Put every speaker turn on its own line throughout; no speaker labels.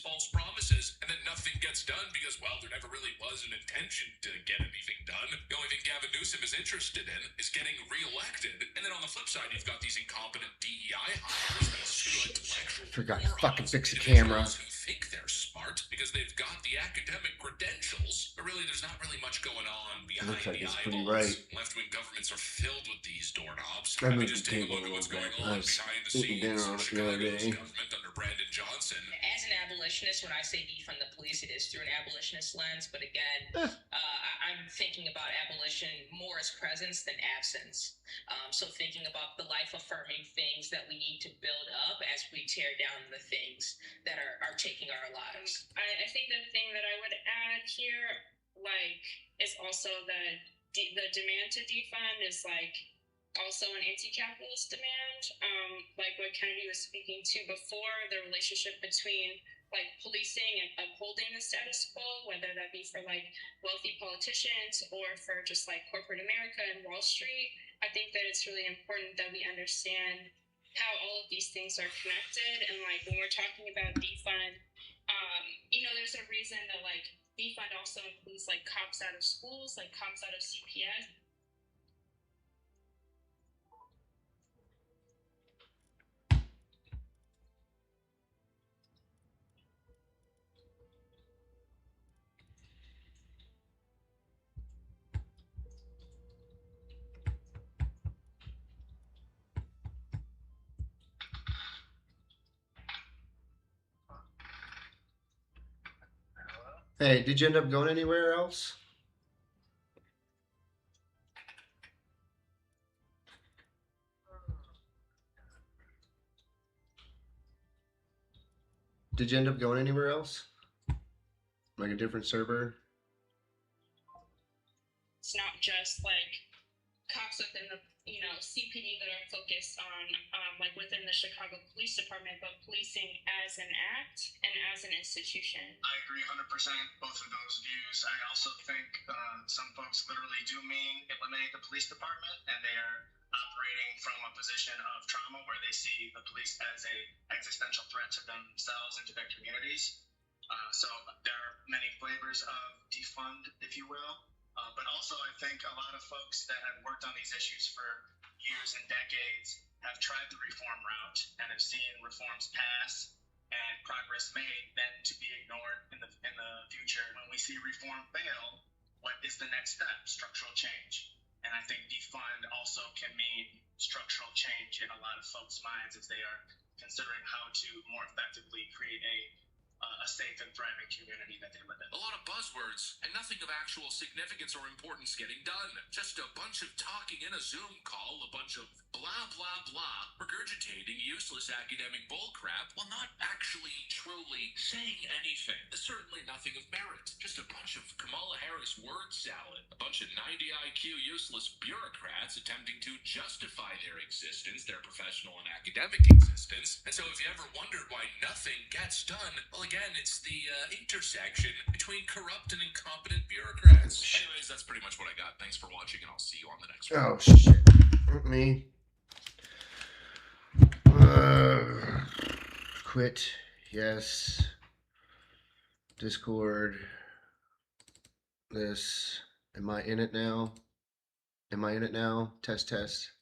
these false promises, and then nothing gets done because, well, there never really was an intention to get anything done. The only thing Gavin Newsom is interested in is getting reelected. And then on the flip side, you've got these incompetent DEI hires that stood
forgot to fucking fix the camera.
Who think they're smart because they've got the academic credentials, but really there's not really much going on behind the eyeballs.
Right.
Left-wing governments are filled with these doorknobs.
I
mean, just take a look at what's going on behind the scenes in Chicago's government under Brandon Johnson.
As an abolitionist, when I say defund the police, it is through an abolitionist lens, but again, I'm thinking about abolition more as presence than absence. So thinking about the life-affirming things that we need to build up as we tear down the things that are taking our lives.
I think the thing that I would add here, is also the demand to defund is also an anti-capitalist demand. Like what Kennedy was speaking to before, the relationship between policing and upholding the status quo, whether that be for wealthy politicians or for just corporate America and Wall Street. I think that it's really important that we understand how all of these things are connected. And when we're talking about defund, there's a reason that defund also includes cops out of schools, cops out of CPS.
Hey, did you end up going anywhere else? Did you end up going anywhere else? Like a different server?
It's not just cops within the CPD that are focused on within the Chicago Police Department, but policing as an act and as an institution.
I agree 100% both of those views. I also think some folks literally do mean eliminate the police department, and they are operating from a position of trauma where they see the police as a existential threat to themselves and to their communities. So there are many flavors of defund, if you will. But also I think a lot of folks that have worked on these issues for years and decades have tried the reform route and have seen reforms pass and progress made then to be ignored in the future. When we see reform fail, what is the next step? Structural change. And I think defund also can mean structural change in a lot of folks' minds as they are considering how to more effectively create a safe and thriving community that they live in.
A lot of buzzwords and nothing of actual significance or importance getting done. Just a bunch of talking in a Zoom call, a bunch of blah, blah, blah, regurgitating useless academic bullcrap while not actually truly saying anything. There's certainly nothing of merit. Just a bunch of Kamala Harris word salad. A bunch of 90 IQ useless bureaucrats attempting to justify their existence, their professional and academic existence. And so if you ever wondered why nothing gets done, well, again, it's the intersection between corrupt and incompetent bureaucrats. Anyways, that's pretty much what I got. Thanks for watching, and I'll see you on the next one.
Oh, shit. Me. Quit. Yes. Discord. This. Am I in it now? Am I in it now? Test, test.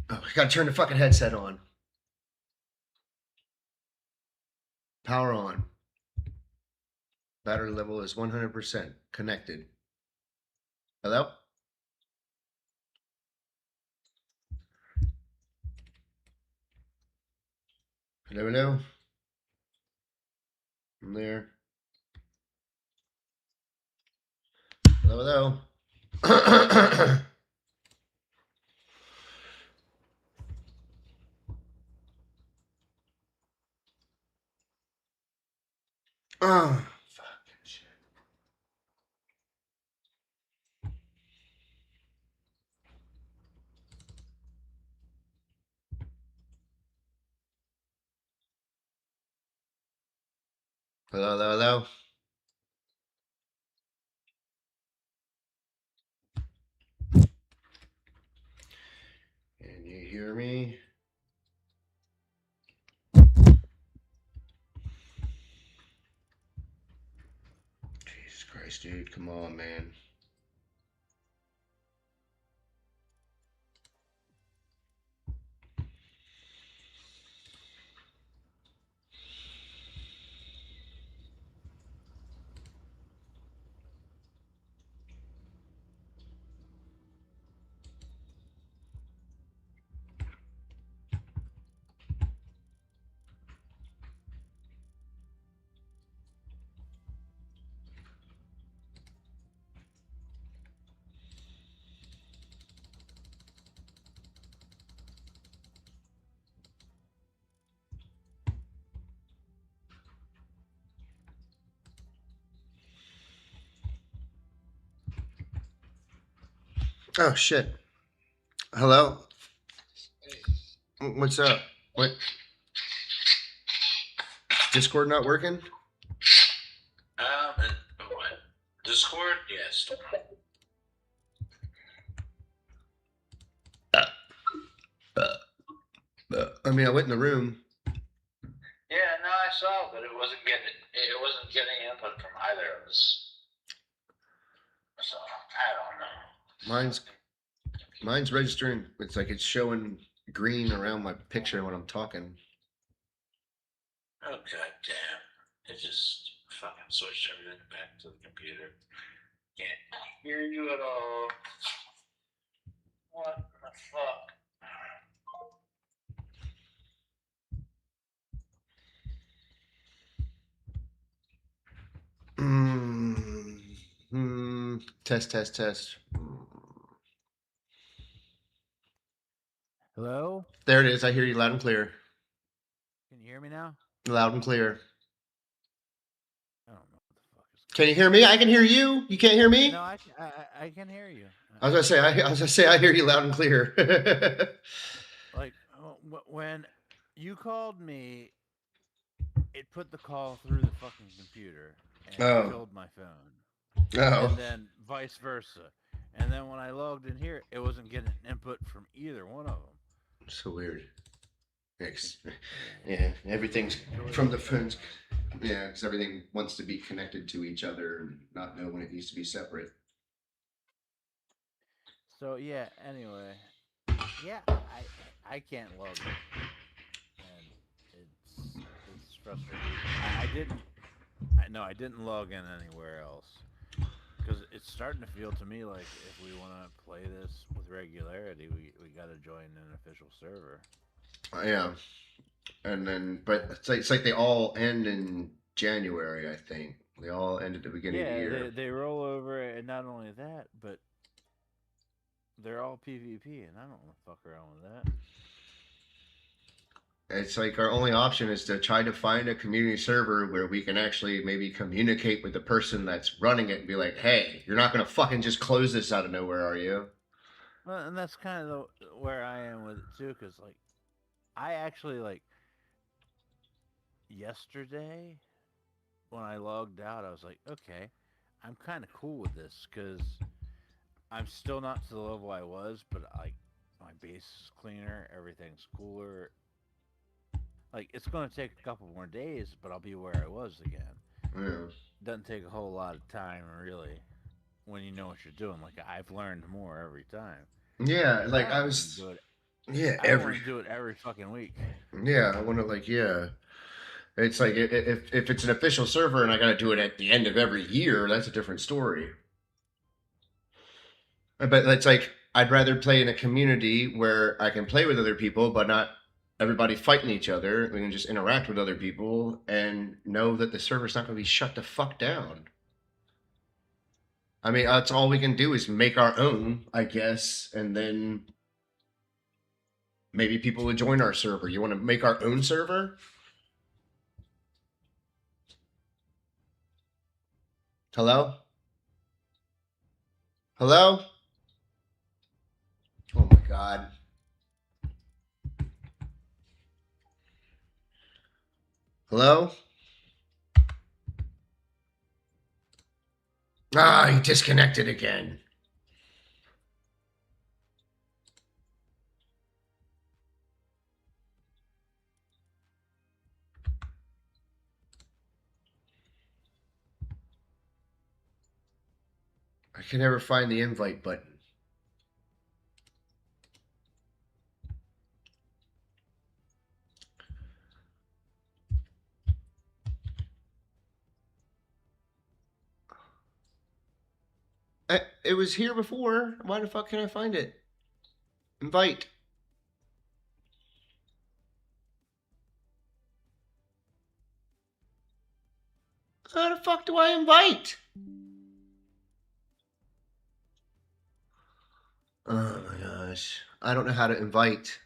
Oh, I gotta turn the fucking headset on. Power on. Battery level is 100% connected. Hello? Hello, hello? I'm there. Hello, hello? Oh, fucking shit. Hello, hello, hello? Can you hear me? Jesus Christ, dude. Come on, man. Oh shit. Hello. What's up? What? Discord not working?
What? Discord? Yes.
I mean, I went in the room.
Yeah, no, I saw, but it wasn't getting input from either of us. So I don't know.
Mine's registering. It's like it's showing green around my picture when I'm talking.
Oh god damn! It just fucking switched everything back to the computer. Can't hear you at all. What the fuck?
Test.
Hello?
There it is. I hear you loud and clear.
Can you hear me now?
Loud and clear.
I don't know what the fuck is
Can you hear me? I can hear you. You can't hear me?
No, I can hear you.
I was gonna say I hear you loud and clear.
Like when you called me, it put the call through the fucking computer and
Oh.
killed my phone.
Oh.
And then vice versa. And then when I logged in here, it wasn't getting input from either one of them.
So weird. Yeah, everything's from the phones. Yeah, because everything wants to be connected to each other and not know when it needs to be separate.
So yeah, anyway. Yeah, I can't log in. And it's frustrating. I didn't log in anywhere else. Because it's starting to feel to me like if we want to play this with regularity, we got to join an official server.
Yeah, and then but it's like they all end in January. I think they all end at the beginning of the year.
Yeah, they roll over, and not only that, but they're all PvP, and I don't want to fuck around with that.
It's like our only option is to try to find a community server where we can actually maybe communicate with the person that's running it and be like, hey, you're not going to fucking just close this out of nowhere, are you?
Well, and that's kind of where I am with it too, because like I actually like yesterday when I logged out, I was like, okay, I'm kind of cool with this because I'm still not to the level I was, but like my base is cleaner, everything's cooler. Like it's gonna take a couple more days, but I'll be where I was again.
Yeah.
Doesn't take a whole lot of time really when you know what you're doing. Like I've learned more every time.
Yeah, like I
don't
was.
wanna do it.
Yeah,
I don't want to do it every fucking week.
Yeah, I want to like yeah. It's like if it's an official server and I got to do it at the end of every year, that's a different story. But it's like I'd rather play in a community where I can play with other people, but not everybody fighting each other. We can just interact with other people and know that the server's not going to be shut the fuck down. I mean, that's all we can do is make our own, I guess, and then maybe people would join our server. You want to make our own server? Hello? Hello? Oh my god. Hello? Ah, he disconnected again. I can never find the invite button. It was here before. Why the fuck can I find it? Invite. How the fuck do I invite? Oh my gosh. I don't know how to invite.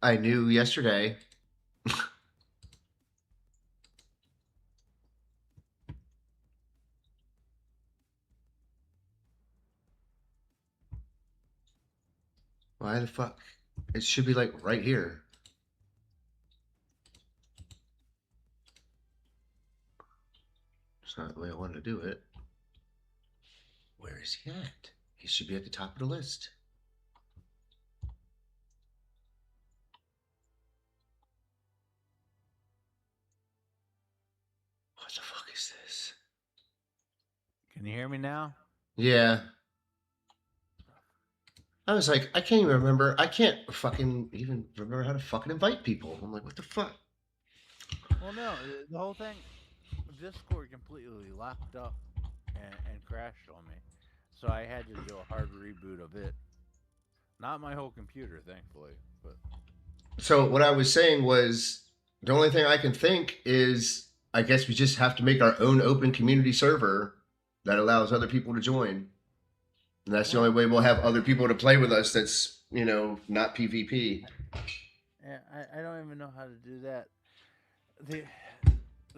I knew yesterday. Why the fuck? It should be like right here. It's not the way I wanted to do it. Where is he at? He should be at the top of the list. What the fuck is this?
Can you hear me now?
Yeah. I was like, I can't even remember. I can't fucking even remember how to fucking invite people. I'm like, what the fuck?
Well, no, the whole thing, Discord completely locked up and crashed on me. So I had to do a hard reboot of it. Not my whole computer, thankfully, but
So what I was saying was the only thing I can think is I guess we just have to make our own open community server that allows other people to join. And that's the only way we'll have other people to play with us that's, you know, not PvP.
yeah, I don't even know how to do that. The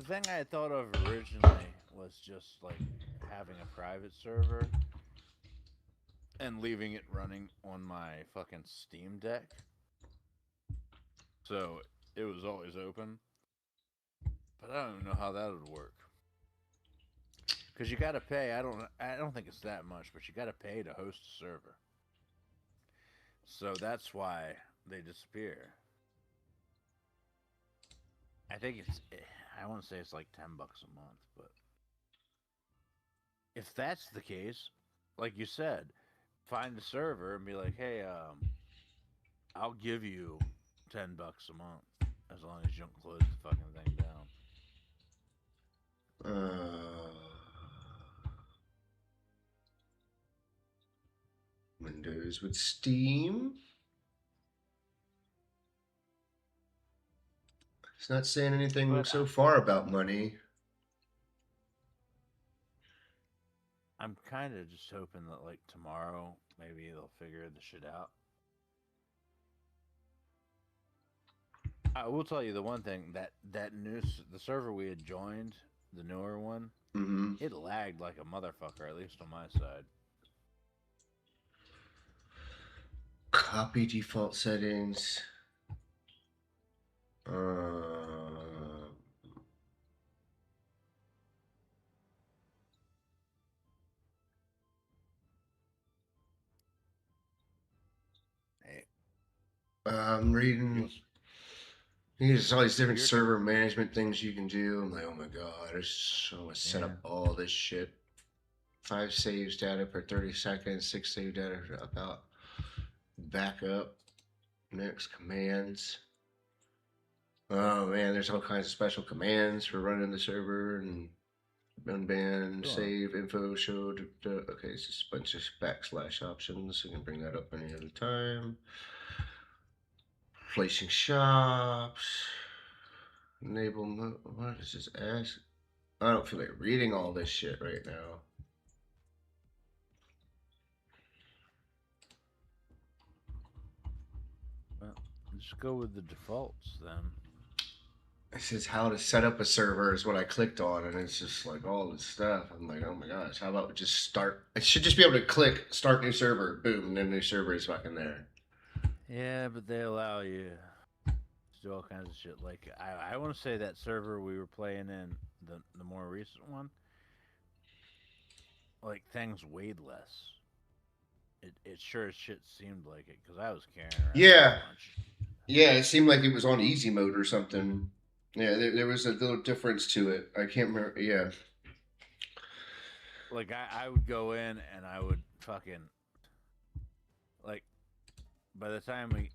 thing I had thought of originally was just like having a private server and leaving it running on my fucking Steam Deck. So it was always open. But I don't even know how that would work. Because you gotta pay. I don't think it's that much, but you gotta pay to host a server. So that's why they disappear. I think I want to say it's like $10 a month, but if that's the case, like you said, find a server and be like, hey, I'll give you $10 a month as long as you don't close the fucking thing down.
Windows with Steam. It's not saying anything
But
so far about money.
I'm kind of just hoping that like tomorrow maybe they'll figure the shit out. I will tell you the one thing that the server we had joined, the newer one, it lagged like a motherfucker, at least on my side.
Copy default settings.
Hey,
I'm reading. There's all these different server management things you can do. I'm like, oh my god, I just want to set up all this shit. 5 saves data per 30 seconds, 6 save data for about backup. Next commands. Oh man, there's all kinds of special commands for running the server and unban, save, info, show. Okay, it's just a bunch of backslash options. You can bring that up any other time. Placing shops. Enable. What is this ask? I don't feel like reading all this shit right now.
Well, just go with the defaults then.
It says how to set up a server is what I clicked on, and it's just like all this stuff. I'm like, oh my gosh, how about we just start? I should just be able to click start new server, boom, and then new server is fucking there.
Yeah, but they allow you to do all kinds of shit. Like I want to say that server we were playing in, the more recent one, like things weighed less. It sure as shit seemed like it because I was carrying around
Yeah.
a bunch.
Yeah, it seemed like it was on easy mode or something. Yeah, there was a little difference to it. I can't remember. Yeah.
like I would go in and I would fucking like by the time we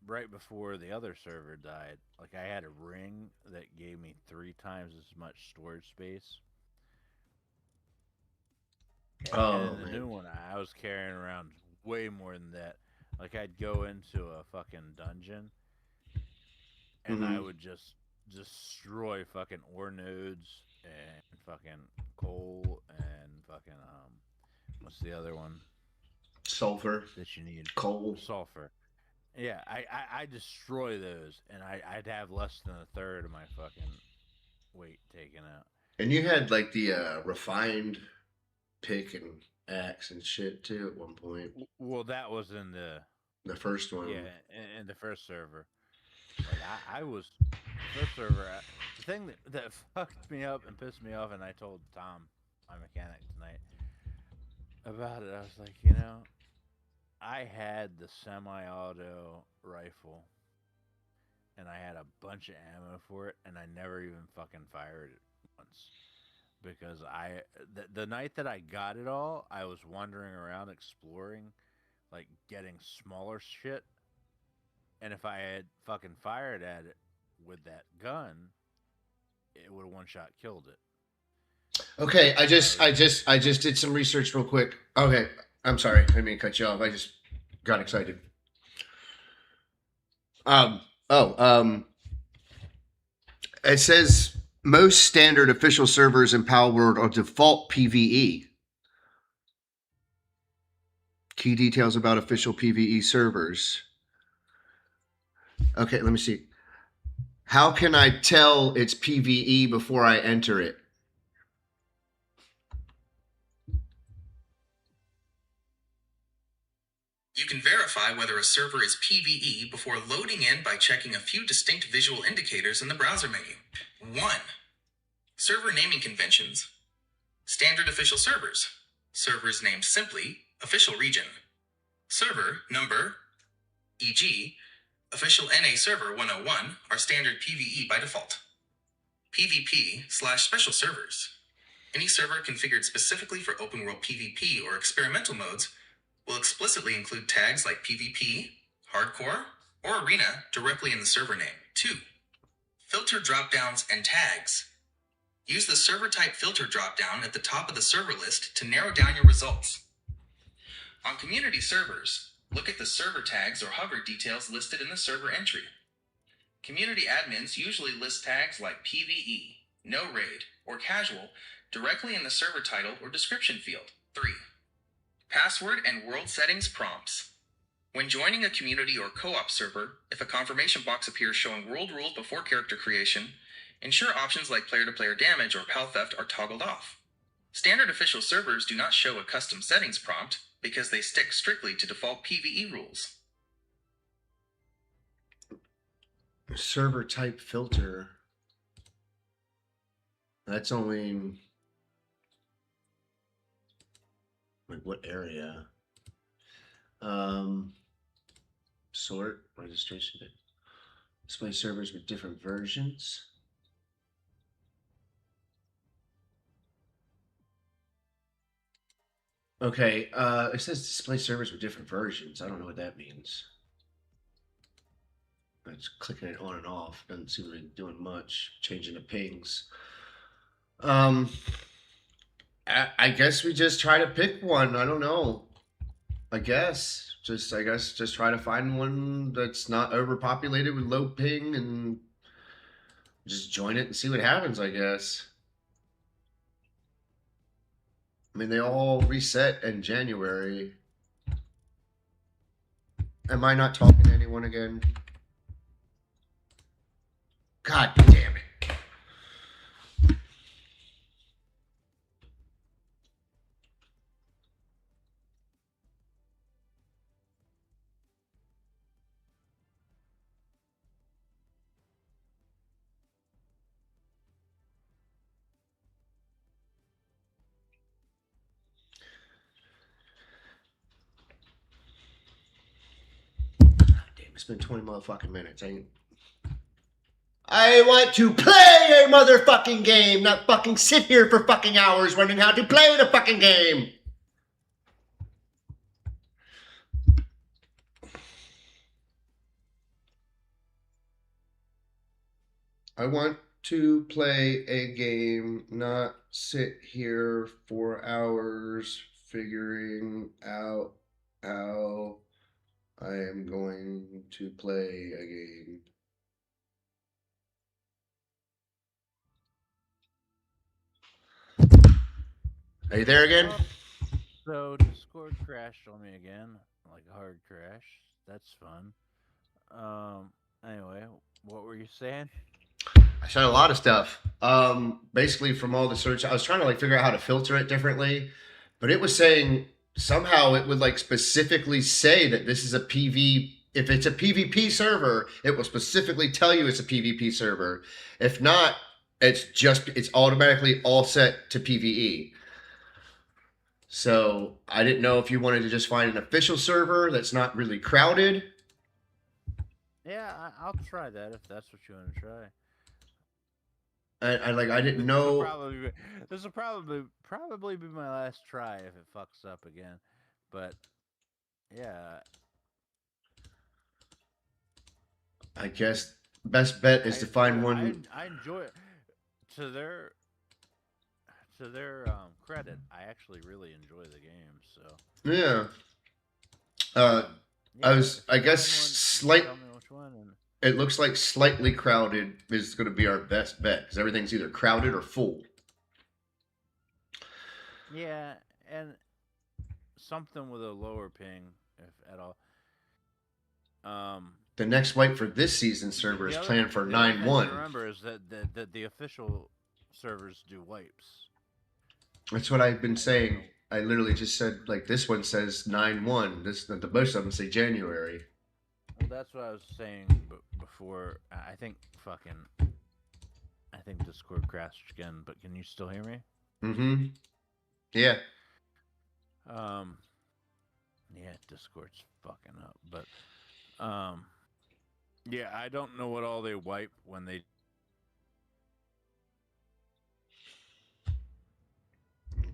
right before the other server died, like I had a ring that gave me 3 times as much storage space. And
Oh
in the
man.
new one, I was carrying around way more than that. Like I'd go into a fucking dungeon and I
Mhm.
would just destroy fucking ore nodes and fucking coal and fucking what's the other one
Sulfur,
that you need?
coal.
Sulfur. Yeah, I destroy those and I'd have less than a third of my fucking weight taken out.
And you had like the refined pick and axe and shit too at one point.
Well, that was in
The first one.
in the first server. Like I was the first server. The thing that fucked me up and pissed me off, and I told Tom, my mechanic tonight, about it. I was like, I had the semi-auto rifle, and I had a bunch of ammo for it, and I never even fucking fired it once because the night that I got it all, I was wandering around exploring, like getting smaller shit, and if I had fucking fired at it with that gun, it would have one shot killed it.
Okay, I just did some research real quick. Okay, I'm sorry, I didn't mean to cut you off. I just got excited. Um. Oh. It says most standard official servers in Palworld are default PVE. Key details about official PVE servers. Okay, let me see. How can I tell it's PVE before I enter it?
You can verify whether a server is PVE before loading in by checking a few distinct visual indicators in the browser menu. 1. Server naming conventions. Standard official servers. Servers named simply official region. Server number, e.g., official NA server 101 are standard PVE by default. PvP/special servers. Any server configured specifically for open world PvP or experimental modes will explicitly include tags like PvP, Hardcore, or Arena directly in the server name. 2. Filter dropdowns and tags. Use the server type filter dropdown at the top of the server list to narrow down your results. On community servers, look at the server tags or hover details listed in the server entry. Community admins usually list tags like PvE, no raid, or casual directly in the server title or description field. 3. Password and world settings prompts. When joining a community or co-op server, if a confirmation box appears showing world rules before character creation, ensure options like player-to-player damage or pal theft are toggled off. Standard official servers do not show a custom settings prompt because they stick strictly to default PvE rules.
Server type filter. That's only like what area? Sort registration. Display servers with different versions. Okay, it says display servers with different versions. I don't know what that means. I'm just clicking it on and off. Doesn't seem to be doing much. Changing the pings. I guess we just try to pick one. I don't know. I guess just try to find one that's not overpopulated with low ping and just join it and see what happens. I guess. I mean, they all reset in January. Am I not talking to anyone again? God damn it. Damn, it's been 20 motherfucking minutes. I want to play a motherfucking game, not fucking sit here for fucking hours wondering how to play the fucking game. I want to play a game, not sit here for hours figuring out how I am going to play a game. Are you there again?
So Discord crashed on me again, like a hard crash. That's fun. Anyway, what were you saying?
I said a lot of stuff. Basically from all the search, I was trying to like figure out how to filter it differently, but it was saying somehow it would like specifically say that this is a PV. If it's a PvP server, it will specifically tell you it's a PvP server. If not, it's automatically all set to PvE. So I didn't know if you wanted to just find an official server that's not really crowded.
Yeah, I'll try that if that's what you want to try.
I didn't know.
This will probably be my last try if it fucks up again. But yeah,
I guess best bet is to find one.
I enjoy it. To their credit, I actually really enjoy the game. So
Yeah. I guess it looks like slightly crowded is going to be our best bet because everything's either crowded or full.
Yeah, and something with a lower ping, if at all.
The next wipe for this season server is planned for 9/1.
Remember is that the official servers do wipes.
That's what I've been saying. I literally just said like this one says 9/1. The most of them say January.
Well, that's what I was saying before. I think Discord crashed again. But can you still hear me?
Mm-hmm. Yeah.
Yeah, Discord's fucking up. But yeah, I don't know what all they wipe when they.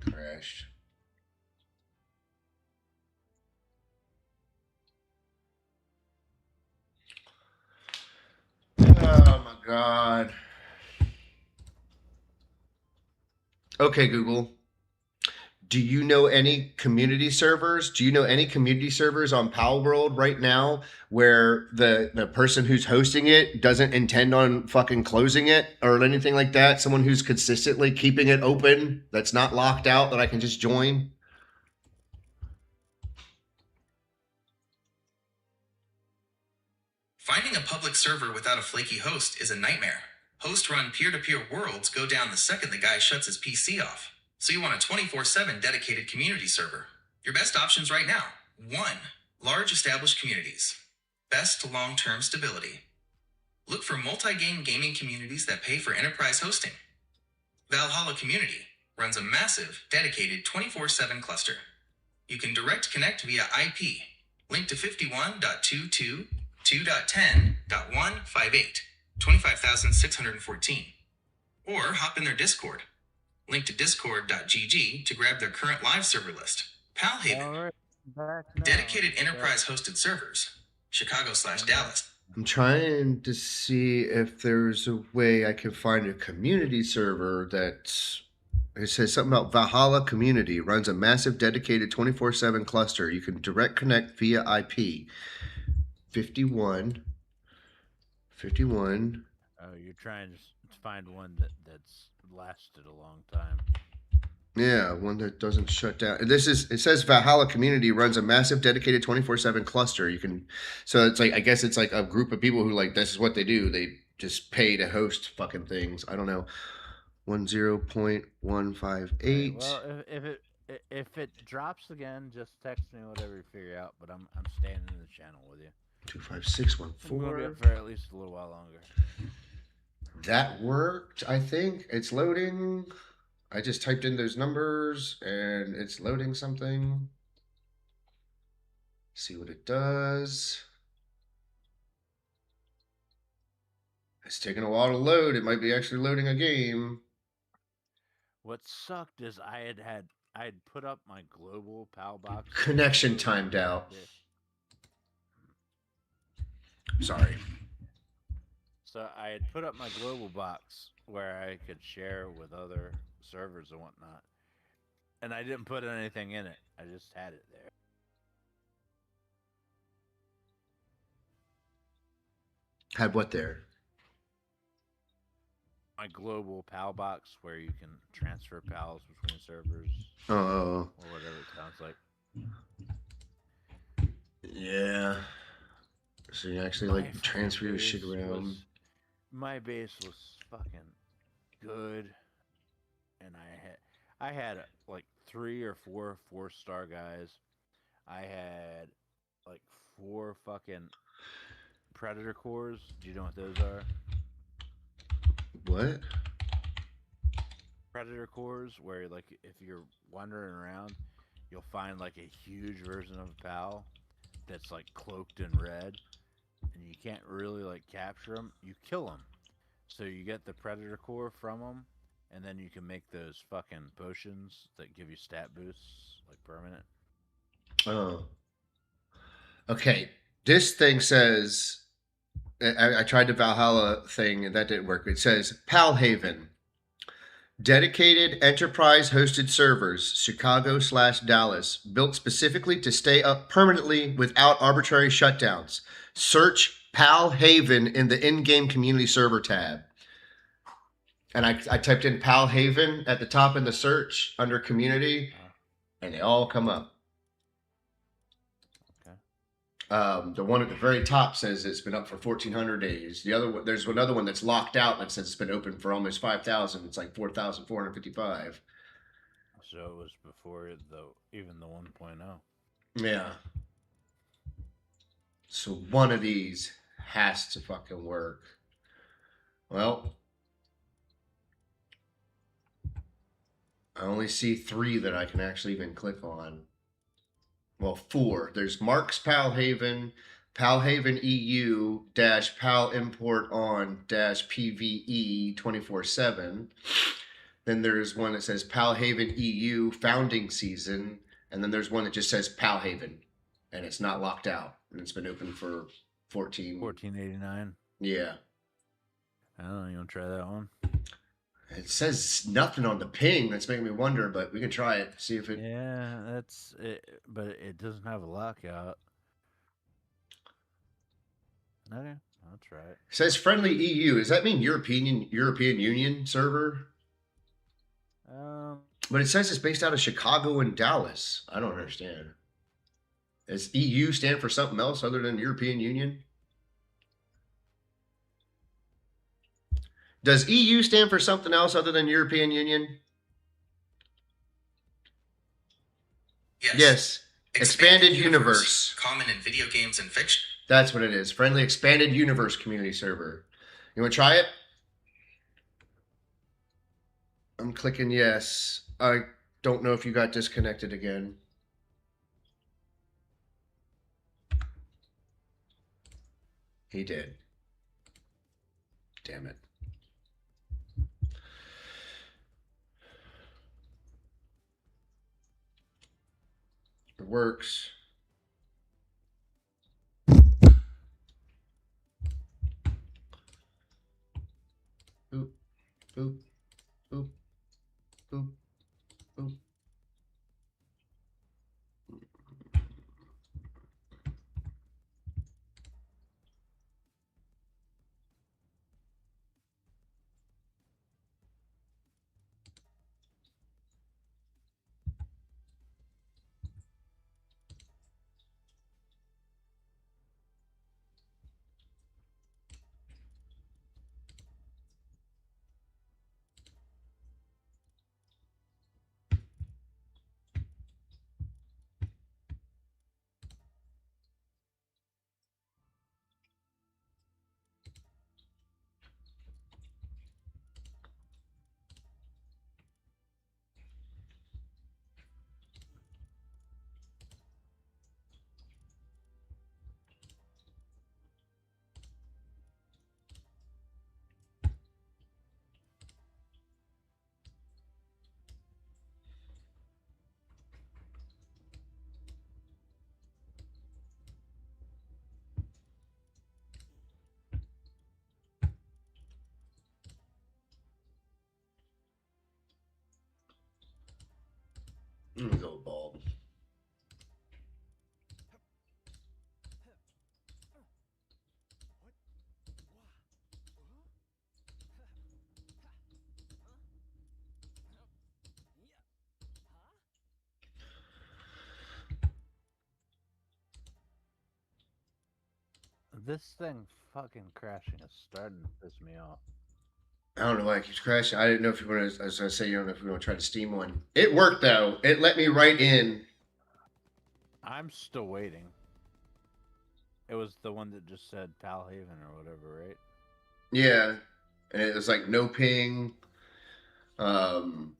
Crashed. Oh my god. Okay, Google. Do you know any community servers? Do you know any community servers on Palworld right now where the person who's hosting it doesn't intend on fucking closing it or anything like that? Someone who's consistently keeping it open, that's not locked out, that I can just join?
Finding a public server without a flaky host is a nightmare. Host-run peer-to-peer worlds go down the second the guy shuts his PC off. So you want a 24/7 dedicated community server. Your best options right now. 1. Large established communities. Best long-term stability. Look for multi-game gaming communities that pay for enterprise hosting. Valhalla Community runs a massive, dedicated 24/7 cluster. You can direct connect via IP. Link to 51.222.10.158, 25,614. Or hop in their Discord. Link to discord.gg to grab their current live server list. Palhaven. Dedicated enterprise hosted servers. Chicago/Dallas.
I'm trying to see if there's a way I can find a community server that's. It says something about Valhalla Community runs a massive dedicated 24/7 cluster. You can direct connect via IP. 51.
Oh, you're trying to find one that's lasted a long time.
Yeah, one that doesn't shut down. It says Valhalla Community runs a massive dedicated 24/7 cluster. You can, so it's like, I guess it's like a group of people who like, this is what they do. They just pay to host fucking things. I don't know. 10.158.
Well, if it drops again, just text me whatever you figure out. But I'm staying in the channel with you.
25614.
I'm gonna be up for at least a little while longer.
That worked, I think. It's loading. I just typed in those numbers and it's loading something. See what it does. It's taking a while to load. It might be actually loading a game.
What sucked is I had put up my global PAL box.
Connection timed out. Sorry.
So I had put up my global box where I could share with other servers and whatnot. And I didn't put anything in it. I just had it there.
Had what there?
My global PAL box where you can transfer PALs between servers
Oh.
or whatever it sounds like.
Yeah. So you actually
My
like transfer your shit
base
around.
My base was fucking good, and I had like 3 or 4 4-star guys. I had like 4 fucking predator cores. Do you know what those are?
What?
Predator cores, where like if you're wandering around, you'll find like a huge version of a PAL that's like cloaked in red, and you can't really like capture them. You kill them, so you get the predator core from them, and then you can make those fucking potions that give you stat boosts, like permanent.
Oh. Okay. This thing says I tried the Valhalla thing and that didn't work. It says PAL Haven. Dedicated enterprise hosted servers, Chicago/Dallas, built specifically to stay up permanently without arbitrary shutdowns. Search PAL Haven in the in-game community server tab. And I typed in PAL Haven at the top in the search under community, and they all come up. The one at the very top says it's been up for 1,400 days. The other one, there's another one that's locked out that says it's been open for almost 5,000. It's like 4,455.
So it was before even the 1.0.
Yeah. So one of these has to fucking work. Well, I only see 3 that I can actually even click on. Well, 4. There's Mark's PAL Haven, PAL Haven EU dash PAL import on dash PVE 24/7. Then there's one that says PAL Haven EU founding season, and then there's one that just says PAL Haven, and it's not locked out, and it's been open for
14.89.
Yeah.
I don't know. You want to try that one?
It says nothing on the ping. That's making me wonder, but we can try it. See if it.
Yeah, that's it. But it doesn't have a lockout. Okay, I'll try it.
It says friendly EU. Does that mean European Union server? But it says it's based out of Chicago and Dallas. I don't understand. Does EU stand for something else other than European Union? Does EU stand for something else other than European Union? Yes. Expanded universe.
Common in video games and fiction.
That's what it is. Friendly expanded universe community server. You want to try it? I'm clicking yes. I don't know if you got disconnected again. He did. Damn it. It works. Boop, boop, boop, boop, boop.
This thing fucking crashing is starting to piss me off.
I don't know why it keeps crashing. I didn't know if you want to. I was gonna say, you don't know if we want to try to Steam one. It worked though. It let me right in.
I'm still waiting. It was the one that just said Palhaven or whatever, right?
Yeah, and it was like no ping. Um,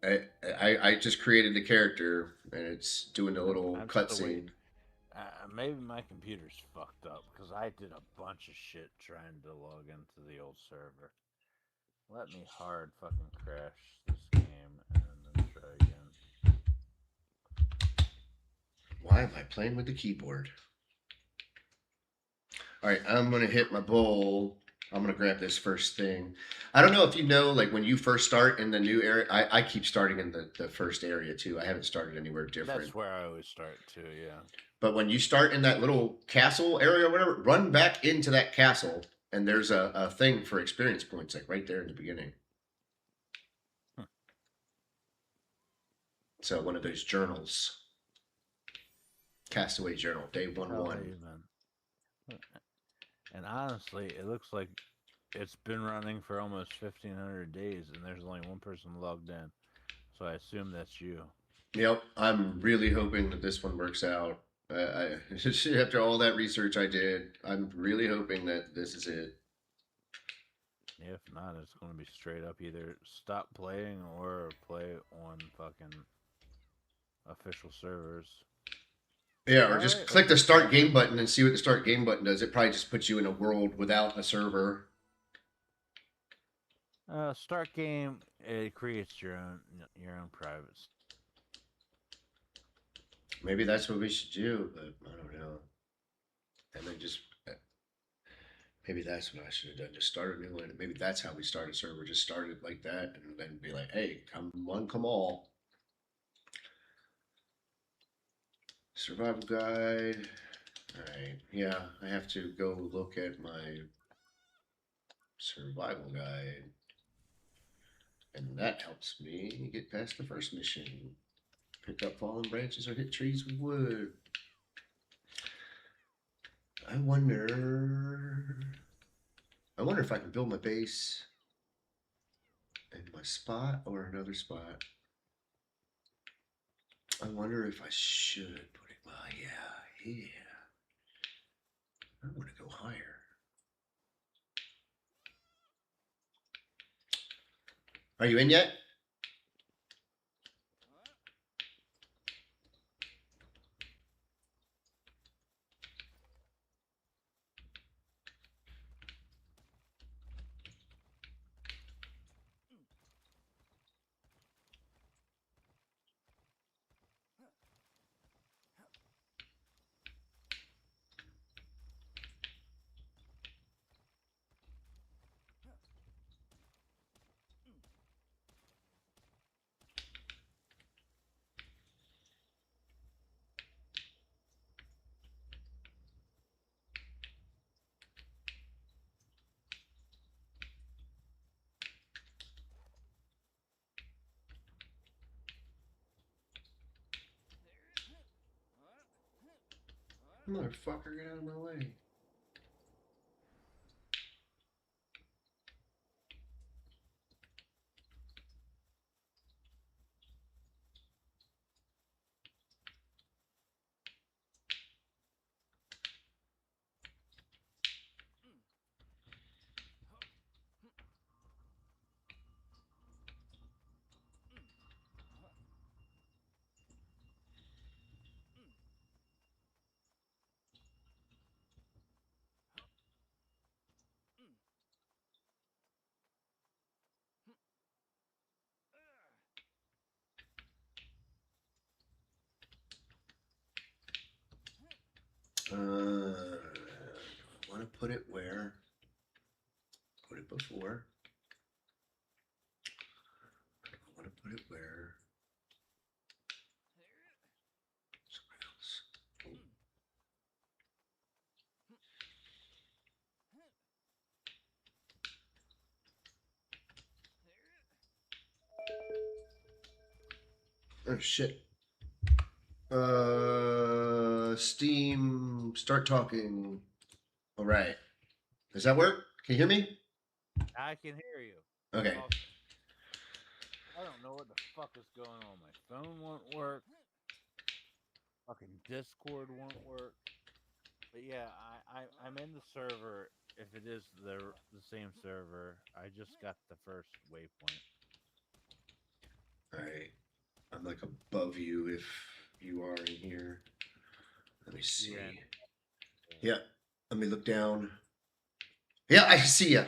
I just created the character and it's doing the little
I'm still
cutscene.
waiting. Maybe my computer's fucked up because I did a bunch of shit trying to log into the old server. Let me hard fucking crash this game and then try again.
Why am I playing with the keyboard? All right, I'm gonna hit my bowl. I'm gonna grab this first thing. I don't know if you know, like when you first start in the new area, I keep starting in the first area too. I haven't started anywhere different.
That's where I always start too, yeah.
But when you start in that little castle area or whatever, run back into that castle, and there's a thing for experience points, like right there in the beginning. So one of those journals. Castaway Journal, day 1-1.
Palhaven. And honestly, it looks like it's been running for almost 1,500 days, and there's only one person logged in. So I assume that's you.
Yep, I'm really hoping that this one works out. After all that research I did, I'm really hoping that this is it.
If not, it's going to be straight up either stop playing or play on fucking official servers.
Yeah, or just click the start game button and see what the start game button does. It probably just puts you in a world without a server.
Start game, it creates your own private.
Maybe that's what we should do, but I don't know. And then just maybe that's what I should have done. Just start a new one. Maybe that's how we start a server. Just start it like that, and then be like, "Hey, come one, come all." Survival guide. All right. Yeah, I have to go look at my survival guide, and that helps me get past the first mission. Pick up fallen branches or hit trees with wood. I wonder if I can build my base in my spot or another spot. I wonder if I should put it. Well, yeah. I want to go higher. Are you in yet? Motherfucker, get out of my way. Want to put it where? Put it before. I want to put it where? Somewhere else. Oh shit. Steam, start talking. All right. Does that work? Can you hear me?
I can hear you.
Okay.
Awesome. I don't know what the fuck is going on. My phone won't work. Fucking Discord won't work. But yeah, I'm in the server. If it is the same server, I just got the first waypoint.
All right. I'm like above you if you are in here. Let me see. Yeah. Let me look down. Yeah, I see you.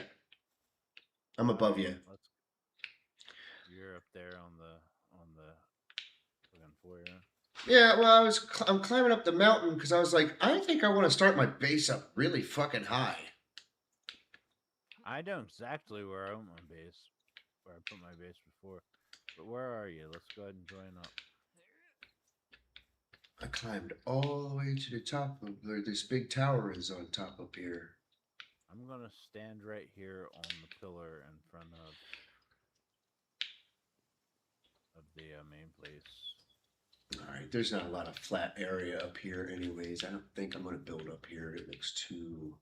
I'm above you.
You're up there on the fucking foyer.
Yeah, well, I'm climbing up the mountain because I was like, I think I want to start my base up really fucking high.
I know exactly where I own my base, where I put my base before. But where are you? Let's go ahead and join up.
I climbed all the way to the top of where this big tower is on top up here.
I'm gonna stand right here on the pillar in front of the main place.
All right, there's not a lot of flat area up here anyways. I don't think I'm going to build up here. It looks too...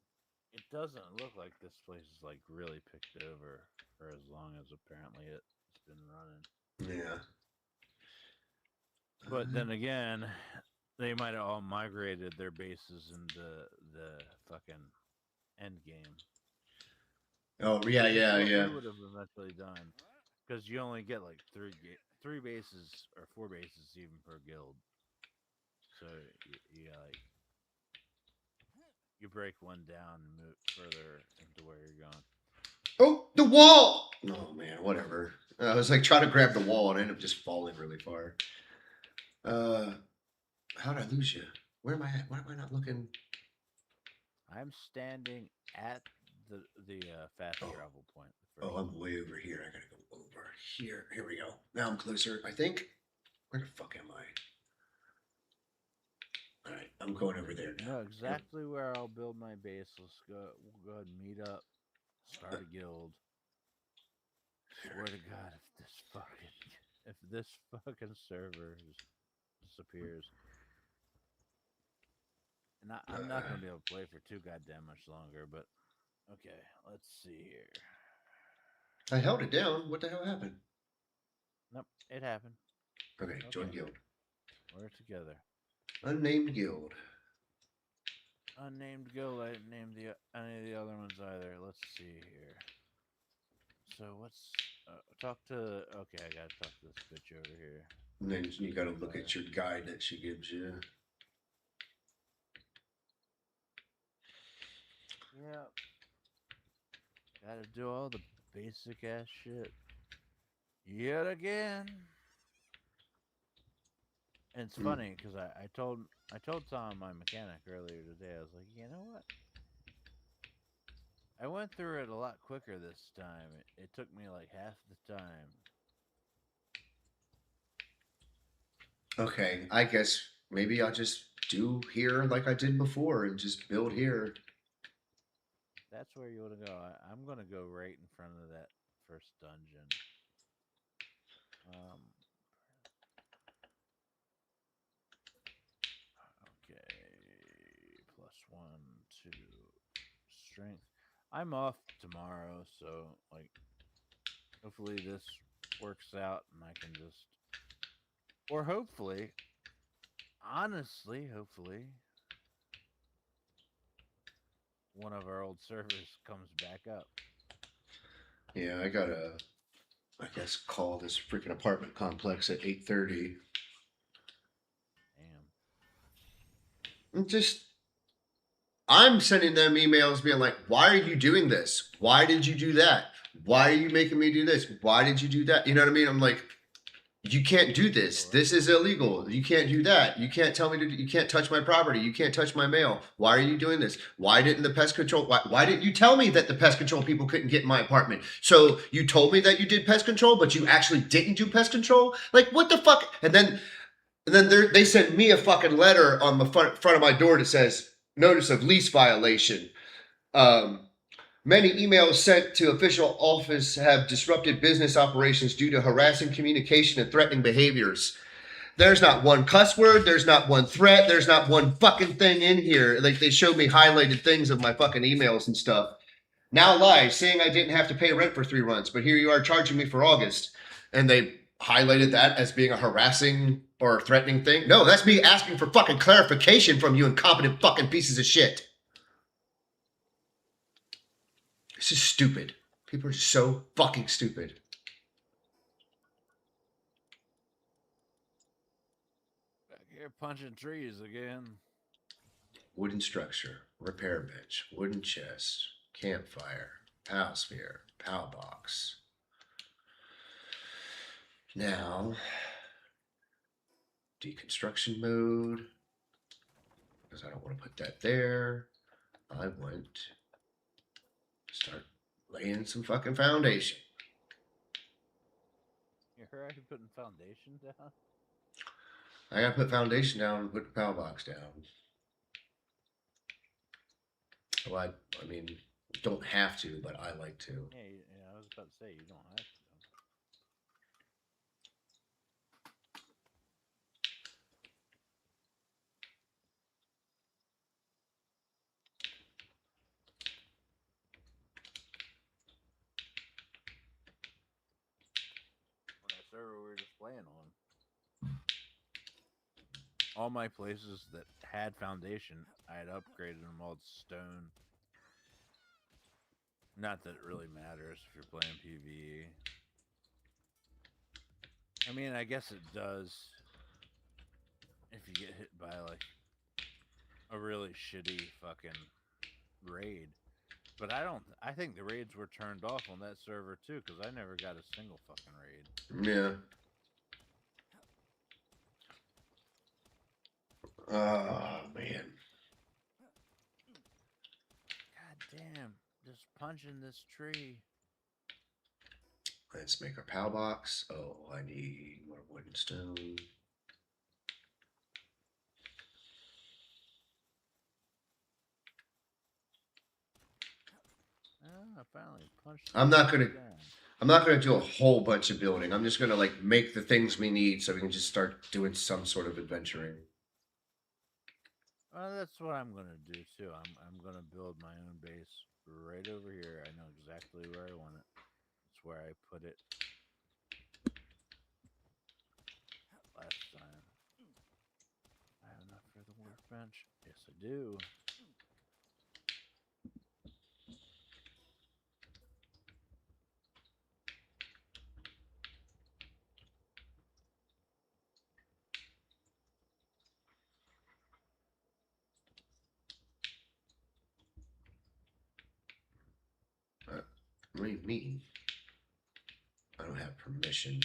It doesn't look like this place is like really picked over for as long as apparently it's been running.
Yeah.
But then again, they might have all migrated their bases into the fucking end game.
Oh, yeah.
What would have eventually done? Because you only get like three bases or 4 bases even per guild. So you break one down and move further into where you're going.
Oh, the wall! Oh, man, whatever. I was like trying to grab the wall and I ended up just falling really far. How'd I lose you? Where am I at? Why am I not looking?
I'm standing at the fast travel point.
Oh, I'm way over here. I gotta go over here. Here we go. Now I'm closer, I think. Where the fuck am I? All right, I'm going over there now.
I know exactly where I'll build my base. We'll go ahead and meet up. Start a guild. Swear to God, if this fucking server disappears, and I'm not gonna be able to play for too goddamn much longer. But okay, let's see here.
I held it down. What the hell happened?
Nope, it happened.
Okay, join guild.
We're together.
Unnamed guild.
Unnamed guild. I didn't name any of the other ones either. Let's see here. So what's talk to? Okay, I gotta talk to this bitch over here.
And then you gotta look at your guide that she gives you.
Yep. Gotta do all the basic ass shit. Yet again. And it's funny because I told Tom, my mechanic, earlier today, I was like, you know what? I went through it a lot quicker this time. It took me like half the time.
Okay, I guess maybe I'll just do here like I did before and just build here.
That's where you want to go. I'm going to go right in front of that first dungeon. Okay. +1 to strength. I'm off tomorrow, so like hopefully this works out and I can just, or hopefully, honestly, hopefully one of our old servers comes back up.
Yeah, I gotta, I guess, call this freaking apartment complex at 8:30.
Damn.
I'm sending them emails being like, why are you doing this? Why did you do that? Why are you making me do this? Why did you do that? You know what I mean? I'm like, you can't do this. This is illegal. You can't do that. You can't tell me to, you can't touch my property. You can't touch my mail. Why are you doing this? Why didn't the pest control, why didn't you tell me that the pest control people couldn't get in my apartment? So you told me that you did pest control, but you actually didn't do pest control? Like, what the fuck? And then they sent me a fucking letter on the front of my door that says, notice of lease violation. Many emails sent to official office have disrupted business operations due to harassing communication and threatening behaviors. There's not one cuss word. There's not one threat. There's not one fucking thing in here. Like, they showed me highlighted things of my fucking emails and stuff. Now live, saying I didn't have to pay rent for 3 months, but here you are charging me for August. And they highlighted that as being a harassing or threatening thing. No, that's me asking for fucking clarification from you incompetent fucking pieces of shit. This is stupid. People are so fucking stupid.
Back here punching trees again.
Wooden structure, repair bench, wooden chest, campfire, PAL sphere, PAL box. Now, deconstruction mode, because I don't want to put that there. I want to start laying some fucking foundation.
You're already putting foundation down?
I gotta put foundation down and put the PAL box down. Well, I mean, don't have to, but I like to.
Yeah, I was about to say, you don't have to. Server we were just playing on. All my places that had foundation, I had upgraded them all to stone. Not that it really matters if you're playing PvE. I mean, I guess it does if you get hit by like a really shitty fucking raid. But I think the raids were turned off on that server too, because I never got a single fucking raid.
Yeah. Oh, man.
God damn. Just punching this tree.
Let's make our PAL box. Oh, I need more wood and stone.
Oh, I finally punched.
I'm not gonna do a whole bunch of building. I'm just gonna like make the things we need so we can just start doing some sort of adventuring.
Well, that's what I'm gonna do too. I'm gonna build my own base right over here. I know exactly where I want it. It's where I put it last time. I have enough for the workbench. Yes, I do.
What do you mean? I don't have permission.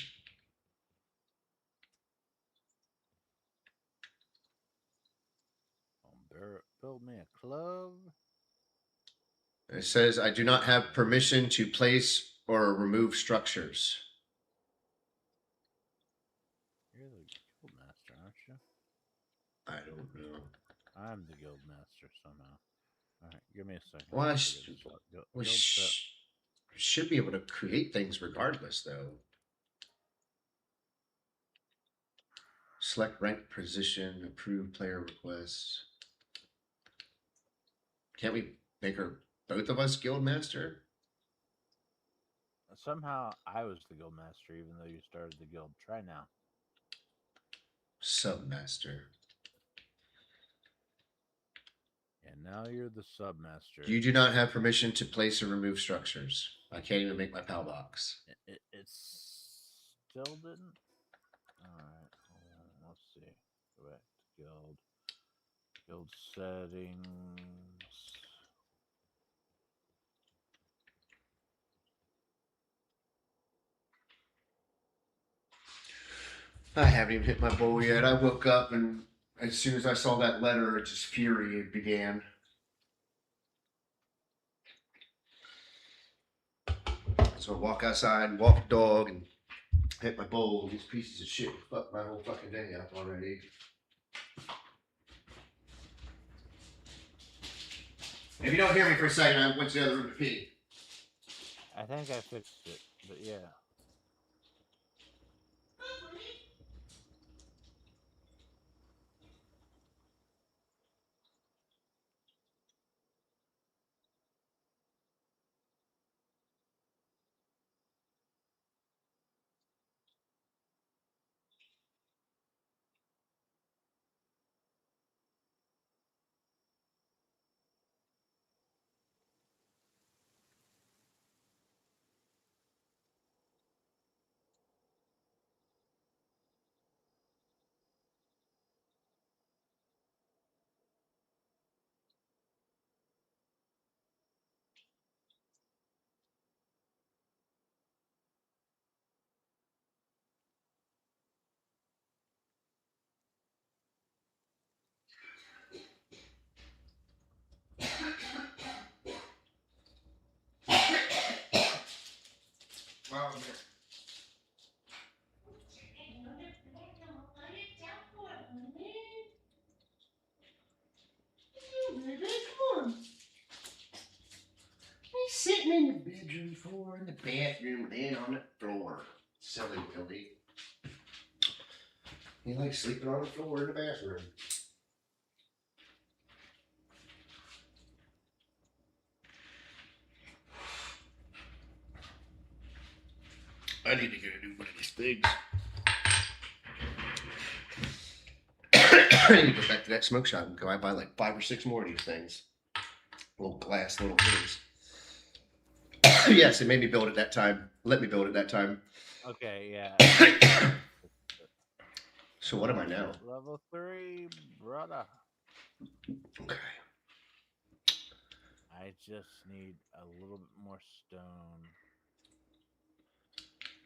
Build me a club.
It says I do not have permission to place or remove structures.
You're the guild master, aren't you?
I don't know.
I'm the guild master somehow. Alright, give me a second.
Well,
Guild set.
Should be able to create things regardless, though. Select rank position, approve player requests. Can't we make her both of us guild master?
Somehow I was the guild master even though you started the guild. Try now.
Submaster.
And now you're the submaster.
You do not have permission to place or remove structures. I can't even make my PAL box.
It still didn't? Alright, let's see. Go back to guild. Guild settings.
I haven't even hit my bowl yet. I woke up and as soon as I saw that letter, just fury began. So I walk outside, walk the dog, and hit my bowl. These pieces of shit fucked my whole fucking day up already. If you don't hear me for a second, I went to the other room to pee.
I think I fixed it, but yeah.
floor in the bathroom, laying on the floor. Silly Billy. He likes sleeping on the floor in the bathroom. I need to get a new one of these things. I need to go back to that smoke shop and go. I buy like 5 or 6 more of these things. Little glass, little things. Yes, it made me build it that time. Let me build it that time.
Okay, yeah.
So what am I now?
Level 3, brother.
Okay.
I just need a little bit more stone.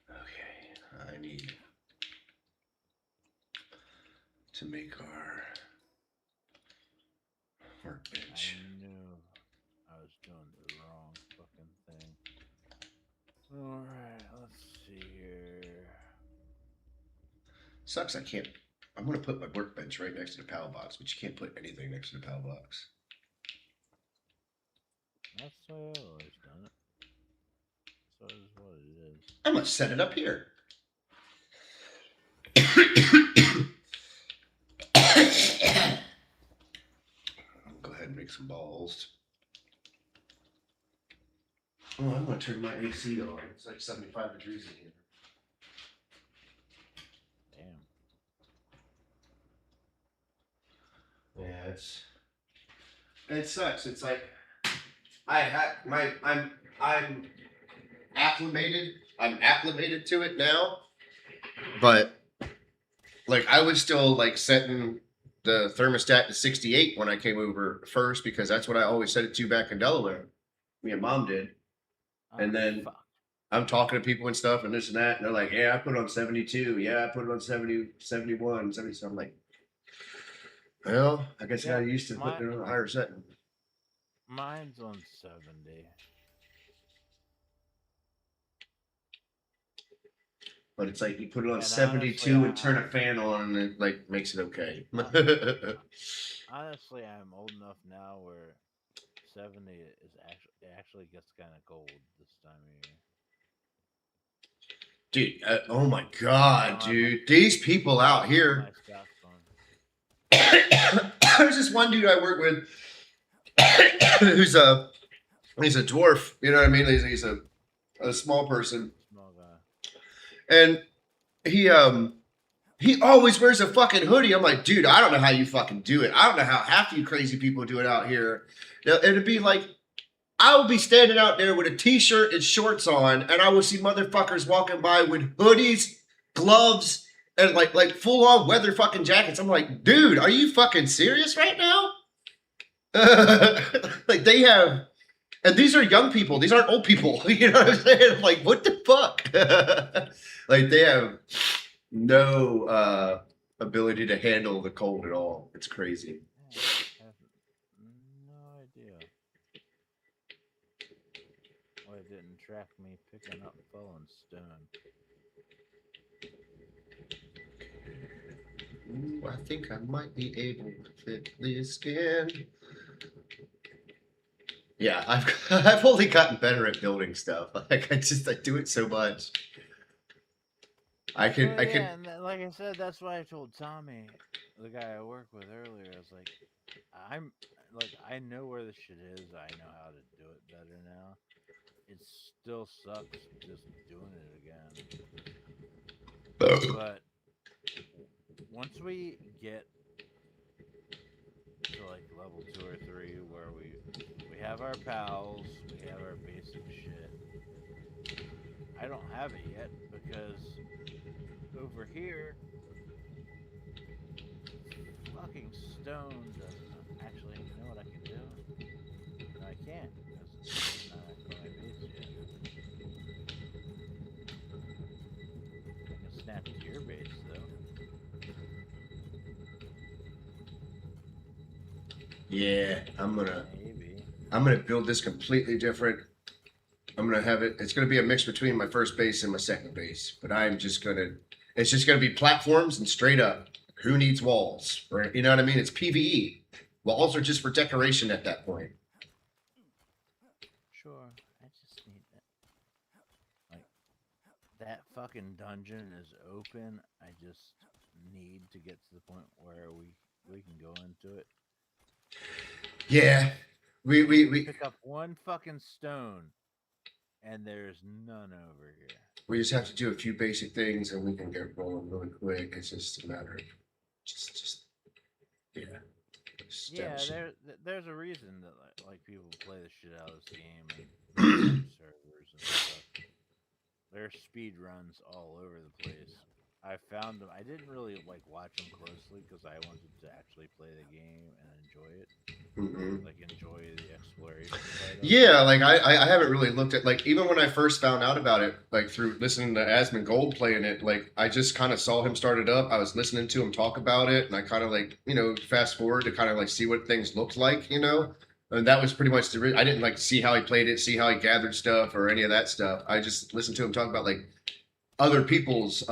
Okay. I need to make our workbench.
I knew I was doing the wrong fucking thing. Alright, let's see here.
Sucks I can't. I'm going to put my workbench right next to the PAL box, but you can't put anything next to the PAL box.
That's the way I've always done it. So is what it is.
I'm going to set it up here. I'll go ahead and make some balls. Oh, I'm going to turn my AC on. It's like 75 degrees in here.
Damn.
Yeah, it sucks. It's like I'm acclimated. I'm acclimated to it now. But like I was still like setting the thermostat to 68 when I came over first because that's what I always set it to back in Delaware. Me and Mom did. And then I'm talking to people and stuff and this and that, and they're like, yeah, I put it on 72. Yeah, I put it on 70, 71, 70. So I'm like, well, I guess I got used to putting it on a higher setting.
Mine's on 70.
But it's like you put it on
And
72
honestly,
and turn a fan on and it like makes it okay.
Honestly, I'm old enough now where 70 is actually gets kind of cold this time of year.
Dude, oh my God, dude. These people out here. There's this one dude I work with who's he's a dwarf, you know what I mean? He's a small person.
Small guy.
And he always wears a fucking hoodie. I'm like, dude, I don't know how you fucking do it. I don't know how half you crazy people do it out here. It'd be like, I would be standing out there with a t-shirt and shorts on, and I would see motherfuckers walking by with hoodies, gloves, and like full on weather fucking jackets. I'm like, dude, are you fucking serious right now? Like they have, and these are young people. These aren't old people. You know what I'm saying? Like, what the fuck? Like they have no ability to handle the cold at all. It's crazy.
I have no idea why it didn't track me picking up fallen stone.
Ooh, I think I might be able to fit this in. Yeah, I've only gotten better at building stuff. Like I do it so much. I can.
And like I said, that's why I told Tommy, the guy I work with earlier. I was like, I know where this shit is. I know how to do it better now. It still sucks just doing it again. But once we get to like level 2 or 3 where we have our pals, we have our basic shit. I don't have it yet because over here fucking stone doesn't actually know what I can do. No, I can't because it's not on my base yet. I can snap to your base though.
Yeah, I'm gonna
Maybe.
build this completely different. I'm gonna have it. It's gonna be a mix between my first base and my second base. But it's just gonna be platforms and straight up. Who needs walls? Right? You know what I mean? It's PvE. Walls are just for decoration at that point.
Sure. I just need that. that fucking dungeon is open. I just need to get to the point where we can go into it.
Yeah, we
Pick up one fucking stone, and there's none over here.
we just have to do a few basic things, and we can get rolling really quick. It's just a matter of just yeah.
Yeah,
establishing-
there's a reason that like people play the shit out of this game and servers and stuff. There's speed runs all over the place. I found them. I didn't really like watch them closely because I wanted to actually play the game and enjoy it,
Mhm.
like enjoy the exploration. Side of it.
Yeah, like I haven't really looked at, like, even when I first found out about it, like through listening to Asmund Gold playing it, like I just kind of saw him start it up. I was listening to him talk about it, and I kind of like, fast forward to kind of like see what things looked like, And that was pretty much I didn't like see how he played it, see how he gathered stuff or any of that stuff. I just listened to him talk about like other people's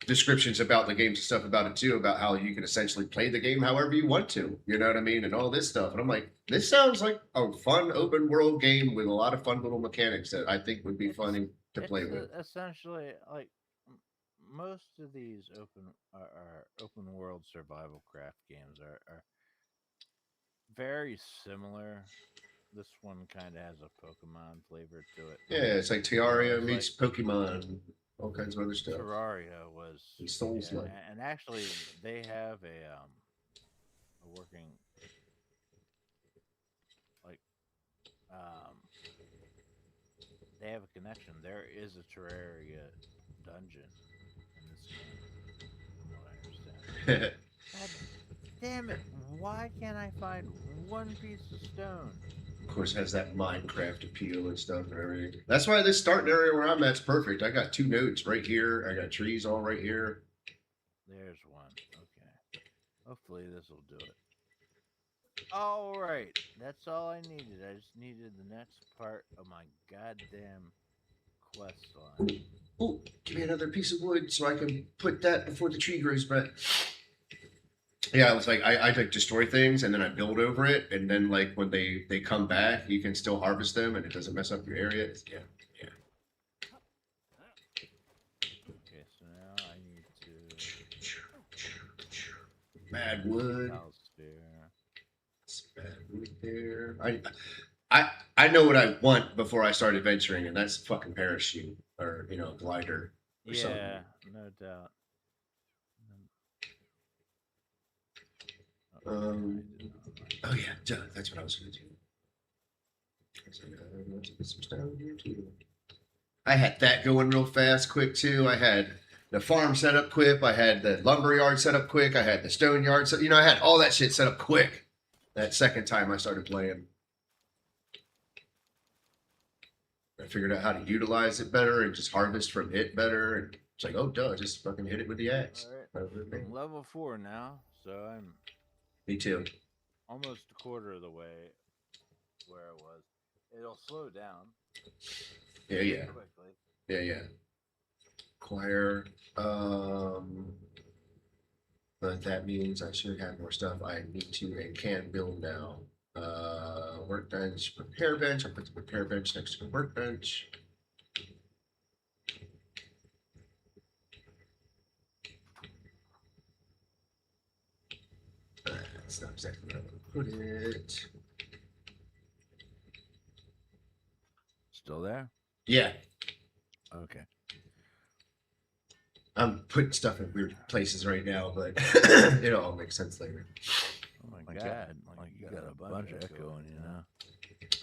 descriptions about the games and stuff about it too, about how you can essentially play the game however you want to, you know what I mean, and all this stuff. And I'm like, this sounds like a fun open world game with a lot of fun little mechanics that I think would be funny to play
It's,
with.
Essentially, like most of these are open world survival craft games are very similar. This one kind of has a Pokemon flavor to it.
Yeah, it's like Terraria
It's
meets Pokemon, all kinds of other stuff.
Terraria was
And Souls-like.
and actually they have a working like they have a connection. There is a Terraria dungeon in this game, from what I understand. God damn it! Why can't I find one piece of stone?
Of course, has that Minecraft appeal and stuff and everything. That's why this starting area where I'm at's perfect. I got 2 nodes right here. I got trees all right here.
There's one. Okay. Hopefully this will do it. All right. That's all I needed. I just needed the next part of my goddamn quest line.
Oh, give me another piece of wood so I can put that before the tree grows back. Yeah, it was like I like destroy things and then I build over it, and then like when they come back, you can still harvest them and it doesn't mess up your area. Yeah.
Okay, so now I need to
Mad wood.
Sphere.
Mad wood there. I know what I want before I start adventuring, and that's fucking parachute or glider or something.
Yeah, no doubt.
Oh yeah, duh, that's what I was gonna do. Let's get some stuff here too. I had that going real fast, quick too. I had the farm set up quick. I had the lumber yard set up quick. I had the stone yard set. I had all that shit set up quick. That second time I started playing, I figured out how to utilize it better and just harvest from it better. And it's like, oh duh, just fucking hit it with the axe.
All right. I'm level 4 now, so I'm
Me too.
almost a quarter of the way where it was. It'll slow down.
Yeah.
Quickly.
Yeah. Acquire. But that means I should have more stuff I need to and can build now. Workbench, repair bench. I'll put the repair bench next to the workbench. That's not exactly where I'm going to put it.
Still there?
Yeah,
Okay.
I'm putting stuff in weird places right now, but it'll all make sense later.
Oh my god. Like you got a bunch of echo in you now.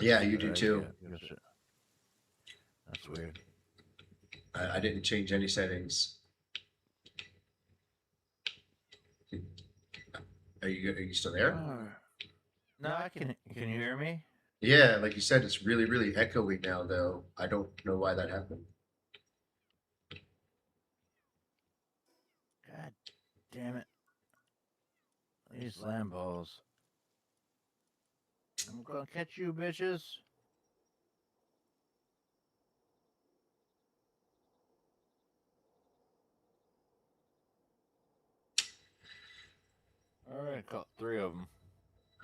Yeah, you do
Right,
too.
yeah. That's weird.
I didn't change any settings. Are you still there?
No, I can you hear me?
Yeah, like you said, it's really, really echoey now, though. I don't know why that happened.
God damn it. These lamb balls. I'm gonna catch you, bitches. Alright, caught 3 of them.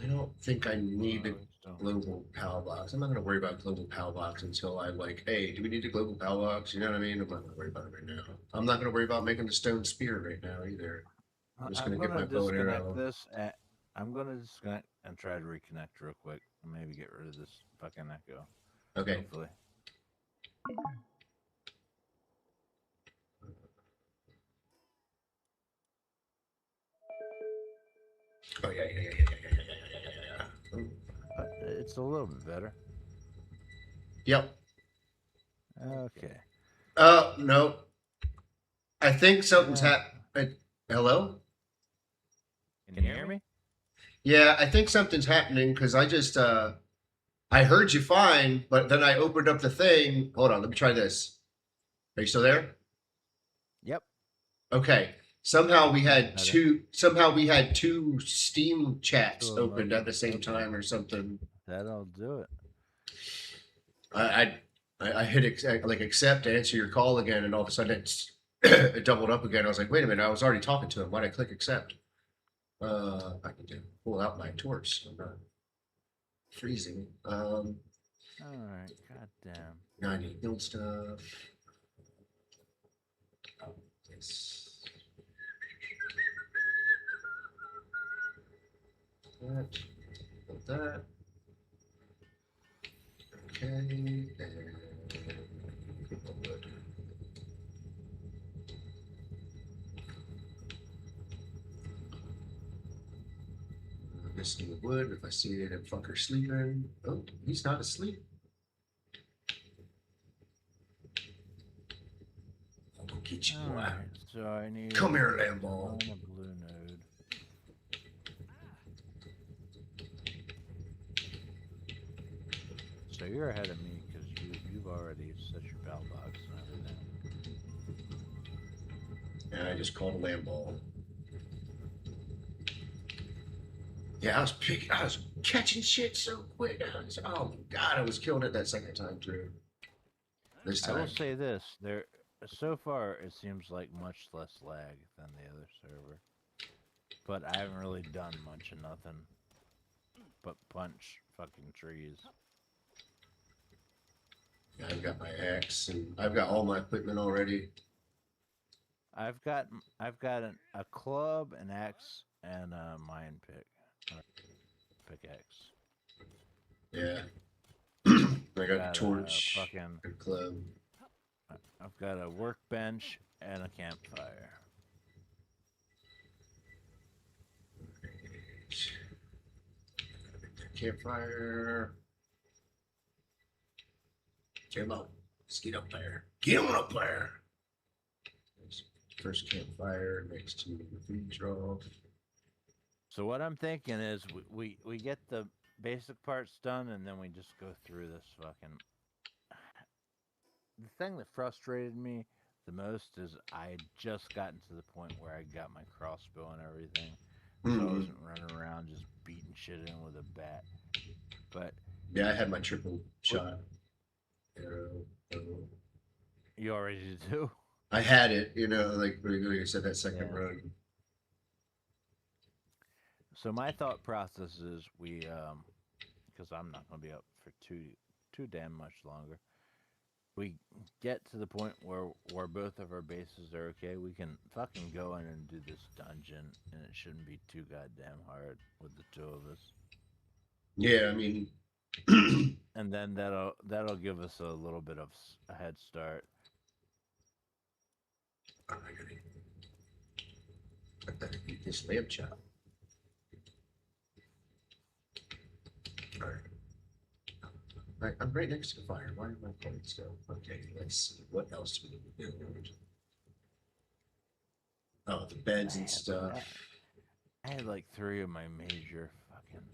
I don't think I need the
Well, so-
global PAL box. I'm not gonna worry about global PAL box until I like, hey, do we need a global PAL box? You know what I mean? I'm not gonna worry about it right now. I'm not gonna worry about making the stone spear right now either. I'm just
I'm
gonna get
gonna
my bow and
disconnect
arrow.
this. I'm gonna disconnect and try to reconnect real quick. And maybe get rid of this fucking echo.
Okay.
Hopefully.
Oh yeah. Ooh.
It's a little bit better.
Yep.
Okay.
No. I think something's happened. Hello?
Can you hear me?
Yeah, I think something's happening because I just I heard you fine, but then I opened up the thing. Hold on, let me try this. Are you still there?
Yep.
Okay. Somehow we had
Better.
two Steam chats
Two of 'em
opened at the
open.
same
Okay.
time or something.
That'll do it.
I hit accept to answer your call again, and all of a sudden it doubled up again. I was like, wait a minute, I was already talking to him. Why'd I click accept? I can pull out my torch. I'm not freezing.
All right. Goddamn.
Now I need to build stuff. Oh, this. That. Build that. Okay. And wood. Missing the wood. If I see that fucker sleeping. Oh, he's not asleep. I'll get you.
All right. So I need.
Come here, Lambo.
On a blue node. So you're ahead of me because you've already set your bell box and everything.
And I just called a Lambo. Yeah, I was catching shit so quick. Oh my god, I was killing it that second time through. This
I will
time.
say this: there, so far, it seems like much less lag than the other server. But I haven't really done much of nothing but punch fucking trees.
Yeah, I've got my axe and I've got all my equipment already.
I've got a club, an axe, and a mine pick, or pickaxe.
Yeah. I got a torch,
fucking.
a club.
I've got a workbench and a campfire.
Campfire. Get him up. Let's get up there. Get him up there. First campfire next to the food trough.
So what I'm thinking is we get the basic parts done and then we just go through this fucking. The thing that frustrated me the most is I had just gotten to the point where I got my crossbow and everything, so I wasn't running around just beating shit in with a bat. But
yeah, I had my triple shot arrow.
You already do?
I had it, like I said, that second run.
So my thought process is we, because I'm not going to be up for too damn much longer. We get to the point where both of our bases are okay. We can fucking go in and do this dungeon, and it shouldn't be too goddamn hard with the two of us.
Yeah, I mean,
and then that'll give us a little bit of a head start.
I gotta eat this lamb chop. All right. I'm right next to the fire. Why am I playing still? Okay, let's see. What else do we need to build? Oh, the beds and stuff.
I had like 3 of my major fucking.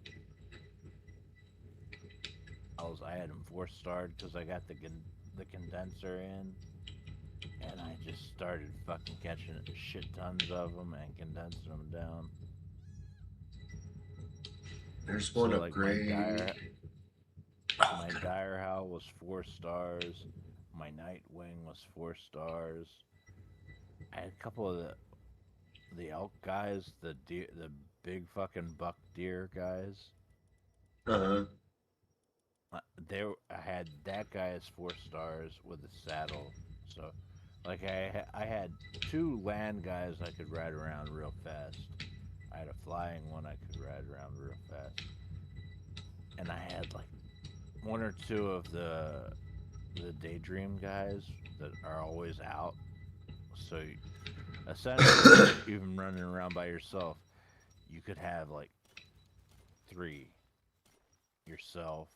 I had them 4-starred because I got the condenser in, and I just started fucking catching shit tons of them and condensing them down.
There's one
so,
upgrade.
My Dire Howl was 4 stars. My Nightwing was 4 stars. I had a couple of the elk guys, the big fucking buck deer guys.
Uh-huh.
I had that guy as 4 stars with a saddle. So, like, I had 2 land guys I could ride around real fast. I had a flying one I could ride around real fast, and I had like 1 or 2 of the daydream guys that are always out. So, essentially, even running around by yourself, you could have like 3 yourself.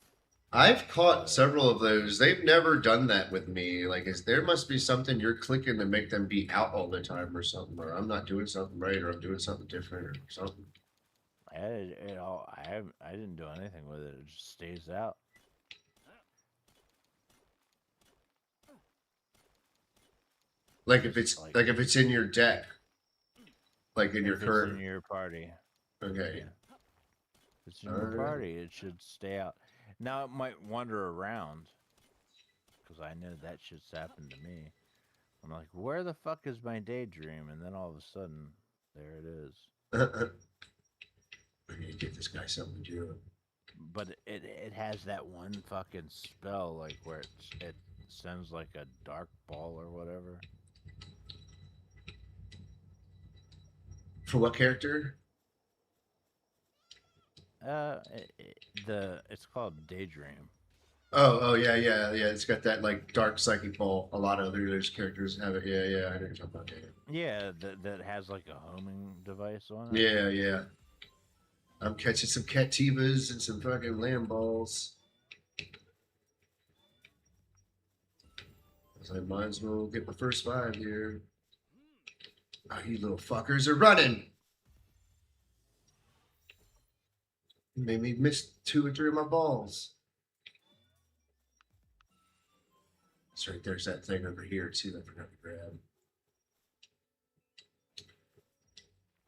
I've caught several of those. They've never done that with me. Like, there must be something you're clicking to make them be out all the time or something, or I'm not doing something right, or I'm doing something different or something.
I didn't do anything with it. It just stays out.
Like if it's if it's in your deck, like in your
If it's
current.
in your party.
Okay.
Yeah. If it's in your party, it should stay out. Now it might wander around, because I know that shit's happened to me. I'm like, where the fuck is my daydream? And then all of a sudden, there it is.
I need to get this guy something to do.
But it has that one fucking spell, like where it sends like a dark ball or whatever.
For what character?
It's called Daydream.
Oh yeah. It's got that like dark psychic ball. A lot of other characters have it. Yeah. I know what you're talking about.
Yeah, that has like a homing device on it.
Yeah. I'm catching some Cativas and some fucking lamb balls. I might as well get my first 5 here. Oh, you little fuckers are running. You made me miss 2 or 3 of my balls. That's right. There's that thing over here too that I forgot to grab.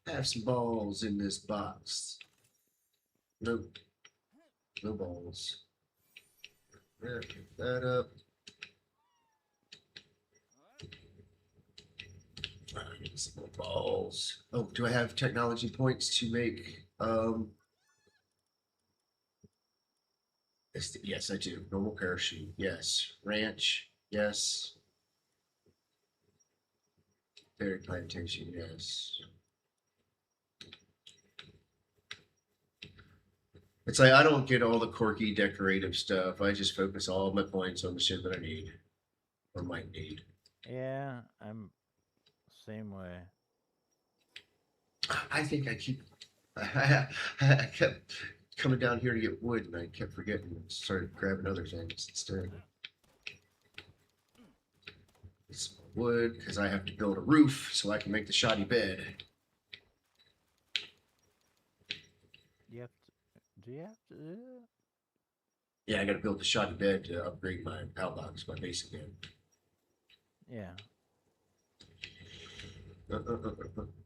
Have some balls in this box. Nope. No balls. Yeah, pick that up. Get some more balls. Oh, do I have technology points to make yes, I do. Normal parachute, yes. Ranch, yes. Berry plantation, yes. It's like I don't get all the quirky decorative stuff. I just focus all of my points on the shit that I need or might need.
Yeah, I'm same way.
I think I kept coming down here to get wood, and I kept forgetting and started grabbing other things instead. It's wood because I have to build a roof so I can make the shoddy bed.
Do you have to do that?
Yeah, I got to build the shoddy bed to upgrade my outbox, my base again.
Yeah.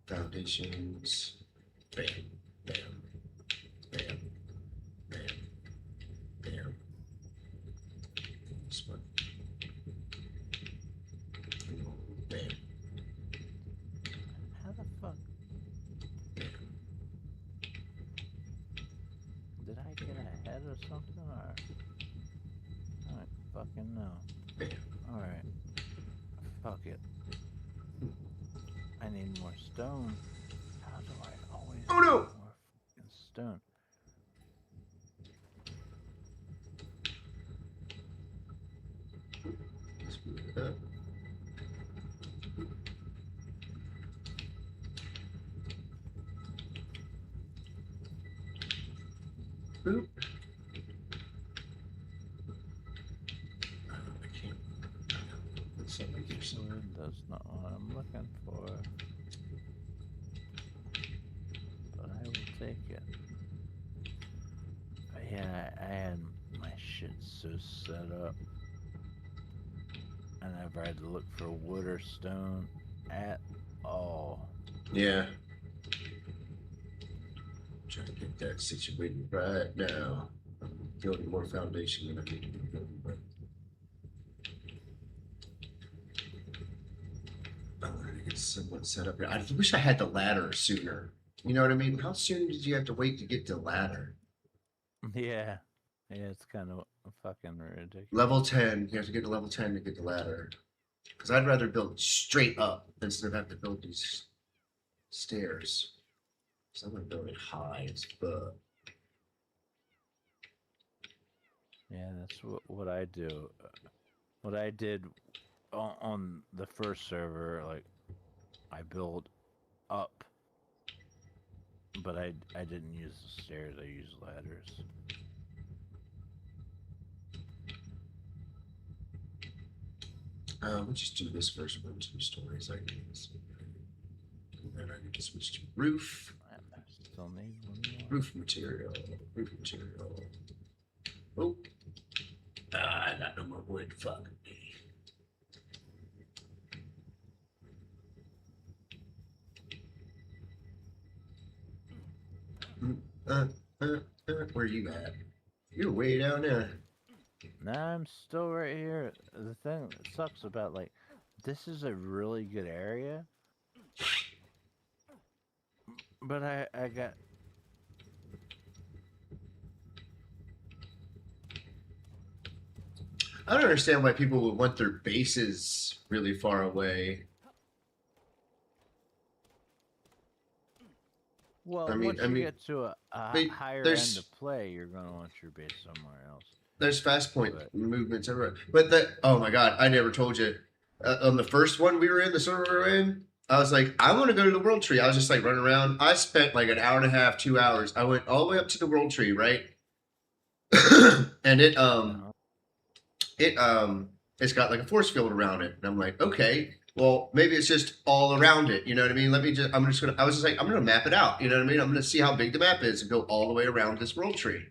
Foundations. Bam, bam, bam, bam, bam. This one. Bam.
How the fuck? Did I get ahead or something, or? I don't fucking know. Alright. Fuck it. I need more stone. How do I always
Oh, no!
need more fucking stone?
Let's move it up. Boop. I can't.
That's not what I'm looking for. But I will take it. But yeah, I had my shit so set up. I never had to look for wood or stone at all.
Yeah. Trying to get that situated right now. I'm building more foundation than I need to be building, but I wanted to get somewhat set up here. I wish I had the ladder sooner. You know what I mean? How soon did you have to wait to get to ladder?
Yeah. Yeah, it's kind of fucking ridiculous.
Level 10. You have to get to level 10 to get the ladder. Because I'd rather build straight up instead of having to build these stairs. So I'm going to build it high as fuck.
Yeah, that's what I do. What I did on the first server, like, I built up, but I didn't use the stairs. I used ladders.
We'll just do this first one, 2 stories, I guess. And then I need to switch to roof.
I still need one more.
Roof material. Roof material. Oh. I got no more wood. Fuck me. Where you at? You're way down there.
Nah, I'm still right here. The thing that sucks about, like, this is a really good area, but I got...
I don't understand why people would want their bases really far away.
Well,
I mean-
once you get to a higher end
there's-
of play, you're going to want your base somewhere else.
There's fast point
But-
movements everywhere. But oh my god, I never told you. On the first one we were in, the server we were in, I was like, I want to go to the World Tree. I was just like running around. I spent like an hour and a half, 2 hours. I went all the way up to the World Tree, right? And it's got like a force field around it. And I'm like, okay, well, maybe it's just all around it. You know what I mean? I was just like, I'm going to map it out. You know what I mean? I'm going to see how big the map is and go all the way around this World Tree.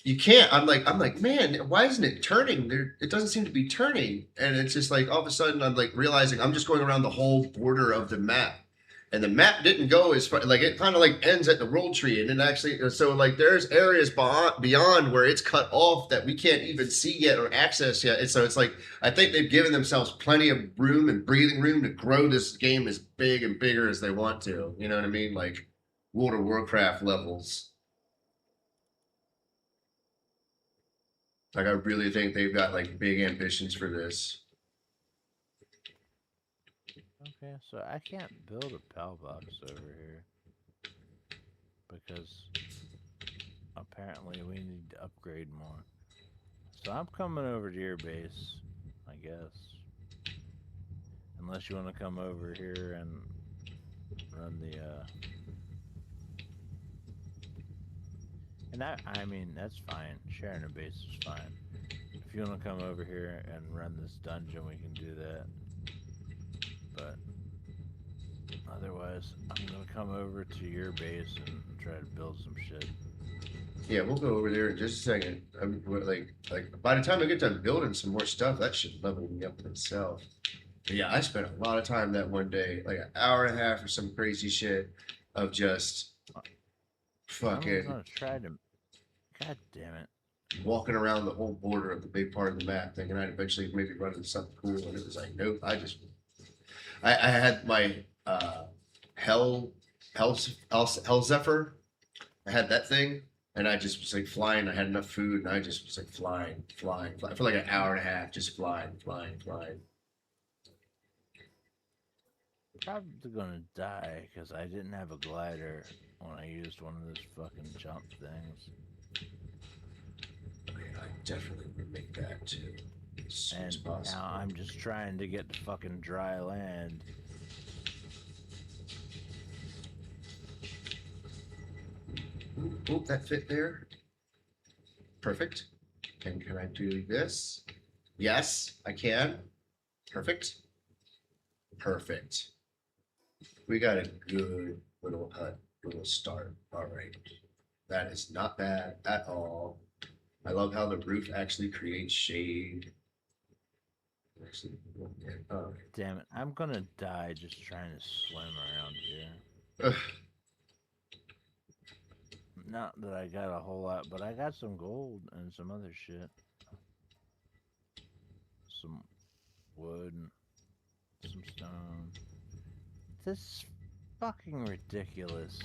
You can't. I'm like, man, why isn't it turning? It doesn't seem to be turning. And it's just like all of a sudden I'm like realizing I'm just going around the whole border of the map. And the map didn't go as far, like it kind of like ends at the World Tree. And then actually, so like there's areas beyond where it's cut off that we can't even see yet or access yet. And so it's like, I think they've given themselves plenty of room and breathing room to grow this game as big and bigger as they want to. You know what I mean? Like World of Warcraft levels. Like I really think they've got like big ambitions for this.
Okay, so I can't build a PAL box over here because apparently we need to upgrade more. So I'm coming over to your base, I guess. Unless you want to come over here and run the and I mean that's fine. Sharing a base is fine. If you want to come over here and run this dungeon, we can do that. But otherwise, I'm gonna come over to your base and try to build some shit.
Yeah, we'll go over there in just a second. Like by the time I get done building some more stuff, that should level me up in itself. But yeah, I spent a lot of time that one day, like an hour and a half or some crazy shit of just
I'm
fucking
gonna try to. God damn it!
walking around the whole border of the big part of the map, thinking I'd eventually maybe run into something cool, and it was like, nope. I had my Hell Zephyr. I had that thing, and I just was like flying. I had enough food, and I just was like flying for like an hour and a half, just flying.
Probably gonna die because I didn't have a glider when I used one of those fucking jump things.
I definitely would make that too. As soon as
And
possible.
now I'm just trying to get to fucking dry land.
Ooh, that fit there. Perfect. Can I do this? Yes, I can. Perfect. We got a good little hut, little start. All right. That is not bad at all. I love how the roof actually creates shade. Actually, all right.
Damn it! I'm gonna die just trying to swim around here.
Ugh.
Not that I got a whole lot, but I got some gold and some other shit. Some wood and some stone. This fucking ridiculous.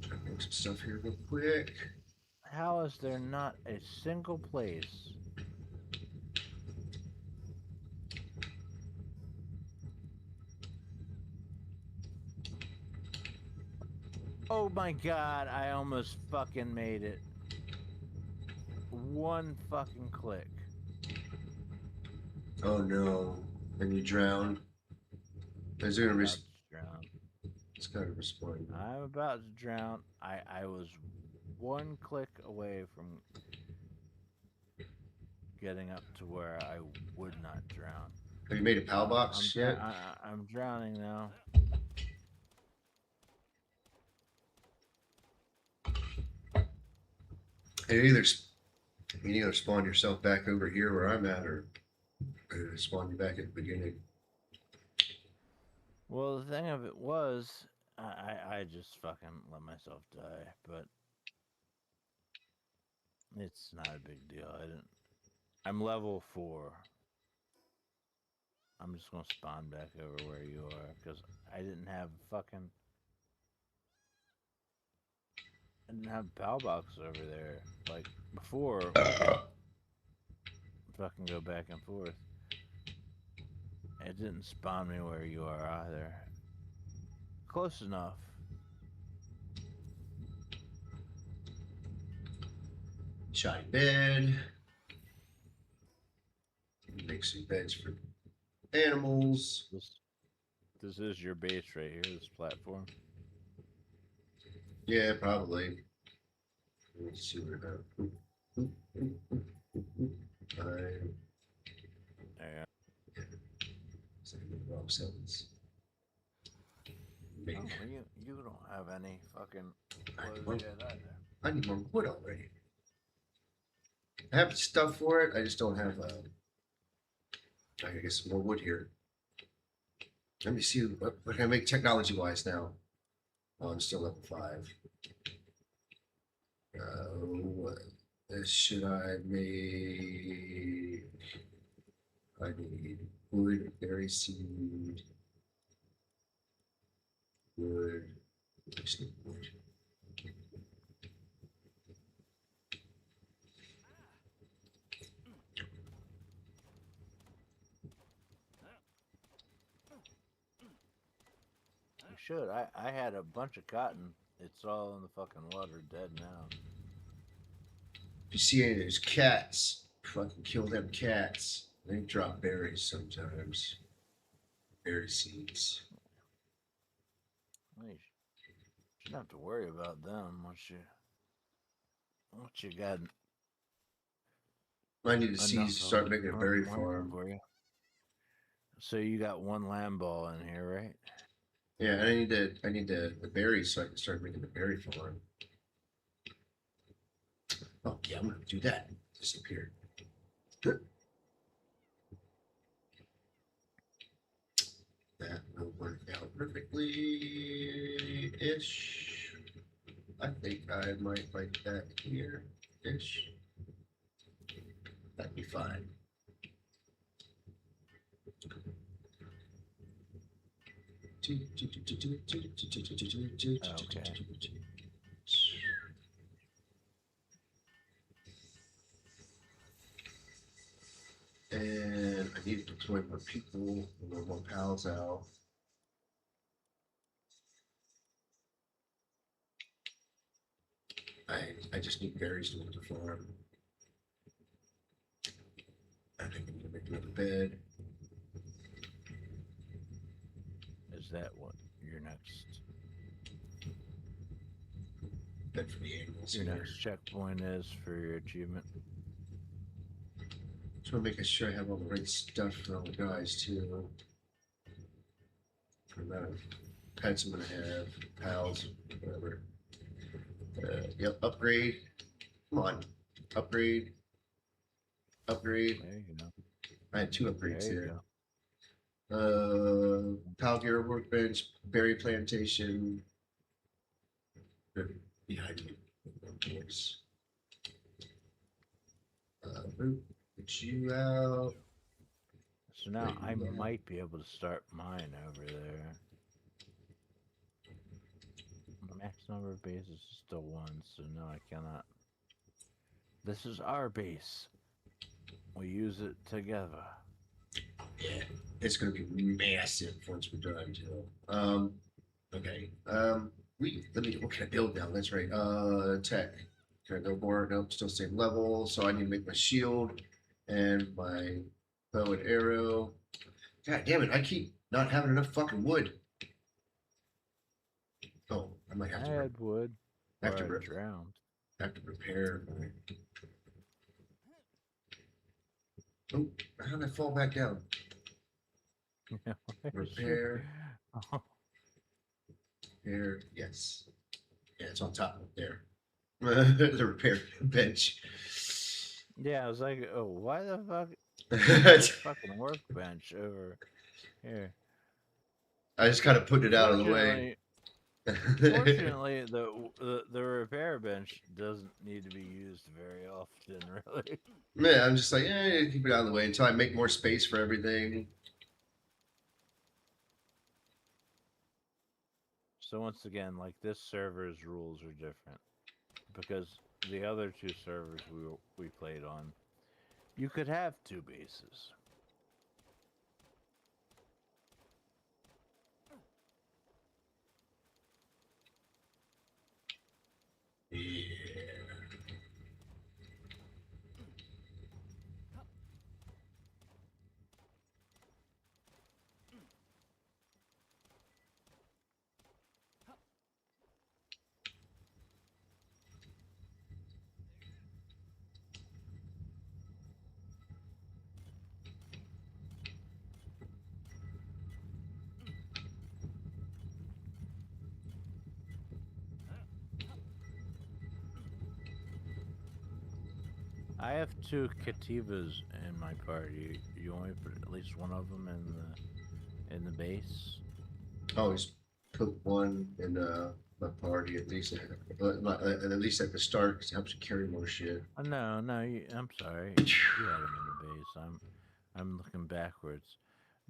Trying to make some stuff here real quick.
How is there not a single place? Oh my god, I almost fucking made it. One fucking click.
Oh no. And you drown. Is it gonna
I'm about to drown.
It's gotta respond.
I'm about to drown. I was one click away from getting up to where I would not drown.
Have you made a PAL box yet?
I'm drowning now.
You can either spawn yourself back over here where I'm at, or spawn you back at the beginning.
Well, the thing of it was, I just fucking let myself die, but it's not a big deal. I'm level 4. I'm just gonna spawn back over where you are, because I didn't have PAL box over there like before. Fucking go back and forth. It didn't spawn me where you are either. Close enough.
Shoddy bed. Make some beds for animals.
This is your base right here, this platform.
Yeah, probably. Let's see what about.
Yeah.
Wrong sentence. Make.
Oh, you don't have any fucking clothes yet either.
I need more wood already. I have stuff for it. I just don't have. I guess some more wood here. Let me see what can I make technology-wise now. Oh, I'm still level 5. What should I make? I need wood, berry seed, wood. I just need wood.
You should. I had a bunch of cotton. It's all in the fucking water, dead now.
If you see any of those cats, fucking kill them cats. They drop berries sometimes. Berry seeds.
Well, you shouldn't have to worry about them once you got.
I need the seeds to start making a berry farm.
For you. So you got one lamb ball in here, right?
Yeah, and I need the berries so I can start making the berry farm. Oh yeah, I'm gonna do that. Disappeared. That will work out perfectly-ish. I think I might like that here-ish. That'd be fine. And I need to deploy more people, more pals out. I just need berries to make the farm. I think I'm gonna make another bed.
Is that what your next
Bed for the animals.
your
here.
next checkpoint is for your achievement?
Just want to make sure I have all the right stuff for all the guys too. For the amount of pets I'm gonna have, pals, whatever. Yep, upgrade. Come on, upgrade. Upgrade.
There you go.
I had 2 upgrades
There you
here.
go.
Palgear workbench, berry plantation. Behind me, of course. Root, get you out.
So now I
Wait,
might be able to start mine over there. The max number of bases is still 1, so no, I cannot. This is our base. We use it together.
Yeah, it's gonna be massive once we're done too. Okay. What can I build now? That's right. Tech. Can I go more? Nope, still same level. So I need to make my shield and my bow and arrow. God damn it! I keep not having enough fucking wood. Oh, I might have
I
to.
had wood.
Have to
Or I
rip.
drowned.
Have to repair. Oh, how did I fall back down? Repair.
Oh,
Repair. Yes. Yeah, it's on top there. The repair bench.
yeah, I was like, oh, why the fuck? There's a fucking workbench over here.
I just kind of put it out of the way.
Fortunately, the repair bench doesn't need to be used very often, really.
Man, I'm just like, keep it out of the way until I make more space for everything.
So once again, like this server's rules are different because the other 2 servers we played on, you could have 2 bases.
Yeah.
I have 2 Kativas in my party. You want me to put at least one of them in the base?
Always put one in my party at least, at least at the start, because it helps you carry more shit.
Oh, no, I'm sorry. You had them in the base. I'm looking backwards.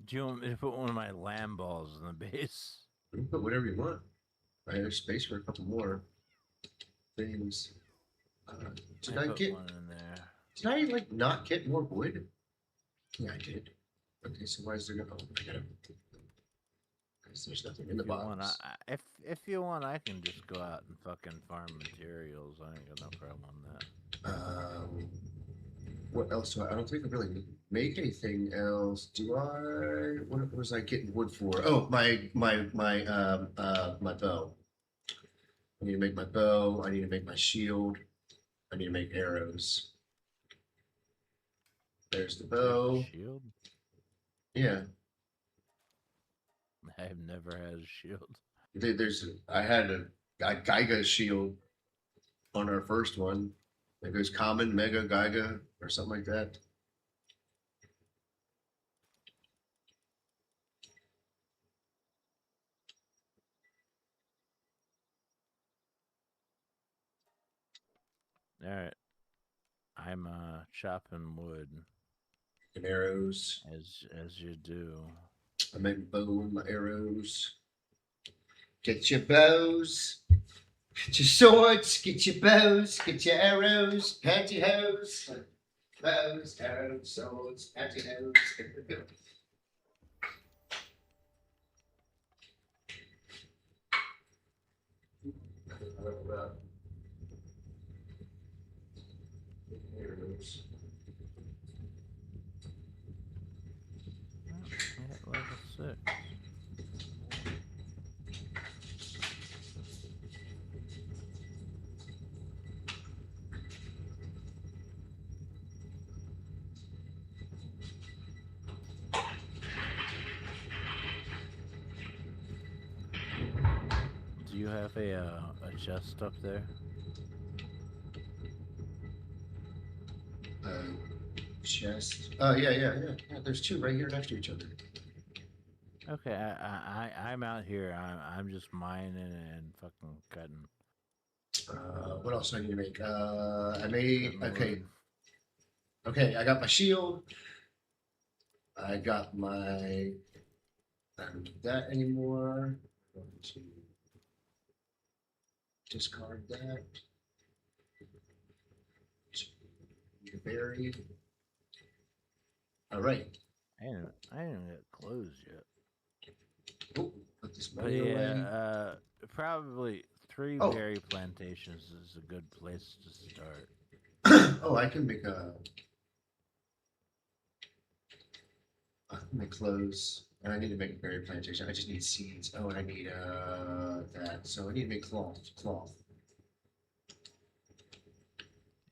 Do you want me to put one of my lamb balls in the base?
You can put whatever you want. I have space for a couple more things. Did I
put
get?
one in there?
Did I like not get more wood? Yeah, I did. Okay, so why is there no? Oh, I gotta. Because there's nothing in the
If you want,
box.
if you want, I can just go out and fucking farm materials. I ain't got no problem on that.
What else do I don't think I really make anything else. Do I? What was I getting wood for? Oh, my bow. I need to make my bow. I need to make my shield. I need to make arrows. There's the bow.
Shield?
Yeah.
I've never had a shield.
I had a Geiga shield on our first one. It goes common, mega, Geiga, or something like that.
All right. I'm chopping wood
And arrows.
as you do.
I make my bow and my arrows. Get your bows. Get your swords. Get your bows. Get your arrows. Pantyhose. Bows, arrows, swords, pantyhose. Arrows.
At level 6. Do you have a chest up there?
Chest. Yeah. There's two right here next to each other.
Okay, I'm out here. I'm just mining and fucking cutting.
What else do I need to make? I made.
Cutting
Okay.
wood.
Okay, I got my shield. I got my. I don't do that anymore. I'm going to discard that. Berry. All right.
I didn't get clothes yet.
Oh, put this
But
money
yeah,
away.
probably three
Oh.
berry plantations is a good place to start.
Oh, I can make a. I can make clothes. And I need to make a berry plantation. I just need seeds. Oh, and I need that. So I need to make cloth. Cloth.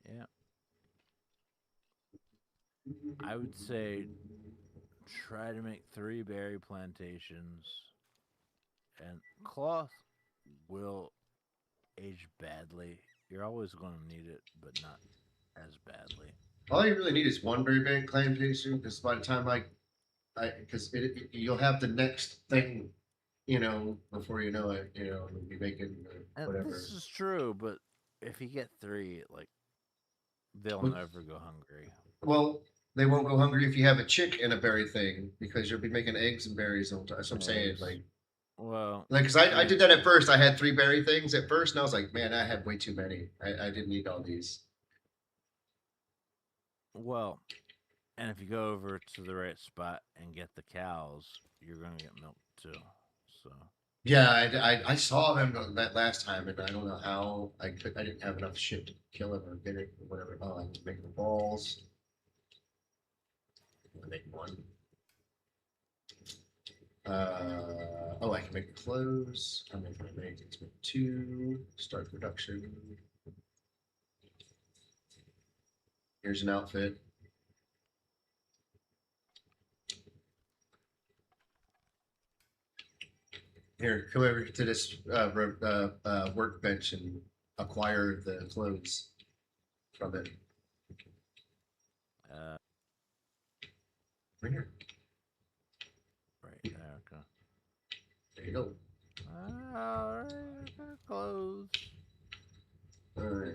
Yeah. I would say try to make 3 berry plantations, and cloth will age badly. You're always going to need it, but not as badly.
All you really need is one berry plantation, because by the time because you'll have the next thing, before you know it, you'll be making
And
whatever.
this is true, but if you get 3, like, they'll
Well-
never go hungry.
Well, they won't go hungry if you have a chick and a berry thing, because you'll be making eggs and berries all the time. That's what I'm saying.
Eggs.
Like,
Well,
because I did that at first. I had 3 berry things at first, and I was like, man, I have way too many. I didn't need all these.
well, and if you go over to the right spot and get the cows, you're going to get milk too. So,
Yeah, I saw them that last time, and I don't know how I didn't have enough shit to kill it or get it or whatever. Oh, I can make the balls. I make one. Oh, I can make the clothes. I'm going to make 2. Start production. Here's an outfit. Here, come over to this workbench and acquire the clothes from it. Right here.
right there, okay.
There you go.
Alright, I got clothes.
All right.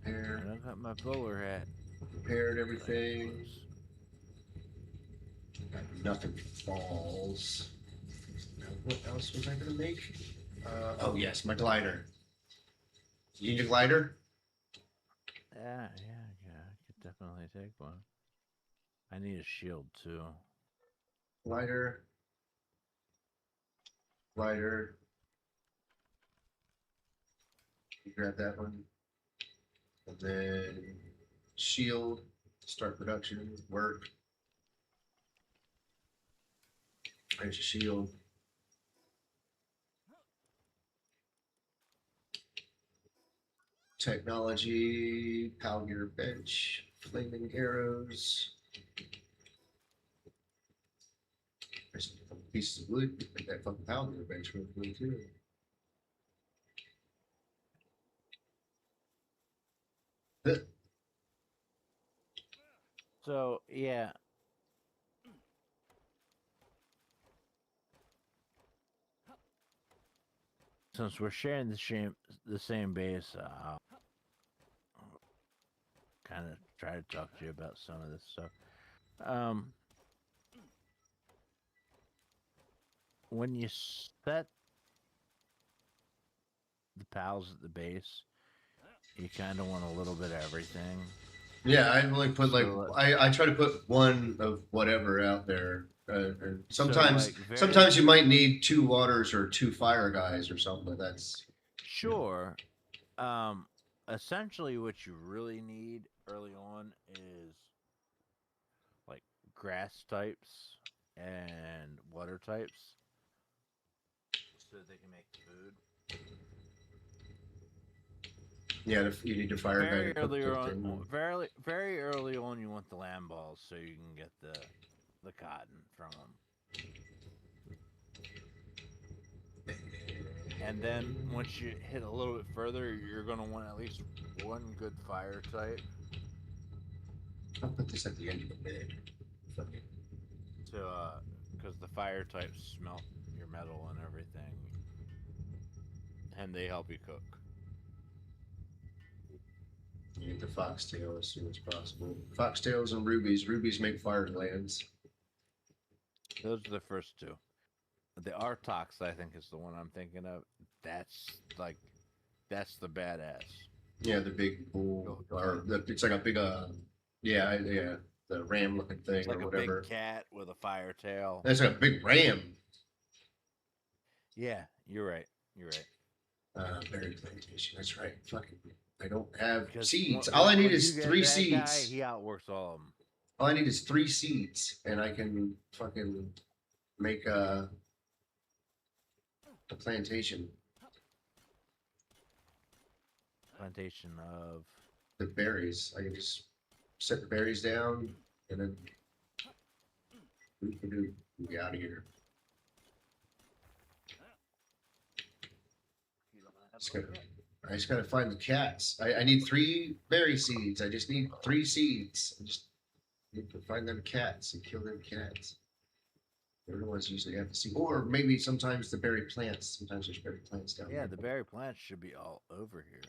And I got my bowler hat.
Prepared
I got
everything.
clothes.
Got nothing falls. Now, what else was I gonna make? Oh yes, my glider. You need a glider?
Yeah, I could definitely take one. I need a shield too.
Glider. Glider. You grab that one. And then shield. Start production. Work. There's your shield. Technology, Power Gear bench, flaming arrows. There's some pieces of wood. Make that fucking Power Gear bench real quick too.
So yeah. Since we're sharing the same base, I'll kind of try to talk to you about some of this stuff. When you set the pals at the base, you kind of want a little bit of everything.
Yeah, I only put like
So,
I try to put one of whatever out there. And sometimes
like, very-
sometimes you might need 2 waters or 2 fire guys or something. But that's
Sure. Essentially, what you really need early on is like grass types and water types, so they can make food.
yeah. You need to fire guy.
Very
to cook
early
the
on,
thing.
very early on, you want the land balls so you can get the cotton from them. And then once you hit a little bit further, you're gonna want at least one good fire type
I'll put this at the end of the bed. Fuck it.
to, because the fire types smelt your metal and everything, and they help you cook.
You need the foxtail as soon as possible. Foxtails and rubies. Rubies make fire glands.
Those are the first two. The Artox, I think, is the one I'm thinking of. That's the badass.
Yeah, the big bull, or it's like a big yeah, the ram looking thing
It's like
or
a
whatever.
big cat with a fire tail.
That's like a big ram.
Yeah, you're right. You're right.
Berry plantation. That's right. Fucking, I don't have
Because
seeds.
when-
All I need
when
is
you get
3
that guy,
seeds.
he outworks all of them.
All I need is 3 seeds, and I can fucking make a plantation.
Plantation of.
The berries. I can just set the berries down, and then we be out of here. I just gotta find the cats. I need 3 berry seeds. I just need 3 seeds. I just need to find them cats and kill them cats. They're the ones usually have to see. Or maybe sometimes the berry plants. Sometimes there's berry plants down
Yeah,
there.
the berry plants should be all over here.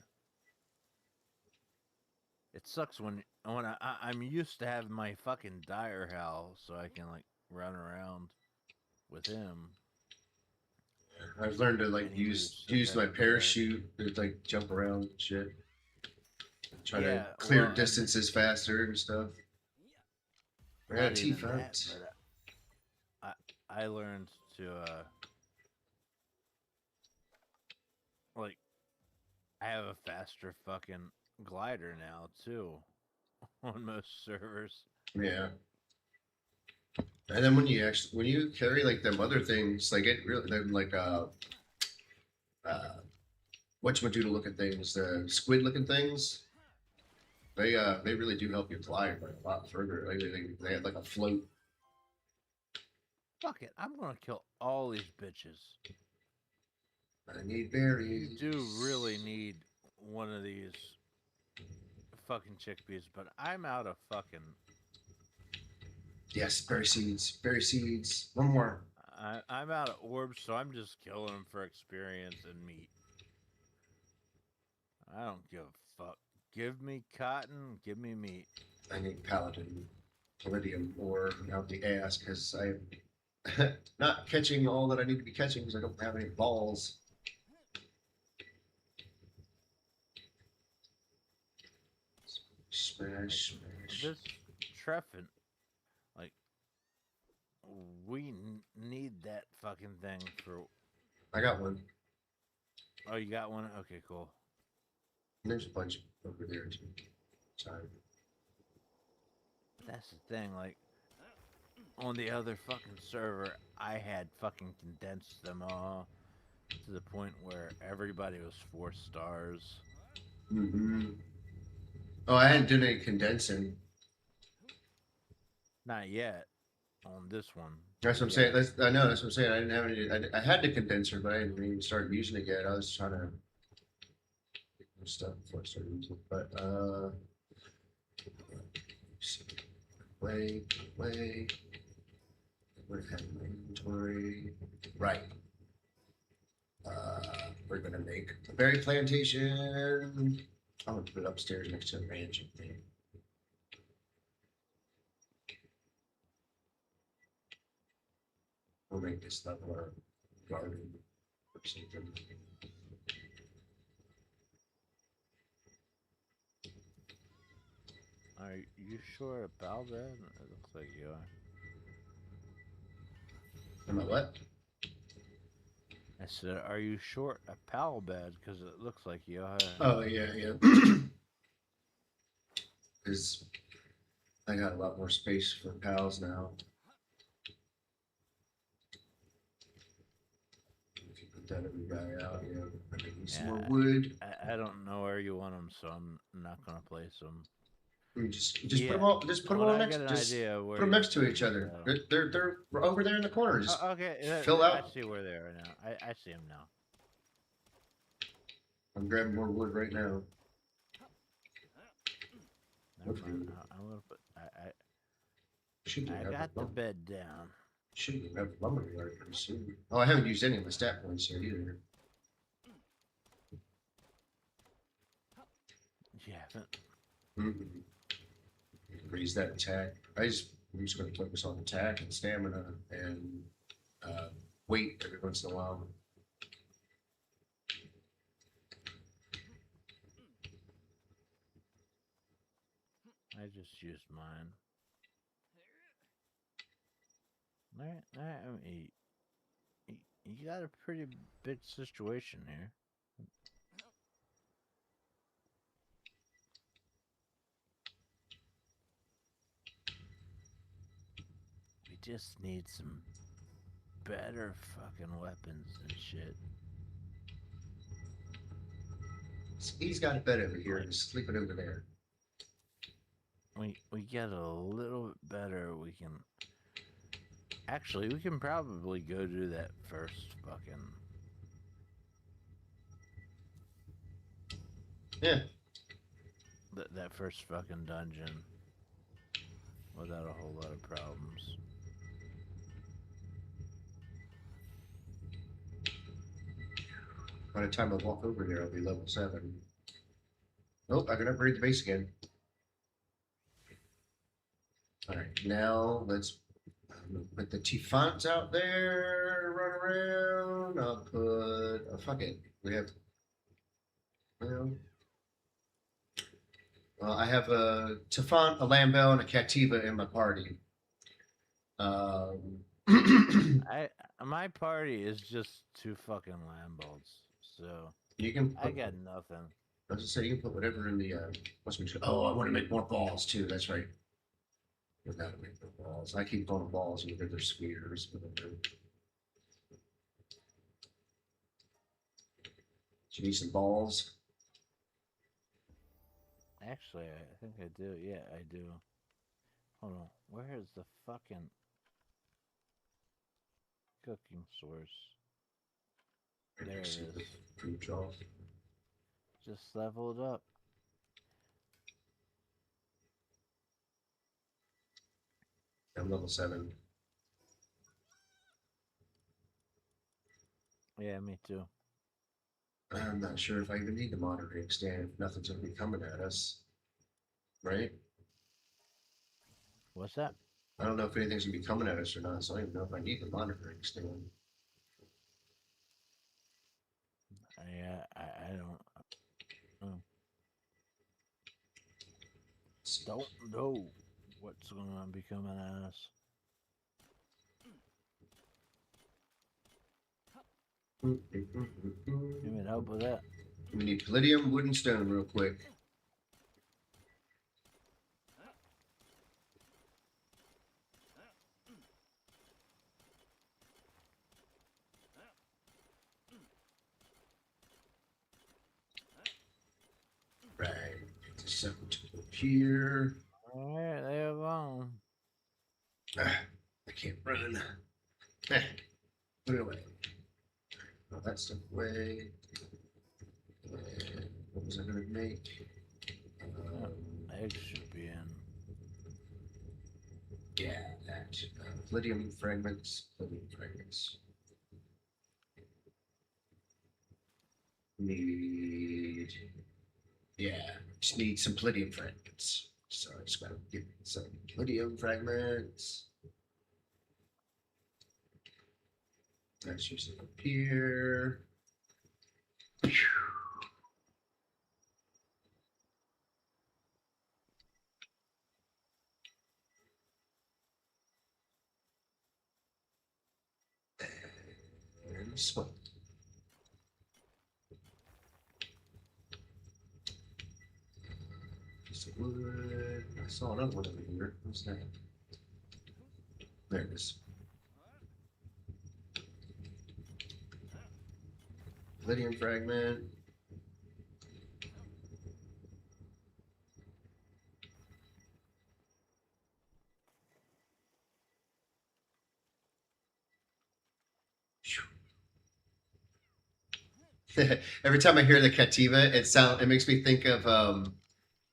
It sucks when I'm used to having my fucking dire howl so I can like run around with him.
I've learned to like
And he
use
was
my
okay.
parachute to like jump around and shit. Try
Yeah,
to clear
well, and-
distances faster and stuff. I got
Not
a
even
T-Front.
that, but I learned to like I have a faster fucking glider now too on most servers.
Yeah. And then when you carry like them other things, like it really them like whatchamacallit looking things, the squid looking things, they really do help you fly like a lot further. Like they have like a float.
Fuck it, I'm gonna kill all these bitches.
I need berries.
You do really need one of these fucking chickpeas, but I'm out of fucking.
Yes, berry seeds. Berry seeds. One more.
I'm out of orbs, so I'm just killing them for experience and meat. I don't give a fuck. Give me cotton, give me meat.
I need paladin, palladium, or out the ass because I'm not catching all that I need to be catching because I don't have any balls. Smash, smash.
This Treffin, like, we need that fucking thing for.
I got one.
Oh, you got one? Okay, cool.
There's a bunch over there too. Sorry.
That's the thing, like, on the other fucking server, I had fucking condensed them all to the point where everybody was 4 stars.
Mm-hmm. Oh, I hadn't done any condensing.
Not yet on this one.
That's what I'm saying. I know. That's what I'm saying. I didn't have any. I had the condenser, but I didn't even start using it yet. I was trying to get more stuff before I started using it. But wait. What have in my inventory? Right. We're gonna make a berry plantation. I'm gonna put it upstairs next to the ranch thing. We'll make this level our garden or something.
Are you sure about that? It looks like you are.
Am I what?
I said, are you short a pal bed? Because it looks like you are.
Oh yeah. Because I got a lot more space for pals now. If you put that every guy out, yeah, I can use some more
Yeah.
wood.
I don't know where you want them, so I'm not gonna place them.
We just put
Yeah.
them all. Just put them all
I
next.
get an
Just
idea
put
where
them
you
next to
put
each
them,
other.
so-
They're over there in the corner. Just
okay,
fill
I
out.
see where they are now. I see them now.
I'm grabbing more wood right now.
Never
Okay.
mind. I'm gonna put.
Should
I got the bed down.
Should have a lumber yard pretty soon. Oh, I haven't used any of my stat points yet either.
You haven't.
Mm-hmm. Raise that attack. I just I'm just going to focus on attack and stamina and weight every once in a while.
I just used mine. Alright, I mean, you got a pretty big situation here. We just need some better fucking weapons and shit.
He's got a bed over here. He's sleeping over there.
We get a little bit better. We can actually we can probably go do that first fucking that first fucking dungeon without a whole lot of problems.
By the time I walk over here, I'll be level 7. Nope, I can upgrade the base again. Alright, now let's put the T-Fonts out there, run around. I'll put, oh, fuck it. We have, well, I have a Tefont, a Lambell, and a Cativa in my party.
My party is just 2 fucking Lambolts, so
you can.
I got nothing.
I was just saying you can put whatever in the. Oh, I want to make more balls too. That's right. We gotta make the balls. I keep calling them balls, either they're spears. Do you need some balls?
Actually, I think I do. Yeah, I do. Hold on. Where is the fucking cooking source? There it is.
Food trough.
Just leveled up.
I'm level 7.
Yeah, me too.
I'm not sure if I even need the monitoring stand if nothing's gonna be coming at us. Right?
What's that?
I don't know if anything's gonna be coming at us or not, so I don't even know if I need the monitoring stand.
Yeah, I don't. Don't know what's gonna be coming at us. You need help with that?
We need palladium, wood, and stone real quick. Right, get this up here.
Alright, there you go.
I can't run. Put it away. Oh, that stuff away. And what was I gonna make?
Eggs should be in.
Yeah, that. Palladium fragments. Palladium fragments. Need. Yeah, just need some palladium fragments. So I just gotta get some palladium fragments. That's just up here. And smoke. Piece of wood. I saw another one over here. What's that? There it is. Palladium fragment. Every time I hear the Cativa, it makes me think of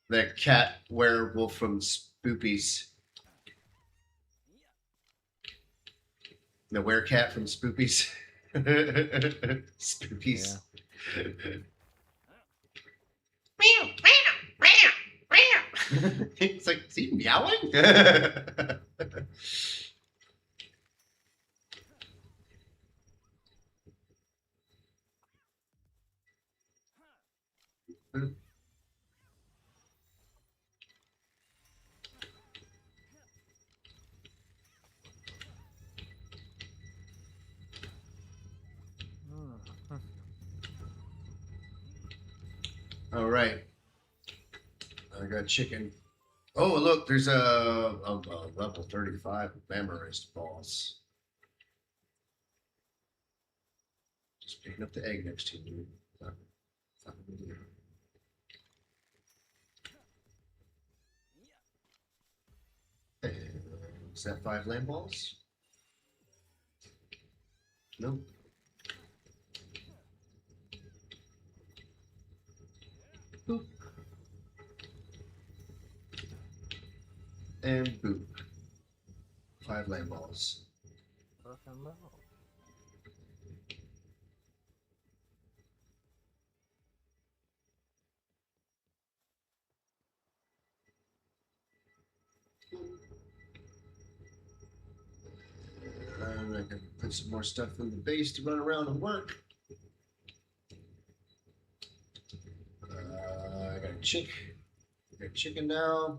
the cat werewolf from Spoopies. The werecat from Spoopies. Spoopies. It's like, is he meowing? All right. I got chicken. Oh, look, there's a level 35 Mamorist boss. Just picking up the egg next to you. Is that 5 land balls? Nope. Boop. And boop. 5 land balls.
Fucking low.
And I can put some more stuff in the base to run around and work. I got a chick. I got chicken now.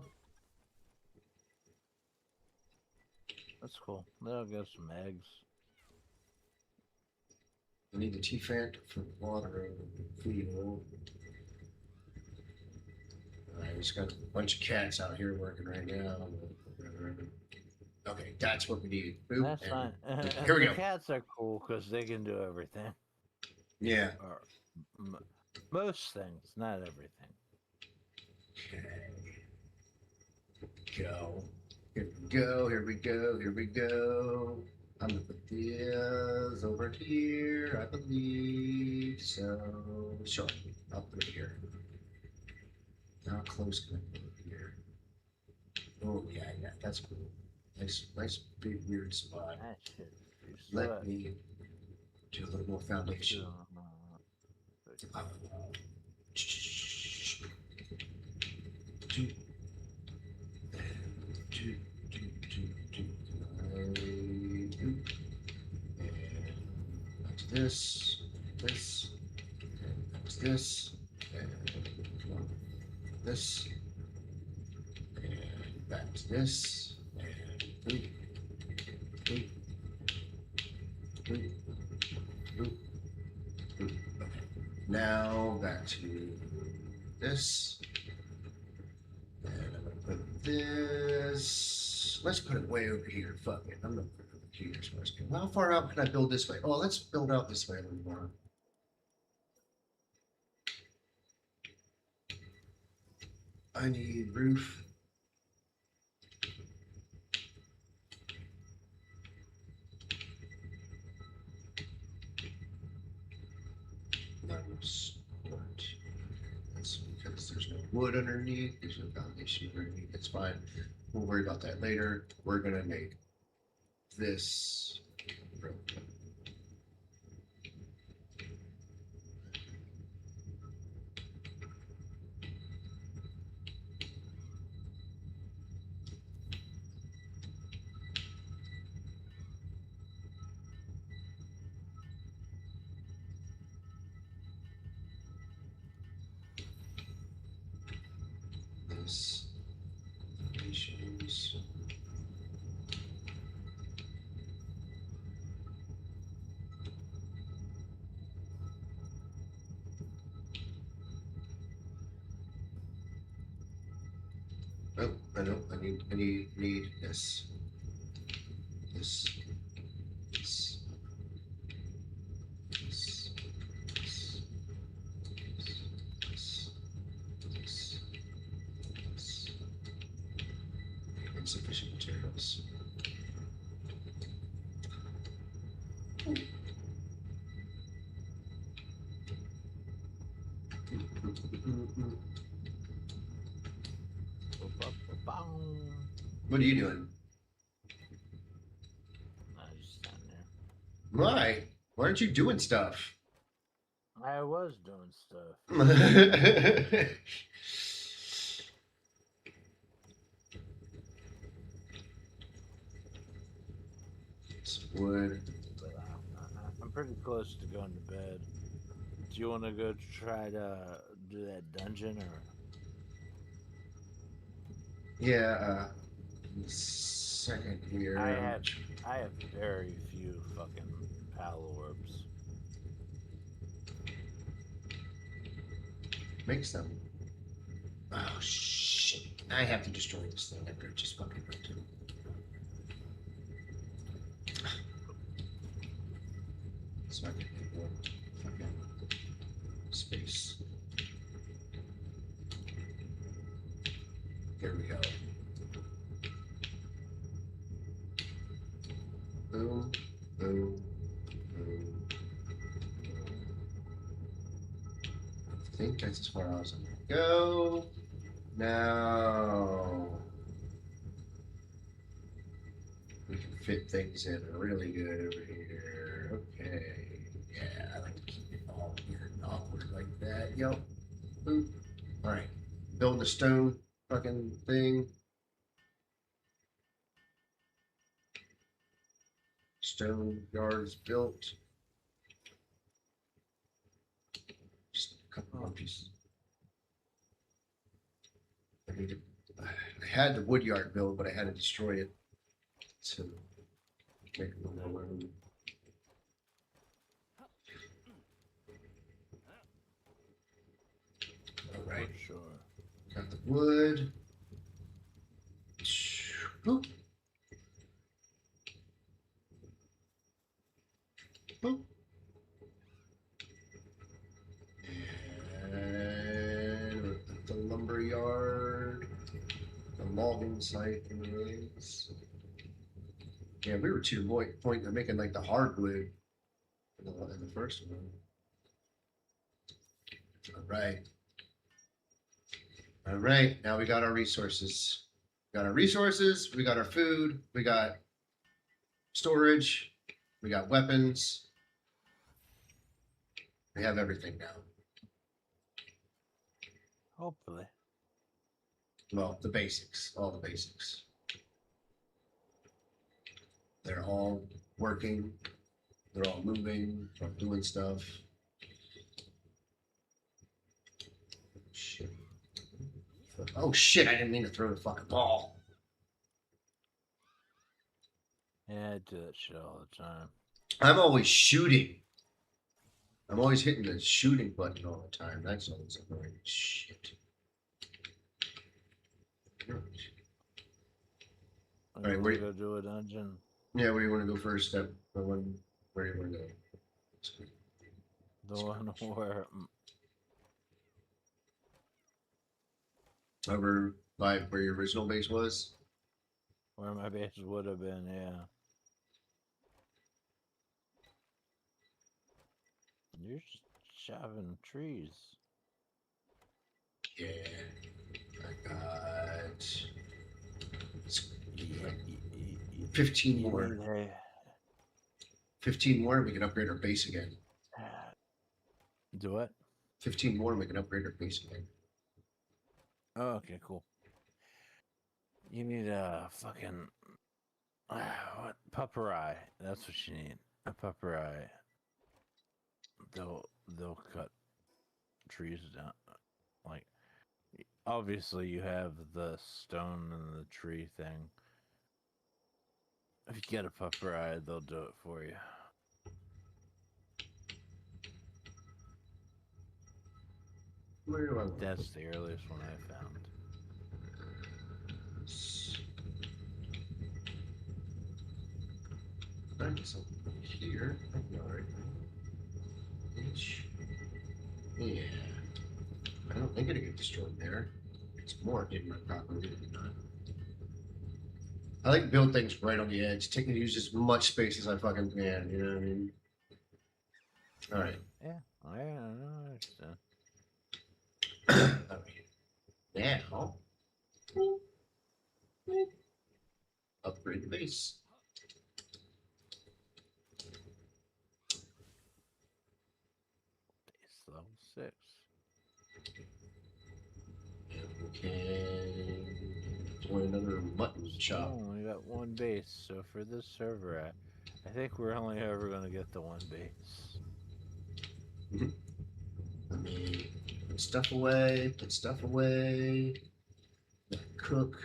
That's cool. That'll get some eggs.
I need the T-Fant for water and field. I just got a bunch of cats out here working right now. Okay, that's what we need. Boop,
That's fine.
Here we
The
go.
cats are cool because they can do everything.
Yeah.
Or most things, not everything.
Okay. Go. Here we go. Here we go. Here we go. I'm gonna put this over here. I believe so. Sure. I'll put it here. How close can I put it here? Oh yeah, that's cool. Nice big weird spot.
That shit.
Let me do a little more foundation. This, and this, and this, and back to this, and boop, boop, boop, boop, boop. Okay. Now back to this, and I'm gonna put this. Let's put it way over here. Fuck it. I'm gonna put it over here. How far out can I build this way? Oh, let's build out this way a little more. I need roof. That's because there's no wood underneath. There's no foundation underneath. That's fine. We'll worry about that later. We're gonna make this road. This foundations. Oh, I know. I need this. This. This. This. This. This. This. This. Insufficient materials. What are you doing?
I just stand there.
Why? Why aren't you doing stuff?
I was doing stuff.
Some wood.
But I'm pretty close to going to bed. Do you want to go try to do that dungeon or?
Yeah, second here.
I have very few fucking pal orbs.
Make some. Oh shit! I have to destroy this thing. I better just fucking run to. So I can get more fucking space. Here we go. Boom, boom, boom. I think that's as far as I'm gonna go. Now we can fit things in really good over here. Okay. Yeah, I like to keep it all weird and awkward like that. Yep. Boop. All right. Build a stone fucking thing. Stone yard is built. Just a couple more pieces. I had the wood yard built, but I had to destroy it to make a little more room. All right,
Sure.
got the wood. Boop. Boop. And the lumber yard, the logging site is. Yeah, we were to the point of making like the hardwood in the first one. All right. All right, now we got our resources. We got our resources, we got our food, we got storage, we got weapons. We have everything now.
Hopefully.
Well, the basics, all the basics. They're all working, they're all moving, they're all doing stuff. Shit. Oh shit, I didn't mean to throw the fucking ball.
Yeah, I do that shit all the time.
I'm always shooting. I'm always hitting the shooting button all the time. That's always annoying shit.
All
right, where-
go do a dungeon.
Yeah, where do you want to go first? Where do you want to go?
The one where
Over by where your original base was?
my base would have been, yeah. You're just chopping trees.
Yeah. I got 15 more.
Hey,
15 more, we can upgrade our base again.
do what?
15 more, we can upgrade our base again.
Oh, okay, cool. You need a fucking what? Puppery. That's what you need. A puppery. They'll cut trees down. Like, obviously you have the stone and the tree thing. If you get a puppery, they'll do it for you.
Where do I want
That's the earliest one I found.
Something here. Alright. Yeah. I don't think it'll get destroyed there. It's more in my property than not. I like to build things right on the edge. Take and use as much space as I fucking can, you know what I mean? Alright.
Yeah, I understand.
Alright. Now upgrade the base.
Base level 6.
Okay. Deploy another mutton chop.
Oh, we got one base, so for this server, I think we're only ever gonna get the one base.
Let me put stuff away. Put stuff away. Cook.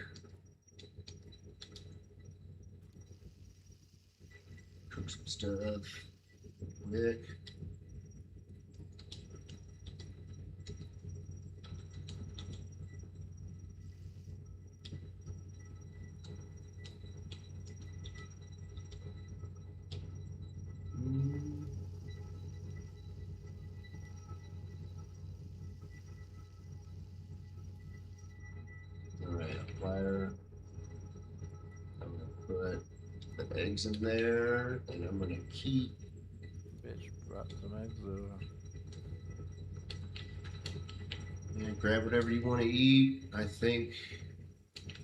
Cook some stuff. Quick. Alright, fire. I'm gonna put the eggs in there, and I'm gonna keep.
Bitch, brought some eggs over.
Yeah, grab whatever you want to eat. I think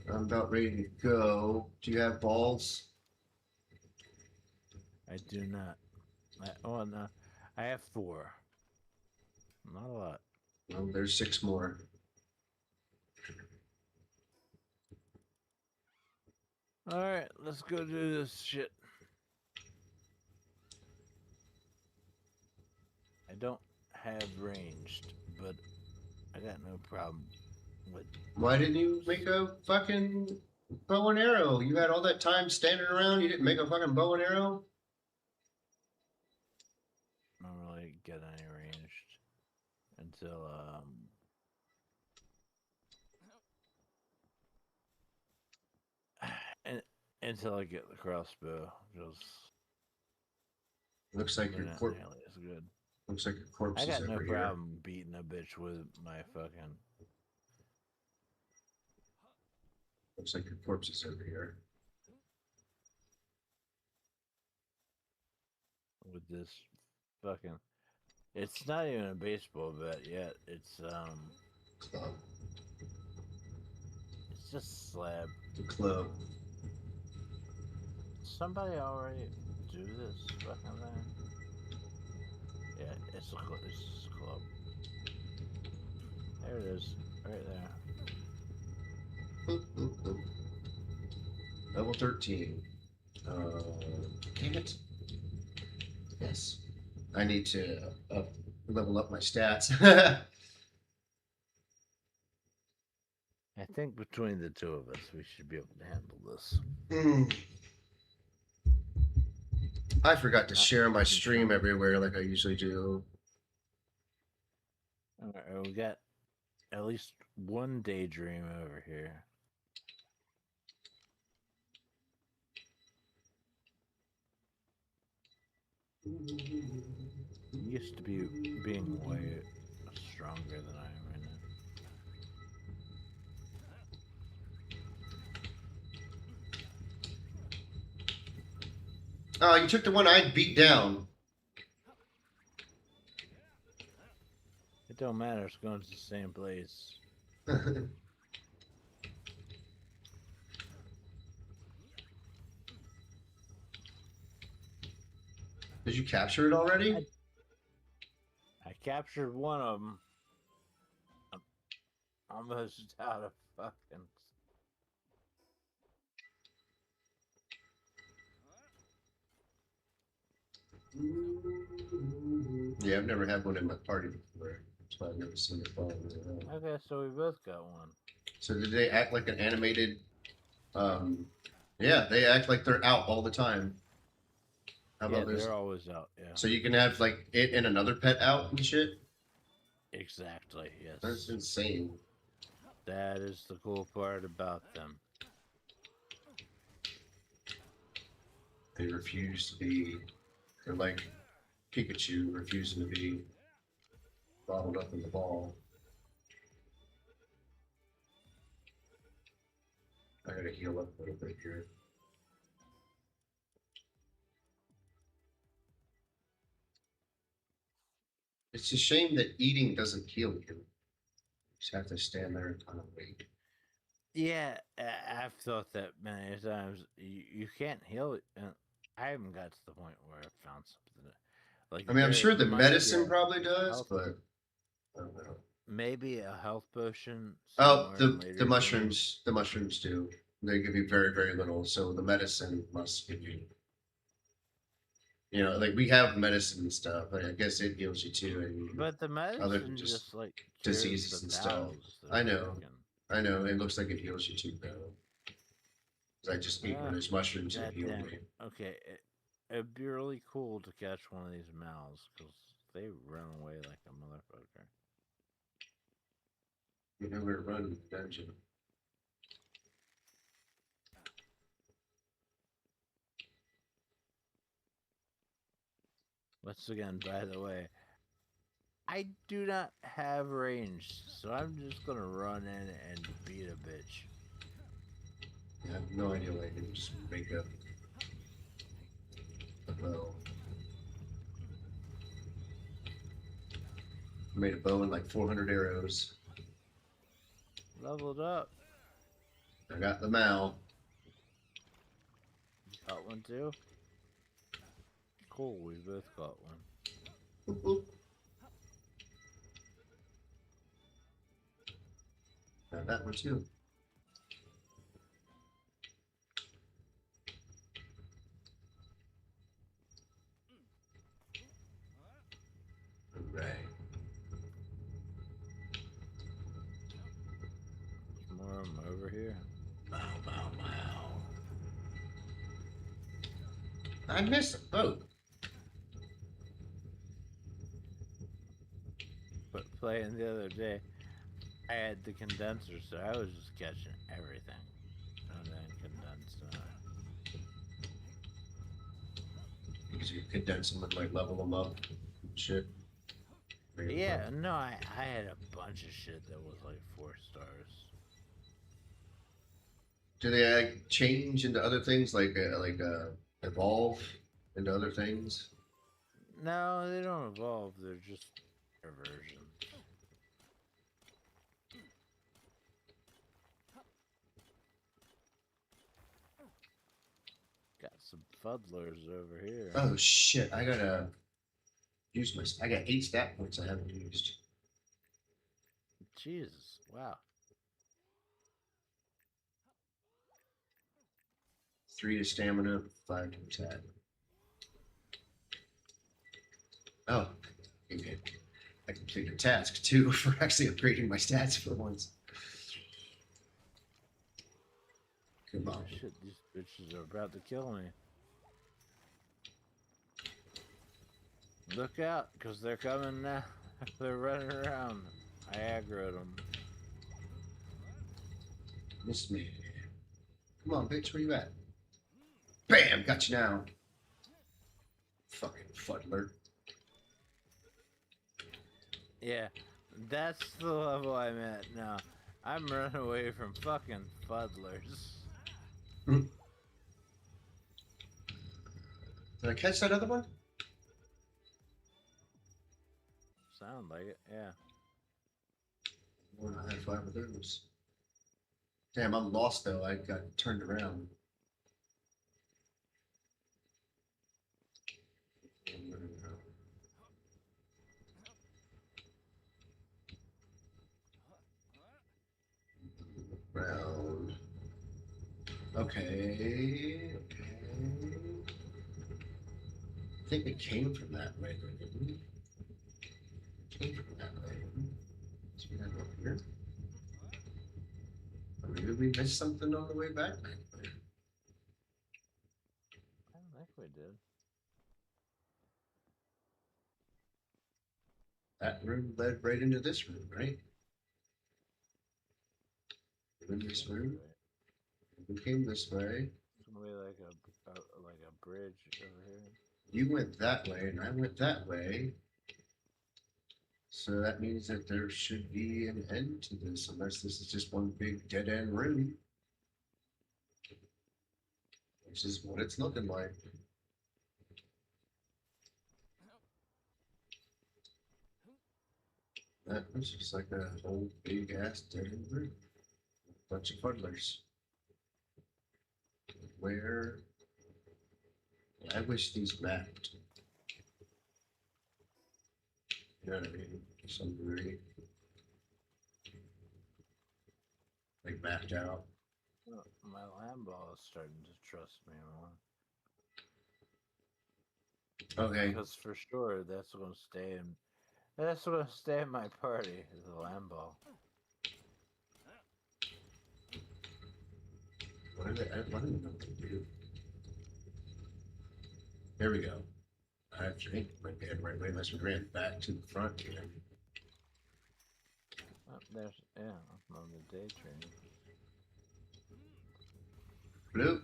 I'm about ready to go. Do you have balls?
I do not. Oh no, I have 4. Not a lot.
Well, there's 6 more.
All right, let's go do this shit. I don't have ranged, but I got no problem with.
Why didn't you make a fucking bow and arrow? You had all that time standing around. You didn't make a fucking bow and arrow?
I don't really get any ranged until until I get the crossbow. Just
Looks like your
not
corpse.
nearly as good.
Looks like your corpse
I
is
got no
over here.
problem beating a bitch with my fucking.
Looks like your corpse is over here.
With this fucking. It's not even a baseball bat yet. It's
Club.
It's just a slab.
The club.
Somebody already do this fucking thing? Yeah, it's just a club. There it is, right there.
Boop, boop, boop. Level 13. Damn it. Yes. I need to level up my stats.
I think between the two of us, we should be able to handle this.
I forgot to share my stream everywhere like I usually do.
Alright, we got at least one daydream over here. He used to be being way stronger than I am right now.
Oh, you took the one I beat down.
It don't matter, it's going to the same place.
Did you capture it already?
I captured one of them. I'm almost out of fucking.
Yeah, I've never had one in my party before. That's why I've never seen it fall.
Okay, so we both got one.
So did they act like an animated? Yeah, they act like they're out all the time. How
Yeah,
about this?
they're always out. Yeah.
So you can have like it and another pet out and shit.
Exactly. Yes.
That's insane.
That is the cool part about them.
They refuse to be. They're like Pikachu refusing to be bottled up in the ball. I gotta heal up a little bit here. It's a shame that eating doesn't heal you. You just have to stand there and kind of wait.
Yeah, I've thought that many times. You can't heal it. I haven't got to the point where I found something. Like,
I mean, I'm
there
sure the
might be
medicine
a
probably does,
health-
but I don't know.
maybe a health potion.
Oh,
somewhere later
the
in game.
mushrooms. The mushrooms do. They give you very, very little. So the medicine must give you. You know, like we have medicine and stuff, but I guess it heals you too, and
But the
other
medicine
just
just like cures
diseases
the
and stuff.
bowels. that
I
are
know.
broken.
I know. It looks like it heals you too, though. 'Cause I just ate one of those mushrooms and it healed
Goddamn.
me.
Okay, it'd be really cool to catch one of these mouths because they run away like a motherfucker.
You know where to run in the dungeon.
Once again, by the way, I do not have range, so I'm just gonna run in and beat a bitch.
I have no idea why I didn't just make up a bow. I made a bow and like 400 arrows.
Leveled up.
I got the Mal.
Got one too? Cool, we both got one.
Boop, boop. Got that one too. Right.
More of them over here.
Bow, bow, bow. I missed a boat.
But playing the other day, I had the condenser, so I was just catching everything. And then condensing it.
Because you condense them and like level them up and shit. Bring 'em
Yeah,
up.
no, I had a bunch of shit that was like 4 stars.
Do they like change into other things like evolve into other things?
No, they don't evolve, they're just versions. Got some fuddlers over here.
Oh shit! I gotta use my. I got 8 stat points I haven't used.
Jesus, wow.
3 to stamina, 5 to attack. Oh, okay. I completed a task too for actually upgrading my stats for once. Come on.
Oh, shit, these bitches are about to kill me. Look out, because they're coming now. They're running around. I aggroed them.
Miss me. Come on, bitch, where you at? Bam! Got you now. Fucking fuddler.
Yeah, that's the level I'm at now. I'm running away from fucking fuddlers.
Did I catch that other one?
Sound like it, yeah.
Well, I had 5 of those. Damn, I'm lost though. I got turned around. Round. Okay. I think it came from that way, didn't it? It came from that way. So we have it over here. Or maybe we missed something on the way back.
I don't think we did.
That room led right into this room, right? In this room. We came this way.
It's gonna be like a bridge over here.
You went that way, and I went that way. So that means that there should be an end to this, unless this is just one big dead end room. Which is what it's looking like. That was just like a whole big ass dead end room. Bunch of fuddlers. Where? I wish these mapped. You know what I mean? To some degree. Like mapped out.
Oh, my land ball is starting to trust me more.
Okay.
Because for sure, that's gonna stay in. That's gonna stay in my party. The Lambo.
What are they? I don't even know what they do. There we go. I think my bad right way. Unless we ran back to the front here.
Oh, there's on the day train.
Blue.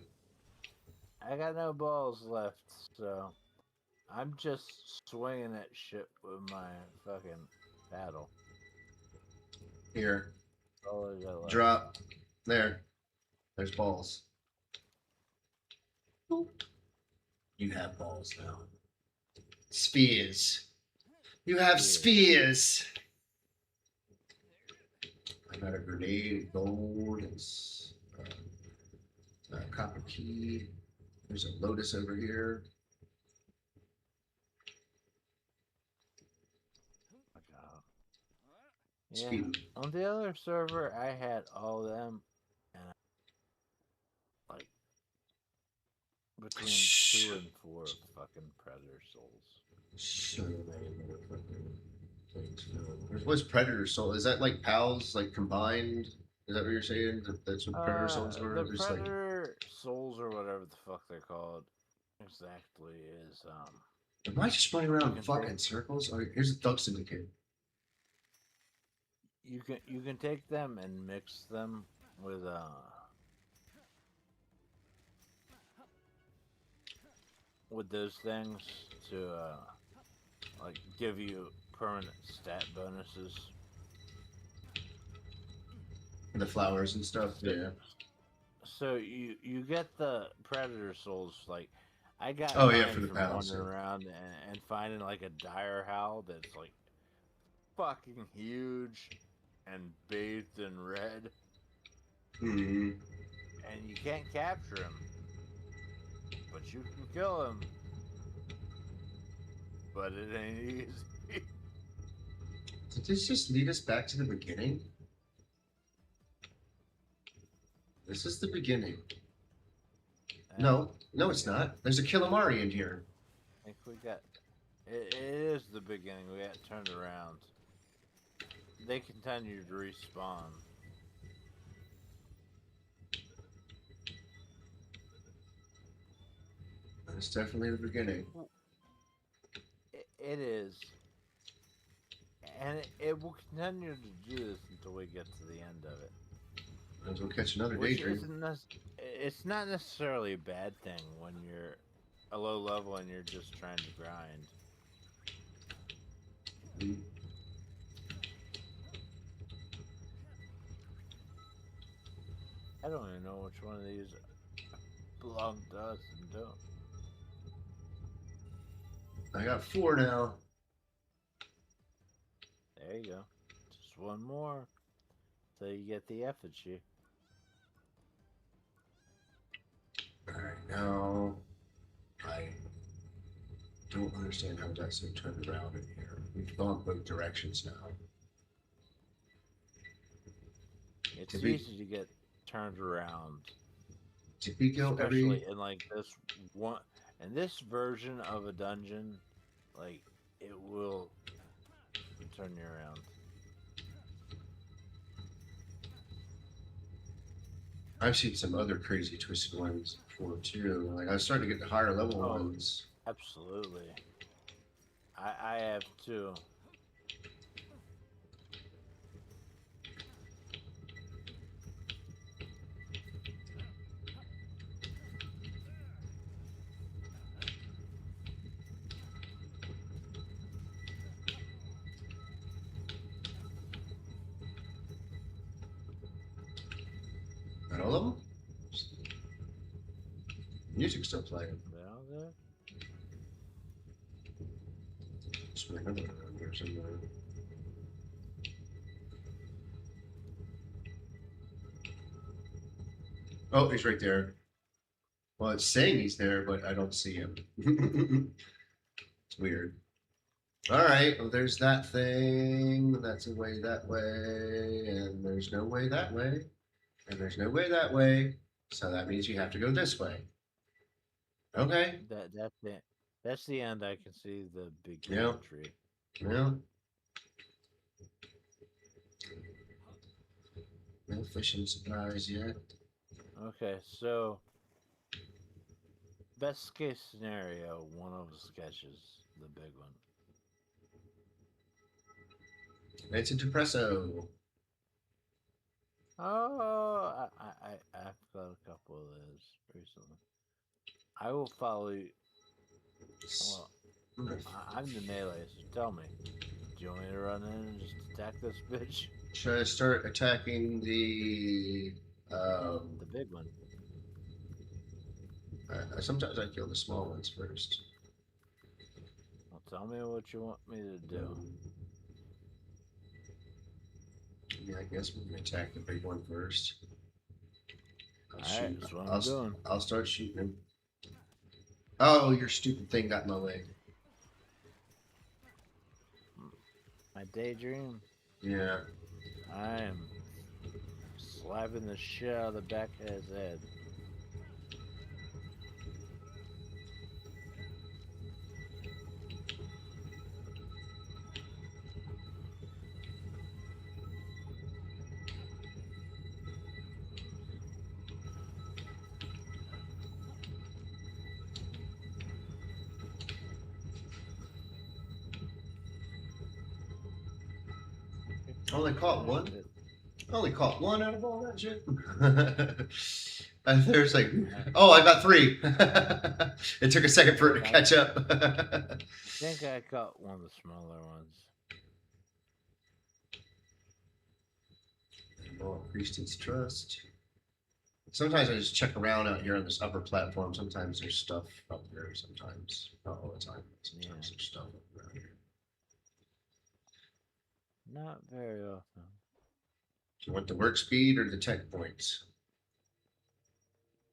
I got no balls left, so I'm just swinging that shit with my fucking paddle.
Here.
All I got left.
Drop. There. There's balls. You have balls now. Spears. You have spears. I got a grenade, gold, and copper key. There's a lotus over here.
Yeah.
Speed.
On the other server, I had all them, and like between 2 and 4 fucking Predator souls.
So many motherfucking things. What's Predator Soul? Is that like pals, like combined? Is that what you're saying? That's what Predator Souls are?
The
There's like,
Predator souls or whatever the fuck they're called exactly is
am I just running around in
can
fucking
take-
circles? Oh, here's a Thug Syndicate.
you can take them and mix them with those things to like give you permanent stat bonuses.
The flowers and stuff. Yeah.
So you get the Predator souls like I got
Oh, yeah,
mine
for the
from
pals,
wandering
yeah.
around and finding like a dire howl that's like fucking huge and bathed in red,
Hmm.
and you can't capture him, but you can kill him. But it ain't easy.
Did this just lead us back to the beginning? This is the beginning. No, it's not. There's a Killamari in here.
I think we got. It is the beginning. We got turned around. They continue to respawn.
It's definitely the beginning.
It is. And it will continue to do this until we get to the end of it.
As we'll catch another
Which
daydream.
it's not necessarily a bad thing when you're a low level and you're just trying to grind.
Mm.
I don't even know which one of these belong to us and don't.
I got 4 now.
There you go. Just one more. So you get the effigy.
Alright, now I don't understand how that's turned around in here. We've gone both directions now.
It's
Did we-
easy to get turned around.
Did we go
Especially
every...
in like this one in this version of a dungeon, like it will turn you around.
I've seen some other crazy twisted ones before too. Like I was starting to get the higher level
Oh.
ones.
Absolutely. I have too.
Not all of them? Music's still playing.
Well, there.
Just remember that around here somewhere. Oh, he's right there. Well, it's saying he's there, but I don't see him. It's weird. All right, well, there's that thing. That's a way that way, and there's no way that way, and there's no way that way. So that means you have to go this way. Okay.
That's it. That's the end. I can see the big
Yeah.
tree.
Yeah. No fishing supplies yet.
Okay, so best case scenario, one of us catches the big one.
It's a depresso.
Oh, I've got a couple of those recently. I will follow you. Well, I'm the melee, so tell me. Do you want me to run in and just attack this bitch?
Should I start attacking the?
The big one.
Sometimes I kill the small ones first.
Well, tell me what you want me to do.
Yeah, I guess we're gonna attack the big one first.
Alright, that's what I'm doing.
I'll start shooting him. Oh, your stupid thing got in my leg.
My daydream.
Yeah.
I am slapping the shit out of the back of his head.
Only caught one. Only caught one out of all that shit. And there's like, oh, I got 3. It took a second for it to catch up.
I think I caught one of the smaller ones.
More increased its trust. Sometimes I just check around out here on this upper platform. Sometimes there's stuff up there. Sometimes, not all the time. Sometimes there's stuff up around here.
Not very often.
Do you want the work speed or the tech points?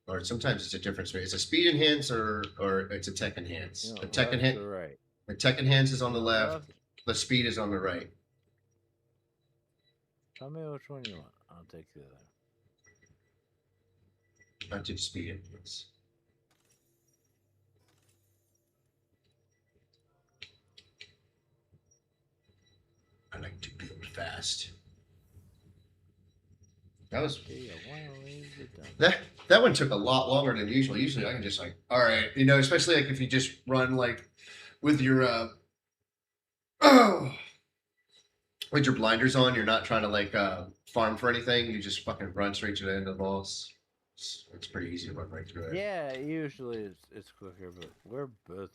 Or sometimes it's a difference. It's a speed enhance or it's a tech enhance.
You know,
The tech enhance.
right.
The tech enhance is on the left. The speed is on the right.
Tell me which one you want. I'll take the other.
I did speed enhance. I like to build fast. That was that one took a lot longer than usual. Usually I can just like, all right, especially like if you just run like with your with your blinders on, you're not trying to like farm for anything. You just fucking run straight to the end of the boss. It's pretty easy to run right through it.
Yeah, usually it's quicker, but we're both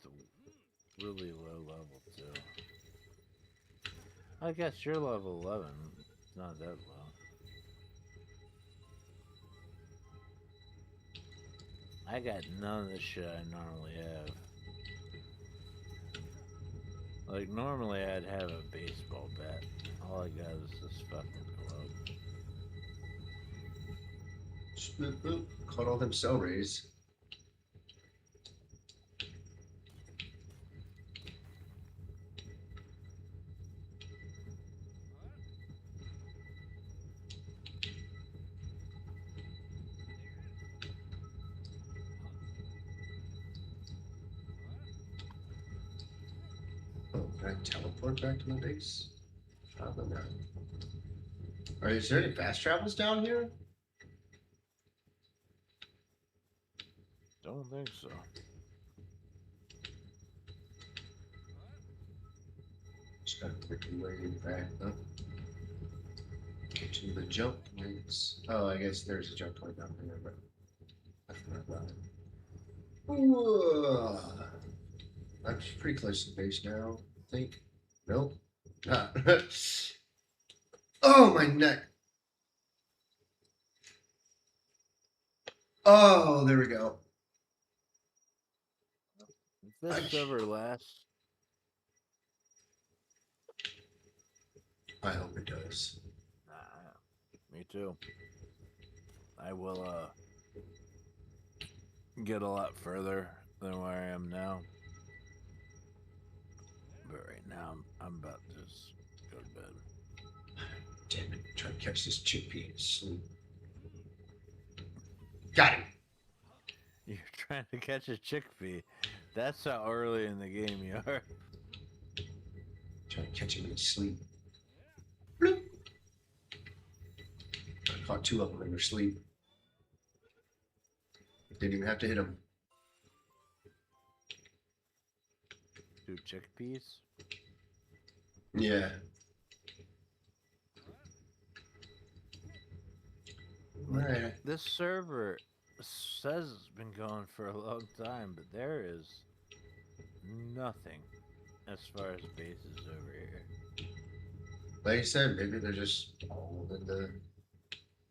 really low level too. I guess you're level 11. It's not that low. I got none of the shit I normally have. Like, normally I'd have a baseball bat. All I got is this fucking glove.
Boop, boop. Caught all them celeries. Oh, can I teleport back to my base? Probably not. Is there any fast travels down here?
Don't think so.
Just gotta quickly way back up to the jump points. Oh, I guess there's a jump point down there, but I forgot about it. Whoa. I'm pretty close to the base now, I think. Nope. Not. Oh, my neck. Oh, there we go.
If this ever lasts,
I hope it does.
me too. I will get a lot further than where I am now. But right now, I'm about to just go to bed.
Damn it. Try to catch this chickpea and sleep. Got him.
You're trying to catch a chickpea. That's how early in the game you are.
Trying to catch him in his sleep. Bloop. I caught 2 of them in their sleep. Didn't even have to hit them.
2 chickpeas.
Yeah. Alright.
This server says it's been going for a long time, but there is nothing as far as bases over here.
Like I said, maybe they're just all in the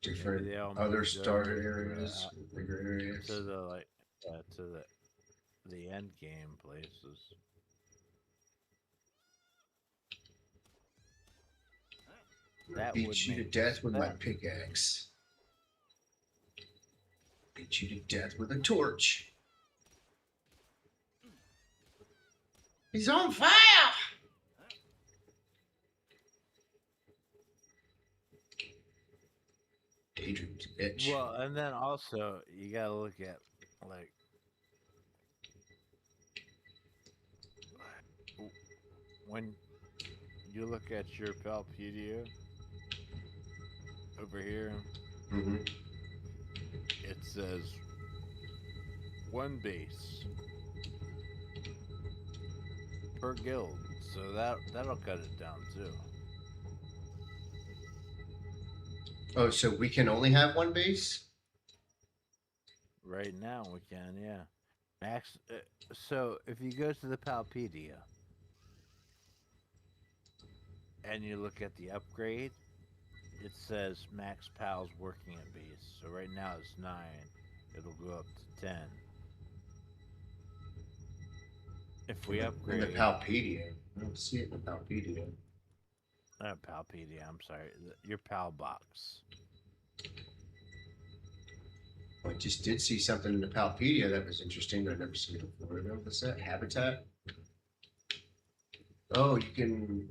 different
Maybe they all
other
moved
starter
over,
areas, bigger areas.
to the like to the end game places. That would
Beat you to
make
death with my
sense.
pickaxe. Beat you to death with a torch. He's on fire! Daydream's a bitch.
Well, and then also you gotta look at like when you look at your Palpedia over here,
Mm-hmm.
it says 1 base per guild, so that'll cut it down too.
Oh, so we can only have 1 base?
Right now we can, yeah. Max. So if you go to the Palpedia and you look at the upgrade, it says max pals working at base. So right now it's 9. It'll go up to 10. If we
In
upgrade
the Palpedia. I don't see it in the Palpedia.
Palpedia, I'm sorry, your pal box.
I just did see something in the Palpedia that was interesting that I've never seen before. What's that? Habitat? Oh, you can,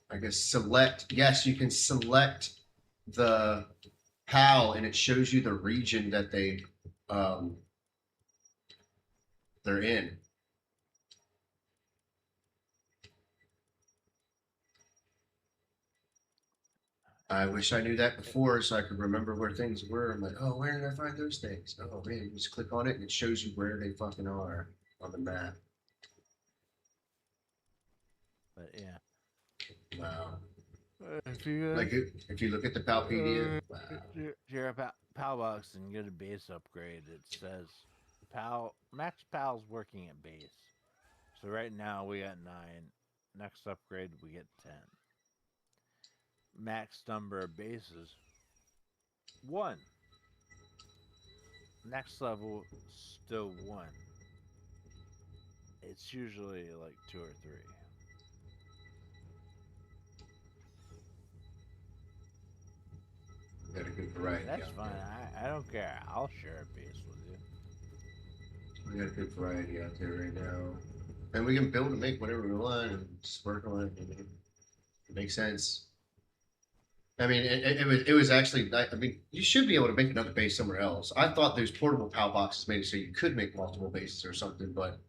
I guess, select. Yes, you can select the PAL and it shows you the region that they're in. I wish I knew that before so I could remember where things were. I'm like, oh, where did I find those things? Oh, man, you just click on it and it shows you where they fucking are on the map.
But yeah.
Wow.
If you
Like, if you look at the Palpedia, wow.
your pal box and get a base upgrade, it says max pals working at base. So right now we got 9. Next upgrade we get 10. Max number of bases 1. Next level still 1. It's usually like 2 or 3.
Got a good variety.
That's
out
fine.
there.
I don't care. I'll share a base with you.
We got a good variety out there right now. And we can build and make whatever we want and just work on it. And it makes sense. I mean, it was actually, I mean, you should be able to make another base somewhere else. I thought those portable PAL boxes made it so you could make multiple bases or something, but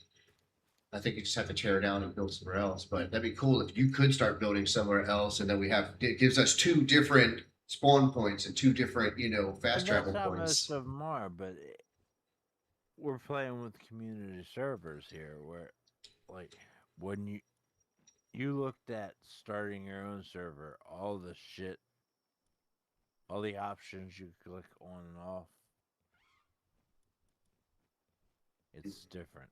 I think you just have to tear it down and build somewhere else. But that'd be cool if you could start building somewhere else and then it gives us 2 different spawn points and 2 different, fast travel
That's how
points.
most of them are, but we're playing with community servers here where, like, when you looked at starting your own server, all the shit, all the options you click on and off, it's different.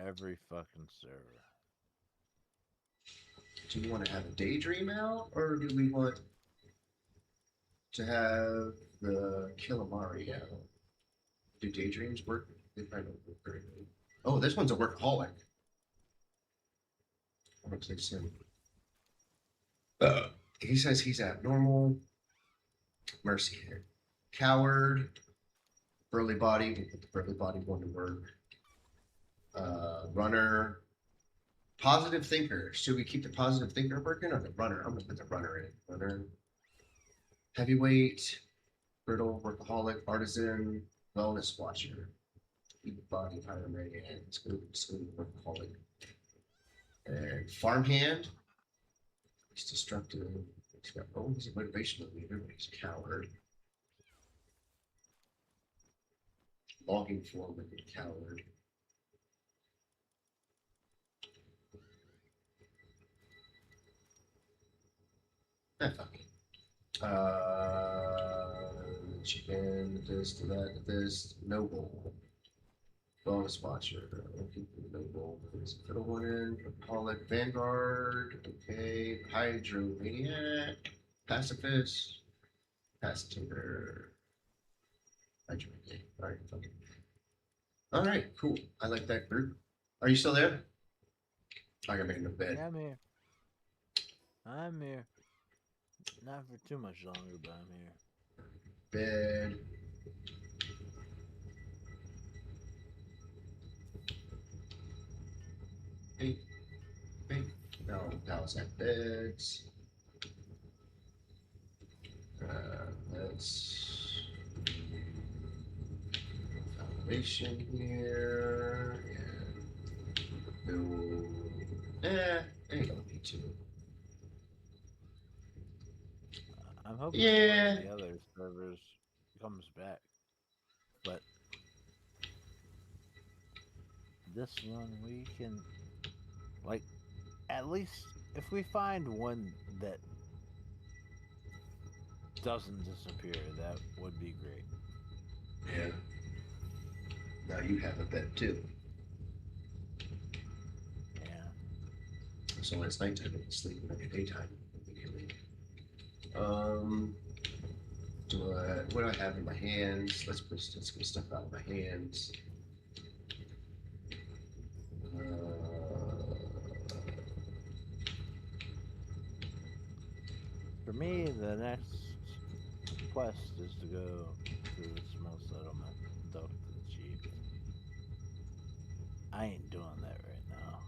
Every fucking server.
Do we want to have a daydream out or do we want to have the Killamari out? Do daydreams work? They probably don't work very good. Oh, this one's a workaholic. What's this in? He says he's abnormal. Mercy here. Coward. Burly body. We'll put the burly body one to work. Runner. Positive thinker. Should we keep the positive thinker working or the runner? I'm gonna put the runner in. Runner. Heavyweight. Brittle. Workaholic. Artisan. Wellness watcher. Eat body pyramid. Let's go workaholic. And farmhand. He's destructive. He's got he's a motivational leader, but he's a coward. Logging foreman, coward. Fuck it. Chicken, this, to that, this, noble. Bonus watcher. Noble. There's a fiddle one in. Pollock, Vanguard. Okay. Hydromaniac. Pacifist. Pacifier. Hydromaniac. Alright, fuck it. Alright, cool. I like that group. Are you still there? I gotta make a bed.
Yeah, I'm here. Not for too much longer, but I'm here.
Bed. Hey. No, pals at beds. Let's foundation here and build. You don't need to.
I'm hoping
Yeah.
one of the other servers comes back, but this one we can, like, at least if we find one that doesn't disappear, that would be great.
Yeah. Now you have a bed too.
Yeah.
So when it's nighttime, you can sleep. When it's daytime, immediately. What do I have in my hands? Let's get stuff out of my hands.
For me, the next quest is to go to the small settlement and talk to the chief. I ain't doing that right now.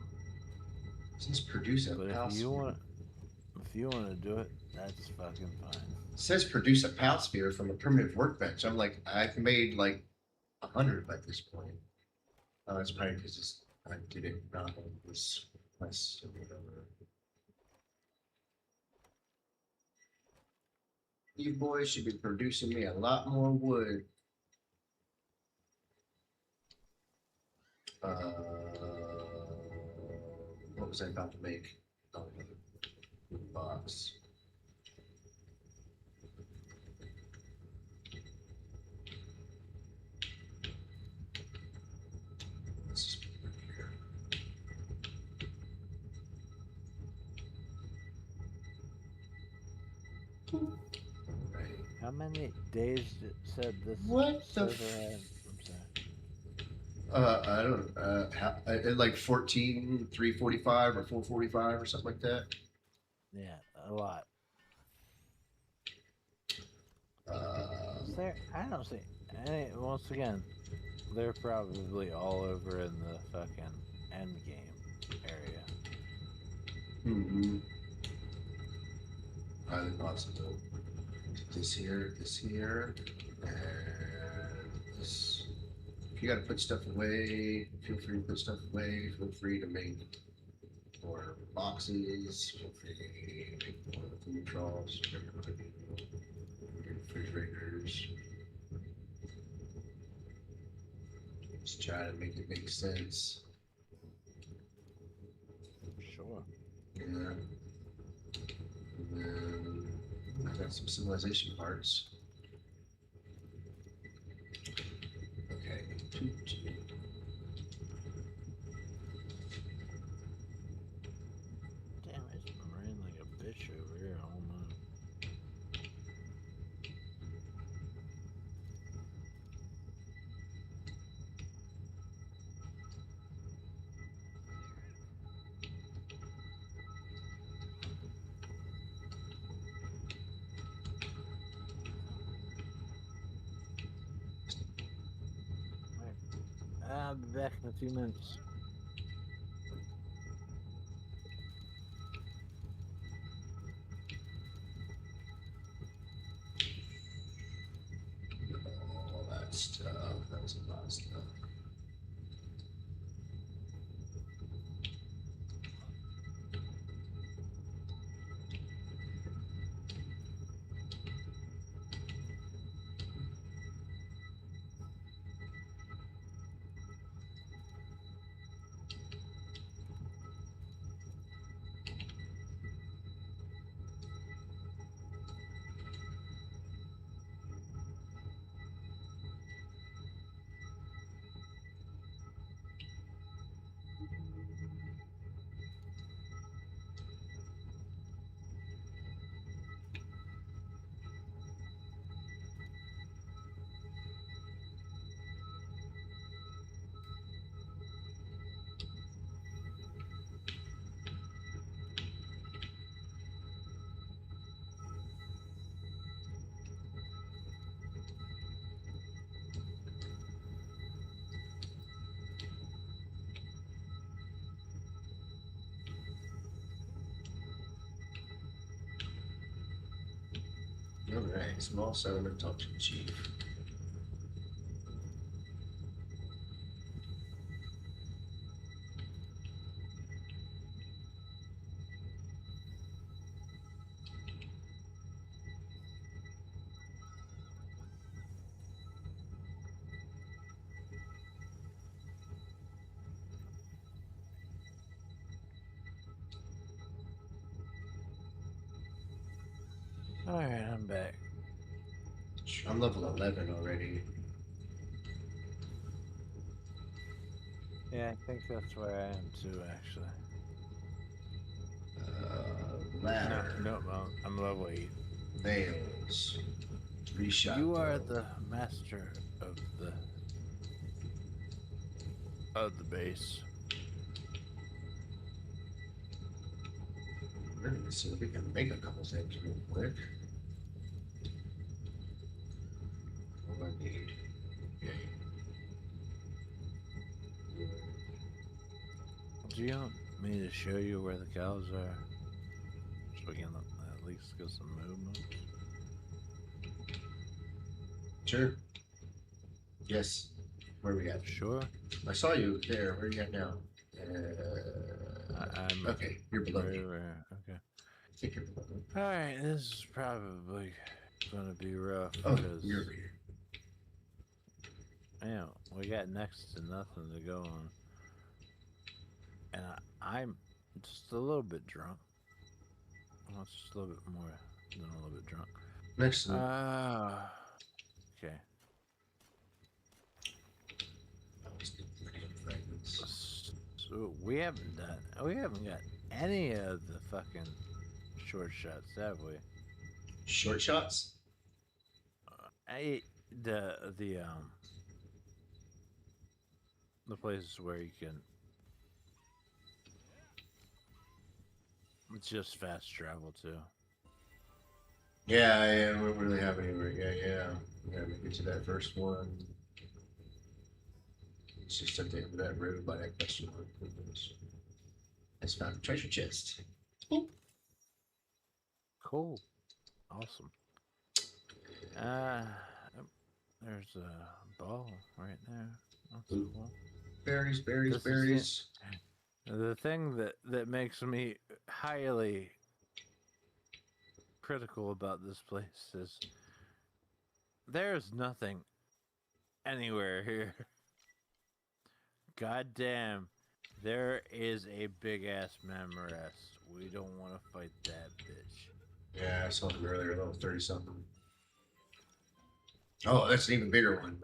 Says produce a
But
pal
if you
sphere.
want to do it, that's fucking fine.
It says produce a pal sphere from a primitive workbench. I'm like, I've made like 100 by this point. Oh, it's probably because I did it not on this quest or whatever. You boys should be producing me a lot more wood. What was I about to make? Oh, box. Let's just put it here. Right.
How many days said this
What the
server had? I'm sorry.
I don't like 14, 345 or 445 or something like that.
Yeah, a lot.
Um,
There, I don't see. Once again, they're probably all over in the fucking end game area.
Mm-hmm. Highly possible. This here, and this. If you gotta put stuff away, feel free to put stuff away. Feel free to make more boxes. Feel free to make more food troughs, refrigerators. Just try to make it make sense.
Sure.
Yeah. And then I got some civilization parts. Okay.
Damn, it's raining like a bitch over here. I don't know. I'll be back in a few minutes.
All that stuff. That was a lot of stuff. Alright, small settlement, talk to the chief.
Alright, I'm back.
I'm level 11 already.
Yeah, I think that's where I am too, actually.
Ladder.
No, I'm level 8.
Nails. 3 shot.
You are
throw.
the master of the base.
We're gonna see if we can make a couple things real quick. What do I need? Okay.
Do you want me to show you where the cows are? So we can at least get some movement.
Sure. Yes. Where are we at?
Sure.
I saw you there. Where are you at now?
I'm
Okay, you're below me.
okay.
I think you're below me.
Alright, this is probably gonna be rough
Oh,
because
you're over here.
we got next to nothing to go on. And I'm just a little bit drunk. Well, it's just a little bit more than a little bit drunk.
Next to me.
Okay. So we haven't got any of the fucking short shots, have we?
Short shots?
The places where you can just fast travel to.
Yeah, we don't really have any. Yeah. We gotta make it to that first one. It's just at the end of that road by that question mark. It's found a treasure chest. Boop.
Cool. Awesome. There's a ball right there. That's
Ooh.
cool.
Berries.
This is The thing that makes me highly critical about this place is there's nothing anywhere here. God damn, there is a big ass Mamorest. We don't want to fight that bitch.
Yeah, I saw them earlier, level 30 something. Oh, that's an even bigger one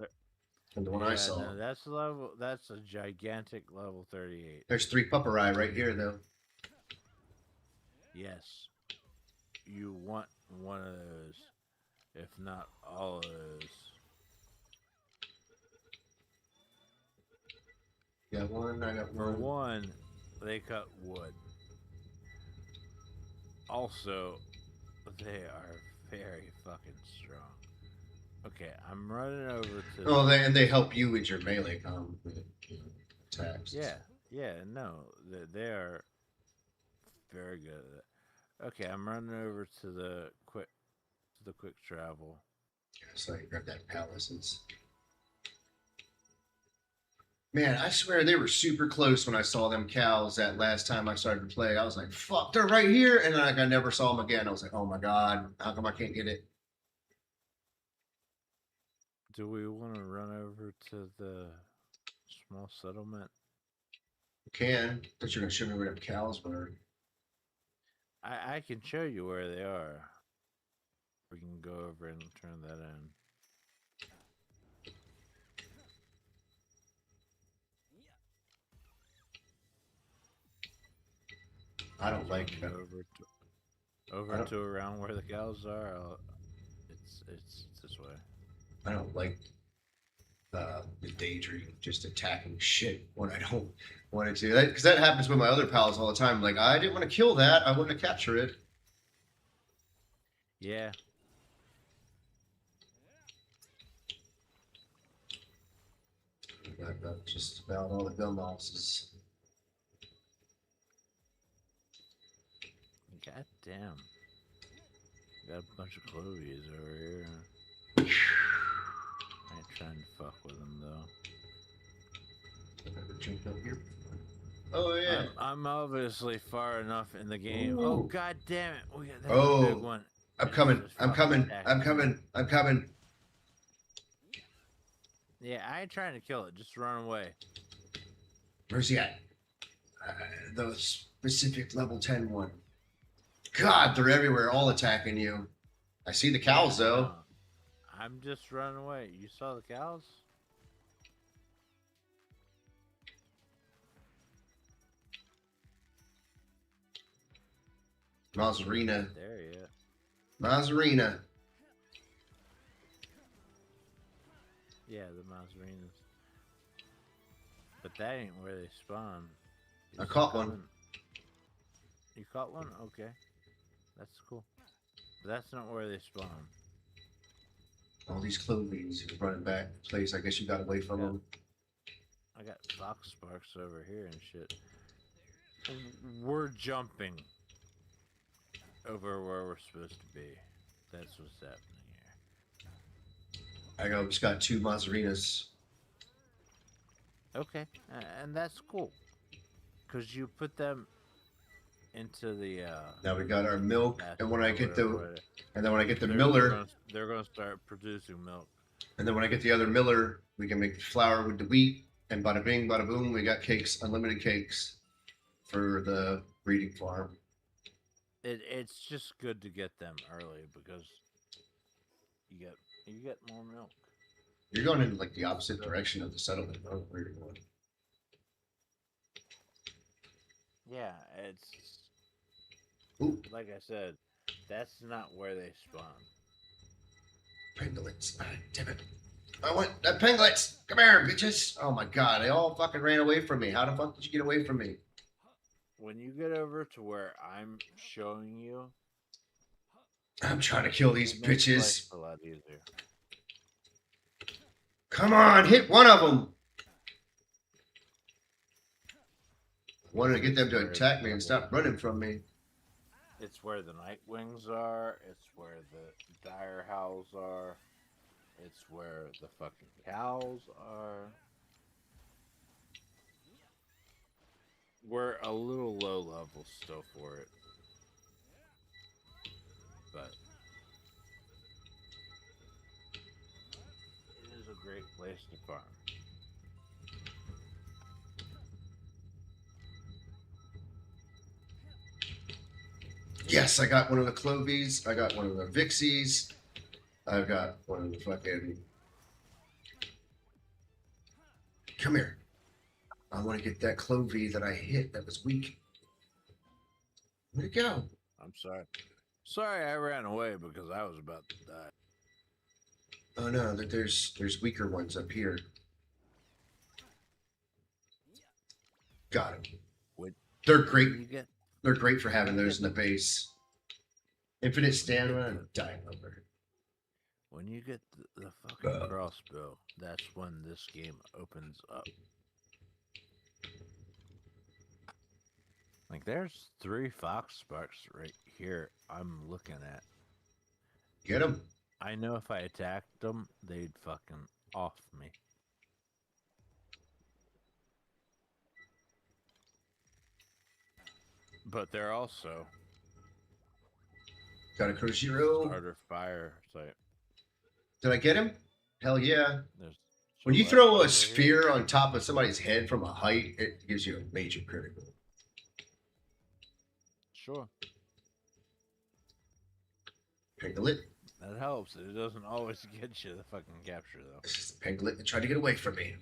than the one I saw.
No, that's a gigantic level 38.
There's 3 Pupperai right here, though.
Yes. You want one of those, if not all of those.
Got one, I got
For
one.
one, they cut wood. Also, they are very fucking strong. Okay, I'm running over to.
Oh, they help you with your melee attacks.
Yeah, no, they are very good at it. Okay, I'm running over to the quick travel.
Yeah, so I can grab that palaces. Man, I swear they were super close when I saw them cows that last time I started to play. I was like, fuck, they're right here. And then I never saw them again. I was like, oh my God, how come I can't get it?
Do we want to run over to the small settlement?
You can. But you're going to show me where them cows were.
I can show you where they are. We can go over and turn that in.
I don't like them.
Over to around where the cows are. It's this way.
I don't like the daydream just attacking shit when I don't want it to. Because that happens with my other pals all the time. Like, I didn't want to kill that. I wanted to capture it.
Yeah.
I've got just about all the gun losses.
God damn. got a bunch of clovies over here. I ain't trying to fuck with them though.
Jump up here. Oh yeah.
I'm obviously far enough in the game.
Ooh.
Oh god damn it! We got that
Oh.
big one.
I'm
And
coming.
it's just
I'm
fucking
coming.
attacking
I'm
me.
coming. I'm coming.
Yeah, I ain't trying to kill it. Just run away.
Where's he at? The specific level 10 one. God, they're everywhere, all attacking you. I see the cows though.
I'm just running away. You saw the cows?
Mazarina.
There you go.
Mazarina.
Yeah, the Mazarinas. But that ain't where they spawn.
I caught one.
You caught one? Okay. That's cool. But that's not where they spawn.
All these clovies running back to place. I guess you got away from
Yeah.
them.
I got fox sparks over here and shit. We're jumping over where we're supposed to be. That's what's happening here.
I just got 2 Mazarinas.
Okay, and that's cool. Because you put them into the
Now we got our milk,
bathtub
and when I
or
get
whatever
the, and then when I get the
they're
miller,
they're gonna start producing milk.
and then when I get the other miller, we can make flour with the wheat, and bada bing, bada boom, we got cakes, unlimited cakes for the breeding farm.
It's just good to get them early because you get more milk.
You're going in like the opposite direction of the settlement. I don't know where you're going.
Yeah, it's
Ooh,
like I said, that's not where they spawn.
pangolins. Ah, damn it. I want that pangolins. Come here, bitches. Oh my god, they all fucking ran away from me. How the fuck did you get away from me?
When you get over to where I'm showing you,
I'm trying to kill these
it makes
bitches.
life a lot easier.
Come on, hit one of them. Wanted to get them to attack me and stop running from me.
It's where the night wings are. It's where the dire howls are. It's where the fucking cows are. We're a little low level still for it. But it is a great place to farm.
Yes, I got one of the Clovies. I got one of the Vixies. I've got one of the fucking. Come here. I want to get that Clovie that I hit that was weak. Where'd it go?
I'm sorry. Sorry I ran away because I was about to die.
Oh no, there's weaker ones up here. Got him.
What?
They're great.
You get
They're great for having those in the base. Infinite stamina and dying over.
when you get the fucking crossbow, that's when this game opens up. Like there's 3 fox sparks right here I'm looking at.
Get them.
I know if I attacked them, they'd fucking off me. But they're also
Got a Koshiro.
starter fire site.
Did I get him? Hell yeah.
There's
When you
Gillette
throw
over
a
here.
sphere on top of somebody's head from a height, it gives you a major critical.
Sure,
Pangolin.
that helps. It doesn't always get you the fucking capture though.
This is the Pangolin that tried to get away from me.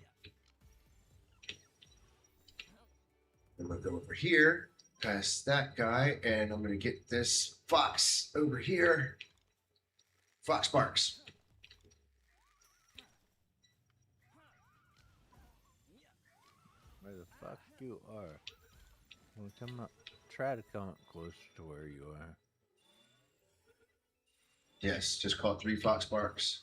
I'm gonna go over here, past that guy, and I'm gonna get this fox over here. Fox barks.
Where the fuck you are? Well, come up. Try to come up close to where you are.
Yes, just caught 3 fox barks.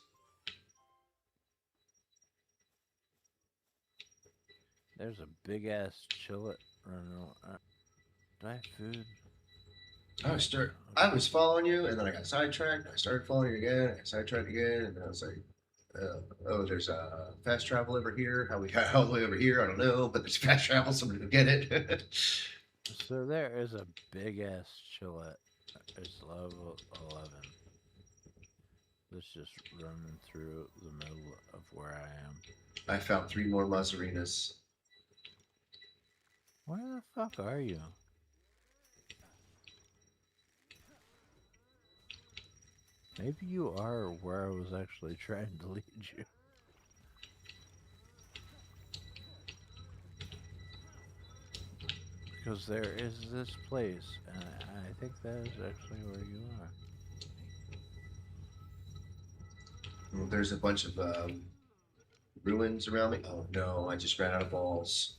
There's a big ass chillet running around. Do I have food?
I was following you, and then I got sidetracked. I started following you again. I got sidetracked again, and then I was like, "Oh, there's a fast travel over here. How we got all the way over here? I don't know, but there's fast travel. Somebody will get it."
So there is a big ass chillette. It's level 11. It's just running through the middle of where I am.
I found 3 more Mazarinas.
Where the fuck are you? Maybe you are where I was actually trying to lead you. Because there is this place, and I think that is actually where you are.
Well, there's a bunch of ruins around me. Oh no, I just ran out of balls.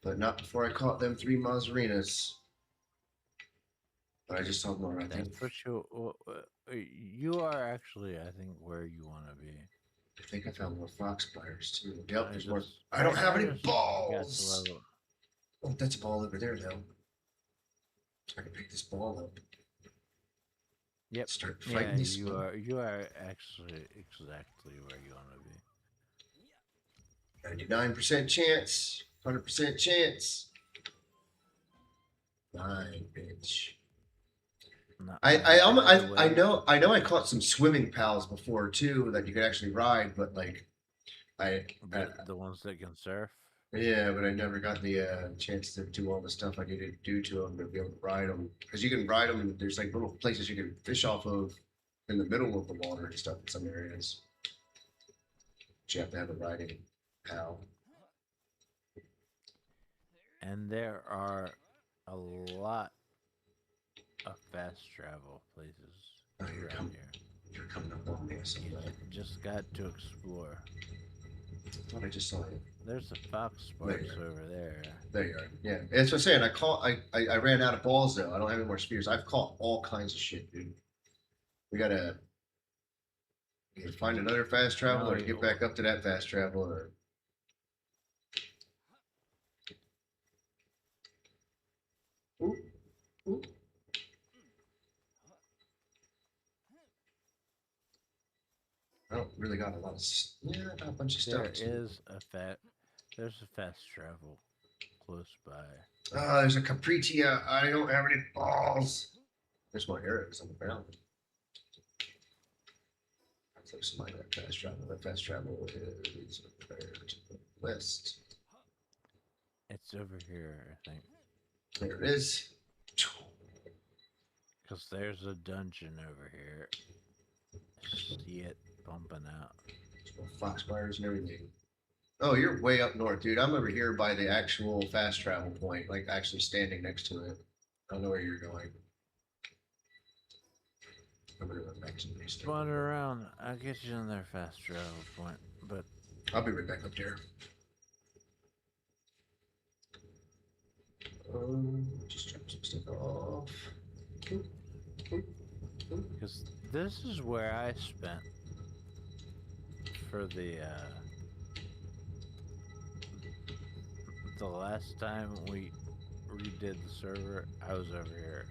But not before I caught them 3 Mazarinas. But I just saw more. I think.
That's what you are actually, I think, where you want to be.
I think I found more fox spiders too. Yep,
I
there's more.
just-
I don't have any
just
balls.
got to level.
Oh, that's a ball over there though. I can pick this ball up.
Yep.
Start fighting
Yeah,
this.
you are actually exactly where you want to be.
99% chance. 100% chance. 9, bitch.
Not
I know I caught some swimming pals before too that you could actually ride, but like
the ones that can surf.
yeah, but I never got the chance to do all the stuff I needed to do to them to be able to ride them. Because you can ride them, and there's like little places you can fish off of in the middle of the water and stuff in some areas. But you have to have a riding pal.
And there are a lot of fast travel places
Oh, you're
around
coming.
here.
You're coming up on me. So
You just got to explore.
I thought I just saw you.
There's a fox sparks over there.
There you are. Yeah, that's what I'm saying. I ran out of balls though. I don't have any more spears. I've caught all kinds of shit, dude. We gotta either find another fast travel or get back up to that fast travel or. Ooh, ooh. I don't really got a lot of. Yeah, I got a bunch of stuff.
There's a fast travel close by.
There's a Capritia. I don't have any balls. There's more arrows on the ground. I think somebody got fast travel. That fast travel is over there to the west.
It's over here, I think.
There it is.
Because there's a dungeon over here. See it bumping out.
Fox fires and everything. Oh, you're way up north, dude. I'm over here by the actual fast travel point, like actually standing next to it. I don't know where you're going. I'm gonna run back to the base.
Wander around. I'll get you in their fast travel point, but
I'll be right back up there. Just drop some stuff off.
because this is where I spent for the last time we redid the server. I was over here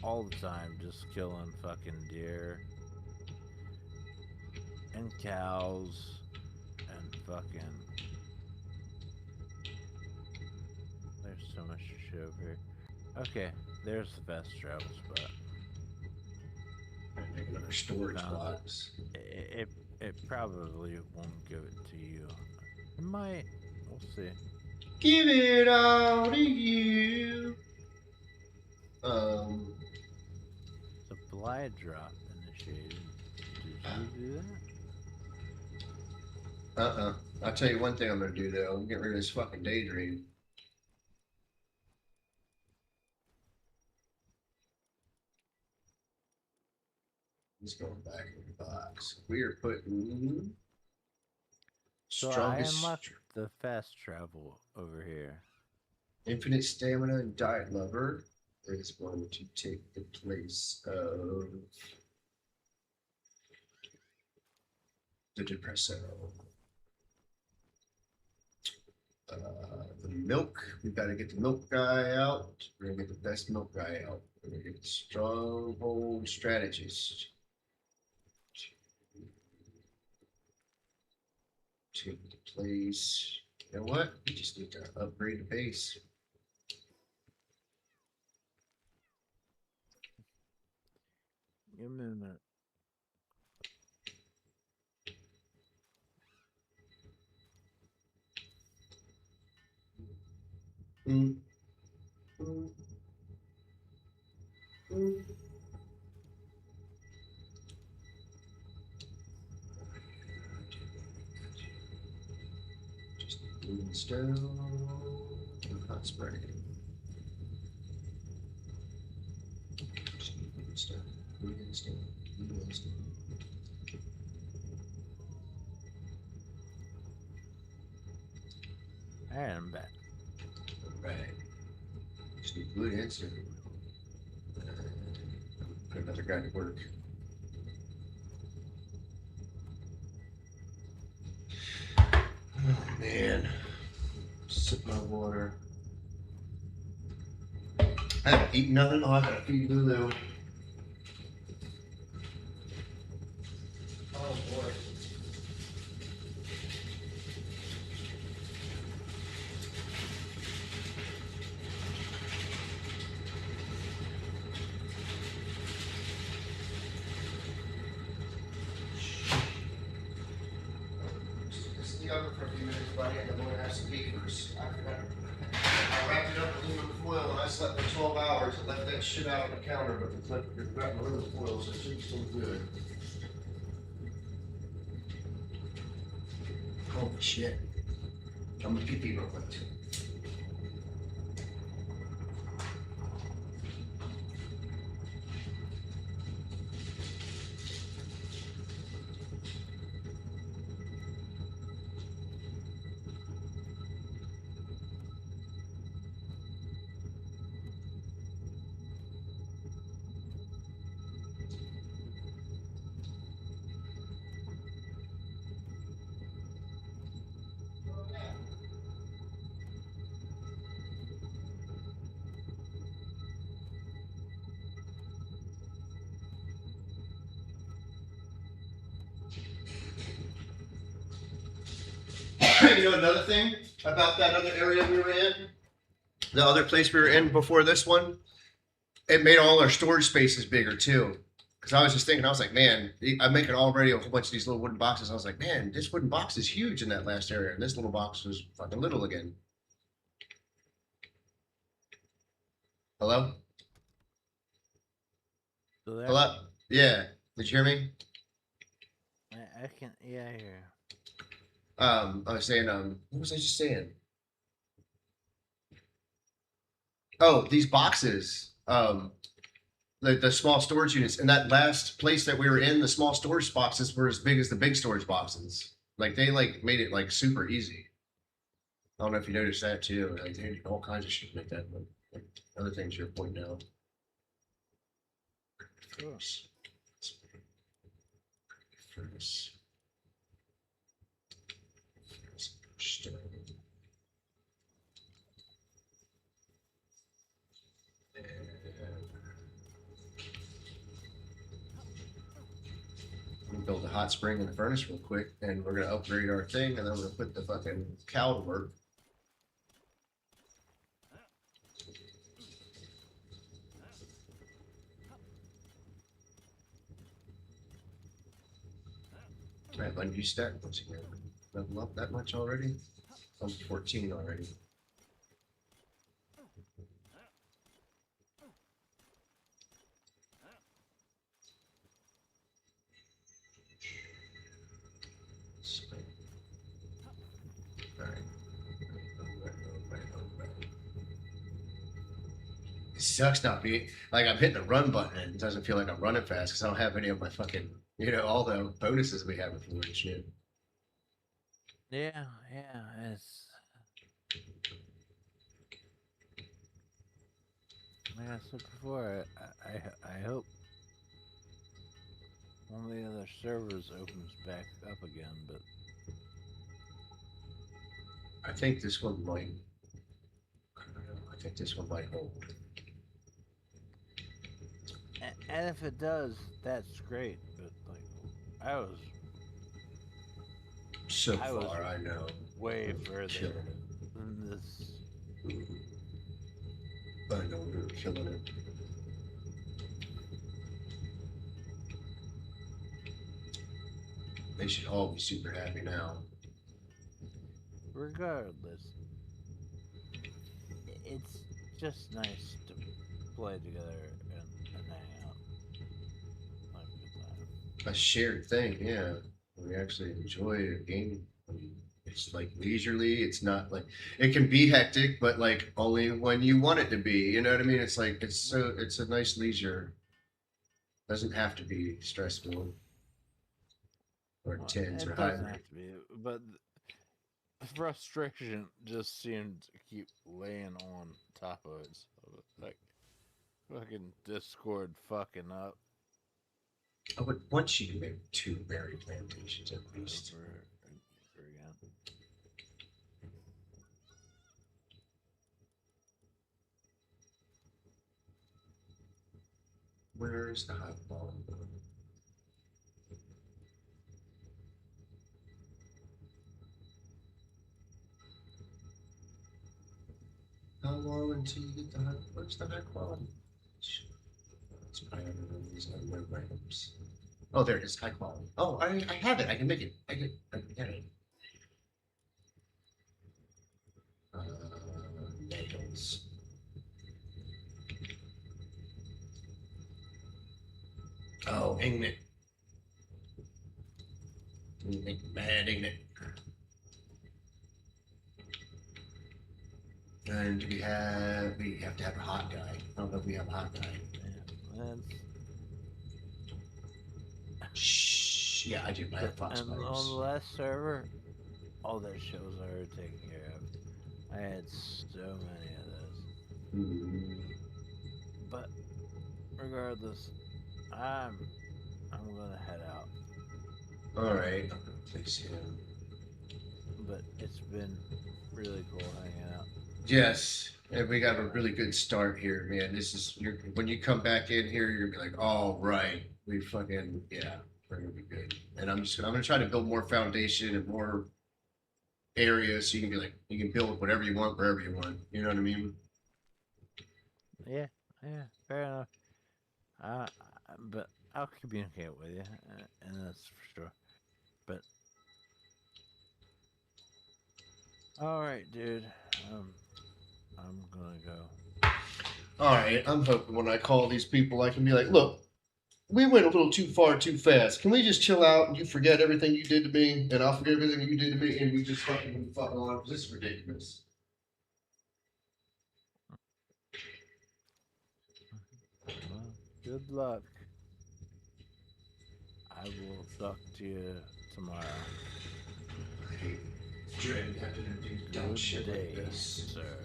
all the time, just killing fucking deer and cows and fucking. There's so much shit over here. Okay, there's the fast travel spot.
Make another storage
Found
box.
It probably won't give it to you. It might. We'll see.
Give it all to you.
Supply drop initiated. Did you do that?
I'll tell you one thing I'm gonna do though. I'm getting rid of this fucking daydream. Let's go back in the box. We are putting
So
strongest
I unlocked the fast travel over here.
infinite stamina and diet lover is going to take the place of the depresso. The milk. We've got to get the milk guy out. We're gonna get the best milk guy out. We're gonna get the stronghold strategist. To place. You know what? We just need to upgrade the base.
Give me a minute.
Mm. Mm. Mm. Just need stone and hot spray. Just need stone. Need stone. Need stone.
Alright, I'm back.
Right. Just need wood and stone. Put another guy to work. Oh man. Sip my water. I haven't eaten nothing. Oh, I gotta feed Lulu. Oh boy. Just the oven for a few minutes, buddy, and then we're gonna have some beefers. I wrapped it up in aluminum foil and I slept for 12 hours and left that shit out on the counter, but it's wrapped in aluminum foil, so it should be still good. Holy shit. I'm gonna pee real quick too. You know another thing about that other area we were in? The other place we were in before this one? It made all our storage spaces bigger too. Because I was just thinking, I was like, man, I'm making already a whole bunch of these little wooden boxes. I was like, man, this wooden box is huge in that last area. And this little box was fucking little again. Hello?
Still there?
Hello? Yeah. Did you hear me?
I can't. Yeah, I hear.
I was saying, what was I just saying? Oh, these boxes, the small storage units. In that last place that we were in, the small storage boxes were as big as the big storage boxes. Like they like made it like super easy. I don't know if you noticed that too. Like they did all kinds of shit like that. But like, other things you're pointing out. Furnace. Furnace. Stone. I'm gonna build a hot spring in the furnace real quick, and we're gonna upgrade our thing, and then we're gonna put the fucking cow to work. I have unused stack once again. Level up that much already? I'm 14 already. It sucks not being like I'm hitting the run button and it doesn't feel like I'm running fast because I don't have any of my fucking, all the bonuses we have before and shit.
Yeah, it's. Like I said before, I hope one of the other servers opens back up again, but
I think this one might. think this one might hold.
And if it does, that's great. But like, I was
So
I was
far, I know.
way
Killing
further
it.
than this.
I know we were killing it. They should all be super happy now.
Regardless, it's just nice to play together and hang out. Have a good time.
A shared thing, yeah. We actually enjoy a game. It's like leisurely. It's not like it can be hectic, but like only when you want it to be. You know what I mean? It's like it's a nice leisure. Doesn't have to be stressful or
Well,
intense
it
or
doesn't
high.
have to be, but the frustration just seemed to keep laying on top of it. So like fucking Discord fucking up
I would want you to make 2 berry plantations at least.
over and over again.
Where's the hot ball? How long until you get the high? Where's the high quality? It's priorities and no items. Oh, there it is, high quality. Oh, I have it. I can make it. I get it. Nails. Oh, ignorant. Mad ignorant. And we have to have a hot guy. I don't know if we have a hot guy.
Yeah, that's,
Shh. Yeah, I do. I have fox
and on the
pipes.
last server, all their shows I already taken care of. I had so many of those.
Mm.
But regardless, I'm gonna head out.
All right. I'm gonna place him.
But it's been really cool hanging out.
Yes, and we got a really good start here, man. This is when you come back in here, you're gonna be like, "All right, we fucking yeah, we're gonna be good." And I'm gonna try to build more foundation and more areas so you can be like you can build whatever you want wherever you want. You know what I mean?
Yeah, fair enough. But I'll communicate with you, and that's for sure. But all right, dude. I'm gonna go.
All right, I'm hoping when I call these people, I can be like, "Look, we went a little too far too fast. Can we just chill out and you forget everything you did to me, and I'll forget everything you did to me, and we just fucking move fucking on? This is ridiculous."
Well, good luck. I will talk to you tomorrow.
I hate dreading having to do dumb
Good
shit
day,
like this.
sir.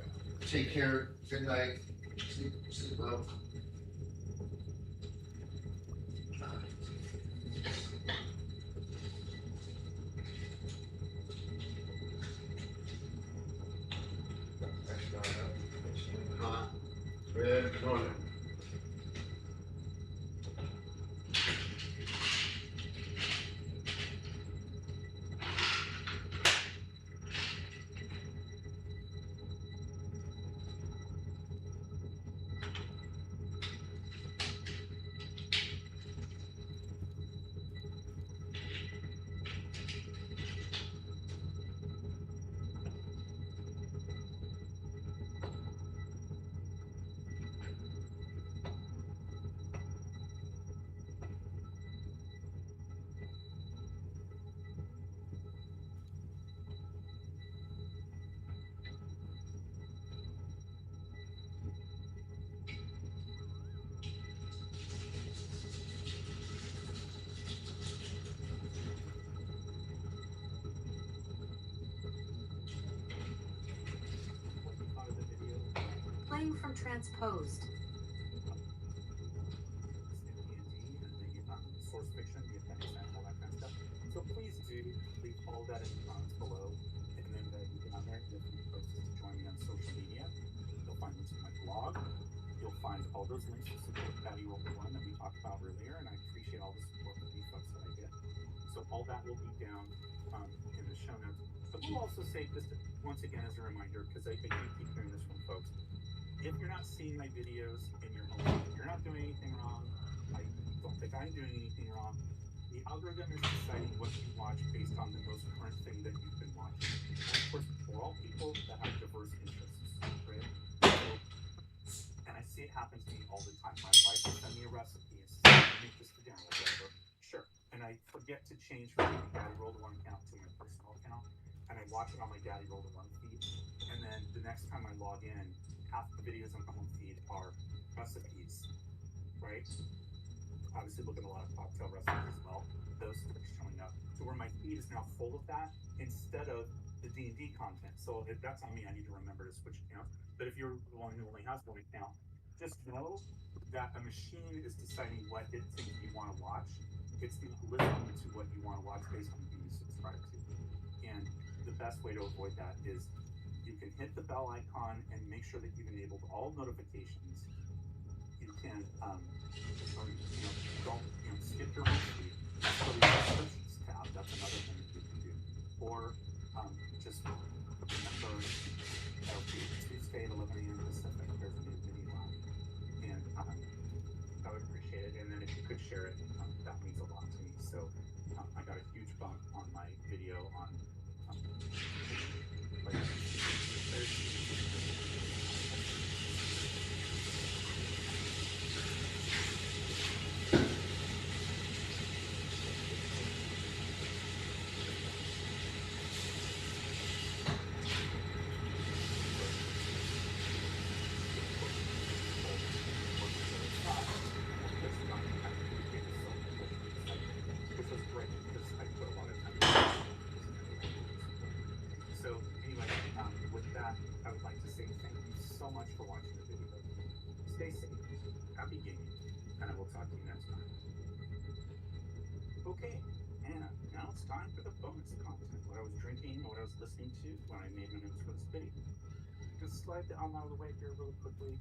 Take care. Good night. Sleep well. Red running.
Playing from Transposed.
Source fiction, the appendix, and all that kind of stuff. So please do leave all that in the comments below, and then you can on there. If you post to join me on social media, you'll find links to blog, you'll find all those links to support Patty Roll One that we talked about earlier, and I appreciate all the support from these folks that I get. So all that will be down in the show notes. But we'll also say this once again as a reminder, because I do keep hearing this from folks. If you're not seeing my videos in your home, you're not doing anything wrong. I don't think I'm doing anything wrong. The algorithm is deciding what you watch based on the most current thing that you've been watching. And of course, we're all people that have diverse interests, right? So, and I see it happen to me all the time. My wife will send me a recipe and says, make this for dinner or whatever. Sure. And I forget to change from my Daddy Roll the One account to my personal account. And I watch it on my Daddy Roll the One feed. And then the next time I log in, half the videos on my home feed are recipes, right? Obviously look at a lot of cocktail recipes as well. Those are showing up to where my feed is now full of that instead of the D&D content. So if that's on me, I need to remember to switch accounts. But if you're the one who only has one account, just know that a machine is deciding what it thinks you want to watch. It's not listening to what you want to watch based on who you subscribe to. And the best way to avoid that is you can hit the bell icon and make sure that you've enabled all notifications. You can, or, don't, skip your home feed. So the subscriptions tab, that's another thing that you can do. Or, just remember every Tuesday at 11 a.m. Pacific, there's a new video on. And, I would appreciate it. And then if you could share it, that means a lot to me. So, I got a huge bump on my video on, So anyway, with that, I would like to say thank you so much for watching the video. Stay safe, happy gaming, and I will talk to you next time. Okay, and now it's time for the bonus content. What I was drinking, what I was listening to when I made my notes for this video. Just slide the arm out of the way here really quickly.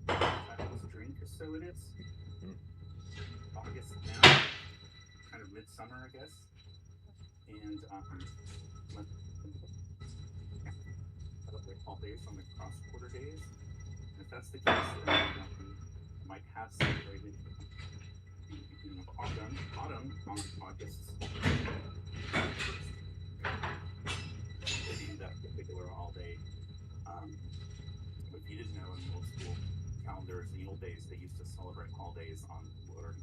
This drink, so it is August now, kind of midsummer, I guess. And all days on the cross quarter days. And if that's the case, then I might have celebrated the beginning of autumn on August 1st. Maybe that particular holiday. If you didn't know, in the old school calendars, in the old days, they used to celebrate holidays on what are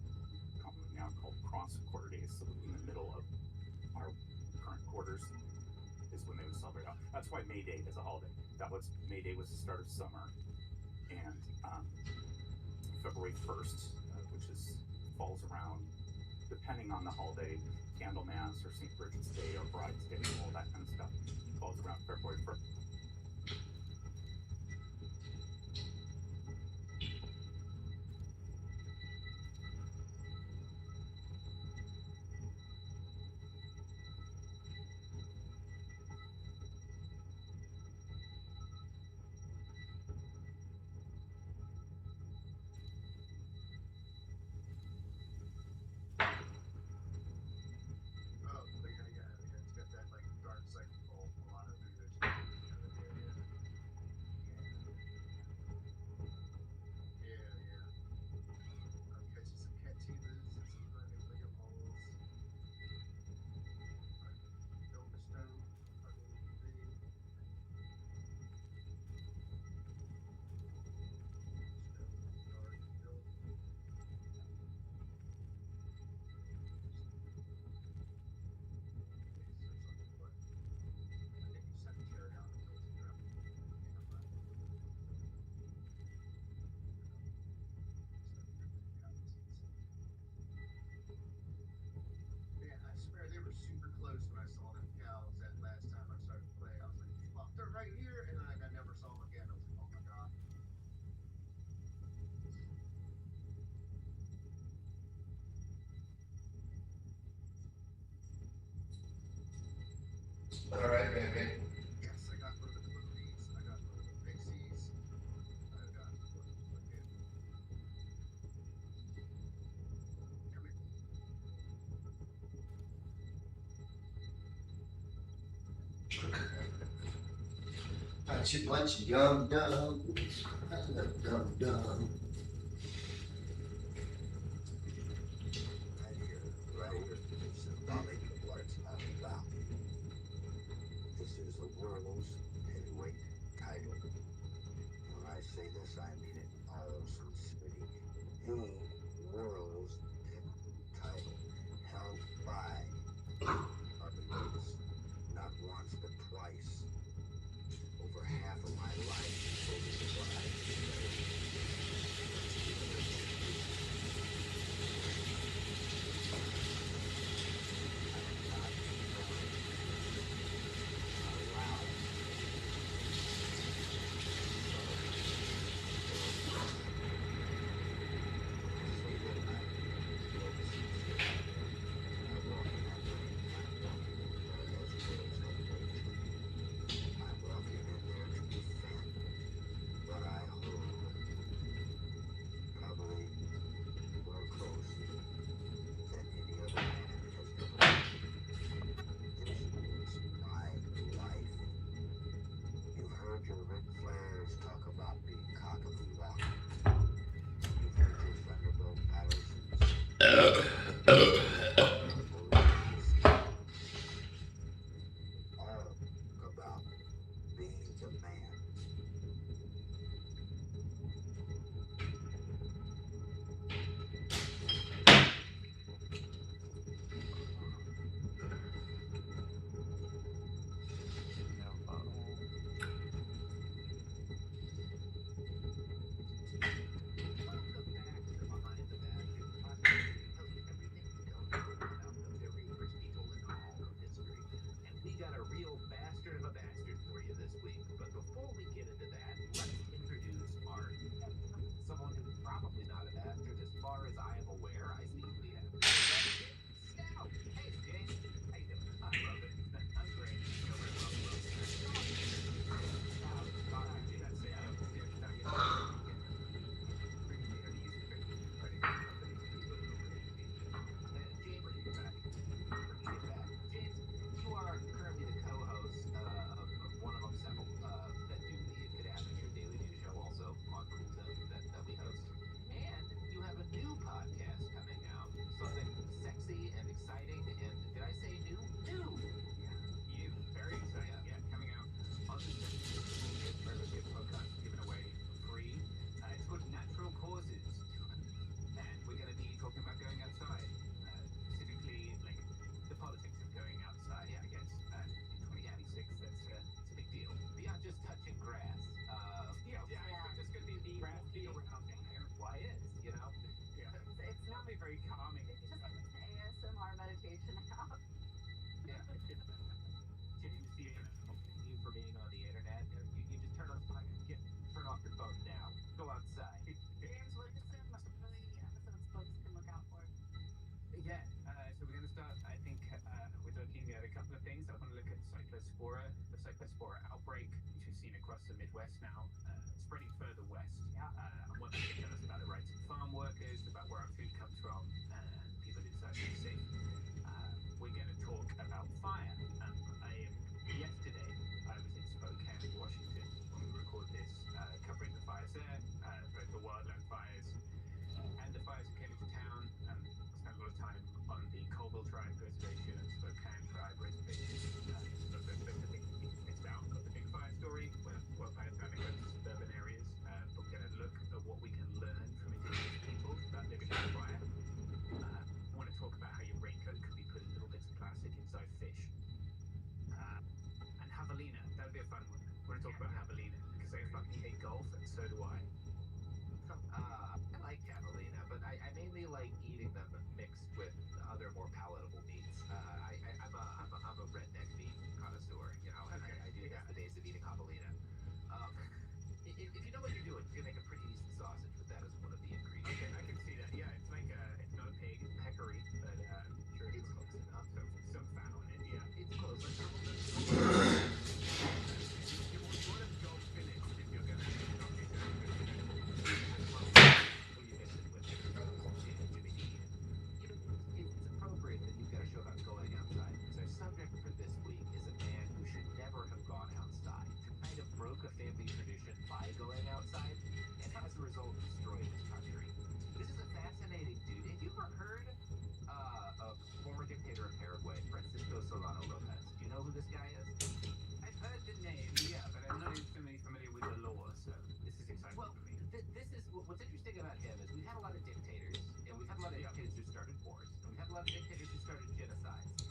commonly now called cross quarter days. So in the middle of our current quarters is when they would celebrate. That's why May Day is a holiday. May Day was the start of summer, and February 1st, which falls around, depending on the holiday, Candlemas or St. Bridget's Day or Bride's Day, all that kind of stuff, falls around February 1st.
Bunch of young dumb, dumb.
Right here, symbolic of what it's all about. This is the world's heavyweight title. When I say this, I mean it in all sincerity. The world's title, held by Harvey Davis, not once but twice. Over half of my life, over the life. Your Ric Flairs talk about being cockily rocked. You've heard your Thunderbolt Pattersons. All about being the man.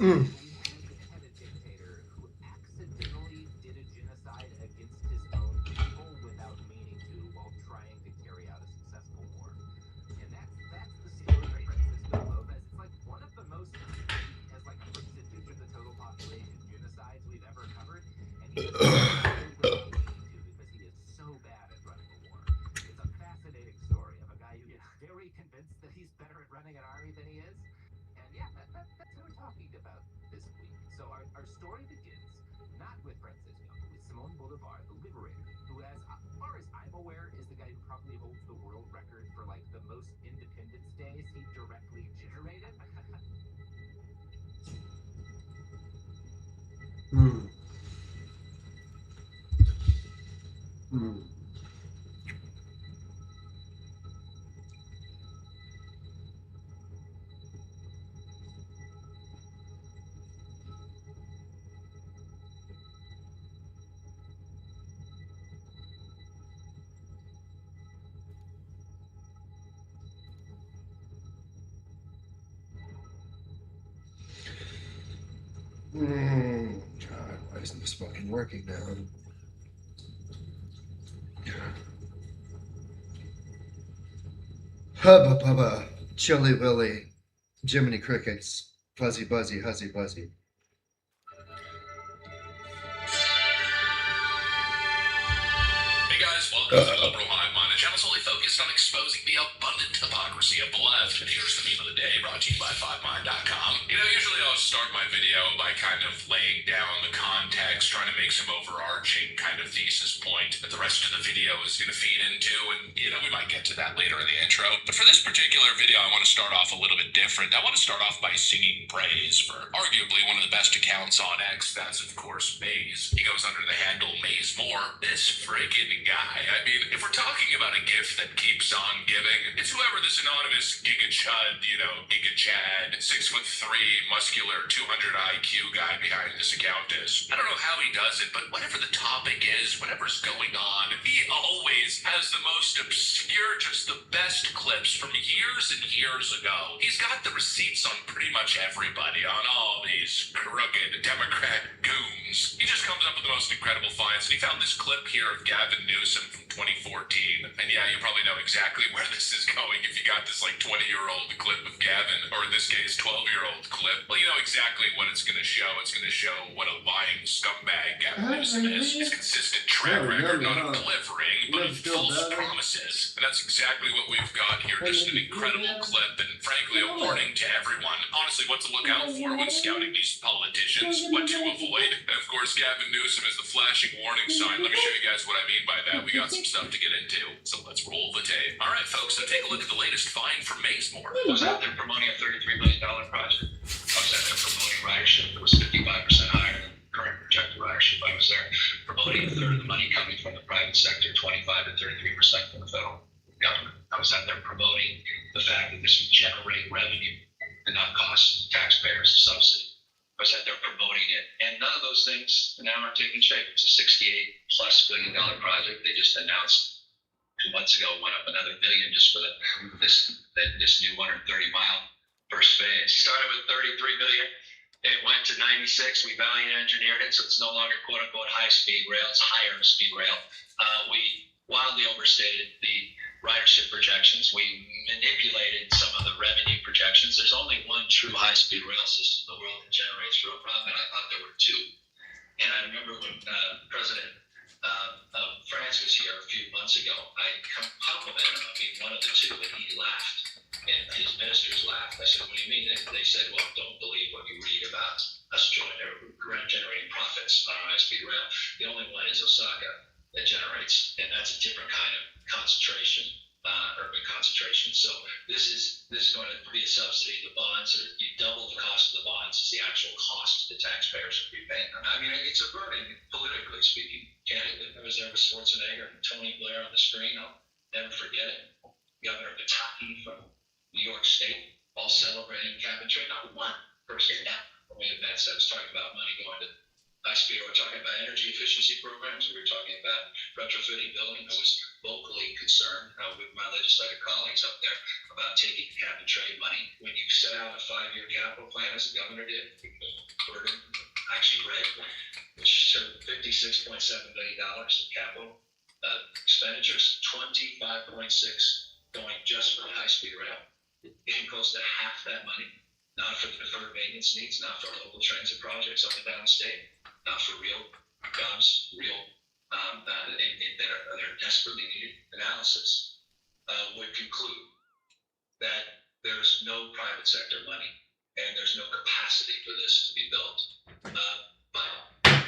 Mm.
had a dictator who accidentally did a genocide against his own people without meaning to, while trying to carry out a successful war. And that's the story of Francisco Lopez. It's like one of the most, as like a percentage of the total population, genocides we've ever covered. And he does it without meaning to, because he is so bad at running a war. It's a fascinating story of a guy who gets very convinced that he's better at running an army than he is. And yeah, that's who we're talking about this week. So our story begins not with Francisco, but with Simón Bolívar, the liberator, who, as far as I'm aware, is the guy who probably holds the world record for like the most Independence Days he directly generated.
Mm. Mm. God, why isn't this fucking working now? Hubba bubba, chilly willy, Jiminy crickets, fuzzy buzzy, huzzy buzzy.
Hey guys, welcome to the Liberal Hive Mind, a channel solely focused on exposing the abundant hypocrisy of the left. And here's the meme of the day, brought to you by FiveMind.com. You know, usually I'll start my video by kind of laying down the context, trying to make some overarching kind of thesis point that the rest of the video is going to feed into, and, you know, we might get to that later in the intro. But for this particular video, I want to start off a little bit different. I want to start off by singing praise for arguably one of the best accounts on X. That's, of course, Maze. He goes under the handle Maze More. This friggin' guy. I mean, if we're talking about a gift that keeps on giving, it's whoever this anonymous Giga Chud, you know, Giga Chad, 6'3", muscular, 200 IQ guy behind this account is. I don't know how he does it, but whatever the topic is, whatever's going on, he always has the most obscure, just the best clips from years and years ago. He's got the receipts on pretty much everybody, on all these crooked Democrat goons. He just comes up with the most incredible finds, and he found this clip here of Gavin Newsom from 2014. And yeah, you probably know exactly where this is going if you got this like 20-year-old clip of Gavin, or in this case, 12-year-old clip. Well, you know exactly what it's going to show. It's going to show what a lying scumbag Gavin Newsom is. His consistent track record, not of delivering, but of false promises. And that's exactly what we've got here. Just an incredible clip, and frankly, a warning to everyone. Honestly, what to look out for when scouting these politicians, what to avoid. And of course, Gavin Newsom is the flashing warning sign. Let me show you guys what I mean by that. We got some stuff to get into, so let's roll the tape. All right, folks, so take a look at the latest find from Maze More.
I was out there promoting a $33 million project. I was out there promoting ridership that was 55% higher than current projected ridership. I was there promoting a third of the money coming from the private sector, 25 to 33% from the federal government. I was out there promoting the fact that this would generate revenue and not cost taxpayers a subsidy. I was out there promoting it, and none of those things now are taking shape. It's a $68+ billion project. They just announced 2 months ago, went up another $1 billion just for this new 130-mile first phase. Started with $33 billion. It went to 96. We value engineered it, so it's no longer quote unquote high speed rail. It's higher speed rail. We wildly overstated the ridership projections. We manipulated some of the revenue projections. There's only one true high speed rail system in the world that generates real profit. I thought there were two. And I remember when President France was here a few months ago, I complimented him on being one of the two, and he laughed. And his ministers laughed. I said, what do you mean? They said, well, don't believe what you read about us generating profits on our high-speed rail. The only one is Osaka that generates, and that's a different kind of concentration, urban concentration. So this is going to be a subsidy. The bonds, you double the cost of the bonds is the actual cost the taxpayers will be paying. I mean, it's a burden, politically speaking. Candidly, I was there with Schwarzenegger and Tony Blair on the screen. I'll never forget it. Governor Pataki from New York State, all celebrating cap and trade. Not one person at one of the events I was talking about money going to high-speed, we're talking about energy efficiency programs, we're talking about retrofitting buildings. I was vocally concerned with my legislative colleagues up there about taking cap and trade money. When you set out a 5-year capital plan, as the governor did, Gordon actually read, which showed $56.7 billion of capital expenditures, 25.6 going just for the high-speed rail. It goes to half that money, not for the deferred maintenance needs, not for local transit projects up and down state, not for real jobs, real that are desperately needed analysis, would conclude that there's no private sector money and there's no capacity for this to be built. But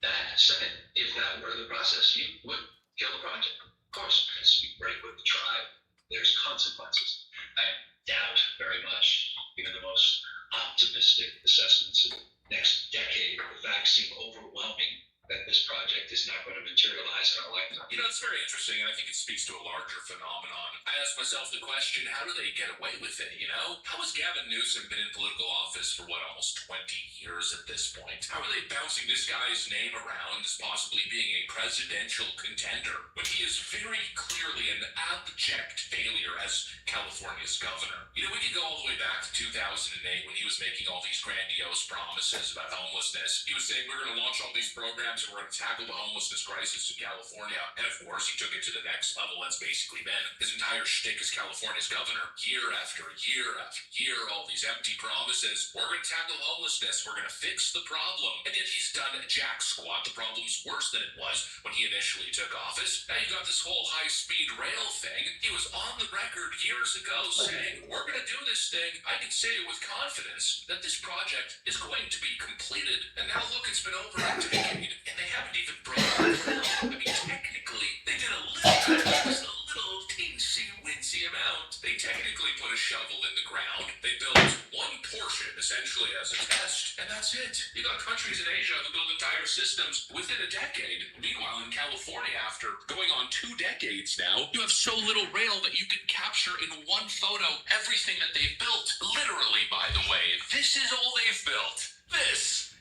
that said, if that were the process, you would kill the project. Of course, because we break with the tribe, there's consequences. I doubt very much, even the most optimistic assessments of the next decade, the facts seem overwhelming that this project is not going to materialize in our lifetime.
You know, it's very interesting, and I think it speaks to a larger phenomenon. I ask myself the question, how do they get away with it, you know? How has Gavin Newsom been in political office for, almost 20 years at this point? How are they bouncing this guy's name around as possibly being a presidential contender when he is very clearly an abject failure as California's governor? You know, we could go all the way back to 2008 when he was making all these grandiose promises about homelessness. He was saying, we're going to launch all these programs and we're going to tackle the homelessness crisis in California. And of course, he took it to the next level. That's basically been his entire shtick as California's governor. Year after year after year, all these empty promises. We're going to tackle homelessness. We're going to fix the problem. And yet he's done jack squat. The problem's worse than it was when he initially took office. Now you got this whole high-speed rail thing. He was on the record years ago saying, we're going to do this thing. I can say with confidence that this project is going to be completed. And now look, it's been over a decade. And they haven't even broken the film. I mean, technically, they did a little teensy-wincy amount. They technically put a shovel in the ground. They built one portion, essentially, as a test, and that's it. You got countries in Asia who build entire systems within a decade. Meanwhile, in California, after going on 2 decades now, you have so little rail that you can capture in one photo everything that they've built. Literally, by the way, this is all they've built.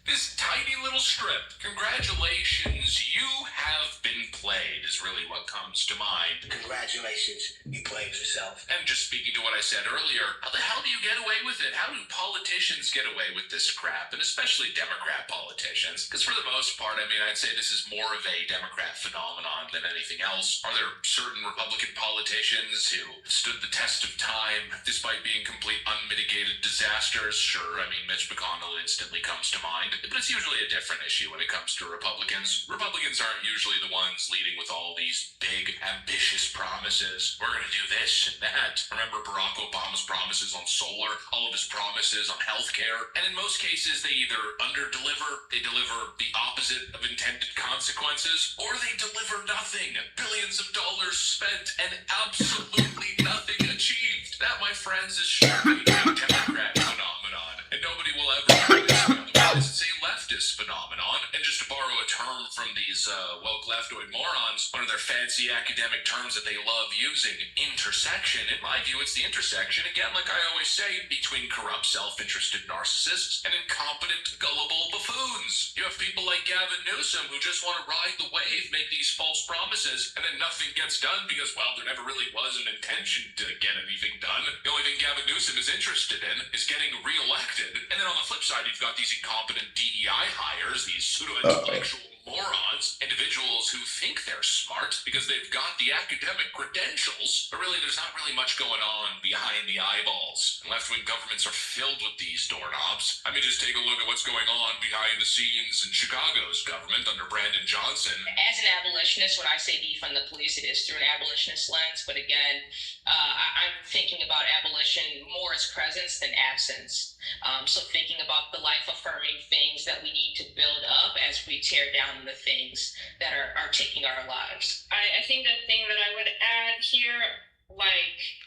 This tiny little strip. Congratulations, you have been played, is really what comes to mind.
Congratulations, you played yourself.
And just speaking to what I said earlier, how the hell do you get away with it? How do politicians get away with this crap? And especially Democrat politicians. Because for the most part, I mean, I'd say this is more of a Democrat phenomenon than anything else. Are there certain Republican politicians who stood the test of time despite being complete unmitigated disasters? Sure, I mean, Mitch McConnell instantly comes to mind. But it's usually a different issue when it comes to Republicans. Republicans aren't usually the ones leading with all these big, ambitious promises. We're going to do this and that. Remember Barack Obama's promises on solar, all of his promises on healthcare. And in most cases, they either under-deliver, they deliver the opposite of intended consequences, or they deliver nothing. Billions of dollars spent and absolutely nothing achieved. That, my friends, is surely a Democrat phenomenon. And nobody will ever do this. It's a leftist phenomenon, and just to borrow a term from these woke leftoid morons, one of their fancy academic terms that they love using, intersection. In my view, it's the intersection, again, like I always say, between corrupt, self-interested narcissists and incompetent, gullible buffoons. You have people like Gavin Newsom who just want to ride the wave, make these false promises, and then nothing gets done because, well, there never really was an intention to get anything done. The only thing Gavin Newsom is interested in is getting reelected. And then on the flip side, you've got these incompetent DEI hires, these pseudo-intellectual morons, individuals who think they're smart because they've got the academic credentials, but really there's not really much going on behind the eyeballs. And left-wing governments are filled with these doorknobs. I mean, just take a look at what's going on behind the scenes in Chicago's government under Brandon Johnson.
As an abolitionist, when I say defund the police, it is through an abolitionist lens, but again, I'm thinking about abolition more as presence than absence. So thinking about the life-affirming things that we need to build up as we tear down the things that are taking our lives.
I think the thing that I would add here,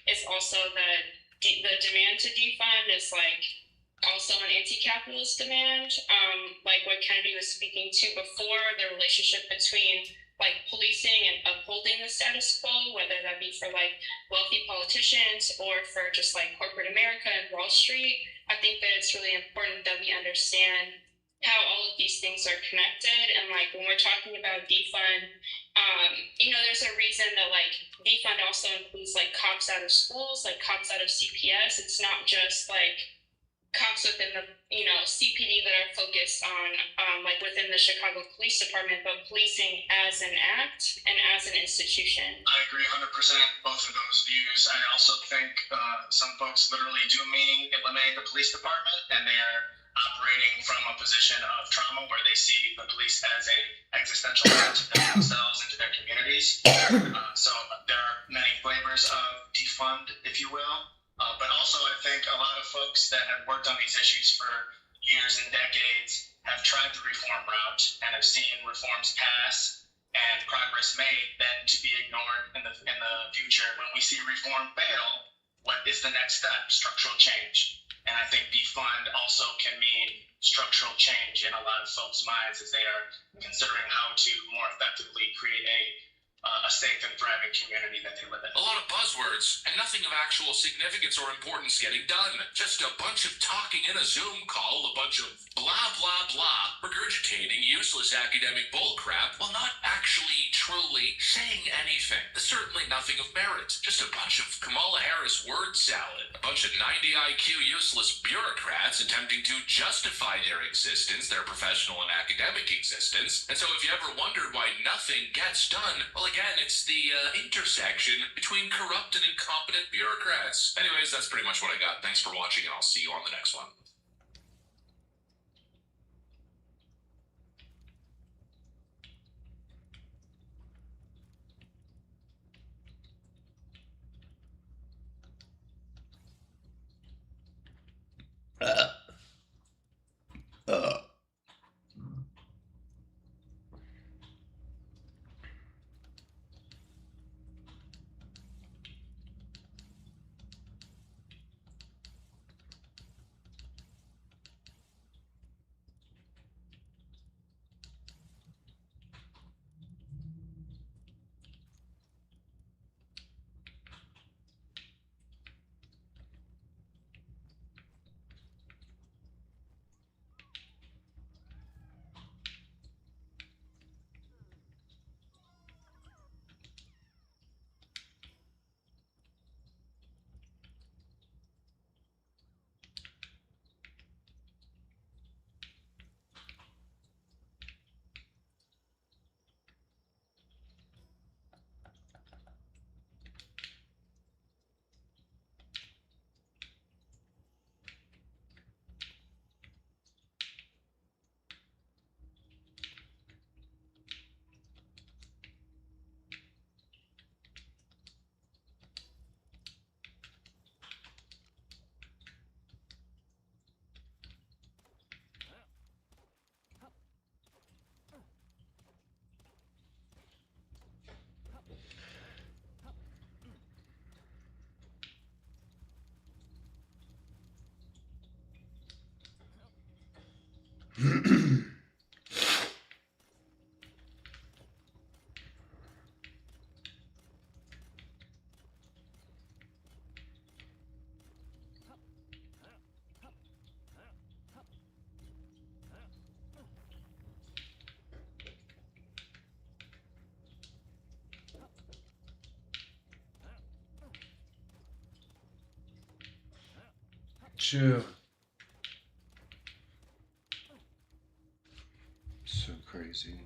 is also that the demand to defund is also an anti-capitalist demand. Like what Kennedy was speaking to before, the relationship between policing and upholding the status quo, whether that be for wealthy politicians or for just corporate America and Wall Street. I think that it's really important that we understand how all of these things are connected. And like when we're talking about defund, there's a reason that like defund also includes like cops out of schools, like cops out of CPS. It's not just like cops within the CPD that are focused on like within the Chicago Police Department, but policing as an act and as an institution.
I agree 100% both of those views. I also think some folks literally do mean eliminate the police department, and they are operating from a position of trauma where they see the police as a existential threat to themselves and to their communities. So there are many flavors of defund, if you will. But also I think a lot of folks that have worked on these issues for years and decades have tried the reform route and have seen reforms pass and progress made then to be ignored in the future. When we see reform fail, what is the next step? Structural change. And I think defund also can mean structural change in a lot of folks' minds as they are considering how to more effectively create a safe and thriving community that they live in.
A lot of buzzwords and nothing of actual significance or importance getting done. Just a bunch of talking in a Zoom call, a bunch of blah, blah, blah, regurgitating useless academic bullcrap while not actually truly saying anything. There's certainly nothing of merit. Just a bunch of Kamala Harris word salad. A bunch of 90 IQ useless bureaucrats attempting to justify their existence, their professional and academic existence. And so if you ever wondered why nothing gets done, well, again, it's the intersection between corrupt and incompetent bureaucrats. Anyways, that's pretty much what I got. Thanks for watching, and I'll see you on the next one.
Sure. So crazy.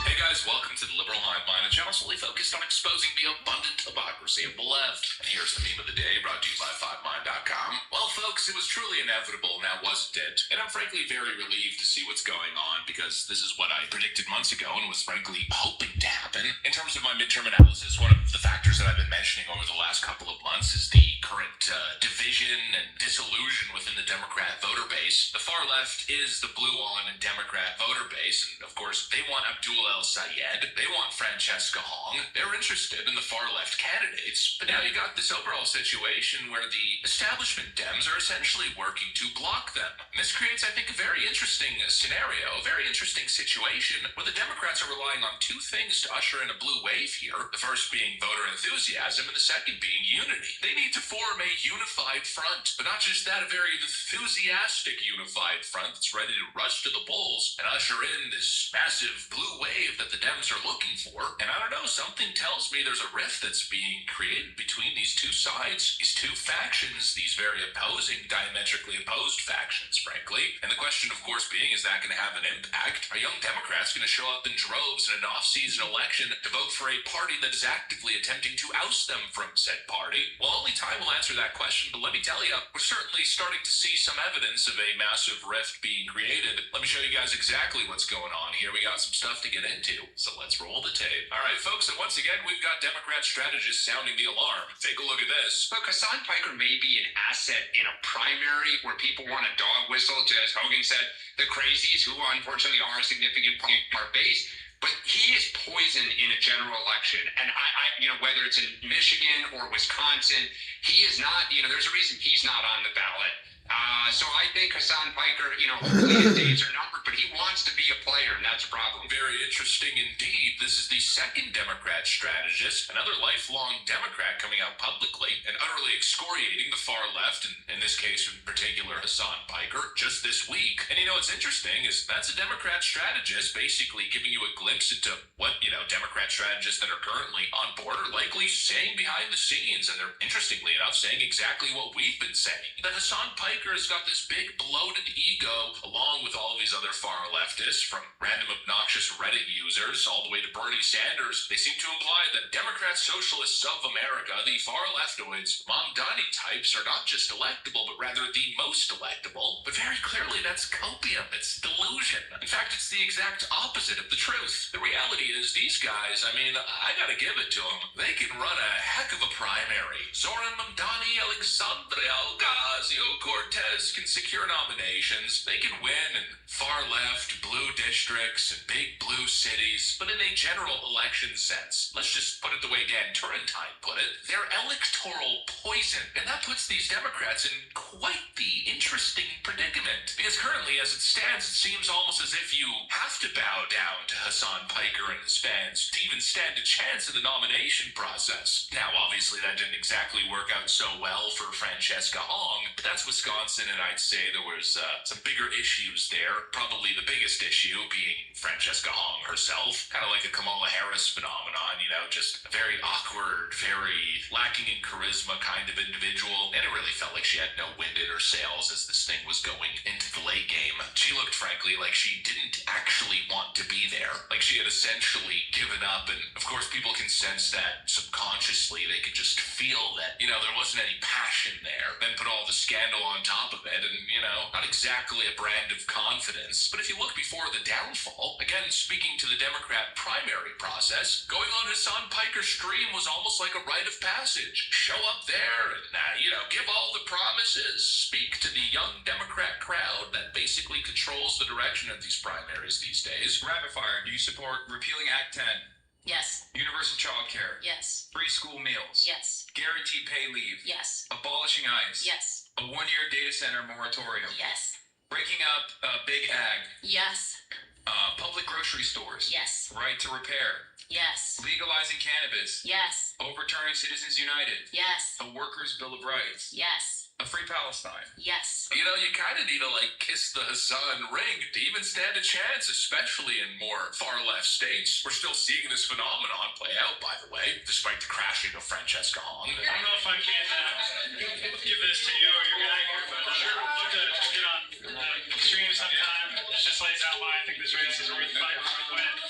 Hey guys, welcome to the Liberal Hive Mind, a channel solely focused on exposing the abundant hypocrisy of the left. And here's the meme of the day, brought to you by FiveMind.com. Well, folks, it was truly inevitable, now wasn't it? And I'm frankly very relieved to see what's going on, because this is what I predicted months ago and was frankly hoping to happen. In terms of my midterm analysis, one of the factors that I've been mentioning over the last couple of months is the current division and disillusion within the Democrat voter base. The far left is the blue-on and Democrat voter base, and of course, they want Abdul El-Sayed, they want Francesca Hong, they're interested in the far-left candidates, but now you got this overall situation where the establishment Dems are essentially working to block them. And this creates, I think, a very interesting scenario, a very interesting situation, where the Democrats are relying on two things to usher in a blue wave here, the first being voter enthusiasm, and the second being unity. They need to form form a unified front. But not just that, a very enthusiastic unified front that's ready to rush to the polls and usher in this massive blue wave that the Dems are looking for. And I don't know, something tells me there's a rift that's being created between these two sides, these two factions, these very opposing, diametrically opposed factions, frankly. And the question, of course, being, is that going to have an impact? Are young Democrats going to show up in droves in an off-season election to vote for a party that is actively attempting to oust them from said party? Well, only time will answer that question, but let me tell you, we're certainly starting to see some evidence of a massive rift being created. Let me show you guys exactly what's going on here. We got some stuff to get into, so let's roll the tape. All right, folks, and once again, we've got Democrat strategists sounding the alarm. Take a look at this.
Look, Hassan Piker may be an asset in a primary where people want a dog whistle, as Hogan said, the crazies who unfortunately are a significant part of our base. But he is poison in a general election. And whether it's in Michigan or Wisconsin, he is not, there's a reason he's not on the ballot. So I think Hassan Piker, hopefully his days are numbered, but he wants to be a player, and that's a problem.
Very interesting indeed. This is the second Democrat strategist, another lifelong Democrat coming out publicly and utterly excoriating the far left, and in this case in particular Hassan Piker, just this week. And what's interesting is that's a Democrat strategist basically giving you a glimpse into what, Democrat strategists that are currently on board are likely saying behind the scenes, and they're, interestingly enough, saying exactly what we've been saying. That Hassan Piker has got this big bloated ego, along with all of these other far leftists, from random obnoxious Reddit users all the way to Bernie Sanders. They seem to imply that Democrat socialists of America, the far leftoids, Mamdani types, are not just electable, but rather the most electable. But very clearly that's copium, it's delusion. In fact, it's the exact opposite of the truth. The reality is these guys, I gotta give it to them. They can run a heck of a primary. Zoran Mamdani, Alexandria Ocasio-Cortez can secure nominations. They can win in far left blue districts and big blue cities, but in a general election sense, let's just put it the way Dan Turrentine put it, they're electoral poison. And that puts these Democrats in quite the interesting predicament. Because currently, as it stands, it seems almost as if you have to bow down to Hassan Piker and his fans to even stand a chance in the nomination process. Now, obviously, that didn't exactly work out so well for Francesca Hong, but that's Wisconsin, and I'd say there was some bigger issues there. Probably the biggest issue being Francesca Hong herself, kind of like a Kamala Harris phenomenon, just a very awkward, very lacking in charisma kind of individual, and it really felt like she had no wind in her sails as this thing was going into the late game. She looked, frankly, like she didn't actually want to be there, like she had essentially given up, and of course people can sense that subconsciously. They could just feel that, there wasn't any passion there. Then put all the scandal on top of it, and, not exactly a brand of confidence. But if you look before the downfall, again, speaking to the Democrat primary process, going on Hassan Piker's stream was almost like a rite of passage. Show up there and, give all the promises, speak to the young Democrat crowd that basically controls the direction of these primaries these days.
Rapid fire, do you support repealing Act 10?
Yes.
Universal child care?
Yes.
Free school meals?
Yes.
Guaranteed pay leave?
Yes.
Abolishing ICE?
Yes.
A 1-year data center moratorium?
Yes.
Breaking up Big Ag?
Yes.
Public grocery stores?
Yes.
Right to repair?
Yes.
Legalizing cannabis?
Yes.
Overturning Citizens United?
Yes.
A workers' bill of rights?
Yes.
A free Palestine?
Yes.
You kind of need to, kiss the Hassan ring to even stand a chance, especially in more far-left states. We're still seeing this phenomenon play out, by the way, despite the crashing of Francesca Hong.
I don't know if I can give this to you or your guy here, but I'd love to get on the stream sometime. It just lays out why I think this race is worth fighting, worth winning.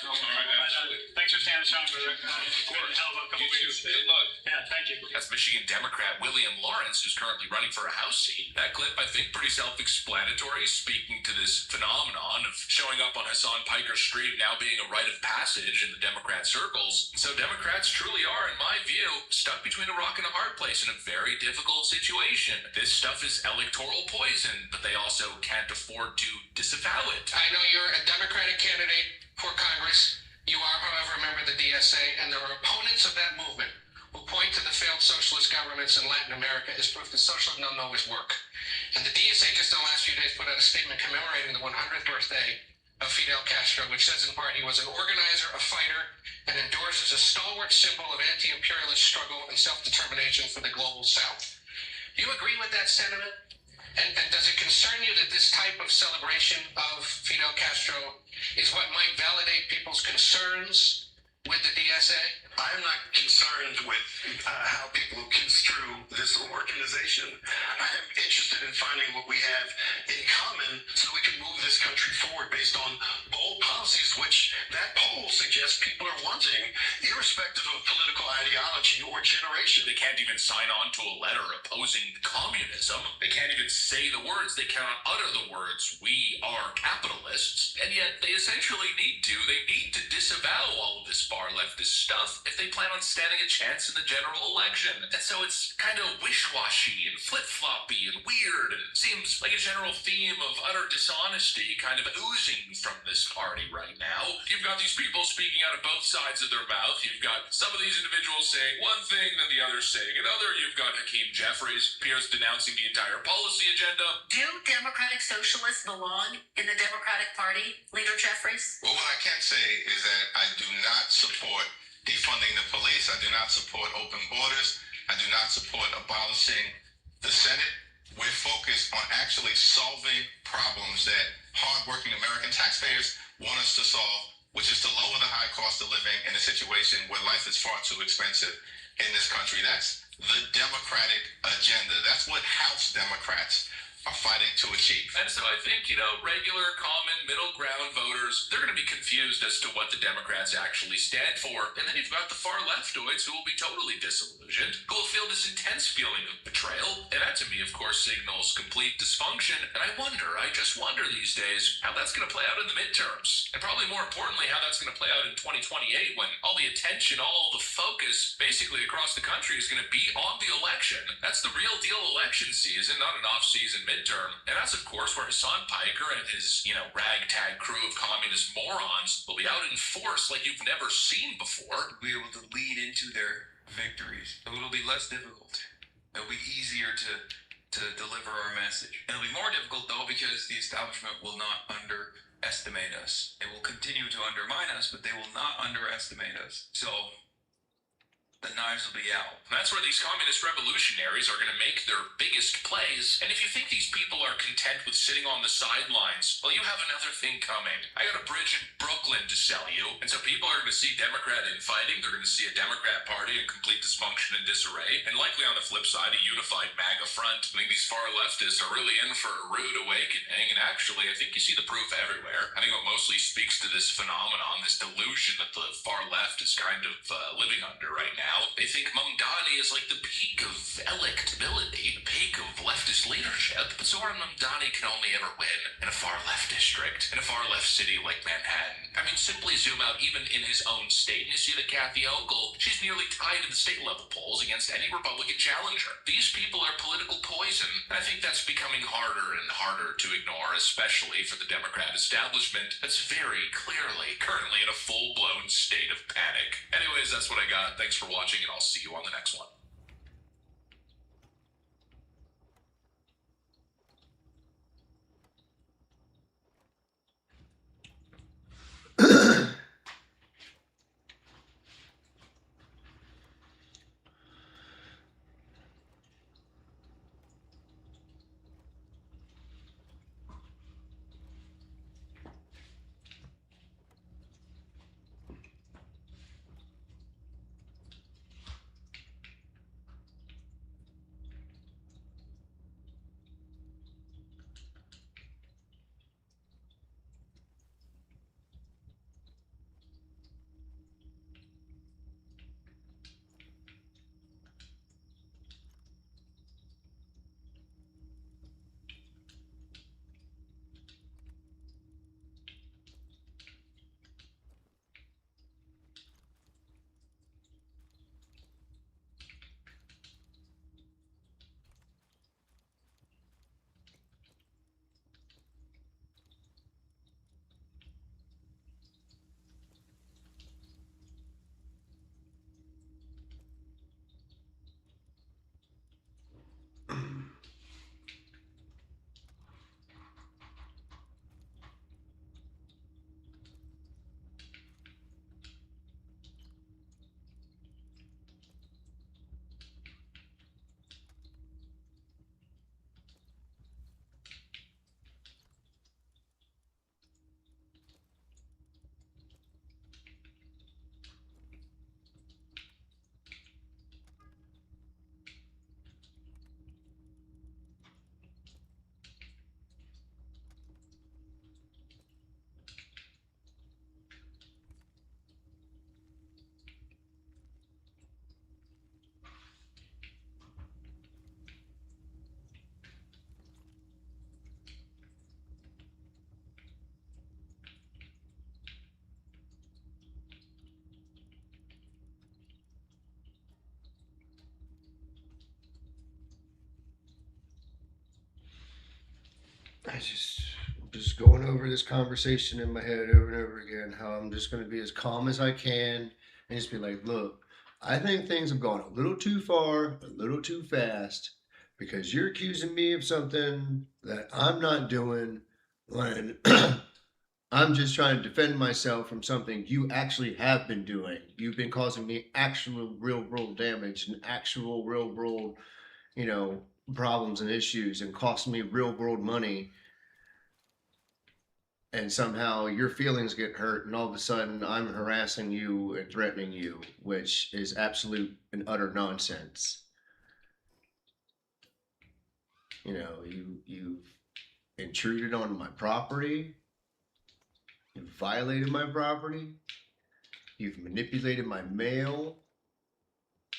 Thanks for standing strong, brother. It's been a hell of a couple weeks.
Good luck.
Yeah, thank you.
That's Michigan Democrat William Lawrence, who's currently running for a House seat. That clip, I think, pretty self-explanatory, speaking to this phenomenon of showing up on Hassan Piker's stream now being a rite of passage in the Democrat circles. So Democrats truly are, in my view, stuck between a rock and a hard place in a very difficult situation. This stuff is electoral poison, but they also can't afford to disavow it.
I know you're a Democratic candidate for Congress. You are, however, a member of the DSA, and there are opponents of that movement who point to the failed socialist governments in Latin America as proof that socialism don't always work. And the DSA just in the last few days put out a statement commemorating the 100th birthday of Fidel Castro, which says in part he was an organizer, a fighter, and endures as a stalwart symbol of anti-imperialist struggle and self-determination for the global South. You agree with that sentiment? And does it concern you that this type of celebration of Fidel Castro is what might validate people's concerns with the DSA?
I am not concerned with how people construe this organization. I am interested in finding what we have in common so we can move this country forward based on bold policies, which that poll suggests people are wanting, irrespective of political ideology or generation.
They can't even sign on to a letter opposing communism. They can't even say the words. They cannot utter the words, "We are capitalists." And yet they essentially need to. They need to disavow all of this far leftist stuff if they plan on standing a chance in the general election. And so it's kind of wish-washy and flip-floppy and weird, and it seems like a general theme of utter dishonesty kind of oozing from this party right now. You've got these people speaking out of both sides of their mouth. You've got some of these individuals saying one thing, then the others saying another. You've got Hakeem Jeffries appears denouncing the entire policy agenda.
Do Democratic Socialists belong in the Democratic Party, Leader Jeffries?
Well, what I can say is that I do not support defunding the police. I do not support open borders. I do not support abolishing the Senate. We're focused on actually solving problems that hardworking American taxpayers want us to solve, which is to lower the high cost of living in a situation where life is far too expensive in this country. That's the Democratic agenda. That's what House Democrats are fighting to achieve.
And so I think, regular, common, middle ground voters, they're going to be confused as to what the Democrats actually stand for. And then you've got the far leftoids who will be totally disillusioned, who will feel this intense feeling of betrayal. And that, to me, of course, signals complete dysfunction. And I just wonder these days how that's going to play out in the midterms. And probably more importantly, how that's going to play out in 2028 when all the attention, all the focus, basically across the country is going to be on the election. That's the real deal election season, not an off-season midterm. And that's, of course, where Hassan Piker and his, ragtag crew of communist morons will be out in force like you've never seen before.
Be able to lead into their victories. It'll be less difficult. It'll be easier to deliver our message. It'll be more difficult, though, because the establishment will not underestimate us. They will continue to undermine us, but they will not underestimate us. So the knives will be out.
And that's where these communist revolutionaries are going to make their biggest plays. And if you think these people are content with sitting on the sidelines, well, you have another thing coming. I got a bridge in Brooklyn to sell you. And so people are going to see Democrat infighting. They're going to see a Democrat party in complete dysfunction and disarray. And likely on the flip side, a unified MAGA front. I think these far leftists are really in for a rude awakening. And actually, I think you see the proof everywhere. I think what mostly speaks to this phenomenon, this delusion that the far left is kind of living under right now. They think Mamdani is like the peak of electability, the peak of leftist leadership. But Zoran Mamdani can only ever win in a far left district, in a far left city like Manhattan. I mean, simply zoom out even in his own state, and you see that Kathy Hochul, she's nearly tied in the state level polls against any Republican challenger. These people are political poison, and I think that's becoming harder and harder to ignore, especially for the Democrat establishment that's very clearly currently in a full-blown state of panic. Anyways, that's what I got. Thanks for watching, and I'll see you on the next one.
just going over this conversation in my head over and over again, how I'm just going to be as calm as I can and just be like, look, I think things have gone a little too far, a little too fast, because you're accusing me of something that I'm not doing when I'm just trying to defend myself from something you actually have been doing. You've been causing me actual real world damage and actual real world, you know, problems and issues and costing me real world money, and somehow your feelings get hurt, and all of a sudden I'm harassing you and threatening you, which is absolute and utter nonsense. You know, you've intruded on my property, you've violated my property, you've manipulated my mail.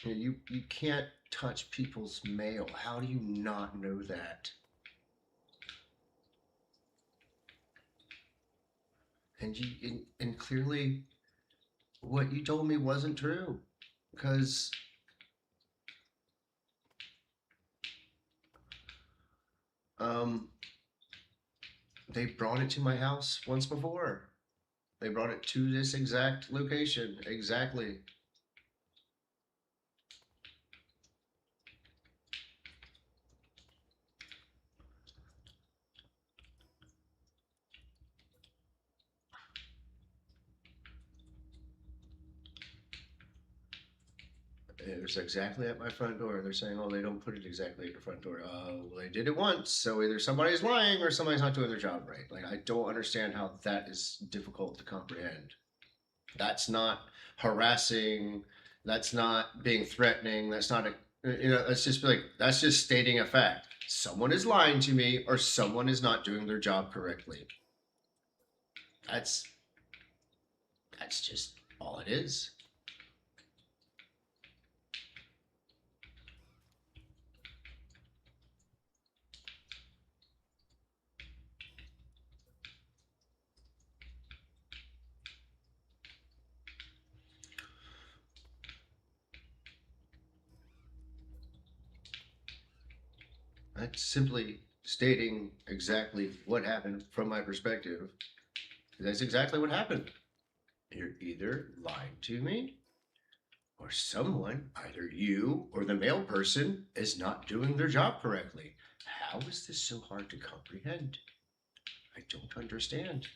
You can't touch people's mail. How do you not know that? And clearly what you told me wasn't true, because they brought it to my house once before. They brought it to this exact location, exactly. It was exactly at my front door. They're saying, oh, they don't put it exactly at your front door. Well, they did it once, so either somebody's lying or somebody's not doing their job right. Like, I don't understand how that is difficult to comprehend. That's not harassing. That's not being threatening. That's not let's just be like, that's just stating a fact. Someone is lying to me or someone is not doing their job correctly. That's just all it is. That's simply stating exactly what happened from my perspective. That's exactly what happened. You're either lying to me, or someone, either you or the male person, is not doing their job correctly. How is this so hard to comprehend? I don't understand.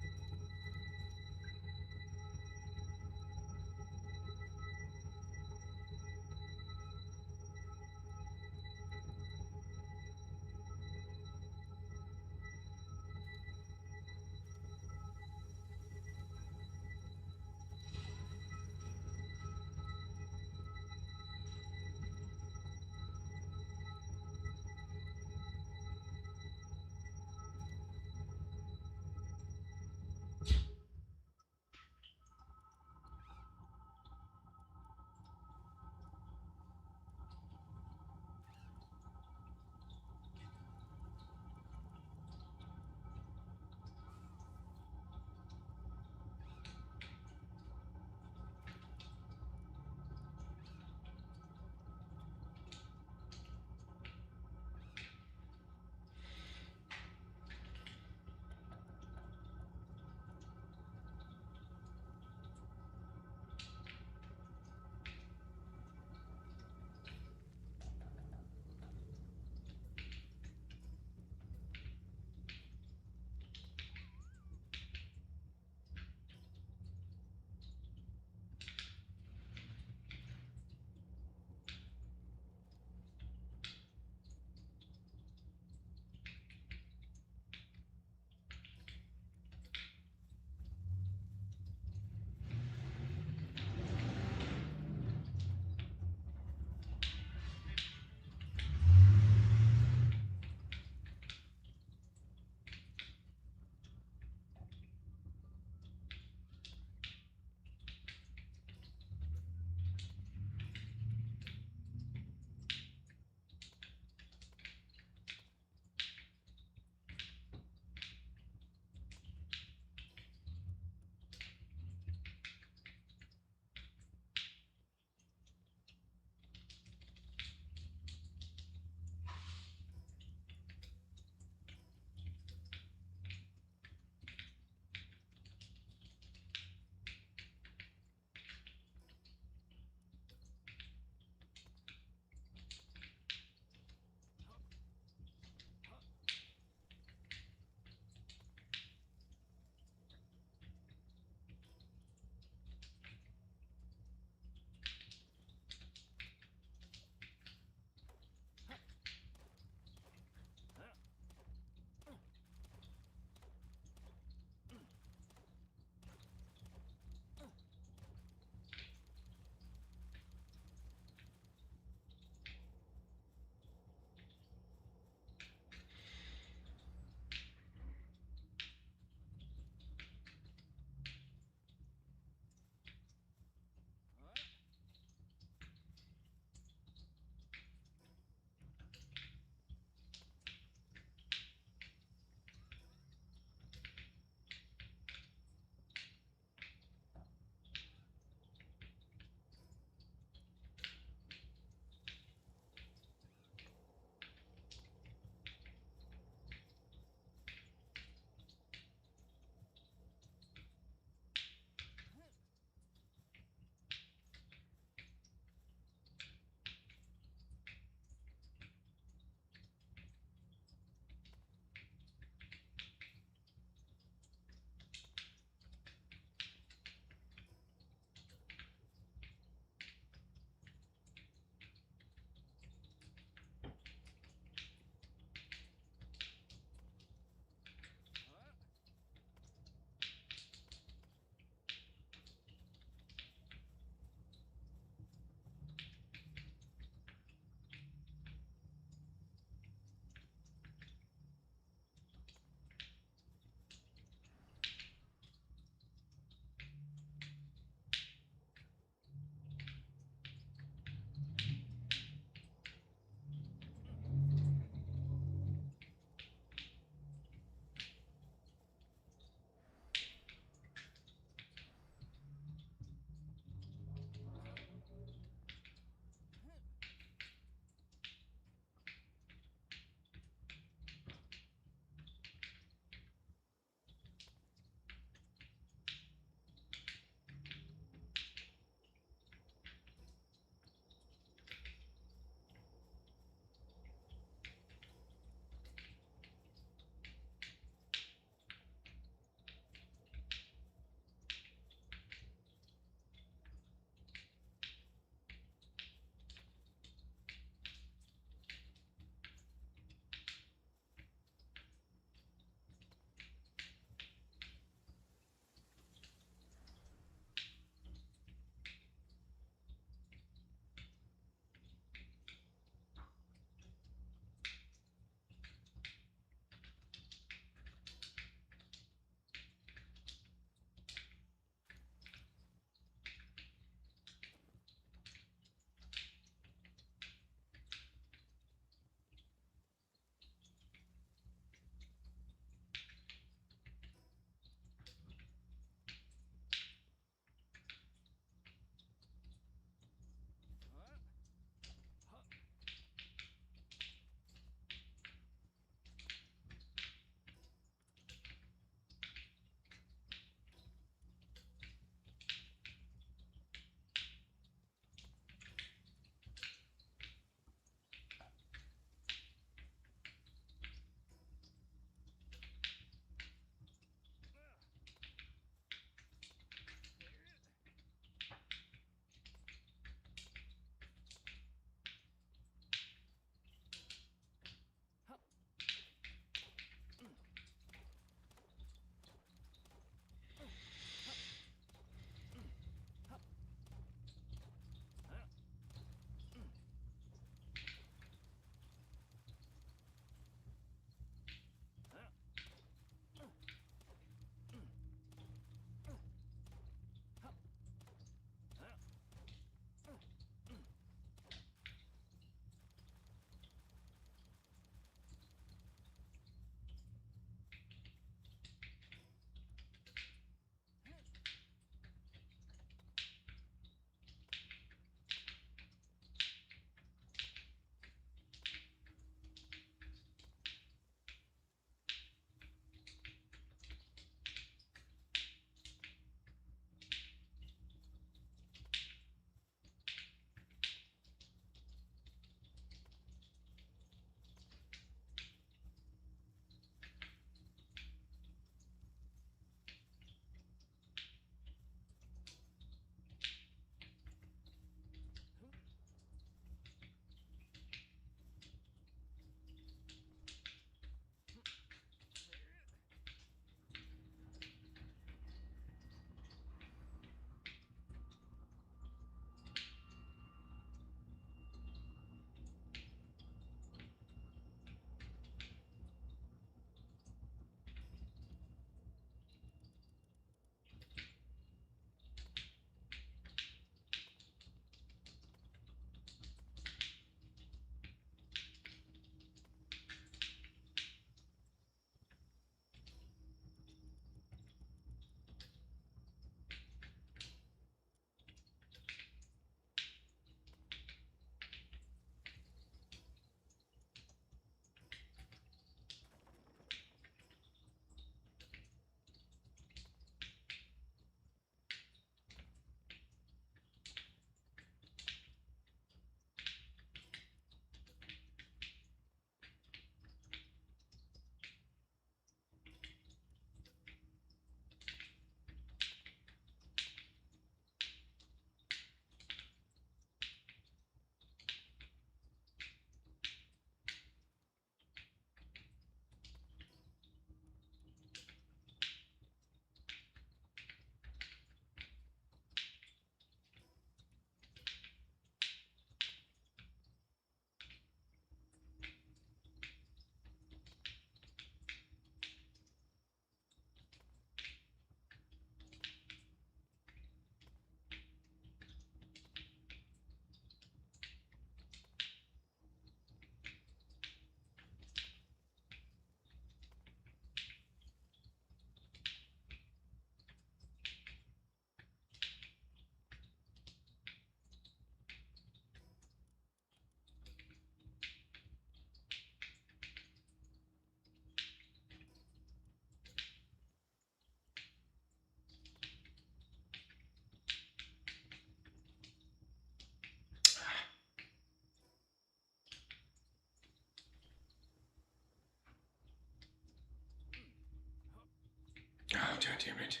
God damn it.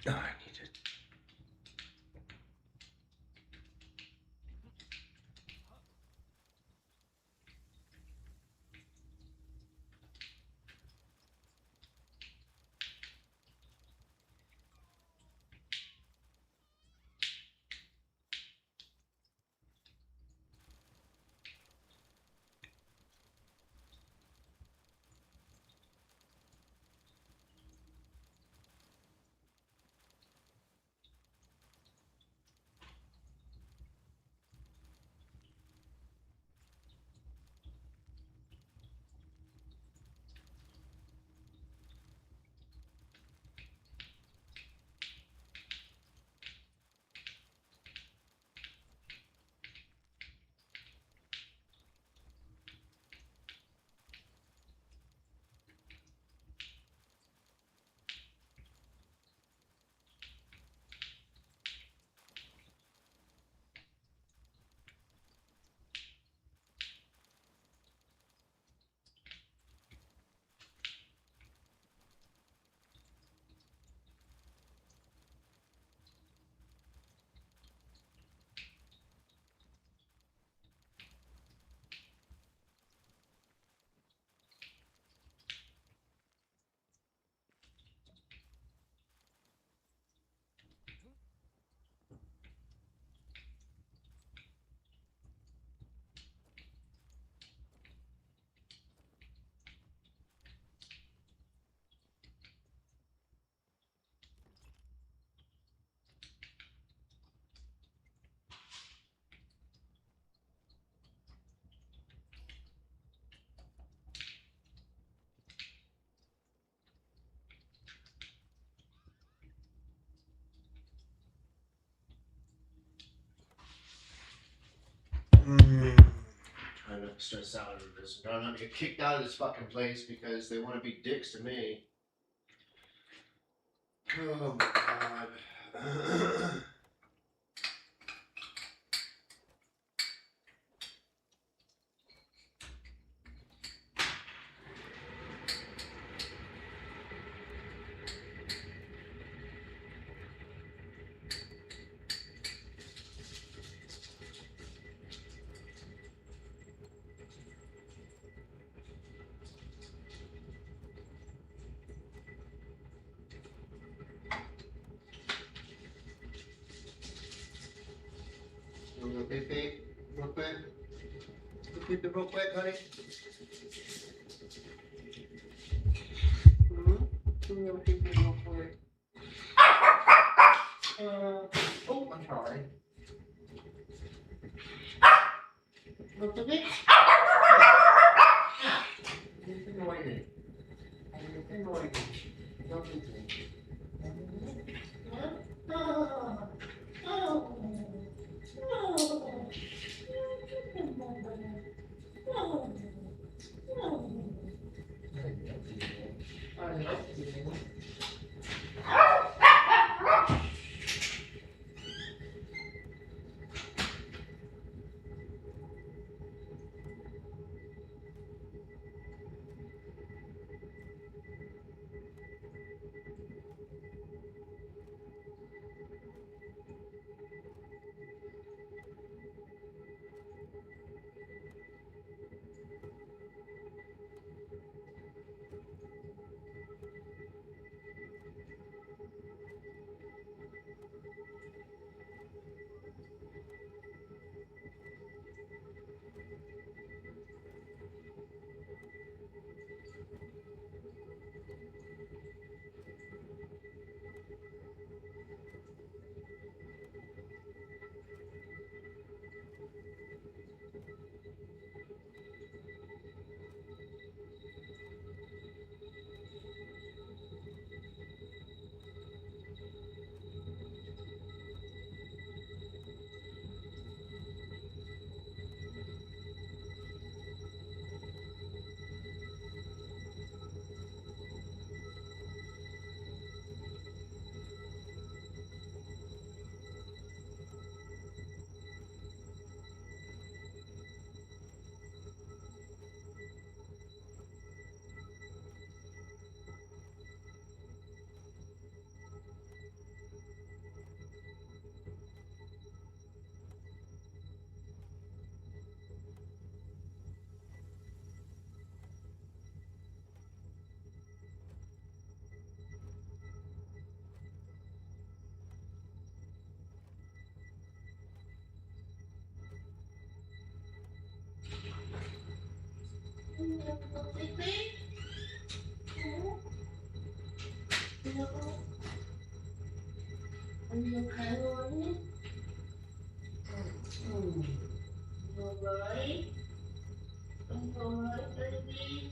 Oh, I need it. Trying not to stress out over this. I'm trying not to get kicked out of this fucking place because they want to be dicks to me. Oh my god. Pee-pee, real quick. Pee-pee real quick, honey. Pee-pee real quick. Oh, I'm sorry. Look at me. You've been waiting. You've been waiting. Look at me.
Are you okay, Lonnie? You alright? Are you alright, baby?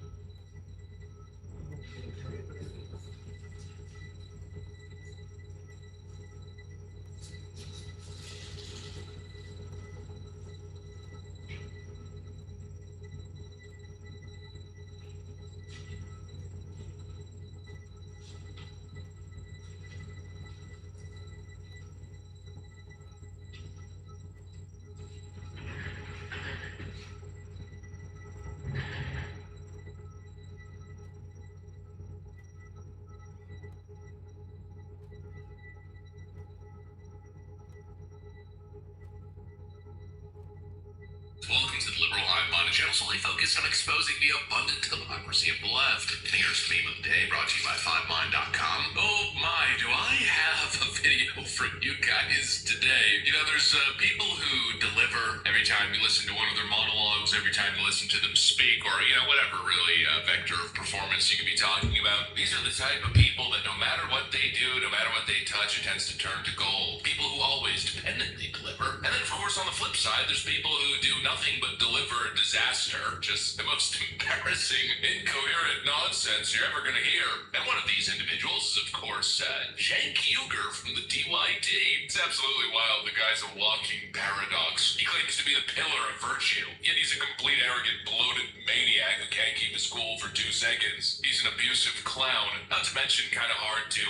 Welcome to the Liberal Hive Mind, a channel solely focused on exposing the abundant hypocrisy of the left. And here's the meme of the day, brought to you by FiveMind.com. Oh my, do I have a video for you guys today. You know, there's people who deliver every time you listen to one of their monologues, every time you listen to them speak, or, you know, whatever really vector of performance you could be talking about. These are the type of people that no matter what they do, no matter what they touch, it tends to turn to gold. People who always dependently deliver. And then, of course, on the flip side, there's people who do nothing but deliver disaster. Just the most embarrassing, incoherent nonsense you're ever going to hear. And one of these individuals is, of course, Cenk Uygur from the DYD. It's absolutely wild. The guy's a walking paradox. He claims to be the pillar of virtue, yet he's a complete, arrogant, bloated maniac who can't keep his cool for 2 seconds. He's an abusive clown. Not to mention, kind of hard to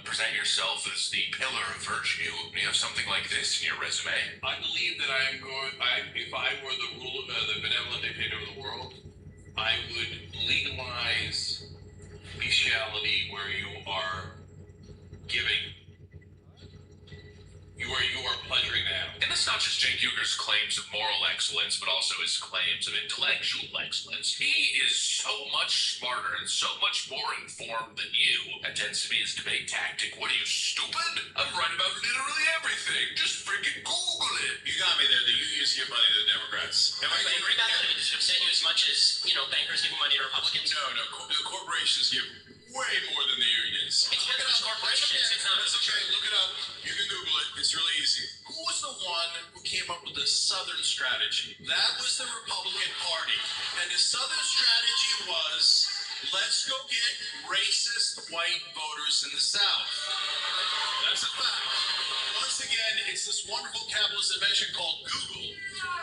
present yourself as the pillar of virtue when you have something like this in your resume. I believe that if I were the benevolent dictator of the world, I would legalize bestiality where you are giving, where you are pleasuring them. And that's not just Cenk Uygur's claims of moral excellence, but also his claims of intellectual excellence. He is so much smarter and so much more informed than you. That tends to be his debate tactic. What are you, stupid? I'm right about literally everything. Just freaking Google it. You got me there. The unions give money to the Democrats. Am I angry about that? Does it upset you as much as, you know, bankers giving money to Republicans? No. The corporations give way more than the unions. It's working on corporations. It's not. That's okay. Look it up. You can Google it. It's really easy. Who was the one who came up with the Southern strategy? That was the Republican Party. And the Southern strategy was, let's go get racist white voters in the South. That's a fact. Once again, it's this wonderful capitalist invention called Google.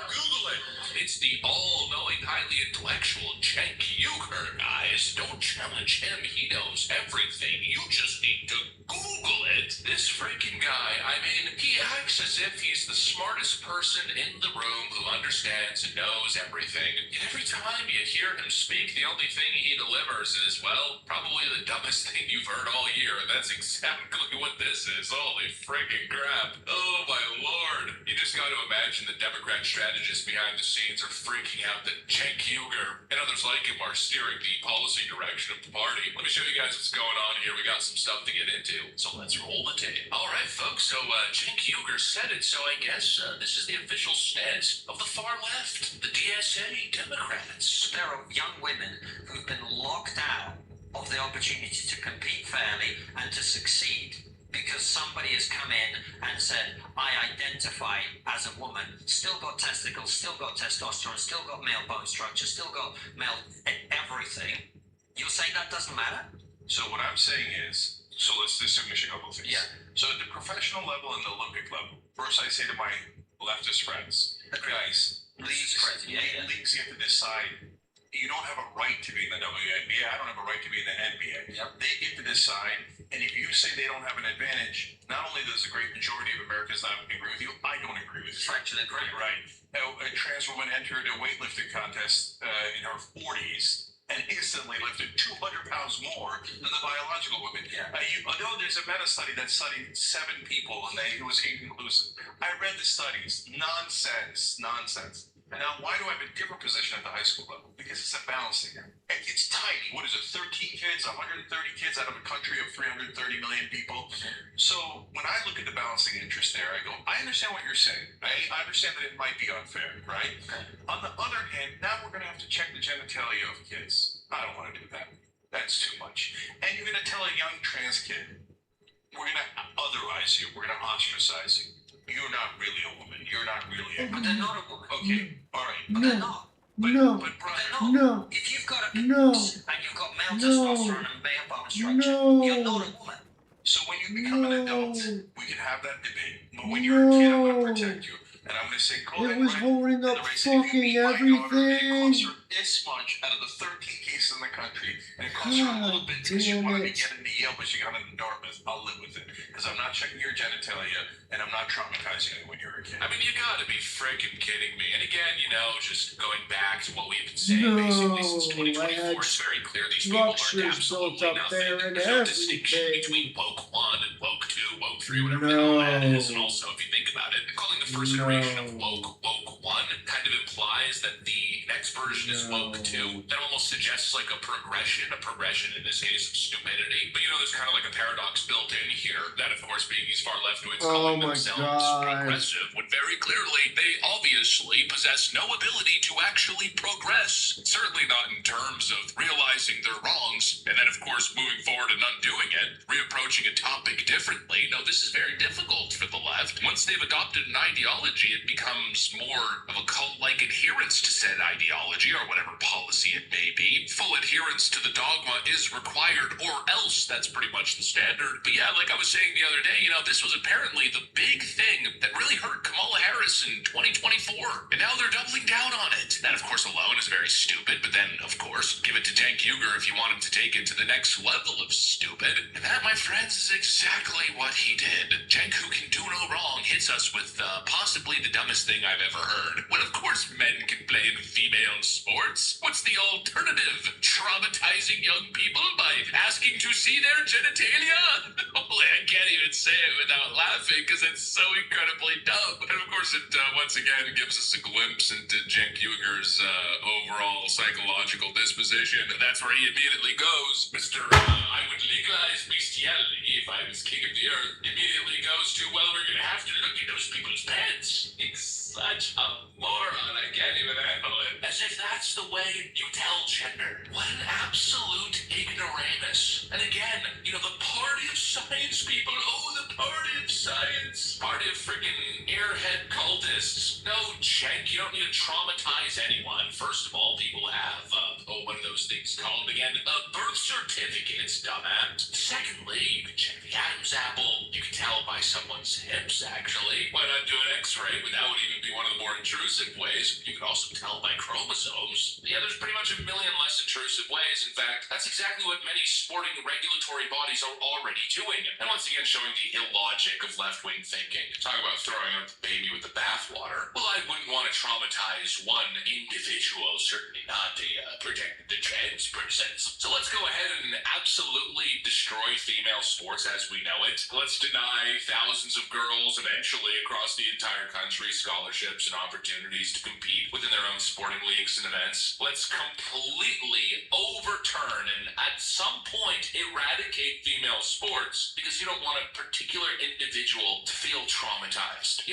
Google it. It's the all-knowing, highly intellectual Cenk Uygur, guys. Don't challenge him. He knows everything. You just need to Google it. This freaking guy, I mean, he acts as if he's the smartest person in the room who understands and knows everything. Yet every time you hear him speak, the only thing he delivers is, well, probably the dumbest thing you've heard all year, and that's exactly what this is. Holy freaking crap. Oh, my lord. You just got to imagine the Democrat strategists behind the scenes are freaking out that Cenk Uygur and others like him are steering the policy direction of the party. Let me show you guys what's going on here. We got some stuff to get into, so let's roll the tape. All right, folks, so Cenk Uygur said it, so I guess this is the official stance of the far left, the DSA Democrats.
There are young women who've been locked out of the opportunity to compete fairly and to succeed because somebody has come in and said, I identify as a woman, still got testicles, still got testosterone, still got male bone structure, still got male everything. You're saying that doesn't matter?
So what I'm saying is, so let's distinguish a couple of things. Yeah. So at the professional level and the Olympic level, first I say to my leftist friends, guys, leagues get to decide. You don't have a right to be in the WNBA. I don't have a right to be in the NBA. Yep. They get to decide. And if you say they don't have an advantage, not only does the great majority of Americans not agree with you, I don't agree with you.
Factually agree.
Right. A trans woman entered a weightlifting contest in her 40s and instantly lifted 200 pounds more than the biological woman. Yeah. Although there's a meta study that studied 7 people and it was inconclusive. I read the studies. Nonsense. Now, why do I have a different position at the high school level? Because it's a balancing act. It's tiny. What is it, 13 kids, 130 kids out of a country of 330 million people? So when I look at the balancing interest there, I go, I understand what you're saying. I understand that it might be unfair, right? On the other hand, now we're going to have to check the genitalia of kids. I don't want to do that. That's too much. And you're going to tell a young trans kid, we're going to otherize you. We're going to ostracize you. You're not really a woman. You're not really a woman.
But they're not a woman.
Okay, all right.
But they're not.
No.
But they're not.
No.
If you've got a
No.
and you've got male
No.
testosterone and male bone structure,
No.
you're not a woman.
So when you become an adult, we can have that debate. But when you're a kid, I'm going to protect you. And I'm going to say, go ahead
It was
and
holding up
the race. If you
fucking
beat my daughter, it
everything.
costs her this much out of the 13 cases in the country. And it costs her a little bit because she wanted to get into Yale, but she got into Dartmouth. I'll live with it. Because I'm not checking your genitalia, and I'm not traumatizing you when you're a kid.
I mean, you gotta be freaking kidding me. And again, just going back to what we've been saying basically since 2024, it's very clear these people learned absolutely nothing. There's no distinction between woke 1 and woke 2, woke 3, whatever the hell that is. And also, if you think about it, calling the first iteration of woke 1 kind of implies that the next version is woke 2. That almost suggests like a progression in this case of stupidity. But there's kind of like a paradox built in here. That, of course, being these far leftweights calling themselves progressive, when very clearly they obviously possess no ability to actually progress. Certainly not in terms of realizing their wrongs, and then, of course, moving forward and undoing it, reapproaching a topic differently. No, this is very difficult for the left. Once they've adopted an ideology, it becomes more of a cult-like adherence to said ideology, or whatever policy it may be. Full adherence to the dogma is required, or else that's pretty much the standard. But yeah, like I was saying the other day, this was apparently the big thing that really hurt Kamala Harris in 2024. And now they're doubling down on it. That, of course, alone is very stupid. But then, of course, give it to Cenk Uygur if you want him to take it to the next level of stupid. And that, my friends, is exactly what he did. Cenk, who can do no wrong, hits us with possibly the dumbest thing I've ever heard. When, of course, men can play in female sports. What's the alternative? Traumatizing young people by asking to see their genitalia? Holy, I can't even say it without laughing because it's so incredibly dumb. And of course, it once again gives us a glimpse into Cenk Uygur's overall psychological disposition. And that's where he immediately goes. Mr. I would legalize bestiality if I was king of the earth. Immediately goes to, well, we're going to have to look at those people's pants. He's such a moron. I can't even handle it. As if that's the way you tell gender. What an absolute ignoramus. And again, the party of science people. Oh, the party of science. Party of friggin' airhead cultists. No, Cenk, you don't need to traumatize anyone. First of all, people have, what are those things called again? Birth certificates, dumbass. Secondly, you can check the Adam's apple. You can tell by someone's hips, actually. Why not do an x-ray? That would even be one of the more intrusive ways. You can also tell by chromosomes. Yeah, there's pretty much a million less intrusive ways. In fact, that's exactly what many sporting regulatory bodies are already doing. And once again, showing the illogic of left-wing thinking. Talk about throwing out the baby with the bathwater. Well, I wouldn't want to traumatize one individual, certainly not the trans persons. So let's go ahead and absolutely destroy female sports as we know it. Let's deny thousands of girls eventually across the entire country scholarships and opportunities to compete within their own sporting leagues and events. Let's completely overturn and at some point eradicate female sports because you don't want a particular individual to feel traumatized.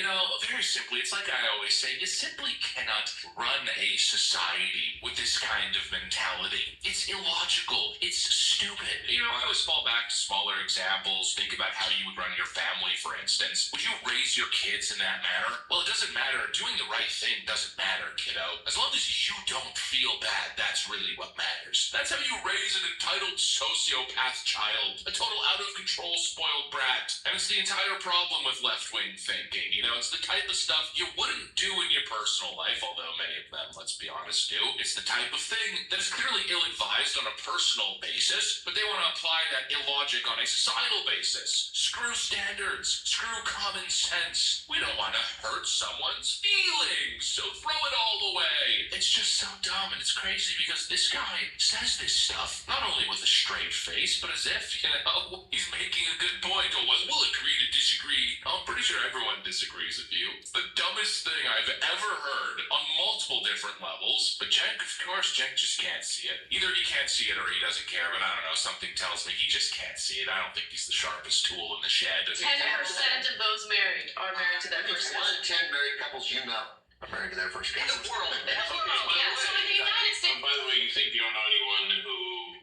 Very simply, it's like I always say, you simply cannot run a society with this kind of mentality. It's illogical. It's stupid. I always fall back to smaller examples. Think about how you would run your family, for instance. Would you raise your kids in that manner? Well, it doesn't matter. Doing the right thing doesn't matter, kiddo. As long as you don't feel bad, that's really what matters. That's how you raise an entitled sociopath child. A total out-of-control spoiled brat. And it's the entire problem with left-wing thinking. It's the type of stuff you wouldn't do in your personal life, although many of them, let's be honest, do. It's the type of thing that is clearly ill-advised on a personal basis, but they want to apply that illogic on a societal basis. Screw standards. Screw common sense. We don't want to hurt someone's feelings, so throw it all away. It's just so dumb, and it's crazy because this guy says this stuff, not only with a straight face, but as if, he's making a good point. Oh, well, we'll agree to disagree. I'm pretty sure everyone disagrees. disagrees with you. The dumbest thing I've ever heard on multiple different levels. But Cenk, of course, Cenk just can't see it. Either he can't see it or he doesn't care, but I don't know, something tells me he just can't see it. I don't think he's the sharpest tool in the shed.
10% of those married are married to their first cousin.
1 in 10 married couples you know are married to their first cousin.
In the world. Yeah, so in the United States.
By the way, you think you don't know anyone who,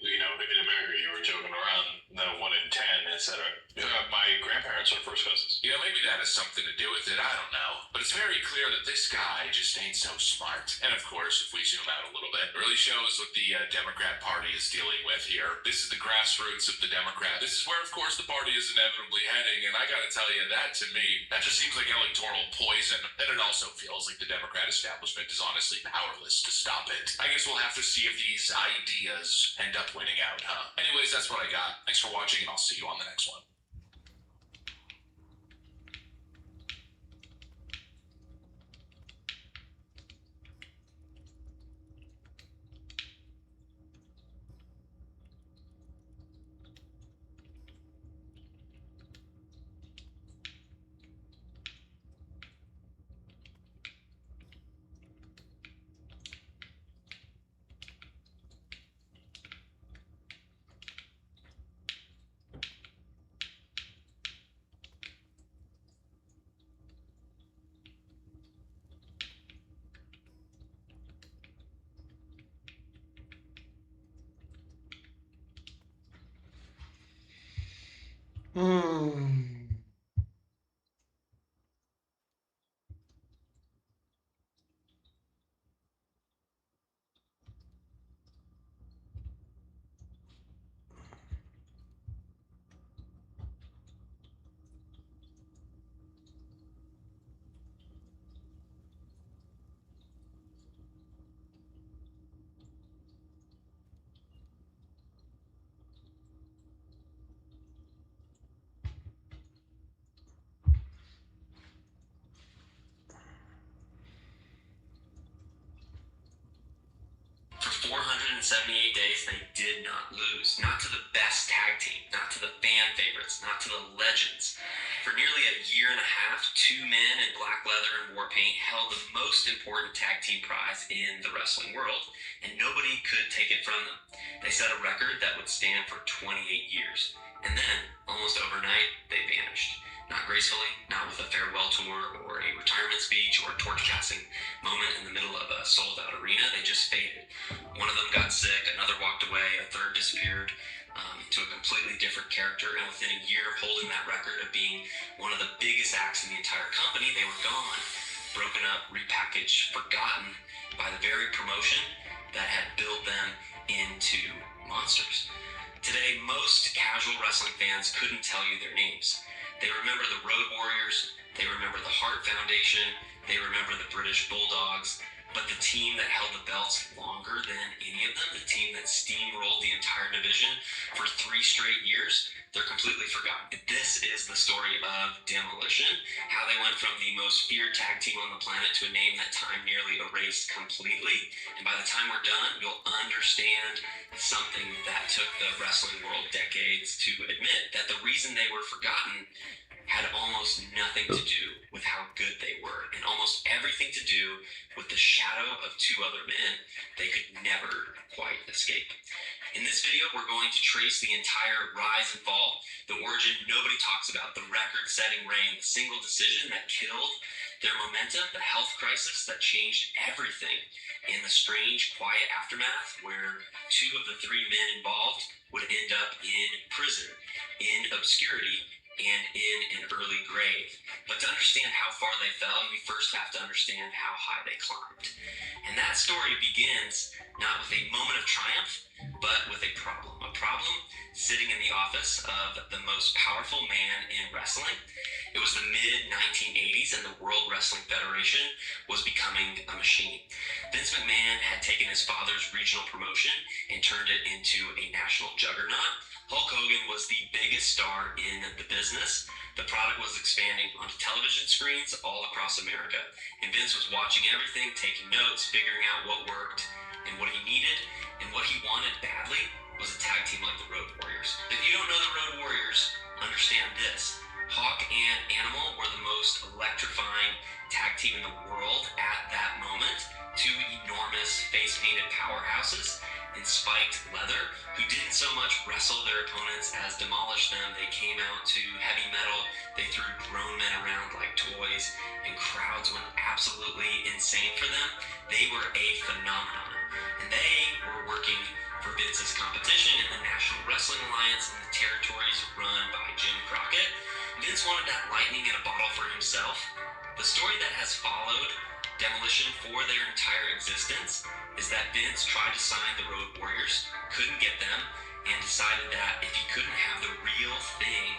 in America, you were joking around, the 1 in 10, etc. My grandparents are first cousins.
You know, maybe that has something to do with it. I don't know. But it's very clear that this guy just ain't so smart. And of course, if we zoom out a little bit, it really shows what the Democrat Party is dealing with here. This is the grassroots of the Democrat. This is where, of course, the party is inevitably heading. And I gotta tell you, that to me, that just seems like electoral poison. And it also feels like the Democrat establishment is honestly powerless to stop it. I guess we'll have to see if these ideas end up winning out, huh? Anyways, that's what I got. Thanks for watching, and I'll see you on the next one.
For 478 days, they did not lose. Not to the best tag team, not to the fan favorites, not to the legends. For nearly a year and a half, two men in black leather and war paint held the most important tag team prize in the wrestling world, and nobody could take it from them. They set a record that would stand for 28 years, and then, almost overnight, they vanished. Not gracefully, not with a farewell tour or a retirement speech or a torch passing moment in the middle of a sold-out arena. They just faded. One of them got sick, another walked away, a third disappeared into a completely different character, and within a year of holding that record of being one of the biggest acts in the entire company, they were gone, broken up, repackaged, forgotten by the very promotion that had built them into monsters. Today, most casual wrestling fans couldn't tell you their names. They remember the Road Warriors, they remember the Hart Foundation, they remember the British Bulldogs, but the team that held the belts longer than any of them, the team that steamrolled the entire division for 3 straight years, they're completely forgotten. This is the story of Demolition, how they went from the most feared tag team on the planet to a name that time nearly erased completely. And by the time we're done, you'll understand something that took the wrestling world decades to admit, that the reason they were forgotten had almost nothing to do with how good they were, and almost everything to do with the shadow of 2 other men they could never quite escape. In this video, we're going to trace the entire rise and fall, the origin nobody talks about, the record-setting reign, the single decision that killed their momentum, the health crisis that changed everything, and the strange, quiet aftermath where 2 of the 3 men involved would end up in prison, in obscurity, and in an early grave. But to understand how far they fell, we first have to understand how high they climbed. And that story begins not with a moment of triumph, but with a problem. A problem sitting in the office of the most powerful man in wrestling. It was the mid-1980s, and the World Wrestling Federation was becoming a machine. Vince McMahon had taken his father's regional promotion and turned it into a national juggernaut. Hulk Hogan was the biggest star in the business. The product was expanding onto television screens all across America. And Vince was watching everything, taking notes, figuring out what worked and what he needed. And what he wanted badly was a tag team like the Road Warriors. If you don't know the Road Warriors, understand this. Hawk and Animal were the most electrifying tag team in the world at that moment. Two enormous face-painted powerhouses in spiked leather who didn't so much wrestle their opponents as demolish them. They came out to heavy metal. They threw grown men around like toys, and crowds went absolutely insane for them. They were a phenomenon, and they were working for Vince's competition in the National Wrestling Alliance in the territories run by Jim Crockett. Vince wanted that lightning in a bottle for himself. The story that has followed Demolition for their entire existence is that Vince tried to sign the Road Warriors, couldn't get them, and decided that if he couldn't have the real thing,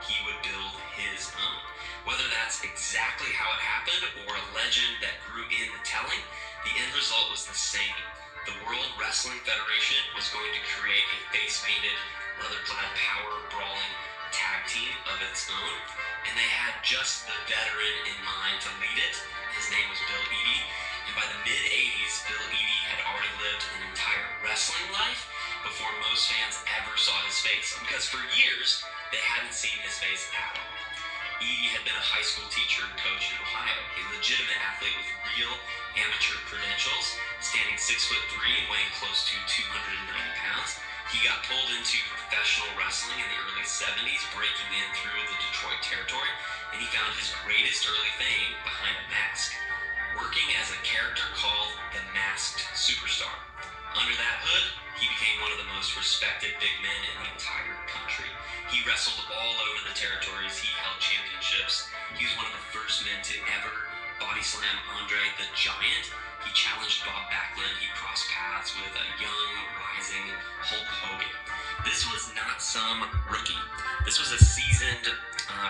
he would build his own. Whether that's exactly how it happened or a legend that grew in the telling, the end result was the same. The World Wrestling Federation was going to create a face-painted, leather-clad, power-brawling tag team of its own, and they had just the veteran in mind to lead it. His name was Bill Eadie, and by the mid-'80s, Bill Eadie had already lived an entire wrestling life before most fans ever saw his face, because for years, they hadn't seen his face at all. Eadie had been a high school teacher and coach in Ohio, a legitimate athlete with real amateur credentials, standing 6'3" and weighing close to 290 pounds. He got pulled into professional wrestling in the early 70s, breaking in through the Detroit territory, and he found his greatest early fame behind a mask, working as a character called the Masked Superstar. Under that hood, he became one of the most respected big men in the entire country. He wrestled all over the territories. He held championships. He was one of the first men to ever body slam Andre the Giant. He challenged Bob Backlund. He crossed paths with a young, rising Hulk Hogan. This was not some rookie. This was a seasoned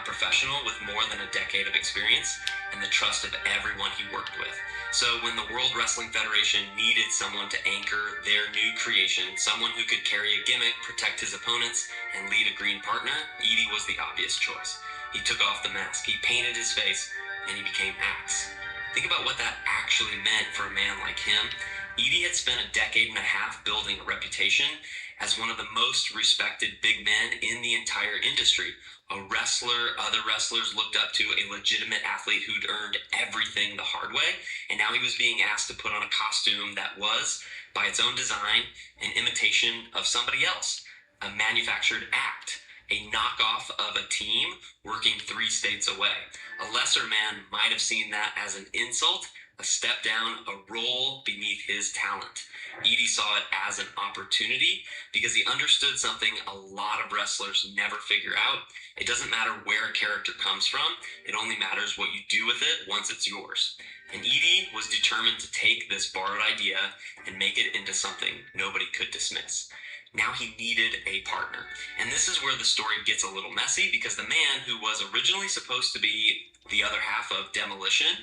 professional with more than a decade of experience and the trust of everyone he worked with. So when the World Wrestling Federation needed someone to anchor their new creation, someone who could carry a gimmick, protect his opponents, and lead a green partner, Eadie was the obvious choice. He took off the mask, he painted his face, and he became Axe. Think about what that actually meant for a man like him. Eadie had spent a decade and a half building a reputation as one of the most respected big men in the entire industry. A wrestler, other wrestlers looked up to, a legitimate athlete who'd earned everything the hard way, and now he was being asked to put on a costume that was, by its own design, an imitation of somebody else, a manufactured act, a knockoff of a team working 3 states away. A lesser man might have seen that as an insult, a step down, a role beneath his talent. Eadie saw it as an opportunity because he understood something a lot of wrestlers never figure out. It doesn't matter where a character comes from, it only matters what you do with it once it's yours. And Eadie was determined to take this borrowed idea and make it into something nobody could dismiss. Now he needed a partner. And this is where the story gets a little messy, because the man who was originally supposed to be the other half of Demolition,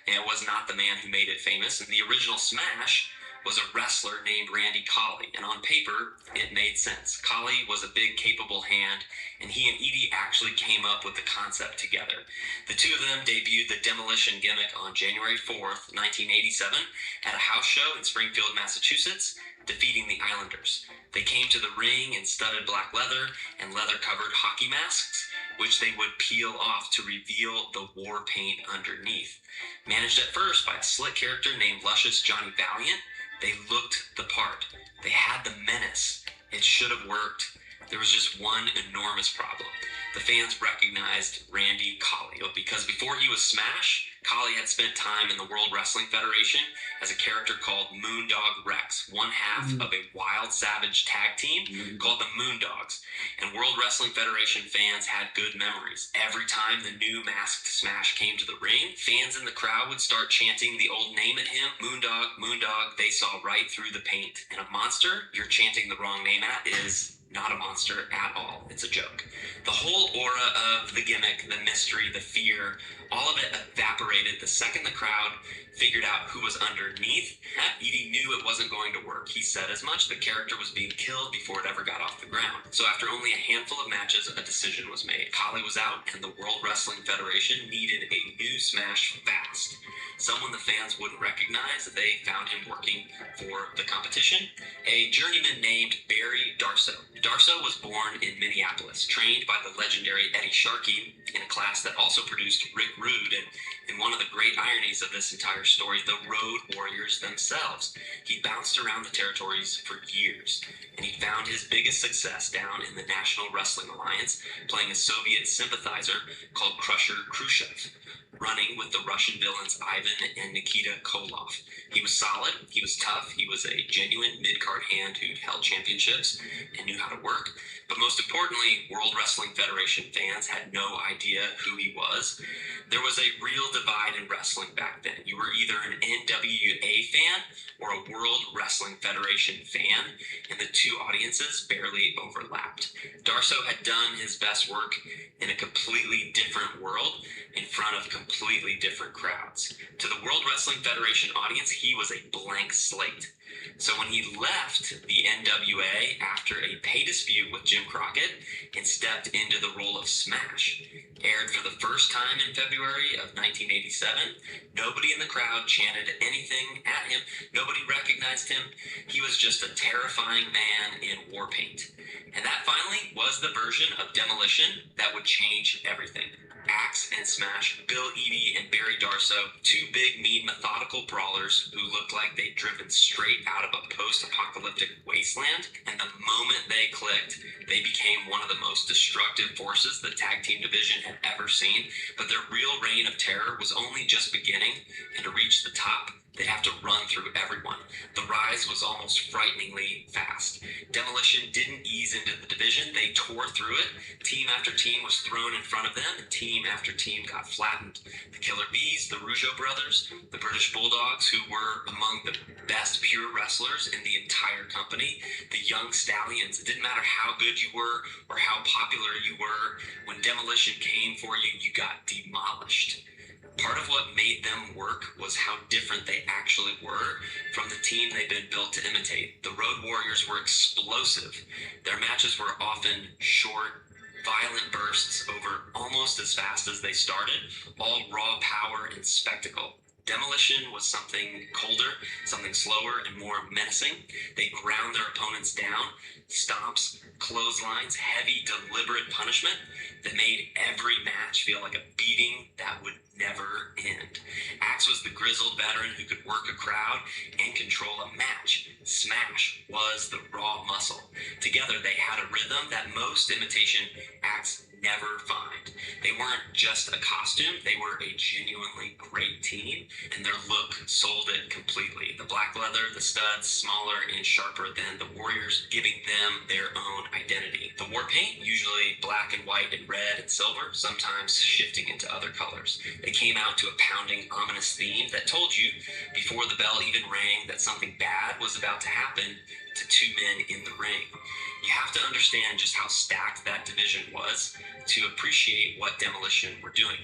and it was not the man who made it famous. And the original Smash was a wrestler named Randy Colley, and on paper, it made sense. Colley was a big, capable hand, and he and Eadie actually came up with the concept together. The two of them debuted the Demolition gimmick on January 4th, 1987, at a house show in Springfield, Massachusetts, defeating the Islanders. They came to the ring in studded black leather and leather-covered hockey masks, which they would peel off to reveal the war paint underneath. Managed at first by a slick character named Luscious Johnny Valiant, they looked the part. They had the menace. It should have worked. There was just one enormous problem. The fans recognized Randy Colley because before he was Smash, Colley had spent time in the World Wrestling Federation as a character called Moondog Rex, one half of a wild savage tag team called the Moondogs. And World Wrestling Federation fans had good memories. Every time the new masked Smash came to the ring, fans in the crowd would start chanting the old name at him, Moondog, Moondog. They saw right through the paint. And a monster you're chanting the wrong name at is not a monster at all. It's a joke. The whole aura of the gimmick, the mystery, the fear, all of it evaporated the second the crowd figured out who was underneath. Eadie knew it wasn't going to work. He said as much. The character was being killed before it ever got off the ground. So after only a handful of matches, a decision was made. Colley was out, and the World Wrestling Federation needed a new Smash fast. someone the fans wouldn't recognize if they found him working for the competition, a journeyman named Barry Darsow. Darsow was born in Minneapolis, trained by the legendary Eddie Sharkey in a class that also produced Rick Rude, and one of the great ironies of this entire story, the Road Warriors themselves. He bounced around the territories for years, and he found his biggest success down in the National Wrestling Alliance, playing a Soviet sympathizer called Crusher Khrushchev, running with the Russian villains Ivan and Nikita Koloff. He was solid, he was tough, he was a genuine mid-card hand who'd held championships and knew how to work, but most importantly, World Wrestling Federation fans had no idea who he was. There was a real divide in wrestling back then. You were either an NWA fan or a World Wrestling Federation fan, and the two audiences barely overlapped. Darsow had done his best work in a completely different world in front of completely different crowds. To the World Wrestling Federation audience, he was a blank slate. So when he left the NWA after a pay dispute with Jim Crockett and stepped into the role of Smash, aired for the first time in February of 1987, nobody in the crowd chanted anything at him. Nobody recognized him. He was just a terrifying man in war paint. And that finally was the version of Demolition that would change everything. Axe and Smash, Bill Eadie and Barry Darsow, two big, mean, methodical brawlers who looked like they'd driven straight out of a post-apocalyptic wasteland, and the moment they clicked, they became one of the most destructive forces the tag team division had ever seen. But their real reign of terror was only just beginning, and to reach the top, they'd have to run through everyone. The rise was almost frighteningly fast. Demolition didn't ease into the division. They tore through it. Team after team was thrown in front of them, and team after team got flattened. The Killer Bees, the Rougeau brothers, the British Bulldogs, who were among the best pure wrestlers in the entire company, the Young Stallions. It didn't matter how good you were or how popular you were. When Demolition came for you, you got demolished. Part of what made them work was how different they actually were from the team they'd been built to imitate. The Road Warriors were explosive. Their matches were often short, violent bursts over almost as fast as they started, all raw power and spectacle. Demolition was something colder, something slower, and more menacing. They ground their opponents down, stomps, clotheslines, heavy, deliberate punishment that made every match feel like a beating that would never end. Axe was the grizzled veteran who could work a crowd and control a match. Smash was the raw muscle. Together, they had a rhythm that most imitation acts never find. They weren't just a costume, they were a genuinely great team, and their look sold it completely. The black leather, the studs, smaller and sharper than the Warriors, giving them their own identity. The war paint, usually black and white and red and silver, sometimes shifting into other colors. They came out to a pounding, ominous theme that told you, before the bell even rang, that something bad was about to happen to two men in the ring. You have to understand just how stacked that division was to appreciate what Demolition were doing.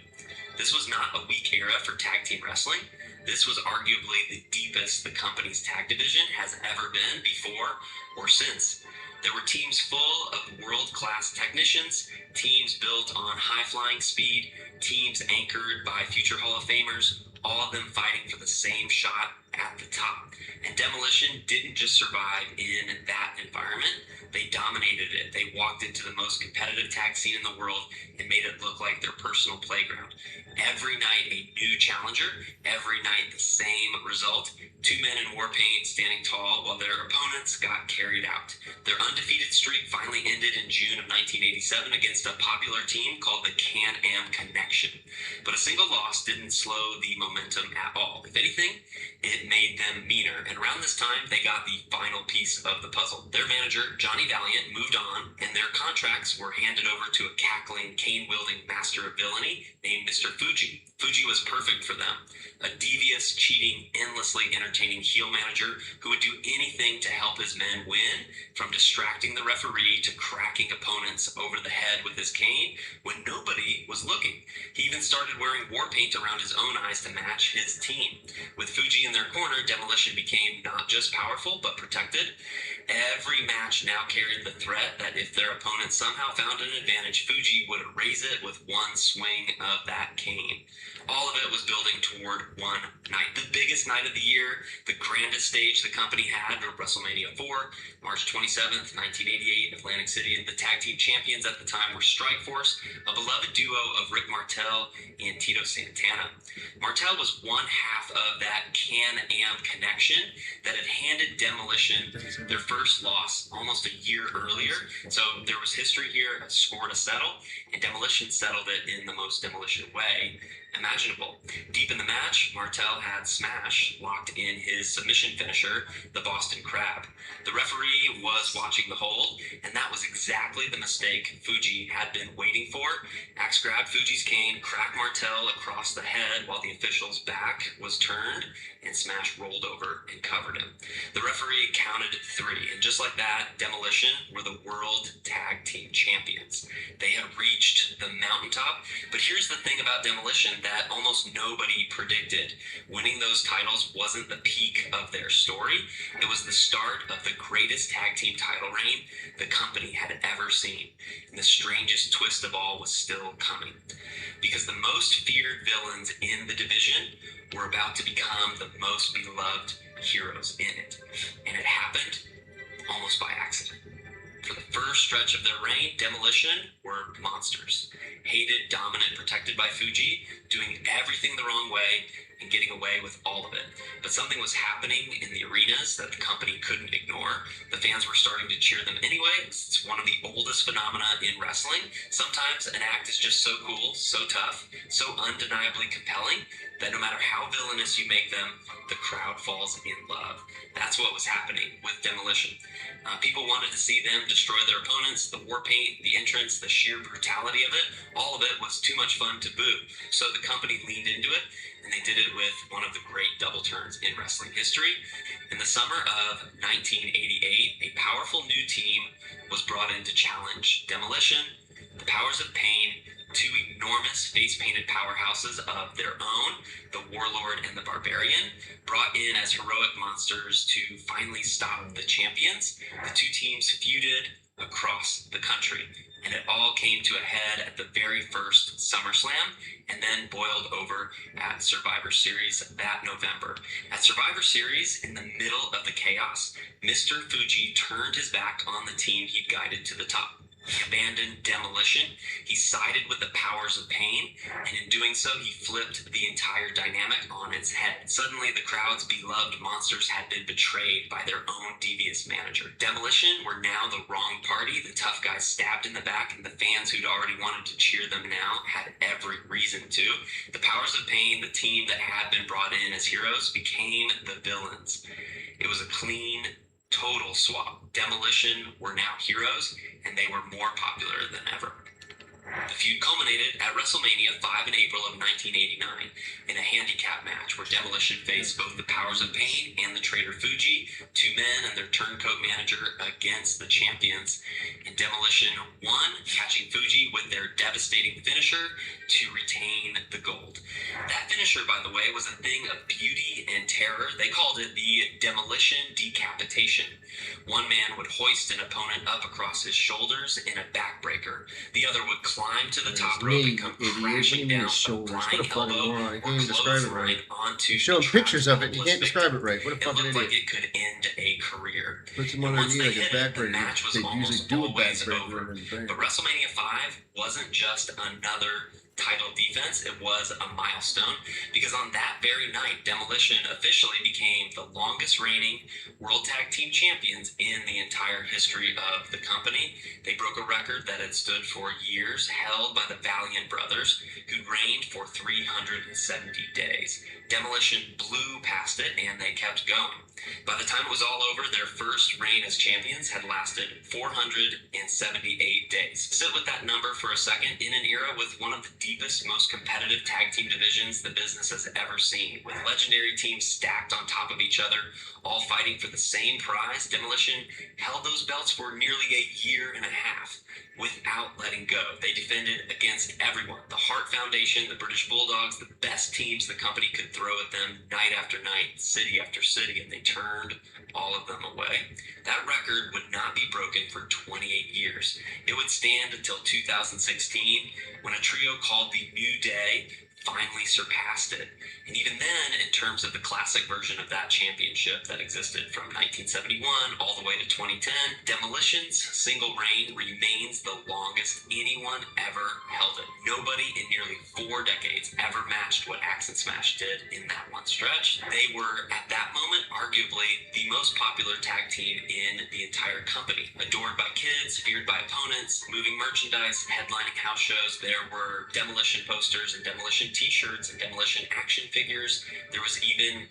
This was not a weak era for tag team wrestling. This was arguably the deepest the company's tag division has ever been before or since. There were teams full of world-class technicians, teams built on high-flying speed, teams anchored by future Hall of Famers, all of them fighting for the same shot at the top. And Demolition didn't just survive in that environment, they dominated it. They walked into the most competitive tag scene in the world and made it look like their personal playground. Every night a new challenger, every night the same result. Two men in war paint standing tall while their opponents got carried out. Their undefeated streak finally ended in June of 1987 against a popular team called the Can-Am Connection. But a single loss didn't slow the momentum at all. If anything, it made them meaner. And around this time, they got the final piece of the puzzle. Their manager, Johnny Valiant, moved on, and their contracts were handed over to a cackling, cane-wielding master of villainy named Mr. Fuji. Fuji was perfect for them. A devious, cheating, endlessly entertaining heel manager who would do anything to help his men win, from distracting the referee to cracking opponents over the head with his cane when nobody was looking. He even started wearing war paint around his own eyes to match his team. With Fuji in their corner, Demolition became not just powerful, but protected. Every match now carried the threat that if their opponent somehow found an advantage, Fuji would erase it with one swing of that cane. All of it was building toward one night. The biggest night of the year, the grandest stage the company had, WrestleMania 4, March 27th, 1988, Atlantic City. And the tag team champions at the time were Strikeforce, a beloved duo of Rick Martel and Tito Santana. Martel was one half of that Can-Am connection that had handed Demolition their first loss almost a year earlier. So there was history here, a score to settle, and Demolition settled it in the most Demolition way imaginable. Deep in the match, Martel had Smash locked in his submission finisher, the Boston Crab. The referee was watching the hold, and that was exactly the mistake Fuji had been waiting for. Axe grabbed Fuji's cane, cracked Martel across the head while the official's back was turned, and Smash rolled over and covered him. The referee counted 3, and just like that, Demolition were the World Tag Team Champions. They had reached the mountaintop, but here's the thing about Demolition that almost nobody predicted. Winning those titles wasn't the peak of their story. It was the start of the greatest tag team title reign the company had ever seen. And the strangest twist of all was still coming. Because the most feared villains in the division were about to become the most beloved heroes in it. And it happened almost by accident. For the first stretch of their reign, Demolition were monsters. Hated, dominant, protected by Fuji, doing everything the wrong way and getting away with all of it. But something was happening in the arenas that the company couldn't ignore. The fans were starting to cheer them anyway. It's one of the oldest phenomena in wrestling. Sometimes an act is just so cool, so tough, so undeniably compelling that no matter how villainous you make them, the crowd falls in love. That's what was happening with Demolition. People wanted to see them destroy their opponents, the war paint, the entrance, the sheer brutality of it. All of it was too much fun to boo. So the company leaned into it, and they did it with one of the great double turns in wrestling history. In the summer of 1988, a powerful new team was brought in to challenge Demolition, the Powers of Pain, 2 enormous face-painted powerhouses of their own, the Warlord and the Barbarian, brought in as heroic monsters to finally stop the champions. The 2 teams feuded across the country, and it all came to a head at the very first SummerSlam, and then boiled over at Survivor Series that November. At Survivor Series, in the middle of the chaos, Mr. Fuji turned his back on the team he'd guided to the top. He abandoned Demolition, he sided with the Powers of Pain, and in doing so, he flipped the entire dynamic on its head. Suddenly, the crowd's beloved monsters had been betrayed by their own devious manager. Demolition were now the wrong party, the tough guys stabbed in the back, and the fans who'd already wanted to cheer them now had every reason to. The Powers of Pain, the team that had been brought in as heroes, became the villains. It was a clean, total swap. Demolition were now heroes, and they were more popular than ever. The feud culminated at WrestleMania 5 in April of 1989 in a handicap match where Demolition faced both the Powers of Pain and the traitor Fuji, 2 men and their turncoat manager against the champions. And Demolition won, catching Fuji with their devastating finisher to retain the gold. That finisher, by the way, was a thing of beauty and terror. They called it the Demolition Decapitation. One man would hoist an opponent up across his shoulders in a backbreaker. The other would climb to the top rope and come crashing down a flying elbow or clothesline onto
you show him pictures of it, you can't describe it right. What a fucking idiot.
It looked like it could end a career.
Puts him on their knee like a backbreaker. They usually do a backbreaker.
But WrestleMania 5 wasn't just another title defense, it was a milestone, because on that very night, Demolition officially became the longest reigning World Tag Team Champions in the entire history of the company. They broke a record that had stood for years, held by the Valiant brothers, who reigned for 370 days. Demolition blew past it, and they kept going. By the time it was all over, their first reign as champions had lasted 478 days. Sit with that number for a second. In an era with one of the deepest, most competitive tag team divisions the business has ever seen, with legendary teams stacked on top of each other, all fighting for the same prize, Demolition held those belts for nearly a year and a half without letting go. They defended against everyone. The Hart Foundation, the British Bulldogs, the best teams the company could throw at them night after night, city after city, and they turned all of them away. That record would not be broken for 28 years. It would stand until 2016, when a trio called the New Day finally surpassed it. And even then, in terms of the classic version of that championship that existed from 1971 all the way to 2010, Demolition's single reign remains the longest anyone ever held it. Nobody in nearly 4 decades ever matched what Axe and Smash did in that one stretch. They were, at that moment, arguably the most popular tag team in the entire company. Adored by kids, feared by opponents, moving merchandise, headlining house shows. There were Demolition posters and Demolition t-shirts and Demolition action figures. There was even,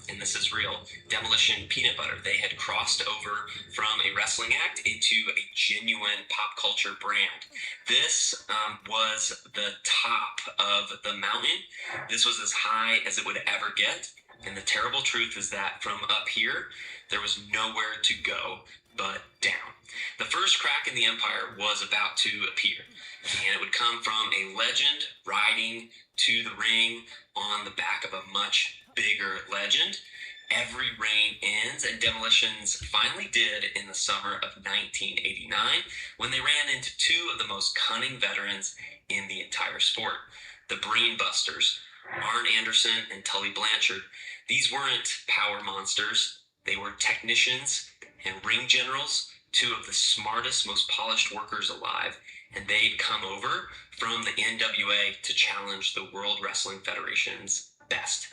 and this is real, Demolition peanut butter. They had crossed over from a wrestling act into a genuine pop culture brand. This was the top of the mountain. This was as high as it would ever get. And the terrible truth is that from up here, there was nowhere to go but down. The first crack in the empire was about to appear, and it would come from a legend riding to the ring on the back of a much bigger legend. Every reign ends, and Demolitions finally did in the summer of 1989 when they ran into 2 of the most cunning veterans in the entire sport, the Brainbusters, Arn Anderson and Tully Blanchard. These weren't power monsters. They were technicians and ring generals, 2 of the smartest, most polished workers alive, and they'd come over from the NWA to challenge the World Wrestling Federation's best.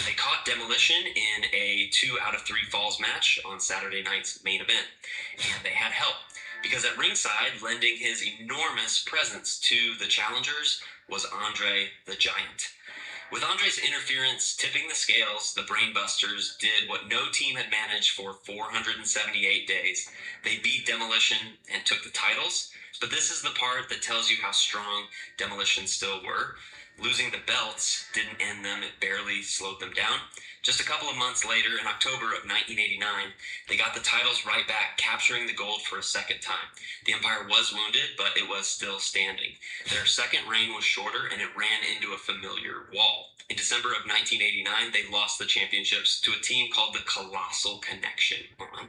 They caught Demolition in a 2 out of 3 falls match on Saturday night's main event, and they had help, because at ringside, lending his enormous presence to the challengers, was Andre the Giant. With Andre's interference tipping the scales, the Brainbusters did what no team had managed for 478 days. They beat Demolition and took the titles, but this is the part that tells you how strong Demolition still were. Losing the belts didn't end them, it barely slowed them down. Just a couple of months later, in October of 1989, they got the titles right back, capturing the gold for a second time. The Empire was wounded, but it was still standing. Their second reign was shorter, and it ran into a familiar wall. In December of 1989, they lost the championships to a team called the Colossal Connection.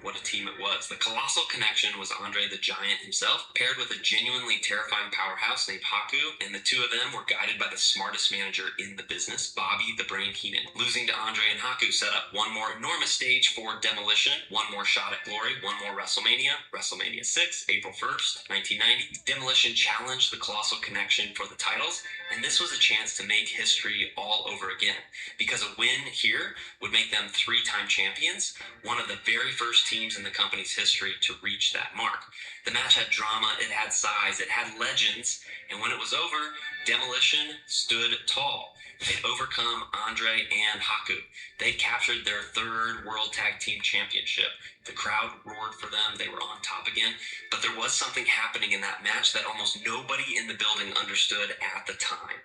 What a team it was. The Colossal Connection was Andre the Giant himself, paired with a genuinely terrifying powerhouse named Haku, and the 2 of them were guided by the smartest manager in the business, Bobby the Brain Heenan. Losing to Andre and Haku set up one more enormous stage for Demolition, one more shot at glory, one more WrestleMania, WrestleMania 6, April 1st, 1990. Demolition challenged the Colossal Connection for the titles, and this was a chance to make history all over again, because a win here would make them 3-time champions, one of the very first teams in the company's history to reach that mark. The match had drama, it had size, it had legends, and when it was over, Demolition stood tall. They'd overcome Andre and Haku. They'd captured their 3rd World Tag Team Championship. The crowd roared for them. They were on top again. But there was something happening in that match that almost nobody in the building understood at the time.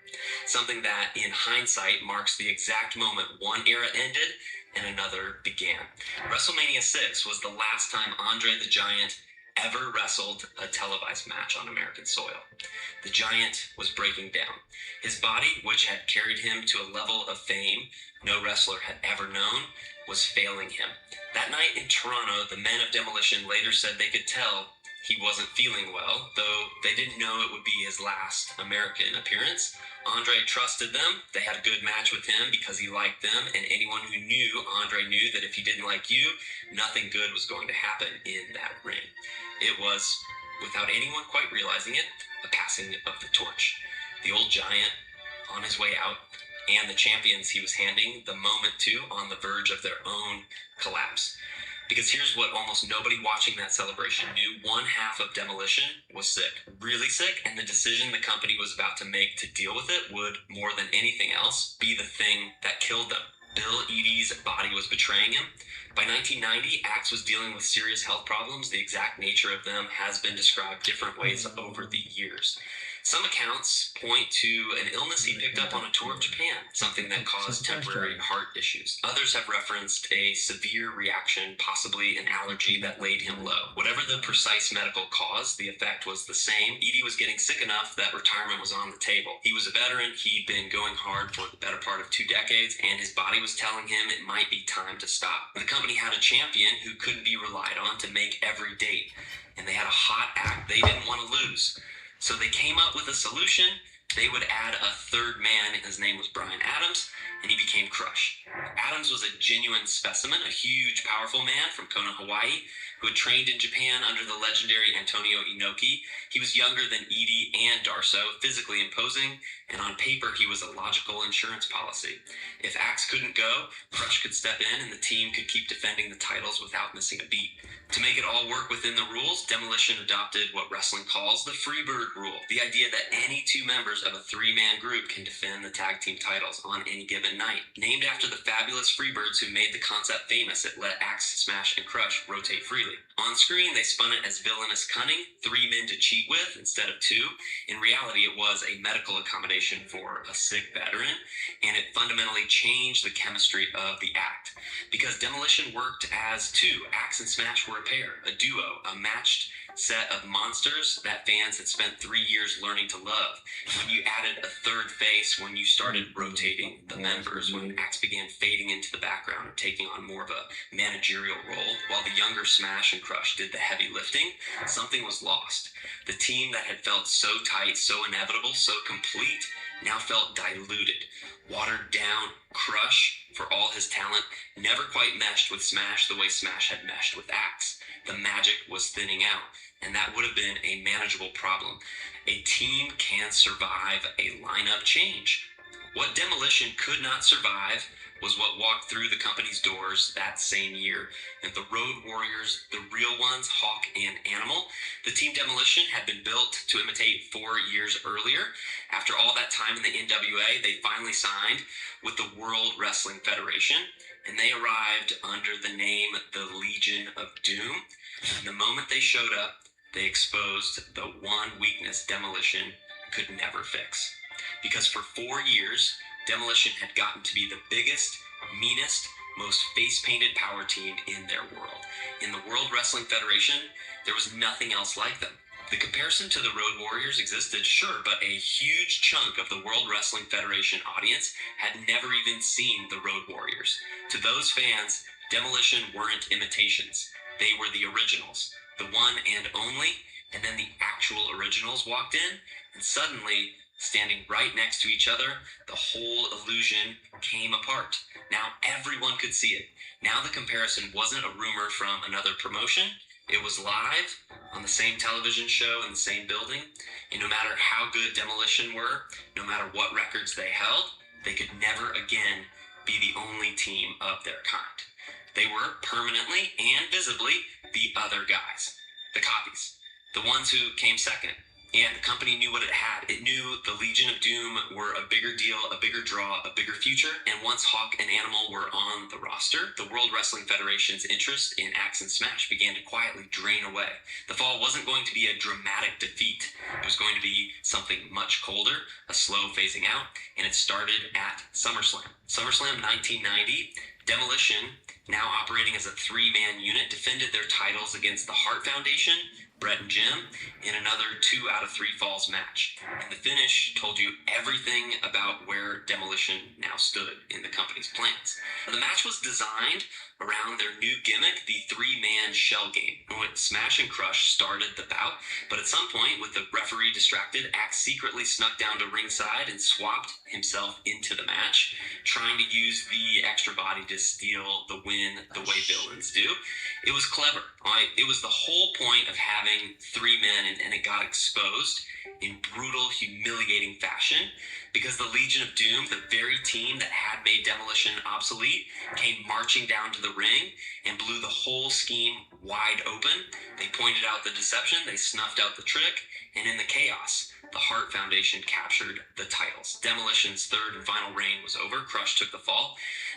Something that, in hindsight, marks the exact moment one era ended and another began. WrestleMania 6 was the last time Andre the Giant ever wrestled a televised match on American soil. The Giant was breaking down. His body, which had carried him to a level of fame no wrestler had ever known, was failing him. That night in Toronto, the men of Demolition later said they could tell he wasn't feeling well, though they didn't know it would be his last American appearance. Andre trusted them. They had a good match with him because he liked them, and anyone who knew Andre knew that if he didn't like you, nothing good was going to happen in that ring. It was, without anyone quite realizing it, a passing of the torch. The old Giant, on his way out, and the champions he was handing the moment to on the verge of their own collapse. Because here's what almost nobody watching that celebration knew. One half of Demolition was sick, really sick, and the decision the company was about to make to deal with it would, more than anything else, be the thing that killed them. Bill Eadie's body was betraying him. By 1990, Axe was dealing with serious health problems. The exact nature of them has been described different ways over the years. Some accounts point to an illness he picked up on a tour of Japan, something that caused temporary heart issues. Others have referenced a severe reaction, possibly an allergy that laid him low. Whatever the precise medical cause, the effect was the same. Eadie was getting sick enough that retirement was on the table. He was a veteran, he'd been going hard for the better part of 2 decades, and his body was telling him it might be time to stop. The company had a champion who couldn't be relied on to make every date, and they had a hot act they didn't want to lose. So they came up with a solution They would add a third man. His name was Brian Adams, and he became Crush. Adams was a genuine specimen, a huge, powerful man from Kona, Hawaii, who had trained in Japan under the legendary Antonio Inoki. He was younger than Edie and Darso, physically imposing, and on paper he was a logical insurance policy. If Axe couldn't go, Crush could step in and the team could keep defending the titles without missing a beat. To make it all work within the rules, Demolition adopted what wrestling calls the Freebird rule, the idea that any two members of a three-man group can defend the tag team titles on any given night. Named after the fabulous Freebirds who made the concept famous, it let Axe, Smash, and Crush rotate freely. On screen, they spun it as villainous cunning, 3 men to cheat with instead of 2. In reality, it was a medical accommodation for a sick veteran, and it fundamentally changed the chemistry of the act. Because Demolition worked as 2, Axe and Smash were a pair, a duo, a matched set of monsters that fans had spent 3 years learning to love. When you added a third face, when you started rotating the members, when Axe began fading into the background or taking on more of a managerial role, while the younger Smash and Crush did the heavy lifting, something was lost. The team that had felt so tight, so inevitable, so complete, now felt diluted, watered down. Crush, for all his talent, never quite meshed with Smash the way Smash had meshed with Axe. The magic was thinning out, and that would have been a manageable problem. A team can survive a lineup change. What Demolition could not survive was what walked through the company's doors that same year. And the Road Warriors, the real ones, Hawk and Animal, the Team Demolition had been built to imitate 4 years earlier. After all that time in the NWA, they finally signed with the World Wrestling Federation, and they arrived under the name the Legion of Doom. And the moment they showed up, they exposed the one weakness Demolition could never fix. Because for 4 years, Demolition had gotten to be the biggest, meanest, most face-painted power team in their world. In the World Wrestling Federation, there was nothing else like them. The comparison to the Road Warriors existed, sure, but a huge chunk of the World Wrestling Federation audience had never even seen the Road Warriors. To those fans, Demolition weren't imitations. They were the originals, the one and only, and then the actual originals walked in, and suddenly, standing right next to each other, the whole illusion came apart. Now everyone could see it. Now the comparison wasn't a rumor from another promotion. It was live on the same television show in the same building. And no matter how good Demolition were, no matter what records they held, they could never again be the only team of their kind. They were permanently and visibly the other guys, the copies, the ones who came second. And the company knew what it had. It knew the Legion of Doom were a bigger deal, a bigger draw, a bigger future. And once Hawk and Animal were on the roster, the World Wrestling Federation's interest in Axe and Smash began to quietly drain away. The fall wasn't going to be a dramatic defeat. It was going to be something much colder, a slow phasing out, and it started at SummerSlam. SummerSlam 1990, Demolition, now operating as a 3-man unit, defended their titles against the Hart Foundation, Brett and Jim, in another 2 out of 3 falls match. And the finish told you everything about where Demolition now stood in the company's plans. The match was designed around their new gimmick, the 3-man shell game. When Smash and Crush started the bout, but at some point, with the referee distracted, Axe secretly snuck down to ringside and swapped himself into the match, trying to use the extra body to steal the win the way villains do. It was clever. It was the whole point of having 3 men, and it got exposed in brutal, humiliating fashion, because the Legion of Doom, the very team that had made Demolition obsolete, came marching down to the ring and blew the whole scheme wide open. They pointed out the deception, they snuffed out the trick, and in the chaos, the Hart Foundation captured the titles. Demolition's third and final reign was over. Crush took the fall.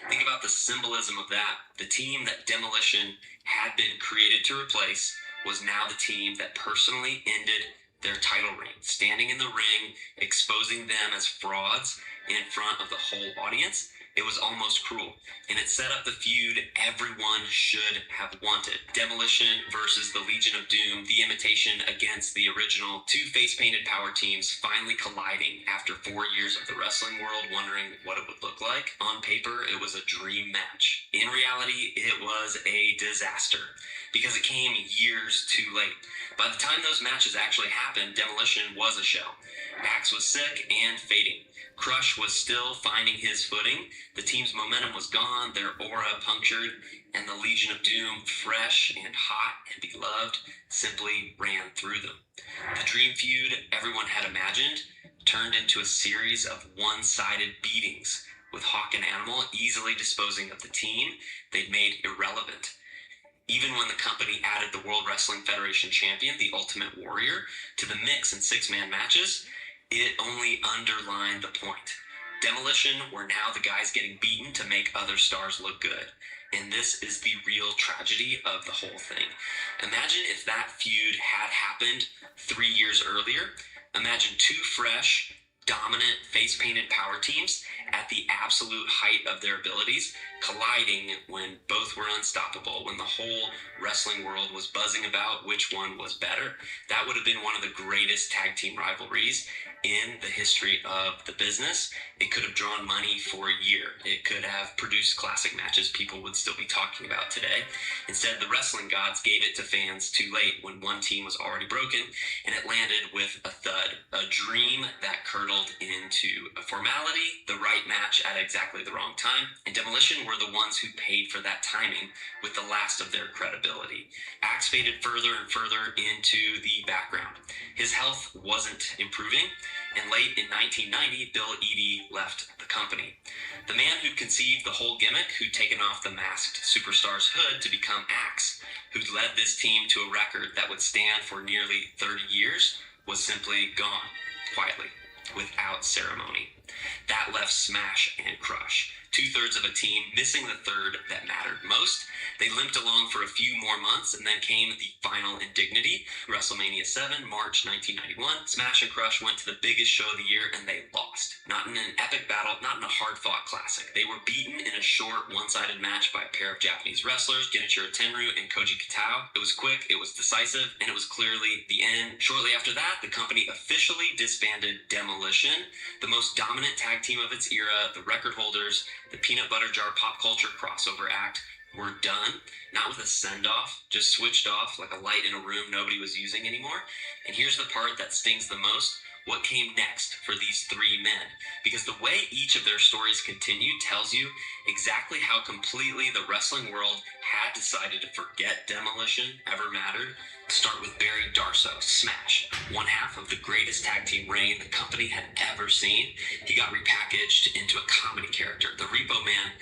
Think about the symbolism of that. The team that Demolition had been created to replace was now the team that personally ended their title reign, standing in the ring, exposing them as frauds in front of the whole audience. It was almost cruel, and it set up the feud everyone should have wanted. Demolition versus the Legion of Doom, the imitation against the original, two face-painted power teams finally colliding after 4 years of the wrestling world wondering what it would look like. On paper, it was a dream match. In reality, it was a disaster, because it came years too late. By the time those matches actually happened, Demolition was a show. Axe was sick and fading. Crush was still finding his footing. The team's momentum was gone, their aura punctured, and the Legion of Doom, fresh and hot and beloved, simply ran through them. The dream feud everyone had imagined turned into a series of one-sided beatings, with Hawk and Animal easily disposing of the team they'd made irrelevant. Even when the company added the World Wrestling Federation champion, the Ultimate Warrior, to the mix in six-man matches, it only underlined the point. Demolition were now the guys getting beaten to make other stars look good. And this is the real tragedy of the whole thing. Imagine if that feud had happened 3 years earlier. Imagine two fresh, dominant, face-painted power teams at the absolute height of their abilities, colliding when both were unstoppable, when the whole wrestling world was buzzing about which one was better. That would have been one of the greatest tag team rivalries in the history of the business. It could have drawn money for a year. It could have produced classic matches people would still be talking about today. Instead, the wrestling gods gave it to fans too late when one team was already broken, and it landed with a thud, a dream that curdled into a formality, the right match at exactly the wrong time, and Demolition were the ones who paid for that timing with the last of their credibility. Axe faded further and further into the background. His health wasn't improving, and late in 1990, Bill Eadie left the company. The man who'd conceived the whole gimmick, who'd taken off the masked superstar's hood to become Axe, who'd led this team to a record that would stand for nearly 30 years, was simply gone, quietly, without ceremony. That left Smash and Crush, 2/3 of a team missing the third that mattered most. They limped along for a few more months, and then came the final indignity. WrestleMania 7, March 1991. Smash and Crush went to the biggest show of the year, and they lost. Not in an epic battle, not in a hard-fought classic. They were beaten in a short, one-sided match by a pair of Japanese wrestlers, Genichiro Tenryu and Koji Kitao. It was quick, it was decisive, and it was clearly the end. Shortly after that, the company officially disbanded Demolition, the most dominant tag team of its era. The record holders, the Peanut Butter Jar Pop Culture Crossover Act, were done, not with a send-off, just switched off like a light in a room nobody was using anymore. And here's the part that stings the most. What came next for these three men? Because the way each of their stories continued tells you exactly how completely the wrestling world had decided to forget Demolition ever mattered. Start with Barry Darsow, Smash, one half of the greatest tag team reign the company had ever seen. He got repackaged into a comedy character, the Repo Man,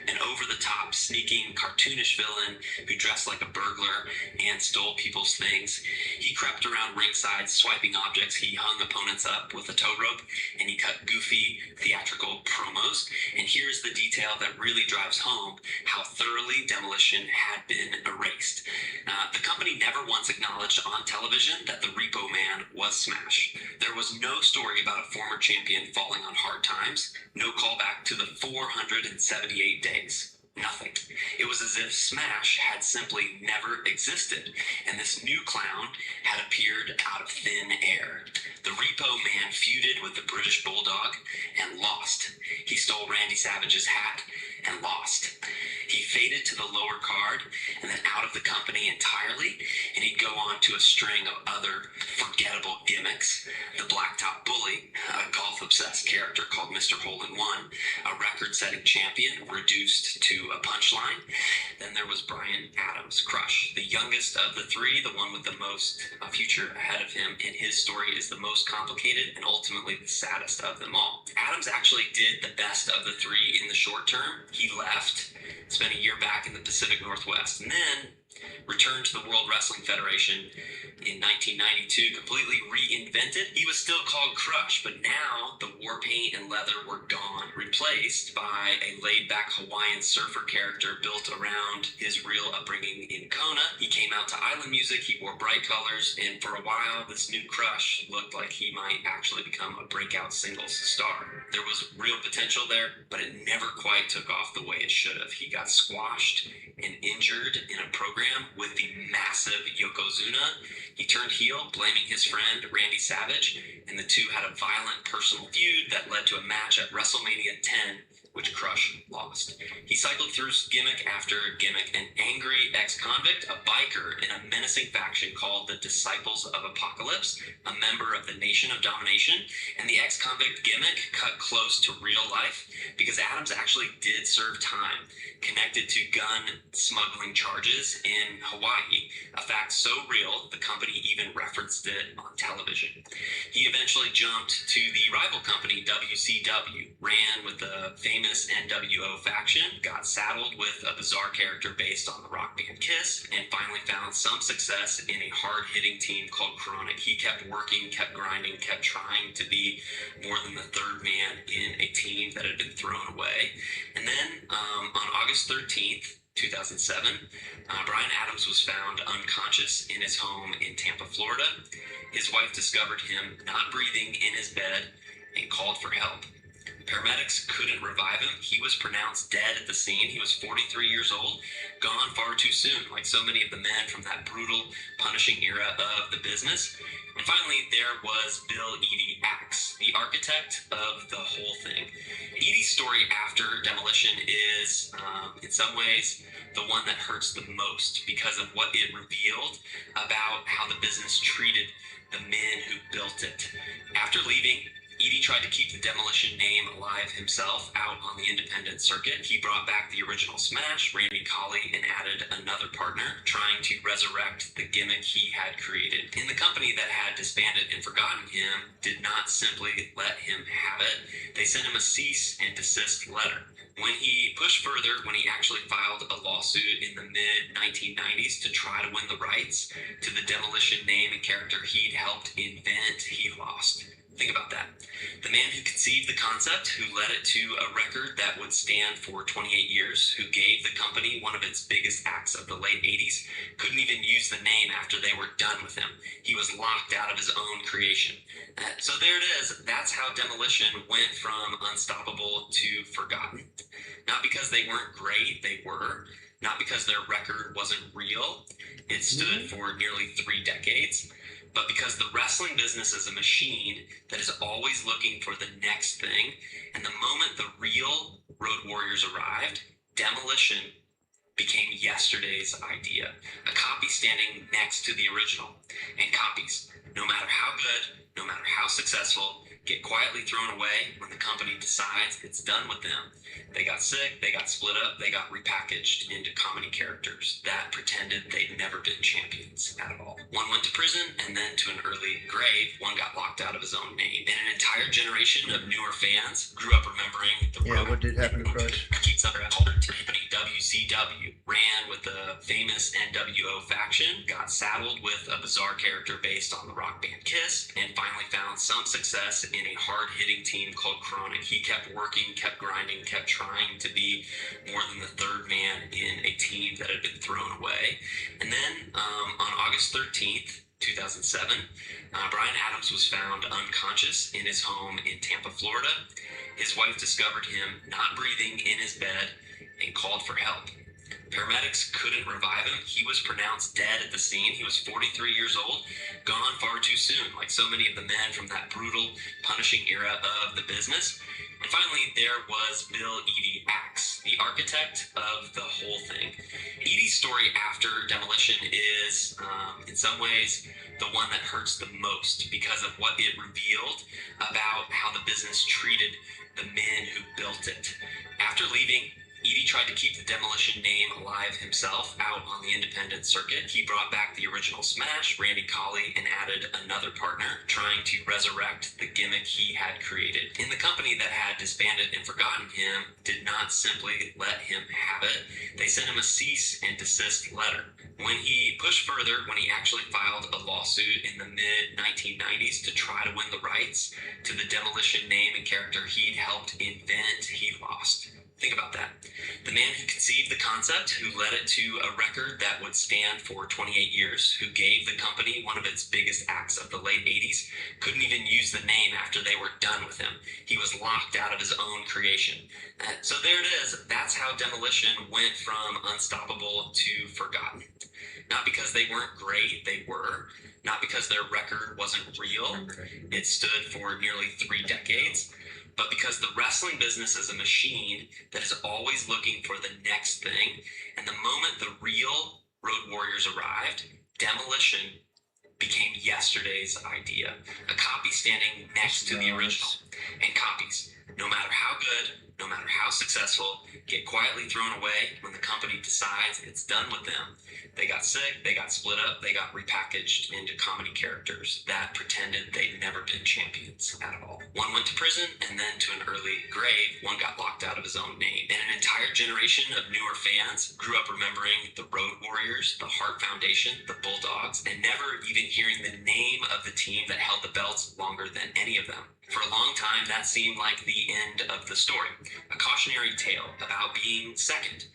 an over-the-top, sneaking, cartoonish villain who dressed like a burglar and stole people's things. He crept around ringside, swiping objects. He hung opponents up with a tow rope, and he cut goofy, theatrical promos. And here's the detail that really drives home how thoroughly Demolition had been erased. The company never once acknowledged on television that the Repo Man was Smash. There was no story about a former champion falling on hard times, no callback to the 478 days. Nothing. It was as if Smash had simply never existed, and this new clown had appeared out of thin air. The Repo Man feuded with the British Bulldog and lost. He stole Randy Savage's hat and lost. He faded to the lower card and then out of the company entirely, and he'd go on to a string of other forgettable gimmicks. The Blacktop Bully, a golf-obsessed character called Mr. Hole-in-One, a record-setting champion reduced to a punchline. Then there was Brian Adams, Crush, the youngest of the three, the one with the most future ahead of him, and his story is the most complicated and ultimately the saddest of them all. Adams actually did the best of the three in the short term. He left, spent a year back in the Pacific Northwest, and then returned to the World Wrestling Federation in 1992, completely reinvented. He was still called Crush, but now the war paint and leather were gone, replaced by a laid-back Hawaiian surfer character built around his real upbringing in Kona. He came out to island music, he wore bright colors, and for a while, this new Crush looked like he might actually become a breakout singles star. There was real potential there, but it never quite took off the way it should have. He got squashed and injured in a program with the massive Yokozuna. He turned heel, blaming his friend Randy Savage, and the two had a violent personal feud that led to a match at WrestleMania 10, which Crush lost. He cycled through gimmick after gimmick, an angry ex-convict, a biker in a menacing faction called the Disciples of Apocalypse, a member of the Nation of Domination, and the ex-convict gimmick cut close to real life because Adams actually did serve time connected to gun smuggling charges in Hawaii, a fact so real the company even referenced it on television. He eventually jumped to the rival company WCW, ran with the famous NWO faction, got saddled with a bizarre character based on the rock band Kiss, and finally found some success in a hard-hitting team called Chronic. He kept working, kept grinding, kept trying to be more than the third man in a team that had been thrown away. And then on August 13th, 2007, Brian Adams was found unconscious in his home in Tampa, Florida. His wife discovered him not breathing in his bed and called for help. Paramedics couldn't revive him. He was pronounced dead at the scene. He was 43 years old, gone far too soon, like so many of the men from that brutal, punishing era of the business. And finally, there was Bill Eadie Axe, the architect of the whole thing. Eadie's story after demolition is, in some ways, the one that hurts the most because of what it revealed about how the business treated the men who built it. After leaving, Eadie tried to keep the demolition name alive himself out on the independent circuit. He brought back the original Smash, Randy Colley, and added another partner, trying to resurrect the gimmick he had created. And the company that had disbanded and forgotten him did not simply let him have it. They sent him a cease and desist letter. When he pushed further, when he actually filed a lawsuit in the mid-1990s to try to win the rights to the demolition name and character he'd helped invent, he lost. Think about that. The man who conceived the concept, who led it to a record that would stand for 28 years, who gave the company one of its biggest acts of the late 80s, couldn't even use the name after they were done with him. He was locked out of his own creation. So there it is. That's how demolition went from unstoppable to forgotten. Not because they weren't great, they were. Not because their record wasn't real. It stood for nearly 3 decades. But because the wrestling business is a machine that is always looking for the next thing, and the moment the real Road Warriors arrived, demolition became yesterday's idea. A copy standing next to the original. And copies, no matter how good, no matter how successful, get quietly thrown away when the company decides it's done with them. They got sick, they got split up, they got repackaged into comedy characters that pretended they'd never been champions at all. One went to prison and then to an early grave. One got locked out of his own name. And an entire generation of newer fans grew up remembering the road.
What did happen to Crush?
Keeps up at company WCW, ran with the famous NWO faction, got saddled with a bizarre character based on the rock band Kiss, and finally found some success in a hard-hitting team called Chronic. He kept working, kept grinding, kept trying to be more than the third man in a team that had been thrown away. And then on August 13th, 2007, Brian Adams was found unconscious in his home in Tampa, Florida. His wife discovered him not breathing in his bed and called for help. Paramedics couldn't revive him. He was pronounced dead at the scene. He was 43 years old, gone far too soon, like so many of the men from that brutal, punishing era of the business. And finally, there was Bill Eadie Axe, the architect of the whole thing. Eadie's story after demolition is, in some ways, the one that hurts the most because of what it revealed about how the business treated the men who built it. After leaving, Eadie tried to keep the Demolition name alive himself out on the independent circuit. He brought back the original Smash, Randy Colley, and added another partner, trying to resurrect the gimmick he had created. And the company that had disbanded and forgotten him did not simply let him have it. They sent him a cease and desist letter. When he pushed further, when he actually filed a lawsuit in the mid-1990s to try to win the rights to the Demolition name and character he'd helped invent, he lost. Think about that. The man who conceived the concept, who led it to a record that would stand for 28 years, who gave the company one of its biggest acts of the late 80s, couldn't even use the name after they were done with him. He was locked out of his own creation. So there it is. That's how Demolition went from unstoppable to forgotten. Not because they weren't great, they were. Not because their record wasn't real. It stood for nearly 3 decades. But because the wrestling business is a machine that is always looking for the next thing, and the moment the real Road Warriors arrived, Demolition became yesterday's idea. A copy standing next to the original. And copies, no matter how good, no matter how successful, get quietly thrown away when the company decides it's done with them. They got sick, they got split up, they got repackaged into comedy characters that pretended they'd never been champions at all. One went to prison and then to an early grave. One got locked out of his own name. And an entire generation of newer fans grew up remembering the Road Warriors, the Hart Foundation, the Bulldogs, and never even hearing the name of the team that held the belts longer than any of them. For a long time, that seemed like the end of the story. A cautionary tale about being second,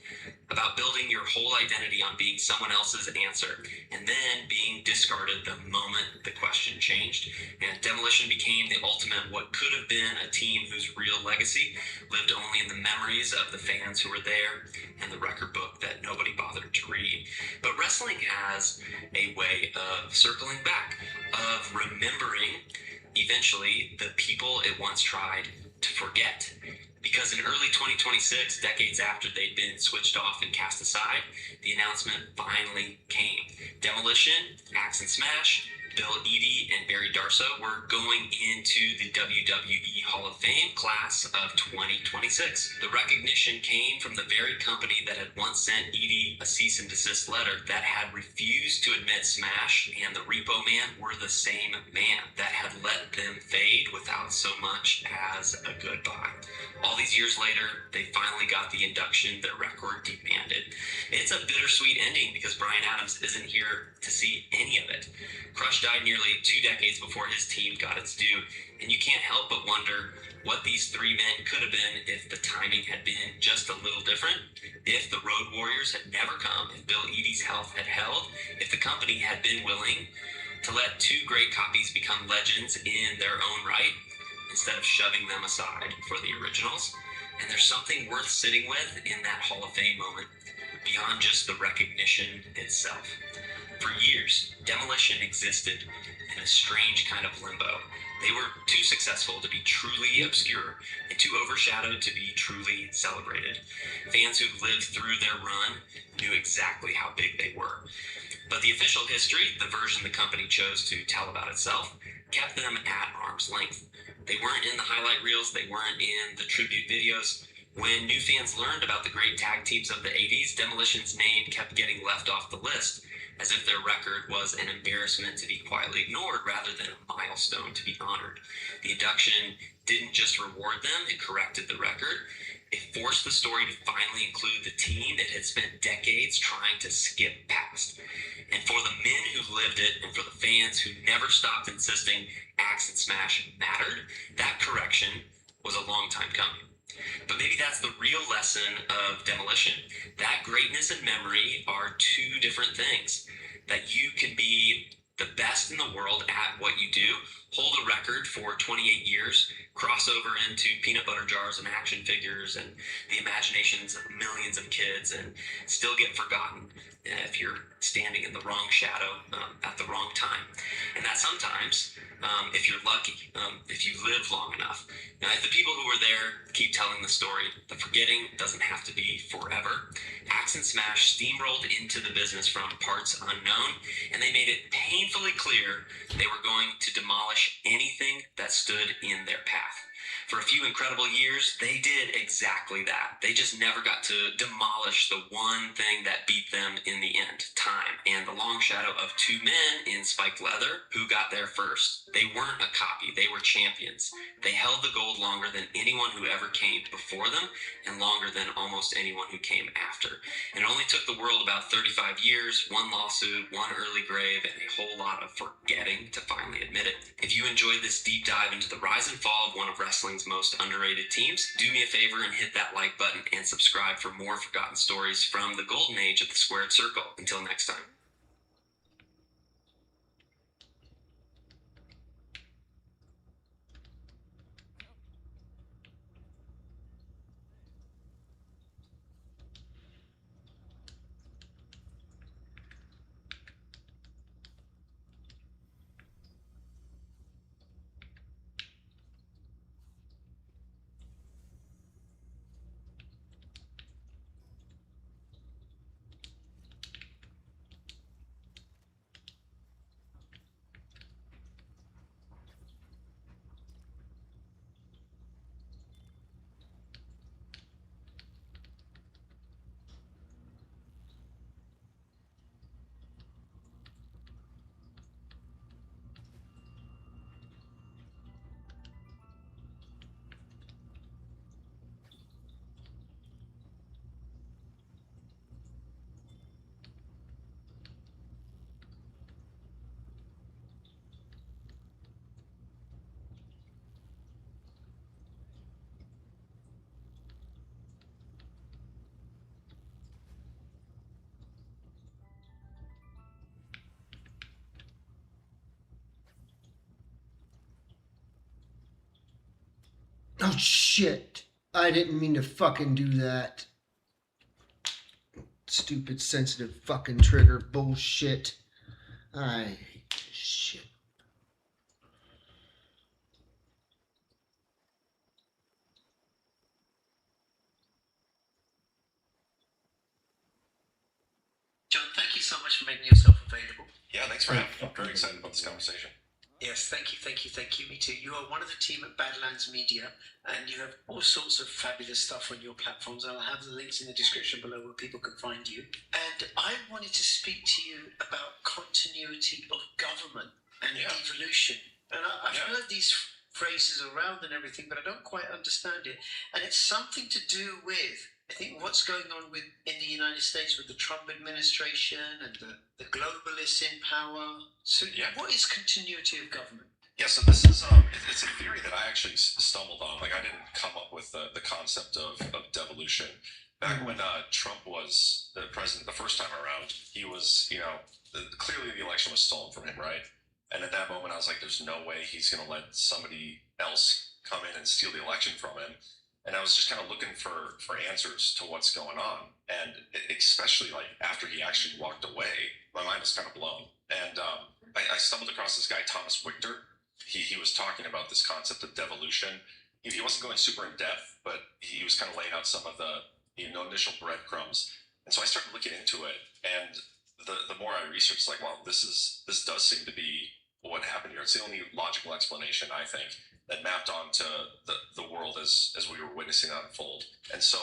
about building your whole identity on being someone else's answer, and then being discarded the moment the question changed. And Demolition became the ultimate what could have been a team whose real legacy lived only in the memories of the fans who were there and the record book that nobody bothered to read. But wrestling has a way of circling back, of remembering eventually the people it once tried to forget. Because in early 2026, decades after they'd been switched off and cast aside, the announcement finally came. Demolition, Axe and Smash, Bill Eadie, and Barry Darsow were going into the WWE Hall of Fame class of 2026. The recognition came from the very company that had once sent Eadie a cease and desist letter, that had refused to admit Smash and the Repo Man were the same man, that had let them fade without so much as a goodbye. All these years later, they finally got the induction their record demanded. It's a bittersweet ending because Bryan Adams isn't here to see any of it. Crush died nearly 2 decades before his team got its due, and you can't help but wonder what these 3 men could have been if the timing had been just a little different, if the Road Warriors had never come, if Bill Eadie's health had held, if the company had been willing to let 2 great copies become legends in their own right, instead of shoving them aside for the originals. And there's something worth sitting with in that Hall of Fame moment, beyond just the recognition itself. For years, Demolition existed in a strange kind of limbo. They were too successful to be truly obscure and too overshadowed to be truly celebrated. Fans who lived through their run knew exactly how big they were. But the official history, the version the company chose to tell about itself, kept them at arm's length. They weren't in the highlight reels, they weren't in the tribute videos. When new fans learned about the great tag teams of the 80s, Demolition's name kept getting left off the list, as if their record was an embarrassment to be quietly ignored rather than a milestone to be honored. The induction didn't just reward them, it corrected the record. It forced the story to finally include the team it had spent decades trying to skip past. And for the men who lived it, and for the fans who never stopped insisting Axe and Smash mattered, that correction was a long time coming. But maybe that's the real lesson of Demolition. That greatness and memory are 2 different things. That you can be the best in the world at what you do, hold a record for 28 years, cross over into peanut butter jars and action figures and the imaginations of millions of kids, and still get forgotten if you're standing in the wrong shadow at the wrong time. And that sometimes, if you're lucky, if you live long enough, if the people who were there keep telling the story, the forgetting doesn't have to be forever. Axe and Smash steamrolled into the business from parts unknown, and they made it painfully clear they were going to demolish anything that stood in their path. For a few incredible years, they did exactly that. They just never got to demolish the one thing that beat them in the end, time, and the long shadow of two men in spiked leather who got there first. They weren't a copy, they were champions. They held the gold longer than anyone who ever came before them, and longer than almost anyone who came after. And it only took the world about 35 years, one lawsuit, one early grave, and a whole lot of forgetting to finally admit it. If you enjoyed this deep dive into the rise and fall of one of wrestling's most underrated teams, do me a favor and hit that like button and subscribe for more forgotten stories from the golden age of the squared circle. Until next time.
Oh shit. I didn't mean to fucking do that. Stupid sensitive fucking trigger bullshit. I hate this shit.
John, thank you so much for making yourself available.
Yeah, thanks for having me. I'm very excited about this conversation.
Yes, thank you. Me too. You are one of the team at Badlands Media, and you have all sorts of fabulous stuff on your platforms. I'll have the links in the description below where people can find you. And I wanted to speak to you about continuity of government and evolution. And I've heard these phrases around and everything, but I don't quite understand it. And it's something to do with, I think, what's going on in the United States with the Trump administration and the globalists in power. So what is continuity of government?
Yeah, so this is it's a theory that I actually stumbled on. Like, I didn't come up with the concept of devolution. Back when Trump was the president the first time around, he was, clearly the election was stolen from him, right? And at that moment, I was like, there's no way he's going to let somebody else come in and steal the election from him. And I was just kind of looking for answers to what's going on. And especially like after he actually walked away, my mind was kind of blown. And I stumbled across this guy, Thomas Wichter. He was talking about this concept of devolution. He wasn't going super in depth, but he was kind of laying out some of the initial breadcrumbs. And so I started looking into it. And the more I researched, like, wow, this does seem to be what happened here. It's the only logical explanation, I think, that mapped onto the world as we were witnessing it unfold. And so,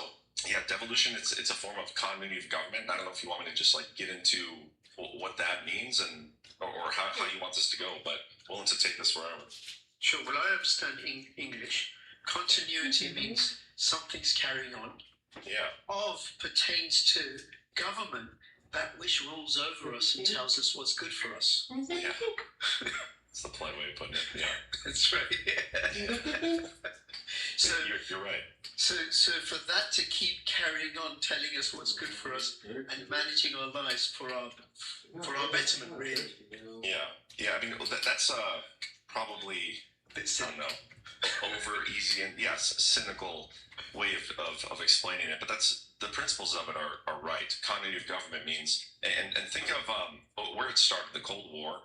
yeah, devolution, it's a form of continuity of government. And I don't know if you want me to just like get into what that means and or how you want this to go, but willing to take this wherever.
Sure. Well, I understand English. Continuity means something's carrying on.
Yeah.
Of pertains to government, that which rules over us and tells us what's good for us.
Yeah. It's the polite way of putting it. Yeah.
That's right. Yeah. So
you're right.
So for that to keep carrying on, telling us what's good for us and managing our lives for our betterment, really.
Yeah. I mean, that's probably, I don't know, over easy and cynical way of explaining it. But that's the principles of it are right. Continuity of government means, and think of where it started, the Cold War.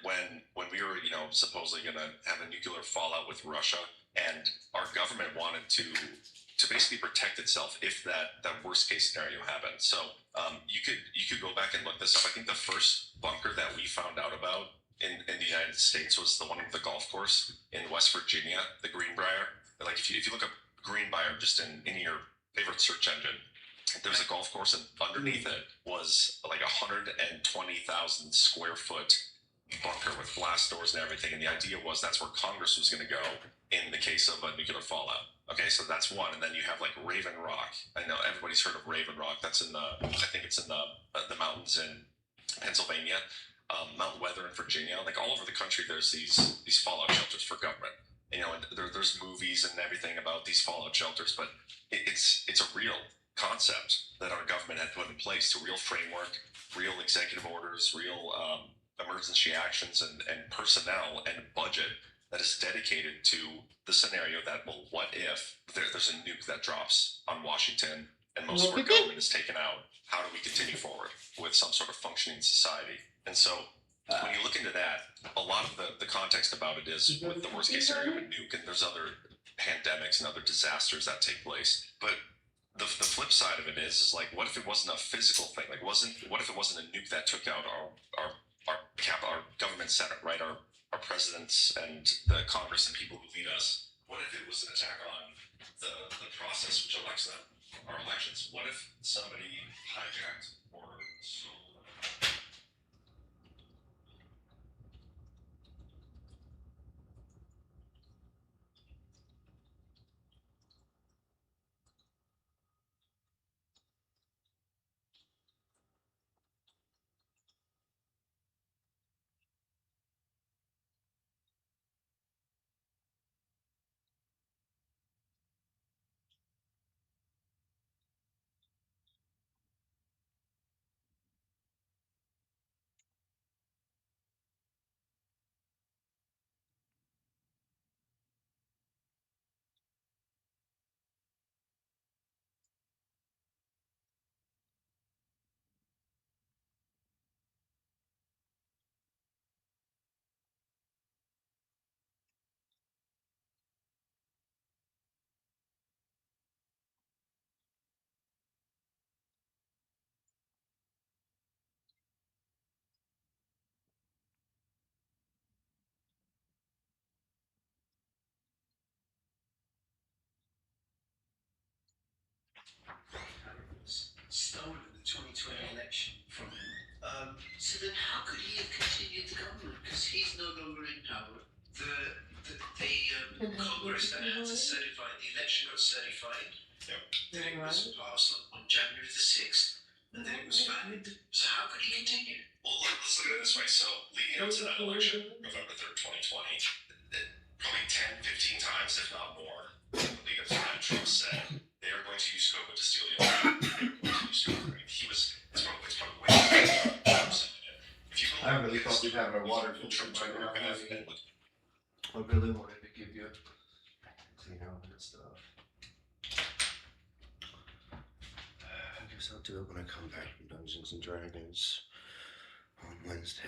When we were, supposedly going to have a nuclear fallout with Russia, and our government wanted to basically protect itself if that worst case scenario happened. So you could go back and look this up. I think the first bunker that we found out about in the United States was the one with the golf course in West Virginia, the Greenbrier.
Like if you look up Greenbrier just in your favorite search engine, there's a golf course, and underneath it was like 120,000 square foot bunker with blast doors and everything. And the idea was that's where Congress was going to go in the case of a nuclear fallout. Okay, so that's one. And then you have like Raven Rock. I know everybody's heard of Raven Rock. That's in I think it's in the mountains in Pennsylvania, Mount Weather in Virginia. Like all over the country, there's these fallout shelters for government. You know, and there's movies and everything about these fallout shelters, but it's a real concept that our government had put in place, a real framework, real executive orders, real emergency actions and personnel and budget that is dedicated to the scenario that, well, what if there's a nuke that drops on Washington and most of our government is taken out? How do we continue forward with some sort of functioning society? And so when you look into that, a lot of the context about it is with the worst case scenario of a nuke, and there's other pandemics and other disasters that take place. But the flip side of it is like, what if it wasn't a physical thing? Like, what if it wasn't a nuke that took out our government senate, right? Our presidents and the Congress and people who lead us. What if it was an attack on the process which elects them, our elections? What if somebody hijacked or stole?
Stolen the 2020 election from him. So then how could he have continued the government? Because he's no longer in power. The Congress then had to certify, the election got certified. Yep. Then it was passed on January the 6th, and then it was valid. So how could he continue?
Well, let's look at it this way. So leading up to that election, November 3rd, 2020, probably 10, 15 times, if not more, leading up to that, Trump said they are going to use COVID to steal the election. It's probably way
I really thought we'd have a water filter right now. I really wanted to give you clean out that stuff. I guess I'll do it when I come back from Dungeons and Dragons on Wednesday.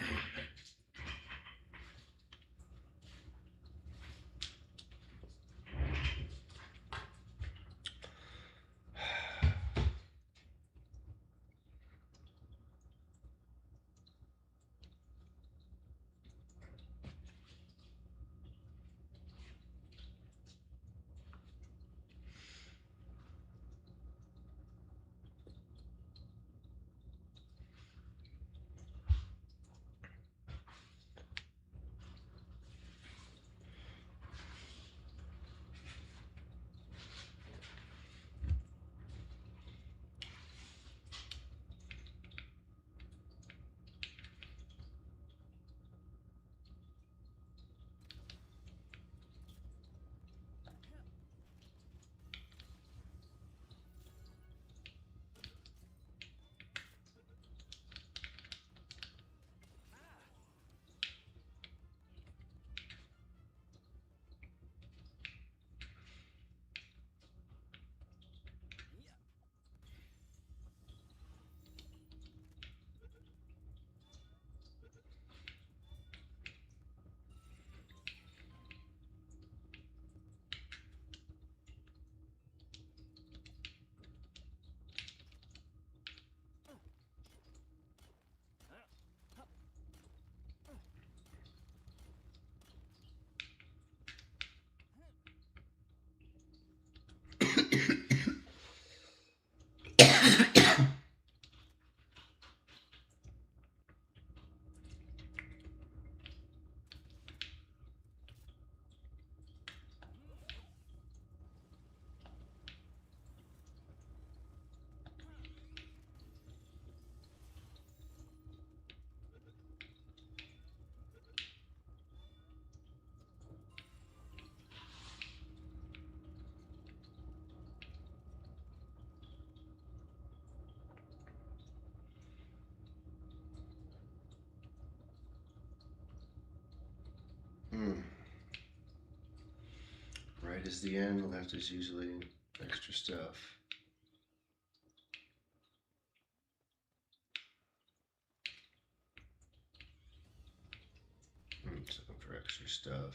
is the end. Left is usually extra stuff. So for extra stuff.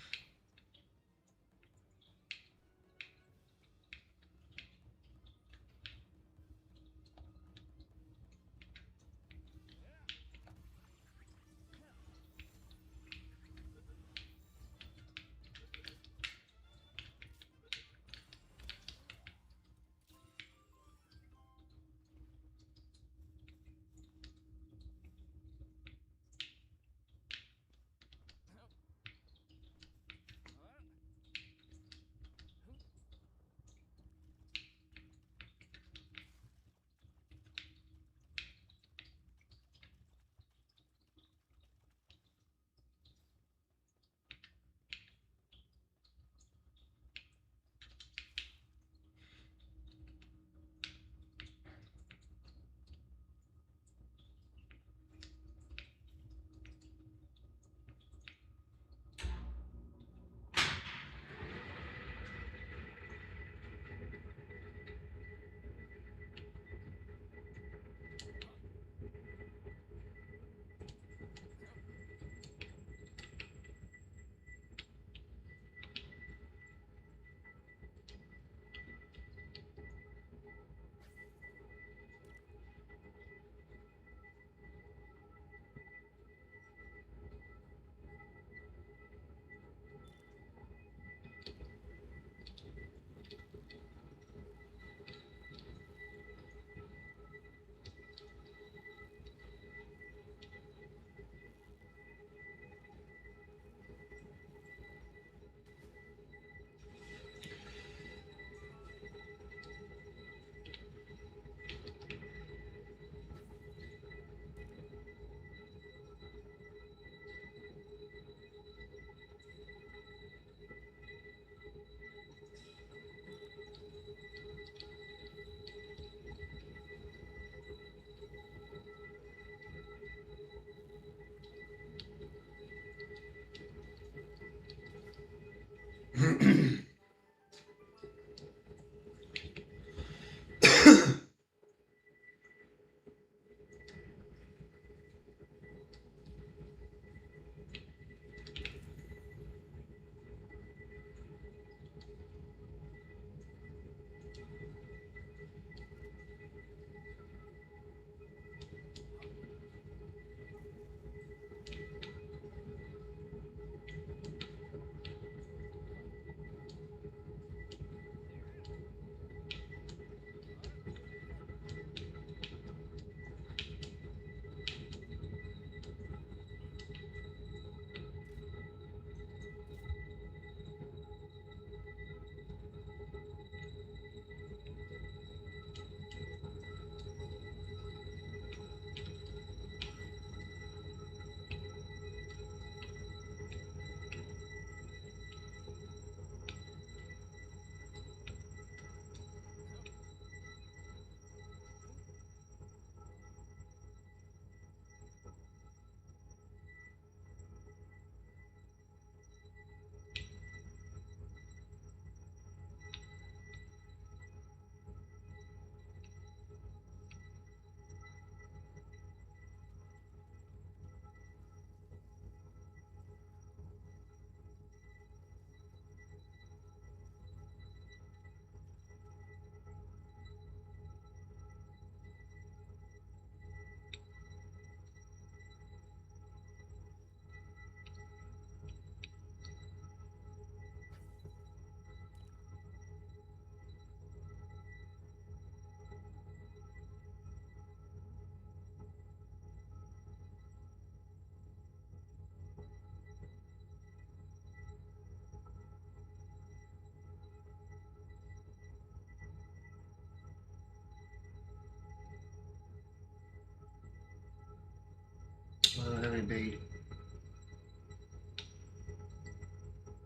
I don't have any bait.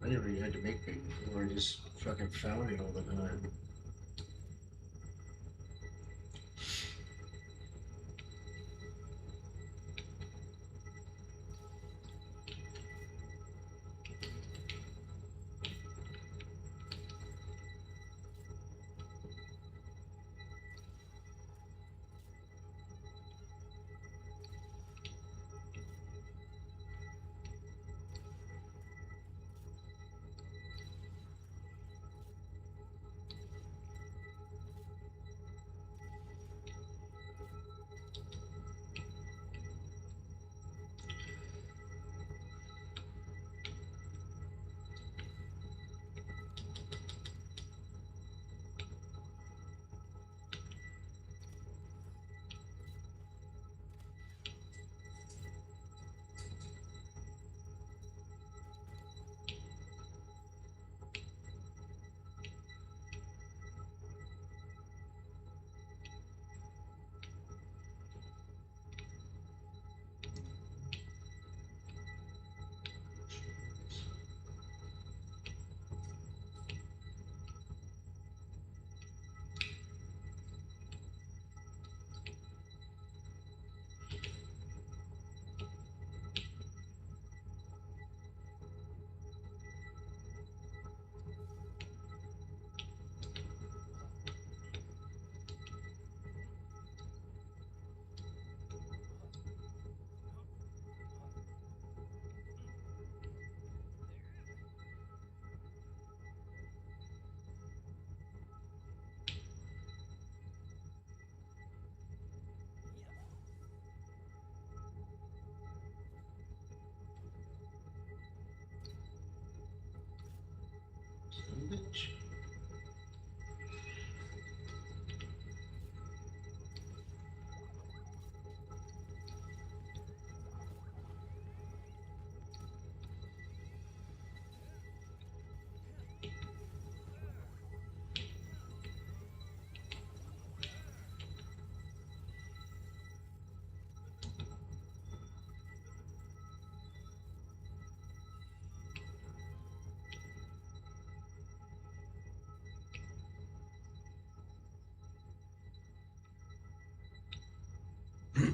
I never even had to make bait before. I just fucking found it all the time.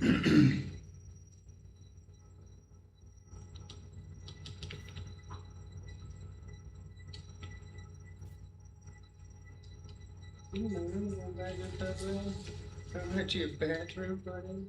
Come into your bedroom, buddy.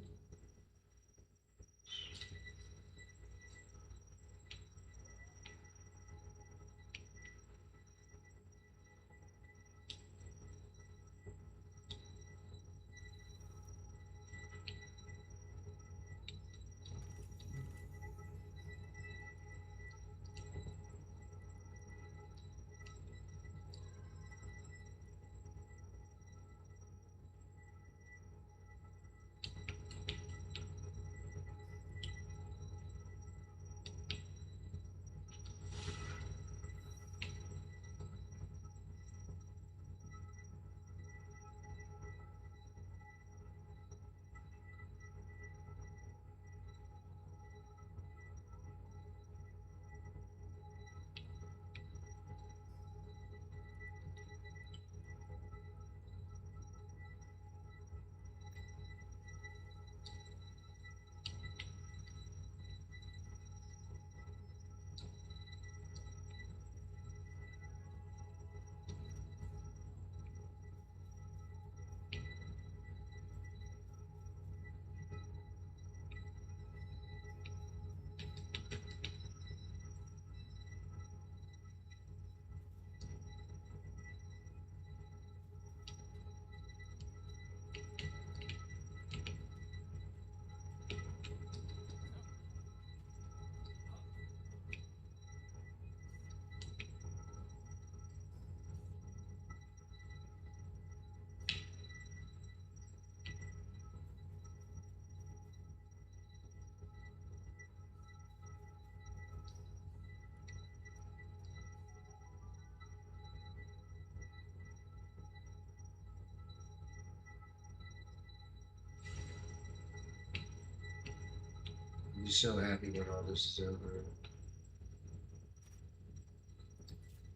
I'll be so happy when all this is over.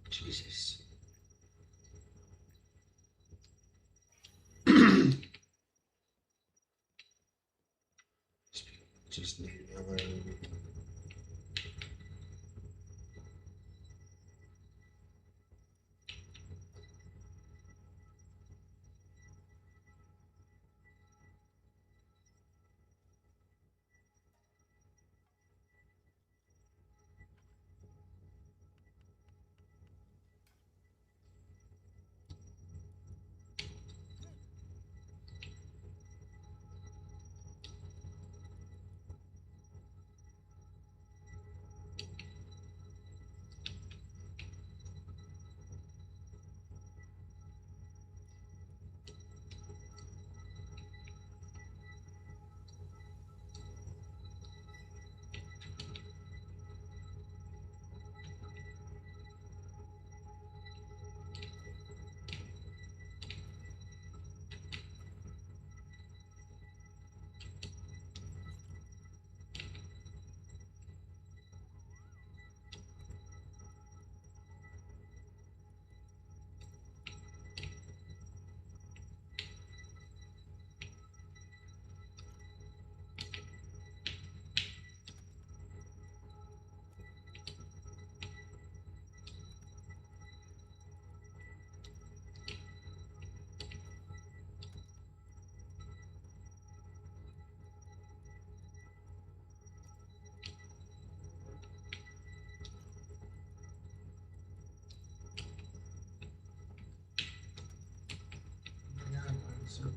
Jesus. Just leave me alone.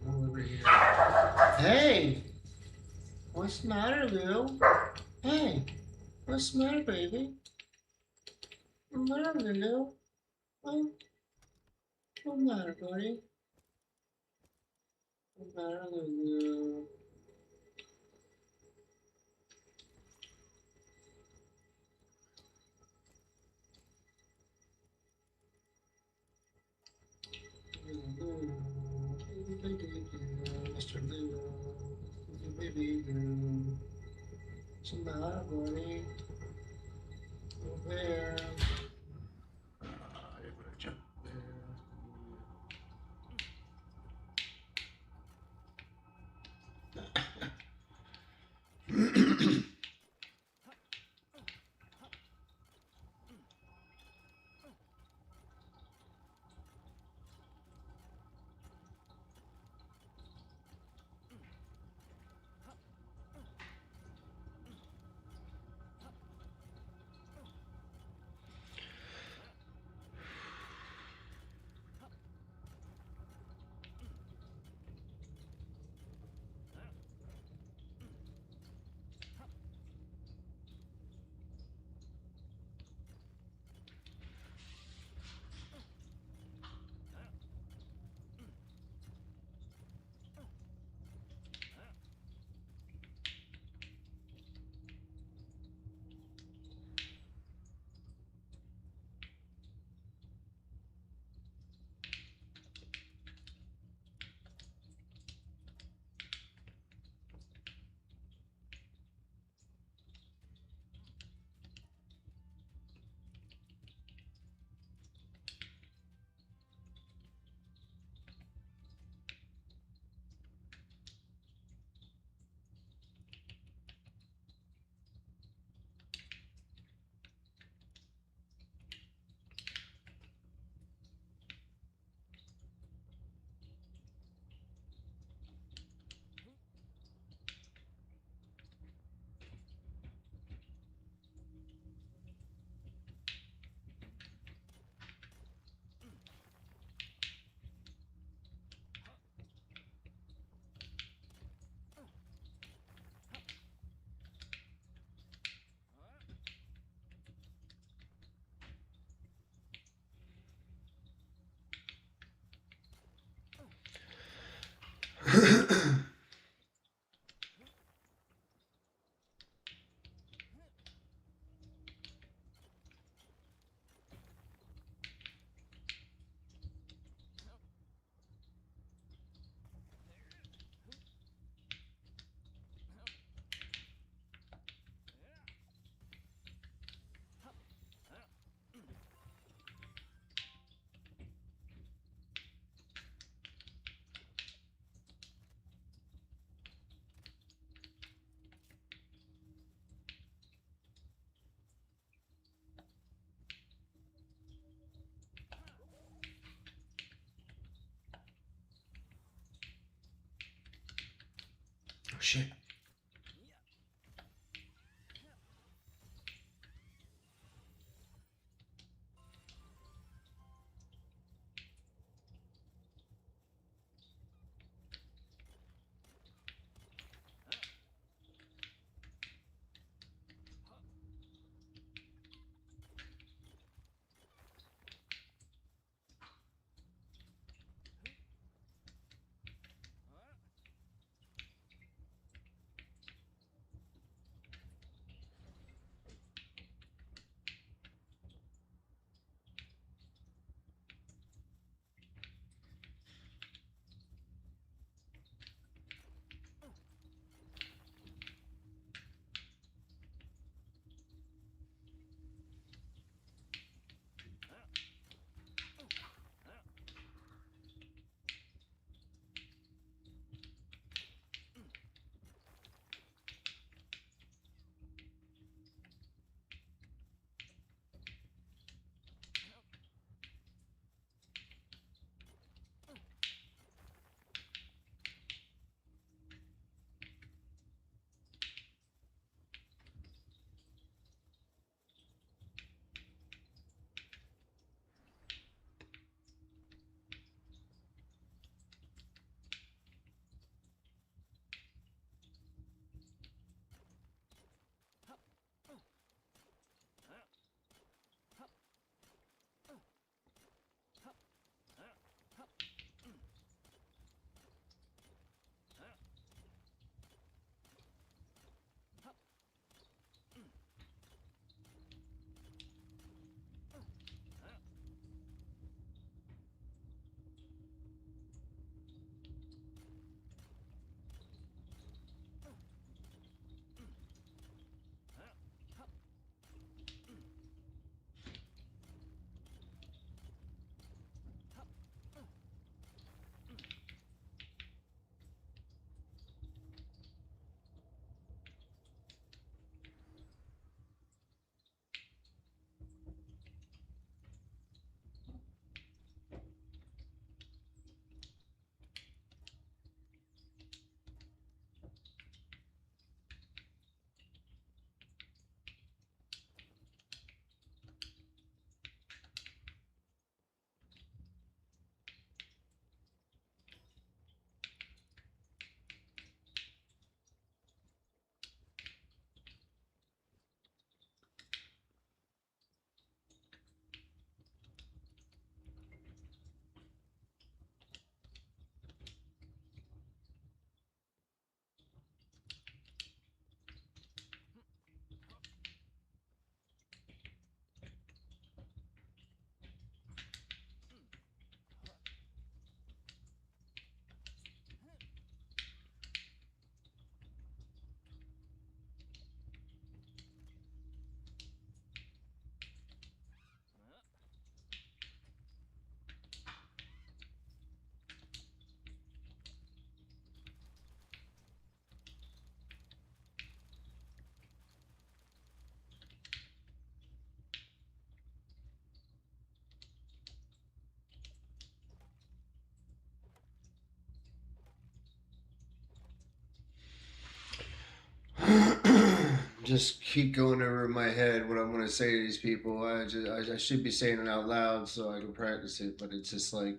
Over here. Hey, what's the matter, Lou? Hey, what's the matter, baby? What's the matter, Lou? What's the matter, buddy? What's the matter, Lou? Mr. Lou, baby Lou, what's the matter, buddy? Over there. I'm gonna jump there. shit. Just keep going over in my head what I'm going to say to these people. I should be saying it out loud so I can practice it, but it's just like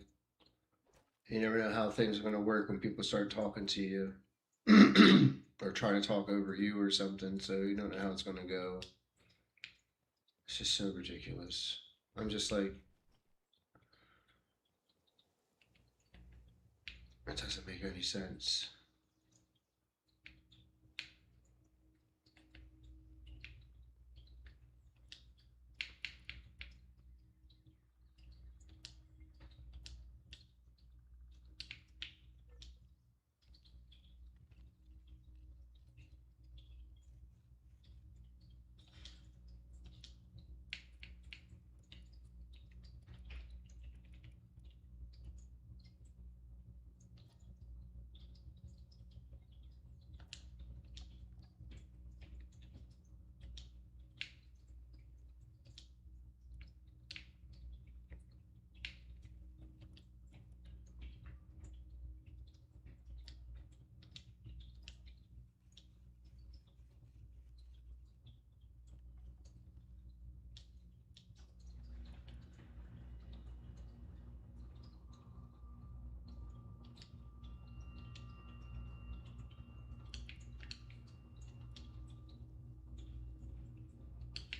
you never know how things are going to work when people start talking to you or trying to talk over you or something. So you don't know how it's going to go. It's just so ridiculous. I'm just like, it doesn't make any sense.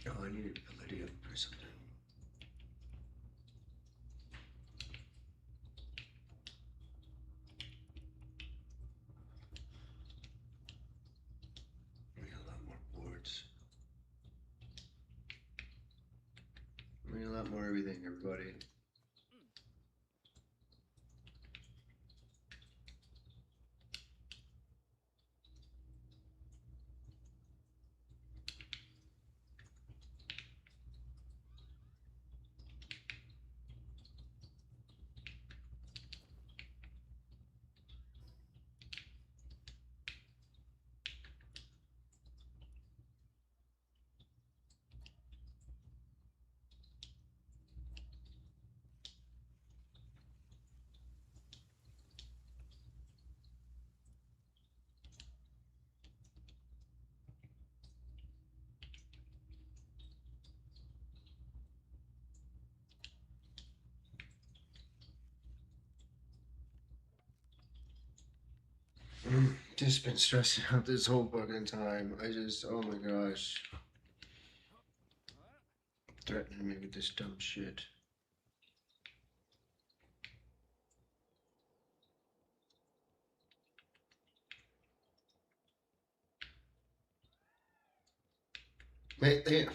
Oh, I need a video or something. We got a lot more boards. We got a lot more everything, everybody. Just been stressing out this whole fucking time. Oh my gosh. Threatening me with this dumb shit. They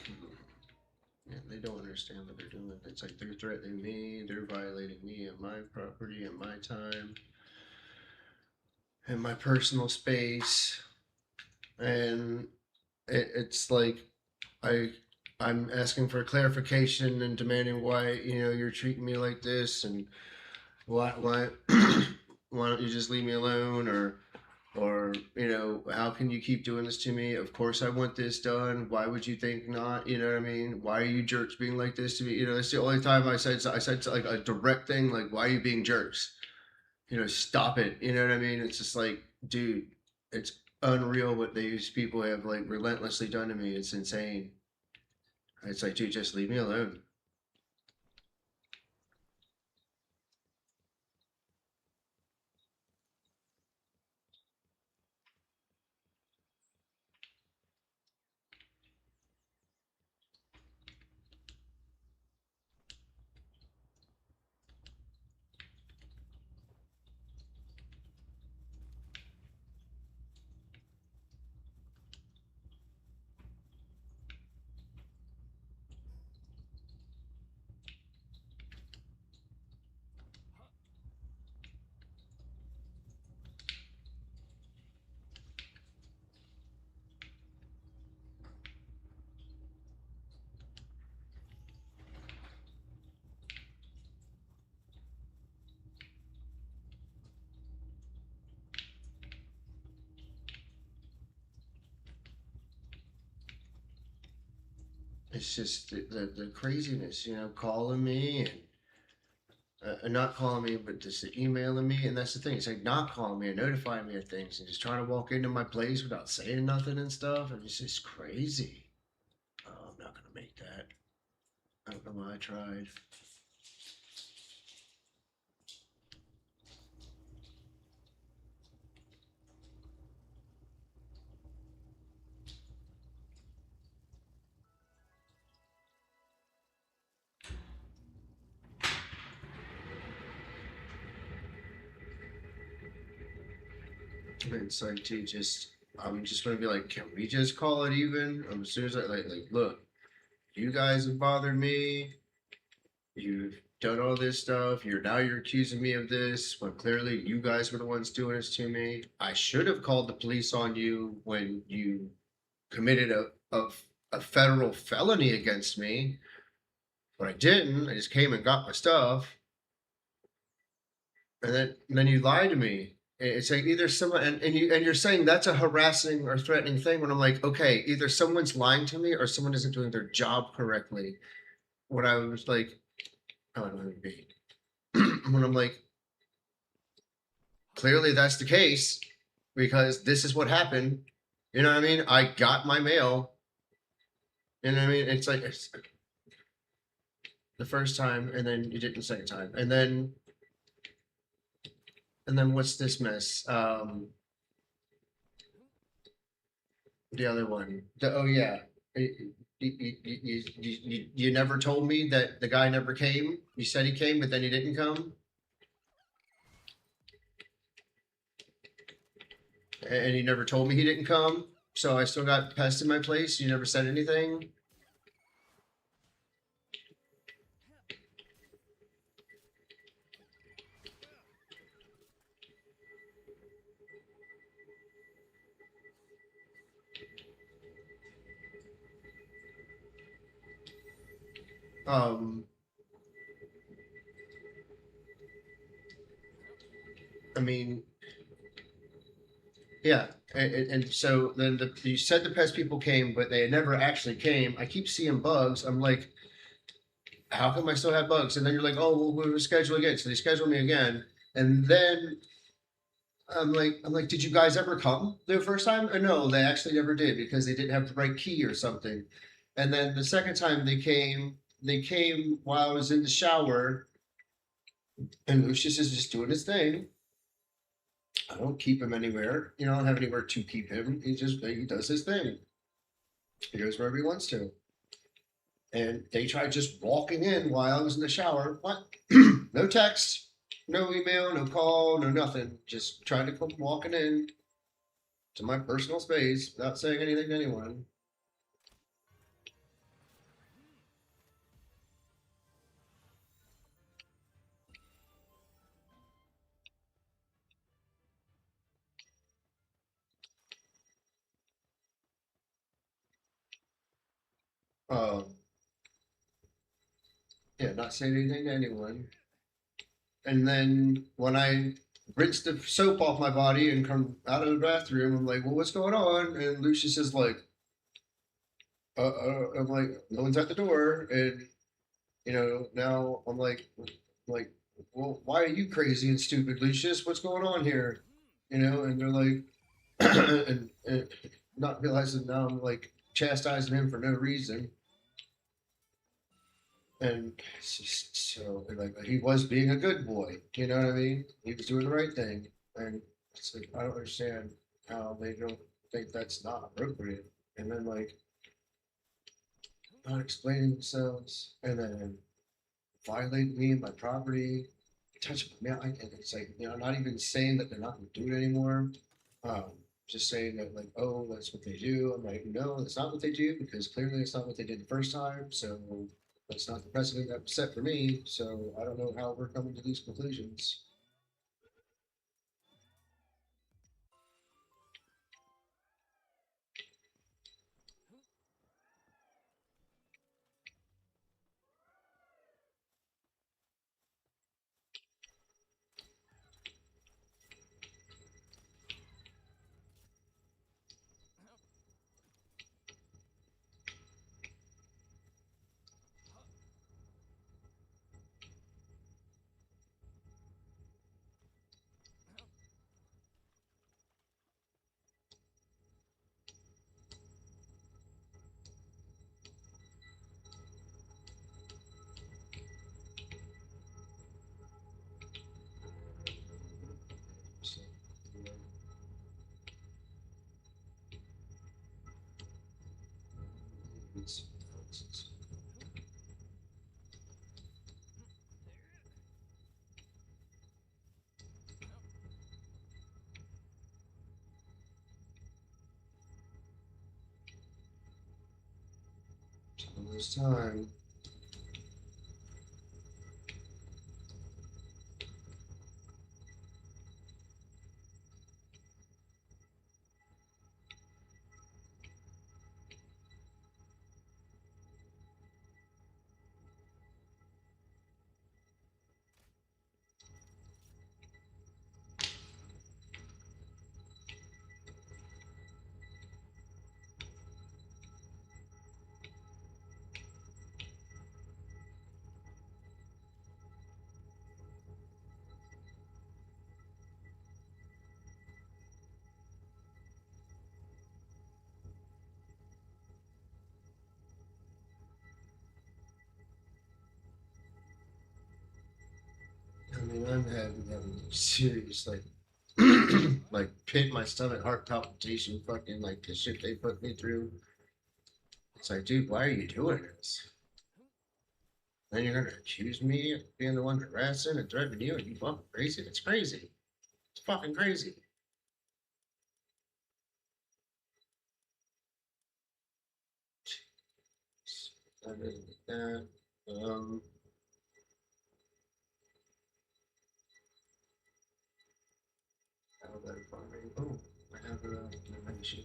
don't understand what they're doing. It's like they're threatening me, they're violating me and my property and my time and my personal space. And it's like I'm asking for clarification and demanding why you're treating me like this, and why why don't you just leave me alone, or how can you keep doing this to me? Of course I want this done. Why would you think not? You know what I mean? Why are you jerks being like this to me? It's the only time I said like a direct thing, like, why are you being jerks? Stop it. You know what I mean? It's just like, dude, it's unreal what these people have like relentlessly done to me. It's insane. It's like, dude, just leave me alone. It's just the craziness, calling me and not calling me, but just emailing me. And that's the thing. It's like not calling me and notifying me of things and just trying to walk into my place without saying nothing and stuff. And it's just crazy. Oh, I'm not going to make that. I don't know why I tried. It's like, dude, I'm just gonna be like, can we just call it even? As soon as I like, look, you guys have bothered me. You've done all this stuff. You're accusing me of this when clearly you guys were the ones doing this to me. I should have called the police on you when you committed a federal felony against me, but I didn't. I just came and got my stuff, and then you lied to me. It's like either someone and you're saying that's a harassing or threatening thing, when I'm like, okay, either someone's lying to me or someone isn't doing their job correctly. When I was like, oh, I don't know be. When I'm like, clearly that's the case because this is what happened. You know what I mean? I got my mail. You know what I mean? It's like the first time, and then you did it the second time, and then what's this mess? The other one. Oh yeah. You never told me that the guy never came. You said he came, but then he didn't come. And you never told me he didn't come. So I still got pests in my place. You never said anything. I mean, yeah, and so then you said the pest people came, but they never actually came. I keep seeing bugs. I'm like, how come I still have bugs? And then you're like, oh, well, we'll schedule again. So they schedule me again, and then I'm like, did you guys ever come the first time? No, they actually never did because they didn't have the right key or something. And then the second time they came while I was in the shower, and Lucius is just doing his thing. I don't keep him anywhere. I don't have anywhere to keep him. He does his thing. He goes wherever he wants to. And they tried just walking in while I was in the shower. What? No text, no email, no call, no nothing. Just trying to come walking in to my personal space without saying anything to anyone. Yeah, not saying anything to anyone. And then when I rinse the soap off my body and come out of the bathroom, I'm like, well, what's going on? And Lucius is like, I'm like, no one's at the door. And, now I'm like, well, why are you crazy and stupid, Lucius? What's going on here? And they're like, and not realizing now I'm like chastising him for no reason. And it's just so like he was being a good boy, you know what I mean? He was doing the right thing, and it's like I don't understand how they don't think that's not appropriate. And then like not explaining themselves, and then violating me and my property, touching me, and it's like not even saying that they're not going to do it anymore. Just saying that like, oh, that's what they do. I'm like, no, that's not what they do because clearly it's not what they did the first time. So. That's not the precedent that was set for me, so I don't know how we're coming to these conclusions. This time. I mean, I'm having serious like pit my stomach, heart palpitation, fucking like the shit they put me through. It's like, dude, why are you doing this? Then you're gonna accuse me of being the one harassing and threatening you, and you fucking crazy. It's crazy. It's fucking crazy. That, how about if I, oh, I have a animation.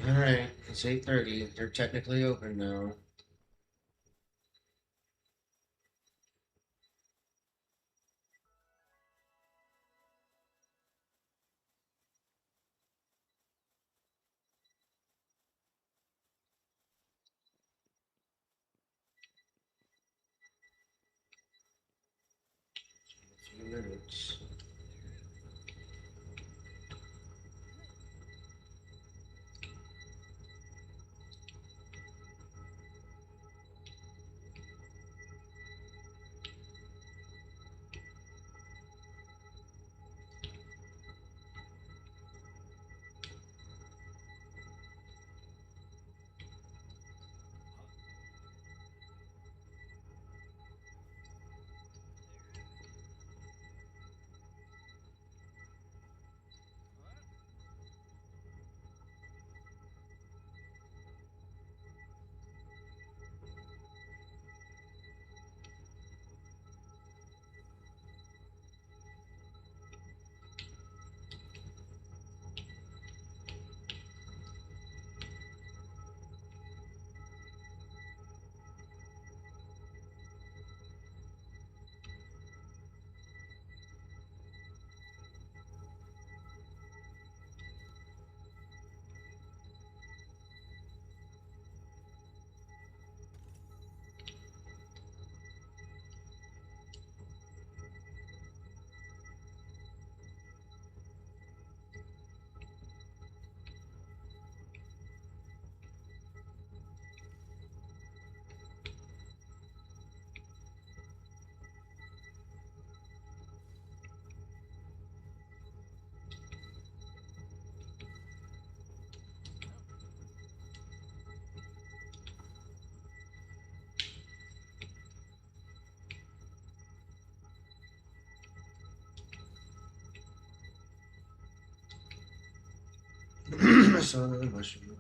All right, it's 8:30. They're technically open now. A few minutes. I saw another mushroom.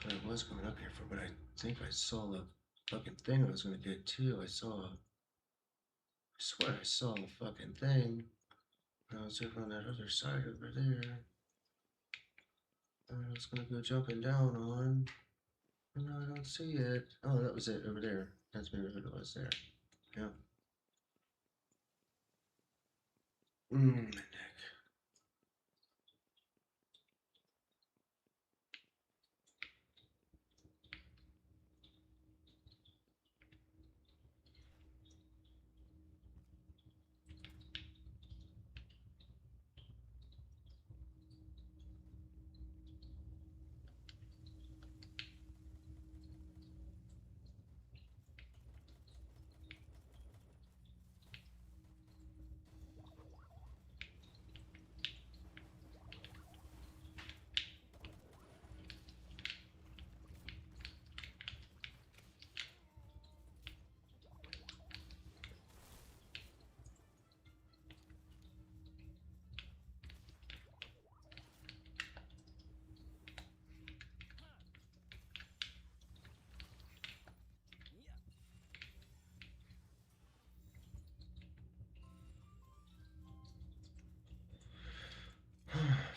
what I was coming up here for, but I think I saw the fucking thing I was gonna get too. I swear I saw the fucking thing. I was over on that other side over there. I was gonna go jumping down on. No, I don't see it. Oh, that was it over there. That's maybe what it was there. Yeah. My neck.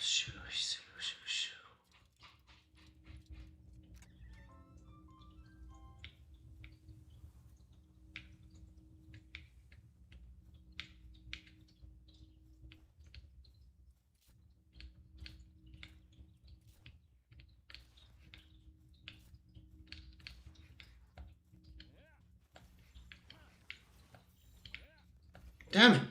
Shoo, shoo, shoo, shoo. Damn it.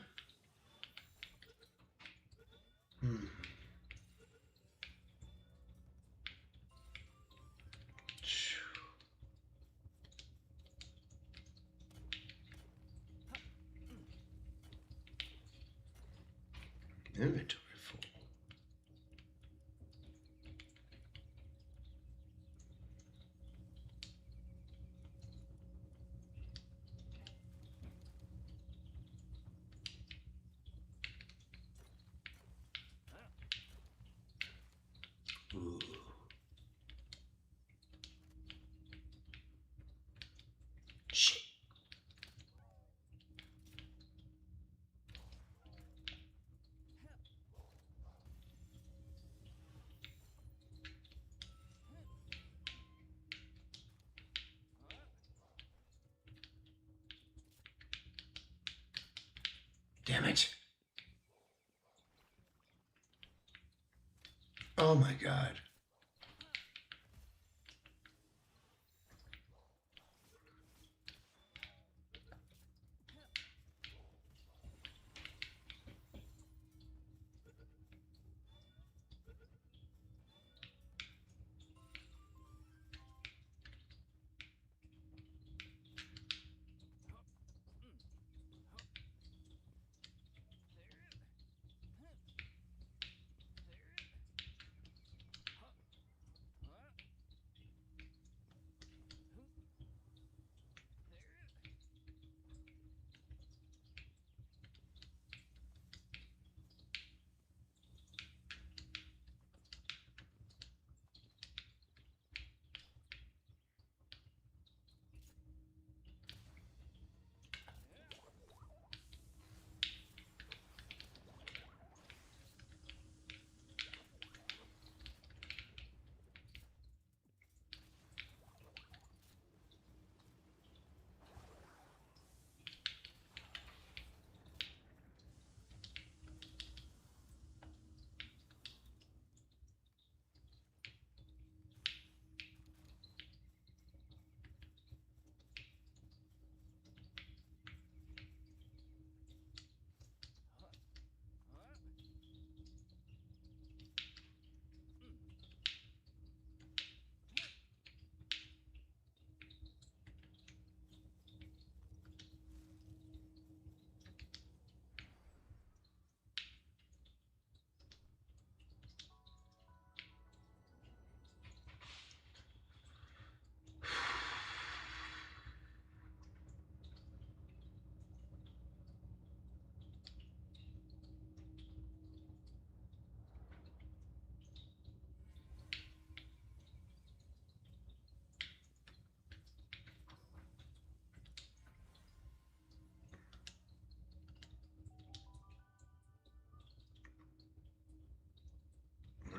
Inventory full. Ooh. Shit. Damn it. Oh my God.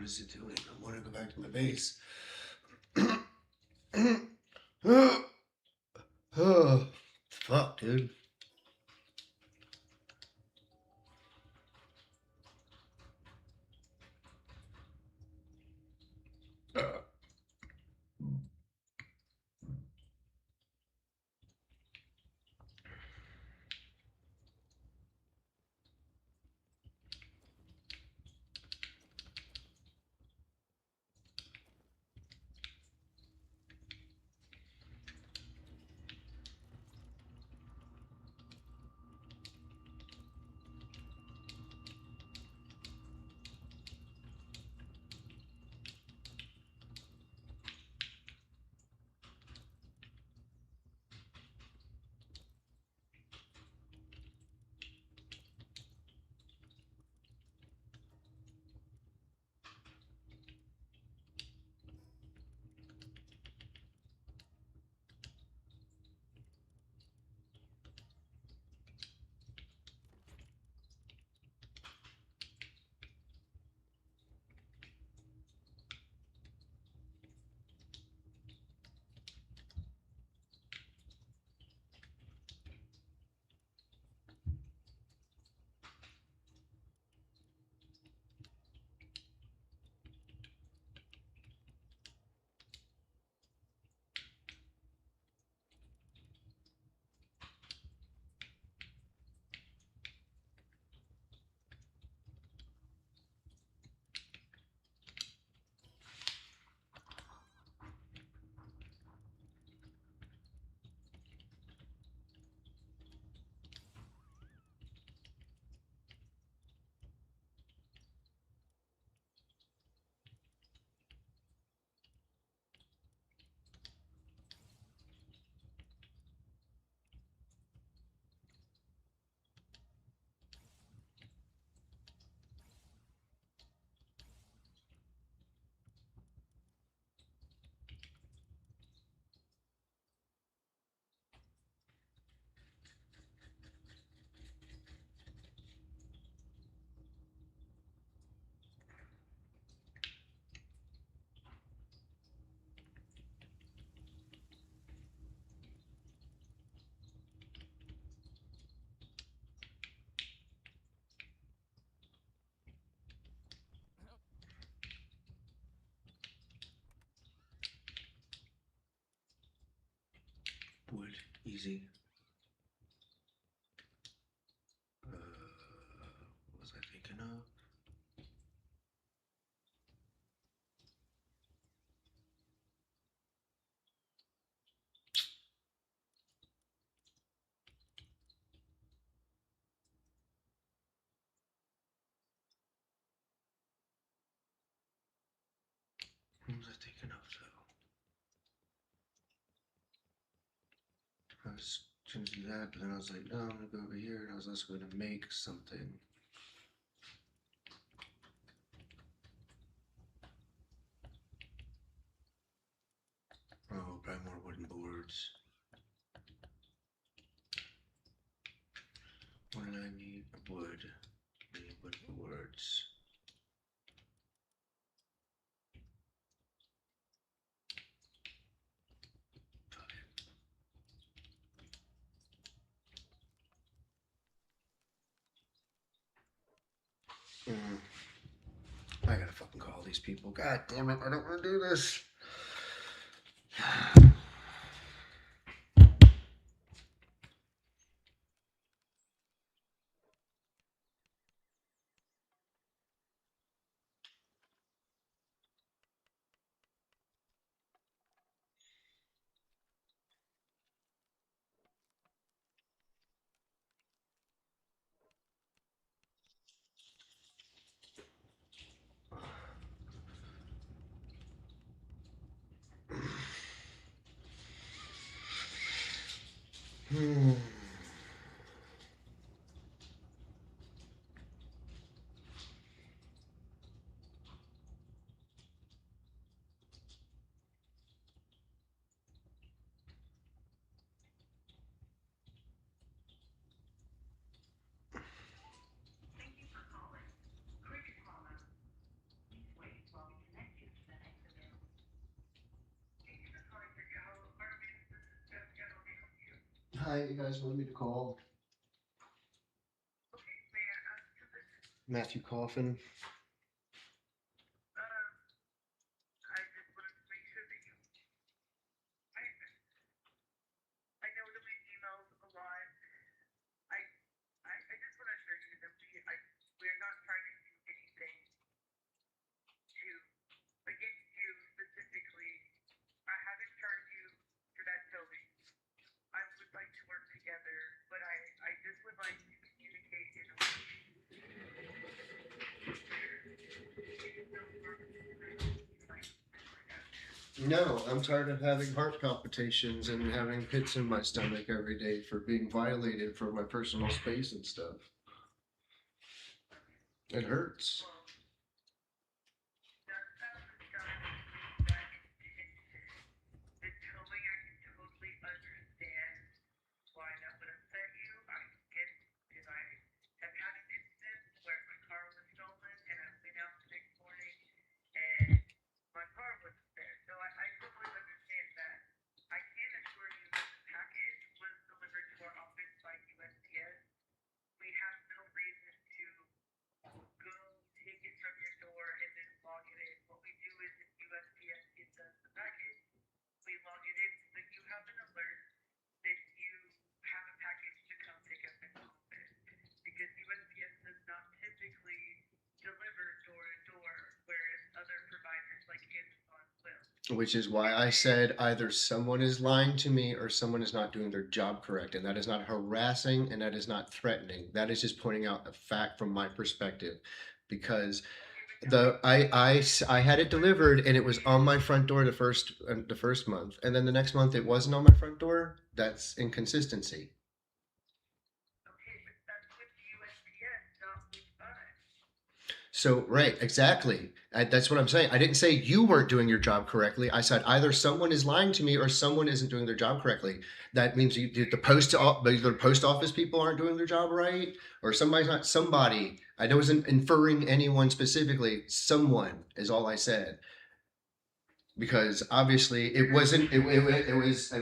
What is it doing? I want to go back to my base. Oh, fuck, dude. Wood, easy. What was I thinking of? What was I thinking of, though? I was going to do that, but then I was like, no, I'm going to go over here, and I was also going to make something. Oh, probably more wooden boards. What did I need? Wood. I need wooden boards. I gotta fucking call these people. God damn it, I don't want to do this. Hi, you guys wanted me to call. Matthew Coffin. No, I'm tired of having heart palpitations and having pits in my stomach every day for being violated for my personal space and stuff. It hurts. Which is why I said either someone is lying to me or someone is not doing their job correct. And that is not harassing and that is not threatening. That is just pointing out a fact from my perspective. Because I had it delivered and it was on my front door the first month. And then the next month it wasn't on my front door. That's inconsistency. So, right, exactly. That's what I'm saying. I didn't say you weren't doing your job correctly. I said either someone is lying to me or someone isn't doing their job correctly. That means either the post office people aren't doing their job right, or somebody's not somebody. I wasn't inferring anyone specifically. Someone is all I said. Because obviously it wasn't. It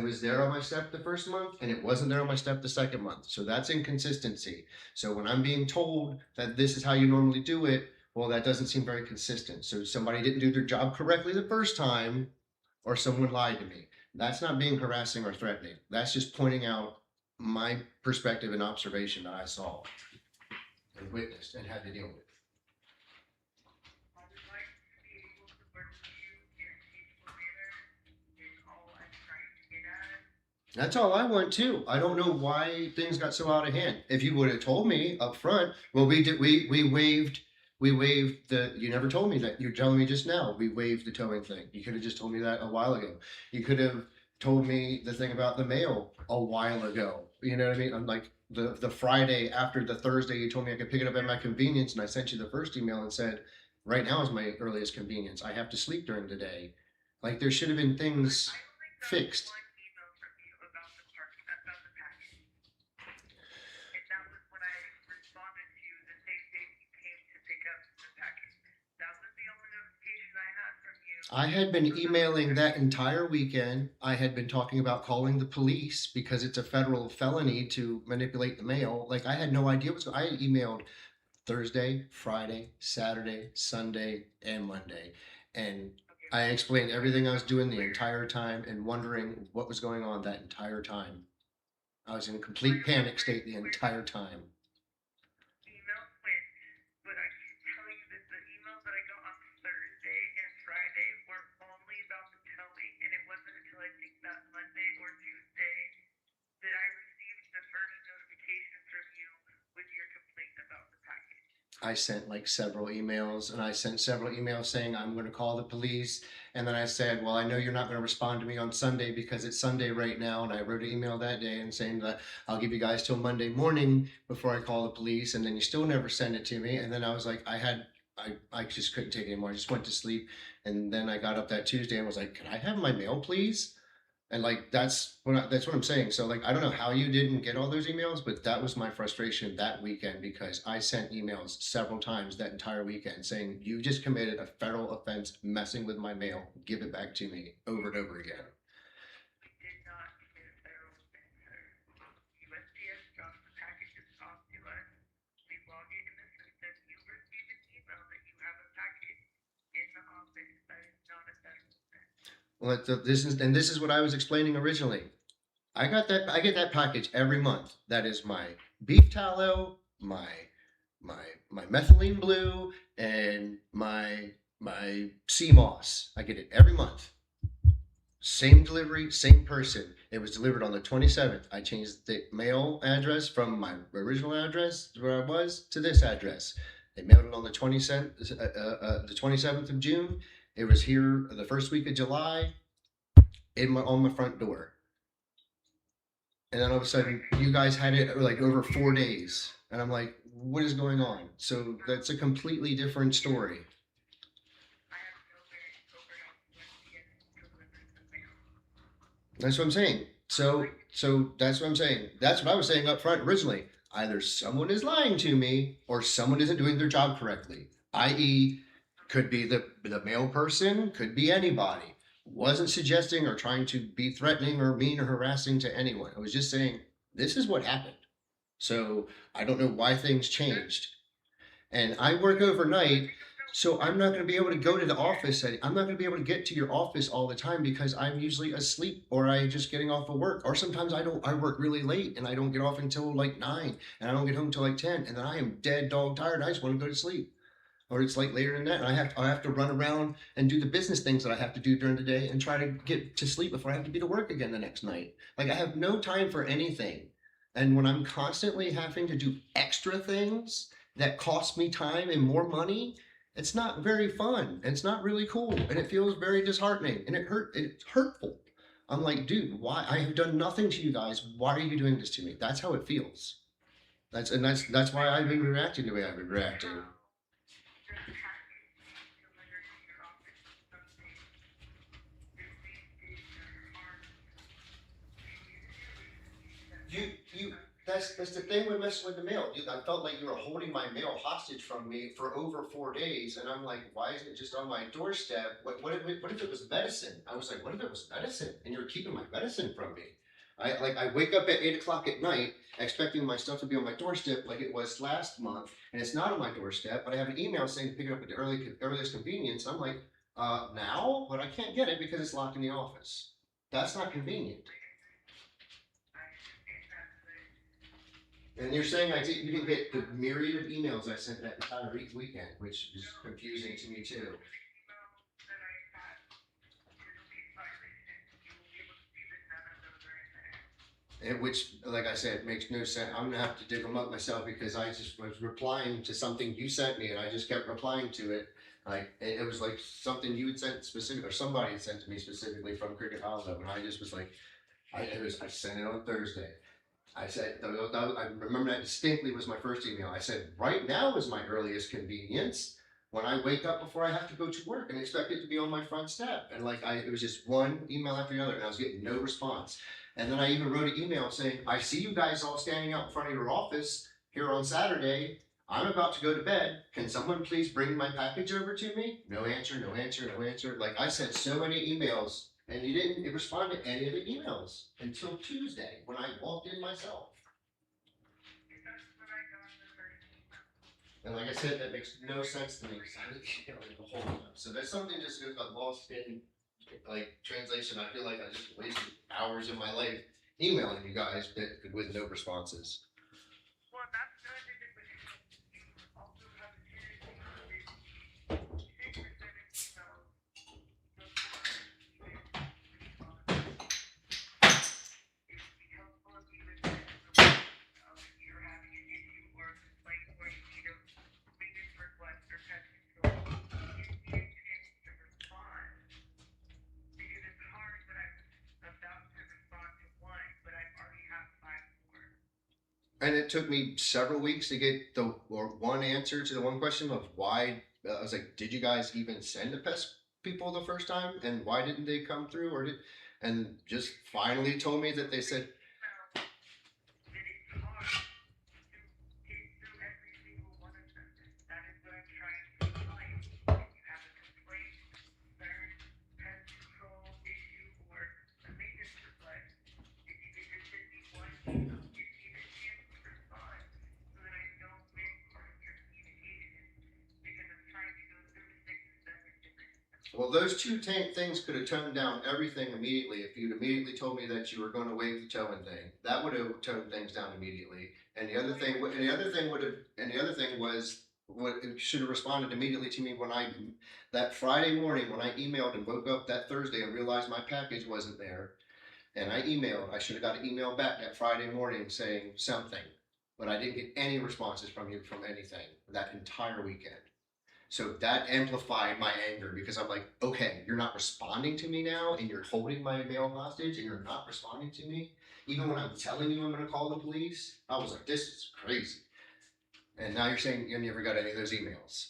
was there on my step the first month, and it wasn't there on my step the second month. So that's inconsistency. So when I'm being told that this is how you normally do it, well, that doesn't seem very consistent. So somebody didn't do their job correctly the first time, or someone lied to me. That's not being harassing or threatening. That's just pointing out my perspective and observation that I saw and witnessed and had to deal with. That's all I want too. I don't know why things got so out of hand. If you would have told me up front, well, we waived the. You never told me that. You're telling me just now. We waived the towing thing. You could have just told me that a while ago. You could have told me the thing about the mail a while ago. You know what I mean? I'm like the Friday after the Thursday, you told me I could pick it up at my convenience, and I sent you the first email and said, right now is my earliest convenience. I have to sleep during the day. Like there should have been things fixed. I had been emailing that entire weekend. I had been talking about calling the police because it's a federal felony to manipulate the mail. Like I had no idea what's going on. I had emailed Thursday, Friday, Saturday, Sunday, and Monday. And I explained everything I was doing the entire time and wondering what was going on that entire time. I was in a complete panic state the entire time. I sent like several emails, and I sent several emails saying I'm going to call the police. And then I said, well, I know you're not going to respond to me on Sunday because it's Sunday right now. And I wrote an email that day and saying that I'll give you guys till Monday morning before I call the police. And then you still never send it to me. And then I was like, I just couldn't take it anymore. I just went to sleep. And then I got up that Tuesday and was like, can I have my mail, please? And like that's what I'm saying. So like I don't know how you didn't get all those emails, but that was my frustration that weekend because I sent emails several times that entire weekend saying you just committed a federal offense messing with my mail. Give it back to me over and over again. Well, this is what I was explaining originally. I get that package every month. That is my beef tallow, my methylene blue, and my sea moss. I get it every month. Same delivery, same person. It was delivered on the 27th. I changed the mail address from my original address where I was to this address. They mailed it on the 27th of June. It was here the first week of July on my front door. And then all of a sudden, you guys had it like over 4 days. And I'm like, what is going on? So that's a completely different story. That's what I'm saying. So that's what I'm saying. That's what I was saying up front originally. Either someone is lying to me or someone isn't doing their job correctly. I.e., could be the mail person, could be anybody. Wasn't suggesting or trying to be threatening or mean or harassing to anyone. I was just saying, this is what happened. So I don't know why things changed. And I work overnight, so I'm not going to be able to go to the office. I'm not going to be able to get to your office all the time because I'm usually asleep or I'm just getting off of work. Or sometimes I work really late and I don't get off until like 9 and I don't get home until like 10. And then I am dead dog tired. I just want to go to sleep. Or it's like later than that, and I have to run around and do the business things that I have to do during the day and try to get to sleep before I have to be to work again the next night. Like I have no time for anything. And when I'm constantly having to do extra things that cost me time and more money, it's not very fun. And it's not really cool. And it feels very disheartening. And it's hurtful. I'm like, dude, why? I have done nothing to you guys. Why are you doing this to me? That's how it feels. That's why I've been reacting the way I've been reacting. That's the thing with messing with the mail. I felt like you were holding my mail hostage from me for over 4 days, and I'm like, why isn't it just on my doorstep? What if it was medicine? I was like, what if it was medicine, and you're keeping my medicine from me? I wake up at 8 o'clock at night expecting my stuff to be on my doorstep like it was last month, and it's not on my doorstep, but I have an email saying to pick it up at the earliest convenience. I'm like, now? But I can't get it because it's locked in the office. That's not convenient. And you're saying you didn't get the myriad of emails I sent that entire weekend, which is confusing to me too. Which, like I said, makes no sense. I'm gonna have to dig them up myself because I just was replying to something you sent me, and I just kept replying to it. Like it was like something you had sent specific, or somebody had sent to me specifically from Cricket Hollow, and I just was like, I sent it on Thursday. I said, I remember that distinctly was my first email. I said, right now is my earliest convenience when I wake up before I have to go to work and expect it to be on my front step. And it was just one email after the other, and I was getting no response. And then I even wrote an email saying, I see you guys all standing out in front of your office here on Saturday. I'm about to go to bed. Can someone please bring my package over to me? No answer, no answer, no answer. Like I sent so many emails. And you didn't respond to any of the emails until Tuesday when I walked in myself. And like I said, that makes no sense to me because I didn't get the whole time. So there's something just got lost in translation. I feel like I just wasted hours of my life emailing you guys with no responses. And it took me several weeks to get one answer to the one question of why. I was like, did you guys even send the pest people the first time? And why didn't they come through? And just finally told me that they said, Well, those two things could have toned down everything immediately if you'd immediately told me that you were going to waive the towing thing. That would have toned things down immediately. And the other thing, was what it should have responded immediately to me when that Friday morning when I emailed and woke up that Thursday and realized my package wasn't there. And I emailed. I should have got an email back that Friday morning saying something, but I didn't get any responses from you from anything that entire weekend. So that amplified my anger because I'm like, okay, you're not responding to me now and you're holding my mail hostage and you're not responding to me. Even when I'm telling you I'm going to call the police, I was like, this is crazy. And now you're saying you never got any of those emails.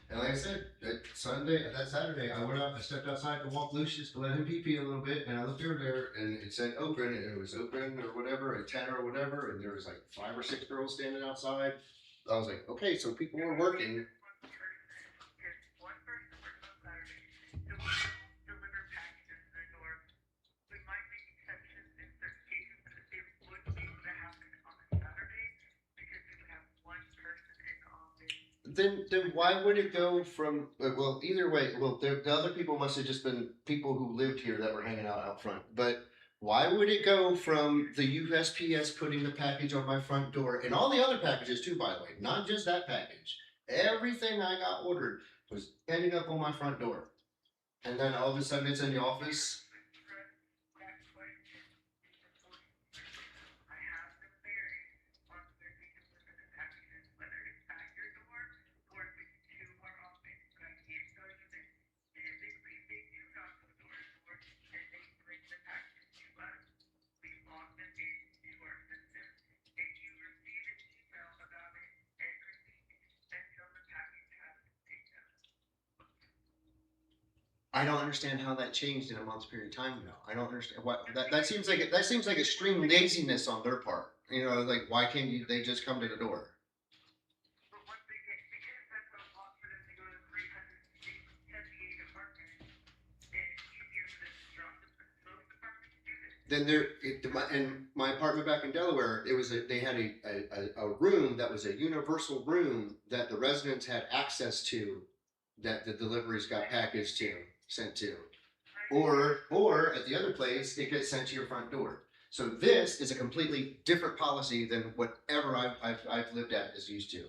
And like I said, that Saturday, I stepped outside to walk Lucius to let him pee a little bit, and I looked over there, and it said open, and it was open or whatever, at 10 or whatever, and there was like 5 or 6 girls standing outside. I was like, okay, so people were working. Then why would it go from, well, either way, well, the other people must have just been people who lived here that were hanging out front, but why would it go from the USPS putting the package on my front door, and all the other packages too, by the way, not just that package, everything I got ordered was ending up on my front door, and then all of a sudden it's in the office. I don't understand how that changed in a month's period of time now. I don't understand what that seems like extreme laziness on their part. You know, like why can't they just come to the door? Then in my apartment back in Delaware, they had a room that was a universal room that the residents had access to, that the deliveries got sent to, or at the other place it gets sent to your front door. So this is a completely different policy than whatever I've lived at is used to.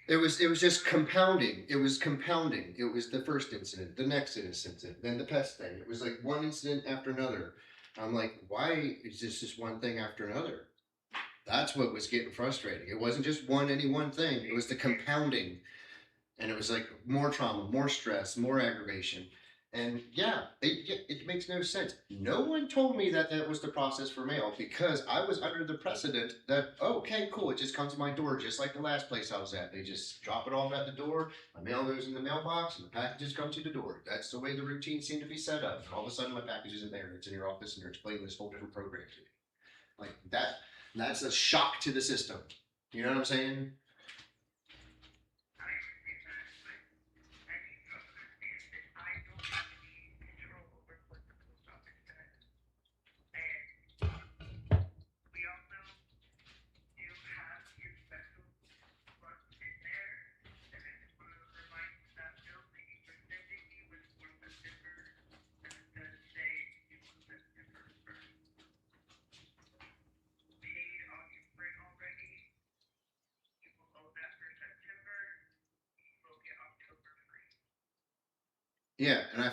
It was just compounding. It was compounding. It was the first incident, the next incident, then the pest thing. It was like one incident after another. I'm like, why is this just one thing after another? That's what was getting frustrating. It wasn't just any one thing. It was the compounding. And it was like more trauma, more stress, more aggravation. And yeah, it makes no sense. No one told me that was the process for mail because I was under the precedent that, oh, okay, cool, it just comes to my door just like the last place I was at. They just drop it off at the door, my mail goes in the mailbox, and the packages come to the door. That's the way the routine seemed to be set up. And all of a sudden my package isn't there, it's in your office, and you're explaining this whole different program to me. Like that's a shock to the system. You know what I'm saying? Yeah, and I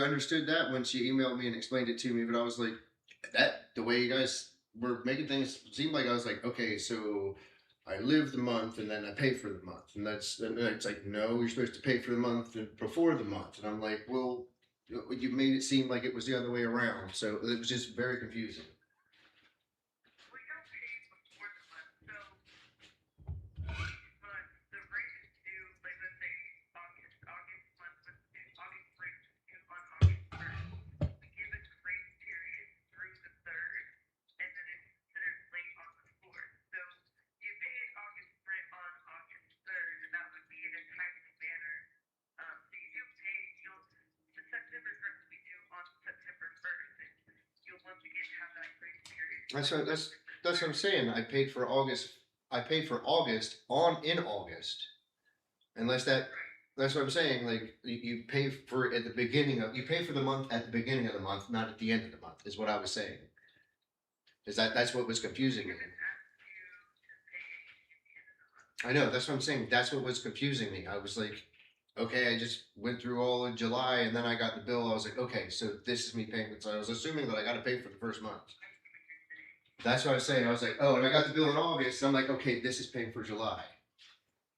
understood that when she emailed me and explained it to me, but I was like, the way you guys were making things seem like I was like, okay, so I live the month and then I pay for the month, and it's like, no, you're supposed to pay for the month before the month, and I'm like, well, you made it seem like it was the other way around, so it was just very confusing. That's what I'm saying. I paid for August. I paid for August in August. Unless that's what I'm saying. Like you pay for at the beginning of you pay for the month at the beginning of the month, not at the end of the month. Is what I was saying. That's what was confusing me. I know. That's what I'm saying. That's what was confusing me. I was like, okay, I just went through all of July and then I got the bill. I was like, okay, so this is me paying. So I was assuming that I got to pay for the first month. That's what I was saying. I was like, oh, and I got the bill in August. And I'm like, okay, this is paying for July.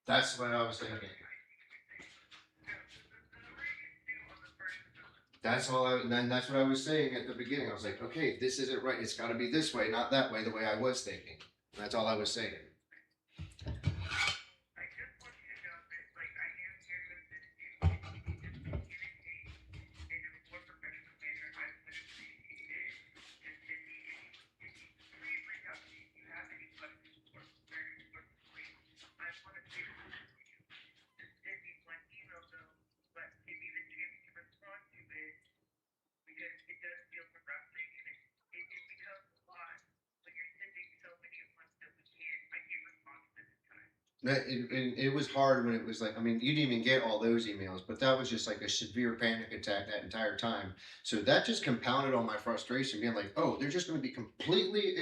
That's what I was thinking. That's all. And then that's what I was saying at the beginning. I was like, okay, this isn't right. It's got to be this way, not that way. The way I was thinking. That's all I was saying. It was hard when it was like, I mean, you didn't even get all those emails, but that was just like a severe panic attack that entire time. So that just compounded on my frustration, being like, oh, they're just going to be completely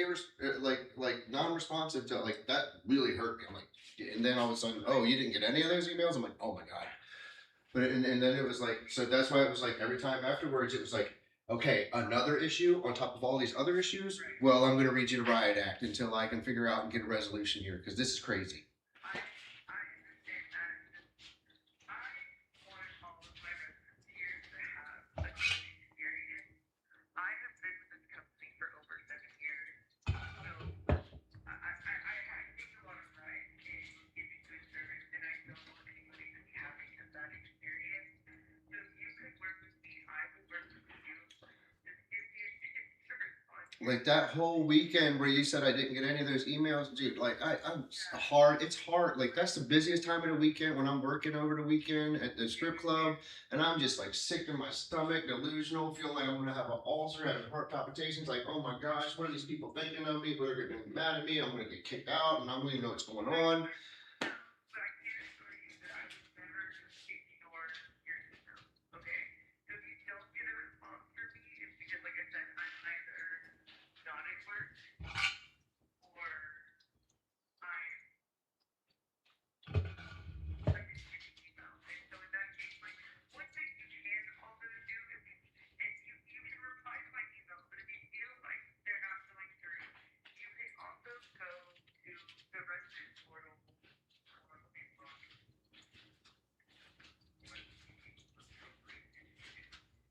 non-responsive to like that really hurt me. I'm like, and then all of a sudden, oh, you didn't get any of those emails? I'm like, oh my god. But and then it was like, so that's why it was like every time afterwards, it was like, okay, another issue on top of all these other issues. Well, I'm going to read you the riot act until I can figure out and get a resolution here because this is crazy. Like that whole weekend where you said I didn't get any of those emails, dude, like it's hard. Like that's the busiest time of the weekend when I'm working over the weekend at the strip club and I'm just like sick to my stomach, delusional, feeling like I'm gonna have an ulcer, having heart palpitations, like, oh my gosh, what are these people thinking of me? They're gonna be mad at me, I'm gonna get kicked out and I don't even know what's going on.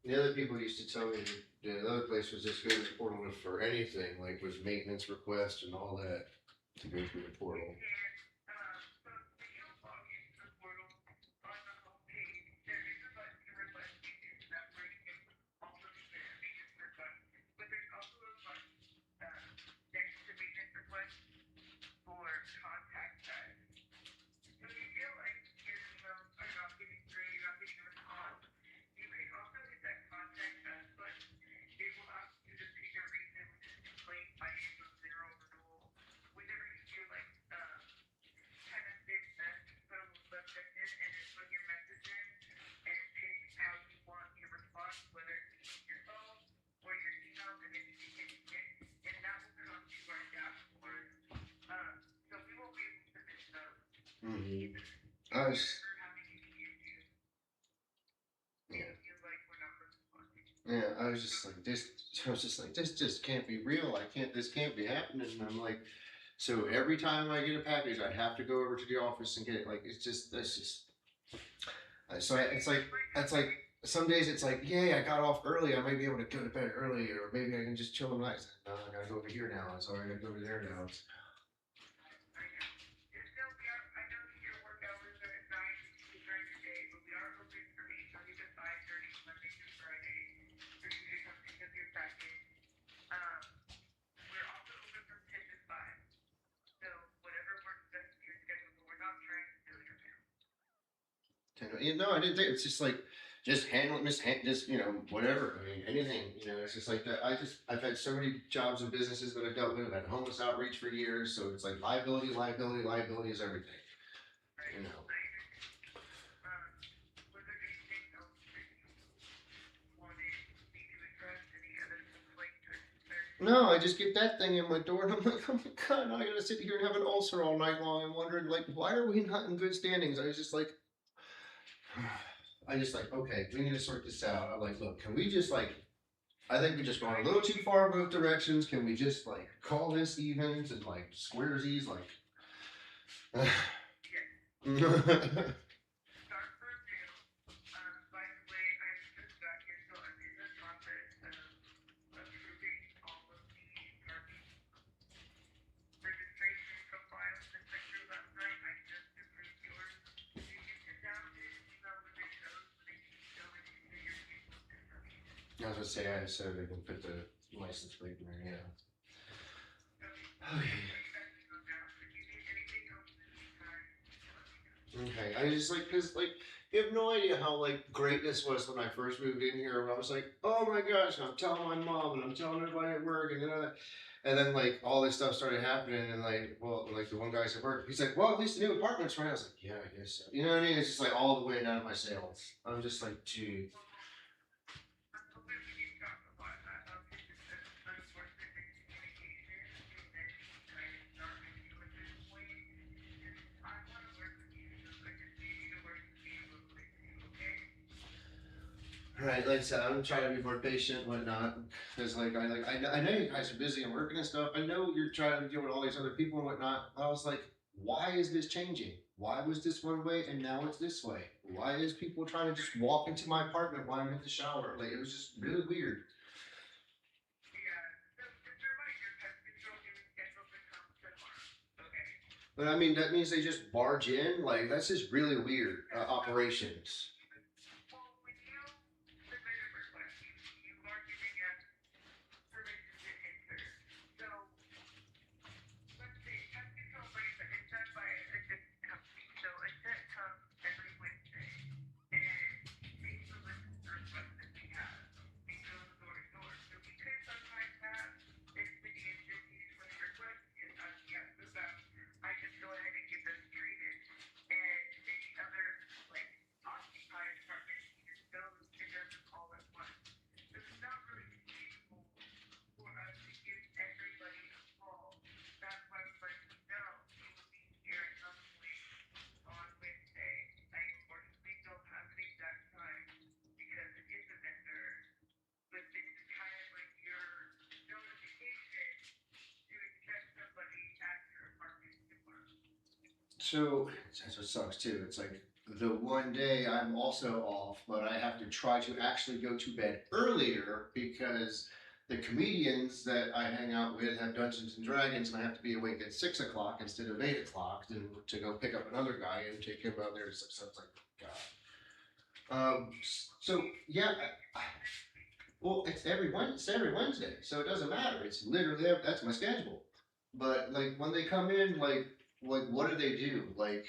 The other people used to tell me the other place was just go to the portal for anything, like with maintenance requests and all that, to go through the portal. Mm-hmm. Yeah. Yeah, I was just like, this just can't be real. This can't be happening. And I'm like, so every time I get a package, I have to go over to the office and get it. Like, that's just, it's like, some days it's like, yay, I got off early. I might be able to go to bed early, or maybe I can just chill the night. No, I gotta go over here now. I'm sorry, I gotta go over there now. No, I didn't think it's just like just handle it, just whatever. I mean, anything. It's just like that. I've had so many jobs and businesses that I've dealt with. I've had homeless outreach for years, so it's like liability is everything. You know. No, I just get that thing in my door, and I'm like, oh my god, now I gotta sit here and have an ulcer all night long. I'm wondering, like, why are we not in good standings? I was just like. Okay, we need to sort this out. I'm like, look, can we just like, I think we just gone a little too far in both directions. Can we just like call this evens and like squaresies? Like, I was gonna say, I so they can put the license plate in there, yeah. Okay, I just like, cause like, you have no idea how like great this was when I first moved in here. I was like, oh my gosh, and I'm telling my mom and I'm telling everybody at work, and then like all this stuff started happening, and like, well, like the one guy at work, he's like, well, at least the new apartment's right. I was like, yeah, I guess so. You know what I mean? It's just like all the way down to my sales. I'm just like, dude. Right, like I said, I'm trying to be more patient and whatnot, because like I know you guys are busy and working and stuff. I know you're trying to deal with all these other people and whatnot. I was like, why is this changing? Why was this one way and now it's this way? Why is people trying to just walk into my apartment while I'm in the shower? Like, it was just really weird. But I mean, that means they just barge in. Like, that's just really weird operations. So that's what sucks too. It's like the one day I'm also off, but I have to try to actually go to bed earlier because the comedians that I hang out with have Dungeons and Dragons, and I have to be awake at 6 o'clock instead of 8 o'clock to go pick up another guy and take him out there. So it's like, God. So yeah, well, it's every Wednesday, so it doesn't matter. It's literally that's my schedule. But like when they come in, like what do they do? Like.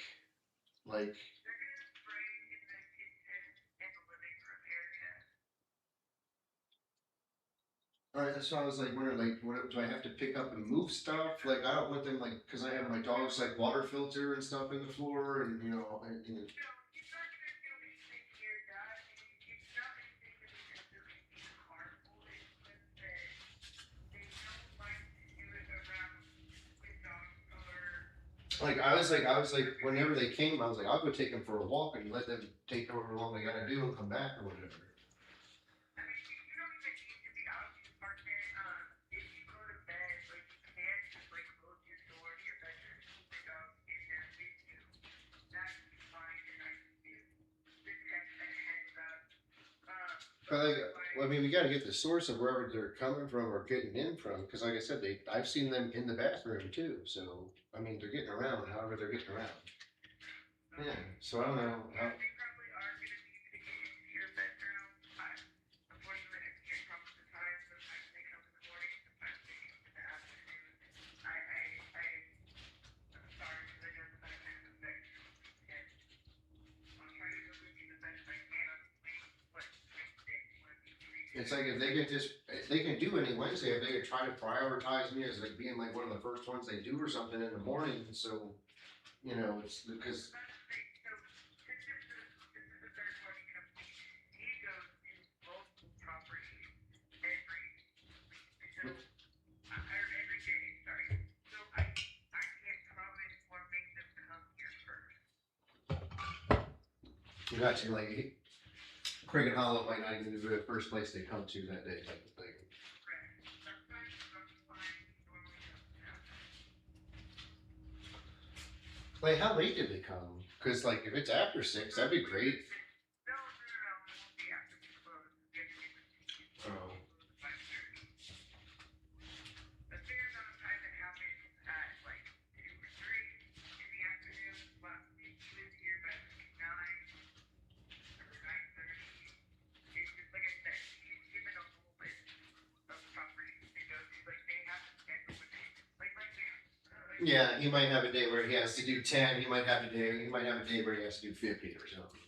All right, that's why I was like, what do I have to pick up and move stuff? Like, I don't want them like, because I have my dog's like water filter and stuff in the floor, and Like I was like, whenever they came, I was like, I'll go take them for a walk and let them take however long they gotta do and come back or whatever. Well, I mean, we got to get the source of wherever they're coming from or getting in from, because like I said, I've seen them in the bathroom too. So I mean, they're getting around, however they're getting around. Yeah. So I don't know. It's like if they can do any Wednesday, if they could try to prioritize me as like being like one of the first ones they do or something in the morning. So, you know, it's because. You actually like Cricket Hollow might not even be the first place they come to that day, type of thing. Like, how late did they come? Because, like, if it's after 6, that'd be great. Oh. Yeah, he might have a day where he has to do 10. He might have a day where he has to do 50 or something.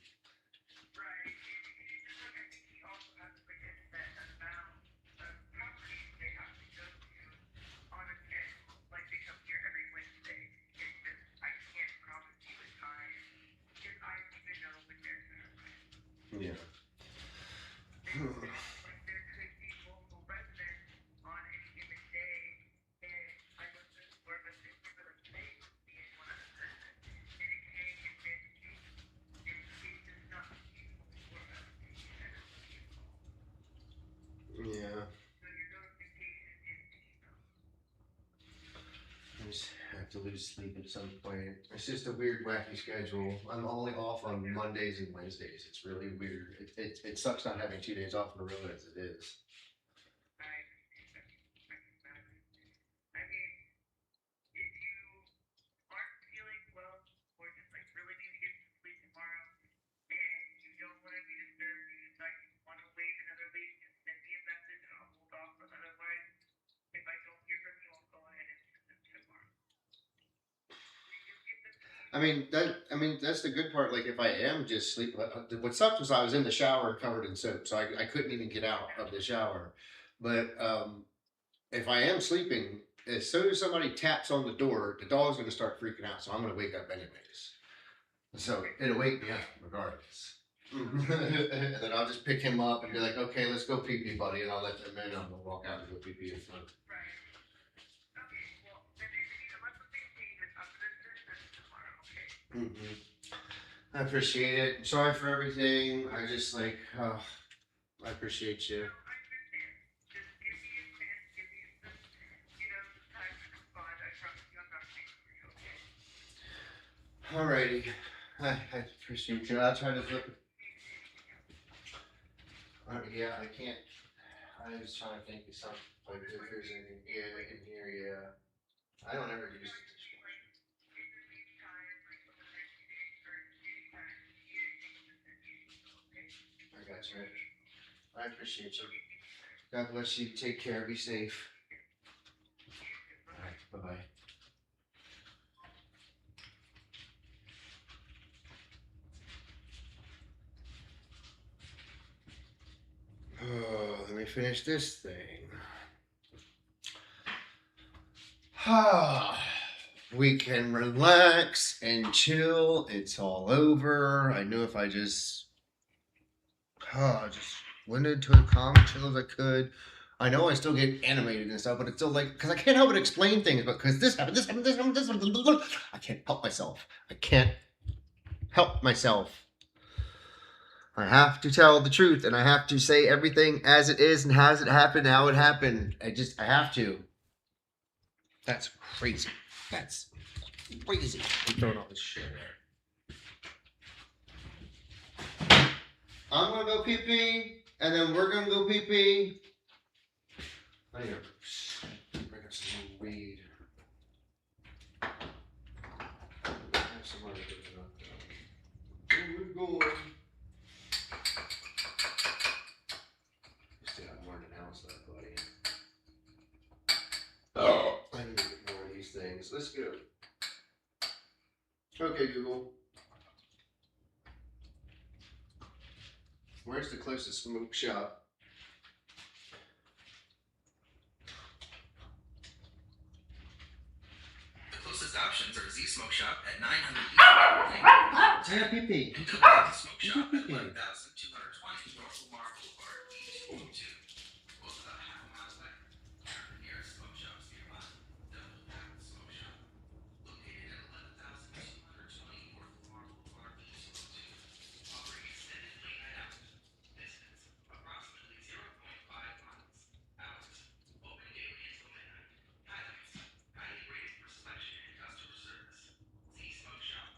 Yeah. Yeah. I just have to lose sleep at some point. It's just a weird, wacky schedule. I'm only off on Mondays and Wednesdays. It's really weird. It sucks not having 2 days off in a row as it is. I mean that's the good part. Like if I am just sleep, what sucked was I was in the shower covered in soap, so I couldn't even get out of the shower. But if I am sleeping, as soon as somebody taps on the door, the dog's going to start freaking out. So I'm going to wake up anyways. So it'll wake me up regardless. And then I'll just pick him up and be like, okay, let's go pee pee, buddy, and I'll let them in. I'm gonna walk out and go pee pee in front. I appreciate it. Sorry for everything. I just like, I appreciate you. Alrighty. I appreciate you. I'll try to flip it. Yeah, I can't. I was trying to think of something. Like if there's anything in here, yeah. I don't ever use it. I got you. I appreciate you. God bless you. Take care. Be safe. All right. Bye-bye. Oh, let me finish this thing. We can relax and chill. It's all over. I knew if I just went into a calm chill as I could. I know I still get animated and stuff, but it's still like, because I can't help but explain things, because this happened, I can't help myself. I can't help myself. I have to tell the truth, and I have to say everything as it is and has it happened, how it happened. I have to. That's crazy. That's crazy. I'm throwing all this shit out. I'm gonna go pee pee. And then we're gonna go pee pee. I need to bring up some more weed. I have some other good enough. Where we going? Still have more than an ounce left, buddy. Oh, I need to get more of these things. Let's go. Okay, Google. Where's the closest smoke shop?
The closest options are Z Smoke Shop at 900 East.
I got pee-pee.
And Double Smoke Shop at 11,220 North Lamar Boulevard, East 2. Both about half a mile away. The nearest smoke shops nearby. Double Pack Smoke Shop, located at 11,220 North Lamar Boulevard, East 2. Offering extended late night hours. Distance approximately 0.5 miles. Hours open daily until midnight. Highlights highly rated for selection and customer service. Z Smoke Shop.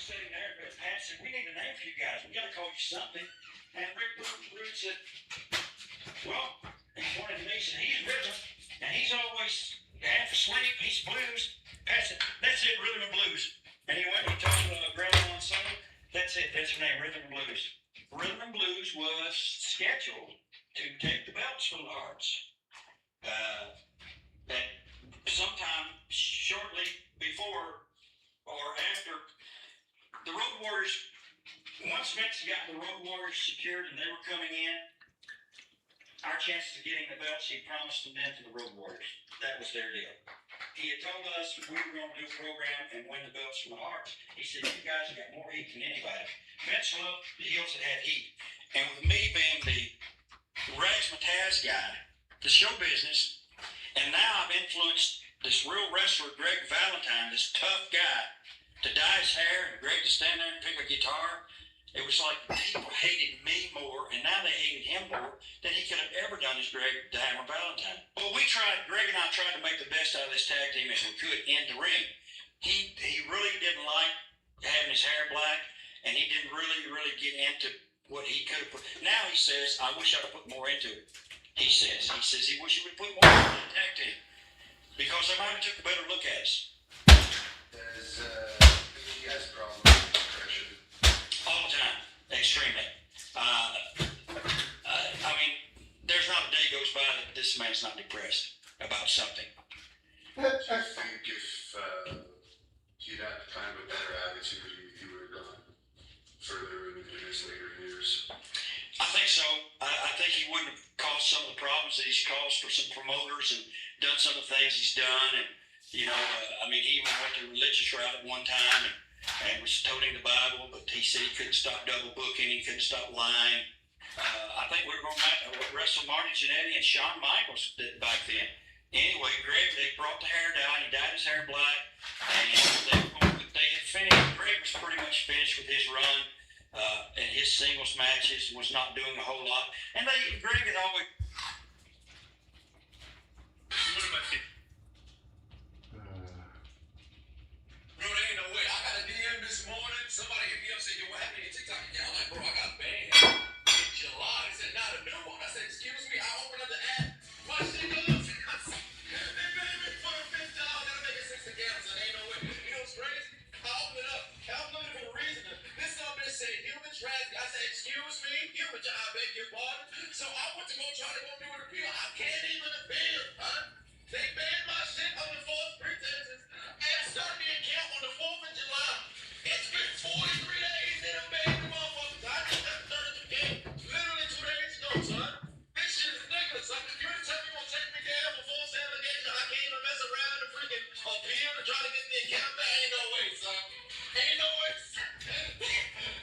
sitting there, but Pat said, we need a name for you guys. We got to call you something. And Rick Rude said, well, he pointed to me and said, he's rhythm, and he's always half asleep, he's blues. Pat said, that's it, rhythm and blues. And he went and he told Grandma and son, that's it, that's her name, rhythm and blues. Rhythm and blues was scheduled to take the belts from the Hearts. That sometime shortly before or after the Road Warriors, once Vince got the Road Warriors secured and they were coming in, our chances of getting the belts, he promised them then to the Road Warriors. That was their deal. He had told us we were going to do a program and win the belts from the Hearts. He said, you guys have got more heat than anybody. Vince loved the heels that had heat. And with me being the razzmatazz guy, the show business, and now I've influenced this real wrestler, Greg Valentine, this tough guy, to dye his hair and Greg to stand there and pick a guitar. It was like people hated me more, and now they hated him more than he could have ever done as Greg the Hammer Valentine. Well, Greg and I tried to make the best out of this tag team as we could in the ring. He really didn't like having his hair black, and he didn't really get into what he could have put. Now he says, I wish I'd have put more into it. He says he wish he would put more into the tag team because they might have took a better look at us.
Does you guys problem with depression?
All the time, extremely. I mean, there's not a day goes by that this man's not depressed about something.
Do you think if you'd had to find a better attitude, you would have gone further into his later years?
I think so. I think he wouldn't have caused some of the problems that he's caused for some promoters and done some of the things he's done. And, he even went the religious route at one time and was toting the Bible, but he said he couldn't stop double booking, he couldn't stop lying. I think we were going to wrestle Marty Jannetty and Shawn Michaels back then. Anyway, Greg, they brought the hair down, he dyed his hair black, and they had finished. Greg was pretty much finished with his run. And his singles matches was not doing a whole lot. And Greg had always.
What about you? Bro, there ain't no way. I got a DM this morning. Somebody hit me up saying, yo, what happened to your TikTok account? I'm like, bro, I got banned in July. They said, not a new one. I said, excuse me, I opened up the app. My shit goes. They banned me for the fifth time. I gotta make it 6 accounts. So there ain't no way. You know what's crazy? I opened it up. I'm looking for a reason. This something said human traffic. I said, excuse me, human traffic. I beg your pardon. So I went to go try to go do an appeal. I can't even appeal, huh? They banned my shit on the false pretenses and started the account on the 4th of July. It's been 43 days and I'm banned the motherfuckers. I just got started the game literally 2 days ago, son. This shit is ridiculous. Like, if you're telling me you're gonna take me down for false allegation, I can't even mess around and freaking appeal to try to get the account back. Ain't no way, son. Ain't no way.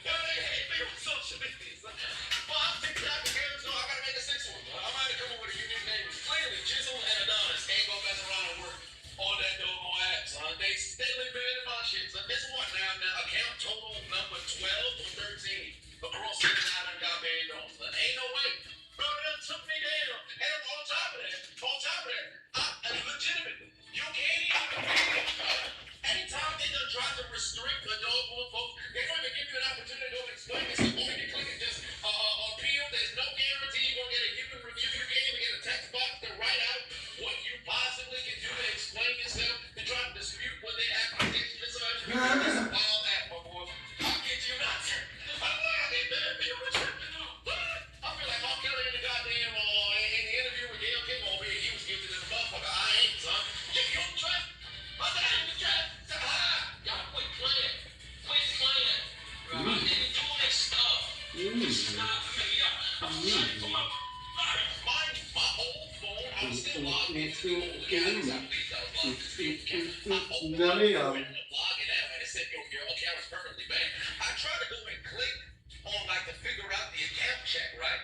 Yo, they hate me on social media, son. 5 TikTok accounts, so I gotta make a 6th one. I might have come up with a unique name. Clearly, Jizzle and Adonis ain't gonna mess around and work on that doggone app, son. They steadily banning my shit, son. This one now, account total number 12 or 13 across the island got banned on, son. Ain't no way. Bro, they took me down. And on top of that, legitimately, you can't even anytime they done try to restrict the doggone folks, they're going to give you an opportunity to explain this. Or you can click and just appeal. There's no guarantee you're going to get a human review your game and get a text box to write out what you possibly can do to explain yourself to try to dispute what they application is. All that, my boy. I'll get you not. I feel like I'm killing the goddamn in the interview with Gail Kim over here. He was giving this motherfucker. I ain't, son. You don't trust. I said, I ain't trust. Y'all quit playing. Quit playing. I didn't do this stuff. Stop me. I'm trying for my old phone. I was still logged into the old guys. I opened my phone and logging out, and it said, your account is permanently banned. I tried to go and click on like to figure out the account check, right?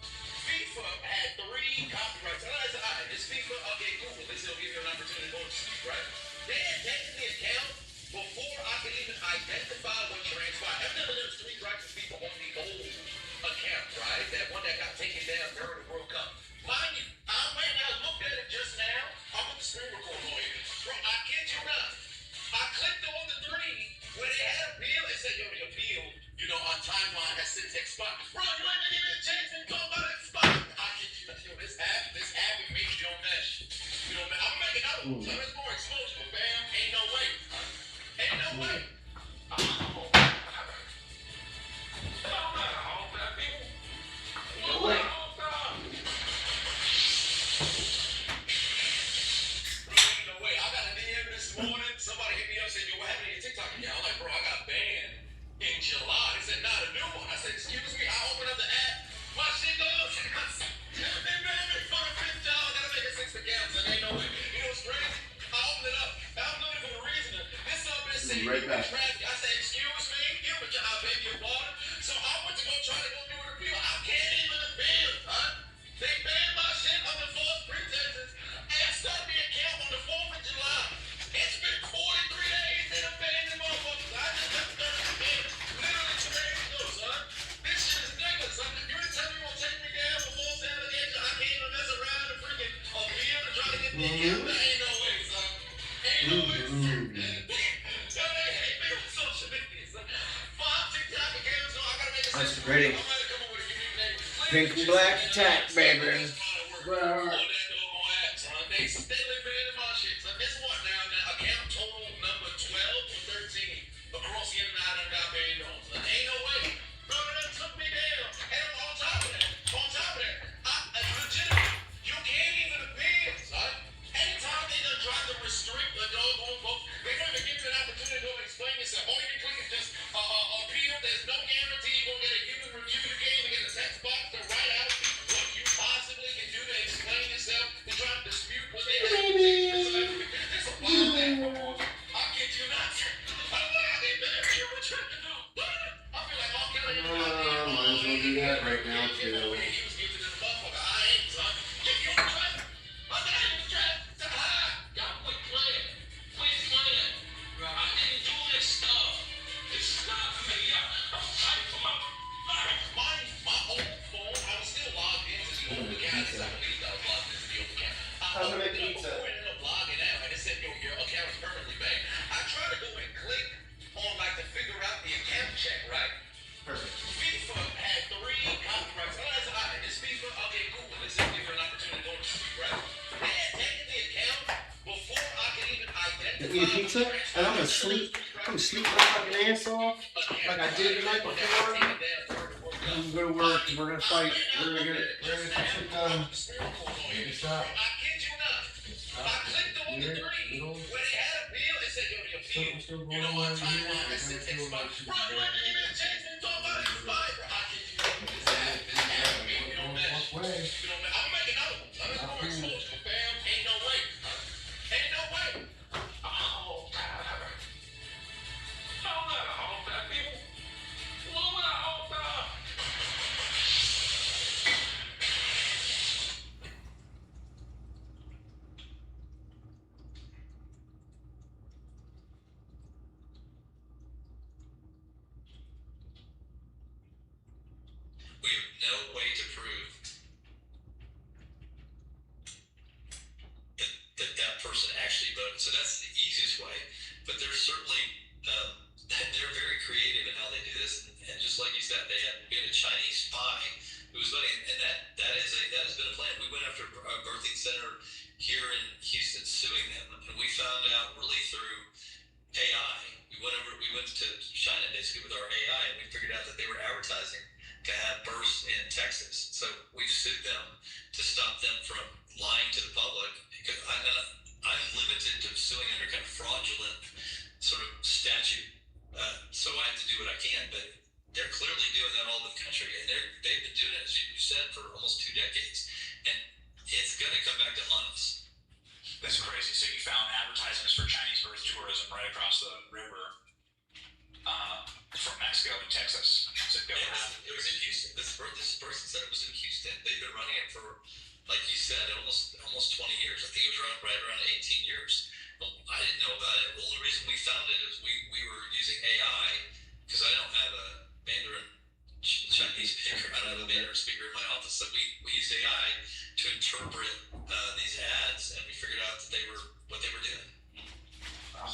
FIFA had 3 copyrights. And I said, all right, it's FIFA. Okay, Google. At least they'll give you an opportunity to go and speak, right? They had taken the account before I could even identify what transpired. Evidently, there was 3 strikes of FIFA on the old account, right? That one that got taken down during the World Cup. Mind you, I went and I looked at it just now. I put the screen recorder on here. Bro, I kid you not. I clicked on the 3 where they had a bill. It spot. Bro, you ain't gonna give me a chance to talk about that spot. I get you. This app makes you don't mesh. You know, I'm making other moves. There's more exposure, fam. Ain't no way. Ain't no way.
No way.
I got a DM this morning. Somebody hit me up and said, yo, what happened to your TikTok account? I'm like, bro, I got banned in July. They said, not a new one. I said, excuse me. I opened up the app. My shit goes. They banned me for the $5. I gotta make a 6 accounts. And ain't no way. You know what's crazy? I opened it up. I'm doing it for a reason. This up is saying,
Right back.
I said, excuse me. You but I beg your pardon. So I went to go try to go do an appeal. I can't even appeal, huh? They banned my shit under false pretenses and started the account on the 4th of July. It's been 43 days and I'm banned the motherfuckers. I just left 30 minutes. Literally 2 days ago, son. This shit is ridiculous. Son. If you're telling me you're gonna take me down for false allegation, I can't even mess around and freaking appeal to try to get the account. There ain't no way, son. Ain't no way, son. Yo, they hate me on social media, son. 5 TikTok accounts, so I gotta make a
That's
system.
pretty.
Pink and black attack, baby.
Well, they steadily banning my shit. So guess what now? Account total number 12 or 13 across the internet I done got banned on. So ain't no way. Bro, that took me down. And on top of that, I legitimately, you can't even appeal, son. Anytime they done try to restrict the doggone vote, they don't even give you an opportunity to go and explain yourself. All you can click is just appeal. There's no guarantee you're gonna get a human review. You can't even get a text box to write out what you possibly can do to explain yourself to try to dispute what they have to say. This is wild ass proposal. I kid you not. I don't know how they better hear what you're doing. I feel like all Kelly
Might as well do that right now too.
I'm gonna make pizza. I try to go and click on like to figure out the account check, right?
Perfect.
FIFA had 3 copyrights. Oh, that's hot. It's FIFA. Okay, cool. Let's see if an opportunity to go to sleep, right? They had taken the account before I could even identify.
Eat a pizza, and I'm gonna sleep. I'm gonna sleep my fucking ass off like I did the night before. I'm gonna go to work. We're gonna fight. We're gonna get some shit done. Stop.
I clicked on the 3 where they had a bill. They said, yo, the appeal. You know what? Timeline is 6 months. Bro, you ain't gonna give me a chance to talk about it. It's fine, bro. I kid you. This app, you know, man. I'm making other ones. I'm just more exposure, fam. Ain't no way. Ain't no way. Oh,
We have no way to prove that person actually voted. So that's the easiest way. But there's certainly, they're very creative in how they do this. And just like you said, we had a Chinese spy who was voting, and that has been a plan. We went after a birthing center here in Houston suing them, and we found out really through AI. We went to China basically with our AI, and we figured out that they were advertising to have births in Texas. So we've sued them to stop them from lying to the public, because I'm limited to suing under kind of fraudulent sort of statute. So I have to do what I can, but they're clearly doing that all over the country, and they've been doing it, as you said, for almost 2 decades. And it's going to come back to haunt us.
That's crazy. So you found advertisements for Chinese birth tourism right across the river from Mexico to Texas. So
It was in Houston. This person said it was in Houston. They've been running it for, like you said, almost 20 years. I think it was right around 18 years. Well, I didn't know about it. The only reason we found it is we were using AI, because I don't have a Mandarin Chinese speaker. I don't have a Mandarin speaker in my office. So we used AI to interpret these ads, and we figured out that what they were doing.
Wow.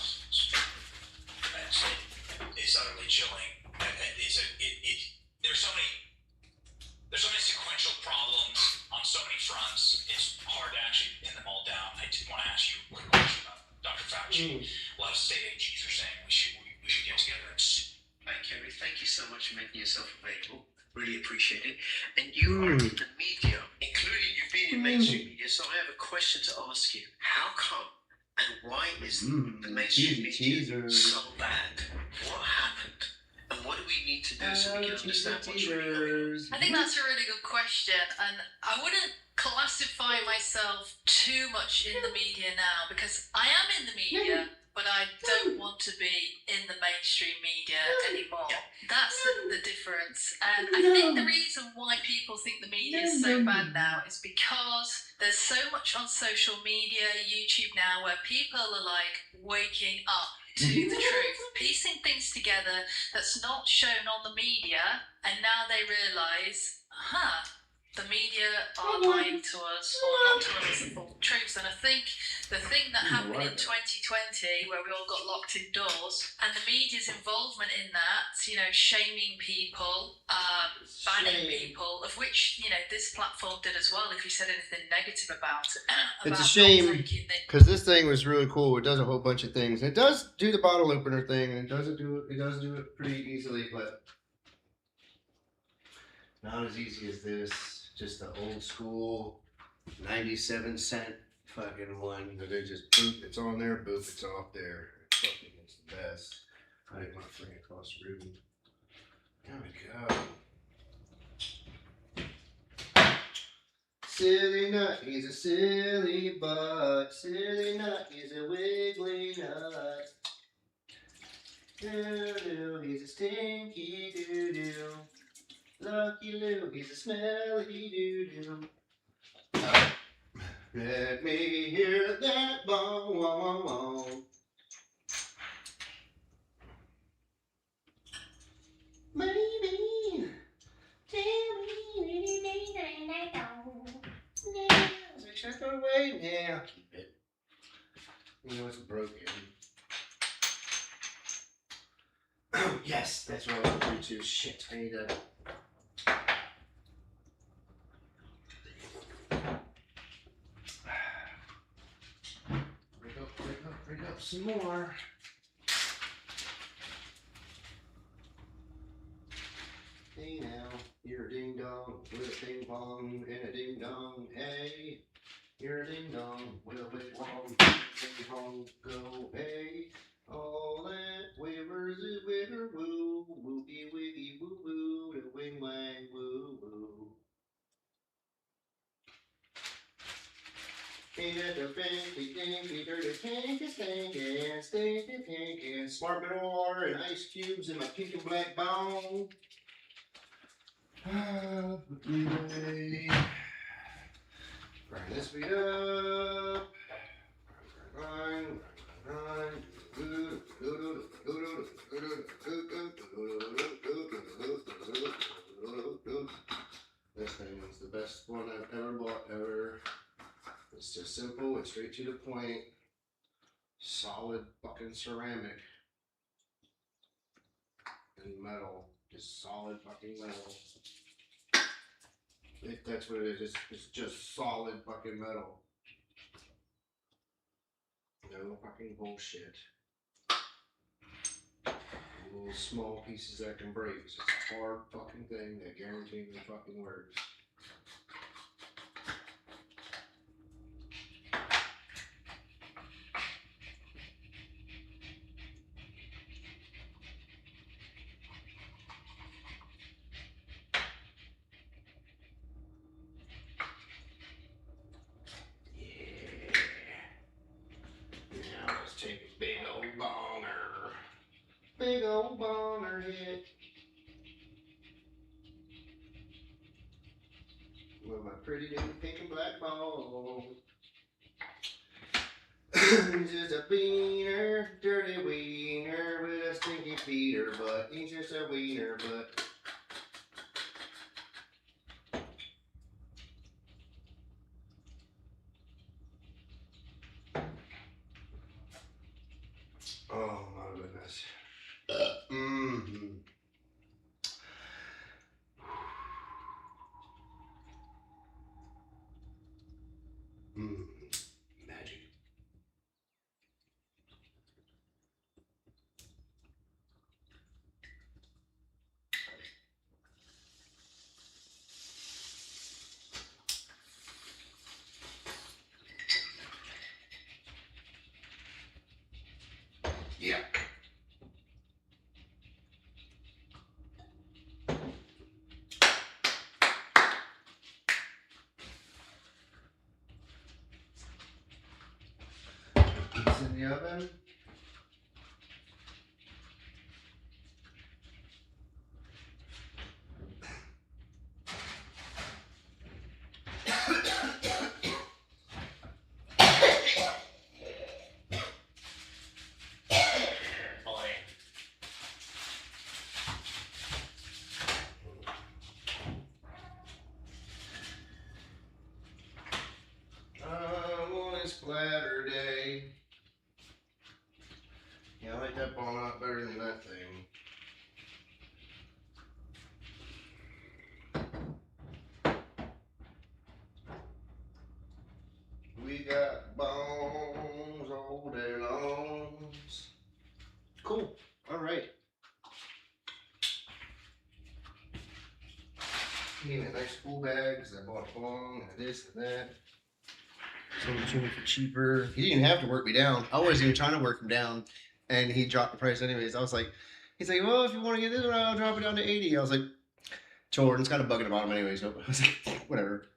It's utterly chilling. There's so many there's so many sequential problems on so many fronts. It's hard to actually pin them all down. I did want to ask you a quick question about Dr. Fauci. A lot of state AGs are saying we should get together and see.
Hi, Kerry. Thank you so much for making yourself available. Really appreciate it. And you are in the media, including you've been in mainstream media, so I have a question to ask you. How come and why is the mainstream media so bad? What happened? And what do we need to do so we can understand what's really going on?
I think that's a really good question, and I wouldn't classify myself too much in the media now because I am in the media, but I don't want to be in the mainstream media anymore. That's the difference. And I think the reason why people think the media is so bad now is because there's so much on social media, YouTube now, where people are like waking up to the truth, piecing things together that's not shown on the media, and now they realise, the media are lying to us or not telling us the full truth. And I think the thing that happened in 2020, where we all got locked indoors, and the media's involvement in that, you know, shaming people, banning people, of which, you know, this platform did as well, if you said anything negative about it.
It's a shame because this thing was really cool. It does a whole bunch of things. It does do the bottle opener thing, and it does do it pretty easily, but not as easy as this. Just the old school 97-cent fucking one that they just boop, it's on there, boop, it's off there. Fucking, it's the best. I didn't want to fling it across the room. There we go. Silly nut, he's a silly butt. Silly nut, he's a wiggly nut. Doo-doo, he's a stinky doo-doo. Lucky Luke, he's a smelly doo-doo. Let me hear that bong, wong, wong, wong. Maybe, Take it away now. Keep it. You know it's broken. Oh, yes, that's what I want to do too. Shit, I need to. Bring up some more. Hey now, you're a ding dong with a ping pong and a ding dong. Hey, you're a ding dong with a wig wong. Ping pong go. Hey, all that wavers is witter woo. Woogie wiggy woo woo. The wing wang woo woo. Smart metal water and ice cubes in my pink and black bone. Grind this beat up. Grind. This thing is the best one I've ever bought ever. It's just simple, it's straight to the point, solid fucking ceramic and metal, just solid fucking metal. That's what it is, it's just solid fucking metal. No fucking bullshit. Little small pieces that can break, it's just a hard fucking thing that guarantees it fucking works. Big old boner hit with my pretty new pink and black ball. He's just a wiener, dirty wiener with a stinky feeder, but he's just a wiener, but. Oh my goodness. in the oven. Splatter day. Yeah, I like that ball a lot better than that thing. We got bones, old and longs. Cool. All right. Gave me a nice school bag because I bought a bong and this and that. Sold it to me for cheaper. He didn't have to work me down. I wasn't even trying to work him down, and he dropped the price anyways. I was like, he's like, well, if you want to get this one, I'll drop it down to 80. I was like, Jordan's got a bug in the bottom anyways. So I was like, whatever.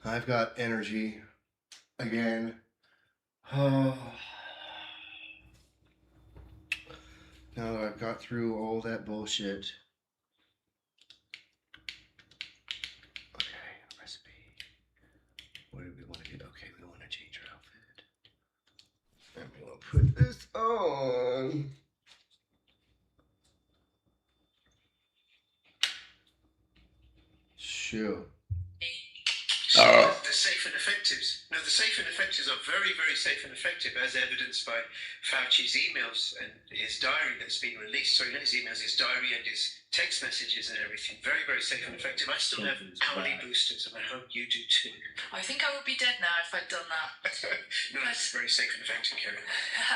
I've got energy again. Now that I've got through all that bullshit. What do we want to do? Okay, we want to change our outfit. And we want to put this on. Sure.
The safe and effectives. No, the safe and effectives are very, very safe and effective, as evidenced by Fauci's emails and his diary that's been released. Sorry, not his emails, his diary and his text messages and everything. Very, very safe and effective. I still have hourly boosters, and I hope you do too.
I think I would be dead now if I'd done that.
No, it's very safe and effective, Karen.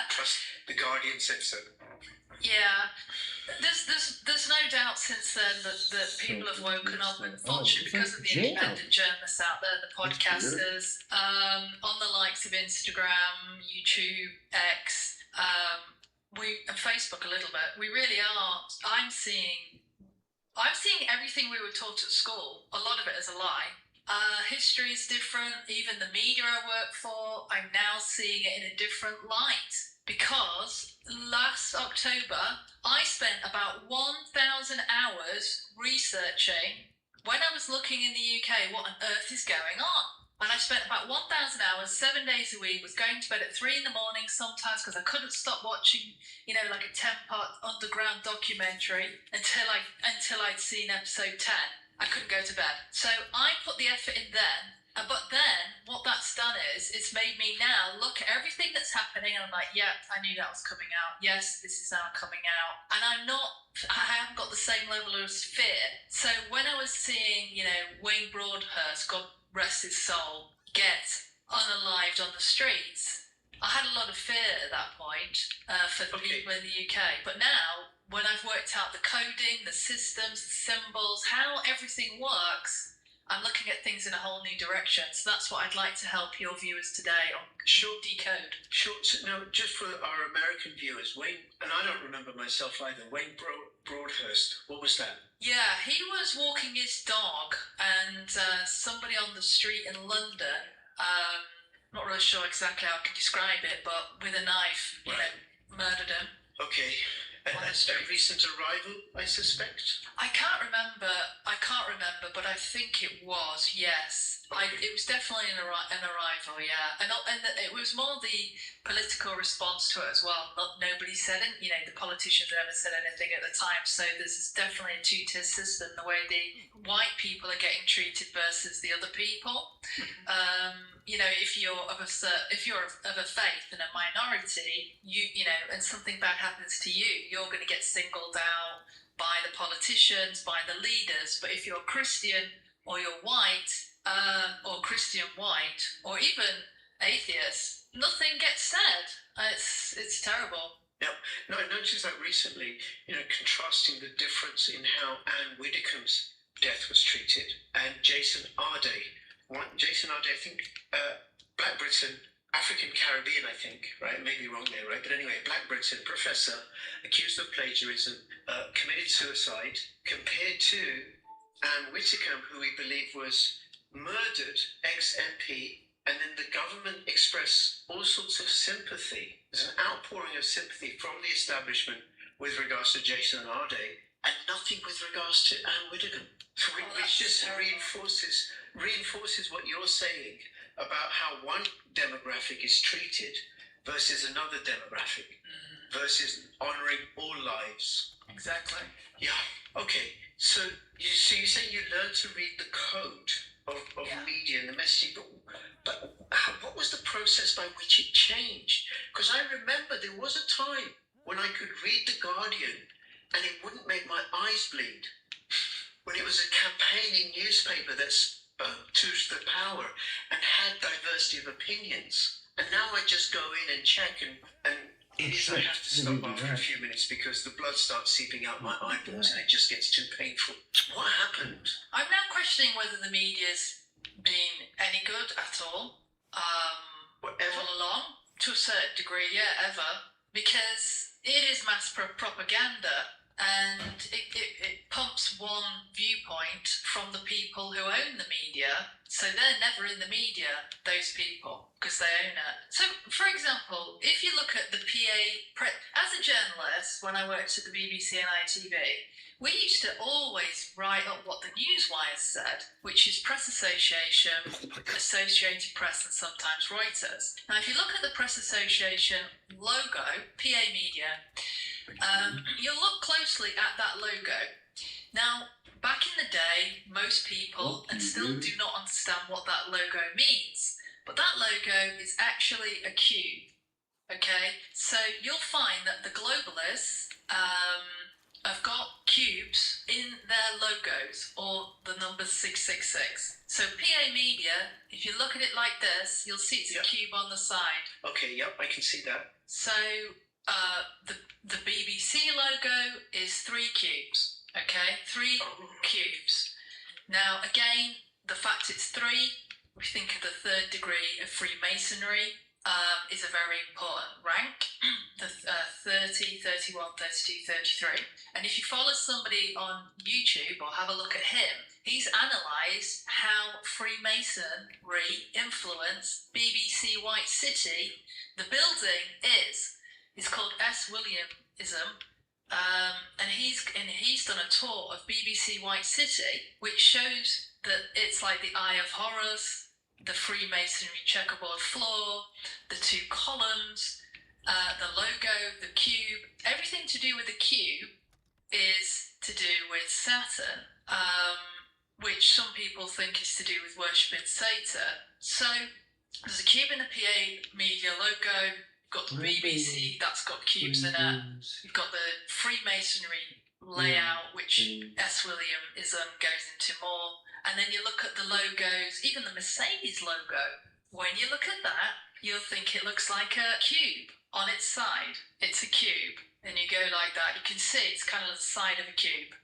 Trust the Guardian said so.
Yeah, there's no doubt since then that people have woken up, unfortunately, because of the independent journalists out there, the podcasters, on the likes of Instagram, YouTube, X, and Facebook a little bit. We really are. I'm seeing everything we were taught at school. A lot of it is a lie. History is different. Even the media I work for, I'm now seeing it in a different light. Because last October, I spent about 1,000 hours researching, when I was looking in the UK, what on earth is going on. And I spent about 1,000 hours, 7 days a week, was going to bed at 3 in the morning sometimes because I couldn't stop watching, like a 10-part underground documentary until I'd seen episode 10. I couldn't go to bed. So I put the effort in then. But then, what that's done is, it's made me now look at everything that's happening, and I'm like, yeah, I knew that was coming out. Yes, this is now coming out. And I haven't got the same level of fear. So when I was seeing, Wayne Broadhurst, God rest his soul, get unalived on the streets, I had a lot of fear at that point for the people in the UK. But now, when I've worked out the coding, the systems, the symbols, how everything works, I'm looking at things in a whole new direction. So that's what I'd like to help your viewers today on Decode.
Sure. So now, just for our American viewers, Wayne, and I don't remember myself either, Wayne Broadhurst, what was that?
Yeah, he was walking his dog, and somebody on the street in London, not really sure exactly how I can describe it, but with a knife, murdered him.
Okay. And that's a recent arrival, I suspect?
I can't remember, but I think it was, yes. It was definitely an arrival, yeah. And it was more the political response to it as well. Nobody said it, the politicians never said anything at the time. So there's definitely a two-tier system, the way the white people are getting treated versus the other people. If you're of a faith and a minority, and something bad happens to you, you're going to get singled out by the politicians, by the leaders. But if you're Christian or you're white, or Christian white, or even atheist, nothing gets said. It's terrible.
Yeah, no, I noticed that recently, contrasting the difference in how Anne Widdecombe's death was treated and Jason Arday, I think, Black Britain, African Caribbean, I think, right? Maybe wrong there, right? But anyway, Black Britain professor accused of plagiarism, committed suicide, compared to Anne Widdecombe, who we believe was murdered ex-MP, and then the government expressed all sorts of sympathy. There's an outpouring of sympathy from the establishment with regards to Jason Arde, and nothing with regards to Anne Widdecombe. So which just reinforces what you're saying about how one demographic is treated versus another demographic, versus honouring all lives.
Exactly.
Yeah. Okay. So you say you learned to read the code of media and the messaging, but what was the process by which it changed? Because I remember there was a time when I could read The Guardian and it wouldn't make my eyes bleed. When it was a campaigning newspaper that's to the power and had diversity of opinions. And now I just go in and check and it is I have to stop after a few minutes because the blood starts seeping out my eyeballs and it just gets too painful. What happened?
I'm now questioning whether the media's been any good at all. All along, to a certain degree, ever, because it is mass propaganda. And it pumps one viewpoint from the people who own the media, so they're never in the media, those people, because they own it. So, for example, if you look at the as a journalist, when I worked at the BBC and ITV, we used to always write up what the newswires said, which is Press Association, Associated Press, and sometimes Reuters. Now, if you look at the Press Association logo, PA Media, you'll look closely at that logo. Now, back in the day, most people and still do not understand what that logo means. But that logo is actually a cube. Okay? So you'll find that the globalists have got cubes in their logos, or the number 666. So PA Media, if you look at it like this, you'll see it's a cube on the side.
Okay, yep, I can see that.
So the BBC logo is 3 cubes, okay? 3 cubes. Now, again, the fact it's 3, we think of the 3rd degree of Freemasonry, is a very important rank. The 30, 31, 32, 33. And if you follow somebody on YouTube or have a look at him, he's analysed how Freemasonry influenced BBC White City. The building is called S. Williamism, and he's done a tour of BBC White City, which shows that it's like the Eye of Horus, the Freemasonry checkerboard floor, the 2 columns, the logo, the cube. Everything to do with the cube is to do with Saturn, which some people think is to do with worshipping Satan. So there's a cube in the PA Media logo. Got the BBC, that's got cubes in it. You've got the Freemasonry layout, which S. Williamism goes into more. And then you look at the logos, even the Mercedes logo. When you look at that, you'll think it looks like a cube on its side. It's a cube. And you go like that. You can see it's kind of the side of a cube.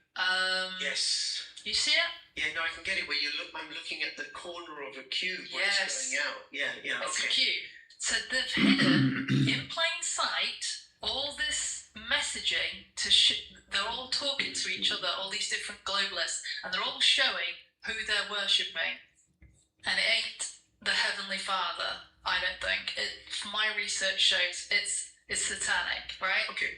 Yes.
You see it?
Yeah, no, I can get it. Where I'm looking at the corner of a cube when it's going out. Yeah,
It's
okay.
a cube. So they've hidden in plain sight all this messaging they're all talking to each other, all these different globalists, and they're all showing who they're worshipping. And it ain't the Heavenly Father, I don't think. My research shows it's satanic, right?
Okay.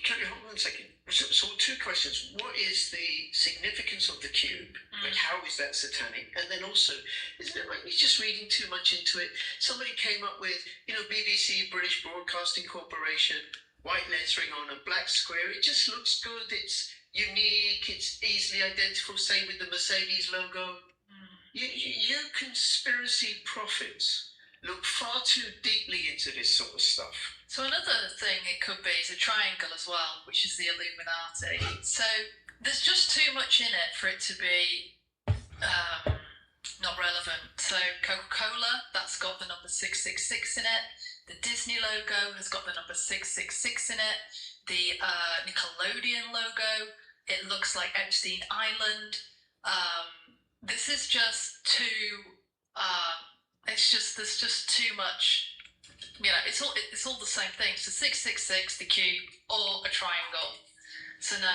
Can you hold on a second? So 2 questions. What is the significance of the cube? Like, how is that satanic? And then also, isn't it like you're just reading too much into it? Somebody came up with, BBC, British Broadcasting Corporation, white lettering on a black square. It just looks good. It's unique. It's easily identifiable. Same with the Mercedes logo. You conspiracy prophets look far too deeply into this sort of stuff.
So another thing it could be is a triangle as well, which is the Illuminati. So there's just too much in it for it to be not relevant. So Coca-Cola, that's got the number 666 in it. The Disney logo has got the number 666 in it. The Nickelodeon logo, it looks like Epstein Island. This is just too... there's just too much. It's all the same thing. So 666, the cube, or a triangle. So no,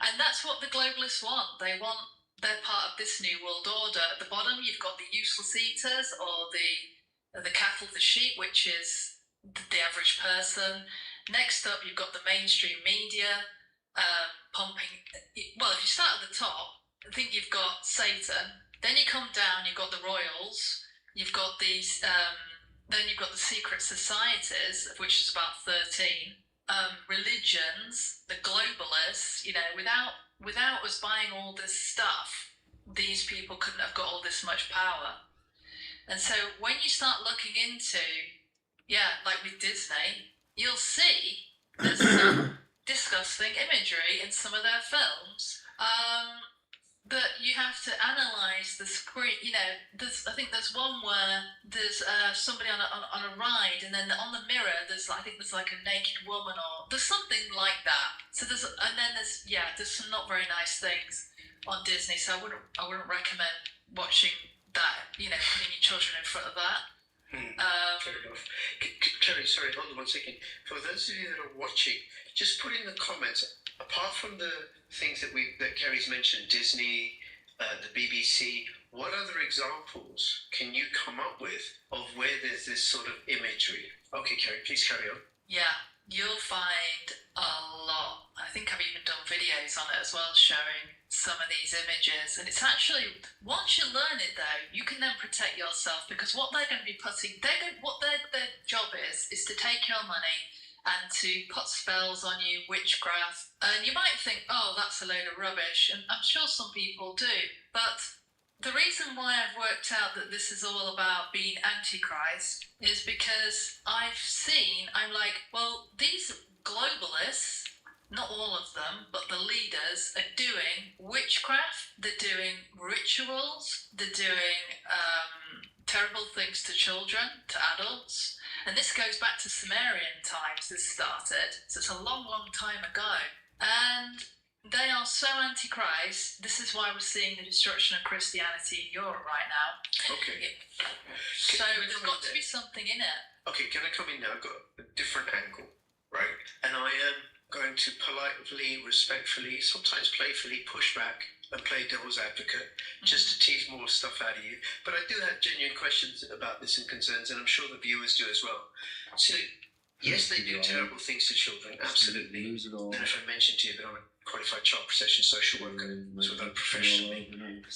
and that's what the globalists want. They want they're part of this new world order. At the bottom, you've got the useless eaters, or the cattle, the sheep, which is the average person. Next up, you've got the mainstream media pumping. Well, if you start at the top, I think you've got Satan. Then you come down, you've got the royals. You've got these. Then you've got the secret societies, of which is about 13. Religions, the globalists. You know, without us buying all this stuff, these people couldn't have got all this much power. And so when you start looking into, like with Disney, you'll see there's some disgusting imagery in some of their films. But you have to analyse the screen. You know, I think there's one where there's somebody on a ride, and then on the mirror there's like a naked woman, or there's something like that. So there's some not very nice things on Disney. So I wouldn't recommend watching that. You know, putting your children in front of that.
Fair enough. Kerry, sorry, hold on 1 second. For those of you that are watching, just put in the comments, apart from the things that Kerry's mentioned, Disney, the BBC, what other examples can you come up with of where there's this sort of imagery? Okay, Kerry, please carry on.
Yeah, you'll find a lot. I think I've even done videos on it as well, showing some of these images. And it's actually, once you learn it though, you can then protect yourself, because what they're going to be putting, what their job is to take your money and to put spells on you, witchcraft. And you might think, oh, that's a load of rubbish. And I'm sure some people do. But the reason why I've worked out that this is all about being Antichrist is because I'm like, well, these globalists, not all of them, but the leaders are doing witchcraft, they're doing rituals, they're doing terrible things to children, to adults. And this goes back to Sumerian times, this started. So it's a long, long time ago. And they are so antichrist. This is why we're seeing the destruction of Christianity in Europe right now.
Okay.
So there's got to be something in it.
Okay, can I come in now? I've got a different angle, right? And I am going to politely, respectfully, sometimes playfully push back and play devil's advocate, just to tease more stuff out of you. But I do have genuine questions about this and concerns, and I'm sure the viewers do as well. So, yes, they do terrible things to children, absolutely. And if I mentioned to you that I'm a qualified child protection social worker, so done professionally,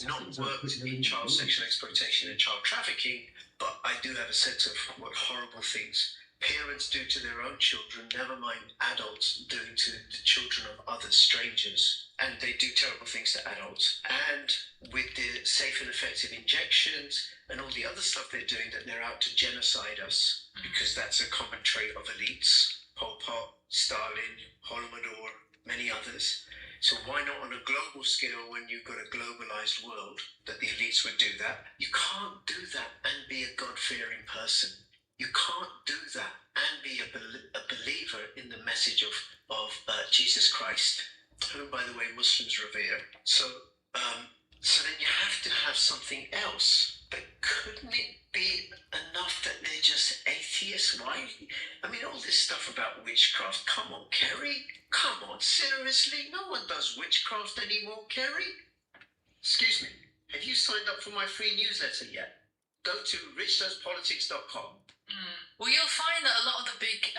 not worked in child sexual exploitation and child trafficking, but I do have a sense of what horrible things parents do to their own children, never mind adults doing to the children of other strangers. And they do terrible things to adults. And with the safe and effective injections and all the other stuff they're doing, that they're out to genocide us, because that's a common trait of elites. Pol Pot, Stalin, Holodomor, many others. So why not on a global scale, when you've got a globalized world, that the elites would do that? You can't do that and be a God-fearing person. You can't do that and be a believer in the message of Jesus Christ, whom, by the way, Muslims revere. So then you have to have something else. But couldn't it be enough that they're just atheists? Why? I mean, all this stuff about witchcraft. Come on, Kerry. Come on, seriously? No one does witchcraft anymore, Kerry. Excuse me. Have you signed up for my free newsletter yet? Go to richdoespolitics.com.
Well, you'll find that a lot of the big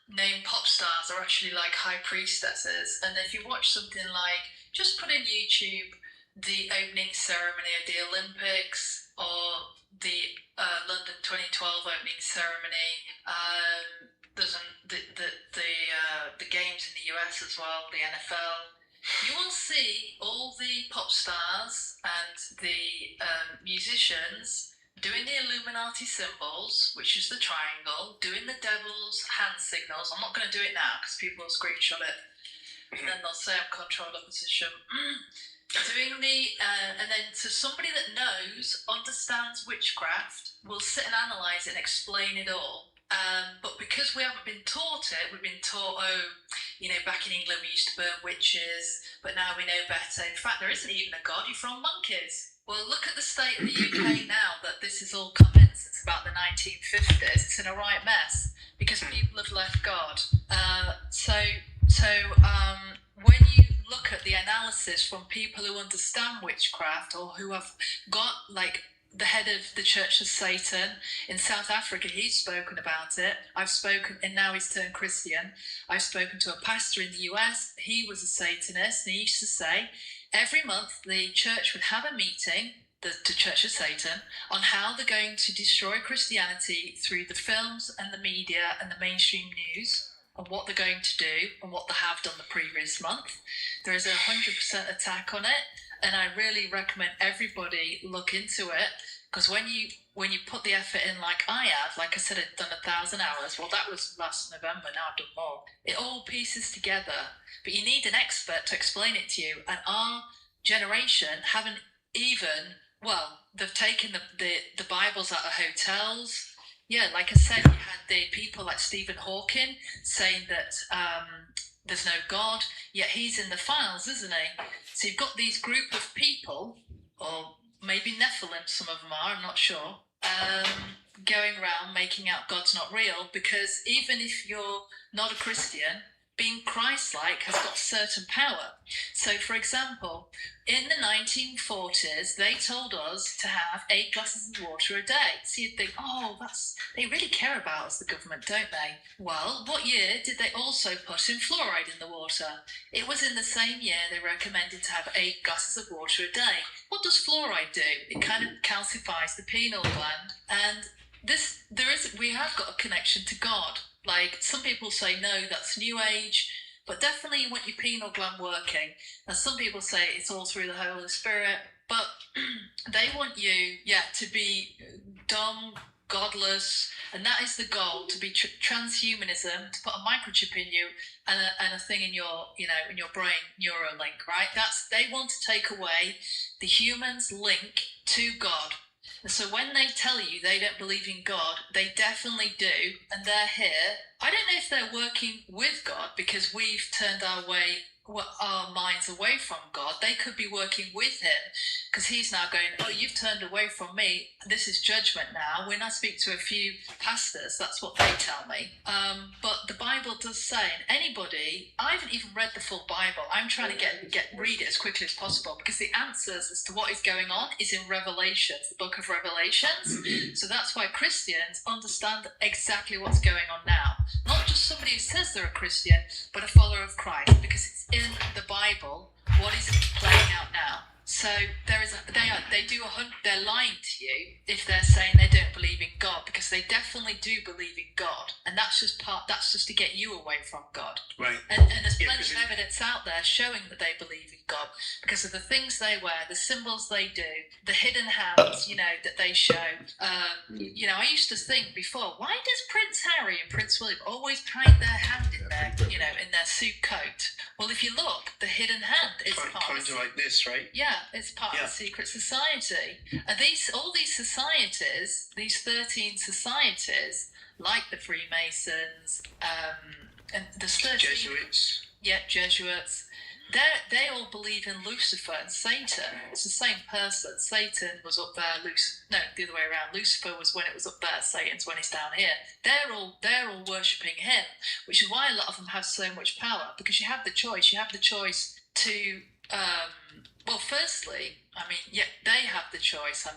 name pop stars are actually like high priestesses. And if you watch something like, just put in YouTube the opening ceremony of the Olympics or the London 2012 opening ceremony. There's the games in the US as well, the NFL. You will see all the pop stars and the musicians doing the Illuminati symbols, which is the triangle, doing the devil's hand signals. I'm not going to do it now because people will screenshot it. And then they'll say I'm controlled opposition. Doing the, and then so somebody that knows, understands witchcraft, will sit and analyse it and explain it all. But because we haven't been taught it, we've been taught, back in England we used to burn witches, but now we know better. In fact, there isn't even a god, you're from monkeys. Well, look at the state of the UK now that this is all commenced. It's about the 1950s. It's in a right mess because people have left God. So when you look at the analysis from people who understand witchcraft or who have got, like, the head of the Church of Satan in South Africa, he's spoken about it. I've spoken, and now he's turned Christian. I've spoken to a pastor in the US. He was a Satanist, and he used to say every month the church would have a meeting, the Church of Satan, on how they're going to destroy Christianity through the films and the media and the mainstream news, and what they're going to do and what they have done the previous month. There is a 100% attack on it, and I really recommend everybody look into it, because when you put the effort in like I have, like I said, I've done 1,000 hours. Well, that was last November. Now I've done more. It all pieces together, but you need an expert to explain it to you. And our generation haven't even. Well, they've taken the Bibles out of hotels. Yeah, like I said, you had the people like Stephen Hawking saying that there's no God, yet he's in the files, isn't he? So you've got these group of people, or maybe Nephilim, some of them are, I'm not sure, going around making out God's not real, because even if you're not a Christian, being Christ-like has got certain power. So, for example, in the 1940s, they told us to have 8 glasses of water a day. So you'd think, oh, they really care about us, the government, don't they? Well, what year did they also put in fluoride in the water? It was in the same year they recommended to have 8 glasses of water a day. What does fluoride do? It kind of calcifies the pineal gland, and we have got a connection to God. Like, some people say, no, that's New Age, but definitely you want your pineal gland working. And some people say it's all through the Holy Spirit, but they want you, to be dumb, godless, and that is the goal, to be transhumanism, to put a microchip in you and a thing in your, in your brain, Neuralink, right? They want to take away the human's link to God. And so when they tell you they don't believe in God, they definitely do, and they're here. I don't know if they're working with God because we've turned our minds away from God. They could be working with him because he's now going, oh, you've turned away from me. This is judgment now. When I speak to a few pastors, that's what they tell me. But the Bible does say, and anybody, I haven't even read the full Bible. I'm trying to read it as quickly as possible, because the answers as to what is going on is in Revelations, the book of Revelations. So that's why Christians understand exactly what's going on now. Not just somebody who says they're a Christian, but a follower of Christ, because it's in the Bible what is playing out now. So they're lying to you if they're saying they don't believe in God, because they definitely do believe in God, and that's just to get you away from God.
Right.
And there's plenty of evidence out there showing that they believe in God because of the things they wear, the symbols they do, the hidden hands, that they show. I used to think before, why does Prince Harry and Prince William always hide their hand in their suit coat? Well, if you look, the hidden hand is
kind of like this, right?
Yeah, it's part of the secret society. And all these societies, these 13 societies, like the Freemasons, and there's 13
Jesuits.
Yeah, Jesuits. They all believe in Lucifer and Satan. It's the same person. Satan was up there. The other way around. Lucifer was when it was up there. Satan's when he's down here. They're all worshipping him, which is why a lot of them have so much power, because you have the choice. You have the choice to. Well, firstly, they have the choice.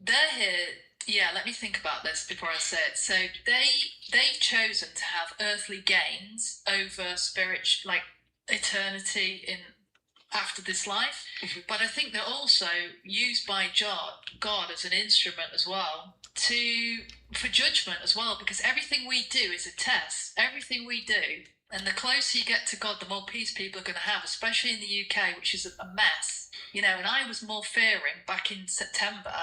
They're here. Yeah, let me think about this before I say it. So they've chosen to have earthly gains over spiritual, like eternity in after this life. But I think they're also used by God as an instrument as well for judgment as well, because everything we do is a test. Everything we do. And the closer you get to God, the more peace people are going to have, especially in the UK, which is a mess. And I was more fearing back in September.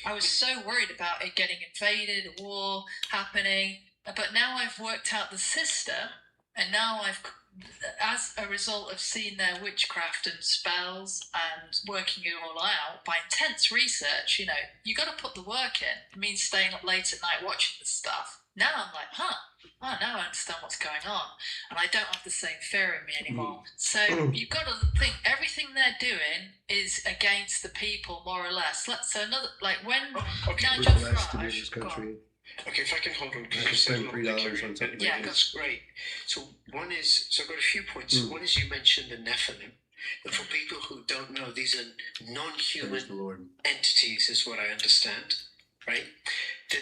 I was so worried about it getting invaded, a war happening. But now I've worked out the system, and now as a result of seeing their witchcraft and spells and working it all out by intense research, you got to put the work in. It means staying up late at night watching this stuff. Now I'm like, now I understand what's going on, and I don't have the same fear in me anymore. So you've got to think everything they're doing is against the people, more or less. Nigel Farage.
Okay, if I can hold on, because you said that's great. So one is, I've got a few points. One is you mentioned the Nephilim. And for people who don't know, these are
Praise the
non-human
Lord.
entities, is what I understand, right? Then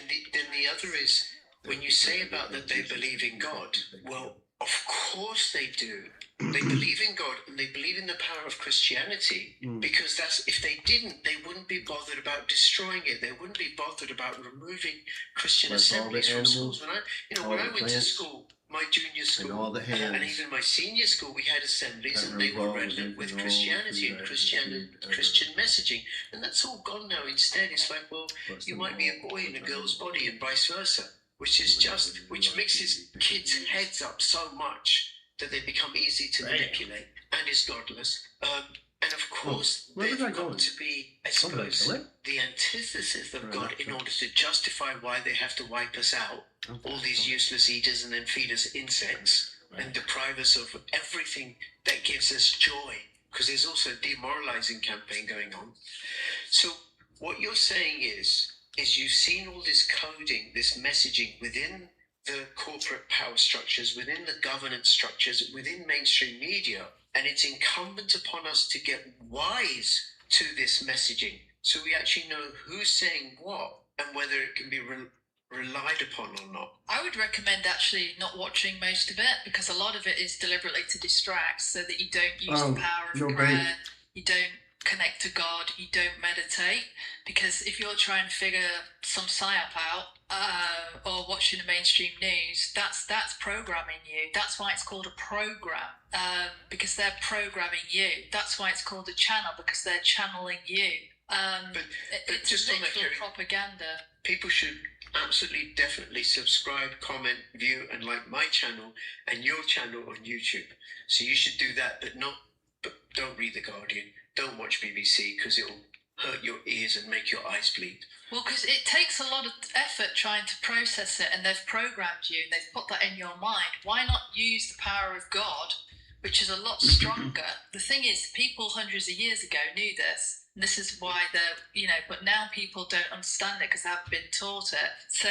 the other is, when you say about that they believe in God, well, of course they do. They believe in God and they believe in the power of Christianity, because that's, if they didn't, they wouldn't be bothered about destroying it. They wouldn't be bothered about removing Christian
Like all the
assemblies from
animals,
schools. When I
all
when
the
I went to
plants,
school, my junior school,
and all the
and
hands
even my senior school, we had assemblies,
that
and they were
revolve
redolent with
and all
Christianity
through
and
that
Christian messaging, and that's all gone now. Instead, it's like, well, you might be a boy in a girl's body, and vice versa, which mixes kids' heads up so much that they become easy to manipulate and is godless. And of course, they've got to be, I suppose, the antithesis of God in order to justify why they have to wipe us out, all these useless eaters, and then feed us insects and deprive us of everything that gives us joy, because there's also a demoralizing campaign going on. So what you're saying is you've seen all this coding, this messaging within the corporate power structures, within the governance structures, within mainstream media, and it's incumbent upon us to get wise to this messaging, so we actually know who's saying what and whether it can be relied upon or not.
I would recommend actually not watching most of it, because a lot of it is deliberately to distract, so that you don't use the power of prayer, you don't connect to God, you don't meditate. Because if you're trying to figure some psyop out, or watching the mainstream news, that's programming you. That's why it's called a program, because they're programming you. That's why it's called a channel, because they're channeling you.
But
it's
just on that,
literal propaganda.
People should absolutely, definitely subscribe, comment, view, and like my channel and your channel on YouTube. So you should do that, but don't read The Guardian. Don't watch BBC, because it'll hurt your ears and make your eyes bleed.
Well, because it takes a lot of effort trying to process it, and they've programmed you, and they've put that in your mind. Why not use the power of God, which is a lot stronger? The thing is, people hundreds of years ago knew this. And this is why but now people don't understand it because they haven't been taught it. So,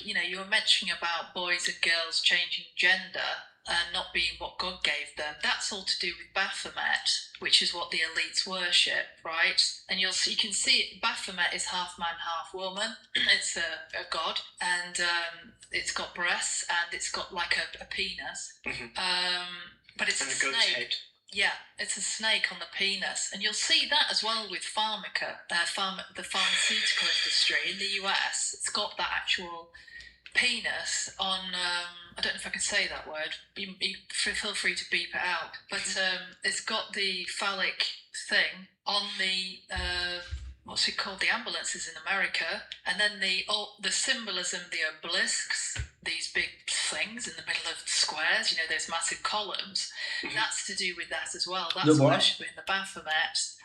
you were mentioning about boys and girls changing gender and not being what God gave them. That's all to do with Baphomet, which is what the elites worship, right? And you can see Baphomet is half man, half woman. It's a god, and it's got breasts, and it's got like a penis. But it's
and
a
a goat's
snake.
head.
Yeah, it's a snake on the penis. And you'll see that as well with Pharmaca, the pharmaceutical industry in the US. It's got that actual penis on, I don't know if I can say that word. You feel free to beep it out. But it's got the phallic thing on the, what's it called, the ambulances in America. And then the symbolism, the obelisks, these big things in the middle of squares, those massive columns, that's to do with that as well. That's worshipping the Baphomet.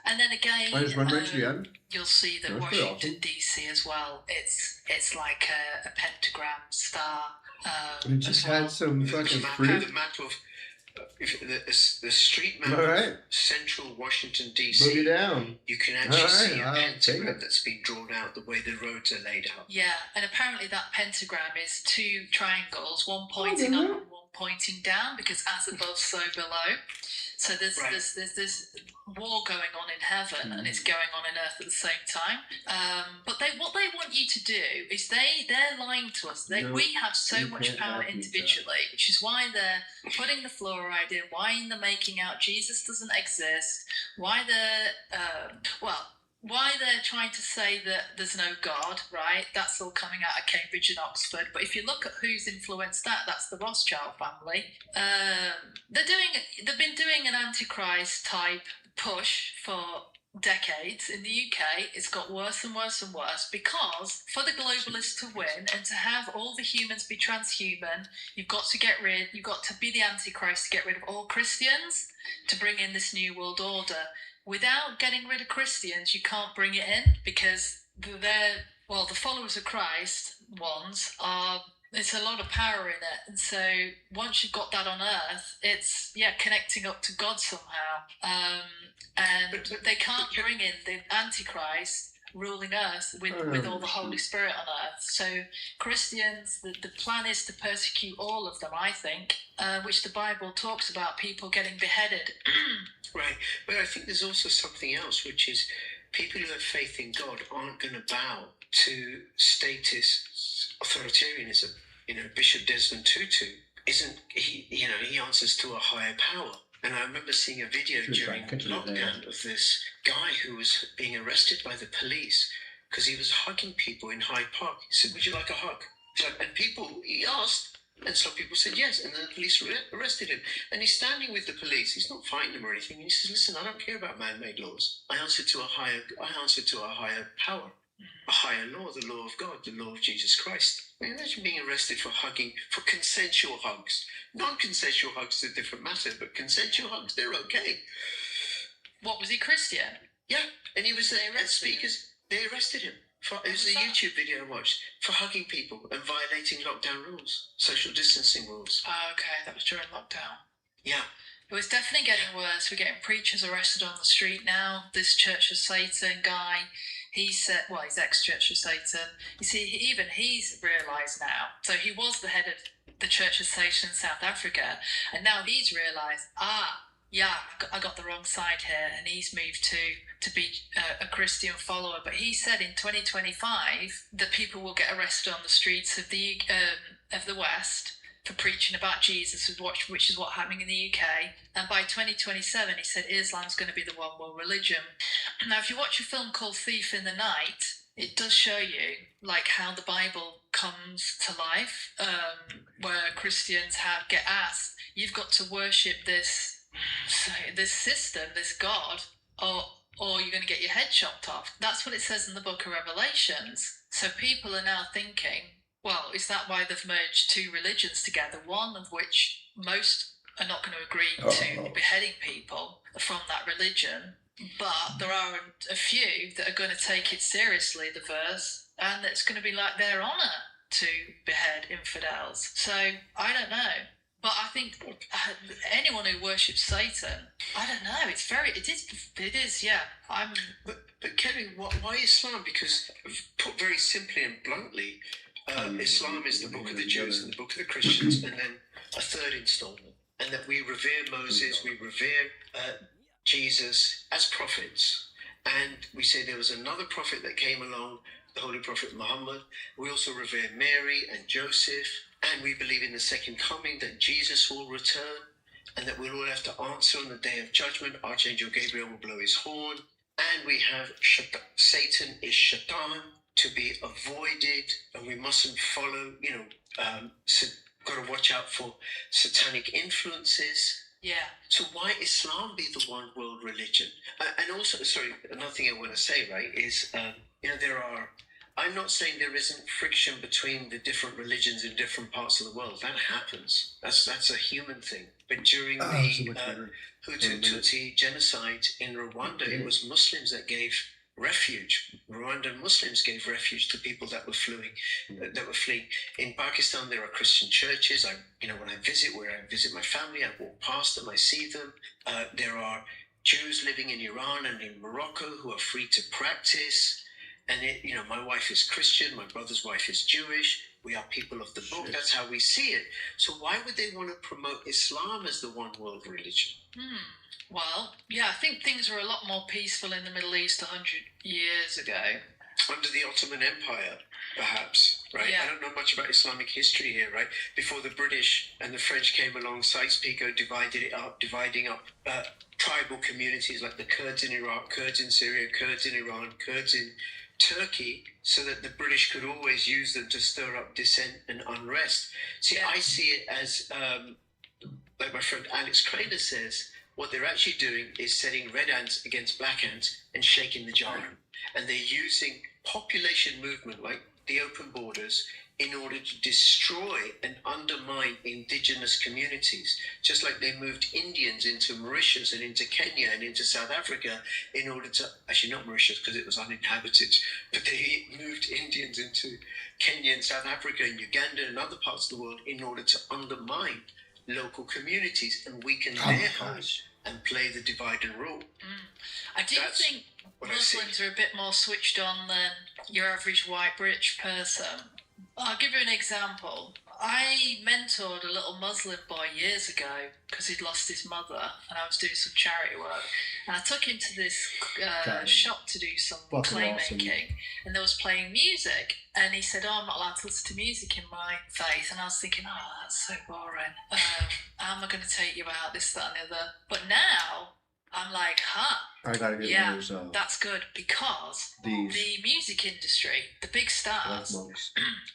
And then again, you'll see that Washington DC as well. It's like a pentagram star.
We just had some fucking fruit.
The map of the street map of central Washington DC.
Boogie down.
You can actually see a pentagram that's been drawn out the way the roads are laid out.
Yeah, and apparently that pentagram is two triangles, one pointing up and one pointing down, because as above, so below. So there's this war going on in heaven, and it's going on in earth at the same time. But what they want you to do is they're lying to us. We have so much power individually, which is why they're putting the fluoride in, why they're making out Jesus doesn't exist, why they're trying to say that there's no God, right? That's all coming out of Cambridge and Oxford. But if you look at who's influenced that's the Rothschild family. They've been doing an Antichrist type push for decades. In the UK, it's got worse and worse and worse, because for the globalists to win and to have all the humans be transhuman, you've got to be the Antichrist to get rid of all Christians to bring in this new world order. Without getting rid of Christians, you can't bring it in, because the followers of Christ ones there's a lot of power in it. And so once you've got that on earth, it's, connecting up to God somehow. And they can't bring in the Antichrist ruling earth with all the Holy Spirit on earth. So Christians, the plan is to persecute all of them, I think, which the Bible talks about people getting beheaded.
Right, but I think there's also something else, which is people who have faith in God aren't going to bow to statist authoritarianism. Bishop Desmond Tutu he answers to a higher power. And I remember seeing a video during lockdown of this guy who was being arrested by the police because he was hugging people in Hyde Park. He said, "Would you like a hug?" And he asked, and some people said yes, and then the police arrested him. And he's standing with the police. He's not fighting them or anything. And he says, "Listen, I don't care about man-made laws. I answer to a higher power, a higher law, the law of God, the law of Jesus Christ." I mean, imagine being arrested for consensual hugs. Non-consensual hugs is a different matter, but consensual hugs, they're okay.
What, was he Christian?
Yeah, and he was there as speakers. They arrested him. It was a YouTube video I watched for hugging people and violating lockdown rules, social distancing rules.
Oh, okay, that was during lockdown.
Yeah.
It was definitely getting worse. We're getting preachers arrested on the street now. This Church of Satan guy, he's ex-Church of Satan. You see, he's realised now. So he was the head of the Church of Satan in South Africa, and now he's realised, I got the wrong side here, and he's moved to be a Christian follower. But he said in 2025 that people will get arrested on the streets of the West for preaching about Jesus, which is what's happening in the UK. And by 2027, he said Islam's going to be the one world religion. Now, if you watch a film called Thief in the Night, it does show you like how the Bible comes to life, where Christians get asked, you've got to worship this system, this God, or you're going to get your head chopped off. That's what it says in the book of Revelations. So people are now thinking, well, is that why they've merged two religions together, one of which most are not going to agree to beheading people from that religion, but there are a few that are going to take it seriously, the verse, and it's going to be like their honour to behead infidels. So I don't know. But I think anyone who worships Satan, I don't know. It is. Yeah.
But Kerry, why Islam? Because put very simply and bluntly, Islam is the book of the Jews and the book of the Christians, and then a third installment, and that we revere Moses, we revere Jesus as prophets, and we say there was another prophet that came along, the Holy Prophet Muhammad. We also revere Mary and Joseph. And we believe in the second coming, that Jesus will return, and that we'll all have to answer on the day of judgment. Archangel Gabriel will blow his horn. And we have Satan is Shaitan, to be avoided, and we mustn't follow, got to watch out for satanic influences.
Yeah.
So why Islam be the one world religion? And also, sorry, another thing I want to say, right, is, I'm not saying there isn't friction between the different religions in different parts of the world. That happens. That's a human thing. But during the Hutu Tutsi genocide in Rwanda, it was Muslims that gave refuge. Rwandan Muslims gave refuge to people that were fleeing. In Pakistan, there are Christian churches. When I visit my family, I walk past them, I see them. There are Jews living in Iran and in Morocco who are free to practice. And my wife is Christian, my brother's wife is Jewish. We are people of the book. That's how we see it. So why would they want to promote Islam as the one world religion?
Well, yeah, I think things were a lot more peaceful in the Middle East 100 years ago.
Under the Ottoman Empire, perhaps, right?
Yeah.
I don't know much about Islamic history here, right? Before the British and the French came along, Sykes-Picot dividing up tribal communities like the Kurds in Iraq, Kurds in Syria, Kurds in Iran, Kurds in Turkey, so that the British could always use them to stir up dissent and unrest. See, I see it as, like my friend Alex Craner says, what they're actually doing is setting red ants against black ants and shaking the jar. And they're using population movement like the open borders in order to destroy and undermine indigenous communities, just like they moved Indians into Mauritius and into Kenya and into South Africa in order to, actually not Mauritius because it was uninhabited, but they moved Indians into Kenya and South Africa and Uganda and other parts of the world in order to undermine local communities and weaken their hold and play the divide and rule.
I do think Muslims are a bit more switched on than your average white British person. I'll give you an example. I mentored a little Muslim boy years ago because he'd lost his mother, and I was doing some charity work. And I took him to this shop to do some playmaking, and they was playing music. And he said, "Oh, I'm not allowed to listen to music in my faith." And I was thinking, "Oh, that's so boring. How am I going to take you out, this, that, and the other?" But now I'm like,
I gotta get
yeah,
those.
that's good, because
These.
the music industry, the big stars,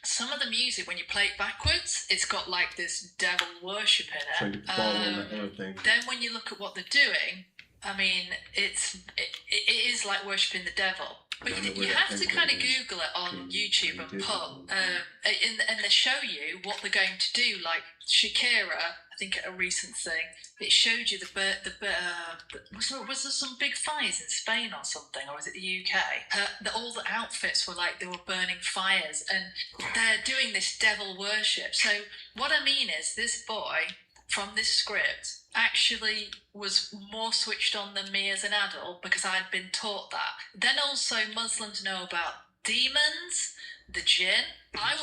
some of the music, when you play it backwards, it's got like this devil worship in it.
So you can follow on that other thing.
Then when you look at what they're doing, I mean, it is like worshipping the devil. But you have to kind of Google it on YouTube and put, and they show you what they're going to do. Like Shakira, I think at a recent thing, it showed you was there some big fires in Spain or something, or was it the UK? All the outfits were like they were burning fires, and they're doing this devil worship. So what I mean is, this boy from this script actually was more switched on than me as an adult, because I'd been taught that. Then also Muslims know about demons, the jinn. I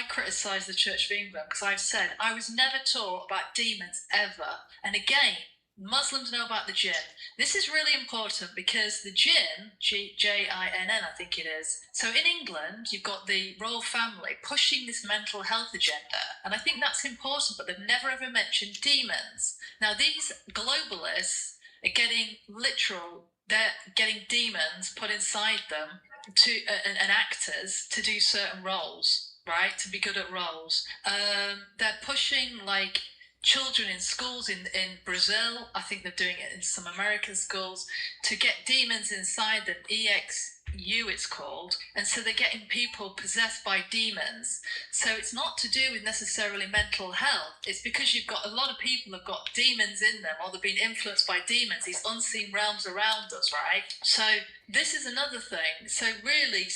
criticise the Church of England because I've said I was never taught about demons ever. And again, Muslims know about the jinn. This is really important because the jinn, Jinn, I think it is. So in England, you've got the royal family pushing this mental health agenda, and I think that's important, but they've never ever mentioned demons. Now, these globalists are getting literal, they're getting demons put inside them and actors to do certain roles, right? To be good at roles. They're pushing like children in schools in Brazil. I think they're doing it in some American schools to get demons inside them, EXU it's called, and so they're getting people possessed by demons. So it's not to do with necessarily mental health, it's because you've got a lot of people have got demons in them, or they've been influenced by demons, these unseen realms around us, right? So this is another thing. So really,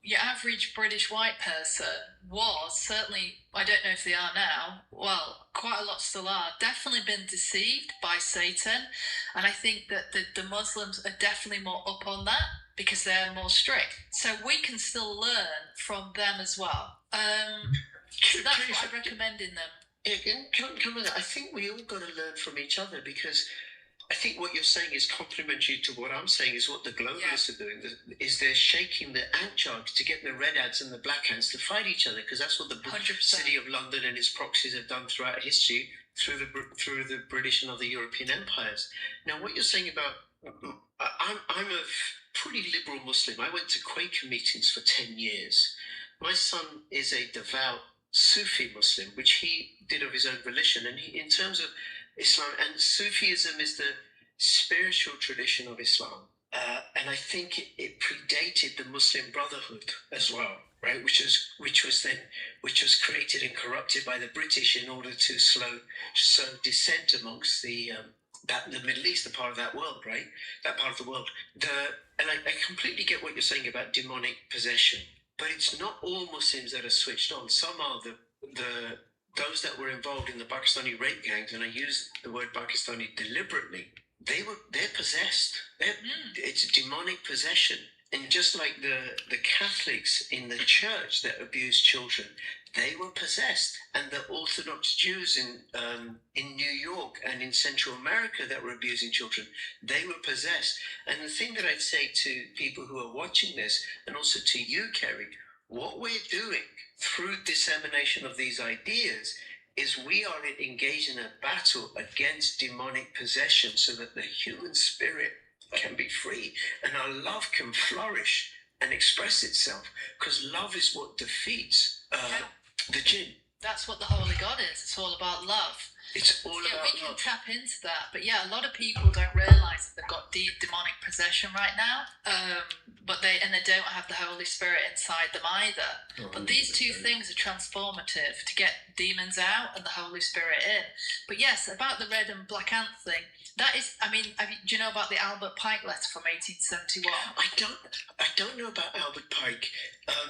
your average British white person was, certainly, I don't know if they are now, well, quite a lot still are, definitely been deceived by Satan. And I think that the Muslims are definitely more up on that because they're more strict. So we can still learn from them as well. So that's what I recommend in them.
Yeah, come with that. I think we all got to learn from each other, because I think what you're saying is complementary to what I'm saying is what the globalists are doing, is they're shaking the ant-charge to get the red ants and the black ants to fight each other, because that's what the 100%. City of London and its proxies have done throughout history, through the British and other European empires. Now, what you're saying about, I'm a pretty liberal Muslim. I went to Quaker meetings for 10 years. My son is a devout Sufi Muslim, which he did of his own volition, and in terms of Islam, and Sufism is the spiritual tradition of Islam, and I think it predated the Muslim Brotherhood as well, right? Which was created and corrupted by the British in order to sow dissent amongst the Middle East, the part of that world, right? That part of the world. And I completely get what you're saying about demonic possession, but it's not all Muslims that are switched on. Some are those that were involved in the Pakistani rape gangs, and I use the word Pakistani deliberately, they're possessed. It's demonic possession. And just like the Catholics in the church that abused children, they were possessed. And the Orthodox Jews in New York and in Central America that were abusing children, they were possessed. And the thing that I'd say to people who are watching this, and also to you, Kerry, what we're doing through dissemination of these ideas is we are engaged in a battle against demonic possession so that the human spirit can be free and our love can flourish and express itself, because love is what defeats the jinn.
That's what the Holy God is. It's all about love.
It's all about
we can
love.
tap into that, but yeah, a lot of people don't realise that they've got demonic possession right now, but they don't have the Holy Spirit inside them either. But these two things are transformative to get demons out and the Holy Spirit in. But yes, about the red and black ant thing, that is, I mean, do you know about the Albert Pike letter from 1871?
I don't know about Albert Pike,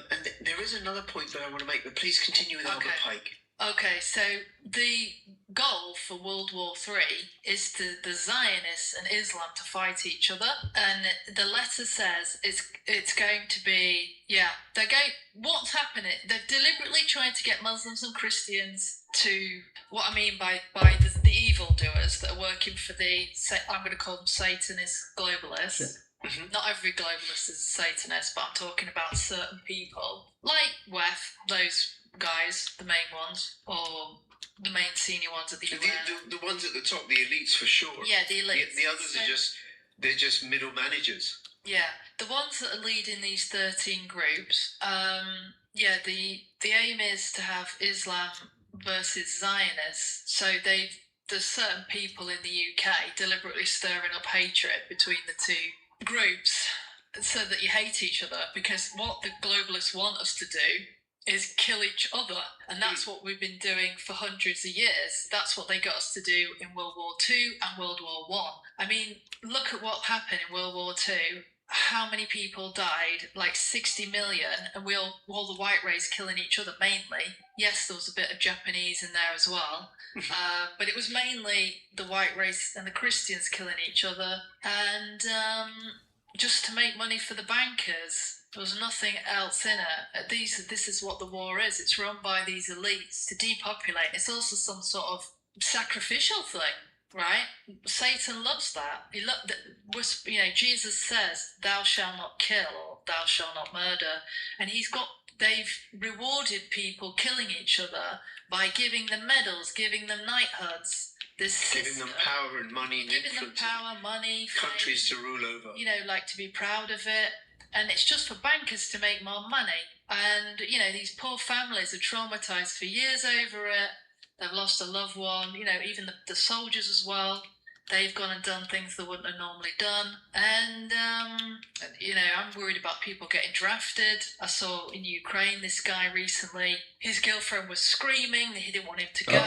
and there is another point that I want to make, but please continue with Albert Pike.
Okay, so the goal for World War III is the Zionists and Islam to fight each other, and the letter says it's going to be what's happening? They're deliberately trying to get Muslims and Christians to what I mean by the evildoers that are working for I'm going to call them Satanist globalists.
Sure.
Not every globalist is a Satanist, but I'm talking about certain people like WEF, those guys, the main ones, or the main senior ones at the UN.
The ones at the top, the elites for sure.
Yeah, the elites.
The others they're just middle managers.
Yeah, the ones that are leading these 13 groups. The aim is to have Islam versus Zionists. So there's certain people in the UK deliberately stirring up hatred between the two groups so that you hate each other, because what the globalists want us to do is kill each other, and that's what we've been doing for hundreds of years. That's what they got us to do in World War II and World War I. I mean, look at what happened in World War II. How many people died? Like 60 million, and all the white race killing each other mainly. Yes, there was a bit of Japanese in there as well, but it was mainly the white race and the Christians killing each other, and just to make money for the bankers. There was nothing else in it. This is what the war is. It's run by these elites to depopulate. It's also some sort of sacrificial thing, right? Satan loves that. Jesus says, "Thou shalt not kill," or "Thou shalt not murder," and they've rewarded people killing each other by giving them medals, giving them knighthoods.
Giving them power and money, and
giving them power, money,
countries to rule over.
Like to be proud of it. And it's just for bankers to make more money. And, these poor families are traumatised for years over it. They've lost a loved one, even the soldiers as well. They've gone and done things they wouldn't have normally done. And, I'm worried about people getting drafted. I saw in Ukraine this guy recently, his girlfriend was screaming, he didn't want him to go.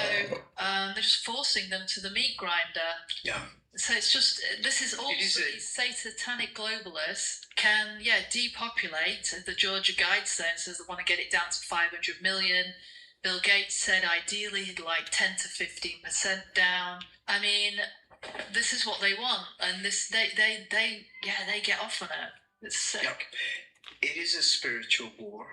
They're just forcing them to the meat grinder.
Yeah.
So it's just, this is also these satanic globalists can, depopulate. The Georgia Guidestones says they want to get it down to 500 million. Bill Gates said ideally he'd like 10 to 15% down. I mean, this is what they want, and they get off on it. It's sick.
Yep. It is a spiritual war.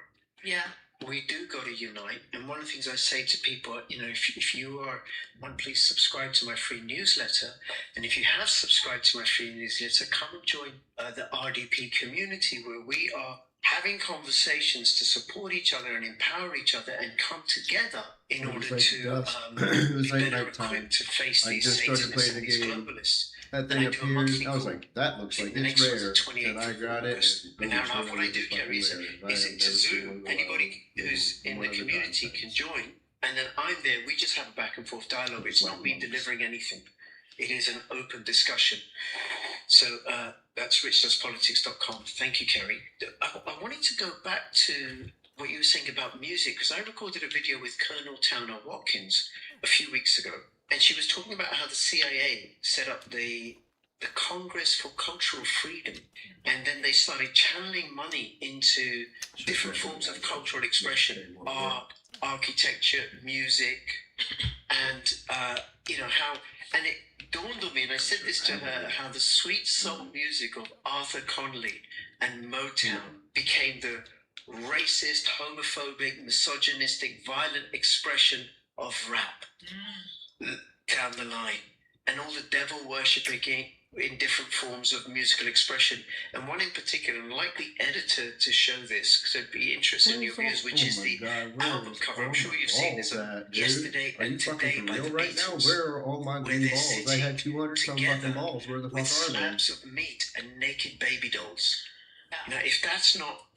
Yeah.
We do got to unite, and one of the things I say to people, if you are one, please subscribe to my free newsletter, and if you have subscribed to my free newsletter, come and join the RDP community, where we are having conversations to support each other and empower each other and come together in order to be better equipped to face these Satanists and these globalists.
That thing appears. I was like, that looks like it's rare. And I got it.
And now what I do, Kerry, is it to Zoom. Anybody who's in the community can join, and then I'm there. We just have a back and forth dialogue. It's not me delivering anything. It is an open discussion. So that's richdoespolitics.com. Thank you, Kerry. I wanted to go back to what you were saying about music, because I recorded a video with Colonel Towner Watkins a few weeks ago, and she was talking about how the CIA set up the Congress for Cultural Freedom, and then they started channeling money into different forms of cultural expression, art, architecture, music, and how, and it dawned on me, and I said this to her, how the sweet soul music of Arthur Conley and Motown became the racist, homophobic, misogynistic, violent expression of rap down the line, and all the devil worshipping in different forms of musical expression. And one in particular, and I'd like the editor to show this, because I'd be interested in your views, which is the album cover. I'm sure you've seen this. Yesterday and Today by the Beatles.
Where are all my green balls? I had 200 some fucking balls. Where the fuck
with
are they?
slabs of meat and naked baby dolls. Now, if that's not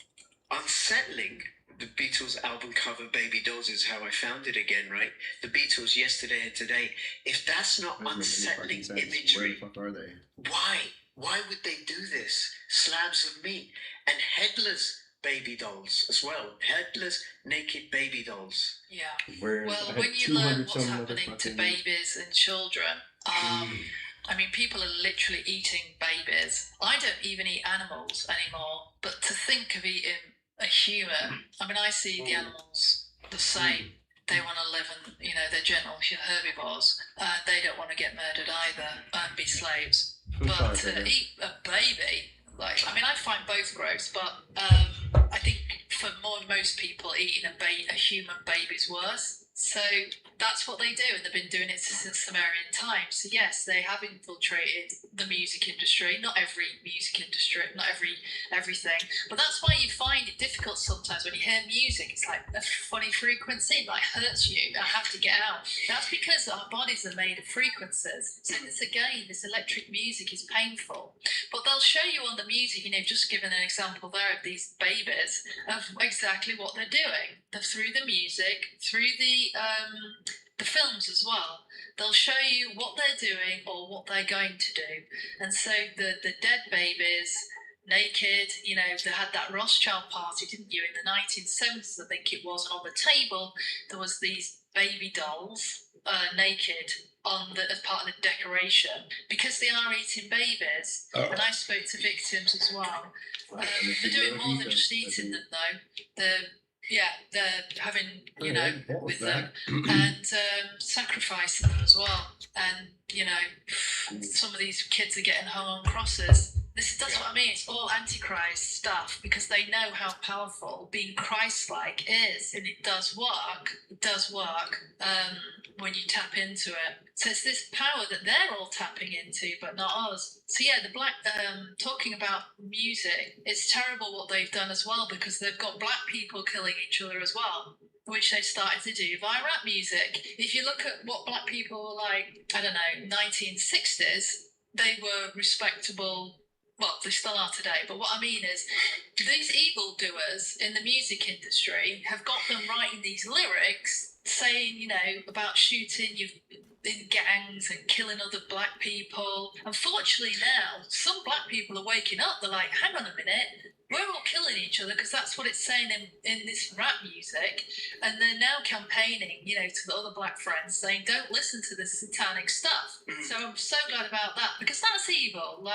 unsettling, the Beatles album cover, Baby Dolls, is how I found it again, right? The Beatles, Yesterday and Today. If that's not unsettling imagery,
Where the fuck are they?
why? Why would they do this? Slabs of meat and headless baby dolls as well. Headless, naked baby dolls.
Yeah.
Whereas
Well,
I had
when you learn
200
what's
some
happening to
motherfucking-
babies and children, I mean, people are literally eating babies. I don't even eat animals anymore, but to think of eating a human, I mean, I see the animals the same. they want to live and, they're gentle herbivores. They don't want to get murdered either and be slaves. But to eat a baby, I find both gross, but I think for most people, eating a human baby is worse. So that's what they do, and they've been doing it since Sumerian times. So yes, they have infiltrated the music industry. Not every music industry, not everything, but that's why you find it difficult sometimes when you hear music. It's like a funny frequency, it hurts you. I have to get out. That's because our bodies are made of frequencies. So this electric music is painful. But they'll show you on the music, just given an example there of these babies, of exactly what they're doing. They're through the music, through the films as well. They'll show you what they're doing or what they're going to do. And so the dead babies, naked, they had that Rothschild party, didn't you, in the 1970s, I think it was, and on the table there was these baby dolls, naked, as part of the decoration, because they are eating babies. And I spoke to victims as well. They're doing more than just eating them, though. They're having, with them, and sacrificing them as well. And, some of these kids are getting hung on crosses. That's what I mean. It's all Antichrist stuff, because they know how powerful being Christ-like is, and it does work. It does work when you tap into it. So it's this power that they're all tapping into, but not us. So yeah, the black, talking about music, it's terrible what they've done as well, because they've got black people killing each other as well, which they started to do via rap music. If you look at what black people were like, 1960s, they were respectable. Well, they still are today, but what I mean is these evildoers in the music industry have got them writing these lyrics saying, about shooting in gangs and killing other black people. Unfortunately now, some black people are waking up. They're like, hang on a minute, we're all killing each other, because that's what it's saying in this rap music. And they're now campaigning, to the other black friends, saying, don't listen to this satanic stuff. So I'm so glad about that, because that's evil.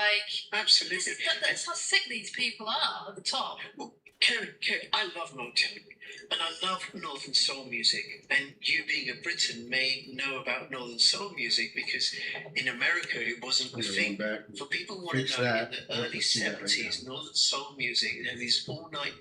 Absolutely.
That's how sick these people are at the top.
Well, Kerry, I love Motown, and I love Northern Soul music. And you being a Briton may know about Northern Soul music, because in America it wasn't a thing. For people who want to know, in the early 70s, Northern Soul music, these all-night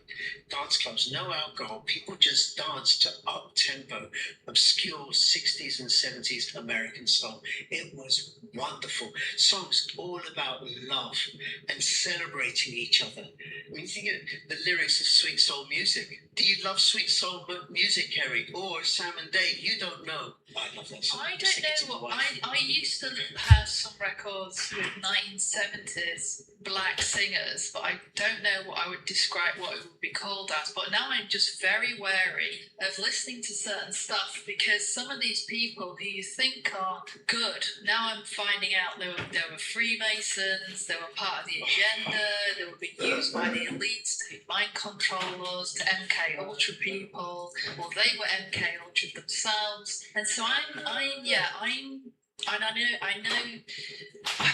dance clubs, no alcohol, people just danced to up-tempo, obscure 60s and 70s American soul. It was wonderful. Songs all about love and celebrating each other. Think of the lyrics of sweet soul music. Do you love sweet soul music, Kerry? Or Sam and Dave? You don't know. I love that song.
I don't know what I used to have some records with 1970s black singers, but I don't know what I would describe what it would be called as. But now I'm just very wary of listening to certain stuff, because some of these people who you think are good, now I'm finding out they were Freemasons, they were part of the agenda, they were being used by the elites to mind control us, to MK Ultra people, or they were MK Ultra themselves. And so I know, I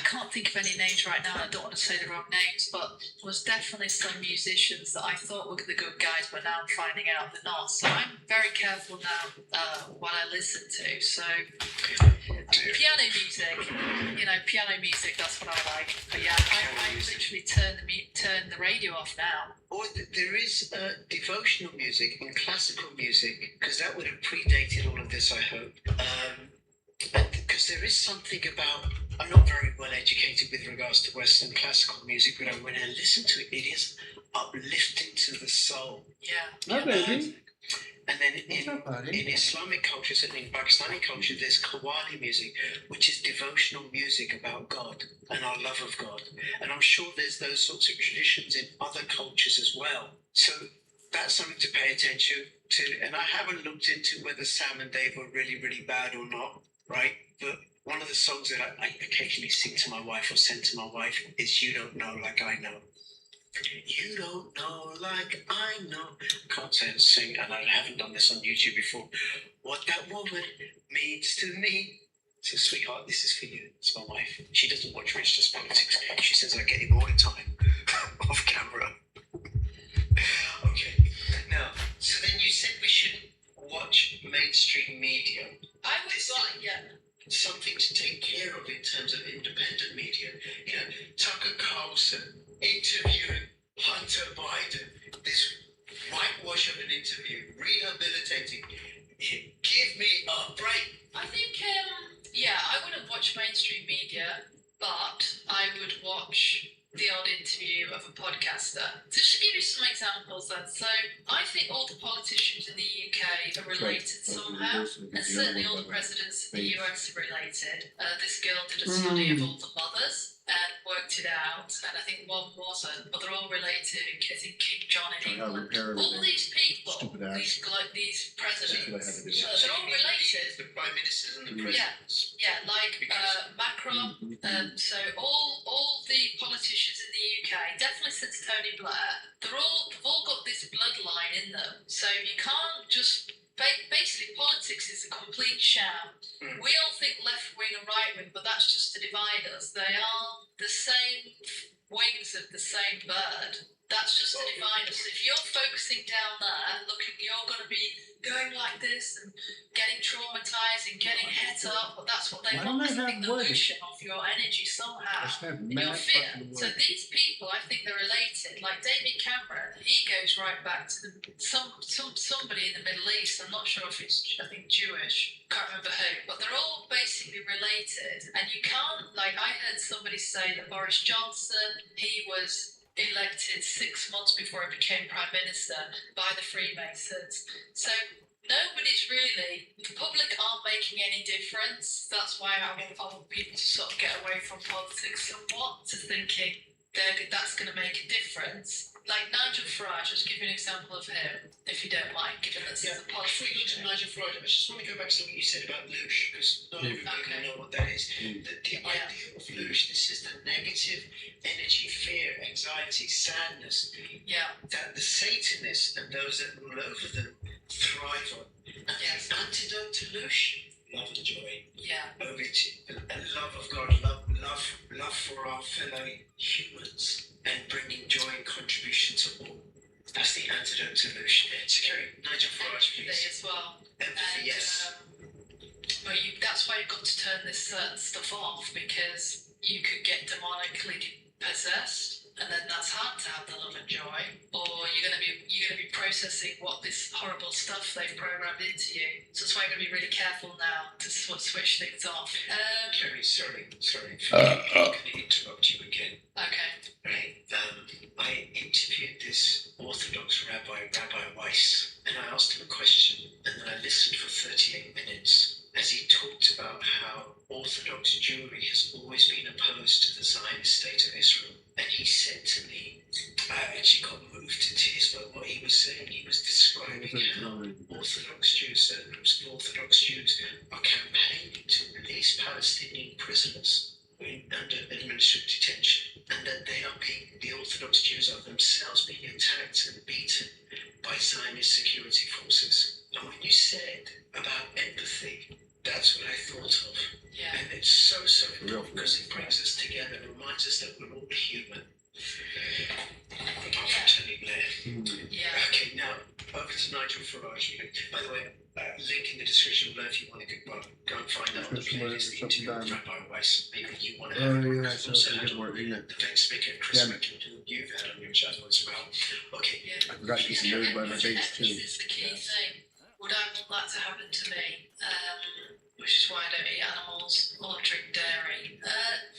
can't think of any names right now, I don't want to say the wrong names, but there was definitely some musicians that I thought were the good guys, but now I'm finding out they're not. So I'm very careful now what I listen to. So piano music, that's what I like. But yeah, I literally turn the radio off now.
Or there is devotional music and classical music, because that would have predated all of this, I hope. Because there is something about, I'm not very well educated with regards to Western classical music, but when I listen to it, it is uplifting to the soul.
Yeah.
And then in Islamic culture, certainly in Pakistani culture, there's Qawwali music, which is devotional music about God and our love of God. And I'm sure there's those sorts of traditions in other cultures as well. So that's something to pay attention to. And I haven't looked into whether Sam and Dave were really, really bad or not, right? But one of the songs that I occasionally sing to my wife or send to my wife is You Don't Know Like I Know. You don't know like I know. I can't say and sing, and I haven't done this on YouTube before. What that woman means to me. So, sweetheart, this is for you. It's my wife. She doesn't watch Rich Just Politics. She says I get him all the time off camera. Okay. Now, so then you said we shouldn't much mainstream media.
I would like, yeah.
Something to take care of in terms of independent media. You know, Tucker Carlson interviewing Hunter Biden, this whitewash of an interview, rehabilitating. Give me a break.
I think, yeah, I wouldn't watch mainstream media, but I would watch the odd interview of a podcaster. So just to give you some examples then, so I think all the politicians in the UK are related somehow, and certainly all the presidents in the US are related. This girl did a study of all the mothers and worked it out, and I think one wasn't, but they're all related, I think King John in England. All these people, these presidents, they're all related.
The prime ministers and the presidents.
Yeah, like Macron, so all the politicians in the UK, definitely since Tony Blair, they've all got this bloodline in them. So you can't just basically politics is a complete sham. We all think left wing and right wing, but that's just to divide us. They are the same wings of the same bird. That's just to divide us. If you're focusing down there, looking, you're going to be going like this and getting traumatized and getting het up. But that's what they want. They think they're pushing off your energy somehow in your fear. So these people, I think they're related. Like David Cameron, he goes right back to somebody in the Middle East. I'm not sure if it's, I think, Jewish. Can't remember who. But they're all basically related. And you can't, like, I heard somebody say that Boris Johnson, he was elected 6 months before he became Prime Minister by the Freemasons. So nobody's really, the public aren't making any difference. That's why I want people to sort of get away from politics somewhat, to thinking that's going to make a difference. Like Nigel Farage, just give you an example of him, if you don't mind, given that this is a
Before you go to Nigel Farage, I just want to go back to something you said about Loosh, because not everybody know what that is. The idea of Loosh, this is the negative energy, fear, anxiety, sadness that the Satanists and those that rule over them thrive on. And the antidote to Loosh, love and joy. A love of God, love for our fellow humans, and bringing joy and contribution to all. That's the antidote to Loosh. Security, Nigel Farage, please.
Empathy as well.
Empathy, yes.
But that's why you've got to turn this certain stuff off, because you could get demonically possessed, and then that's hard to have the love and joy. Or you're gonna be processing what this horrible stuff they've programmed into you. So that's why you're gonna be really careful now to switch things off.
Kerry, sorry. I'm gonna interrupt you again.
Okay.
Right. I interviewed this Orthodox Rabbi Weiss, and I asked him a question, and then I listened for 38 minutes as he talked about how Orthodox Jewry has always been opposed to the Zionist state of Israel. And he said to me, I actually got moved to tears by what he was saying. He was describing how Orthodox Jews, certain groups of Orthodox Jews, are campaigning to release Palestinian prisoners under administrative detention, and that the Orthodox Jews are themselves being attacked and beaten by Zionist security forces. And when you said about empathy, that's what I thought of. And it's so important because it brings us together and reminds us that we're all human. Apart from Tony Blair. Okay, now over to Nigel Farage. By the way, link in the description below if you want to go and find that on the playlist, the interview with Rabbi Weiss. Maybe you want to have it. Also had the Vince Spicker and Chris Micken, who you've had on your channel as well. Okay.
I forgot to get married by my base too.
This is the key thing. Would I want that to happen to me? Which is why I don't eat animals or drink dairy.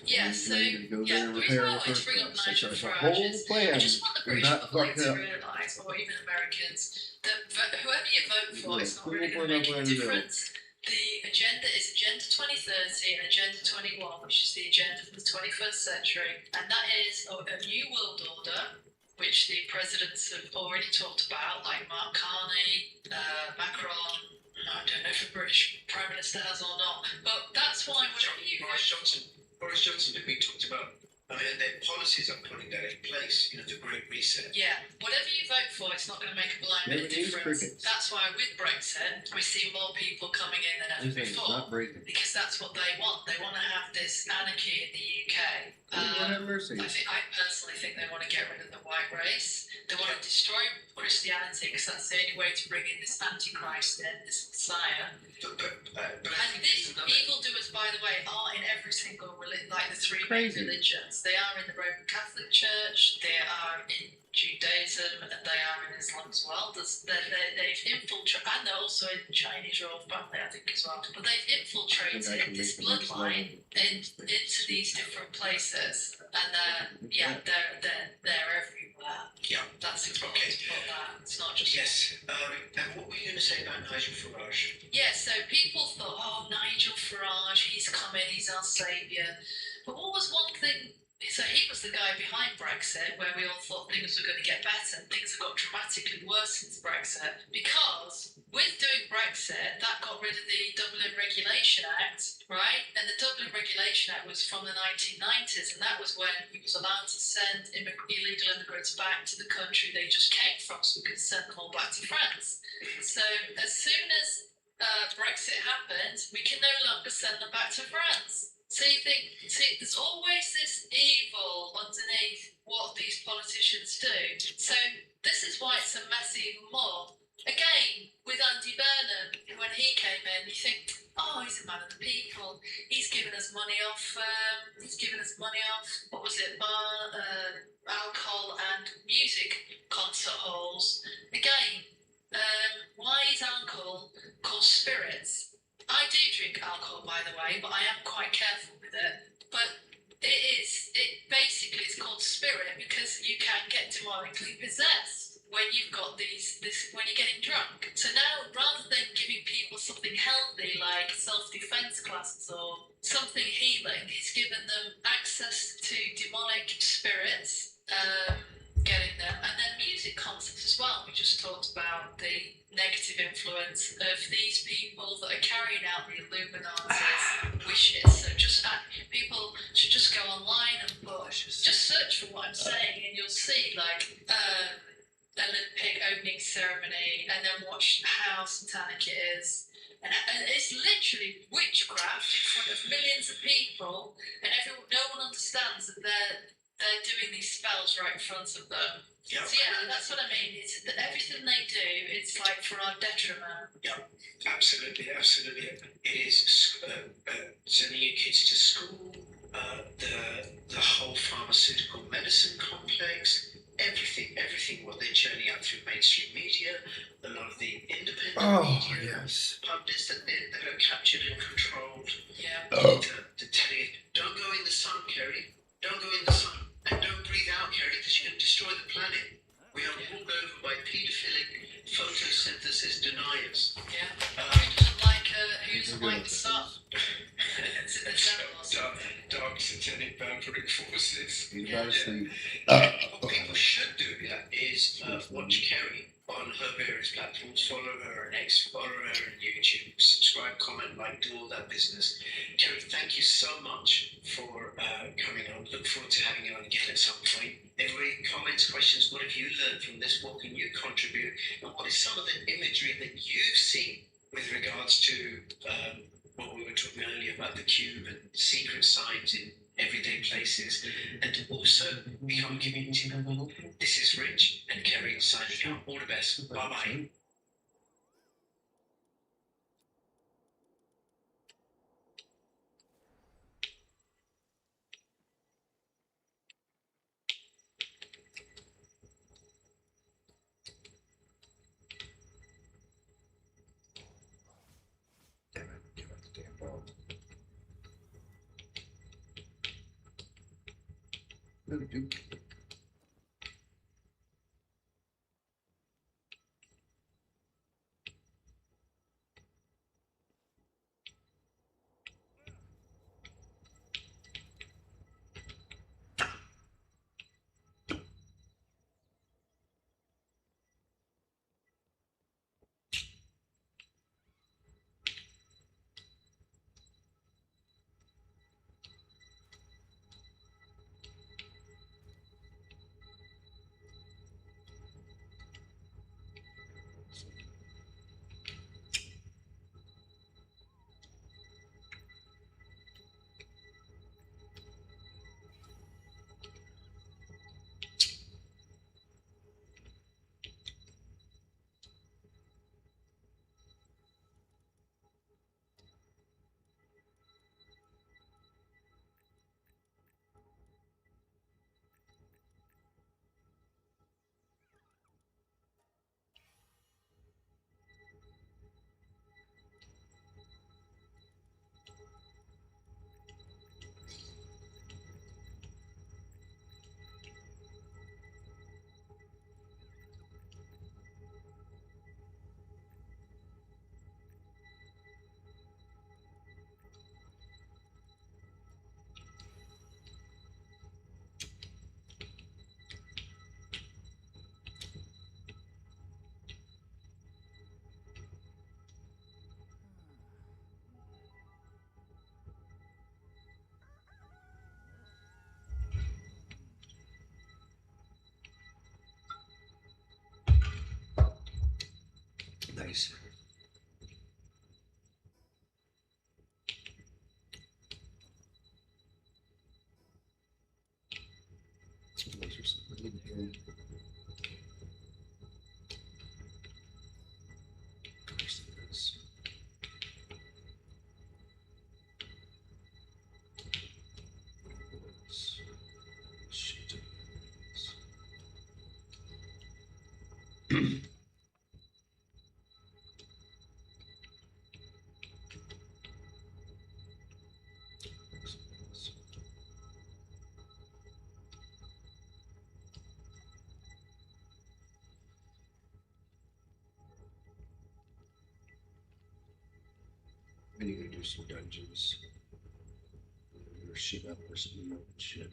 The reason I wanted to bring up Nigel Farage is I just want the British public to realise, or even Americans, that whoever you vote for, it's not really going to make any difference. The agenda is Agenda 2030 and Agenda 21, which is the agenda for the 21st century, and that is a new world order, which the presidents have already talked about, like Mark Carney, Macron. I don't know if the British Prime Minister has or not, but that's why whenever you
Boris Johnson, we talked about I mean, their policies are putting that in place, you know, the Great Reset.
Yeah, whatever you vote for, it's not going to make a blind bit of difference. That's why with Brexit, we see more people coming in than ever before. Because that's what they want. They want to have this anarchy in the UK. I personally think they want to get rid of the white race. They want to destroy Christianity because that's the only way to bring in this Antichrist in, this Messiah. And these evildoers, by the way, are in every single religion, like the three main religions. They are in the Roman Catholic Church, they are in Judaism, and they are in Islam as well. They've infiltrated, and they're also in the Chinese royal family, I think, as well. But they've infiltrated this bloodline into these different places, and they're everywhere.
Yeah,
that's important to put that. It's not just
and what were you going to say about Nigel Farage?
Yeah, so people thought, oh, Nigel Farage, he's coming, he's our saviour. But what was one thing? So he was the guy behind Brexit, where we all thought things were going to get better, and things have got dramatically worse since Brexit. Because with doing Brexit, that got rid of the Dublin Regulation Act, right? And the Dublin Regulation Act was from the 1990s, and that was when we was allowed to send illegal immigrants back to the country they just came from, so we could send them all back to France. So as soon as Brexit happened, we can no longer send them back to France. So you think, there's always this evil underneath what these politicians do. So this is why it's a mess even more. Again, with Andy Burnham, when he came in, you think, oh, he's a man of the people. He's given us money off. What was it? Alcohol and music concert halls. Again, why is alcohol called spirits? I do drink alcohol, by the way, but I am quite careful with it. But it basically is called spirit because you can get demonically possessed when you've got when you're getting drunk. So now, rather than giving people something healthy like self-defense classes or something healing, he's given them access to demonic spirits, getting them, and then music concerts as well. We just talked about the negative influence of these people that are carrying out the Illuminati's wishes. So people should just go online and just search for what I'm saying, and you'll see like Olympic opening ceremony, and then watch how satanic it is. And it's literally witchcraft in front of millions of people, and no one understands that they're doing these spells right in front of them.
Yeah.
So yeah, that's what I mean. It's that everything they do, it's like for our detriment.
Yeah, absolutely. It is sending your kids to school, the whole pharmaceutical medicine complex, everything what they're churning out through mainstream media, a lot of the independent media, pundits that are captured and controlled.
Yeah.
To tell you, don't go in the sun, Kerry. Don't go in the sun. And don't breathe out, Kerry, because you're going to destroy the planet. We are ruled over by paedophilic photosynthesis deniers.
Yeah. Who doesn't like the sun?
Dark satanic vampiric forces.
Yeah.
What people should do is watch Kerry on her various platforms, follow her on X, follow her on YouTube, subscribe, comment, like, do all that business. Kerry, thank you so much for coming on. Look forward to having you on again at some point. Everybody, comments, questions, what have you learned from this? What can you contribute? And what is some of the imagery that you've seen with regards to what we were talking earlier about the cube and secret signs in everyday places, and to also become a community member? This is Rich and Kerry signing out. All the best. Bye-bye.
Nice. Those are some really good. Of course it is. Shit. I need to do some dungeons. Or shit up or some shit.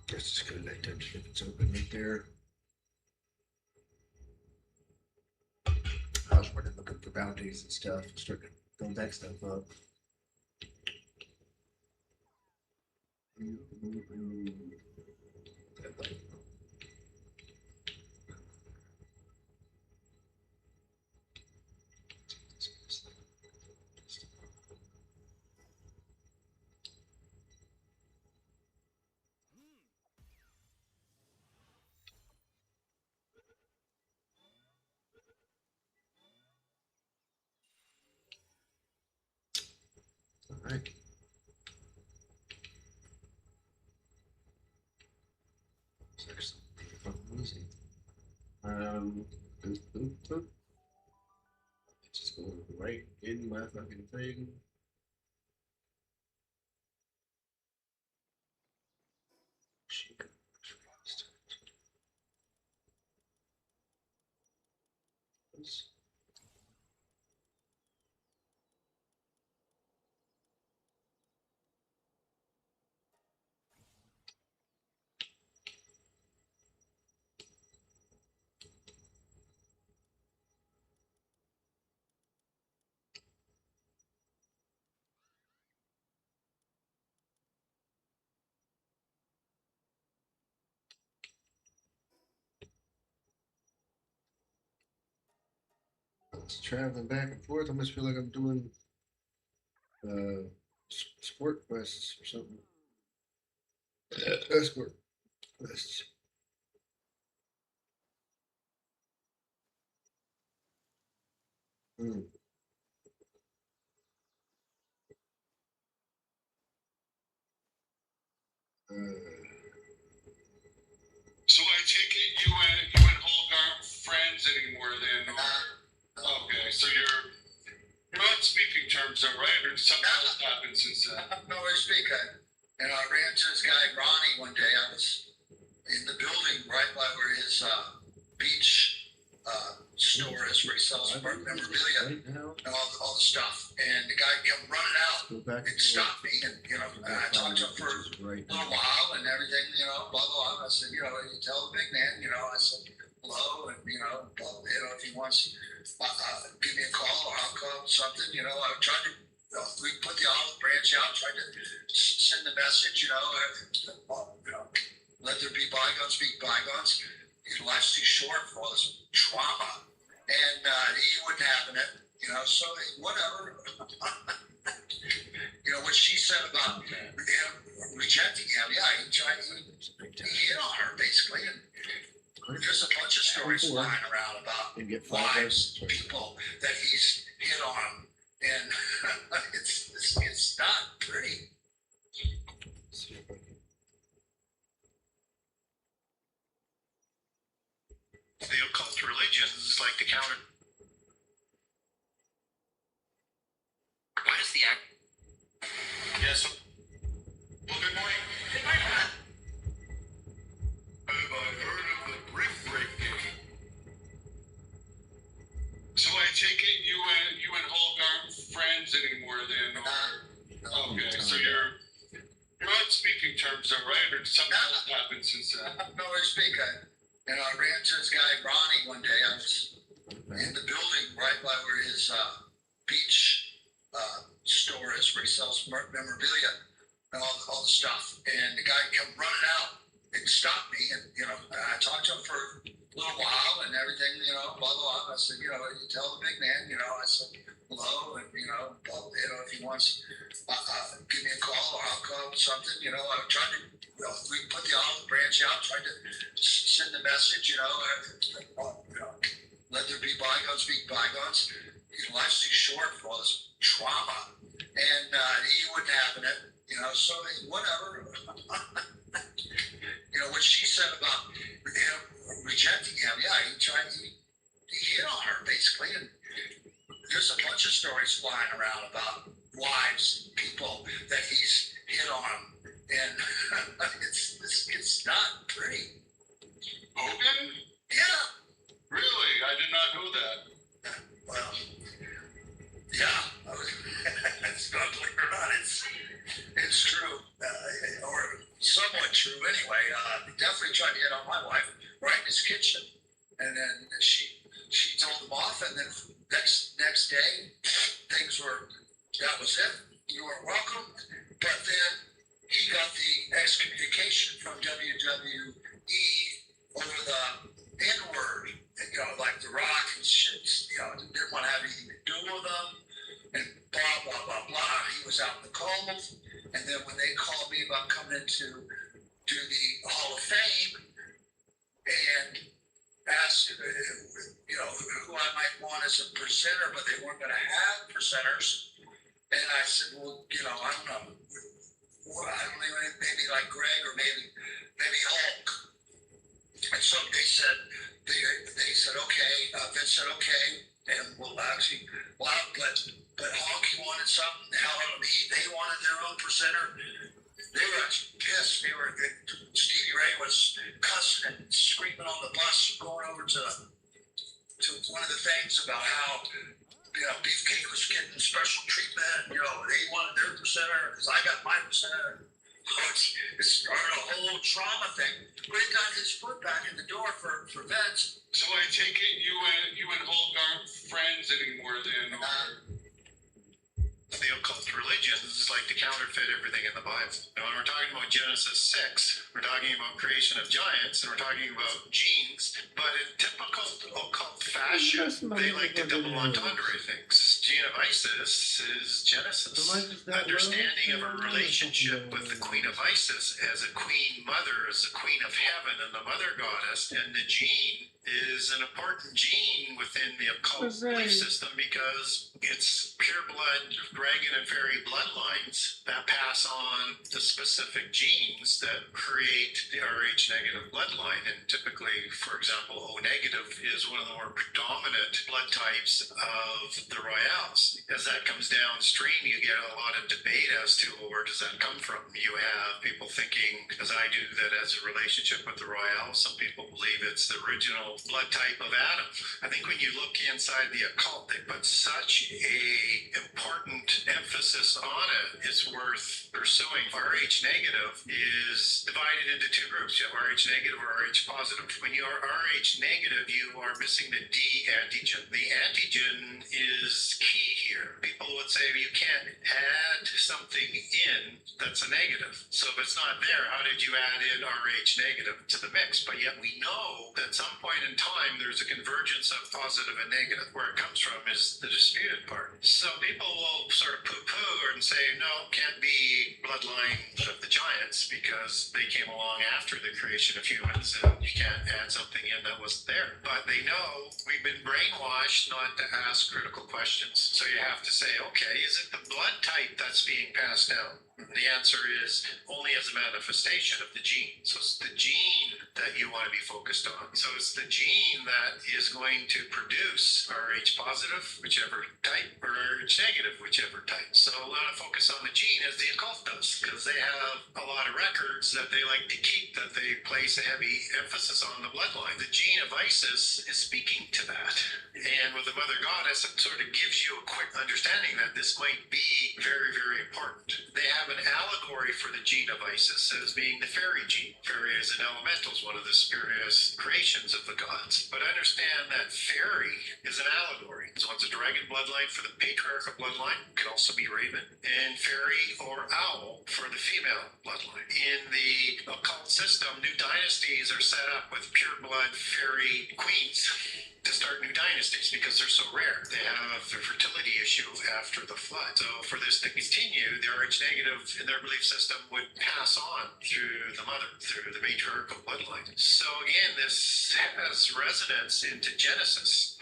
Let's just go to that dungeon if it's open right there. I was running looking for bounties and stuff, starting to build that stuff up. All right. It's actually pretty fucking easy. Boop, boop, boop. It's just going right in my fucking thing. It's traveling back and forth. I almost feel like I'm doing sport quests or something. Escort quests.
So I take it you and Hulk aren't friends anymore then, or okay, so you're on speaking terms though, right? Or something else happened since then?
No, I speak. I ran into this guy Ronnie one day. I was in the building right by where his beach store is, where he sells memorabilia and all the stuff. And the guy kept running out and stopped me, and I talked to him for a little while and everything, blah blah blah. I said, you tell the big man, I said hello, and if he wants, give me a call or I'll call something. I tried to. We put the olive branch out, tried to send the message, let there be bygones be bygones. His life's too short for all this trauma. And he wasn't having it, so whatever. What she said about him rejecting him, yeah, he tried to hit on her, basically. And there's a bunch of stories flying around about wives, people that he's hit on. And it's not pretty.
The occult religions is like the counter.
Why does the act?
Yes. Well, good morning.
Good morning.
Have I heard of the brick breaking? So I take it you and Hulk aren't friends anymore.
terms of right, or something else happened since then?
No, I speak. I ran to this guy, Ronnie, one day. I was in the building right by where his beach store is, where he sells memorabilia and all the stuff. And the guy come running out and stopped me. And, I talked to him for a little while and everything, blah, blah, blah. I said, you tell the big man, I said, hello, and, if he wants, give me a call or I'll call something, I tried to, we put the olive branch out, tried to send the message, let there be bygones be bygones. Life's too short for all this trauma. And he wasn't having it, so whatever. What she said about him rejecting him, he hit on her basically. And there's a bunch of stories flying around about wives and people that he's hit on. And it's not pretty.
Hogan?
Yeah.
Really? I did not know that.
Well, yeah. It's not believe it or not, it's true. Or somewhat true anyway. He definitely tried to hit on my wife right in his kitchen. And then she told him off, and then next day, that was it. You were welcome. But then he got the excommunication from WWE over the N-word, like The Rock and shit, didn't want to have anything to do with them, and blah, blah, blah, blah. He was out in the cold, and then when they called me about coming in to do the Hall of Fame, and asked, who I might want as a presenter, but they weren't going to have presenters, and I said, well, I don't know, maybe like Greg or maybe Hulk. And so they said, okay, Vince said, okay, and we'll actually, but Hulk, he wanted something, they wanted their own presenter. They were actually pissed. Stevie Ray was cussing and screaming on the bus going over to one of the things about how, Beefcake was getting special treatment. They wanted their presenter because I got my presenter. It started a whole trauma thing. But he got his foot back in the door for Vince.
So I take it you and Hulk aren't friends anymore then?
The occult religions like to counterfeit everything in the Bible. Now, when we're talking about Genesis 6, we're talking about creation of giants, and we're talking about genes, but in typical occult fashion, they like to double entendre things. Gene of Isis is Genesis. Understanding of a relationship with the Queen of Isis as a queen mother, as the queen of heaven and the mother goddess, and the gene is an important gene within the occult belief system because it's pure blood dragon and fairy bloodlines that pass on the specific genes that create the Rh negative bloodline. And typically, for example, O negative is one of the more predominant blood types of the Royales. As that comes downstream, you get a lot of debate as to, well, where does that come from? You have people thinking, as I do, that as a relationship with the Royales, some people believe it's the original blood type of Adam. I think when you look inside the occult, they put such a important emphasis on it, it's worth pursuing. Rh negative is divided into two groups. You have Rh negative or Rh positive. When you are Rh negative, you are missing the D antigen. The antigen is key here. People would say you can't add something in that's a negative. So if it's not there, how did you add in Rh negative to the mix? But yet we know that at some point in time, there's a convergence of positive and negative. Where it comes from is the disputed part. So people will sort of poo-poo and say, no, can't be bloodline of the giants because they came along after the creation of humans and you can't add something in that wasn't there. But they know we've been brainwashed not to ask critical questions. So you have to say, okay, is it the blood type that's being passed down? The answer is only as a manifestation of the gene. So it's the gene that you want to be focused on. So it's the gene that is going to produce Rh positive, whichever type, or Rh negative, whichever type. So a lot of focus on the gene as the occult does, because they have a lot of records that they like to keep, that they place a heavy emphasis on the bloodline. The gene of Isis is speaking to that. And with the Mother Goddess, it sort of gives you a quick understanding that this might be very, very important. They have have an allegory for the gene of Isis as being the fairy gene. Fairy is an elemental, is one of the spurious creations of the gods. But understand that fairy is an allegory. So it's a dragon bloodline for the patriarchal bloodline, could also be raven, and fairy or owl for the female bloodline. In the occult system, new dynasties are set up with pure blood fairy queens to start new dynasties because they're so rare. They have the fertility issue after the flood. So for this to continue, the Rh negative in their belief system would pass on through the mother, through the matriarchal bloodline. So again, this has resonance into Genesis.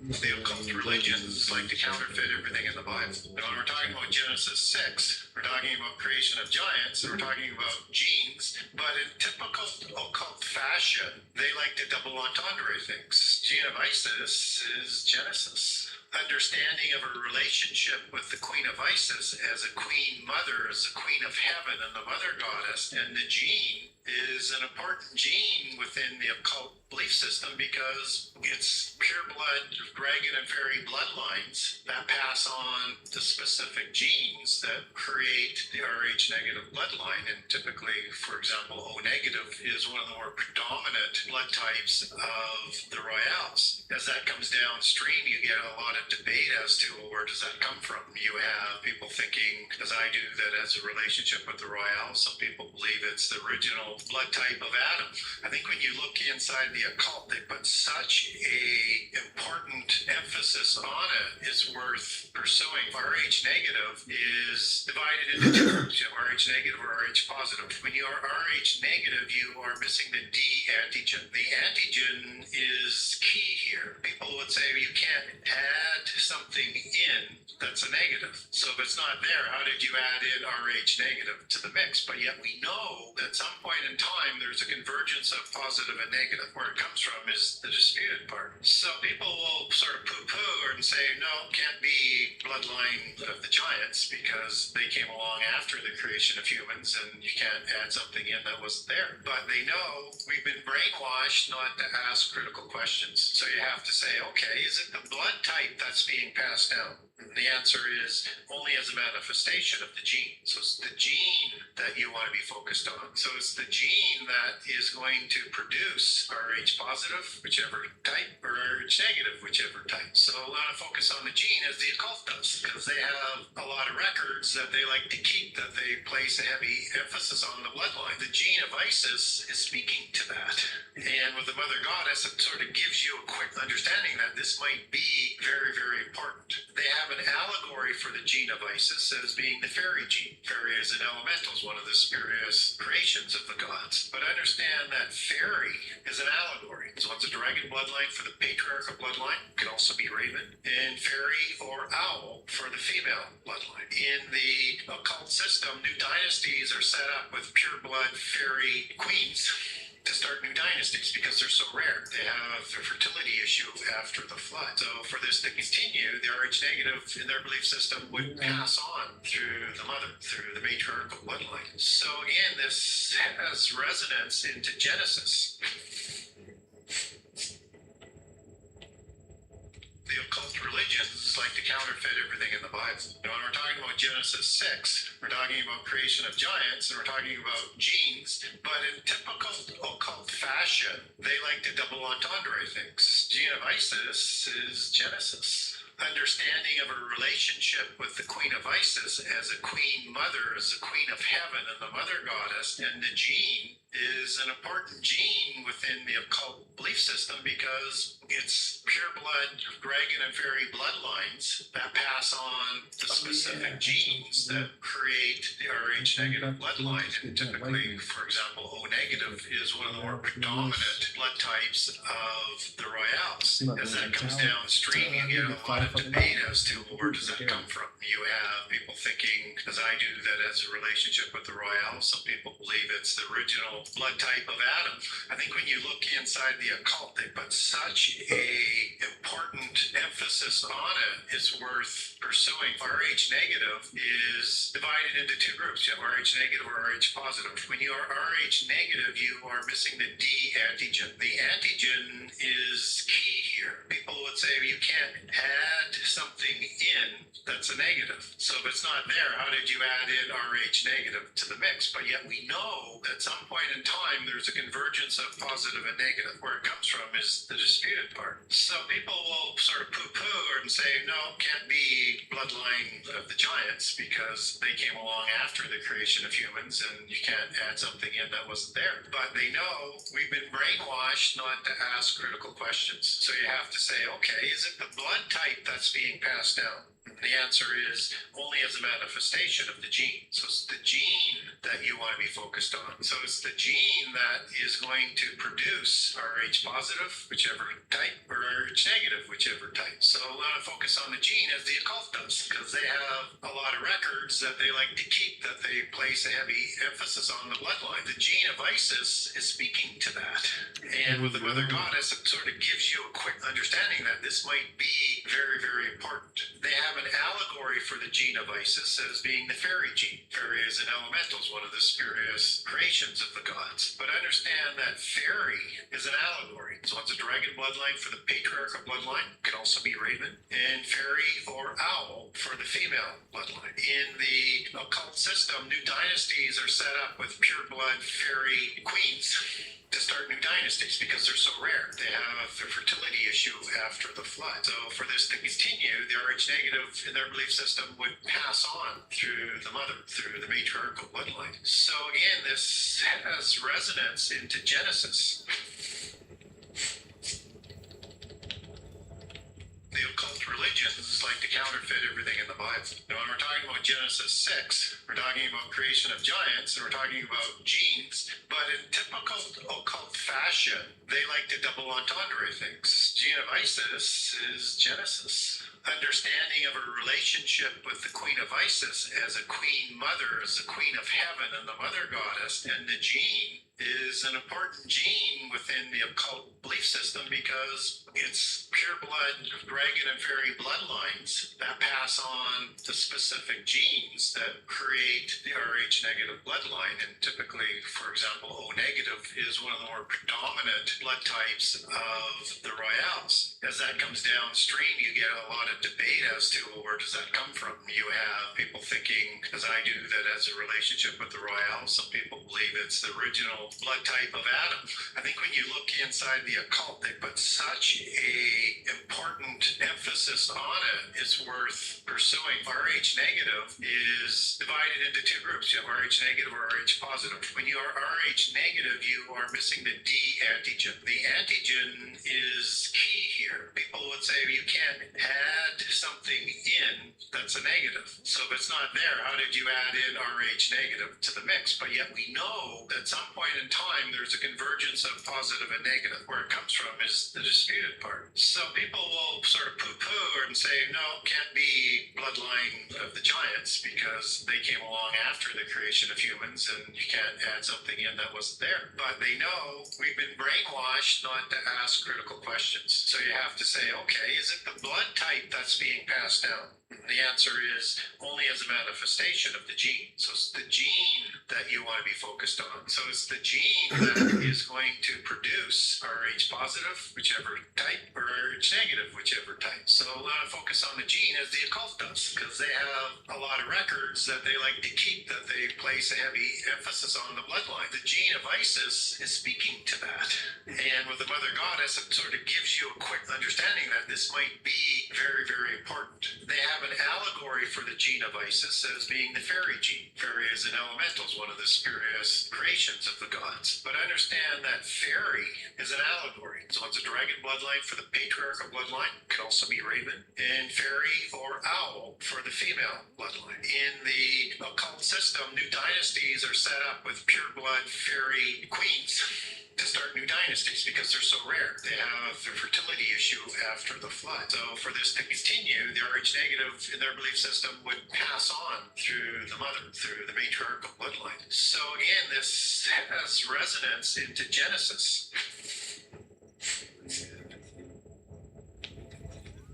The occult religions like to counterfeit everything in the Bible. And when we're talking about Genesis 6, we're talking about creation of giants, and we're talking about genes, but in typical occult fashion, they like to double entendre things. Gene of Isis is Genesis. Understanding of a relationship with the Queen of Isis as a queen mother, as a queen of heaven and the mother goddess, and the gene is an important gene within the occult belief system because it's pure blood dragon and fairy bloodlines that pass on the specific genes that create the Rh negative bloodline. And typically, for example, O negative is one of the more predominant blood types of the royales. As that comes downstream, you get a lot of debate as to, well, where does that come from? You have people thinking, as I do, that as a relationship with the royales. Some people believe it's the original blood type of Adam. I think when you look inside the occult, they put such a important emphasis on it. It's worth pursuing. Rh negative is divided into two groups. You have Rh negative or Rh positive. When you are Rh negative, you are missing the D antigen. The antigen is key here. People would say you can't add something in that's a negative. So if it's not there, how did you add in Rh negative to the mix? But yet we know that at some point in time, there's a convergence of positive and negative. Where it comes from is the disputed part. So people will sort of poo-poo and say, no, it can't be bloodline of the giants because they came along after the creation of humans and you can't add something in that wasn't there. But they know we've been brainwashed not to ask critical questions. So you have to say, okay, is it the blood type that's being passed down? And the answer is only as a manifestation of the gene. So it's the gene that you want to be focused on. So it's the gene that is going to produce Rh positive, whichever type, or Rh negative, whichever type. So a lot of focus on the gene as the occult does, because they have a lot of records that they like to keep, that they place a heavy emphasis on the bloodline. The gene of Isis is speaking to that. And with the mother goddess, it sort of gives you a quick understanding that this might be very, very important. They have an allegory for the gene of Isis as being the fairy gene. Fairy is an elemental, is one of the spurious creations of the gods. But understand that fairy is an allegory. So it's a dragon bloodline for the patriarchal bloodline, can also be raven, and fairy or owl for the female bloodline. In the occult system, new dynasties are set up with pure blood fairy queens to start new dynasties because they're so rare. They have the fertility issue after the flood. So for this to continue, the Rh negative in their belief system would pass on through the mother, through the matriarchal bloodline. So again, this has resonance into Genesis. The occult religions like to counterfeit everything in the Bible. And when we're talking about Genesis 6, we're talking about creation of giants, and we're talking about genes, but in typical occult fashion, they like to double entendre things. Gene of Isis is Genesis. Understanding of a relationship with the Queen of Isis as a queen mother, as a queen of heaven and the mother goddess, and the gene is an important gene within the occult belief system because it's pure blood dragon and fairy bloodlines that pass on the specific genes that create the Rh negative bloodline. And typically, for example, O negative is one of the more predominant blood types of the royales. As that comes downstream, you get a lot of of debate as to where does that come from. You have people thinking, as I do, that as a relationship with the Royale. Some people believe it's the original blood type of Adam. I think when you look inside the occult, they put such a important emphasis on it. It's worth pursuing. Rh negative is divided into two groups. You have Rh negative or Rh positive. When you are Rh negative, you are missing the D antigen. The antigen is key here. People would say you can't add something in that's a negative. So if it's not there, how did you add in Rh negative to the mix? But yet we know at some point in time there's a convergence of positive and negative. Where it comes from is the disputed part. So people will sort of poo-poo and say, no, can't be bloodline of the giants because they came along after the creation of humans and you can't add something in that wasn't there. But they know we've been brainwashed not to ask critical questions. So you have to say, okay, is it the blood type that's being passed down? The answer is only as a manifestation of the gene. So it's the gene that you want to be focused on. So it's the gene that is going to produce Rh positive, whichever type, or Rh negative, whichever type. So a lot of focus on the gene as the occult does, because they have a lot of records that they like to keep, that they place a heavy emphasis on the bloodline. The gene of Isis is speaking to that. And with the Mother Goddess, it sort of gives you a quick understanding that this might be very, very important. They have an allegory for the gene of Isis as being the fairy gene. Fairy is an elemental, is one of the spurious creations of the gods. But understand that fairy is an allegory. So it's a dragon bloodline for the patriarchal bloodline, could also be raven, and fairy or owl for the female bloodline. In the occult system, new dynasties are set up with pure blood fairy queens to start new dynasties because they're so rare. They have a fertility issue after the flood. So for this to continue, the Rh negative in their belief system would pass on through the mother, through the matriarchal bloodline. So again, this has resonance into Genesis. The occult religions like to counterfeit everything in the Bible. Now, when we're talking about Genesis 6, we're talking about creation of giants and we're talking about genes, but in typical occult fashion, they like to double entendre things. Gene of Isis is Genesis. Understanding of a relationship with the Queen of Isis as a queen mother, as the Queen of Heaven and the Mother Goddess, and the gene is an important gene within the occult belief system because it's pure blood dragon and fairy bloodlines that pass on the specific genes that create the Rh negative bloodline. And typically, for example, O negative is one of the more predominant blood types of the Royales. As that comes downstream, you get a lot of debate as to, well, where does that come from? You have people thinking, as I do, that as a relationship with the Royales, some people believe it's the original blood type of Adam. I think when you look inside the occult, they put such a important emphasis on it, it's worth pursuing. Rh negative is divided into two groups. You have Rh negative or Rh positive. When you are Rh negative, you are missing the D antigen. The antigen is key here. People would say you can't add something in that's a negative. So if it's not there, how did you add in Rh negative to the mix? But yet we know that at some point in time, there's a convergence of positive and negative. Where it comes from is the disputed part. So people will sort of poo-poo and say, no, can't be bloodline of the giants because they came along after the creation of humans and you can't add something in that wasn't there. But they know we've been brainwashed not to ask critical questions. So you have to say, okay, is it the blood type that's being passed down? The answer is only as a manifestation of the gene. So it's the gene that you want to be focused on. So it's the gene that is going to produce Rh positive, whichever type, or Rh negative, whichever type. So a lot of focus on the gene as the occult does, because they have a lot of records that they like to keep, that they place a heavy emphasis on the bloodline. The gene of Isis is speaking to that. And with the Mother Goddess, it sort of gives you a quick understanding that this might be very, very important. They have an allegory for the gene of Isis as being the fairy gene. Fairy is an elemental, is one of the spurious creations of the gods. But understand that fairy is an allegory. So it's a dragon bloodline for the patriarchal bloodline, could also be raven, and fairy or owl for the female bloodline. In the occult system, new dynasties are set up with pure blood fairy queens to start new dynasties because they're so rare. They have the fertility issue after the flood. So for this to continue, the Rh negative in their belief system would pass on through the mother, through the matriarchal bloodline. So again, this has resonance into Genesis.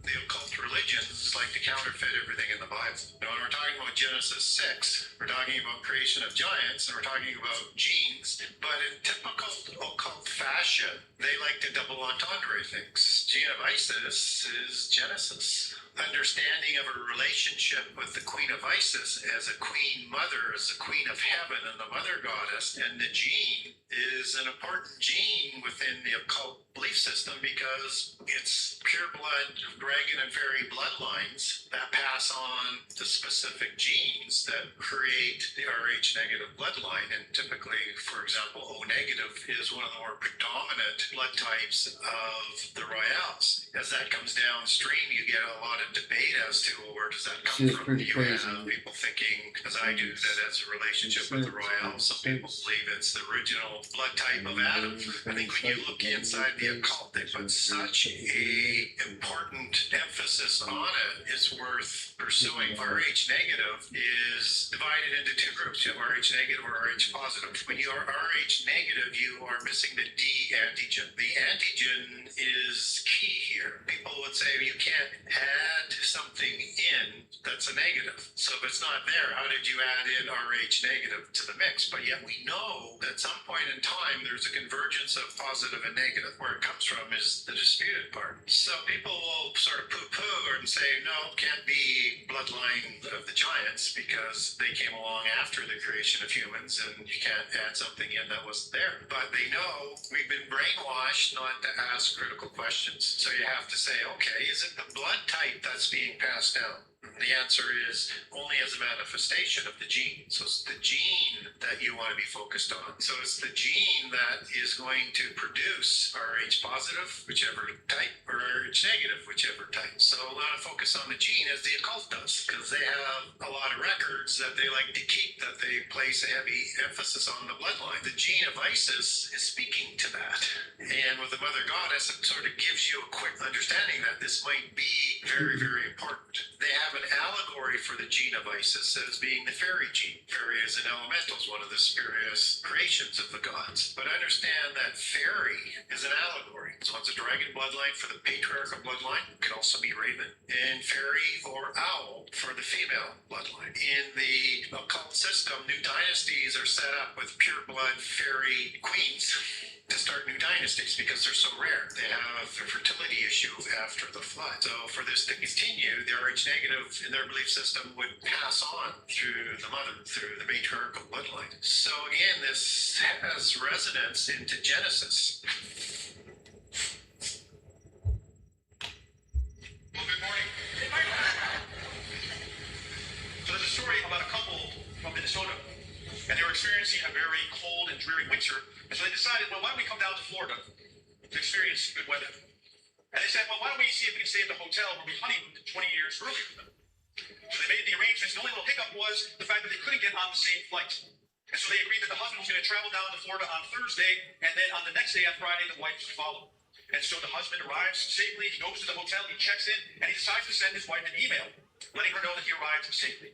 The occult religions like to counterfeit everything in the Bible. Now, when we're talking about Genesis 6, we're talking about creation of giants, and we're talking about genes, but in typical occult fashion, they like to double entendre things. Gene of Isis is Genesis. Understanding of a relationship with the Queen of Isis as a queen mother, as the queen of heaven and the mother goddess, and the gene is an important gene within the occult belief system because it's pure blood dragon and fairy bloodlines that pass on the specific genes that create the Rh negative bloodline. And typically, for example, O negative is one of the more predominant blood types of the Royales. As that comes downstream, you get a lot of debate as to, well, where does that come
It's
from?
pretty
You
crazy.
have people thinking, as I do, that as a relationship with the Royales. Some people believe it's the original blood type of Adam. I think when you look inside the occult, they put such a important emphasis on it. It's worth pursuing. Rh negative is divided into two groups. You have Rh negative or Rh positive. When you are Rh negative, you are missing the D antigen. The antigen is key here. People would say you can't add something in that's a negative. So if it's not there, how did you add in Rh negative to the mix? But yet we know that at some point in time there's a convergence of positive and negative. Where it comes from is the disputed part. So people will sort of poo-poo and say, no, it can't be bloodline of the giants because they came along after the creation of humans and you can't add something in that wasn't there. But they know we've been brainwashed not to ask critical questions. So you have to say, okay, is it the blood type that's being passed down? The answer is only as a manifestation of the gene. So it's the gene that you want to be focused on. So it's the gene that is going to produce Rh positive, whichever type, or Rh negative, whichever type. So a lot of focus on the gene as the occult does, because they have a lot of records that they like to keep, that they place a heavy emphasis on the bloodline. The gene of Isis is speaking to that. And with the mother goddess, it sort of gives you a quick understanding that this might be very, very important. They have an allegory for the gene of Isis as being the fairy gene. Fairy is an elemental, is one of the spurious creations of the gods. But understand that fairy is an allegory. So it's a dragon bloodline for the patriarchal bloodline. It can also be raven. And fairy or owl for the female bloodline. In the occult system, new dynasties are set up with pure blood fairy queens to start new dynasties because they're so rare. They have a fertility issue after the flood. So for this to continue, the Rh negative in their belief system would pass on through the mother, through the matriarchal bloodline. So again, this has resonance into Genesis.
Well, good morning. So there's a story about a couple from Minnesota, and they were experiencing a very cold and dreary winter, and so they decided, well, why don't we come down to Florida to experience good weather? And they said, well, why don't we see if we can stay at the hotel where we honeymooned 20 years earlier than them? So they made the arrangements. The only little hiccup was the fact that they couldn't get on the same flight. And so they agreed that the husband was going to travel down to Florida on Thursday, and then on the next day, on Friday, the wife would follow. And so the husband arrives safely, he goes to the hotel, he checks in, and he decides to send his wife an email, letting her know that he arrived safely.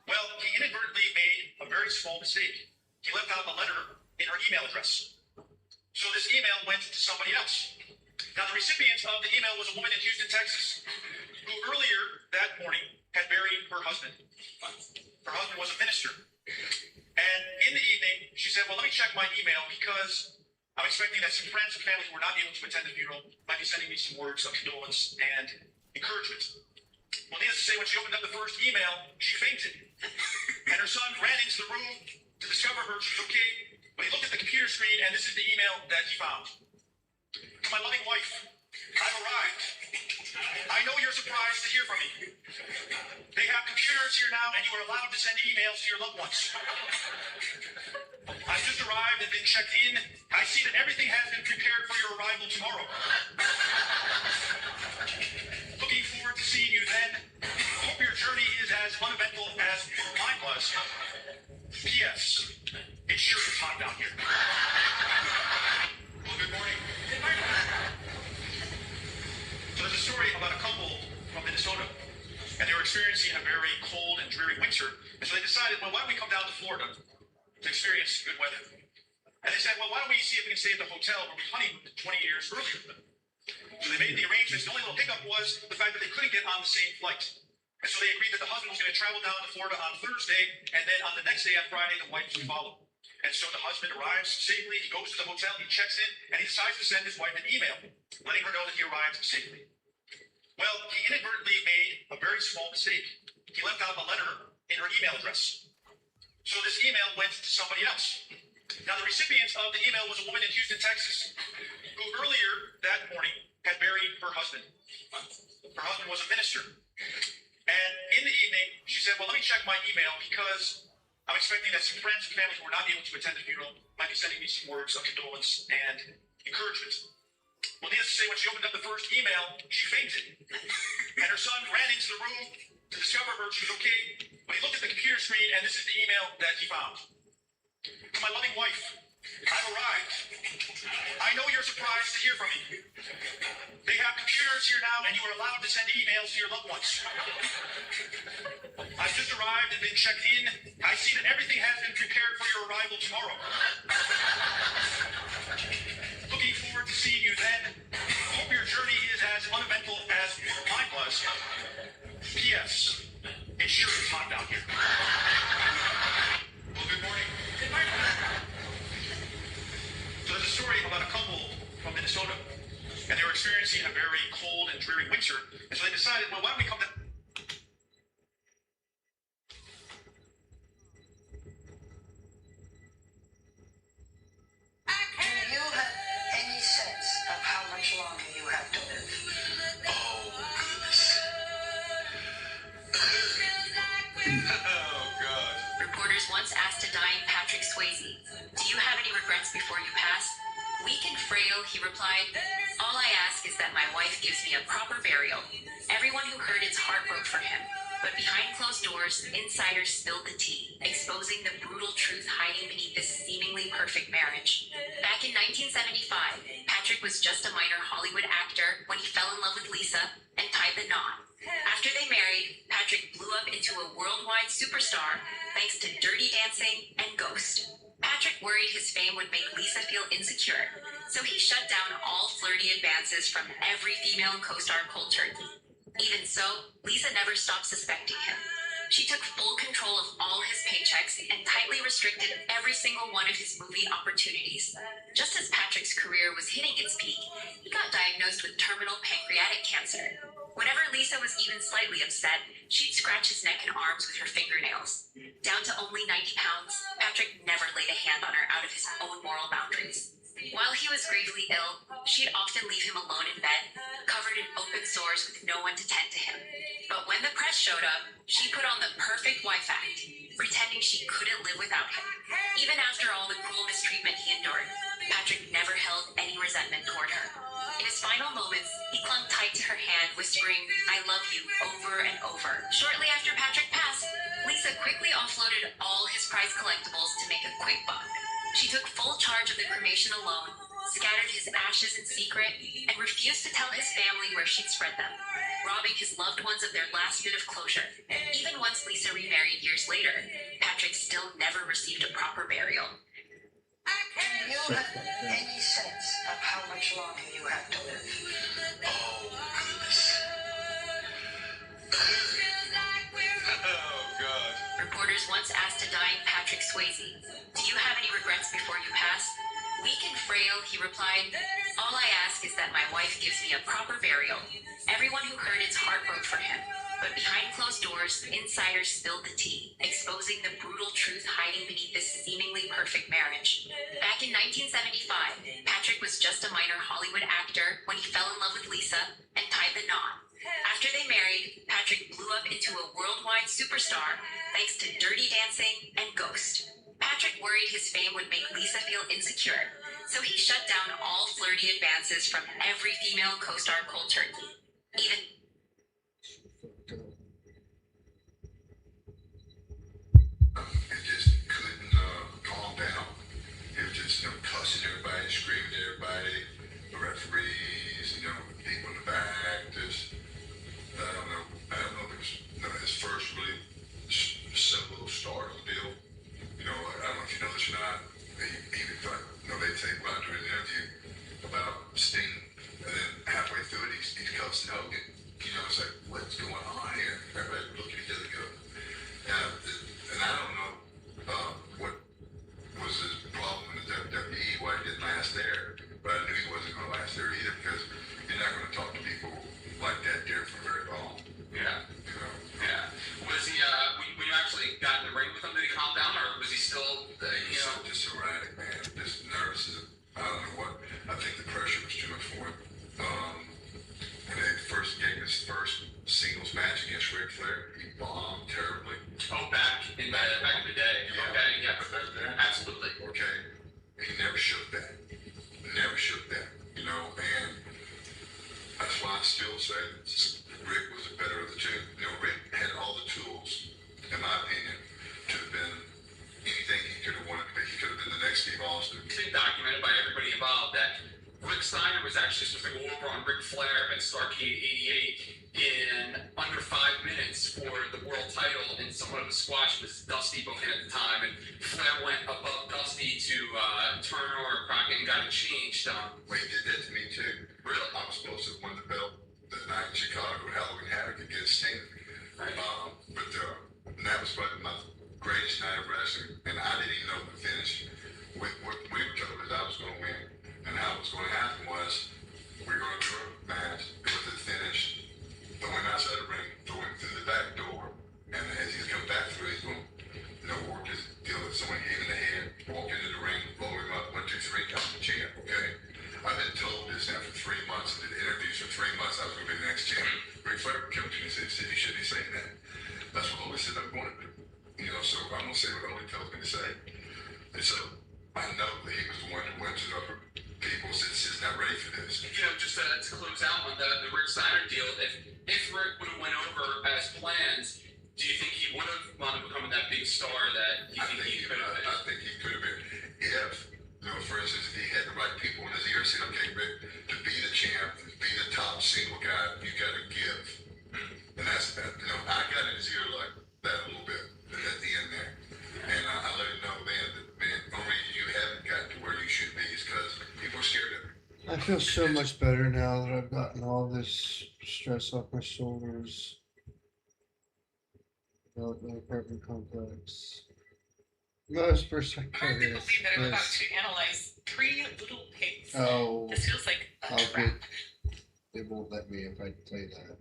Well, he inadvertently made a very small mistake. He left out a letter in her email address. So this email went to somebody else. Now, the recipient of the email was a woman in Houston, Texas, who earlier that morning had buried her husband. Her husband was a minister. And in the evening, she said, well, let me check my email because I'm expecting that some friends and family who were not able to attend the funeral might be sending me some words of condolence and encouragement. Well, needless to say, when she opened up the first email, she fainted. And her son ran into the room to discover her. She was okay. But he looked at the computer screen, and this is the email that he found. To my loving wife, I've arrived. I know you're surprised to hear from me. They have computers here now, and you are allowed to send emails to your loved ones. I've just arrived and been checked in. I see that everything has been prepared for your arrival tomorrow. Looking forward to seeing you then. Hope your journey is as uneventful as mine was. P.S. It sure is hot down here. about a couple from Minnesota, and they were experiencing a very cold and dreary winter, and so they decided, well, why don't we come down to Florida to experience good weather? And they said, well, why don't we see if we can stay at the hotel where we honeymooned 20 years earlier? So they made the arrangements. The only little hiccup was the fact that they couldn't get on the same flight. And so they agreed that the husband was going to travel down to Florida on Thursday, and then on the next day on Friday, the wife would follow. And so the husband arrives safely, he goes to the hotel, he checks in, and he decides to send his wife an email, letting her know that he arrived safely. Well, he inadvertently made a very small mistake. He left out a letter in her email address. So this email went to somebody else. Now, the recipient of the email was a woman in Houston, Texas, who earlier that morning had buried her husband. Her husband was a minister. And in the evening, she said, well, let me check my email because I'm expecting that some friends and family who were not able to attend the funeral might be sending me some words of condolence and encouragement. Well, needless to say, when she opened up the first email, she fainted. And her son ran into the room to discover her. She was okay. But he looked at the computer screen, and this is the email that he found. To my loving wife, I've arrived. I know you're surprised to hear from me. They have computers here now, and you are allowed to send emails to your loved ones. I've just arrived and been checked in. I see that everything has been prepared for your arrival tomorrow. Looking forward to seeing you then. Hope your journey is as uneventful as mine was. P.S. It sure is hot down here. Well, good morning. Good morning. So there's a story about a couple from Minnesota, and they were experiencing a very cold and dreary winter, and so they decided, well, why don't we come down?
Do you have any sense of how much longer you have to live?
Oh, goodness. Oh, God.
Reporters once asked a dying Patrick Swayze, do you have any regrets before you pass? Weak and frail, he replied, all I ask is that my wife gives me a proper burial. Everyone who heard its heart broke for him. But behind closed doors, insiders spilled the tea, exposing the brutal truth hiding beneath this seemingly perfect marriage. Back in 1975, Patrick was just a minor Hollywood actor when he fell in love with Lisa and tied the knot. After they married, Patrick blew up into a worldwide superstar thanks to Dirty Dancing and Ghost. Patrick worried his fame would make Lisa feel insecure, so he shut down all flirty advances from every female co-star cold turkey. Even so, Lisa never stopped suspecting him. She took full control of all his paychecks and tightly restricted every single one of his movie opportunities. Just as Patrick's career was hitting its peak, he got diagnosed with terminal pancreatic cancer. Whenever Lisa was even slightly upset, she'd scratch his neck and arms with her fingernails. Down to only 90 pounds, Patrick never laid a hand on her out of his own moral boundaries. While he was gravely ill, she'd often leave him alone in bed, covered in open sores with no one to tend to him. But when the press showed up, she put on the perfect wife act, pretending she couldn't live without him. Even after all the cruel mistreatment he endured, Patrick never held any resentment toward her. In his final moments, he clung tight to her hand, whispering, I love you, over and over. Shortly after Patrick passed, Lisa quickly offloaded all his prized collectibles to make a quick buck. She took full charge of the cremation alone, scattered his ashes in secret, and refused to tell his family where she'd spread them, robbing his loved ones of their last bit of closure. Even once Lisa remarried years later, Patrick still never received a proper burial.
Do you have any sense of how much longer you have to live?
Oh, goodness. Oh, God.
Reporters once asked a dying Patrick Swayze, do you have any regrets before you pass? Weak and frail, he replied, all I ask is that my wife gives me a proper burial. Everyone who heard its heart broke for him. But behind closed doors, insiders spilled the tea, exposing the brutal truth hiding beneath this seemingly perfect marriage. Back in 1975, Patrick was just a minor Hollywood actor when he fell in love with Lisa and tied the knot. After they married, Patrick blew up into a worldwide superstar thanks to Dirty Dancing and Ghost. Patrick worried his fame would make Lisa feel insecure, so he shut down all flirty advances from every female co-star cold turkey. Even
It just couldn't calm down. It was just, cussing everybody, screaming at everybody, the referees, people in the back, just Everybody look at each other and go. And I don't know what was his problem in the WWE, why he didn't last there, but I knew he wasn't going to last there either because you're not going to talk to people like that there for very long.
Yeah.
You know?
Yeah. Was he, when you actually got in the ring with him, did he calm down, or was he still,
He was just erratic, man. Just nervous. I don't know what. I think the pressure was too much for him. When they first gave his first singles match against Ric Flair, he bombed terribly.
Oh, back in the day.
Yeah.
Okay, yeah. Absolutely.
Okay. He never shook that. Never shook that. You know, and that's why I still say that Rick was the better of the two. You know, Rick had all the tools, in my opinion, to have been anything he could have wanted to be. He could have been the next Steve Austin.
It's been documented by everybody involved that Rick Steiner was actually supposed to go over on Ric Flair at Starrcade '88 in under 5 minutes for the world title in somewhat of a squash with Dusty booking at the time, and Flair went above Dusty to Turner or Crockett and got it changed.
Well, he did that to me too.
Really?
I was supposed to win the belt that night in Chicago at Halloween Havoc against Sting.
Right.
But that was probably my greatest night of wrestling, and I didn't even know the finish. What we were told is I was going to win, and how it was going to happen was we were going to do a match with it finished, throw him outside the ring, throw him through the back door, and as he's coming back through, he's going to work his deal with someone hit him in the head, walk into the ring, blow him up, 1, 2, 3, count the champ, okay? I've been told this now for 3 months, I did interviews for 3 months, I was going to be the next champ. Ric Flair came to me and said, "Sid, you shouldn't be saying that." That's what Ole said I'm going to do. You know, so I'm going to say what Ole tells me to say. And so I know that he was the one who went to the upper people and said, "Sid's not ready for this."
You know, just to close out on the Rick Steiner deal, if Rick would have went over as planned, do you think he would have wound up becoming that big star that you think he could have been?
I think he could have been. If, you know, for instance, if he had the right people in his ear saying, "Okay, Rick, to be the champ, to be the top single guy, you got to give." And that's, you know, I got in his ear like that a little bit at the end there. And I let him know then that, man, the only reason you haven't gotten to where you should be is because people are scared of it.
I feel so much better now that I've gotten all this stress off my shoulders about the apartment complex. Most first I
Hard to believe that I'm about to analyze 3 Little Pigs.
Oh,
This feels like a
I'll
trap.
They won't let me if I play that.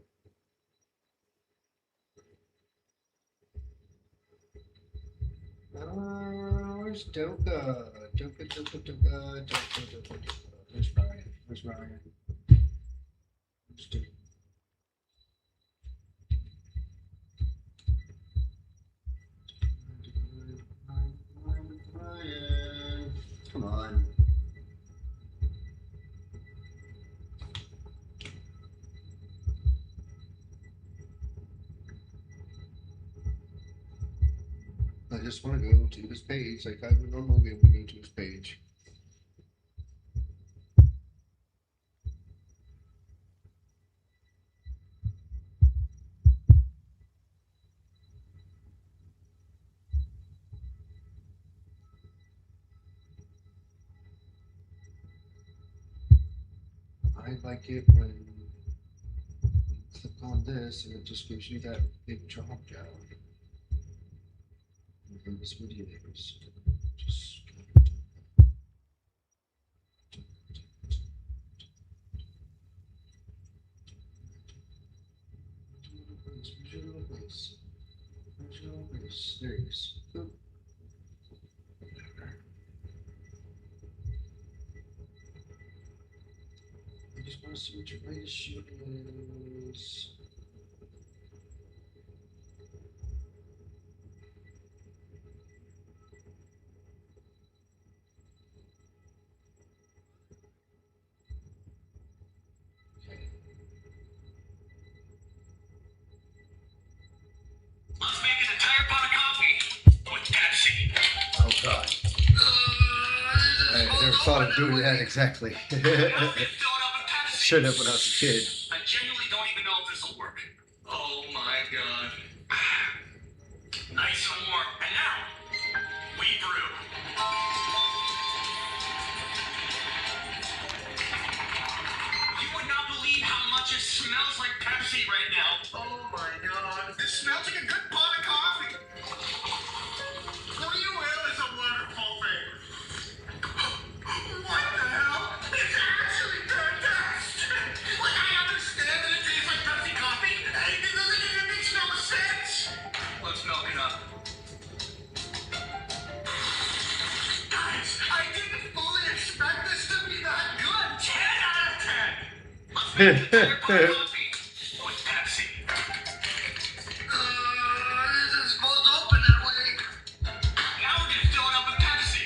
Where's Doka? Doka. Where's Ryan? Where's Ryan? Where's Doka? Ryan. Come on. I just want to go to this page like I would normally be able to go to this page. I like it when you click on this and it just gives you that big drop down. These videos. Just there he is. Boop. I just want to see what your latest shoot is.
Let's make an entire pot of coffee with Pepsi.
Oh god. I never thought of doing that exactly. Should have when I was a kid.
I genuinely don't even know if this will work. Oh my god. Nice and warm. And now, we brew. You would not believe how much it smells like Pepsi right now. Oh my god.
It
With Pepsi.
This is supposed to open that way.
Now we're gonna fill it up with Pepsi.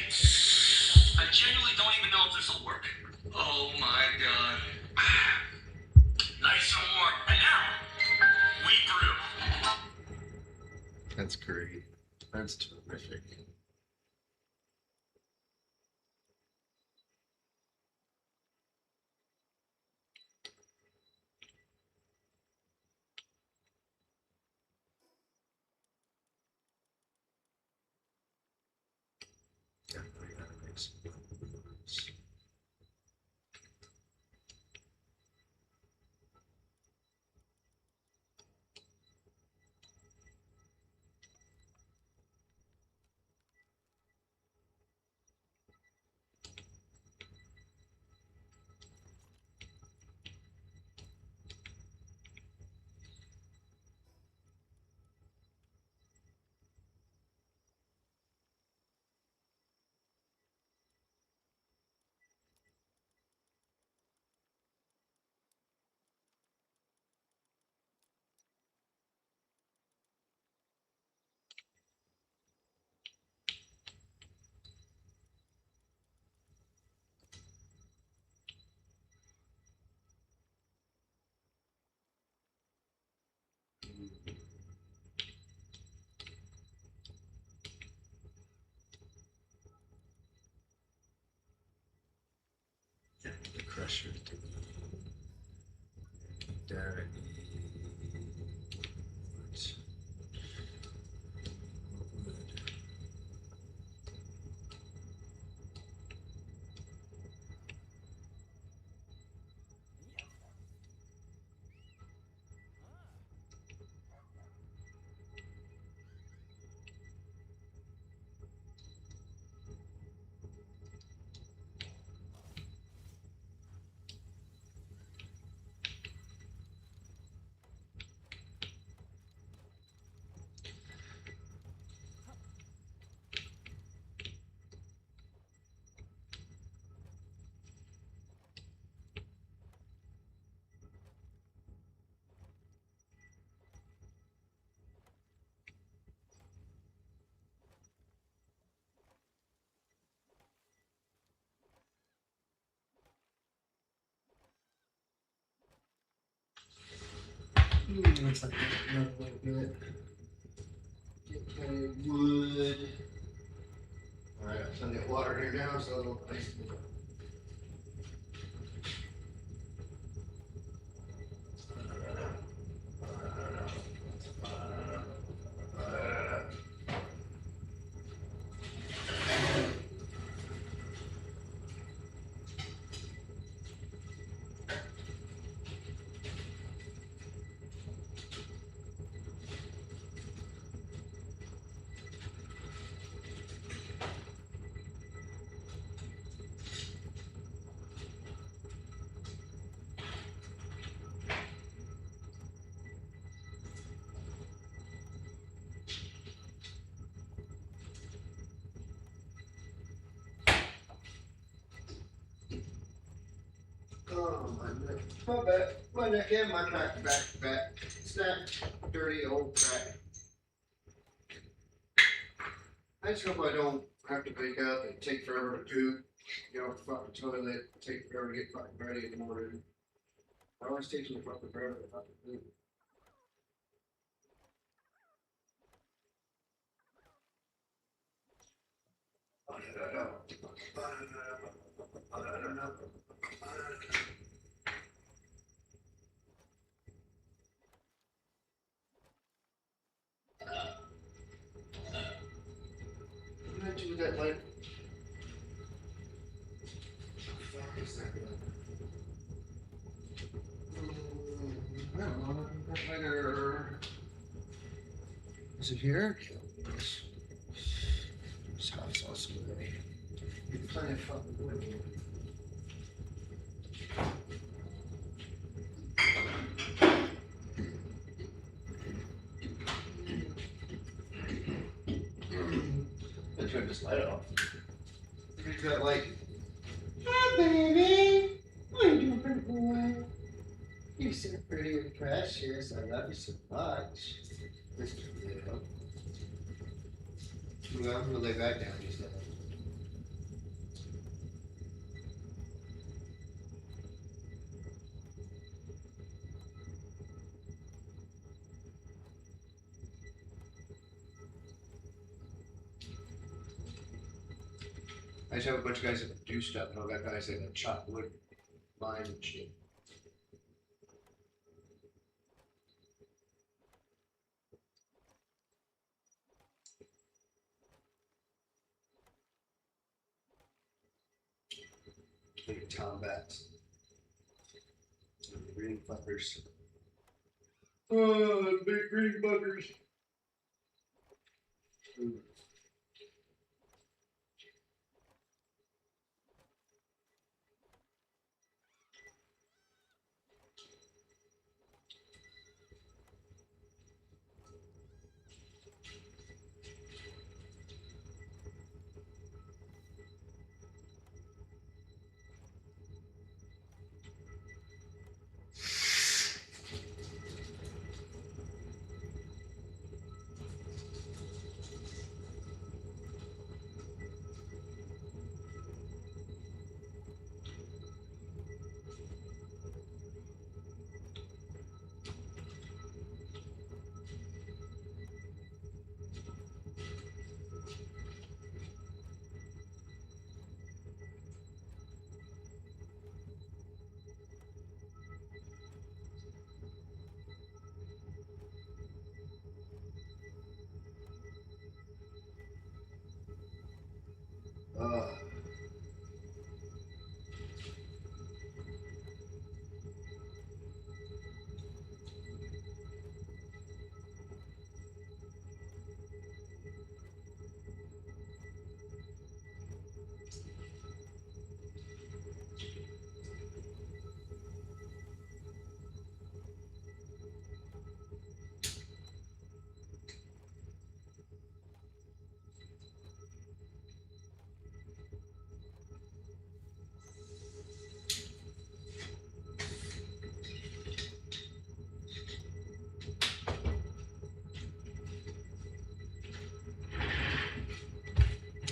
I genuinely don't even know if this will work.
Oh my god.
Nice and warm. And now, we brew.
That's great. That's terrific. The crusher. Derek.
Looks like another little bit. Get plenty of wood. Alright, I've plenty of water here now, so it'll place. Oh, my back, my neck and my back. Snap, dirty old crack. I just hope I don't have to wake up and take forever to poop, get off the fucking toilet, take forever to get fucking ready in the morning. It always takes me fucking forever to fucking poop. What did I do with that light? Fuck is that? I don't know. That lighter. Is it here? This house also ready. Get plenty of fucking wood here. Let's turn this light off. Here's that light. Hi, baby. What are you doing, pretty boy? and pretty and precious. I love you so much. Mr. Leo. Well, I'm gonna lay back down just now. I just have a bunch of guys that do stuff, and all got guys that chop wood, mine and shit. Big combats. Green fuckers. Oh, big green fuckers.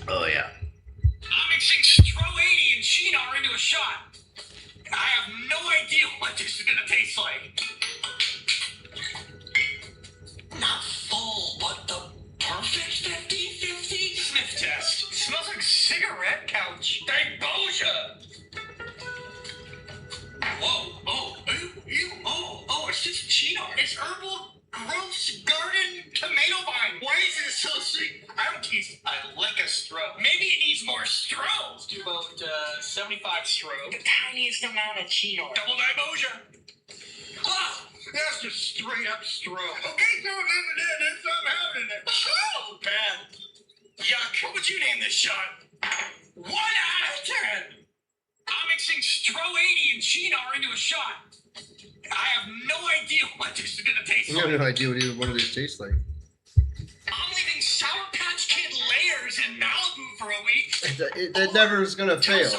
Oh yeah.
I'm mixing Stro 80 and Shinar into a shot. I have no idea what this is gonna taste like. Not full, but the perfect 50-50 sniff test. It smells like cigarette couch. Dibosia. Whoa, oh, it's just Shinar. It's herbal gross garden tomato vine. Why is it so sweet? I don't taste. I like a Stro. Maybe it needs more Stro. Let's do about 75 Stro. The tiniest amount of Shinar. Double Dibosia. Ah, that's just straight up Stro. Okay, so that's I'm having it. Oh, bad. Yuck. What would you name this shot? 1 out of 10. I'm mixing Stro 80 and Shinar into a shot. I have no idea what this is gonna taste
I
like.
have no idea what either one of these tastes like.
I'm leaving Sour Patch Kid layers in Malibu for a week.
That never is gonna fail.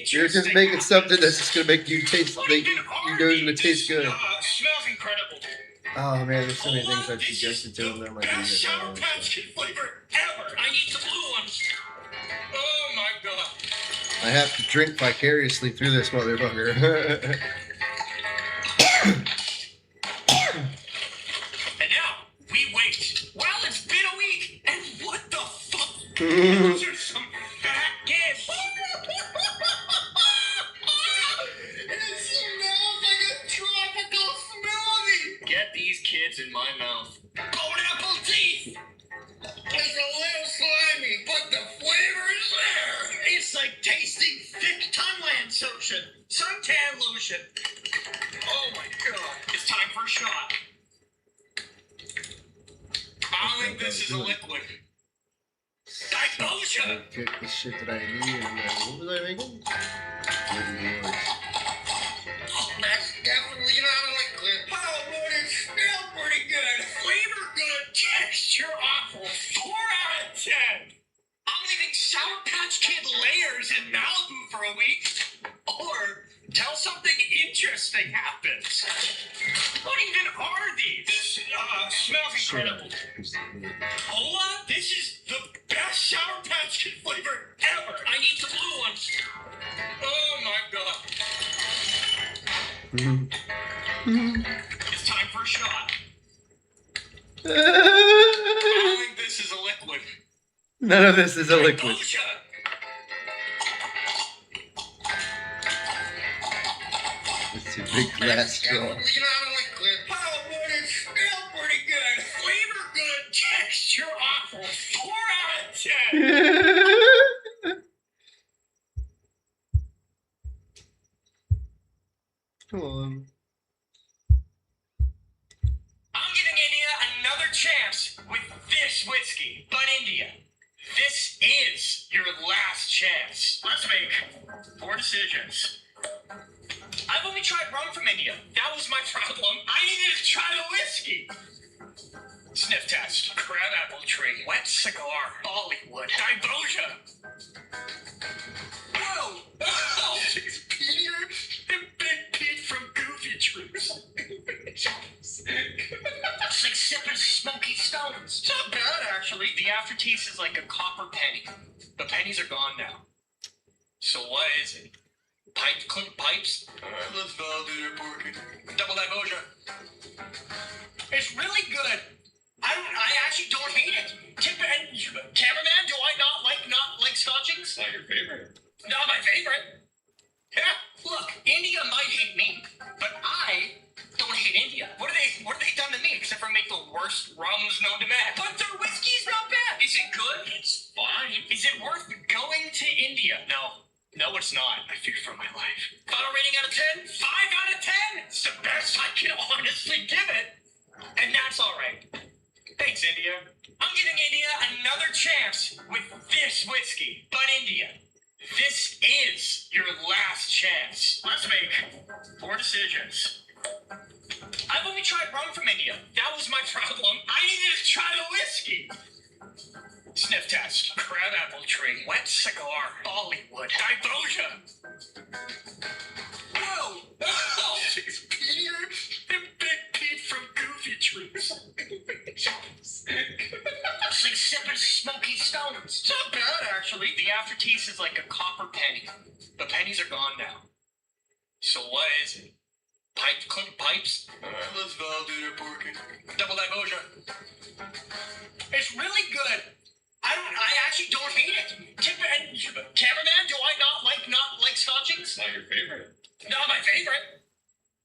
You're just making something that's just gonna make you taste, you know it's gonna taste good.
Smells incredible.
Oh man, there's so many things I've suggested to them that might be
Best Sour Patch Kid flavor ever. I need the blue ones. Oh my god.
I have to drink vicariously through this motherfucker.
And now we wait. Well, it's been a week, and what the fuck? Those are some fat kids. It smells like a tropical smoothie. Get these kids in my mouth. Bone apple teeth. It's a little slimy, but the flavor is there. It's like tasting thick Tunland suntan lotion. Oh my god. It's time for a shot. I don't think this is a liquid. Dibosia!
Get the shit that I need and what was I making?
Oh, that's definitely not a liquid. Oh, but it's still pretty good. Flavor good, texture awful. 4 out of 10. I'm leaving Sour Patch Kid layers in Malibu for a week. Or till something interesting happens. Hola, this is the best Sour Patch Kid flavor ever. I need the blue one. Oh my god. It's time for a shot. I think this is a liquid.
None of this is a liquid.
Bullshit.
It's a big glass straw.
Oh, but it's still pretty good. Flavor good, texture awful. 4 out of 10.
Come on.
I'm giving India another chance with this whiskey. But India, this is your last chance. Let's make 4 decisions. I've only tried rum from India. That was my problem. I needed to try the whiskey. Sniff test. Crabapple tree. Wet cigar. Bollywood. Diboja. Oh! Oh! Jeez, Peter and Big Pete from Goofy Troopers. It's like sipping Smoky Stones. It's not bad, actually. The aftertaste is like a copper penny. The pennies are gone now. So what is it? Clink pipes? Let's validate our parking. Double Diboja. It's really good. I actually don't hate it. Cameraman, do I not like scotchings?
Not your favorite.
Not my favorite. Yeah, look, India might hate me, but I don't hate India. What have they done to me except for make the worst rums known to man? But their whiskey's not bad. Is it good? It's fine. Is it worth going to India? No, it's not. I fear for my life. Final rating out of 10? 5 out of 10. It's the best I can honestly give it. And that's all right. Thanks, India. I'm giving India another chance with this whiskey. But India, this is your last chance. Let's make 4 decisions. I've only tried rum from India. That was my problem. I needed to try the whiskey. Sniff test. Crabapple tree. Wet cigar. Bollywood. Diboja. Oh! Oh! Jeez, Peter and Big Pete from Goofy Troopers. It's like sipping Smoky Stones. It's not bad, actually. The aftertaste is like a copper penny. The pennies are gone now. So what is it? Clink pipes? Let's validate our parking. Double Diboja. It's really good. I actually don't hate it. Cameraman, do I not like scotchings?
Not your favorite.
Not my favorite.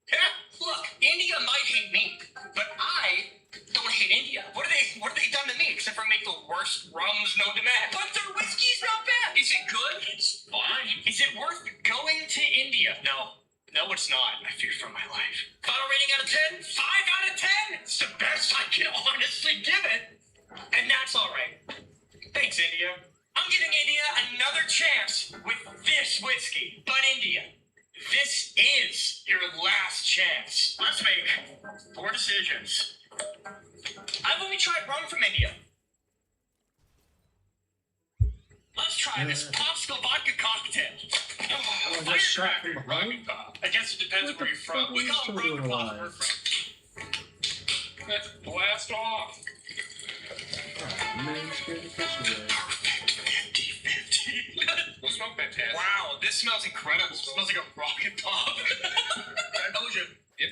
Yeah, look, India might hate me, but I don't hate India. What have they done to me except for make the worst rums known to man? But their whiskey's not bad. Is it good? It's fine. Is it worth going to India? No, it's not. I fear for my life. Final rating out of 10? 5 out of 10. It's the best I can honestly give it. And that's all right. Thanks, India. I'm giving India another chance with this whiskey. But India, this is your last chance. Let's make 4 decisions. I've only tried rum from India. Let's try this popsicle vodka cocktail. Firecracker. I guess it depends where you're from. We call it road pop where we're from.
Let's blast off.
Perfect 50-50.
We'll smoke fantastic.
Wow, this smells incredible. It smells like a rocket pop. Diboja.
Yep.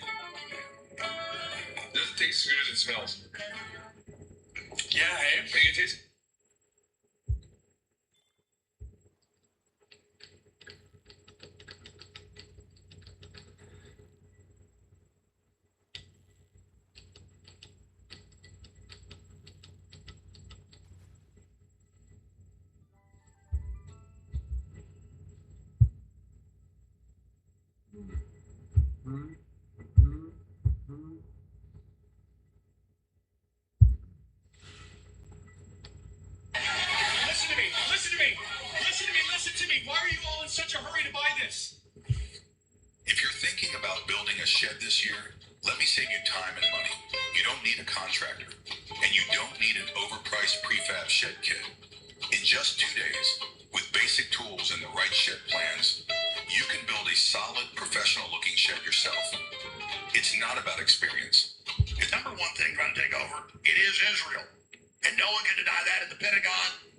Doesn't taste as good as it smells.
Yeah, hey.
Make it taste.
Listen to me. Why are you all in such a hurry to buy this?
If you're thinking about building a shed this year, let me save you time and money. You don't need a contractor, and you don't need an overpriced prefab shed kit. In just 2 days, with basic tools and the right shed plans, you can build a solid, professional-looking shed yourself. It's not about experience. The #1 one thing trying to take over. It is Israel. And no one can deny that. And the Pentagon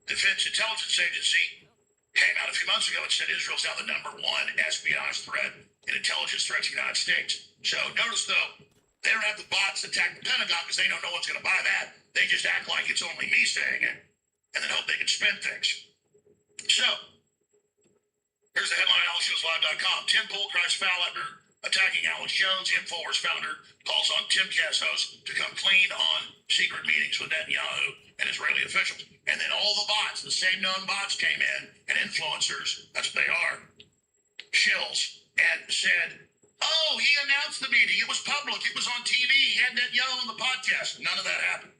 Defense Intelligence Agency came out a few months ago and said Israel's now the #1 espionage threat and intelligence threat to the United States. So notice, though, they don't have the bots attack the Pentagon because they know no one's going to buy that. They just act like it's only me saying it and then hope they can spin things. So, here's the headline at AlexJonesLive.com. Tim Pool cries foul after attacking Alex Jones. InfoWars founder calls on Timcast host to come clean on secret meetings with Netanyahu and Israeli officials. And then all the bots, the same known bots came in, and influencers, that's what they are, shills, and said, oh, he announced the meeting. It was public. It was on TV. He had Netanyahu on the podcast. None of that happened.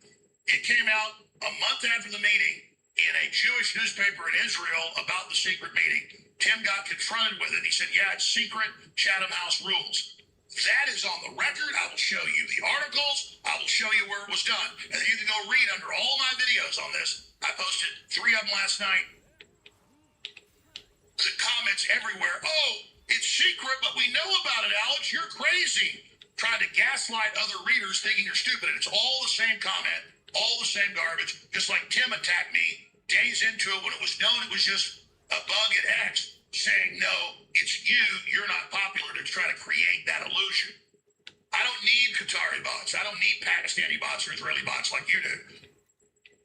It came out a month after the meeting in a Jewish newspaper in Israel about the secret meeting. Tim got confronted with it. He said, yeah, it's secret. Chatham House rules. That is on the record. I will show you the articles. I will show you where it was done. And then you can go read under all my videos on this. I posted 3 of them last night. The comments everywhere. Oh, it's secret, but we know about it, Alex. You're crazy. Trying to gaslight other readers thinking you're stupid. And it's all the same comment, all the same garbage. Just like Tim attacked me days into it when it was known it was just a bug at X, saying, no, it's you, you're not popular, to try to create that illusion. I don't need Qatari bots. I don't need Pakistani bots or Israeli bots like you do.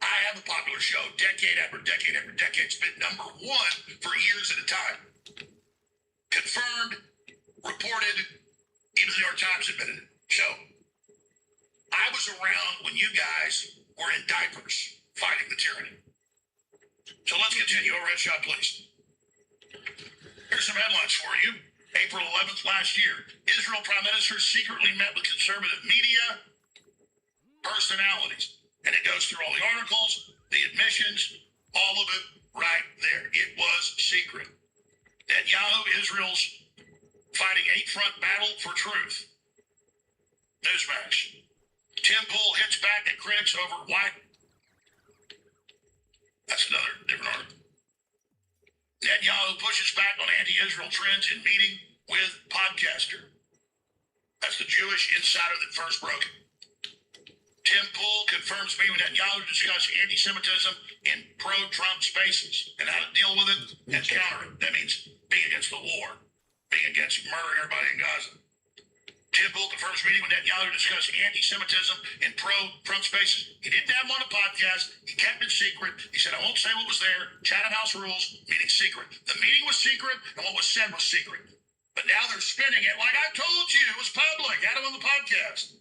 I have a popular show decade after decade after decade. It's been #1 for years at a time. Confirmed, reported, even the New York Times admitted it. So, I was around when you guys were in diapers fighting the tyranny. So let's continue. Overhead shot, please. Here's some headlines for you. April 11th last year, Israel Prime Minister secretly met with conservative media personalities. And it goes through all the articles, the admissions, all of it right there. It was secret. Netanyahu, Israel's fighting a front battle for truth. Newsmax. Tim Pool hits back at critics over white. That's another different article. Netanyahu pushes back on anti-Israel trends in meeting with podcaster. That's the Jewish insider that first broke it. Tim Pool confirms meeting with Netanyahu to discuss anti-Semitism in pro-Trump spaces and how to deal with it and counter it. That means being against the war, being against murdering everybody in Gaza. Tim Pool confirms meeting with Netanyahu to discuss anti-Semitism in pro-Trump spaces. He didn't have him on a podcast. He kept it secret. He said, I won't say what was there. Chatham House rules, meeting secret. The meeting was secret, and what was said was secret. But now they're spinning it like, I told you, it was public. Had him on the podcast.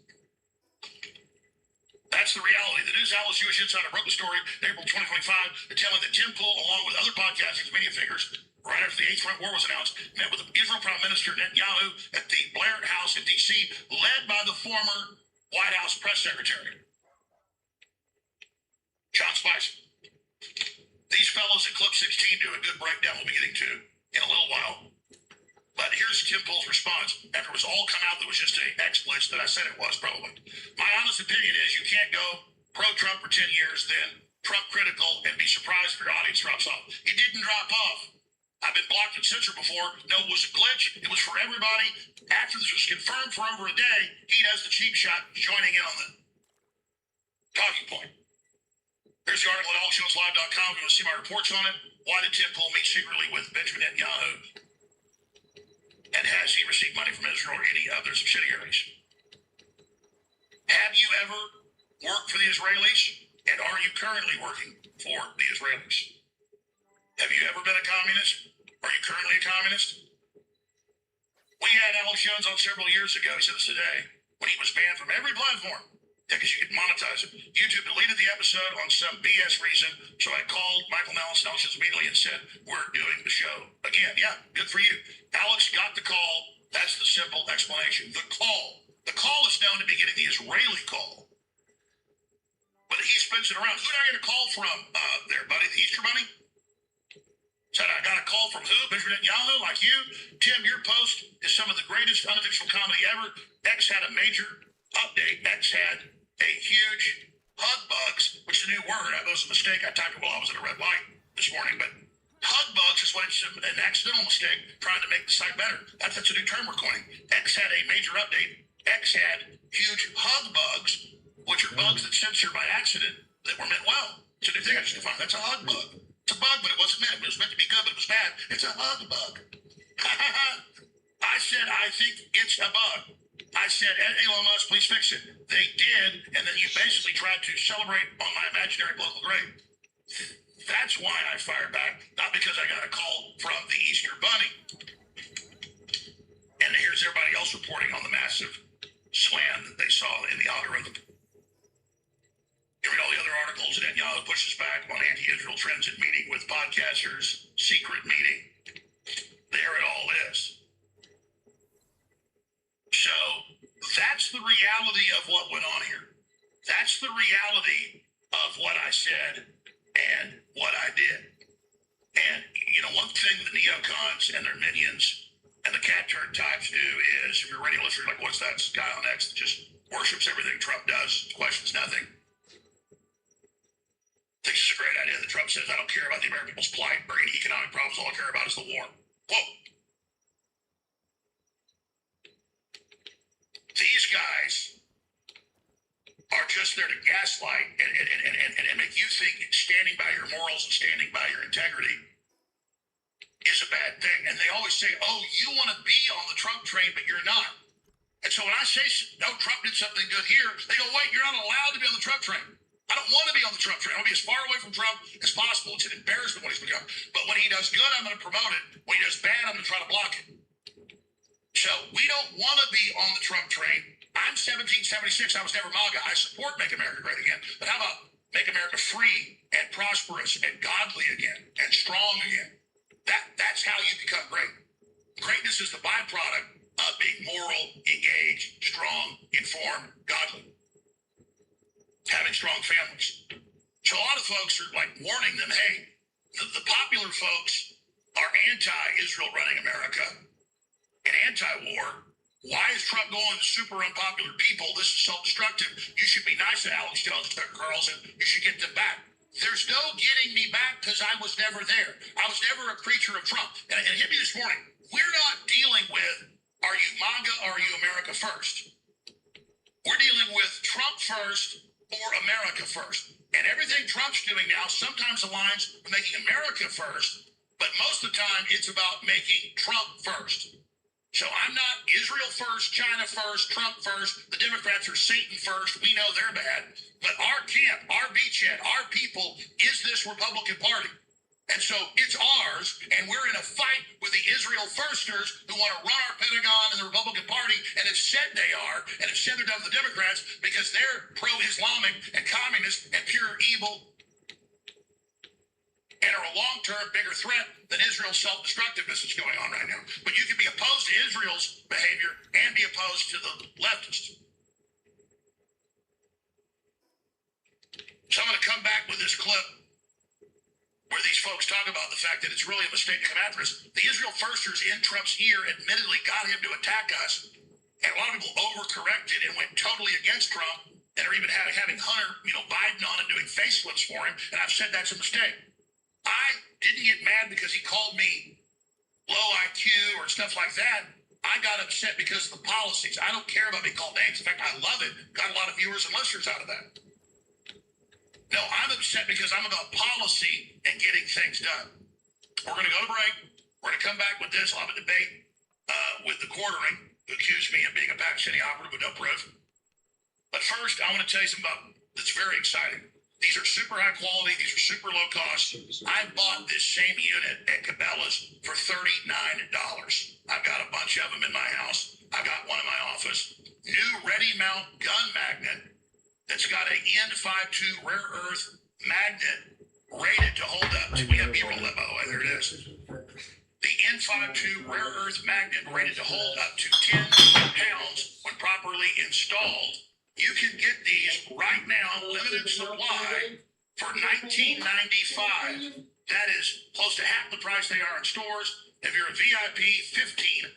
That's the reality. The News Atlas Jewish Insider broke the story in April 2025, telling that Tim Pool, along with other podcasters, media figures, right after the 8th Front War was announced, met with the Israel Prime Minister Netanyahu at the Blair House in D.C., led by the former White House press secretary, John Spicer. These fellows at Clip 16 do a good breakdown we'll be getting to in a little while. But here's Tim Pool's response after it was all come out that was just an X-glitch that I said it was, probably. My honest opinion is you can't go pro-Trump for 10 years, then Trump critical, and be surprised if your audience drops off. It didn't drop off. I've been blocked and censored before. No, it was a glitch. It was for everybody. After this was confirmed for over a day, he does the cheap shot, joining in on the talking point. Here's the article at AlexJonesLive.com. If you want to see my reports on it. Why did Tim Pool meet secretly with Benjamin Netanyahu? And has he received money from Israel or any other subsidiaries? Have you ever worked for the Israelis? And are you currently working for the Israelis? Have you ever been a communist? Are you currently a communist? We had Alex Jones on several years ago, he said this today, when he was banned from every platform. Yeah, because you could monetize it. YouTube deleted the episode on some BS reason, so I called Michael Malice immediately and said, we're doing the show again. Yeah, good for you. Alex got the call. That's the simple explanation. The call. The call is known to be getting the Israeli call. But he spins it around. Who did I get a call from there, buddy? The Easter Bunny? Said, I got a call from who? Benjamin Netanyahu, like you? Tim, your post is some of the greatest unofficial comedy ever. X had a major update. X had a huge hug bugs, which is a new word. That was a mistake. I typed it while I was at a red light this morning, but hug bugs is when it's an accidental mistake trying to make the site better. That's a new term we're coining. X had a major update X had huge hug bugs, which are bugs that censor by accident that were meant well. So the thing I just defined, that's a hug bug. It's a bug, but it wasn't meant. It was meant to be good, but it was bad. It's a hug bug. I said, I think it's a bug. I said, Elon Musk, please fix it. They did, and then you basically tried to celebrate on my imaginary political grave. That's why I fired back, not because I got a call from the Easter Bunny. And here's everybody else reporting on the massive slam that they saw in the algorithm. You read all the other articles, and Netanyahu pushes back on anti-Israel trends in meeting with podcasters, secret meeting. There it all is. So that's the reality of what went on here. That's the reality of what I said and what I did. And, you know, one thing the neocons and their minions and the cat turd types do is, if you're radio listeners, like, what's that guy on X that just worships everything Trump does, questions nothing? Thinks it's a great idea that Trump says, I don't care about the American people's plight or any economic problems, all I care about is the war. Quote. These guys are just there to gaslight and make you think standing by your morals and standing by your integrity is a bad thing. And they always say, oh, you want to be on the Trump train, but you're not. And so when I say, no, Trump did something good here, they go, wait, you're not allowed to be on the Trump train. I don't want to be on the Trump train. I want to be as far away from Trump as possible. It's an embarrassment what he's become. But when he does good, I'm going to promote it. When he does bad, I'm going to try to block it. So we don't want to be on the Trump train. I'm 1776. I was never MAGA. I support Make America Great Again. But how about make America free and prosperous and godly again and strong again? That's how you become great. Greatness is the byproduct of being moral, engaged, strong, informed, godly. Having strong families. So a lot of folks are like warning them, hey, the popular folks are anti-Israel running America and anti-war. Why is Trump going to super unpopular people? This is self-destructive. You should be nice to Alex Jones, Tucker Carlson. You should get them back. There's no getting me back because I was never there. I was never a creature of Trump. And it hit me this morning. We're not dealing with, are you MAGA or are you America first? We're dealing with Trump first or America first. And everything Trump's doing now sometimes aligns with making America first, but most of the time it's about making Trump first. So I'm not Israel first, China first, Trump first. The Democrats are Satan first. We know they're bad. But our camp, our beachhead, our people is this Republican Party. And so it's ours, and we're in a fight with the Israel firsters who want to run our Pentagon and the Republican Party, and have said they are, and have said they're done with the Democrats because they're pro-Islamic and communist and pure evil and are a long-term bigger threat than Israel's self-destructiveness that's going on right now. But you can be opposed to Israel's behavior and be opposed to the leftists. So I'm going to come back with this clip where these folks talk about the fact that it's really a mistake to come after us. The Israel firsters in Trump's ear admittedly got him to attack us, and a lot of people overcorrected and went totally against Trump, and are even having Hunter, Biden on and doing facelifts for him, and I've said that's a mistake. I didn't get mad because he called me low IQ or stuff like that. I got upset because of the policies. I don't care about being called names. In fact, I love it. Got a lot of viewers and listeners out of that. No, I'm upset because I'm about policy and getting things done. We're going to go to break. We're going to come back with this. I'll have a debate with the quartering, who accused me of being a Pakistani operative with no proof. But first, I want to tell you something about that's very exciting. These are super high quality. These are super low cost. I bought this same unit at Cabela's for $39. I've got a bunch of them in my house. I've got one in my office. New ready mount gun magnet that's got a N52 rare earth magnet rated to hold up. We have B-roll that, by the way. There it is. The N52 rare earth magnet rated to hold up to 10 pounds when properly installed. You can get these right now, limited supply, for $19.95. That is close to half the price they are in stores. If you're a VIP, $15.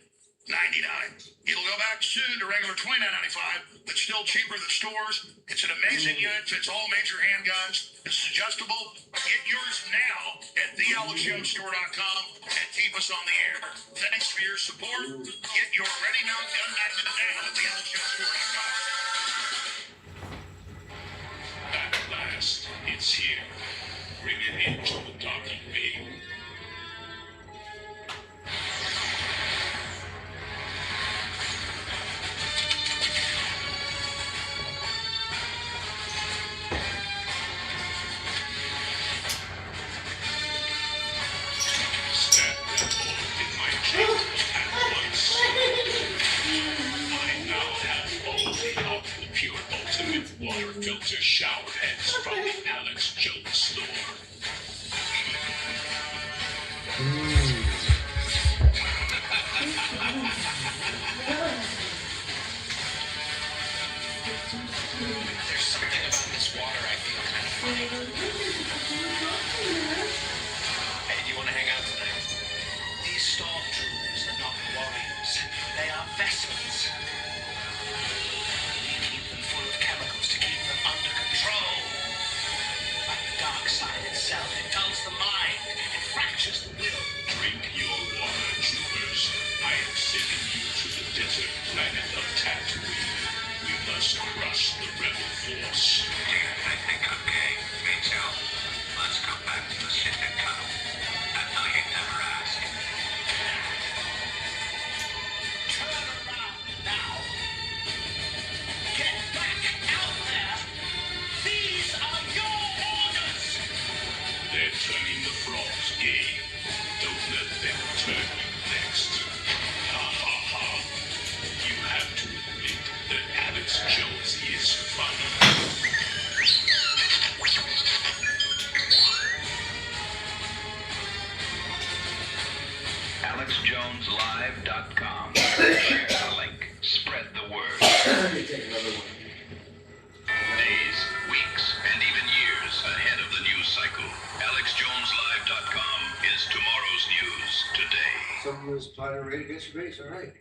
It'll go back soon to regular $29.95, but still cheaper than stores. It's an amazing unit, fits all major handguns. It's adjustable. Get yours now at thealexjonesstore.com and keep us on the air. Thanks for your support. Get your ready mount gun magnet now at thealexjonesstore.com.
At last, it's here. Bring it into the talking bay. Stab that hole in my cheek at once. I now have all the Aqua Pure Ultimate Water Filter shower heads from the Alex Jones store.
There's something about this water I feel kind of funny. Hey, do you want to hang out tonight? These stormtroopers are not warriors. They are vessels. You keep them full of chemicals to keep them under control. Like the dark side itself, it dulls the mind. It fractures the will.
Drink your water, troopers. I am sending you to the desert planet of Tatooine. We must crush the rebel force.
I think I'm gay. Me too. Let's go back to the ship and cuddle. I know you never asked.
Turn around now. Get back out there. These are your orders.
They're turning the frogs gay. Don't let them turn you next. Ha ha ha. You have to admit that Alex Jones is funny.
AlexJonesLive.com. Share the link. Spread the word. Days, weeks, and even years ahead of the news cycle. AlexJonesLive.com is tomorrow's news today.
Someone was planning to raid against your base, all right.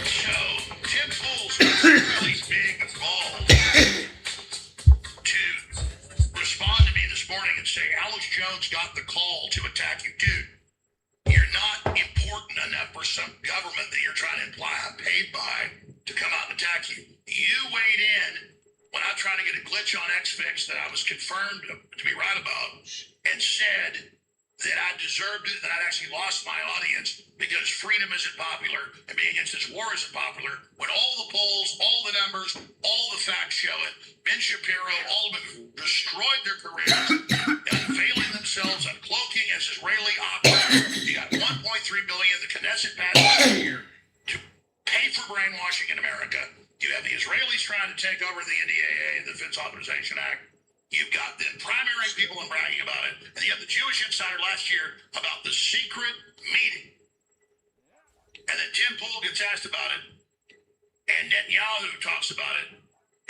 So, Tim Pool's really big involved to respond to me this morning and say, Alex Jones got the call to attack you. Dude, you're not important enough for some government that you're trying to imply I'm paid by to come out and attack you. You weighed in when I tried to get a glitch on XFix that I was confirmed to be right about and said that I deserved it, that I'd actually lost my audience because freedom isn't popular and being against this war isn't popular, when all the polls, all the numbers, all the facts show it. Ben Shapiro, all of them destroyed their careers, unveiling themselves, uncloaking as Israeli operators. You got 1.3 billion the Knesset passed last year to pay for brainwashing in America. You have the Israelis trying to take over the NDAA, the Defense Authorization Act. You've got them primarying people and bragging about it. And you have the Jewish Insider last year about the secret meeting. And then Tim Pool gets asked about it. And Netanyahu talks about it.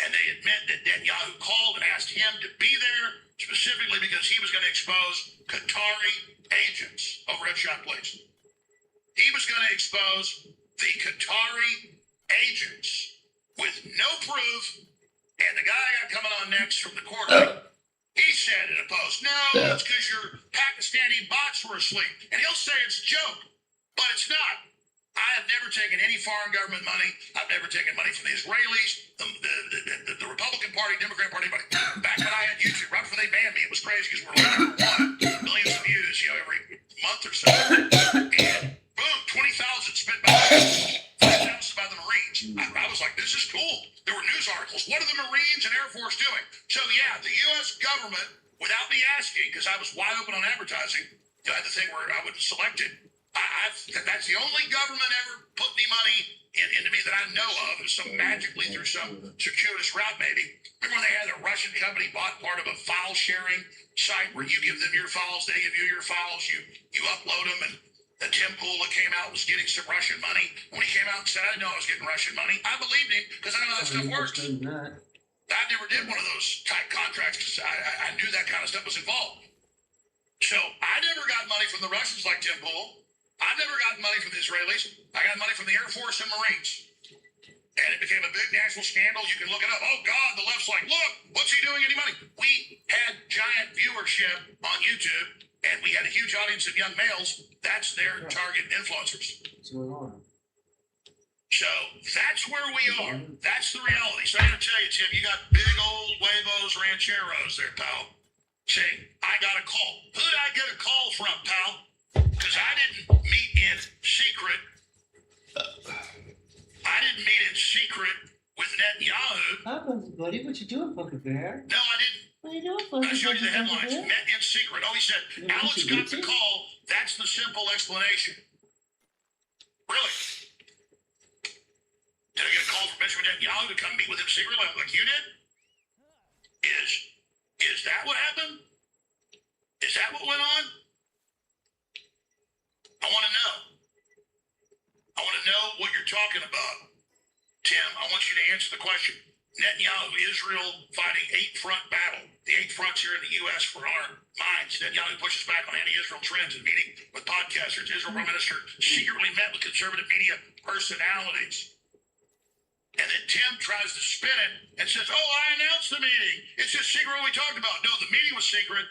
And they admit that Netanyahu called and asked him to be there specifically because he was going to expose Qatari agents over at Shot Place. He was going to expose the Qatari agents with no proof. And the guy I got coming on next from the court, he said in a post, no, it's because your Pakistani bots were asleep. And he'll say it's a joke, but it's not. I have never taken any foreign government money. I've never taken money from the Israelis, the Republican Party, Democrat Party, anybody. Back when I had YouTube, right before they banned me, it was crazy because we're number one, millions of views, every month or so. And boom, 20,000 spent by 5,000 by the Marines. I was like, this is cool. There were news articles. What are the Marines and Air Force doing? So yeah, the U.S. government, without me asking, because I was wide open on advertising, I had the thing where I was selected. I That's the only government ever put any money into me that I know of, magically through some circuitous route maybe. Remember when they had a Russian company bought part of a file sharing site where you give them your files, they give you your files, you upload them, and the Tim Pool that came out was getting some Russian money. When he came out and said, I didn't know I was getting Russian money, I believed him because I know how that stuff works. I never did one of those type contracts because I knew that kind of stuff was involved. So I never got money from the Russians like Tim Pool. I never got money from the Israelis. I got money from the Air Force and Marines. And it became a big national scandal. You can look it up. Oh, God, the left's like, look, what's he doing? Any money? We had giant viewership on YouTube, and we had a huge audience of young males. That's their target influencers.
What's going on?
So that's where we are. That's the reality. So I'm going to tell you, Tim, you got big old huevos rancheros there, pal. Saying, I got a call. Who did I get a call from, pal? Because I didn't meet in secret. I didn't meet in secret with Netanyahu.
Hi, buddy. What you doing, Bunker Bear?
No, I didn't.
What you doing,
I showed you the headlines. Met in secret. Oh, he said, Alex got the call. That's the simple explanation. Really? Did I get a call from Benjamin Netanyahu to come meet with him secretly like you did? Is that what happened? Is that what went on? I want to know. I want to know what you're talking about. Tim, I want you to answer the question. Netanyahu, Israel fighting 8-front battle. The 8 fronts here in the U.S. for our minds. Netanyahu pushes back on anti-Israel trends and meeting with podcasters. Israel Prime Minister secretly met with conservative media personalities. And then Tim tries to spin it and says, oh, I announced the meeting. It's just secret what we talked about. No, the meeting was secret.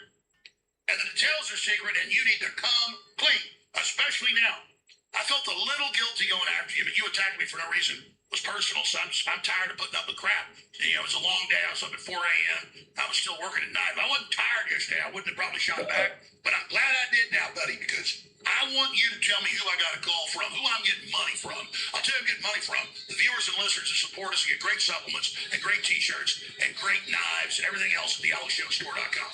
And the details are secret, and you need to come clean, especially now. I felt a little guilty going after you, but you attacked me for no reason. It was personal, so I'm tired of putting up with crap. You know, it was a long day. I was up at 4 a.m. I was still working at night. If I wasn't tired yesterday, I wouldn't have probably shot back. But I'm glad I did now, buddy, because I want you to tell me who I got a call from, who I'm getting money from. I'll tell you who I'm getting money from. The viewers and listeners that support us and get great supplements and great T-shirts and great knives and everything else at thealexshowstore.com.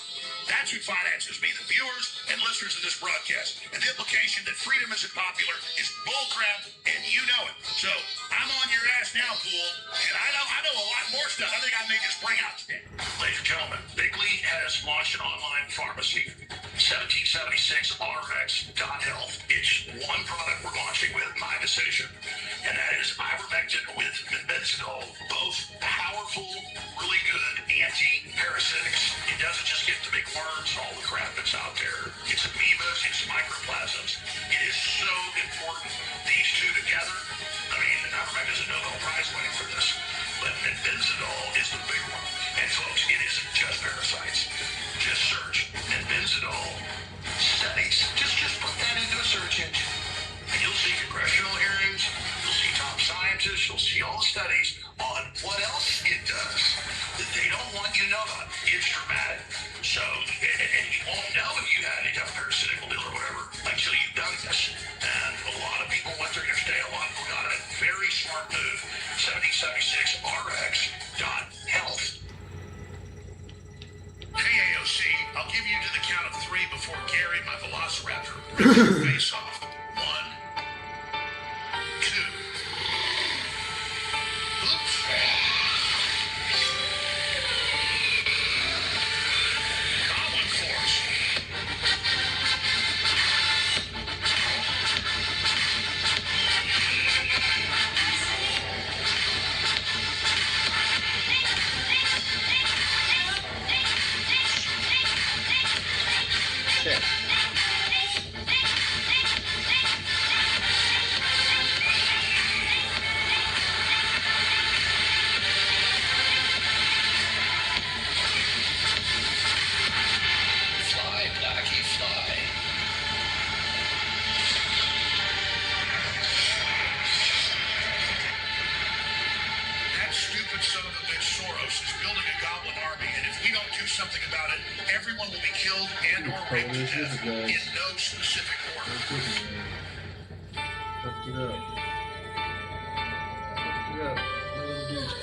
That's who finances me, the viewers and listeners of this broadcast. And the implication that freedom isn't popular is bullcrap, and you know it. So I'm on your ass now, Pool, and I know a lot more stuff. I think I may just bring out today. Ladies and gentlemen, Bigley has launched an online pharmacy, 1776rx.health. It's one product we're launching with my decision, and that is ivermectin with methylphenidate, both powerful, really good anti-parasitics. It doesn't just get the big worms and all the crap that's out there. It's amoebas, it's microplasms. It is so important. These two together, I mean, ivermectin is a Nobel Prize winning for this, but methylphenidate is the big one. And folks, it isn't just parasites. Just search methylphenidate studies. Just put that into a search engine, and you'll see congressional hearings, you'll see top scientists, you'll see all the studies on what else it does that they don't want you to know about. It's dramatic. So, and you won't know if you had any type of parasitical deal or whatever until you've done this. And a lot of people went there yesterday. A lot of people got a very smart move. 1776rx.health. Hey, AOC, I'll give you to the count of 3 before Gary, my velociraptor, rips your face off. 1, 2. Oops. Goblin Force.
Shit.
Fly, Blackie, fly.
That stupid son of a bitch Soros is building a goblin army, and if we don't do something about it, everyone will be killed and or raped to death in no specific order.
Fucked it up. Fucked it up.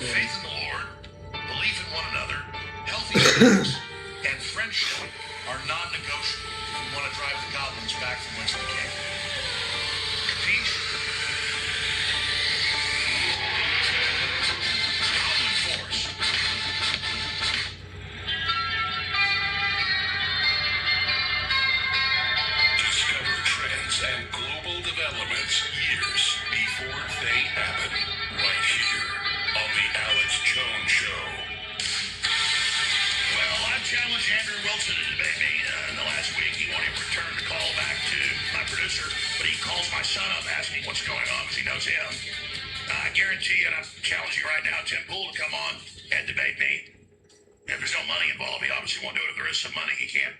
Faith in the Lord, belief in one another, healthy sex, and friendship are non-negotiable if we want to drive the goblins back from whence they came.
events years before they happen, right here on The Alex Jones Show. Well, I've challenged Andrew Wilson to debate me in the last week. He won't even return the call back to my producer, but he calls my son up asking what's going on because he knows him. I guarantee you, and I'm challenging right now, Tim Pool to come on and debate me. If there's no money involved, he obviously won't do it. If there is some money, he can't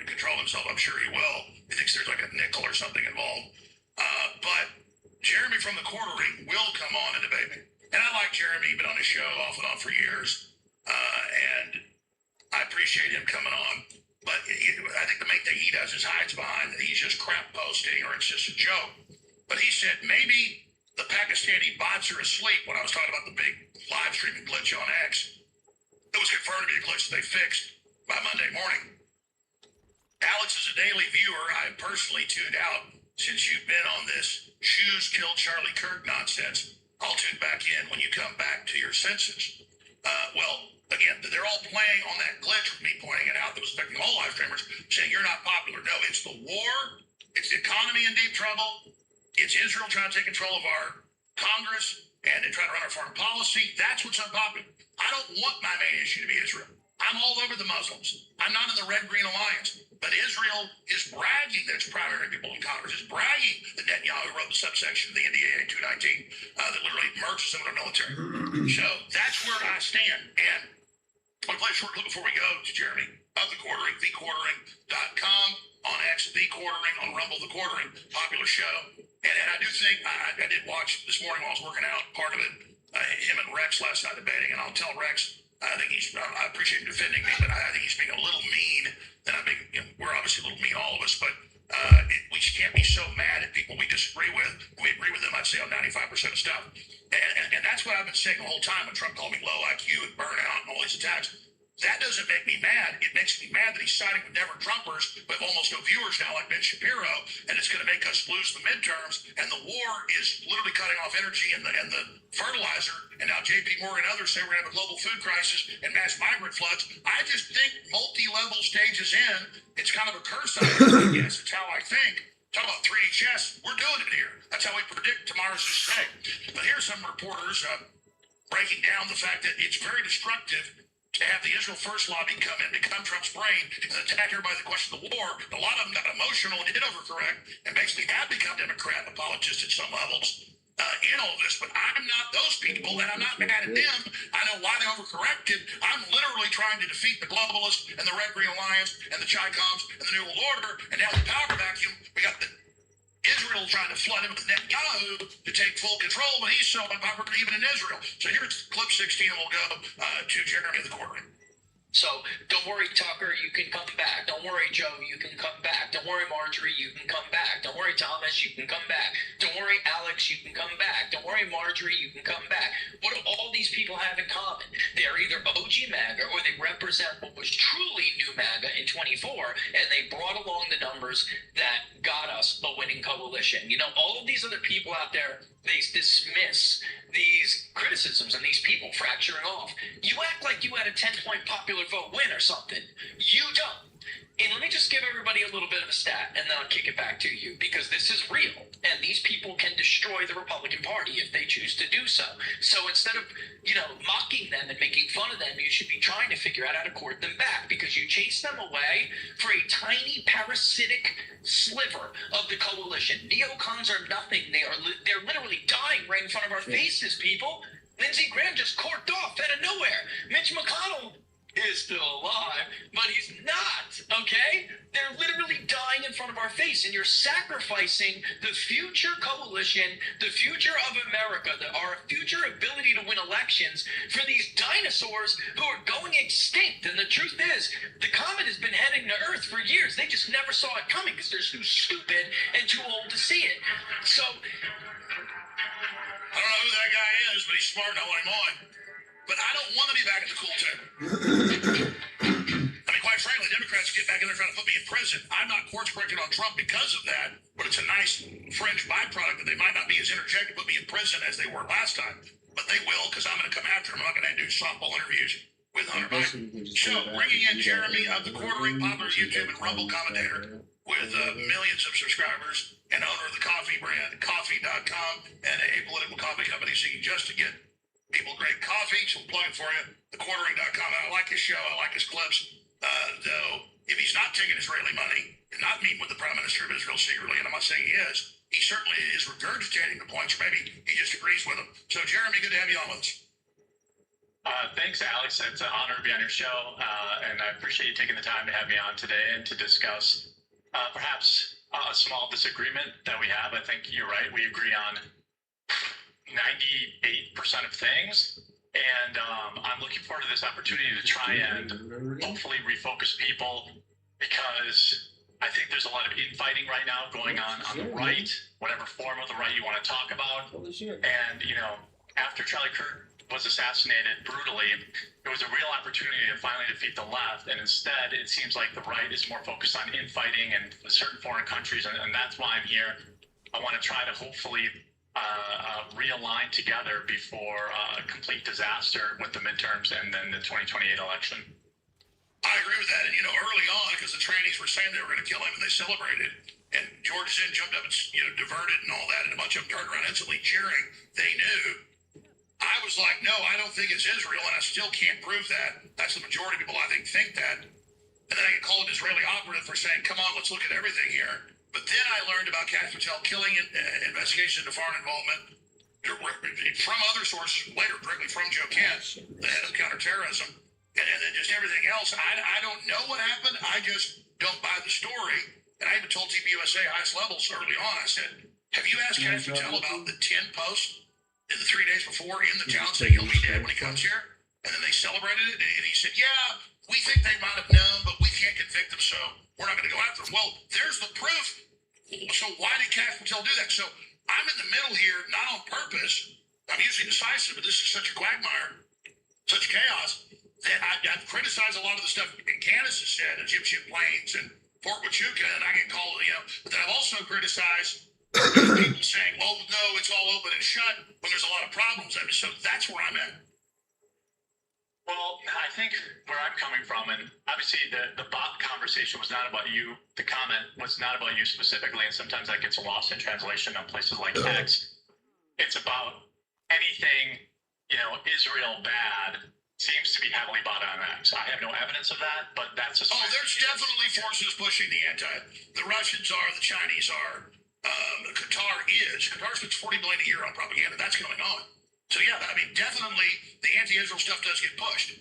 control himself. I'm sure he will. He thinks there's like a nickel or something involved. But Jeremy from the Quartering will come on and debate me. And I like Jeremy, been on his show off and on for years. And I appreciate him coming on. But I think the main thing he does is hides behind that he's just crap posting or it's just a joke. But he said maybe the Pakistani bots are asleep when I was talking about the big live streaming glitch on X. It was confirmed to be a glitch that they fixed by Monday morning. Alex is a daily viewer. I personally tuned out since you've been on this shoes kill Charlie Kirk nonsense. I'll tune back in when you come back to your senses. Well, again, they're all playing on that glitch with me pointing it out that was affecting all live streamers, saying you're not popular. No, it's the war. It's the economy in deep trouble. It's Israel trying to take control of our Congress and they're trying to run our foreign policy. That's what's unpopular. I don't want my main issue to be Israel. I'm all over the Muslims. I'm not in the Red-Green Alliance. But Israel is bragging that its primary people in Congress is bragging that Netanyahu wrote the subsection of the NDAA 219 that literally merges them with our military. So that's where I stand. And I'll play a short clip before we go to Jeremy of The Quartering, thequartering.com, on X, The Quartering, on Rumble, The Quartering, popular show. And I do think, I did watch this morning while I was working out, part of it, him and Rex last night debating, and I'll tell Rex, I appreciate him defending me, but I think he's being a little mean, and we're obviously a little mean, all of us, but we can't be so mad at people we disagree with. We agree with them, I'd say, on 95% of stuff. And that's what I've been saying the whole time when Trump called me low IQ and burnout and all these attacks. That doesn't make me mad. It makes me mad that he's siding with never Trumpers, with almost no viewers now, like Ben Shapiro, and it's going to make us lose the midterms. And the war is literally cutting off energy and the fertilizer. And now J.P. Morgan and others say we're going to have a global food crisis and mass migrant floods. I just think multi-level stages in, it's kind of a curse, I guess. It's how I think. Talk about 3D chess. We're doing it here. That's how we predict tomorrow's mistake. But here's some reporters breaking down the fact that it's very destructive to have the Israel First lobby come in, become Trump's brain, and attack everybody that questioned the war. A lot of them got emotional and did overcorrect, and basically have become Democrat apologists at some levels in all this. But I'm not those people, and I'm not mad at them. I know why they overcorrected. I'm literally trying to defeat the globalists and the Red-Green Alliance and the Chi-Coms and the New World Order, and now the power vacuum, we got the Israel trying to flood him with Netanyahu to take full control, but he's so unpopular even in Israel. So here's clip 16, and we'll go to Jeremy of The Quartering.
So don't worry, Tucker, you can come back. Don't worry, Joe, you can come back. Don't worry, Marjorie, you can come back. Don't worry, Thomas, you can come back. Don't worry, Alex, you can come back. Don't worry, Marjorie, you can come back. What do all these people have in common? They are either OG MAGA or they represent what was truly new MAGA in 24, and they brought along the numbers that got us a winning coalition. You know, all of these other people out there, they dismiss these criticisms and these people fracturing off. You act like you had a 10-point popular vote win or something. You don't. And let me just give everybody a little bit of a stat, and then I'll kick it back to you, because this is real, and these people can destroy the Republican Party if they choose to do so. So instead of, mocking them and making fun of them, you should be trying to figure out how to court them back, because you chase them away for a tiny parasitic sliver of the coalition. Neocons are nothing. They're literally dying right in front of our faces, people. Lindsey Graham just corked off out of nowhere. Mitch McConnell is still alive, but he's not, okay? They're literally dying in front of our face, and you're sacrificing the future coalition, the future of America, our future ability to win elections for these dinosaurs who are going extinct. And the truth is, the comet has been heading to Earth for years. They just never saw it coming because they're too stupid and too old to see it. So,
I don't know who that guy is, but he's smart and I want him on. But I don't want to be back at the cool table. I mean, quite frankly, Democrats get back in there trying to put me in prison. I'm not course corrected on Trump because of that, but it's a nice fringe byproduct that they might not be as interjected, put me in prison as they were last time. But they will, because I'm going to come after them. I'm not going to do softball interviews with Hunter Biden. So, bringing in Jeremy of The Quartering, popular YouTube and Rumble commentator with millions of subscribers and owner of the coffee brand, Coffee
quartering.com and a political coffee company seeking just to get people great coffee. So I'm plugging for you. The quartering.com. I like his show. I like his clips. Though, if he's not taking Israeli money and not meeting with the Prime Minister of Israel secretly, and I'm not saying he certainly is regurgitating the points, or maybe he just agrees with them. So, Jeremy, good to have you on with us.
Thanks, Alex. It's an honor to be on your show, and I appreciate you taking the time to have me on today and to discuss perhaps a small disagreement that we have. I think you're right. We agree on 98% of things, and I'm looking forward to this opportunity to try and hopefully refocus people, because I think there's a lot of infighting right now going on the right, whatever form of the right you want to talk about. And, after Charlie Kirk was assassinated brutally, it was a real opportunity to finally defeat the left, and instead it seems like the right is more focused on infighting in certain foreign countries, and that's why I'm here. I want to try to hopefully realign together before a complete disaster with the midterms and then the 2028 election.
I agree with that. And, early on, because the trannies were saying they were going to kill him and they celebrated, and George Zinn jumped up and, diverted and all that, and a bunch of them turned around instantly cheering. They knew. I was like, no, I don't think it's Israel, and I still can't prove that. That's the majority of people, I think that. And then I get called an Israeli operative for saying, come on, let's look at everything here. But then I learned about Kash Patel killing investigation into foreign involvement from other sources later, directly from Joe Kent, the head of counterterrorism, and then just everything else. I don't know what happened. I just don't buy the story. And I even told TPUSA highest levels early on, I said, have you asked Kash Patel about the 10 posts in the 3 days before in the town saying he'll be dead when he comes here? And then they celebrated it, and he said, yeah, we think they might have known, but we can't convict them, so we're not going to go after them. Well, there's the proof. So why did Kash Patel do that? So I'm in the middle here, not on purpose. I'm usually decisive, but this is such a quagmire, such chaos, that I've criticized a lot of the stuff Candace has said, Egyptian planes and Fort Huachuca, and I get called, but then I've also criticized people saying, well, no, it's all open and shut when there's a lot of problems. So that's where I'm at.
Well, I think where I'm coming from, and obviously the bot conversation was not about you. The comment was not about you specifically, and sometimes that gets lost in translation on places like X. It's about anything, Israel bad seems to be heavily bought on X. I have no evidence of that, but that's a...
Oh, there's definitely forces pushing the The Russians are, the Chinese are. Qatar spends $40 billion a year on propaganda. That's going on. So yeah, definitely the anti-Israel stuff does get pushed.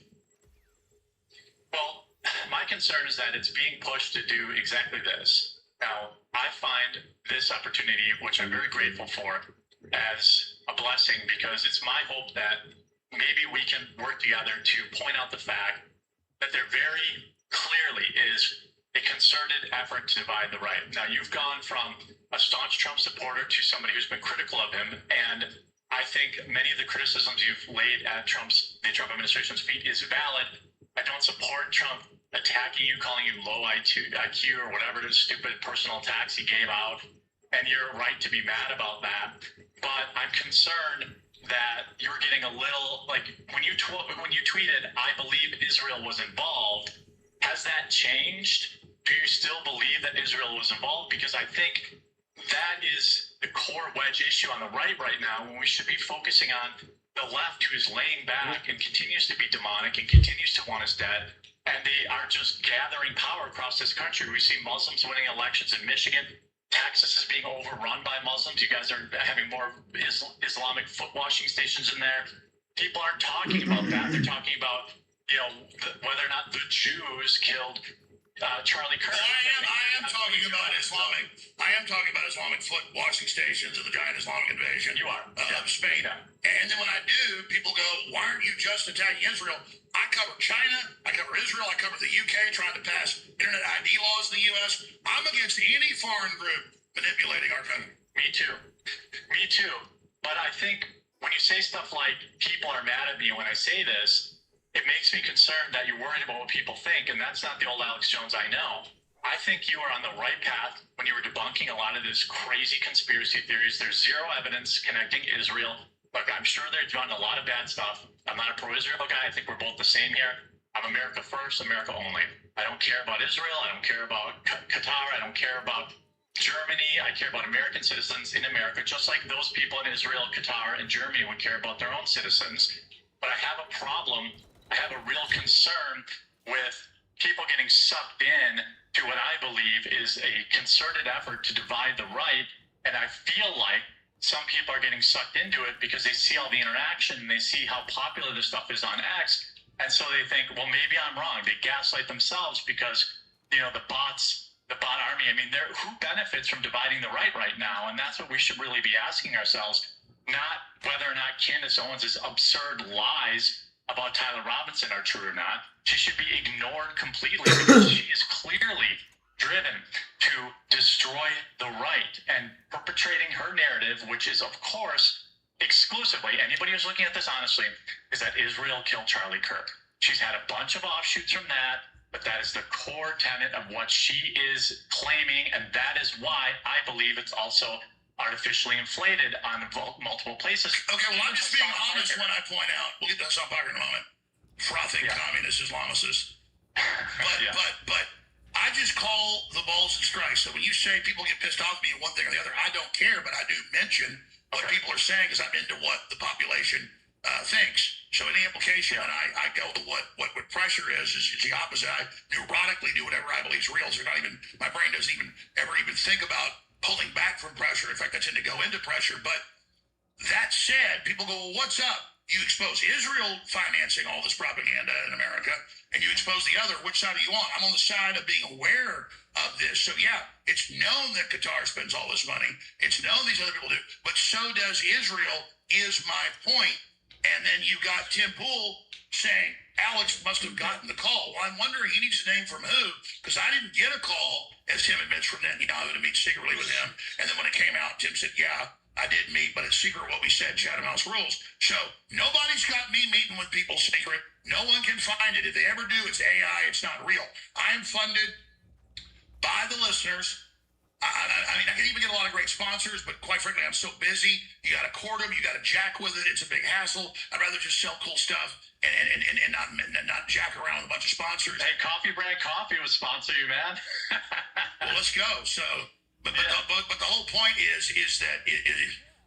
Well, my concern is that it's being pushed to do exactly this. Now, I find this opportunity, which I'm very grateful for, as a blessing, because it's my hope that maybe we can work together to point out the fact that there very clearly is a concerted effort to divide the right. Now, you've gone from a staunch Trump supporter to somebody who's been critical of him, and I think many of the criticisms you've laid at the Trump administration's feet is valid. I don't support Trump attacking you, calling you low IQ or whatever stupid personal attacks he gave out, and you're right to be mad about that. But I'm concerned that you're getting a little, when you tweeted, I believe Israel was involved, has that changed? Do you still believe that Israel was involved? Because I think that is the core wedge issue on the right now, when we should be focusing on the left, who is laying back and continues to be demonic and continues to want us dead. And they are just gathering power across this country. We see Muslims winning elections in Michigan. Texas is being overrun by Muslims. You guys are having more Islamic foot washing stations in there. People aren't talking about that. They're talking about, whether or not the Jews killed Charlie Kirk.
I am talking about Islamic. I am talking about Islamic foot washing stations and the giant Islamic invasion.
You are
of Spain. Yeah. And then when I do, people go, "Why aren't you just attacking Israel?" I cover China. I cover Israel. I cover the UK trying to pass internet ID laws in the US. I'm against any foreign group manipulating our country.
Me too. But I think when you say stuff like people are mad at me when I say this, it makes me concerned that you're worried about what people think, and that's not the old Alex Jones I know. I think you were on the right path when you were debunking a lot of this crazy conspiracy theories. There's zero evidence connecting Israel. Look, I'm sure they've done a lot of bad stuff. I'm not a pro-Israel guy. I think we're both the same here. I'm America first, America only. I don't care about Israel. I don't care about Qatar. I don't care about Germany. I care about American citizens in America, just like those people in Israel, Qatar, and Germany would care about their own citizens. But I have a problem. I have a real concern with people getting sucked in to what I believe is a concerted effort to divide the right. And I feel like some people are getting sucked into it because they see all the interaction and they see how popular this stuff is on X. And so they think, well, maybe I'm wrong. They gaslight themselves because, the bot army, I mean, who benefits from dividing the right now? And that's what we should really be asking ourselves, not whether or not Candace Owens' absurd lies about Tyler Robinson are true or not. She should be ignored completely because she is clearly driven to destroy the right and perpetrating her narrative, which is, of course, exclusively, anybody who's looking at this honestly, is that Israel killed Charlie Kirk. She's had a bunch of offshoots from that, but that is the core tenet of what she is claiming, and that is why I believe it's also artificially inflated on multiple places.
Okay, well, I'm just being honest when I point out. We'll get to Hassan Parker in a moment. Frothing communists, Islamicists. But I just call the balls and strikes. So when you say people get pissed off at me at one thing or the other, I don't care, but I do mention what people are saying because I'm into what the population thinks. So any implication that I go to what pressure is the opposite. I neurotically do whatever I believe is real. So my brain doesn't ever think about pulling back from pressure. In fact, I tend to go into pressure. But that said, people go, well, what's up? You expose Israel financing all this propaganda in America, and you expose the other. Which side are you on? I'm on the side of being aware of this. So yeah, it's known that Qatar spends all this money. It's known these other people do. But so does Israel, is my point. And then you got Tim Pool saying, Alex must have gotten the call. Well, I'm wondering, he needs a name from who? Because I didn't get a call, as Tim admits, from Netanyahu to meet secretly with him. And then when it came out, Tim said, yeah, I did meet, but it's secret what we said, Chatham House rules. So nobody's got me meeting with people secret. No one can find it. If they ever do, it's AI. It's not real. I am funded by the listeners. I mean, I can even get a lot of great sponsors, but quite frankly, I'm so busy. You got to court them. You got to jack with it. It's a big hassle. I'd rather just sell cool stuff and not jack around with a bunch of sponsors.
Hey, Coffee Brand Coffee would sponsor you, man.
Well, let's go. So, but the whole point is that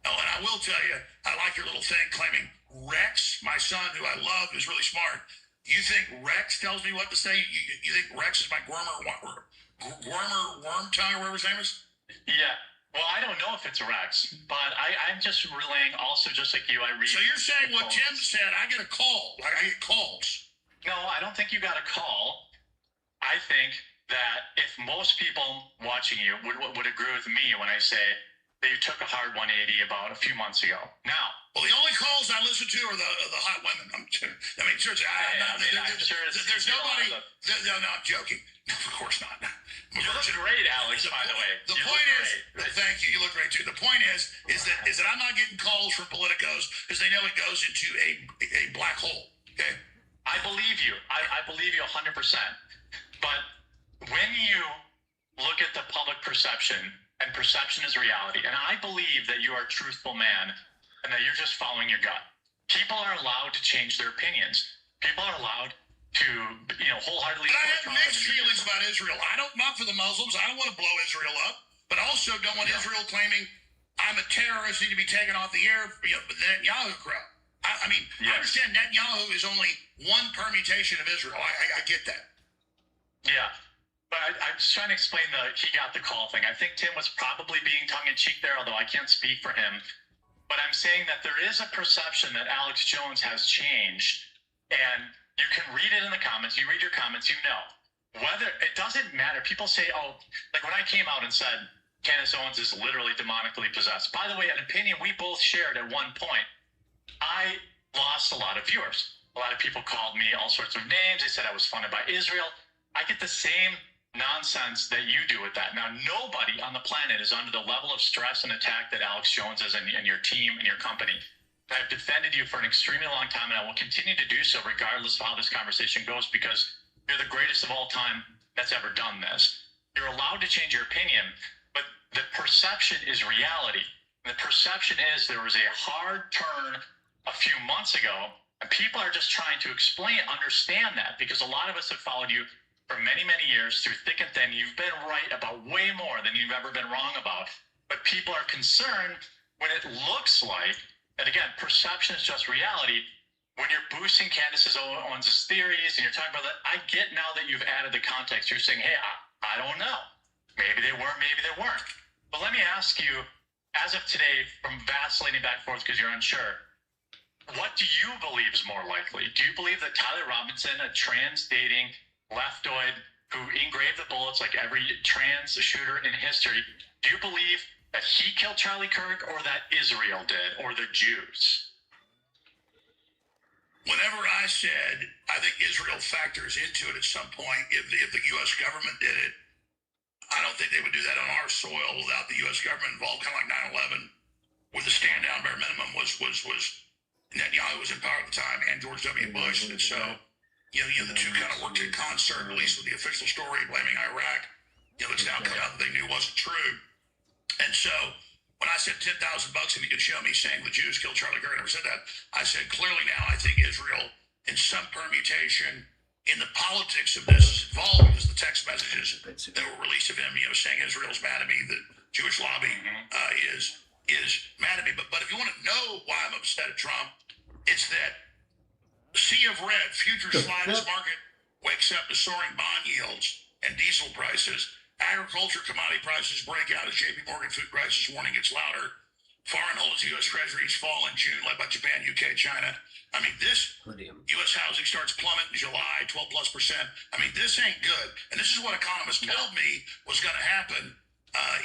oh, and I will tell you, I like your little thing claiming Rex, my son, who I love, who's really smart. You think Rex tells me what to say? You think Rex is my Wormer Worm Tongue, or whatever his name is?
Yeah. Well, I don't know if it's Rex, but I'm just relaying also, just like you, I read.
So you're saying what Tim said, I get a call. Like I get calls.
No, I don't think you got a call. I think that if most people watching you would agree with me when I say that you took a hard 180 about a few months ago. Now,
well, the only calls I listen to are the hot women. I mean, seriously, there's nobody. No, I'm joking. Of course not.
You look great, Alex. By the way,
the point is, thank you. You look great too. The point is that I'm not getting calls from politicos because they know it goes into a black hole. Okay.
I believe you. I believe you 100%. But when you look at the public perception, and perception is reality, and I believe that you are a truthful man and that you're just following your gut. People are allowed to change their opinions. People are allowed to, wholeheartedly.
But I have mixed feelings about Israel. Not for the Muslims. I don't want to blow Israel up, but also don't want Israel claiming I'm a terrorist, need to be taken off the air. The Netanyahu crowd. I mean, I understand Netanyahu is only one permutation of Israel. I get that.
Yeah. But I'm just trying to explain he got the call thing. I think Tim was probably being tongue-in-cheek there, although I can't speak for him. But I'm saying that there is a perception that Alex Jones has changed, and you can read it in the comments. You read your comments, you know. Whether it doesn't matter. People say, oh, like when I came out and said Candace Owens is literally demonically possessed. By the way, an opinion we both shared at one point. I lost a lot of viewers. A lot of people called me all sorts of names. They said I was funded by Israel. I get the same nonsense that you do with that. Now, nobody on the planet is under the level of stress and attack that Alex Jones is and your team and your company. I've defended you for an extremely long time, and I will continue to do so regardless of how this conversation goes, because you're the greatest of all time that's ever done this. You're allowed to change your opinion, but the perception is reality. And the perception is there was a hard turn a few months ago, and people are just trying to understand that, because a lot of us have followed you for many, many years, through thick and thin, you've been right about way more than you've ever been wrong about. But people are concerned when it looks like, and again, perception is just reality, when you're boosting Candace Owens' theories and you're talking about that, I get now that you've added the context. You're saying, hey, I don't know. Maybe they were, maybe they weren't. But let me ask you, as of today, from vacillating back and forth because you're unsure, what do you believe is more likely? Do you believe that Tyler Robinson, a trans-dating leftoid who engraved the bullets like every trans shooter in history, do you believe that he killed Charlie Kirk or that Israel did, or the Jews?
Whenever I said I think Israel factors into it at some point, if the U.S. government did it, I don't think they would do that on our soil without the U.S. government involved, kind of like 9/11, where the stand down bare minimum was Netanyahu was in power at the time, and George W. Bush, and so you know the two kind of worked in concert, at least with the official story blaming Iraq. It's now come out that they knew wasn't true, and so. When I said $10,000 if you could show me saying the Jews killed Charlie Kirk, I never said that. I said clearly now I think Israel, in some permutation, in the politics of this, is involved because the text messages that were released of him, saying Israel's mad at me, the Jewish lobby is mad at me. But if you want to know why I'm upset at Trump, it's that sea of red, futures slide as market wakes up to soaring bond yields and diesel prices. Agriculture commodity prices break out as JP Morgan food prices warning gets louder. Foreign holds U.S. Treasuries fall in June, led by Japan, UK, China. I mean, this U.S. housing starts plummeting in July, 12+%. I mean, this ain't good. And this is what economists told me was going to happen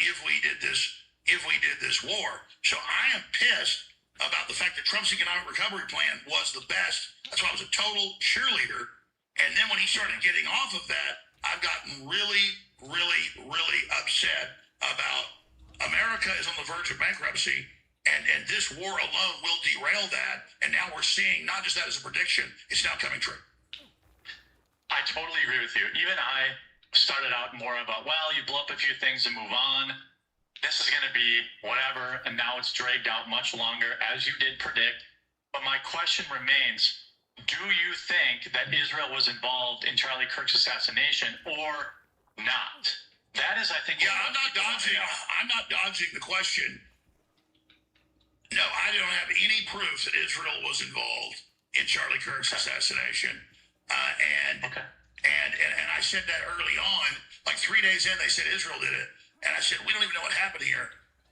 if we did this war. So I am pissed about the fact that Trump's economic recovery plan was the best. That's why I was a total cheerleader. And then when he started getting off of that, I've gotten really upset about America is on the verge of bankruptcy, and this war alone will derail that. And now we're seeing not just that as a prediction, it's now coming true.
I totally agree with you. Even I started out more about, well, you blow up a few things and move on. This is going to be whatever, and now it's dragged out much longer, as you did predict. But my question remains, do you think that Israel was involved in Charlie Kirk's assassination or not? That is, I think...
Yeah, I'm not dodging the question. No, I don't have any proof that Israel was involved in Charlie Kirk's assassination. And I said that early on, like 3 days in, they said Israel did it. And I said, we don't even know what happened here.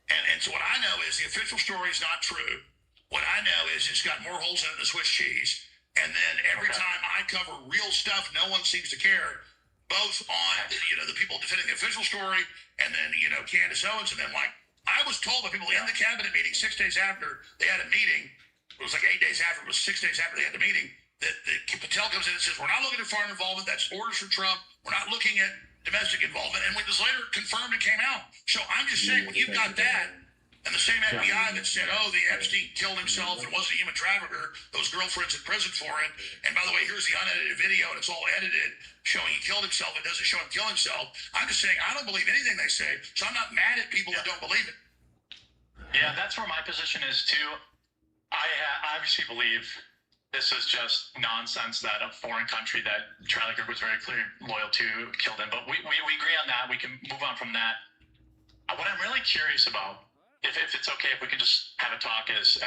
And so what I know is the official story is not true. What I know is it's got more holes in it than Swiss cheese. And then every time I cover real stuff, no one seems to care. Both on, the people defending the official story and then, Candace Owens. And then, I was told by people in the cabinet meeting 6 days after they had a meeting, it was like 8 days after, it was 6 days after they had the meeting, that Patel comes in and says, we're not looking at foreign involvement. That's orders from Trump. We're not looking at domestic involvement. And when this later confirmed and came out. So I'm just saying, when you've got that, and the same FBI that said, the Epstein killed himself and wasn't a human trafficker, those girlfriends in prison for it. And by the way, here's the unedited video, and it's all edited, showing he killed himself. It doesn't show him kill himself. I'm just saying, I don't believe anything they say, so I'm not mad at people that don't believe it.
Yeah, that's where my position is, too. I obviously believe this is just nonsense that a foreign country that Charlie Kirk was very clearly loyal to killed him. But we agree on that. We can move on from that. What I'm really curious about, if it's okay, if we can just have a talk as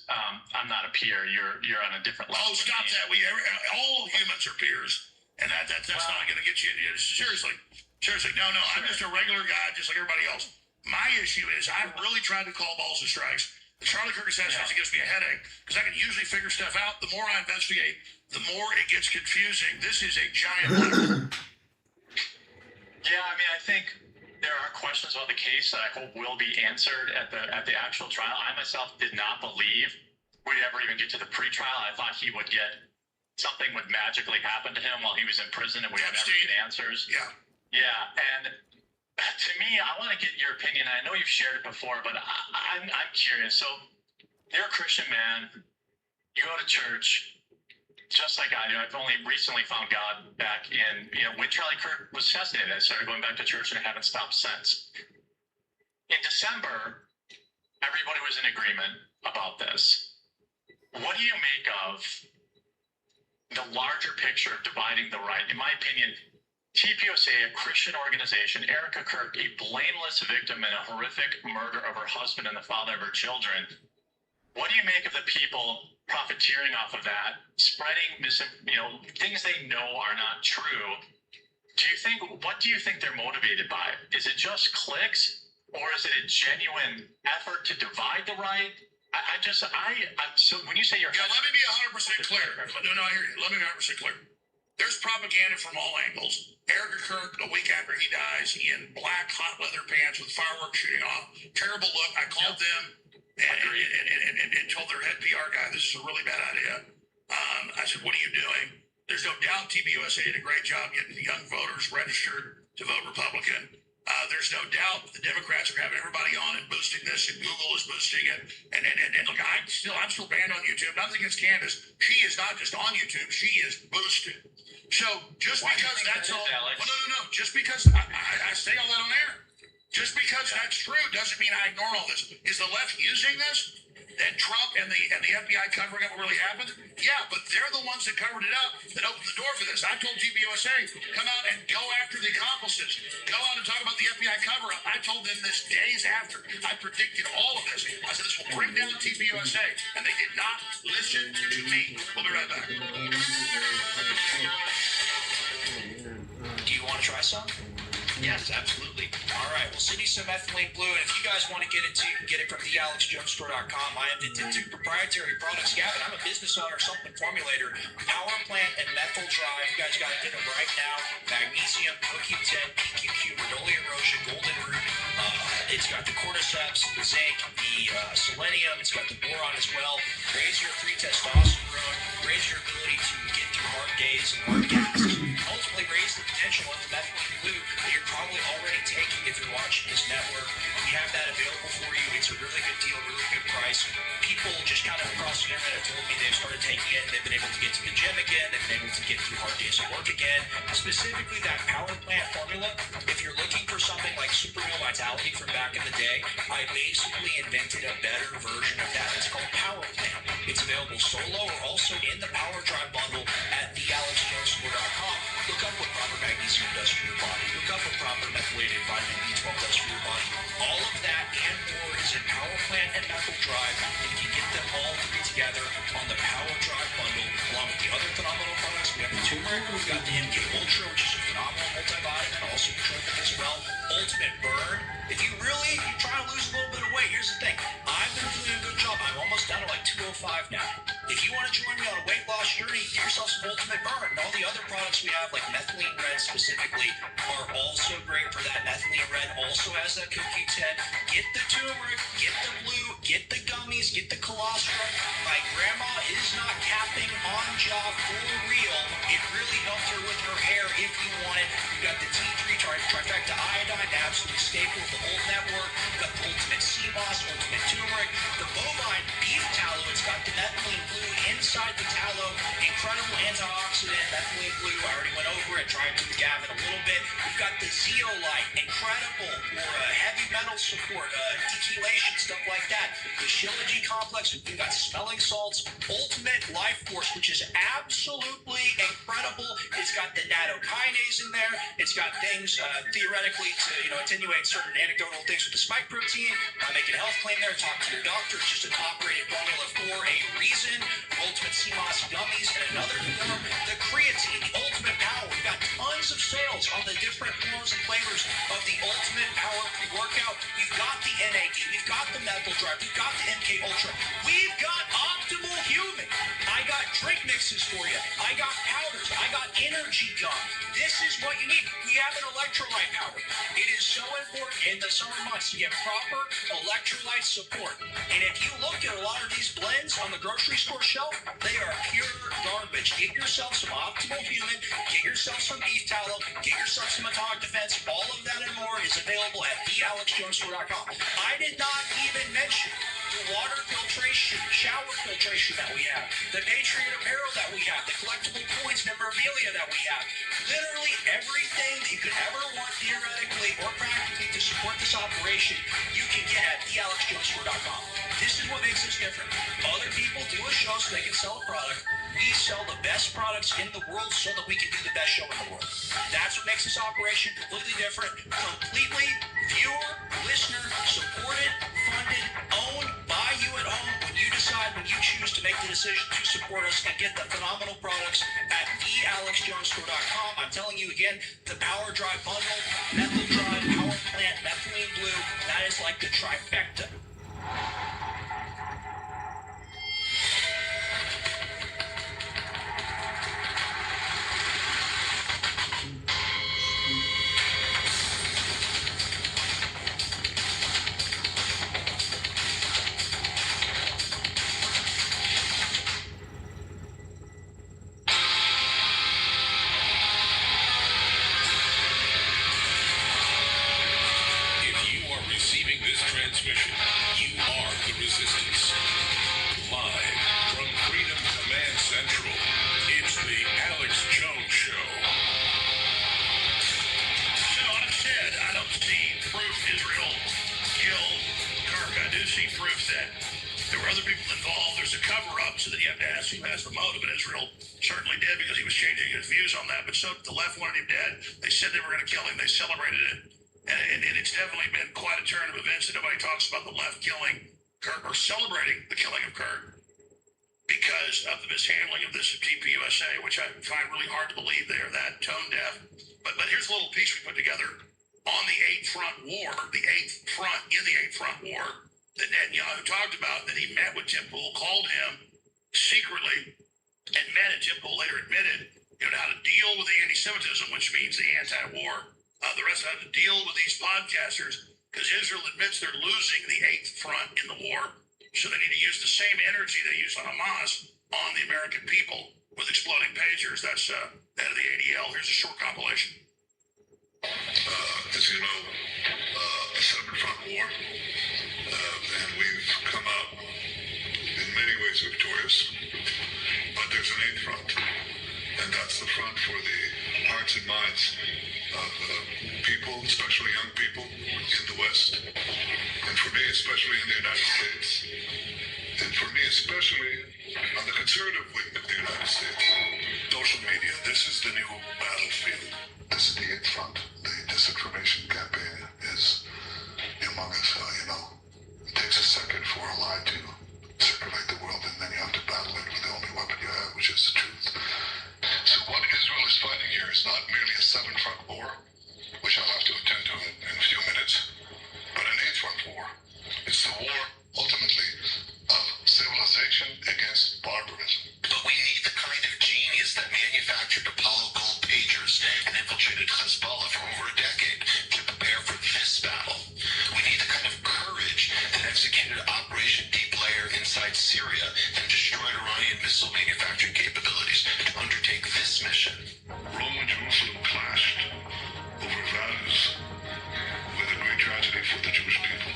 I'm not a peer, you're on a different level.
Oh, stop that! All humans are peers, and that's not going to get you. Seriously, no. I'm just a regular guy, just like everybody else. My issue is I've really tried to call balls and strikes. The Charlie Kirk assassination gives me a headache because I can usually figure stuff out. The more I investigate, the more it gets confusing. This is a giant letter.
Yeah, I mean, I think there are questions about the case that I hope will be answered at the actual trial. I myself did not believe we'd ever even get to the pre-trial. I thought something would magically happen to him while he was in prison and we would never get answers. Yeah, and to me, I want to get your opinion. I know you've shared it before, but I'm curious. So you're a Christian man. You go to church. Just like I do, I've only recently found God back in, when Charlie Kirk was assassinated. I started going back to church and I haven't stopped since. In December, everybody was in agreement about this. What do you make of the larger picture of dividing the right? In my opinion, TPOSA, a Christian organization, Erica Kirk, a blameless victim in a horrific murder of her husband and the father of her children. What do you make of the people profiteering off of that, spreading things they know are not true? What do you think they're motivated by? Is it just clicks, or is it a genuine effort to divide the right? So when you say you're...
Yeah, let me be 100% clear. No, I hear you. Let me be 100% clear. There's propaganda from all angles. Erica Kirk, a week after he dies, in black hot leather pants with fireworks shooting off. Terrible look. I called them and told their head PR guy, this is a really bad idea. I said, what are you doing? There's no doubt TPUSA did a great job getting the young voters registered to vote Republican. There's no doubt the Democrats are having everybody on and boosting this, and Google is boosting it. And look, I'm still banned on YouTube. Nothing against Candace. She is not just on YouTube. She is boosted. So just because that's all, no. Just because I say all that on air, just because that's true doesn't mean I ignore all this. Is the left using this? And Trump and the FBI covering up what really happened? Yeah, but they're the ones that covered it up, that opened the door for this. I told TPUSA, come out and go after the accomplices. Go out and talk about the FBI cover-up. I told them this days after. I predicted all of this. I said this will bring down TPUSA, and they did not listen to me. We'll be right back.
Do you want to try some? Yes, absolutely. All right, we'll send you some ethylene blue, and if you guys want to get it, you can get it from thealexjonesstore.com. I invented 2 proprietary products. Gavin, I'm a business owner, something formulator, Power Plant and Methyl Drive. You guys got to get them right now. Magnesium, CoQ10, PQQ, Rhodiola erosion, golden root. It's got the cordyceps, the zinc, the selenium. It's got the boron as well. Raise your free testosterone. Raise your ability to get through hard days and hard gaps. Ultimately, raise the potential of the methylene blue that you're probably already taking if you're watching this network. We have that available for you. It's a really good deal, really good price. People just kind of across the internet have told me they've started taking it and they've been able to get to the gym again. They've been able to get through hard days of work again. Specifically, that Power Plant formula, if you're looking for something like Super Meal Vitality from back in the day, I basically invented a better version of that. It's called Power Plant. It's available solo or also in the Power Drive bundle at thealexjonesstore.com. Look up what proper magnesium does for your body. Look up what proper methylated vitamin B12 does for your body. All of that and more is in Power Plant and Methyl Drive. And you can get them all 3 together on the Power Drive bundle, along with the other phenomenal products. We have the turmeric, we've got the MK Ultra, which is a phenomenal multivitamin, also nootropic as well. Ultimate Burn. If you're trying to lose a little bit of weight, here's the thing. I've been doing a good job. I'm almost down to like 205 now. If you want to join me on a weight loss journey, get yourself some Ultimate Burn. And all the other products we have, like Methylene Red specifically, are also great for that. Methylene Red also has that CoQ10. Get the turmeric, get the blue, get the gummies, get the colostrum. My grandma is not capping on job for real. It really helped her with her hair if you want it. You got the T3 trifecta iodine, absolutely staple of the old network. You got the Ultimate Sea Moss, Ultimate Turmeric, the bovine beef tallow. It's got the methylene blue inside the tallow. Incredible antioxidant, methylene blue. I already went over it, tried to Gavin a little bit. We've got the Zeolite, incredible for heavy metal support, dechelation, stuff like that. The Shilajit complex, we've got smelling salts, Ultimate Life Force, which is absolutely incredible. It's got the nattokinase in there. It's got things theoretically to attenuate certain anecdotal things with the spike protein. Make a health claim there. Talk to your doctor. It's just a top-rated formula for a reason. Ultimate CMOS gummies and another form, the creatine, the Ultimate Power. We've got tons of sales on the different forms and flavors of the Ultimate Power pre-workout. We've got the NAD. We've got the Methyl Drive. We've got the MK Ultra. We've got Optimal Human. I got drink mixes for you. I got powders. I got energy gum. This is what you need. We have an electrolyte powder. It is so important in the summer months to get proper electrolyte support. And if you look at a lot of these blends on the grocery store shelf, they are pure garbage. Get yourself some Optimal Human. Get yourself some beef tallow. Get yourself some Atomic Defense. All of that and more is available at thealexjonesstore.com. I did not even mention the water filtration, shower filtration that we have, the Patriot apparel that we have, the collectible coins, memorabilia that we have. Literally everything that you could ever want theoretically or practically to support this operation, you can get at thealexjonesstore.com.
This is what makes us different. Other people do a show so they can sell a product. We sell the best products in the world so that we can do the best show in the world. That's what makes this operation completely different. Completely viewer, listener, supported, funded, owned by you at home when you decide, when you choose to make the decision to support us and get the phenomenal products at thealexjonesstore.com. I'm telling you again, the Power Drive bundle, Methyl Drive, Power Plant, Methylene Blue, that is like the trifecta.
If you are receiving this transmission, you are the resistance. Live from Freedom Command Central, it's the Alex Jones Show.
So I've said I don't see proof Israel killed Kirk. I do see proof that there were other people involved. There's a cover-up, so that you have to ask who has the motive. And Israel certainly did, because he was changing his views on that. But so the left wanted him dead. They said they were going to kill him. They celebrated it. And it's definitely been quite a turn of events that nobody talks about the left killing Kirk or celebrating the killing of Kirk because of the mishandling of this TPUSA, which I find really hard to believe they are that tone deaf. But here's a little piece we put together on the 8th Front War, the 8th Front, in the 8th Front War, that Netanyahu talked about, that he met with Tim Pool, called him secretly, and met, and Tim Pool later admitted, how to deal with the anti-Semitism, which means the anti-war. The rest how to deal with these podcasters, because Israel admits they're losing the 8th Front in the war, so they need to use the same energy they use on Hamas on the American people with exploding pagers. That's out of the ADL. Here's a short compilation.
As you know, a 7 front war, and we've come out in many ways victorious, but there's an 8th front, and that's the front for the hearts and minds of people, especially young people in the West, and for me, especially in the United States, and for me, especially on the conservative wing of the United States. Social media, this is the new battlefield. This is the 8th front. The disinformation campaign is humongous. It takes a second for a lie to circulate the world, and then you have to battle it with the only weapon you have, which is the truth. So what Israel is fighting here is not merely a 7 front war, which I'll have to attend to in a few minutes, but an 8th front war. It's the war, ultimately, of civilization against barbarism.
But we need the kind of genius that manufactured Apollo gold pagers and infiltrated Hezbollah for over a decade to prepare for this battle. We need the kind of courage that executed Operation Deep Layer inside Syria and destroyed Iranian missile manufacturing capabilities to undertake this mission.
Rome and Jerusalem clashed over values with a great tragedy for the Jewish people.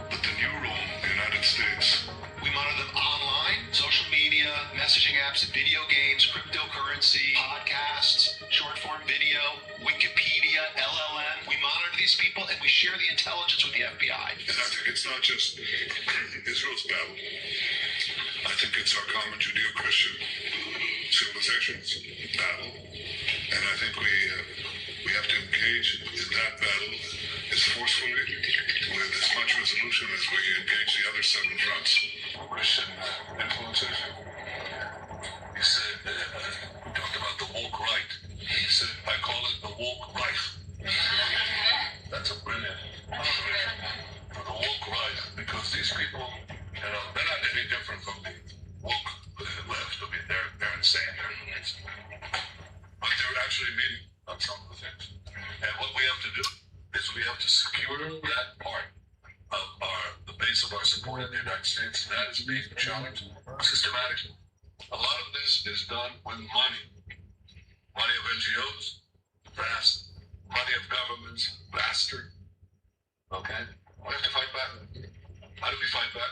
But the new Rome, the United States,
We monitor them online, social media, messaging apps, video games, cryptocurrency, podcasts, short-form video, Wikipedia, LLM. We monitor these people and we share the intelligence with the FBI.
and I think it's not just Israel's battle. I think it's our common Judeo-Christian civilization's battle. And I think we have to engage in that battle as forcefully, with as much resolution as we engage the other 7 fronts.
Christian influences. He said, we talked about the woke right. He said, I call it the woke right. That's a brilliant observation for the woke right, because these people, they're not any different from the woke left. I mean, they're insane. But they're actually meeting on some of the things. And what we have to do is we have to secure that part of the base of our support in the United States. And that is being challenged systematically. A lot of this is done with money. Money of NGOs, vast. Money of governments, vaster. Okay? We have to fight back. How do we fight back?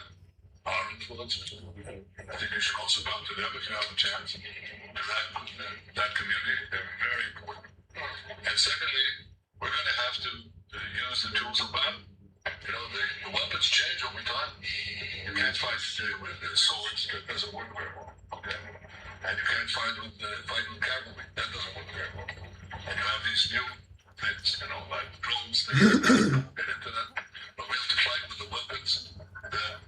Our influencers. I think you should also talk to them if you have a chance. To that community, they're very important. And secondly, we're going to have to use the tools of battle. The weapons change over time. You can't fight today with swords. That doesn't work very well. Okay. And you can't fight with cavalry. That doesn't work very well. And you have these new things, like drones, things like that, and internet. But we have to fight with the weapons that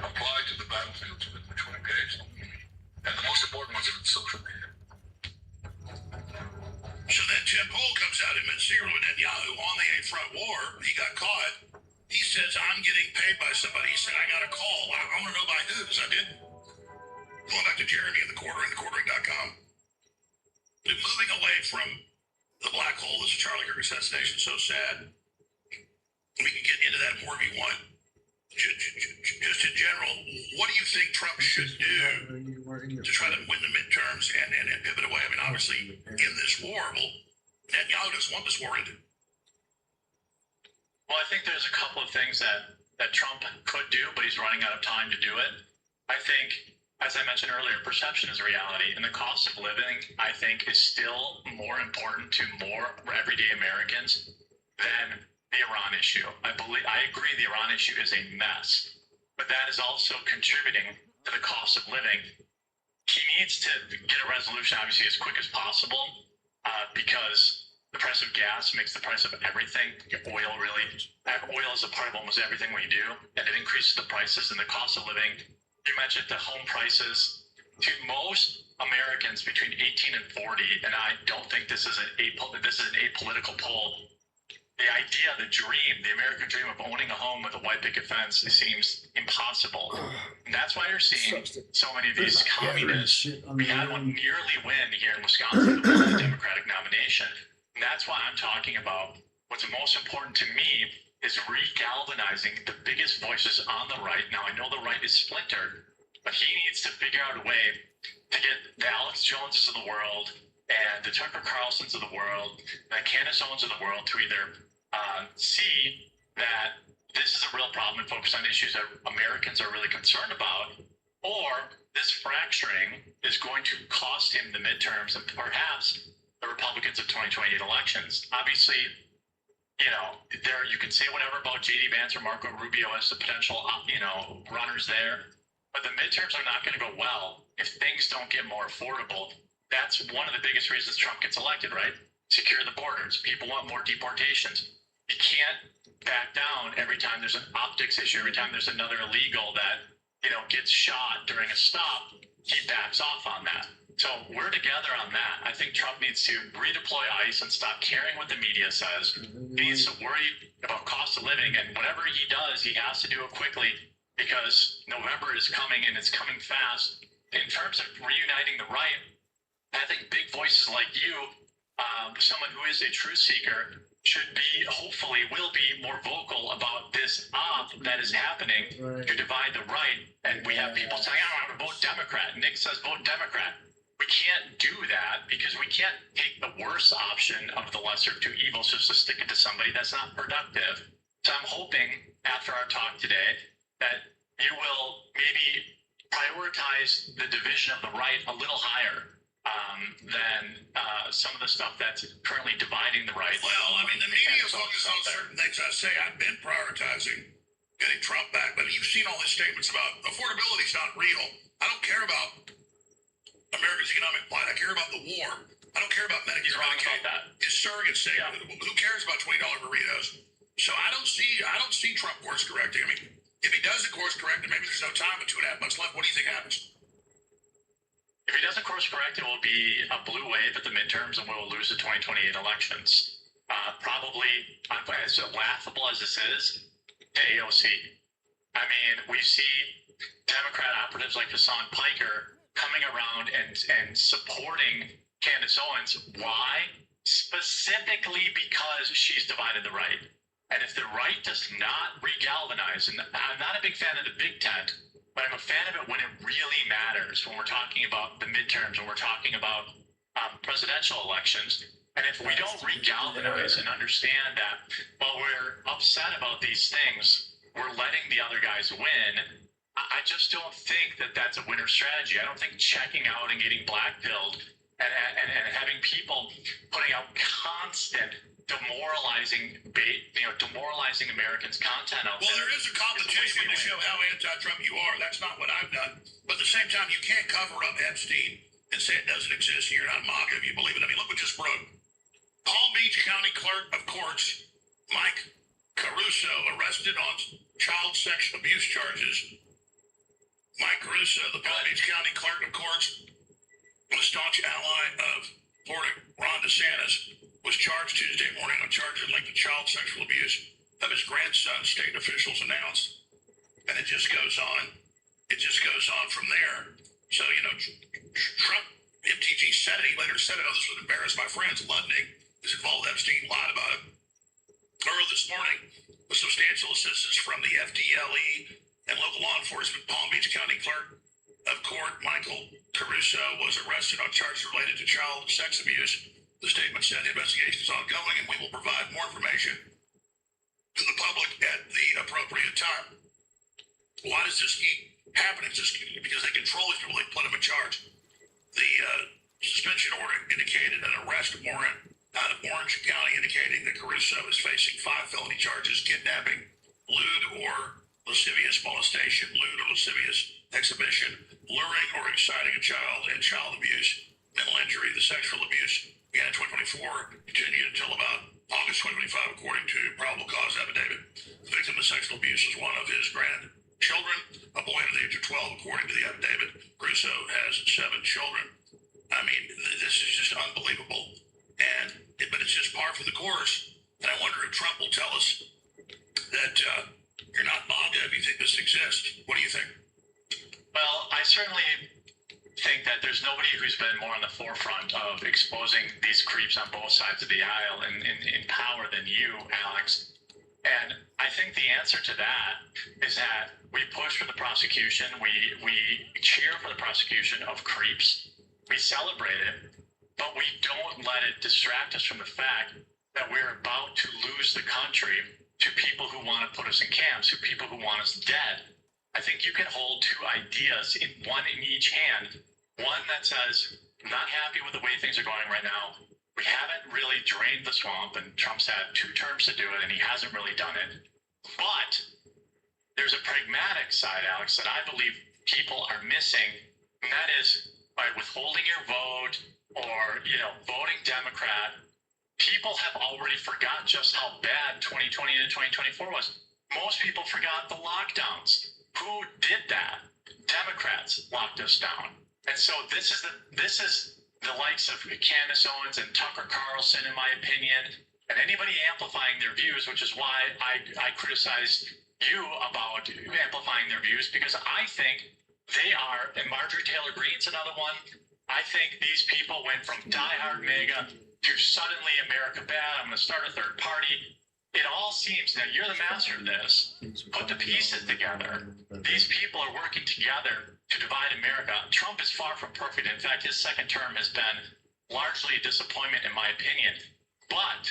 apply to the battlefields with which we're engaged. And the most important ones are social media.
So then Tim Pool comes out and met Cyril Netanyahu on the A-Front War. He got caught. He says, I'm getting paid by somebody. He said, I got a call. I want to know by who, because I didn't. Going back to Jeremy and the Quartering, thequartering.com. Moving away from the black hole is a Charlie Kirk assassination, so sad. We can get into that more if you want. Just in general, what do you think Trump should do to try to win the midterms and pivot away? I mean, obviously, in this war, Netanyahu doesn't want this war ended.
Well, I think there's a couple of things that Trump could do, but he's running out of time to do it. I think, as I mentioned earlier, perception is reality, and the cost of living, I think, is still more important to more everyday Americans than the Iran issue. I agree the Iran issue is a mess, but that is also contributing to the cost of living. He needs to get a resolution, obviously, as quick as possible, because the price of gas makes the price of everything. Oil is a part of almost everything we do, and it increases the prices and the cost of living. You mentioned the home prices to most Americans between 18 and 40, and I don't think this is an apolitical poll. The idea, the dream, the American dream of owning a home with a white picket fence seems impossible. And that's why you're seeing so many of these communists. We had one nearly win here in Wisconsin, the Democratic nomination. And that's why I'm talking about what's most important to me is regalvanizing the biggest voices on the right. Now, I know the right is splintered, but he needs to figure out a way to get the Alex Joneses of the world and the Tucker Carlsons of the world, the Candace Owens of the world to either see that this is a real problem and focus on issues that Americans are really concerned about, or this fracturing is going to cost him the midterms and perhaps the Republicans of 2028 elections. Obviously, you can say whatever about J.D. Vance or Marco Rubio as the potential, runners there, but the midterms are not going to go well if things don't get more affordable. That's one of the biggest reasons Trump gets elected, right? Secure the borders. People want more deportations. You can't back down every time there's an optics issue, every time there's another illegal that, gets shot during a stop, he backs off on that. So we're together on that. I think Trump needs to redeploy ICE and stop caring what the media says. He needs to worry about cost of living, and whatever he does, he has to do it quickly because November is coming and it's coming fast. In terms of reuniting the right, I think big voices like you, someone who is a truth seeker, will be more vocal about this op that is happening to divide the right. And we have people saying, I want to vote Democrat. Nick says vote Democrat. We can't do that because we can't take the worst option of the lesser of two evils just to stick it to somebody. That's not productive. So I'm hoping after our talk today that you will maybe prioritize the division of the right a little higher than some of the stuff that's currently dividing the right.
Well, I mean, the media focuses on certain things. I say I've been prioritizing getting Trump back, but you've seen all these statements about affordability is not real. I don't care about America's economic plight. I care about the war. I don't care about Medicare.
He's wrong about that.
It's surrogacy. Yeah. Who cares about $20 burritos? So I don't see Trump course correcting. I mean, if he doesn't course correct, then maybe there's no time, but 2.5 months left. What do you think happens?
If he doesn't course correct, it will be a blue wave at the midterms and we will lose the 2028 elections. Probably, as laughable as this is, to AOC. I mean, we see Democrat operatives like Hassan Piker coming around and supporting Candace Owens. Why? Specifically because she's divided the right. And if the right does not regalvanize, and I'm not a big fan of the big tent, but I'm a fan of it when it really matters, when we're talking about the midterms, when we're talking about presidential elections. And if we don't regalvanize and understand that while we're upset about these things, we're letting the other guys win, I just don't think that that's a winner strategy. I don't think checking out and getting blackpilled and having people putting out constant demoralizing Americans' content out
Well,
there.
there is a competition to show how anti-Trump you are. That's not what I've done. But at the same time, you can't cover up Epstein and say it doesn't exist. You're not MAGA if you believe it. I mean, look what just broke. Palm Beach County Clerk of Courts, Mike Caruso, arrested on child sex abuse charges. Mike Caruso, the Palm Beach County Clerk of Courts, a staunch ally of Florida Ron DeSantis, was charged Tuesday morning on charges linked to child sexual abuse of his grandson, state officials announced. And it just goes on. It just goes on from there. So, you know, Trump, MTG said it. He later said, oh, this would embarrass my friends. Lunding is involved. Epstein lied about it. Early this morning, with substantial assistance from the FDLE and local law enforcement, Palm Beach County Clerk of Court Michael Caruso was arrested on charges related to child sex abuse. The statement said the investigation is ongoing and we will provide more information to the public at the appropriate time. Why does this keep happening? Just because they control these people, they put them in charge. The suspension order indicated an arrest warrant out of Orange County indicating that Caruso is facing 5 felony charges: kidnapping, lewd or lascivious molestation, lewd or lascivious exhibition, luring or exciting a child, and child abuse, mental injury. The sexual abuse began in 2024, continued until about August 2025, according to probable cause affidavit. The victim of sexual abuse was one of his grandchildren, a boy under the age of 12, according to the affidavit. Caruso has 7 children. I mean, this is just unbelievable. But it's just par for the course. And I wonder if Trump will tell us that you're not MAGA if you think this exists. What do you think?
Well, I certainly think that there's nobody who's been more on the forefront of exposing these creeps on both sides of the aisle in power than you, Alex. And I think the answer to that is that we push for the prosecution, we cheer for the prosecution of creeps, we celebrate it, but we don't let it distract us from the fact that we're about to lose the country to people who want to put us in camps, to people who want us dead. I think you can hold 2 ideas, one in each hand. One that says, I'm not happy with the way things are going right now. We haven't really drained the swamp, and Trump's had 2 terms to do it, and he hasn't really done it. But there's a pragmatic side, Alex, that I believe people are missing, and that is by withholding your vote or, voting Democrat. People have already forgot just how bad 2020 to 2024 was. Most people forgot the lockdowns. Who did that? Democrats locked us down. And so this is the likes of Candace Owens and Tucker Carlson, in my opinion, and anybody amplifying their views, which is why I criticize you about amplifying their views, because I think they are, and Marjorie Taylor Greene's another one, I think these people went from diehard MAGA to suddenly America bad, I'm going to start a third party. It all seems that you're the master of this. Put the pieces together. These people are working together to divide America. Trump is far from perfect. In fact, his second term has been largely a disappointment, in my opinion. But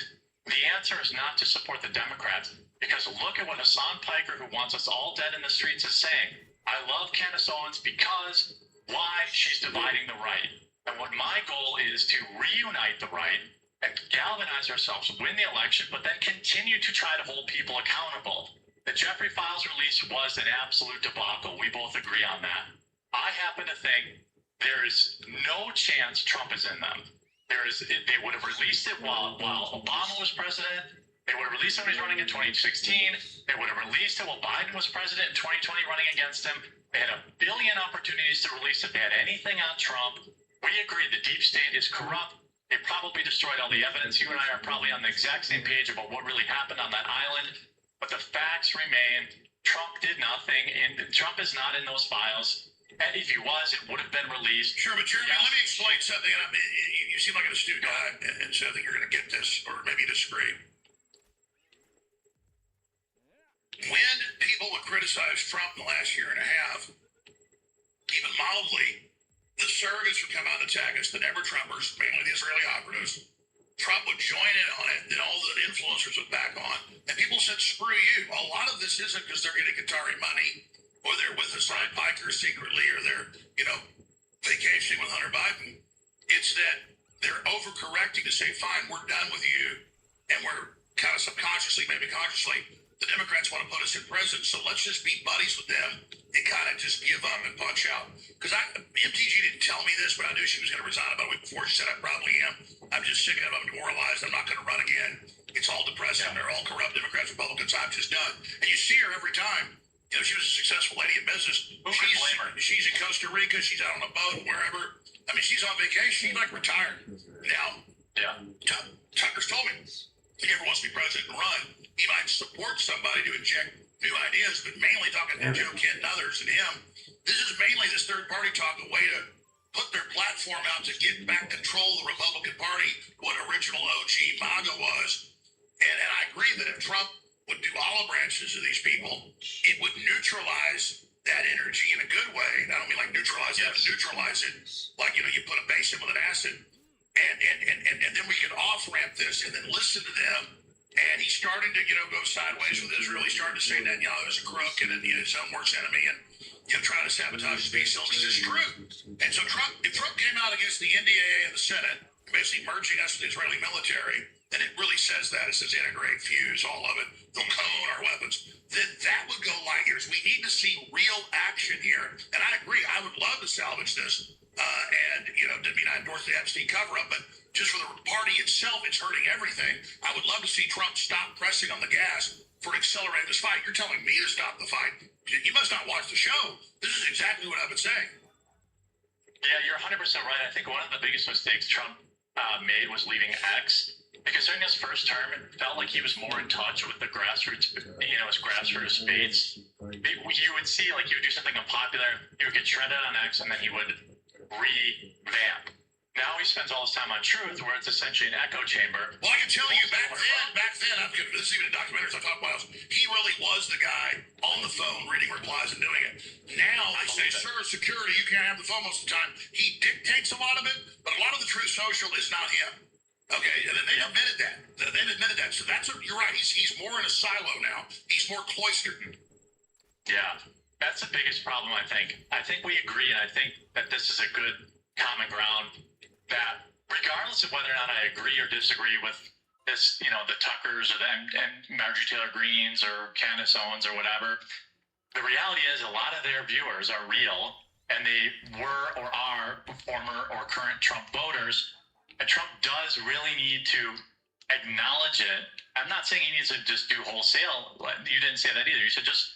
the answer is not to support the Democrats, because look at what Hassan Piker, who wants us all dead in the streets, is saying. I love Candace Owens because why? She's dividing the right. And what my goal is to reunite the right and galvanize ourselves, win the election, but then continue to try to hold people accountable. The Jeffrey Files release was an absolute debacle. We both agree on that. I happen to think there is no chance Trump is in them. They would have released it while Obama was president. They would have released it when he was running in 2016. They would have released it while Biden was president in 2020 running against him. They had a billion opportunities to release it. They had anything on Trump. We agree the deep state is corrupt. They probably destroyed all the evidence. You and I are probably on the exact same page about what really happened on that island. But the facts remain. Trump did nothing, and Trump is not in those files. And if he was, it would have been released.
Sure, but Jeremy, let me explain something. You seem like an astute guy, and so I think you're going to get this, or maybe disagree. When people would criticize Trump in the last year and a half, even mildly, the surrogates would come out and attack us, the never-Trumpers, mainly the Israeli operatives. Trump would join in on it, then all the influencers would back on. And people said, screw you. A lot of this isn't because they're getting Qatari money, or they're with Hassan Piker secretly, or they're, vacationing with Hunter Biden. It's that they're overcorrecting to say, fine, we're done with you.
and we're kind of subconsciously, maybe consciously, the Democrats want to put us in prison, so let's just be buddies with them and kind of just give up and punch out. Because MTG didn't tell me this, but I knew she was going to resign about a week before. She said, I probably am. I'm just sick of it. I'm demoralized. I'm not going to run again. It's all depressing. They're all corrupt Democrats, Republicans. I'm just done. And you see her every time. You know, she was a successful lady in busis.
Who could blame her?
She's in Costa Rica. She's out on a boat, wherever. I mean, she's on vacation. She's like retired. Now, Tucker's told me if he ever wants to be president and run, he might support somebody to inject new ideas, but mainly talking to Joe Kent and others and him. This is mainly this third party talk, a way to put their platform out to get back control of the Republican Party, what original OG MAGA was. And I agree that if Trump would do olive branches to these people, it would neutralize that energy in a good way. I don't mean like neutralize it, but neutralize it. Like, you know, you put a base in with an acid. And then we could off-ramp this and then listen to them. And he's starting to, you know, go sideways with Israel. He's starting to say Netanyahu is a crook and his own worst enemy and, you know, trying to sabotage his peace deals. This is true. And so if Trump came out against the NDAA and the Senate, basically merging us with the Israeli military, and it really says that. It says integrate, fuse, all of it. They'll own our weapons. Then that would go light years. We need to see real action here. And I agree. I would love to salvage this. And, you know, I mean, I endorse the Epstein cover-up, but just for the party itself, it's hurting everything. I would love to see Trump stop pressing on the gas for accelerating this fight. You're telling me to stop the fight. You must not watch the show. This is exactly what I've been saying.
Yeah, you're 100% right. I think one of the biggest mistakes Trump made was leaving X, because during his first term, it felt like he was more in touch with the grassroots, you know, his grassroots base. You would see, like, he would do something unpopular, he would get shredded on X, and then he would revamp. Now he spends all his time on Truth, where it's essentially an echo chamber.
Well, I can tell you, back then, this is even in documentaries I've talked about, he really was the guy on the phone reading replies and doing it. Now, I say, sir, security, you can't have the phone most of the time. He dictates a lot of it, but a lot of the Truth Social is not him. Okay, and they admitted that. They've admitted that. So you're right, he's more in a silo now. He's more cloistered.
Yeah, that's the biggest problem, I think. I think we agree, and I think that this is a good common ground, that regardless of whether or not I agree or disagree with this, you know, the Tuckers or and Marjorie Taylor Greens or Candace Owens or whatever, the reality is a lot of their viewers are real, and they were or are former or current Trump voters, and Trump does really need to acknowledge it. I'm not saying he needs to just do wholesale. You didn't say that either. You said just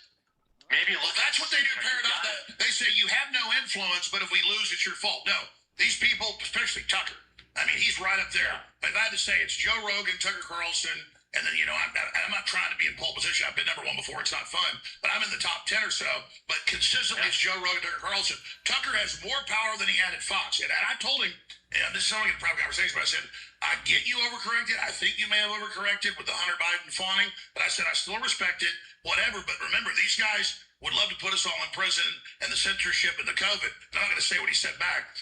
maybe look.
Well, that's what they do, Paradox. They say you have no influence, but if we lose, it's your fault. No. These people, especially Tucker, I mean, he's right up there. If I had to say, it's Joe Rogan, Tucker Carlson, and then, you know, I'm not trying to be in pole position. I've been number one before. It's not fun. But I'm in the top 10 or so. But consistently, it's Joe Rogan, Tucker Carlson. Tucker has more power than he had at Fox. And I told him, and this is only a private conversation, but I said, I get you overcorrected. I think you may have overcorrected with the Hunter Biden fawning. But I said, I still respect it, whatever. But remember, these guys would love to put us all in prison and the censorship and the COVID. I'm not going to say what he said back.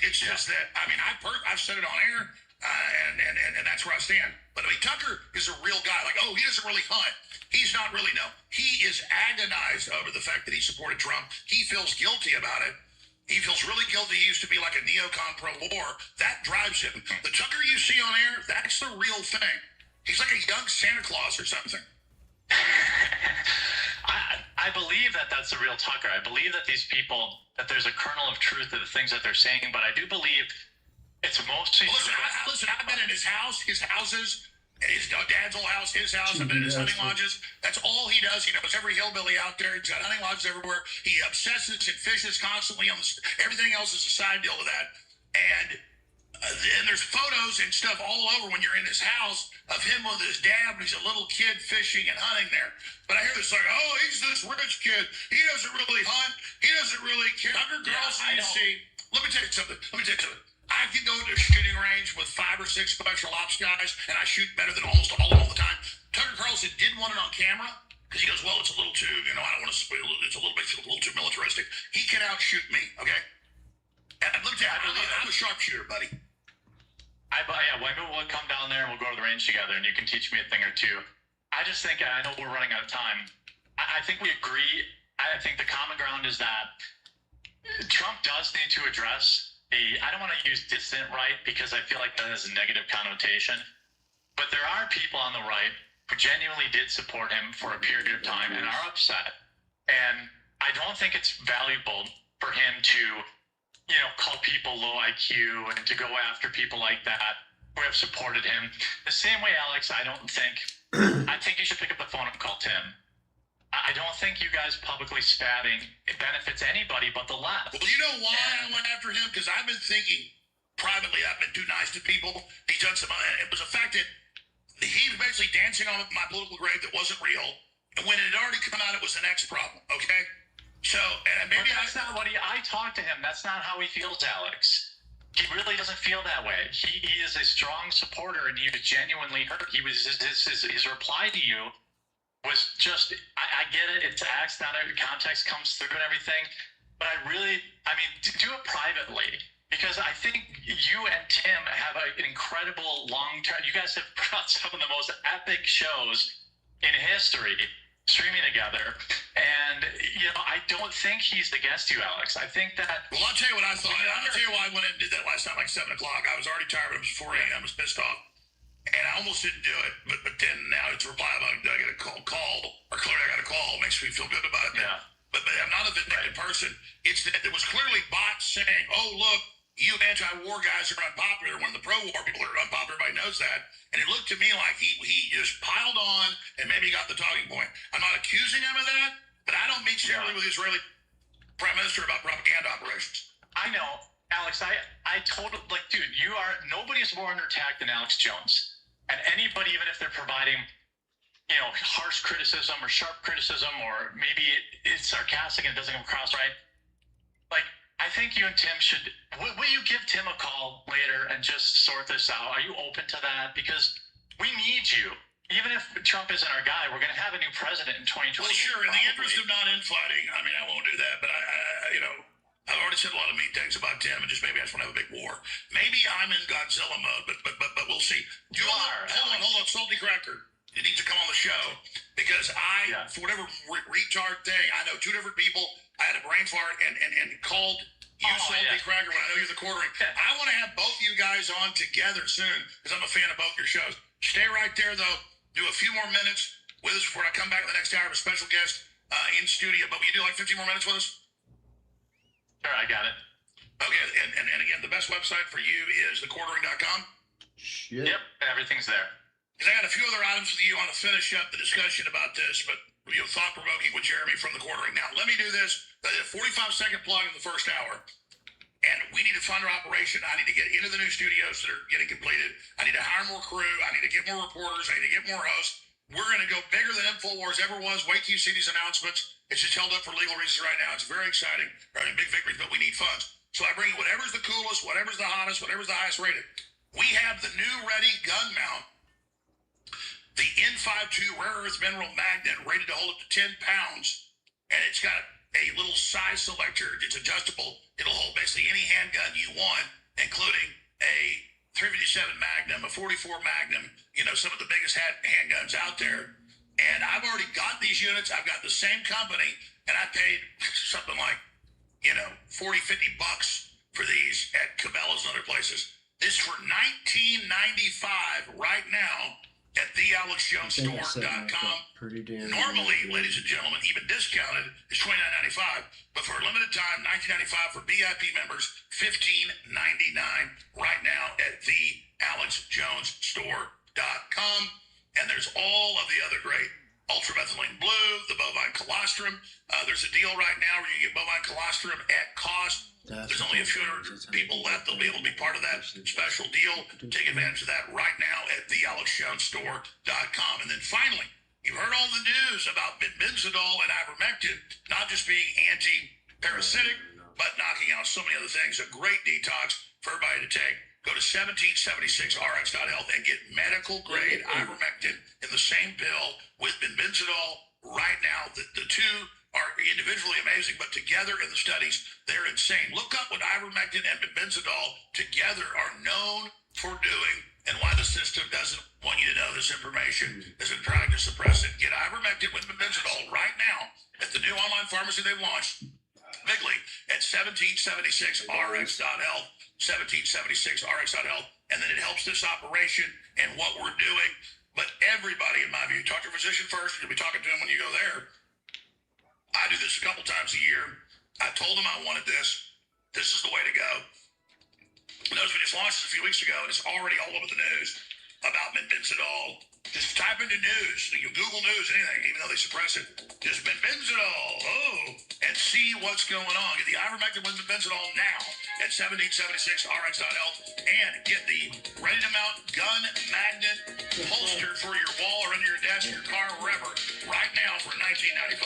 It's just that, I mean, I've said it on air, and that's where I stand. But I mean, Tucker is a real guy. Like, oh, he doesn't really hunt. He's not really, no. He is agonized over the fact that he supported Trump. He feels guilty about it. He feels really guilty. He used to be like a neocon pro-war. That drives him. The Tucker you see on air, that's the real thing. He's like a young Santa Claus or something.
I believe that that's the real Tucker. I believe that these people, that there's a kernel of truth to the things that they're saying, but I do believe it's mostly...
Listen, I've been in his house, his houses, his dad's old house, his house. I've been in his hunting lodges. That's all he does. He knows every hillbilly out there. He's got hunting lodges everywhere. He obsesses and fishes constantly on everything else is a side deal to that. And there's photos and stuff all over when you're in his house of him with his dad when he's a little kid fishing and hunting there. But I hear this like, oh, he's this rich kid. He doesn't really hunt. He doesn't really care. Tucker Carlson, you see. Let me tell you something. I can go to a shooting range with 5 or 6 special ops guys, and I shoot better than almost all the time. Tucker Carlson didn't want it on camera because he goes, well, it's a little too, you know, I don't want to spoil it. It's a little too militaristic. He can outshoot me, okay? And let me tell you, I'm a sharpshooter, buddy.
Maybe we'll come down there and we'll go to the range together and you can teach me a thing or two. I just think, I know we're running out of time. I think we agree. I think the common ground is that Trump does need to address I don't want to use dissident right because I feel like that has a negative connotation, but But there are people on the right who genuinely did support him for a period of time and are upset. And I don't think it's valuable for him to, call people low IQ and to go after people like that who have supported him. The same way, Alex, I think you should pick up the phone and call Tim. I don't think you guys publicly spatting it benefits anybody but the left.
Well, you know why I went after him? Because I've been thinking privately, I've been too nice to people. He's done some, it was the fact that he was basically dancing on my political grave that wasn't real. And when it had already come out, it was the next problem, okay? So, and maybe
that's not what I talked to him. That's not how he feels, Alex. He really doesn't feel that way. He is a strong supporter, and he was genuinely hurt. He was his reply to you was just, I get it. It's acts, not every context comes through and everything. But do it privately. Because I think you and Tim have an incredible long-term, you guys have put out some of the most epic shows in history streaming together. And, I don't think he's against you, Alex. I think that...
Well, I'll tell you what I thought. I'll tell you why I went in and did that last night, like 7 o'clock. I was already tired. It was 4 a.m. I was pissed off. And I almost didn't do it. But then now it's a reply about I get a call. Or clearly I got a call. It makes me feel good about it.
Yeah.
But I'm not a vindictive person. It's that there was clearly bots saying, oh, look, you anti-war guys are unpopular. When the pro-war people are unpopular, everybody knows that. And it looked to me like he just piled on and maybe got the talking point. I'm not accusing him of that, but I don't meet generally with the Israeli prime minister about propaganda operations.
I know, Alex. I totally, dude, nobody is more under attack than Alex Jones. And anybody, even if they're providing, harsh criticism or sharp criticism, or maybe it's sarcastic and it doesn't come across right. I think you and Tim should. Will you give Tim a call later and just sort this out? Are you open to that? Because we need you. Even if Trump isn't our guy, we're going to have a new president in 2020.
Well, sure. In the interest of not infighting, I won't do that. But I've already said a lot of mean things about Tim, and maybe I just want to have a big war. Maybe I'm in Godzilla mode, but we'll see. Hold on, Salty Cracker. You need to come on the show because for whatever retard thing, I know 2 different people. I had a brain fart and called you Salty Cracker when I know you're the quartering. I want to have both you guys on together soon because I'm a fan of both your shows. Stay right there, though. Do a few more minutes with us before I come back in the next hour. I have a special guest in studio. But will you do like 15 more minutes with us?
Sure, I got it.
Okay, and again, the best website for you is thequartering.com?
Yep, everything's there.
Because I got a few other items with you. I want to finish up the discussion about this, but thought-provoking with Jeremy from the Quartering. Now, let me do this. I did a 45-second plug in the first hour, and we need to fund our operation. I need to get into the new studios that are getting completed. I need to hire more crew. I need to get more reporters. I need to get more hosts. We're going to go bigger than InfoWars ever was. Wait till you see these announcements. It's just held up for legal reasons right now. It's very exciting. We're having big victories, but we need funds. So I bring you whatever's the coolest, whatever's the hottest, whatever's the highest rated. We have the new ready gun mount. The N52 rare earth mineral magnet rated to hold up to 10 pounds. And it's got a little size selector. It's adjustable. It'll hold basically any handgun you want, including a 357 Magnum, a 44 Magnum, some of the biggest handguns out there. And I've already got these units. I've got the same company, and I paid something like, $40, $50 for these at Cabela's and other places. This is for $19.95 right now at thealexjonesstore.com. Normally, ladies and gentlemen, even discounted is $29.95, but for a limited time, $19.95 for VIP members, $15.99 right now at thealexjonesstore.com. And there's all of the other great ultramethylene blue, the bovine colostrum. There's a deal right now where you get bovine colostrum at cost. There's only a few hundred people left that'll be able to be part of that special deal. Take advantage of that right now at thealexjonesstore.com. And then finally, you heard all the news about benzodol and ivermectin not just being anti-parasitic, but knocking out so many other things. A great detox for everybody to take. Go to 1776rx.health and get medical-grade ivermectin in the same pill with benzodol right now. The two are individually amazing, but together in the studies, they're insane. Look up what ivermectin and benzodol together are known for doing and why the system doesn't want you to know this information, is trying to suppress it. Get ivermectin with benzodol right now at the new online pharmacy they've launched, bigly, at 1776rx.health. 1776rx.health, and then it helps this operation and what we're doing. But everybody, in my view, talk to a physician first. You'll be talking to him when you go there. I do this a couple times a year. I told him I wanted this. This is the way to go. Notice we just launched this a few weeks ago, and it's already all over the news about Benbenzidol. Just type into news. You can Google news, anything, even though they suppress it. Just Benbenzidol, and see what's going on. Get the ivermectin with Benbenzidol now at 1776rx.health, and get the ready-to-mount gun magnet holster for your wall or under your desk, your car, wherever, right now for $19.95.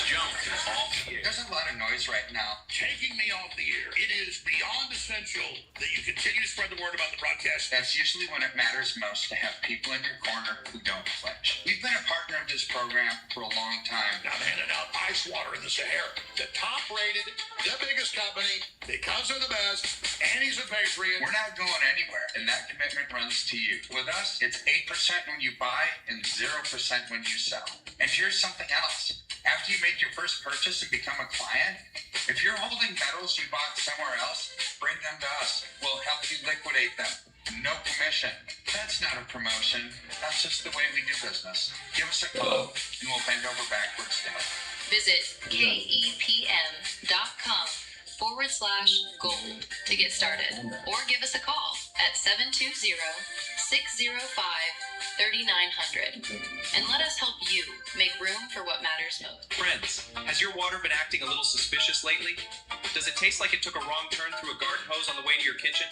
Jones is off the air. There's a lot of noise right now.
Taking me off the air. It is beyond essential that you continue to spread the word about the broadcast.
That's usually when it matters most, to have people in your corner who don't flinch. We've been a partner of this program for a long time.
I'm handing out ice water in the Sahara. The top-rated, the biggest company, because they're the best, and he's a patriot.
We're not going anywhere, and that commitment runs to you. With us, it's 8% when you buy and 0% when you sell. And here's something else. After you make your first purchase and become a client, if you're holding metals you bought somewhere else, bring them to us. We'll help you liquidate them. No commission. That's not a promotion. That's just the way we do business. Give us a call, and we'll bend over backwards to help.
Visit KEPM.com/gold to get started, or give us a call at 720-605-3900 and let us help you make room for what matters most.
Friends, has your water been acting a little suspicious lately? Does it taste like it took a wrong turn through a garden hose on the way to your kitchen?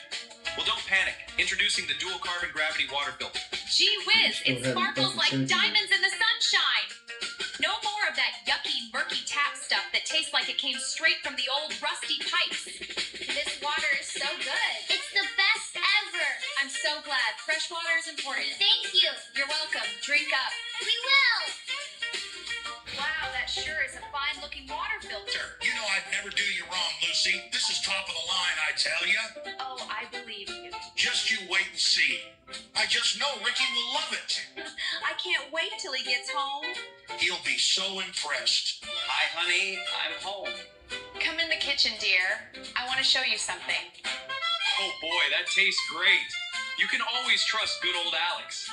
Well, don't panic. Introducing the dual carbon gravity water filter.
Gee whiz, it sparkles like diamonds in the sunshine. No more of that yucky, murky tap stuff that tastes like it came straight from the old rusty pipes.
This water is so good. It's the best ever.
I'm so glad. Fresh water is important.
Thank you.
You're welcome. Drink up.
We will.
Wow, that sure is a fine-looking water filter.
You know I'd never do you wrong, Lucy. This is top of the line, I tell you.
Oh, I believe you.
Just you wait and see. I just know Ricky will love it.
I can't wait till he gets home.
He'll be so impressed.
Hi, honey. I'm home.
Come in the kitchen, dear. I want to show you something.
Oh boy, that tastes great. You can always trust good old Alex.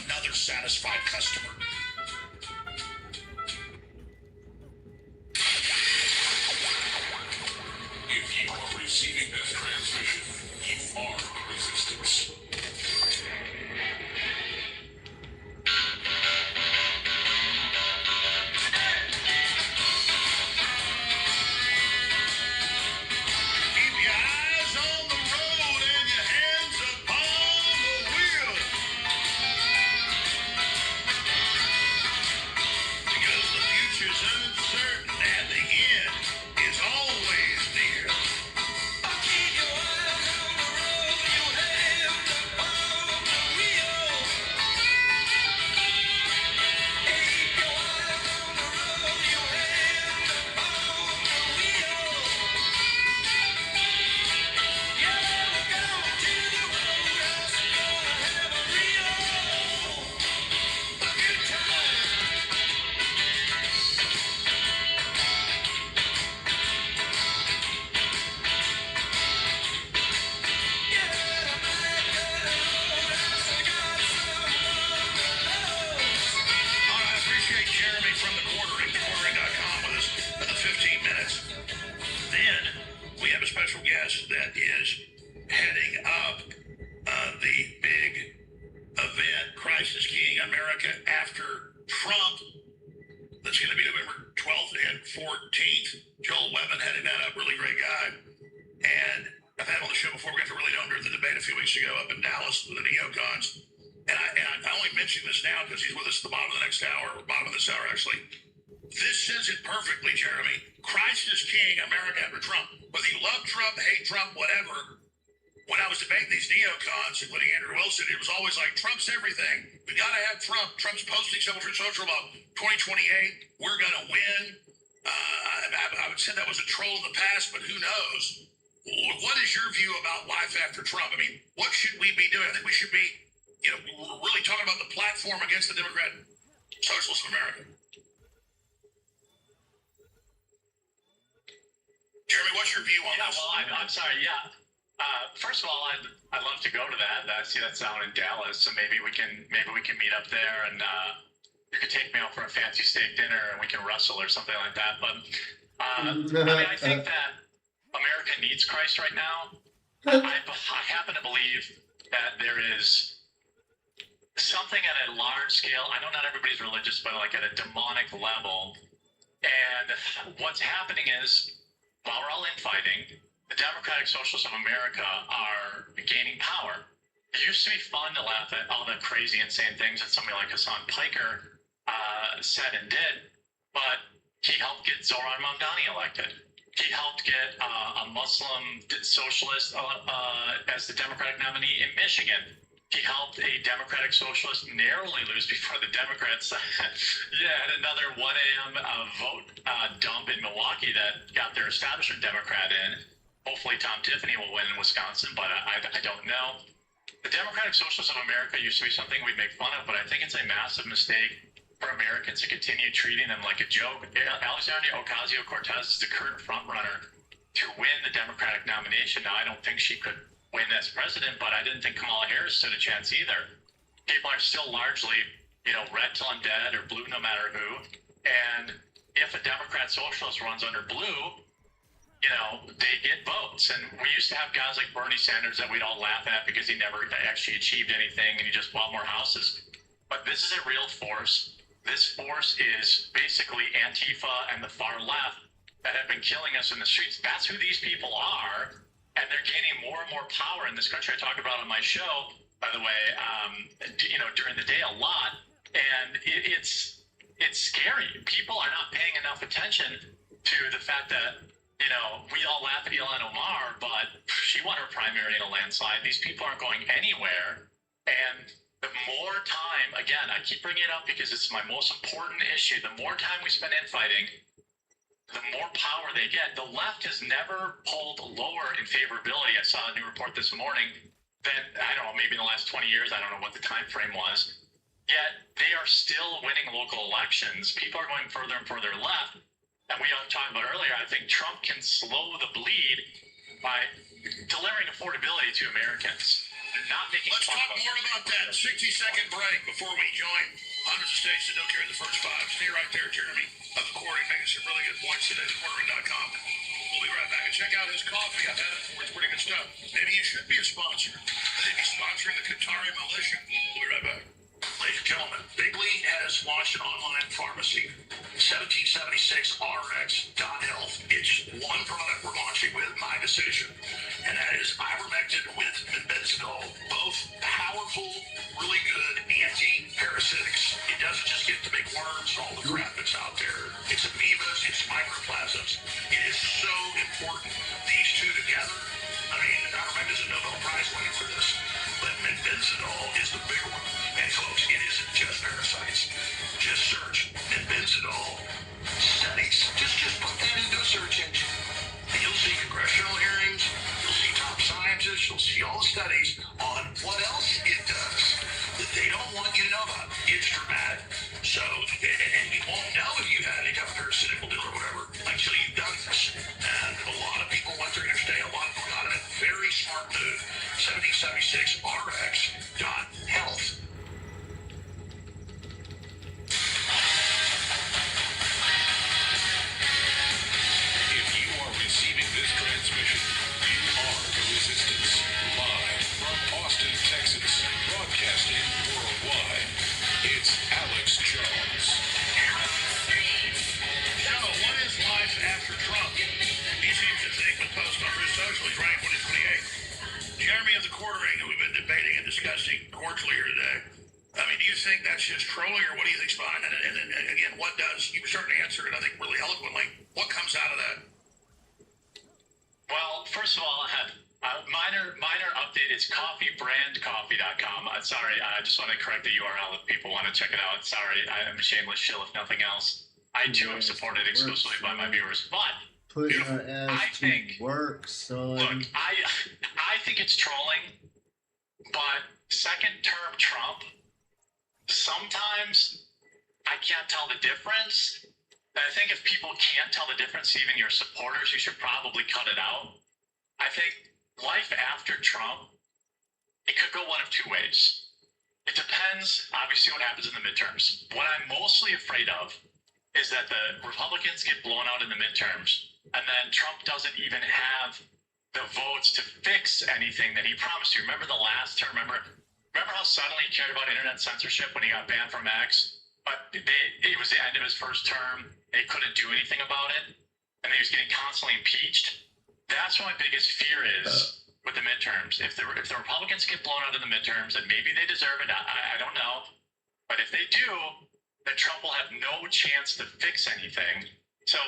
Another satisfied customer.
If you are receiving this transmission, you are the resistance.
Keep your eyes on the road and your hands upon the wheel. Because the future's uncertain and the end is always near. Keep your eyes on the road, your hands upon the wheel. Keep your eyes on the road, your hands upon the wheel. Yeah, we're going to the roadhouse, gonna have a real good time. I appreciate Jeremy from the quartering.com with us for the 15 minutes. Then we have a special guest that is heading up the big event, Christ is King America After Trump. That's going to be November 12th and 14th. Joel Webben heading that up, really great guy. And I've had him on the show before. We got to really know him during the debate a few weeks ago up in Dallas with the neocons. And I only mention this now because he's with us at the bottom of the next hour, or bottom of this hour, actually. This says it perfectly, Jeremy. Christ is King, America after Trump. Whether you love Trump, hate Trump, whatever, when I was debating these neocons, including Andrew Wilson, it was always like, Trump's everything. We got to have Trump. Trump's posting stuff on social about 2028. We're going to win. I would say that was a troll in the past, but who knows? What is your view about life after Trump? I mean, what should we be doing? I think we should be, we're really talking about the platform against the Democrat Socialists of America. Jeremy, what's your view on
Yeah,
this?
well, I'm sorry. Yeah. First of all, I'd love to go to that. I see that's down in Dallas, so maybe we can meet up there, and you could take me out for a fancy steak dinner, and we can wrestle or something like that. But I mean, I think that America needs Christ right now. I happen to believe that there is something at a large scale. I know not everybody's religious, but like at a demonic level. And what's happening is, while we're all infighting, the Democratic Socialists of America are gaining power. It used to be fun to laugh at all the crazy, insane things that somebody like Hassan Piker said and did, but he helped get Zoran Mamdani elected. He helped get a Muslim socialist as the Democratic nominee in Michigan. He helped a Democratic socialist narrowly lose before the Democrats had another 1 a.m. Vote dump in Milwaukee that got their establishment Democrat in. Hopefully Tom Tiffany will win in Wisconsin, but I don't know. The Democratic Socialists of America used to be something we'd make fun of, but I think it's a massive mistake for Americans to continue treating them like a joke. Alexandria Ocasio-Cortez is the current frontrunner to win the Democratic nomination. Now, I don't think she could win as president, but I didn't think Kamala Harris stood a chance either. People are still largely, red till I'm dead or blue no matter who. And if a Democrat socialist runs under blue, they get votes. And we used to have guys like Bernie Sanders that we'd all laugh at because he never actually achieved anything and he just bought more houses. But this is a real force. This force is basically Antifa and the far left that have been killing us in the streets. That's who these people are. And they're gaining more and more power in this country. I talk about it on my show, by the way, during the day a lot. And it's scary. People are not paying enough attention to the fact that we all laugh at Ilhan Omar, but she won her primary in a landslide. These people aren't going anywhere. And the more time, again, I keep bringing it up because it's my most important issue. The more time we spend infighting, the more power they get. The left has never pulled lower in favorability. I saw a new report this morning that, I don't know, maybe in the last 20 years, I don't know what the time frame was. Yet they are still winning local elections. People are going further and further left. And we talked about earlier, I think Trump can slow the bleed by delivering affordability to Americans. Not making
Let's talk more about that. 60-second break before we join hundreds of states that don't carry the first 5. Stay right there, Jeremy. Of the Quartering, making some really good points today at quartering.com. We'll be right back and check out his coffee. I've had it before. It's pretty good stuff. Maybe you should be a sponsor. Maybe sponsoring the Qatari militia. We'll be right back. Ladies and gentlemen, Bigley has launched an online pharmacy, 1776rx.health. It's one product we're launching with my decision, and that is ivermectin with benzidol. Both powerful, really good anti-parasitics. It doesn't just get the big worms and all the crap that's out there. It's amoebas, it's microplasms. It is so important. These two together, I mean, ivermectin is a Nobel Prize winner for this, but benzidol is the bigger one. And folks, it isn't just parasites. Just search benzidol studies. Just put that into a search engine. And you'll see congressional hearings. You'll see top scientists. You'll see all the studies on what else it does that they don't want you to know about. It's dramatic. So, and you won't know if you've had any type of parasitic will do or whatever until you've done this. And a lot of people went through interstate. A lot of people got in a very smart move. 1776rx.health.
If you are receiving this transmission, you are the Resistance. Live from Austin, Texas, broadcasting worldwide, it's Alex Jones.
So, what is life after Trump? He seems to think with post on his social, he's running 2028. Jeremy of the Quartering, who we've been debating and discussing cordially here today. I mean, do you think that's just trolling, or what do you think's behind it? And again, what does? You certainly answered it, I think, really eloquently. What comes out of that?
Well, first of all, I have minor update. It's coffeebrandcoffee.com. Sorry, I just want to correct the URL if people want to check it out. Sorry, I'm a shameless shill if nothing else. I too am supported exclusively by my viewers, but
Put our ass to work, son.
look, I think it's trolling, but second-term Trump, sometimes I can't tell the difference. And I think if people can't tell the difference, even your supporters, you should probably cut it out. I think life after Trump, it could go one of two ways. It depends, obviously, what happens in the midterms. What I'm mostly afraid of is that the Republicans get blown out in the midterms, and then Trump doesn't even have the votes to fix anything that he promised to. Remember the last term? Remember how suddenly he cared about internet censorship when he got banned from X? But it was the end of his first term. They couldn't do anything about it, and he was getting constantly impeached. That's what my biggest fear is with the midterms. If the Republicans get blown out in the midterms, and maybe they deserve it, I don't know. But if they do, then Trump will have no chance to fix anything. So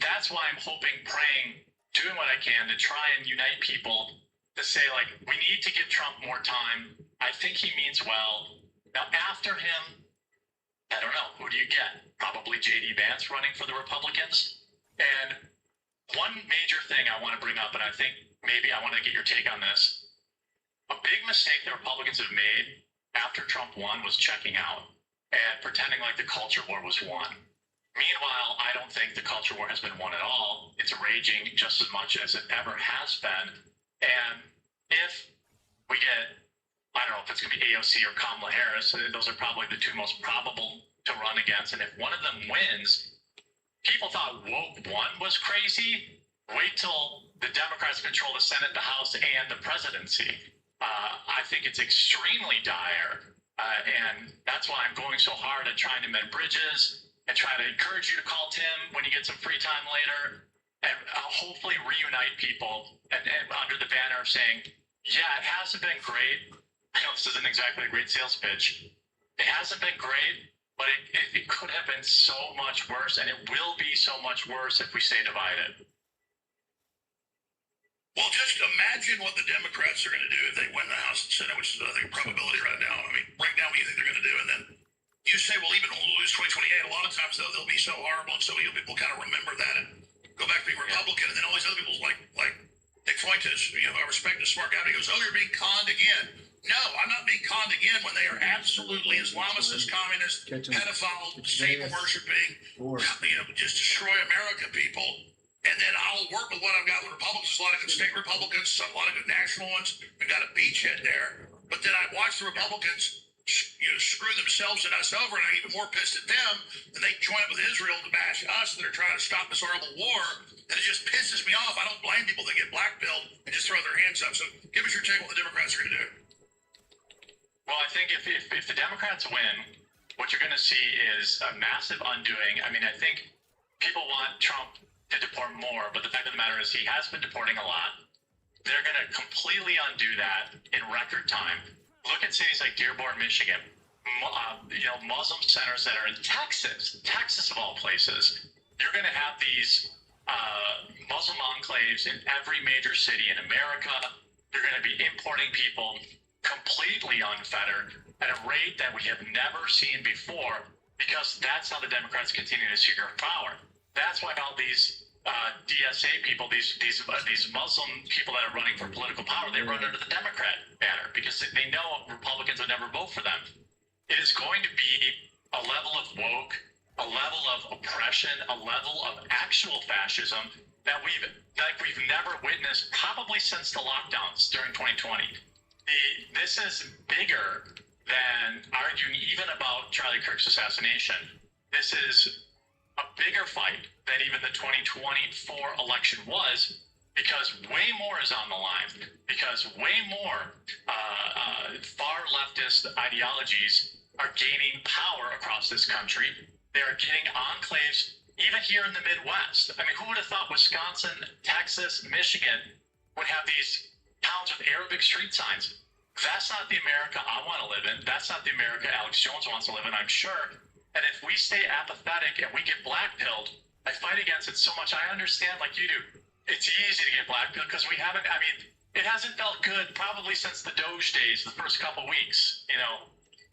that's why I'm hoping, praying, doing what I can to try and unite people to say, like, we need to give Trump more time. I think he means well. Now, after him, I don't know. Who do you get? Probably J.D. Vance running for the Republicans. And one major thing I want to bring up, and I think maybe I want to get your take on this. A big mistake the Republicans have made after Trump won was checking out and pretending like the culture war was won. Meanwhile, I don't think the culture war has been won at all. It's raging just as much as it ever has been. And if we get, I don't know if it's going to be AOC or Kamala Harris, those are probably the two most probable to run against. And if one of them wins, people thought woke one was crazy. Wait till the Democrats control the Senate, the House, and the presidency. I think it's extremely dire. And that's why I'm going so hard at trying to mend bridges and try to encourage you to call Tim when you get some free time later, and hopefully reunite people and under the banner of saying, yeah, it hasn't been great. I know this isn't exactly a great sales pitch. It hasn't been great, but it could have been so much worse, and it will be so much worse if we stay divided.
Well, just imagine what the Democrats are going to do if they win the House and Senate, which is, I think, a probability right now. I mean, right now, what do you think they're going to do? And then you say, well, even when we lose 2028, a lot of times, though, they'll be so horrible, and so people kind of remember that and go back to being Republican. And then all these other people, like Nick Fuentes, I respect the smart guy, but he goes, oh, you're being conned again. No, I'm not being conned again when they are absolutely Islamicist, communist, pedophile, Satan-worshipping, just destroy America, people. And then I'll work with what I've got with Republicans. There's a lot of good state Republicans, a lot of good national ones. We've got a beachhead there. But then I watch the Republicans screw themselves and us over, and I'm even more pissed at them than they join up with Israel to bash us that are trying to stop this horrible war. And it just pisses me off. I don't blame people that get blackpilled and just throw their hands up. So give us your take on what the Democrats are going to do.
Well, I think if the Democrats win, what you're going to see is a massive undoing. I mean, I think people want Trump to deport more, but the fact of the matter is he has been deporting a lot. They're going to completely undo that in record time. Look at cities like Dearborn, Michigan, Muslim centers that are in Texas of all places. You're going to have these Muslim enclaves in every major city in America. You're going to be importing people completely unfettered at a rate that we have never seen before, because that's how the Democrats continue to secure power. That's why all these DSA people, these Muslim people that are running for political power, they run under the Democrat banner because they know Republicans would never vote for them. It is going to be a level of woke, a level of oppression, a level of actual fascism that we've never witnessed probably since the lockdowns during 2020. This is bigger than arguing even about Charlie Kirk's assassination. This is a bigger fight than even the 2024 election was, because way more is on the line, because way more far leftist ideologies are gaining power across this country. They are getting enclaves even here in the Midwest. I mean, who would have thought Wisconsin, Texas, Michigan would have these towns with Arabic street signs? That's not the America I want to live in. That's not the America Alex Jones wants to live in, I'm sure. And if we stay apathetic and we get blackpilled, I fight against it so much. I understand, like you do, it's easy to get blackpilled because we haven't, I mean, it hasn't felt good probably since the Doge days, the first couple weeks,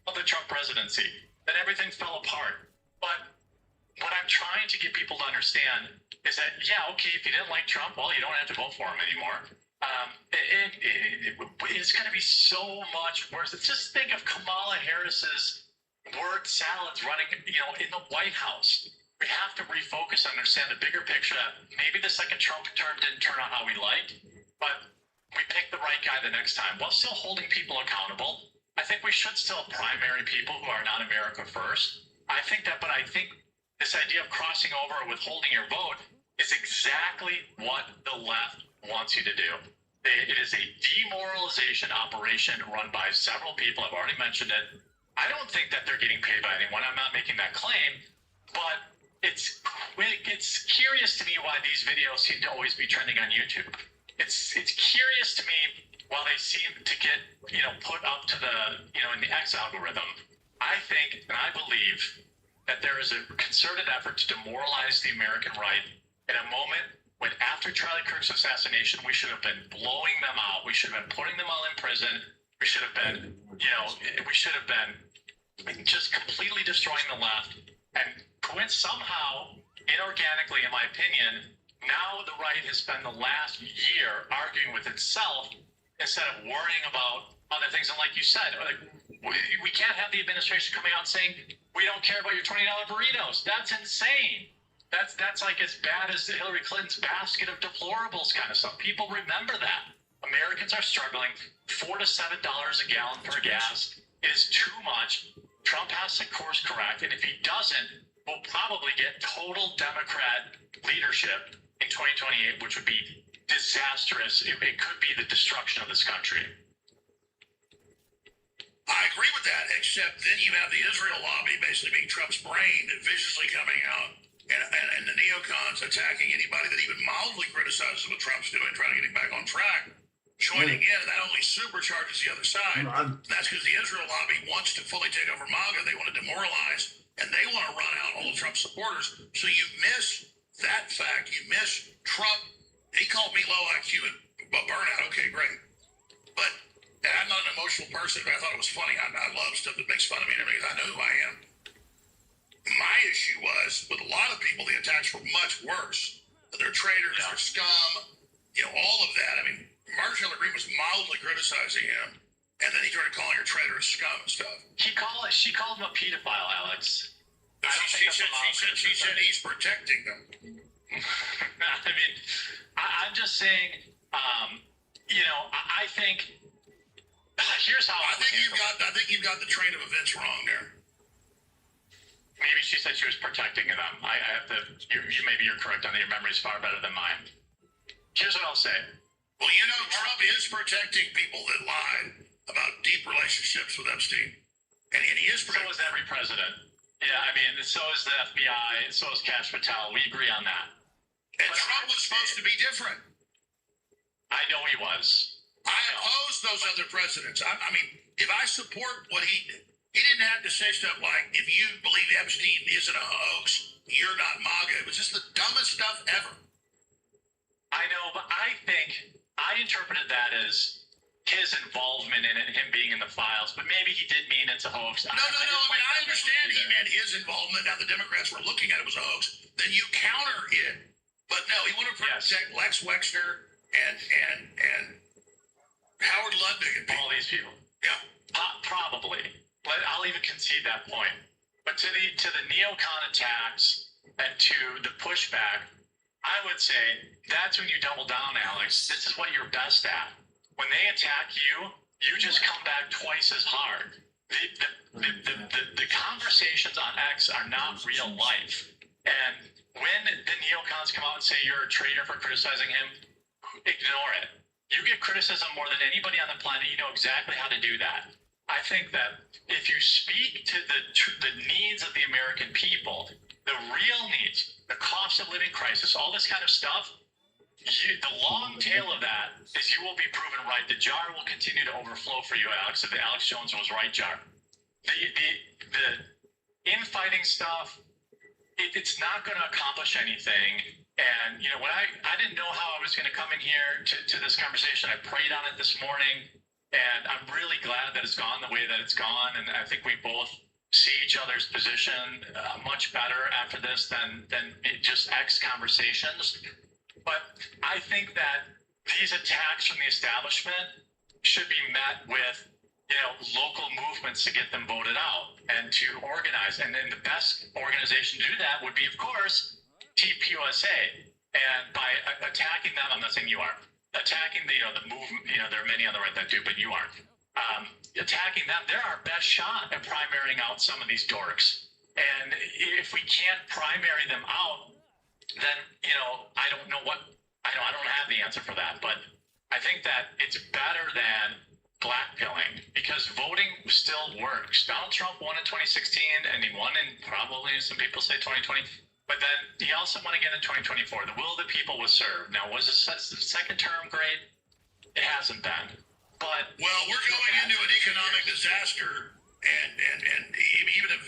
of the Trump presidency. Then everything fell apart. But what I'm trying to get people to understand is that, yeah, okay, if you didn't like Trump, well, you don't have to vote for him anymore. It's going to be so much worse. Just think of Kamala Harris's word salads running, in the White House. we have to refocus and understand the bigger picture that maybe the second Trump term didn't turn out how we liked, but we picked the right guy the next time while still holding people accountable. I think we should still primary people who are not America first. I think this idea of crossing over or withholding your vote is exactly what the left wants you to do. It is a demoralization operation run by several people. I've already mentioned it. I don't think that they're getting paid by anyone. I'm not making that claim, but it's curious to me why these videos seem to always be trending on YouTube. It's curious to me why they seem to get put up to the in the X algorithm. I think and I believe that there is a concerted effort to demoralize the American right in a moment when, after Charlie Kirk's assassination, we should have been blowing them out. We should have been putting them all in prison. We should have been just completely destroying the left. And somehow, inorganically, in my opinion, now the right has spent the last year arguing with itself instead of worrying about other things. And like you said, we can't have the administration coming out and saying, we don't care about your $20 burritos. That's insane. That's like as bad as Hillary Clinton's basket of deplorables kind of stuff. People remember that. Americans are struggling. $4 to $7 a gallon for gas is too much. Trump has to course correct, and if he doesn't, we'll probably get total Democrat leadership in 2028, which would be disastrous. It could be the destruction of this country.
I agree with that, except then you have the Israel lobby basically being Trump's brain viciously coming out, and the neocons attacking anybody that even mildly criticizes what Trump's doing, trying to get him back on track. Joining in, that only supercharges the other side. That's because the Israel lobby wants to fully take over MAGA. They want to demoralize, and they want to run out all the Trump supporters. So you miss that fact. You miss Trump. He called me low IQ and burnout. Okay, great. But I'm not an emotional person, but I thought it was funny. I love stuff that makes fun of me and everything. I know who I am. My issue was, with a lot of people, the attacks were much worse. They're traitors, they're scum, all of that. I mean, Marjorie Taylor Greene was mildly criticizing him, and then he started calling her traitor and scum and stuff.
She called him a pedophile, Alex.
She said he's protecting them.
I mean, I'm just saying, I think, here's how
I think you've got the train of events wrong there.
Maybe she said she was protecting them. I have to, maybe you're correct on that. Your memory's far better than mine. Here's what I'll say.
Well, Trump is protecting people that lied about deep relationships with Epstein. And he is protecting.
So is every president. Yeah, I mean, so is the FBI, so is Kash Patel. We agree on that.
And but Trump was supposed to be different.
I know he was.
I oppose those other presidents. I mean, if I support what he didn't have to say stuff like, if you believe Epstein isn't a hoax, you're not MAGA. It was just the dumbest stuff ever.
I know, but I interpreted that as his involvement in it, him being in the files, but maybe he did mean it's a hoax.
No. I mean, I understand he meant his involvement. Now the Democrats were looking at it was a hoax. Then you counter it. But no, he wanted to protect Lex Wexner and Howard Ludwig and
all these people.
Yeah.
Probably. But I'll even concede that point. But to the neocon attacks and to the pushback, I would say that's when you double down, Alex. This is what you're best at. When they attack you, you just come back twice as hard. The conversations on X are not real life. And when the neocons come out and say you're a traitor for criticizing him, ignore it. You get criticism more than anybody on the planet. You know exactly how to do that. I think that if you speak to the needs of the American people, the real needs, the cost of living crisis, all this kind of stuff, the long tail of that is you will be proven right. The jar will continue to overflow for you, Alex, if the Alex Jones was right jar. The infighting stuff, it's not going to accomplish anything. And, when I didn't know how I was going to come in here to this conversation, I prayed on it this morning, and I'm really glad that it's gone the way that it's gone. And I think we both see each other's position much better after this than just X conversations. But I think that these attacks from the establishment should be met with, local movements to get them voted out and to organize. And then the best organization to do that would be, of course, TPUSA. And by attacking them, I'm not saying you are, attacking the movement, there are many on the right that do, but you aren't. Attacking them, they're our best shot at primarying out some of these dorks. And if we can't primary them out, then, I don't know I don't have the answer for that, but I think that it's better than blackpilling because voting still works. Donald Trump won in 2016 and he won in probably, some people say 2020, but then he also won again in 2024. The will of the people was served. Now, was the second term great? It hasn't been. But
we're going into an economic disaster, and even if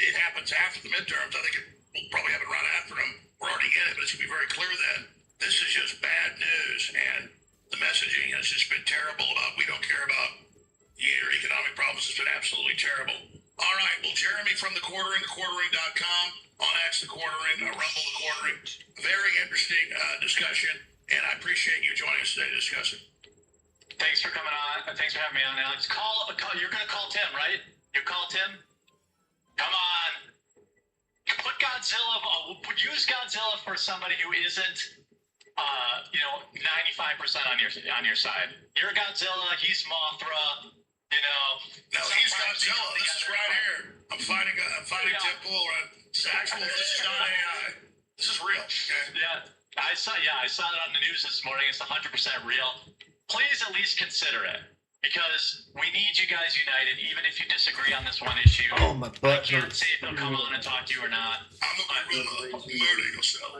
it happens after the midterms, I think we'll probably have it right after them. We're already in it, but it should be very clear then. This is just bad news, and the messaging has just been terrible about we don't care about your economic problems. It's been absolutely terrible. All right, well, Jeremy from the Quartering, thequartering.com, on X the Quartering, Rumble the Quartering. Very interesting discussion, and I appreciate you joining us today to discuss it.
Thanks for coming on. Thanks for having me on, Alex. You're going to call Tim, right? You call Tim? Come on. Put Godzilla. Use Godzilla for somebody who isn't, 95% on your side. You're Godzilla. He's Mothra.
No, he's Godzilla. This is right here. I'm fighting Deadpool. This is not AI. This is real. Okay?
Yeah, I saw it on the news this morning. It's 100% real. Please at least consider it, because we need you guys united, even if you disagree on this one issue.
Oh, my butt.
I can't say if they'll come on and talk to you or not.
I'm a gorilla. Murder yourself.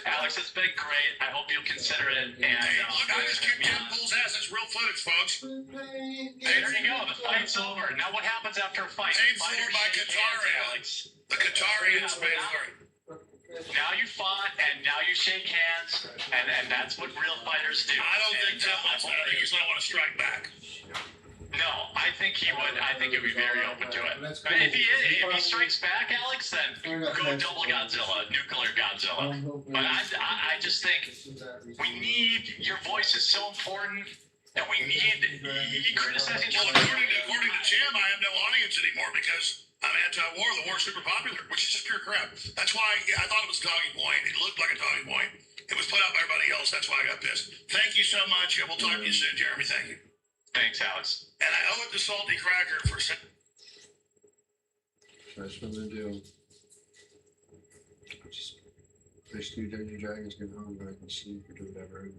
Alex, it's been great. I hope you'll consider it. And
look, I just kicked Deadpool's ass. That's real footage, folks.
There you go. The fight's over. Now what happens after a fight?
Paid for by Qatari. The Qatarians paid for it.
Now you fought, and now you shake hands, and that's what real fighters do.
I don't think Tim wants that. I think he's going to want to strike back.
No, I think he would. I think he'd be very open to it. If he strikes back, Alex, then go double Godzilla, nuclear Godzilla. But I just think we need, your voice is so important, and we need, criticizing.
Well, according to Jim, I have no audience anymore because I'm anti-war. The war's super popular, which is just pure crap. That's why I thought it was a talking point. It looked like a talking point. It was put out by everybody else. That's why I got pissed. Thank you so much. We'll talk to you soon, Jeremy. Thank you.
Thanks, Alex.
And I owe it to Salty Cracker for a second.
That's what they do. Just basically, Dungeons & Dragons get home, but I can sleep or do whatever.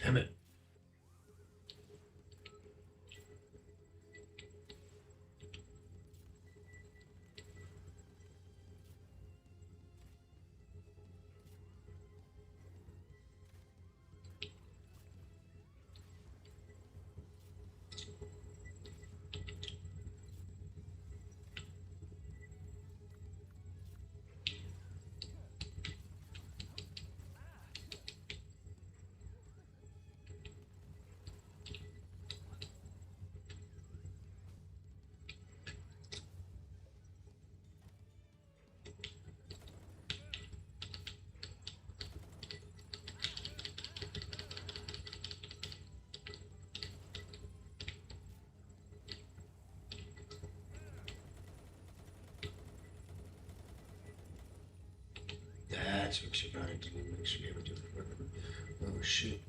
Damn it. That's what you gotta do. Make sure you ever do it. Oh shit.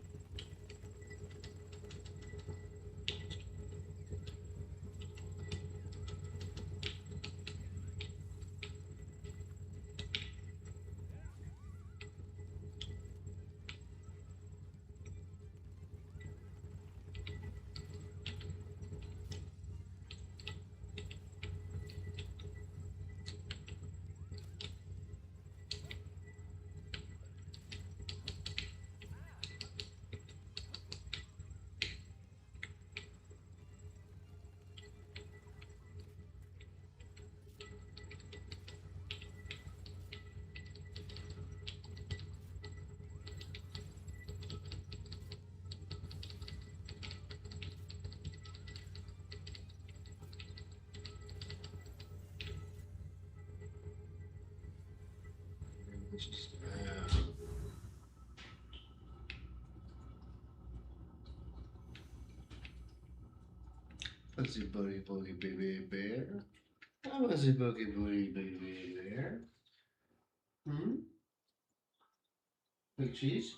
What's the boogie boogie baby bear? How was the boogie boogie baby bear? Big cheese?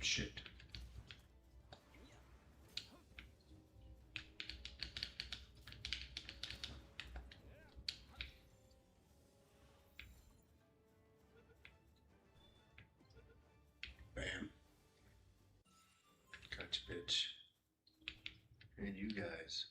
shit. Bam. Gotcha, bitch. And you guys.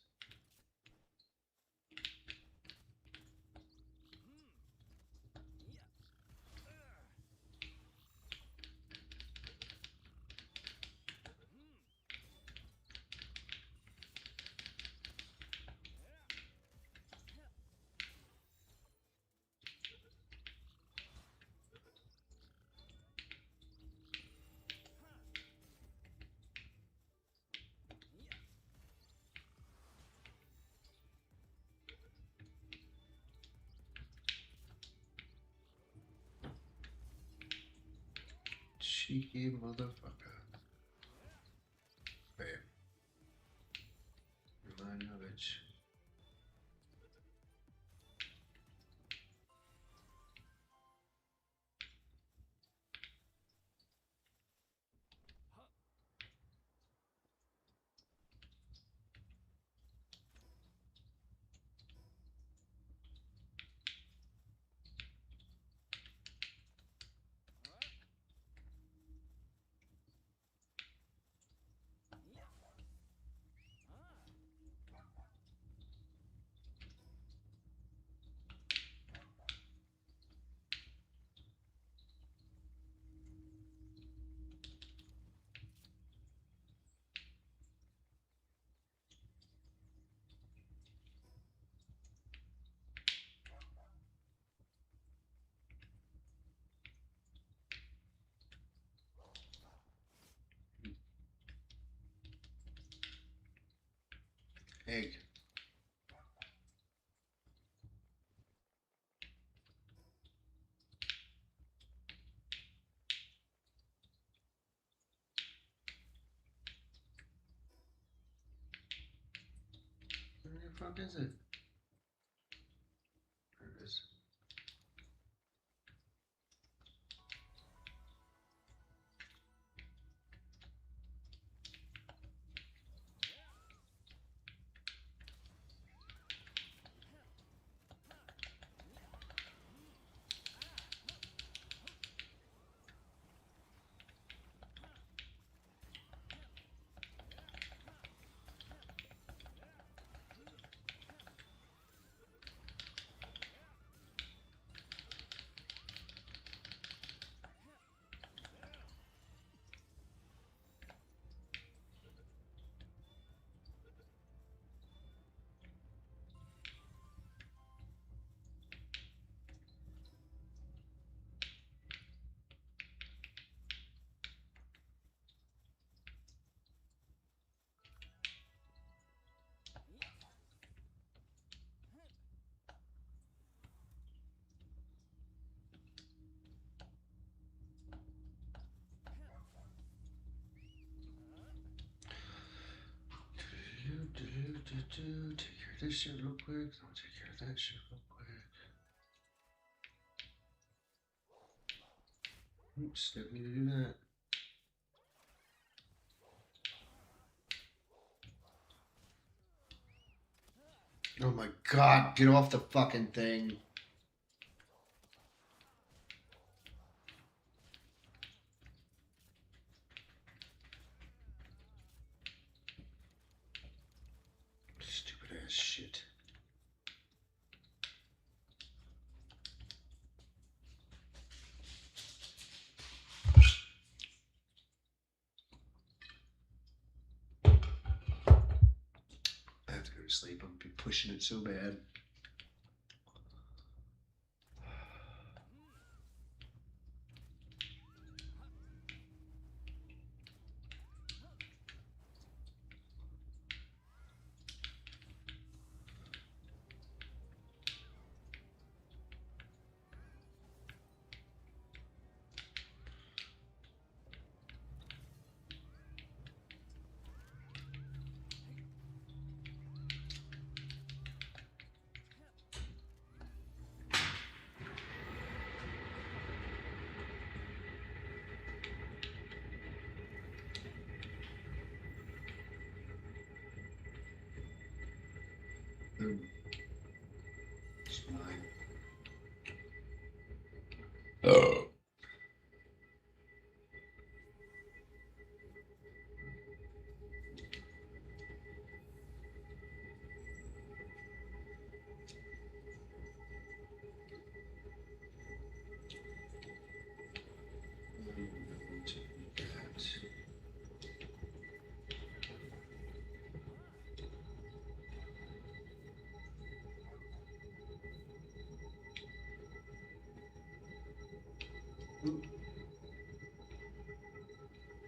Cheeky motherfucker. Bam. Remind you, bitch. Egg. Where the fuck is it? There it is. Take care of this shit real quick. I'll take care of that shit real quick. Oops, didn't mean to do that. Oh my god, get off the fucking thing. Stupid ass shit. I have to go to sleep. I'm be pushing it so bad.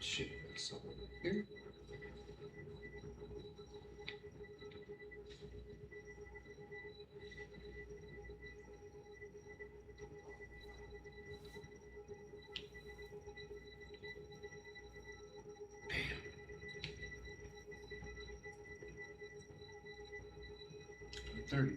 Shit, that's something here. Bam. 30.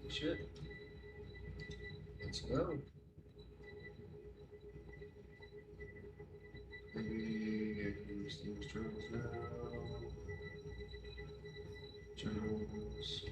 Shit. Let's go. Maybe I can use these journals now. Journals.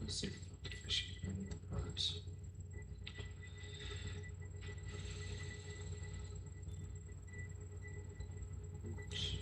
Let's see. Fishing parts. Oops.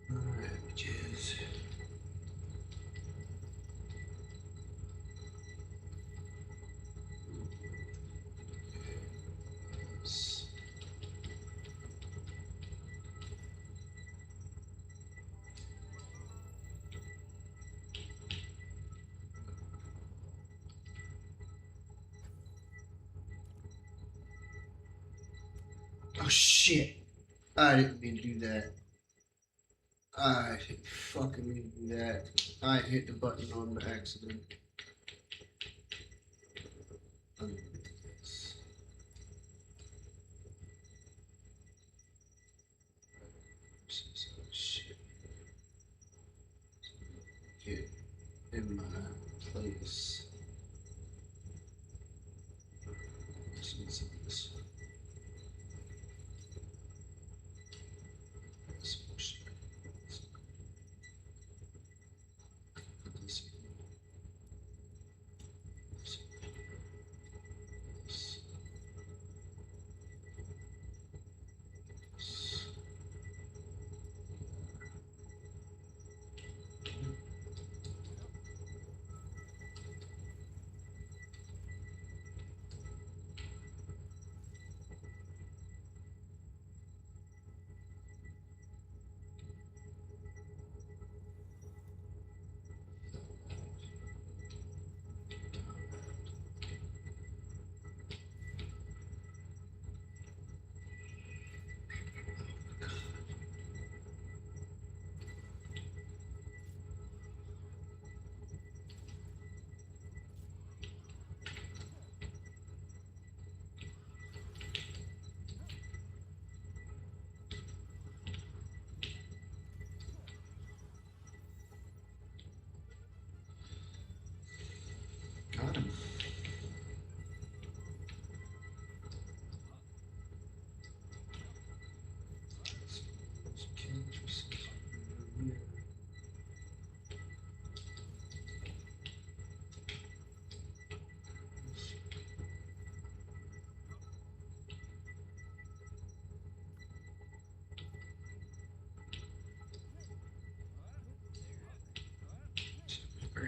Images. Oh shit! I didn't mean to do that. I fucking mean to do that. I hit the button on accident. Shit. Get in my place.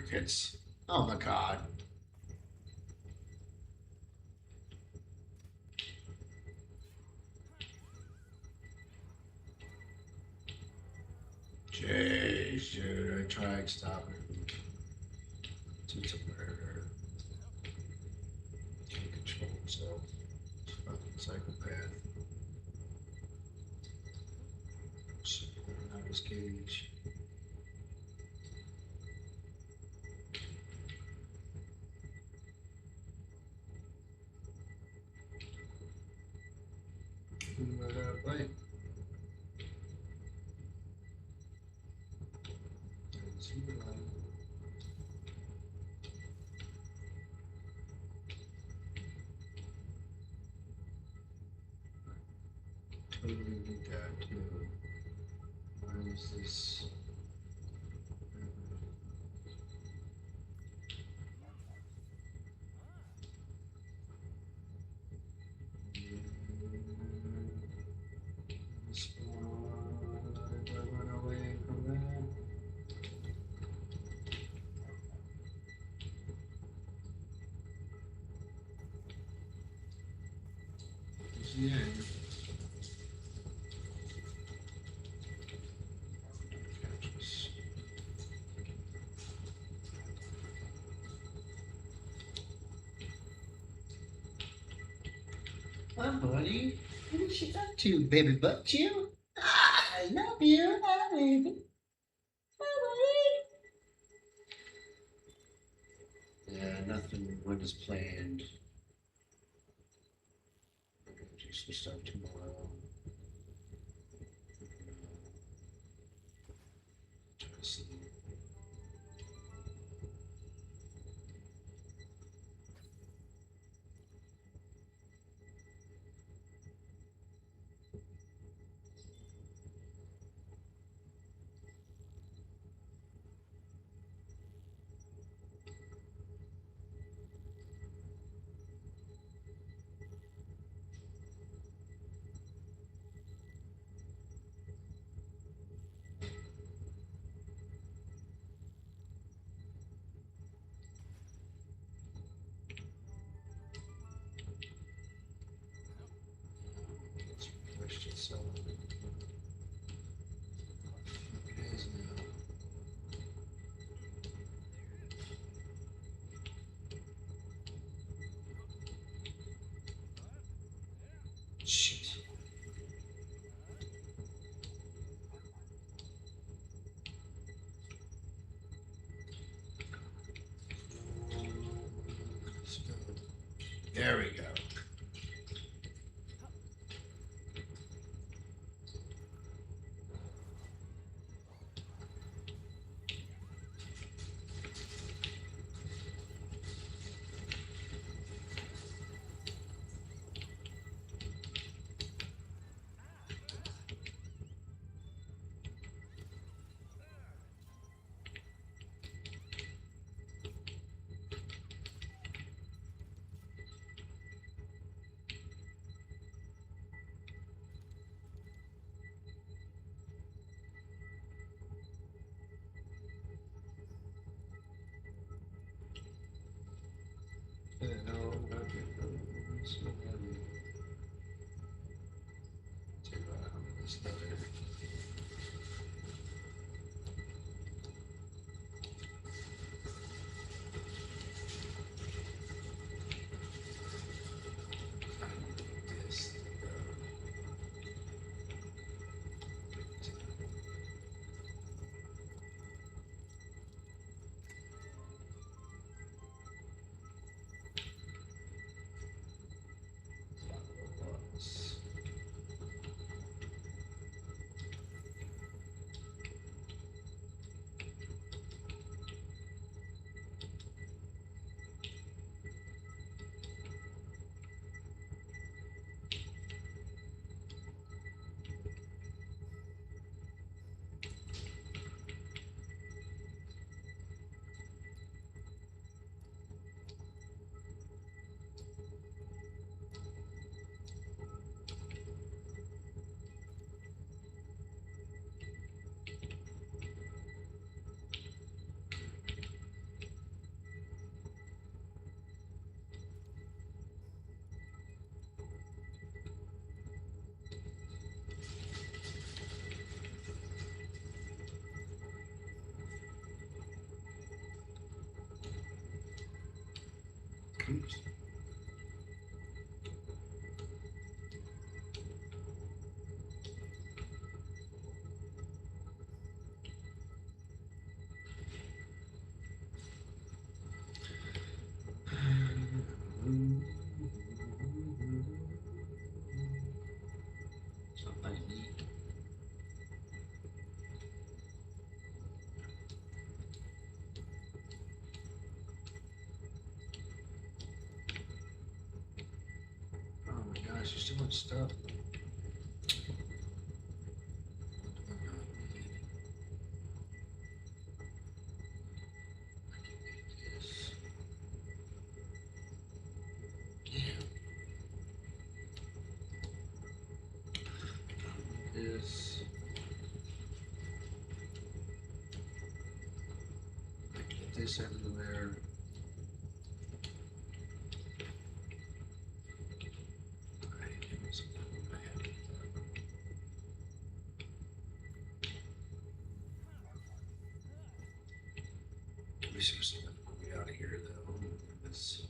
crickets. Oh my god. Jeez, dude, I tried stopping him. It's a murder. Can't control himself. Fucking psychopath. Out of his cage. Play. Totally got to. Where is this? Run away from that. This is the end. Hi, buddy. What you up to, baby butt you? I love you. Hi, baby. Hi, buddy. Yeah, nothing was planned. I'm gonna do some stuff tomorrow. Try to sleep. Pushed it so. It is now. Shit. There we go. There's just too much stuff. This. Get this everywhere. We should get out of here though. This.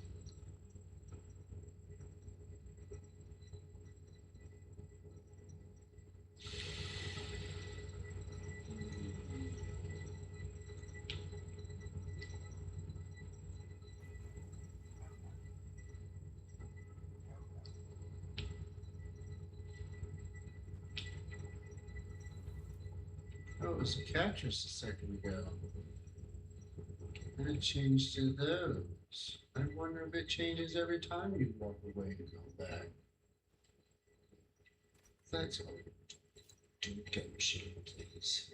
Oh, it was a Cactus a second ago. And it changed to those. I wonder if it changes every time you walk away and go back. That's all. Do get machine, please.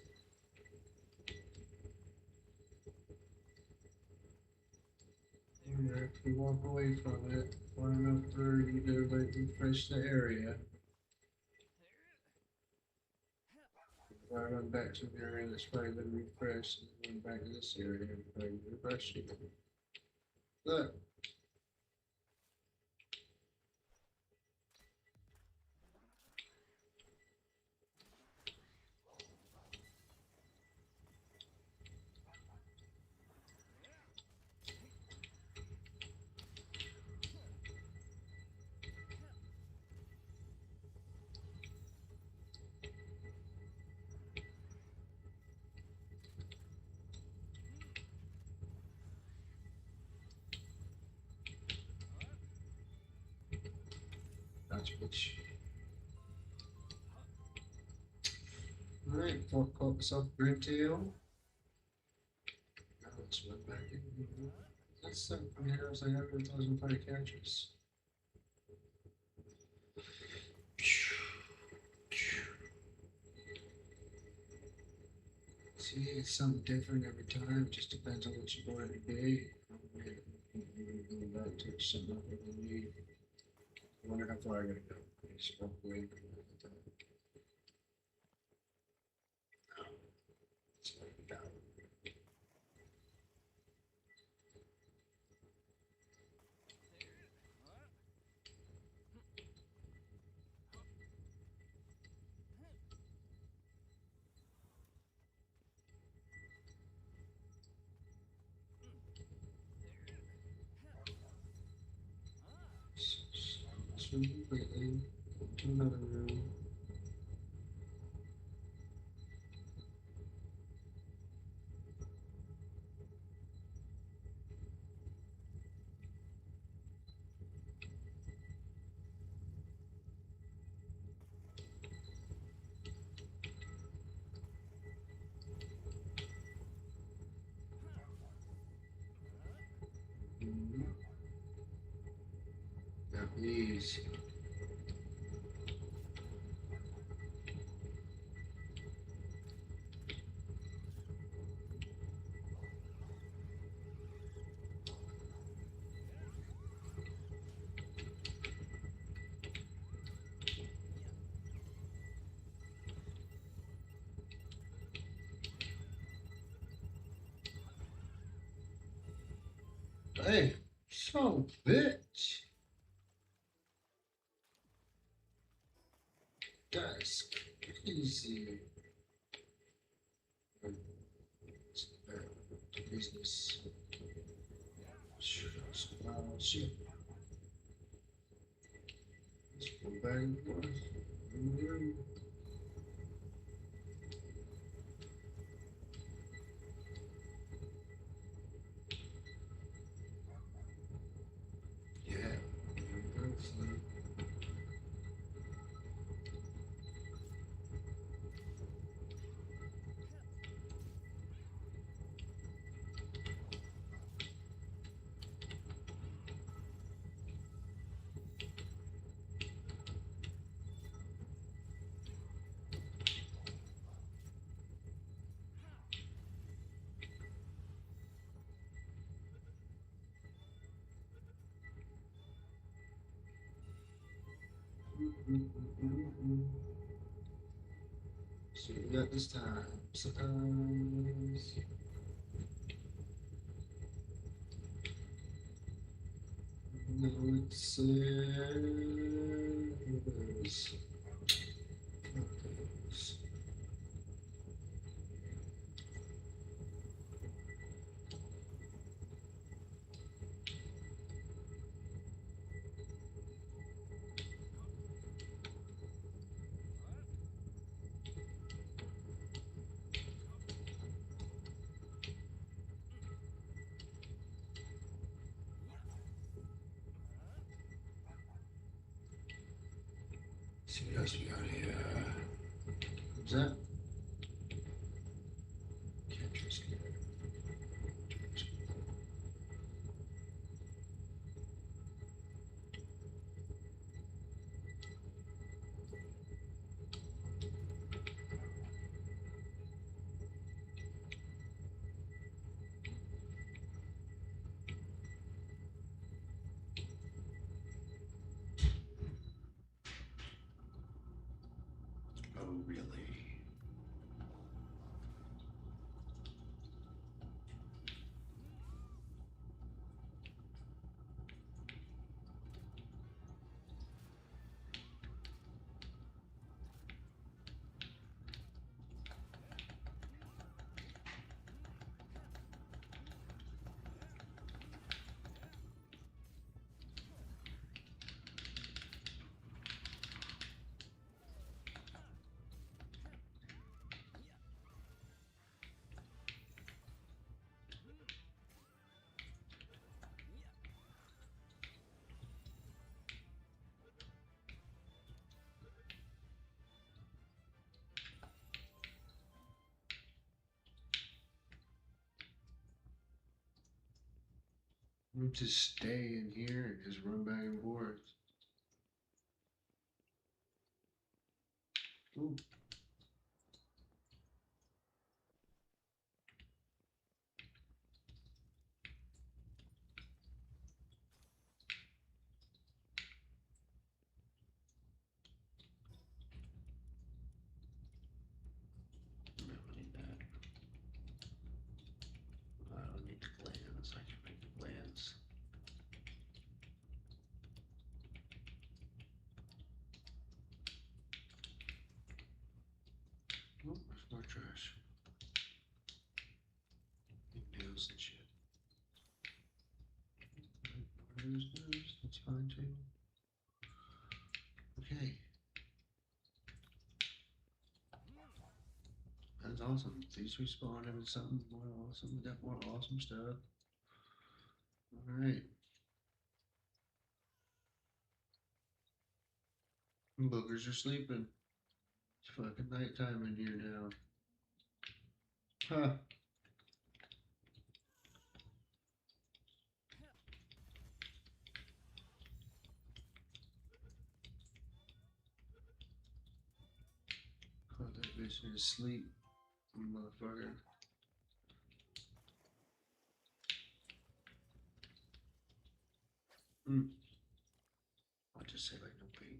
And if you walk away from it far enough for you to like refresh the area. If I run back to the area that's probably been refreshed, and run back to this area and probably refresh it. Look. Which. Alright, caught myself Gridtail. Now let's run back in. That's some arrows I have with 1,005 catches. See, it's something different every time. It just depends on what you want it to be. Go back to something I really need. I wonder how far I gotta go. Just walk away from it. Let's let it down. Swim completely to another room. Got these. Hey, son of a bitch. That's crazy. Business. Shit. Let's go back. Yeah. So we got this time. Sometimes. No, it says. See what else we got here. What's that? Can't trust it. Oh, really? We'll just stay in here and just run back and forth. Ooh. I don't need that. I don't need the glands. I can make the glands. Oh, there's more trash. Nails and shit. There's those. That's fine too. Okay. That's awesome. These respawn into something more awesome. We got more awesome stuff. Alright. Boogers are sleeping. It's fucking nighttime in here now. Huh. Caught that bitch in his sleep, motherfucker. I'll just say like no pain.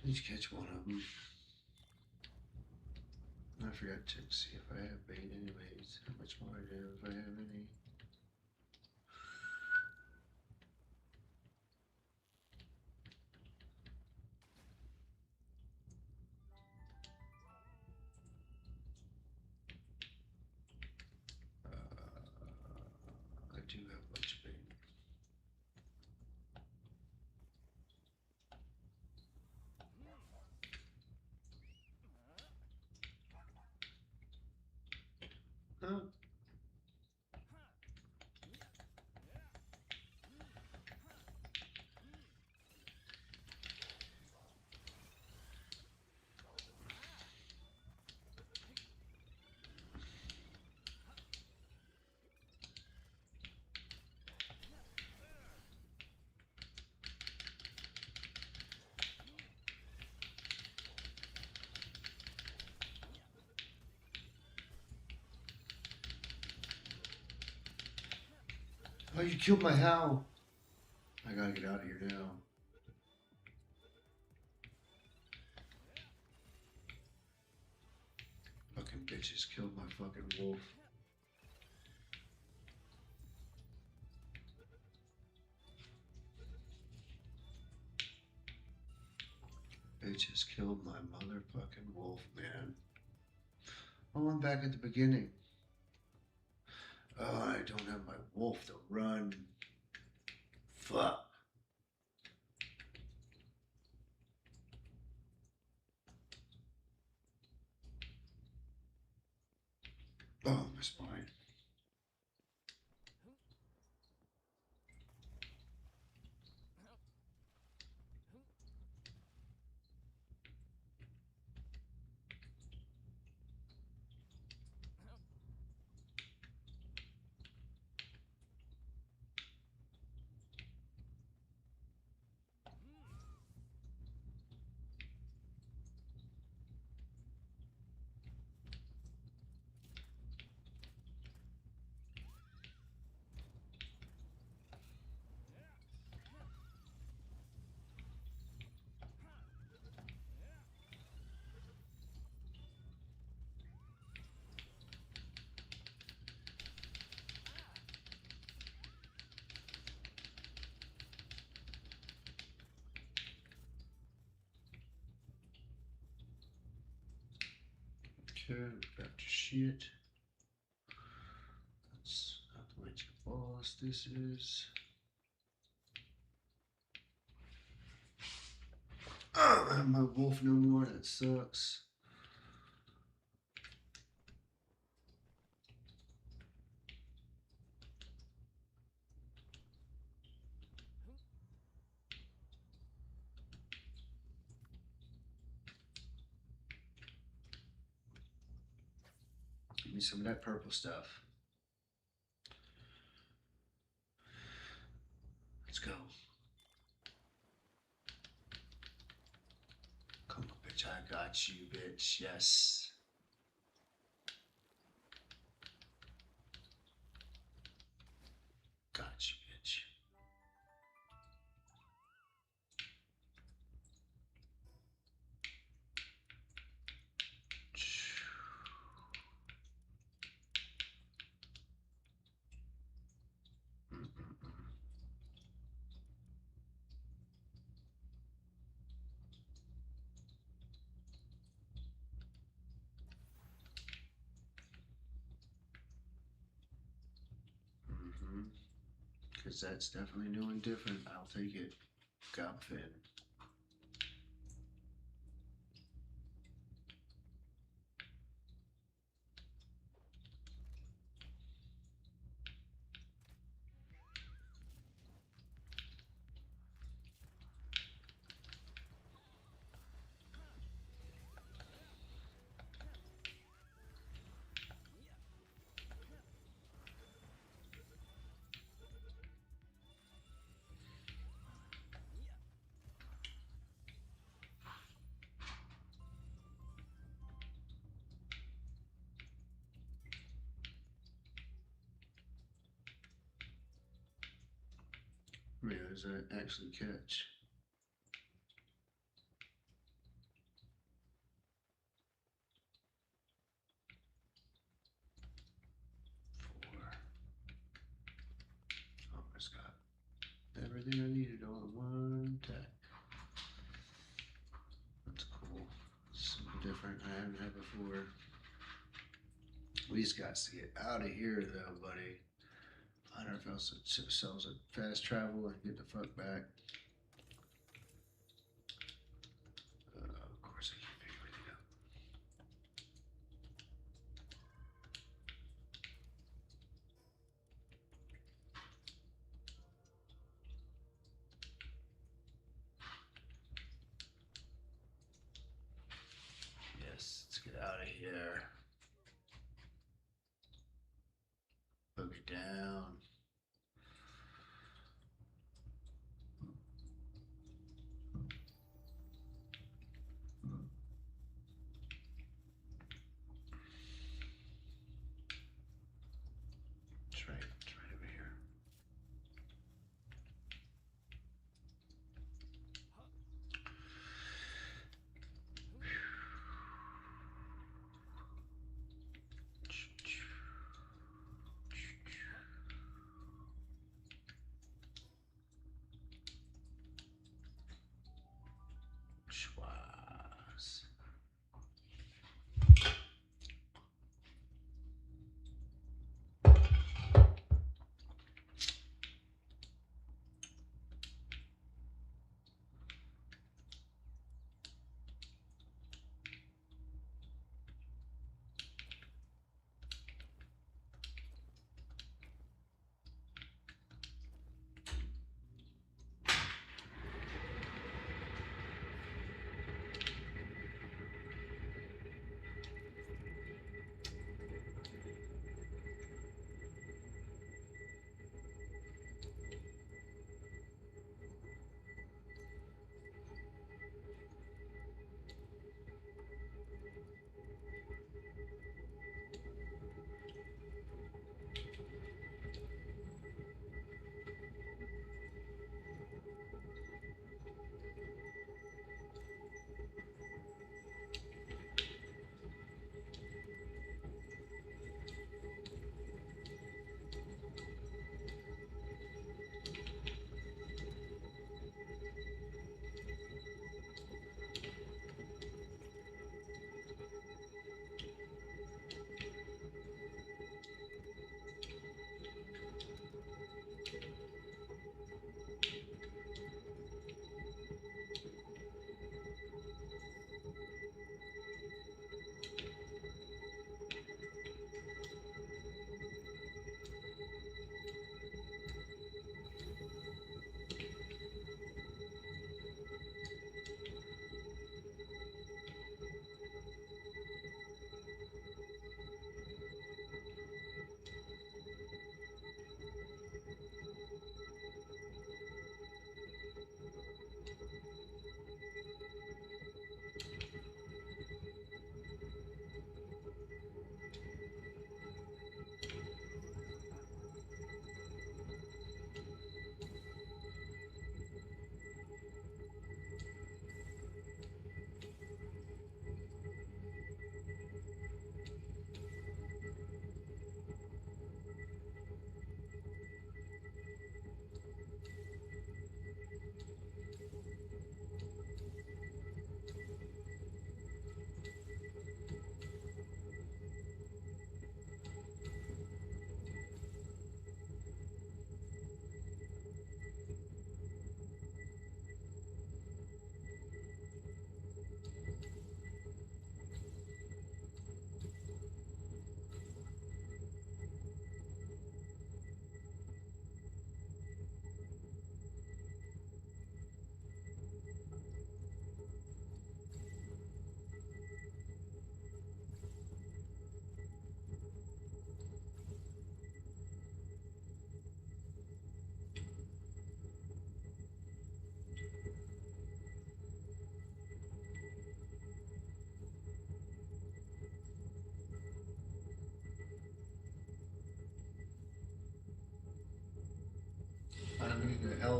Let's catch one of them. I forgot to see if I have bait anyways. How much more I do if I have any. I do have a bunch of bait. Huh? Oh, you killed my Hal. I gotta get out of here now. Fucking bitches killed my fucking wolf. Bitches killed my motherfucking wolf, man. Oh, I'm back at the beginning. Oh, I don't have my wolf to run. Fuck. Oh, my spine. Okay, back to shit. That's not the way to boss this is. Oh, I have my wolf no more, that sucks. Give me some of that purple stuff. Let's go. Come on, bitch. I got you, bitch. Yes. Got you, bitch. Because that's definitely new and different. I'll take it. Gobfin. Wait, does that actually catch? Oh, it's got everything I needed all in one tack. That's cool. Something different I haven't had before. We just got to get out of here though, buddy. Find ourselves a fast travel and get the fuck back. Of course I can't pick everything up. Yes, let's get out of here. Boogie down. It's right over here.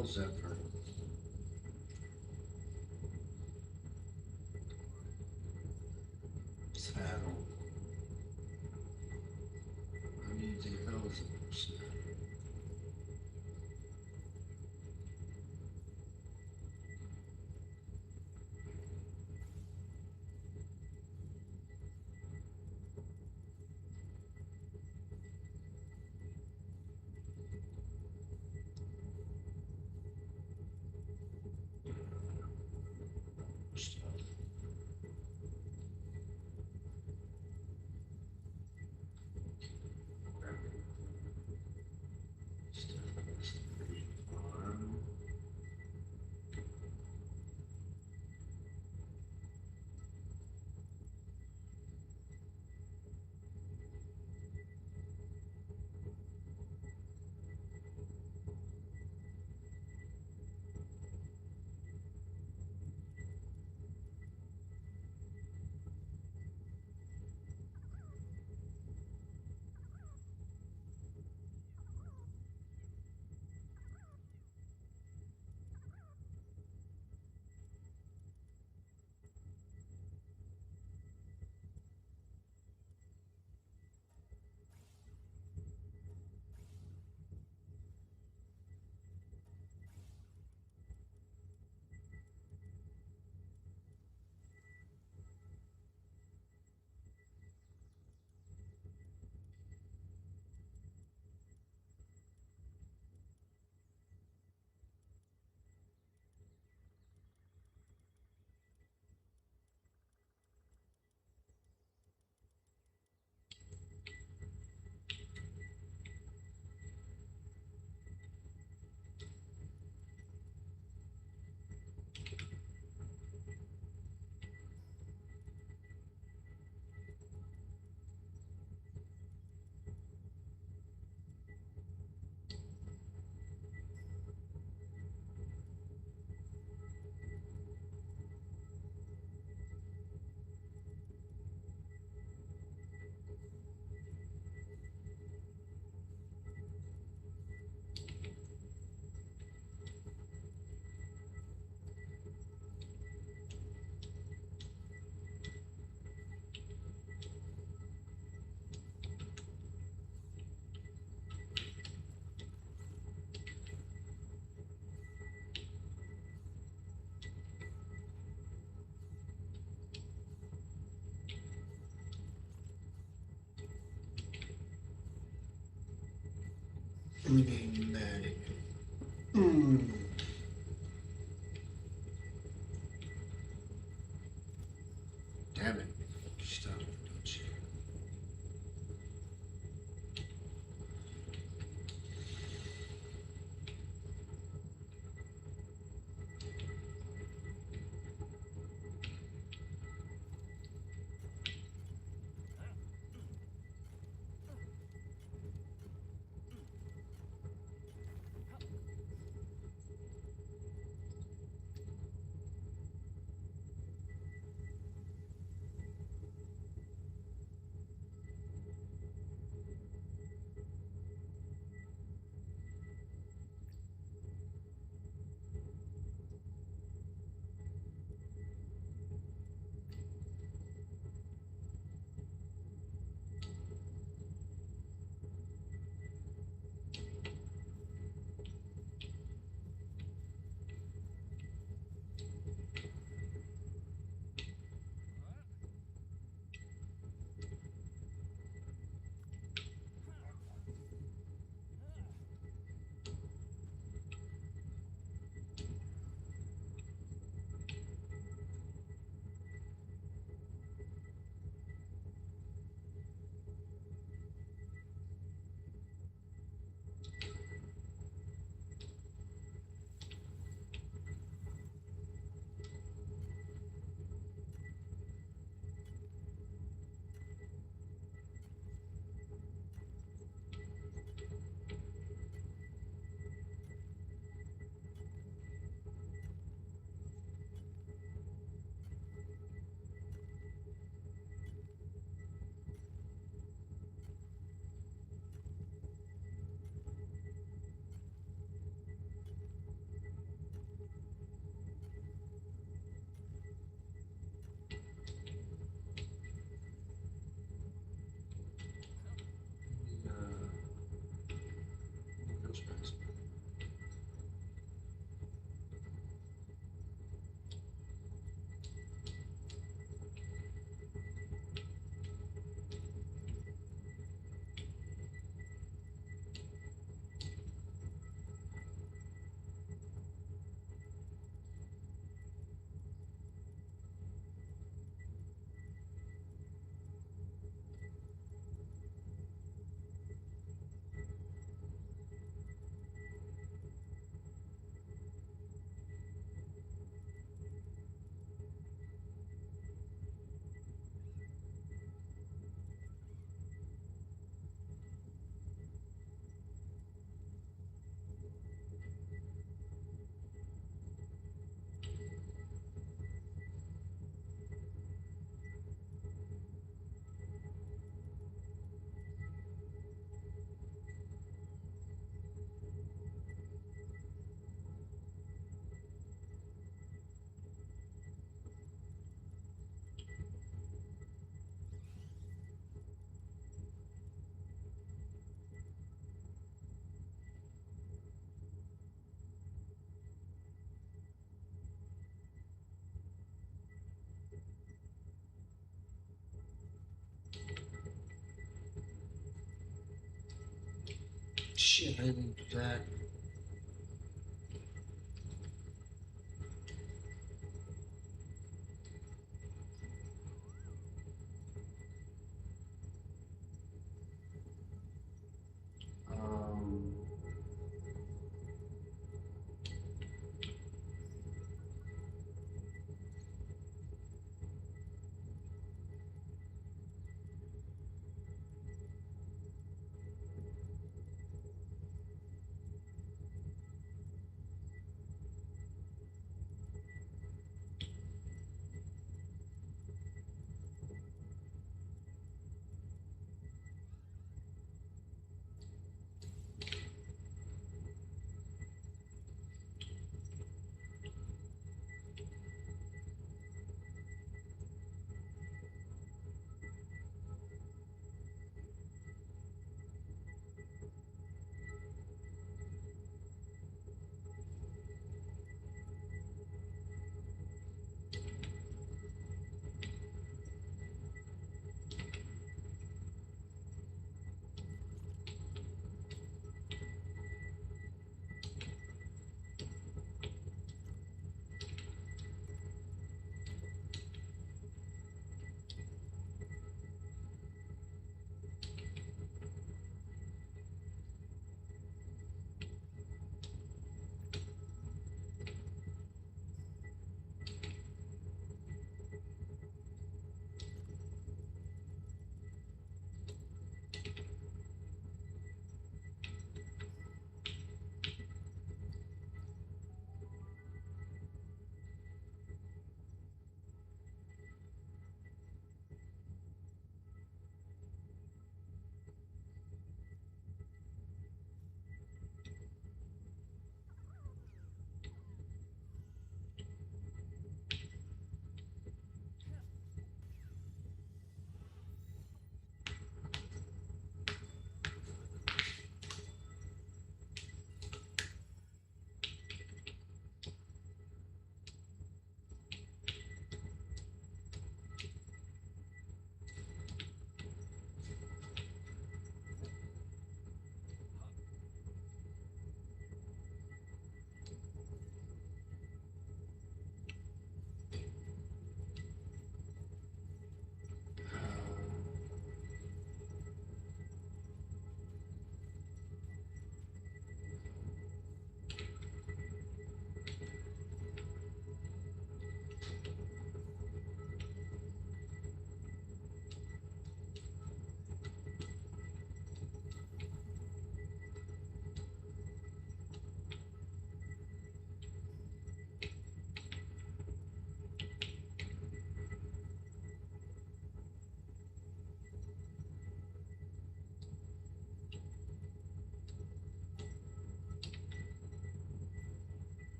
hell's that for? Saddle. I mean, the hell's it? Enigmatic. Damn it. Stop, don't you? shit, I didn't do that. Um,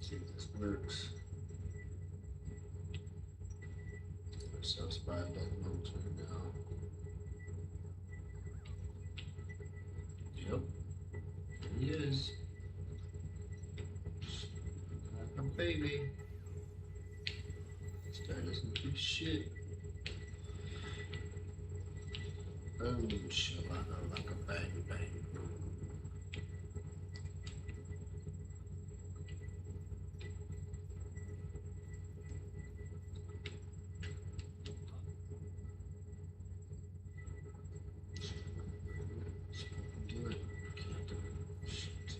see if this works. Ourselves 5 downloads right now. Yep. There he is. Like a baby. This guy doesn't do shit. Boom, shalaka like a bang bang. Do it. Can't do it. Shit.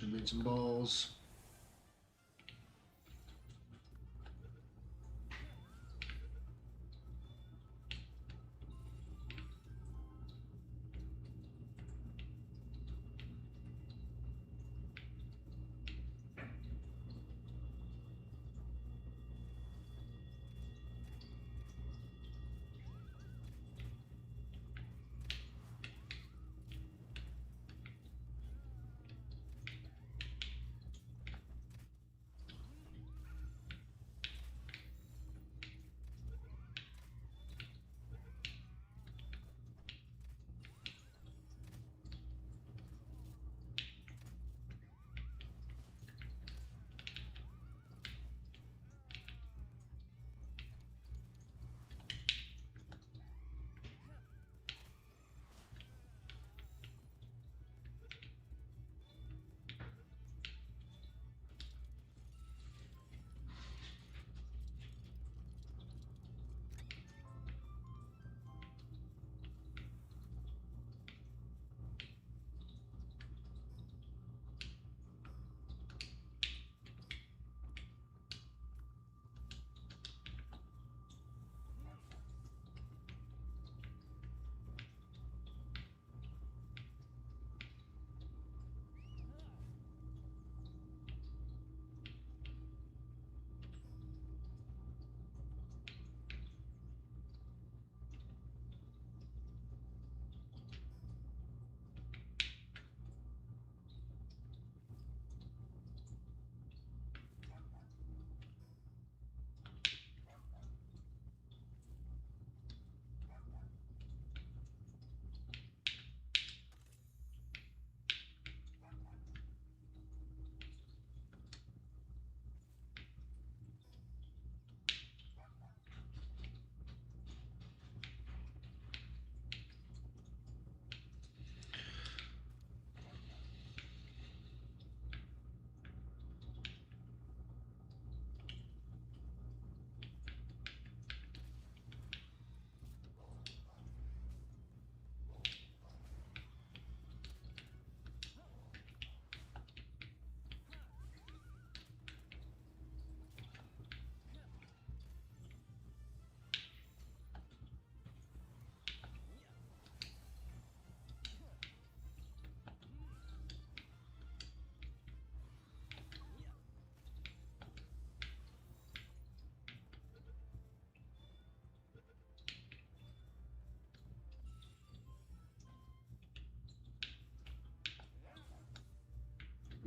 Should have made some balls.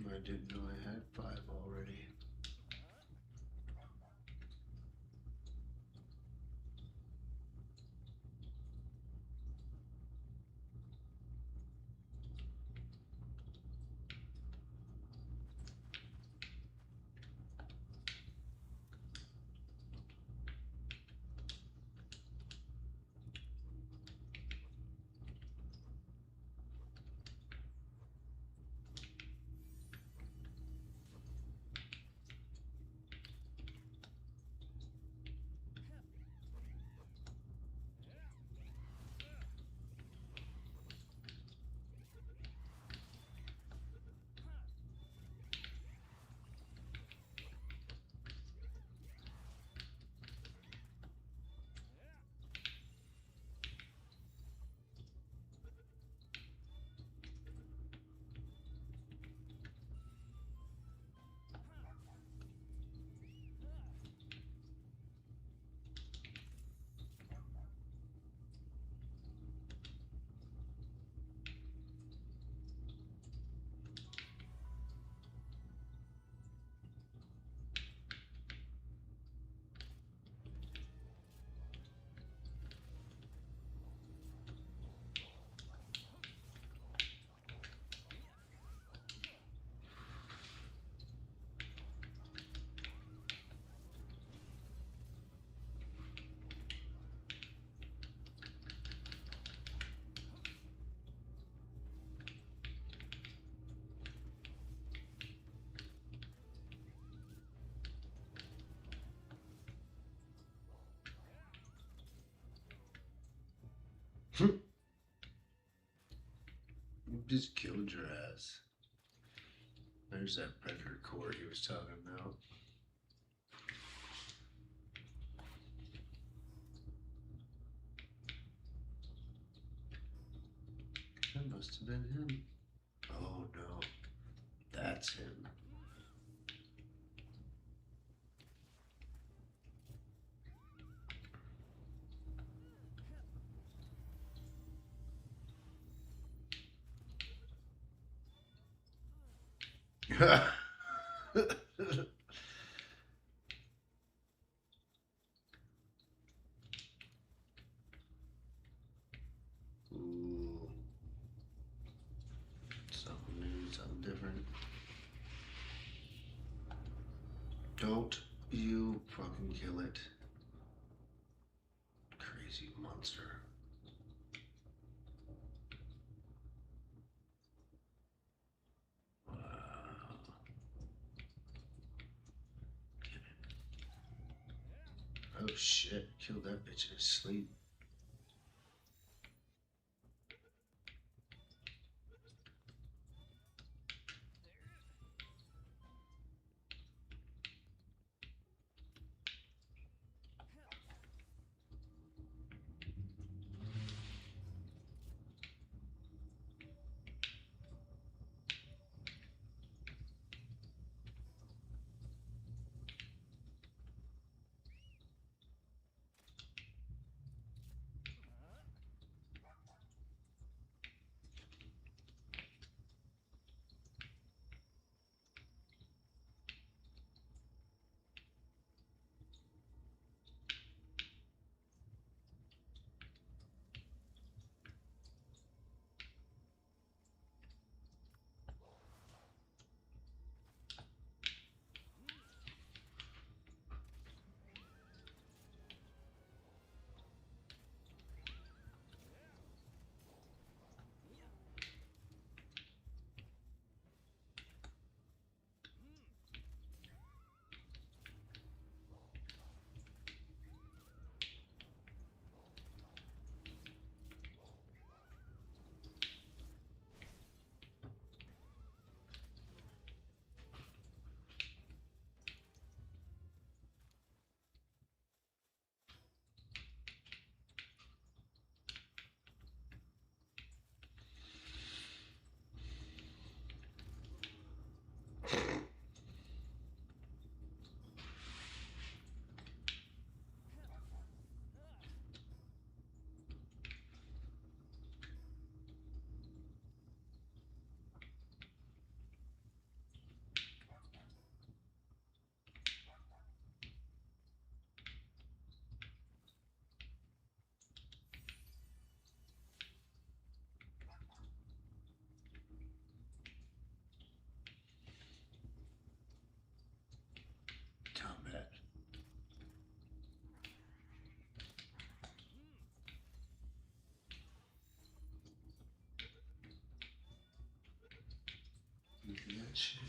I didn't know I had 5 already. Just killed your ass. There's that predator core he was talking about. That must have been him. Oh no, that's him. Ooh. Something new, something different. Don't you fucking kill it. Crazy monster. Wow. Oh shit, killed that bitch in his sleep. Combat. Look at that shit.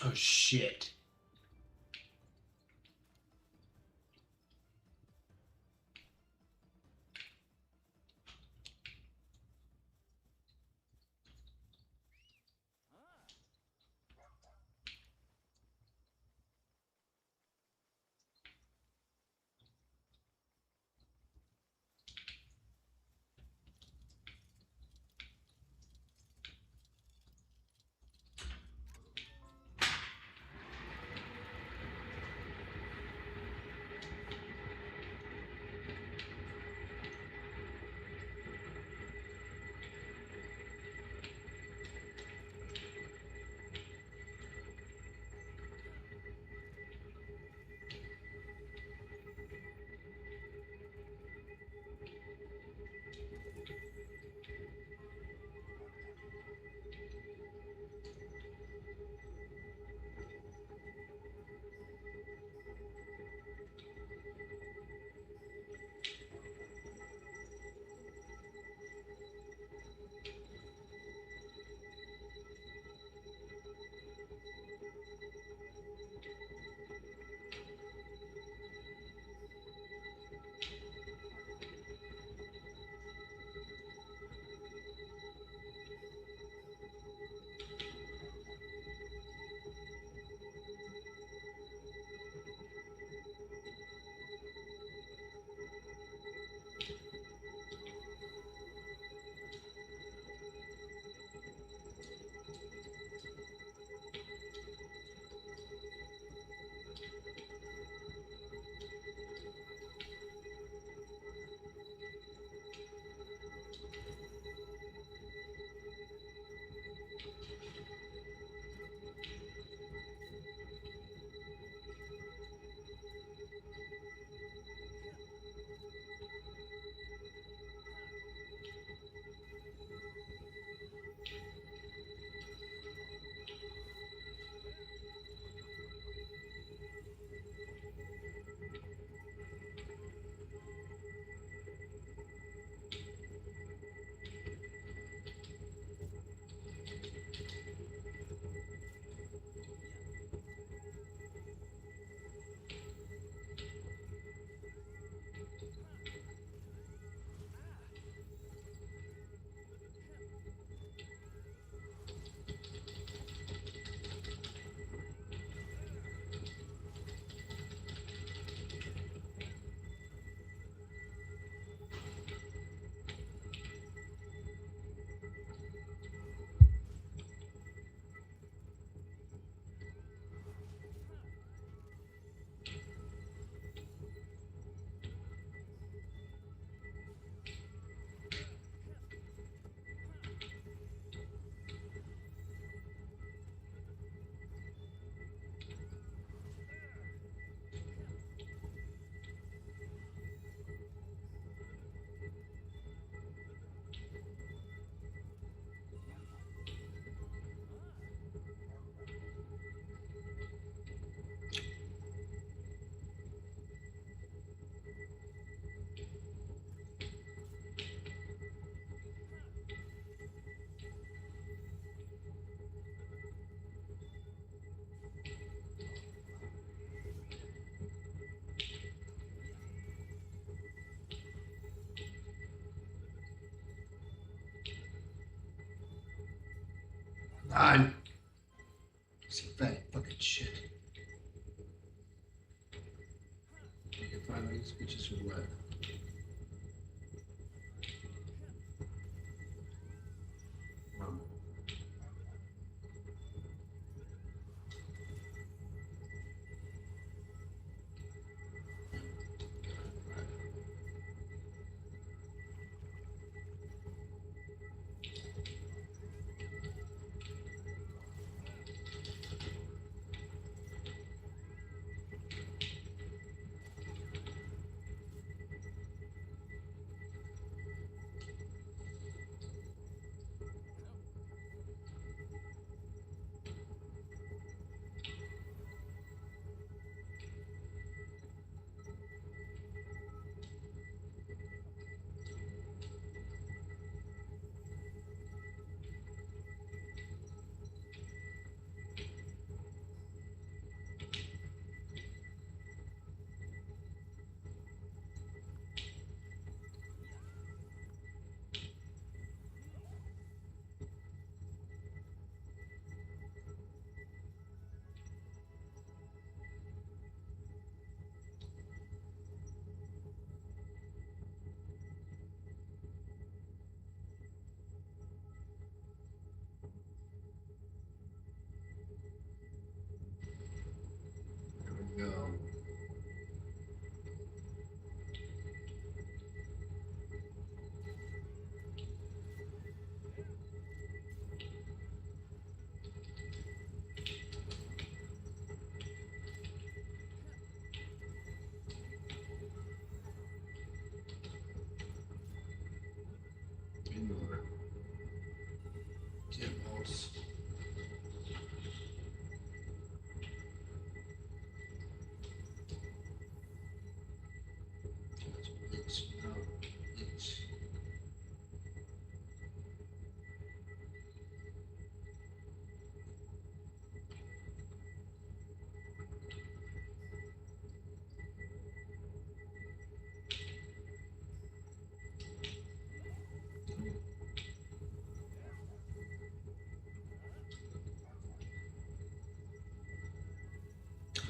Oh shit. On. Some fat fucking shit. You can find these bitches for what? There we go. Indoor. Gym house.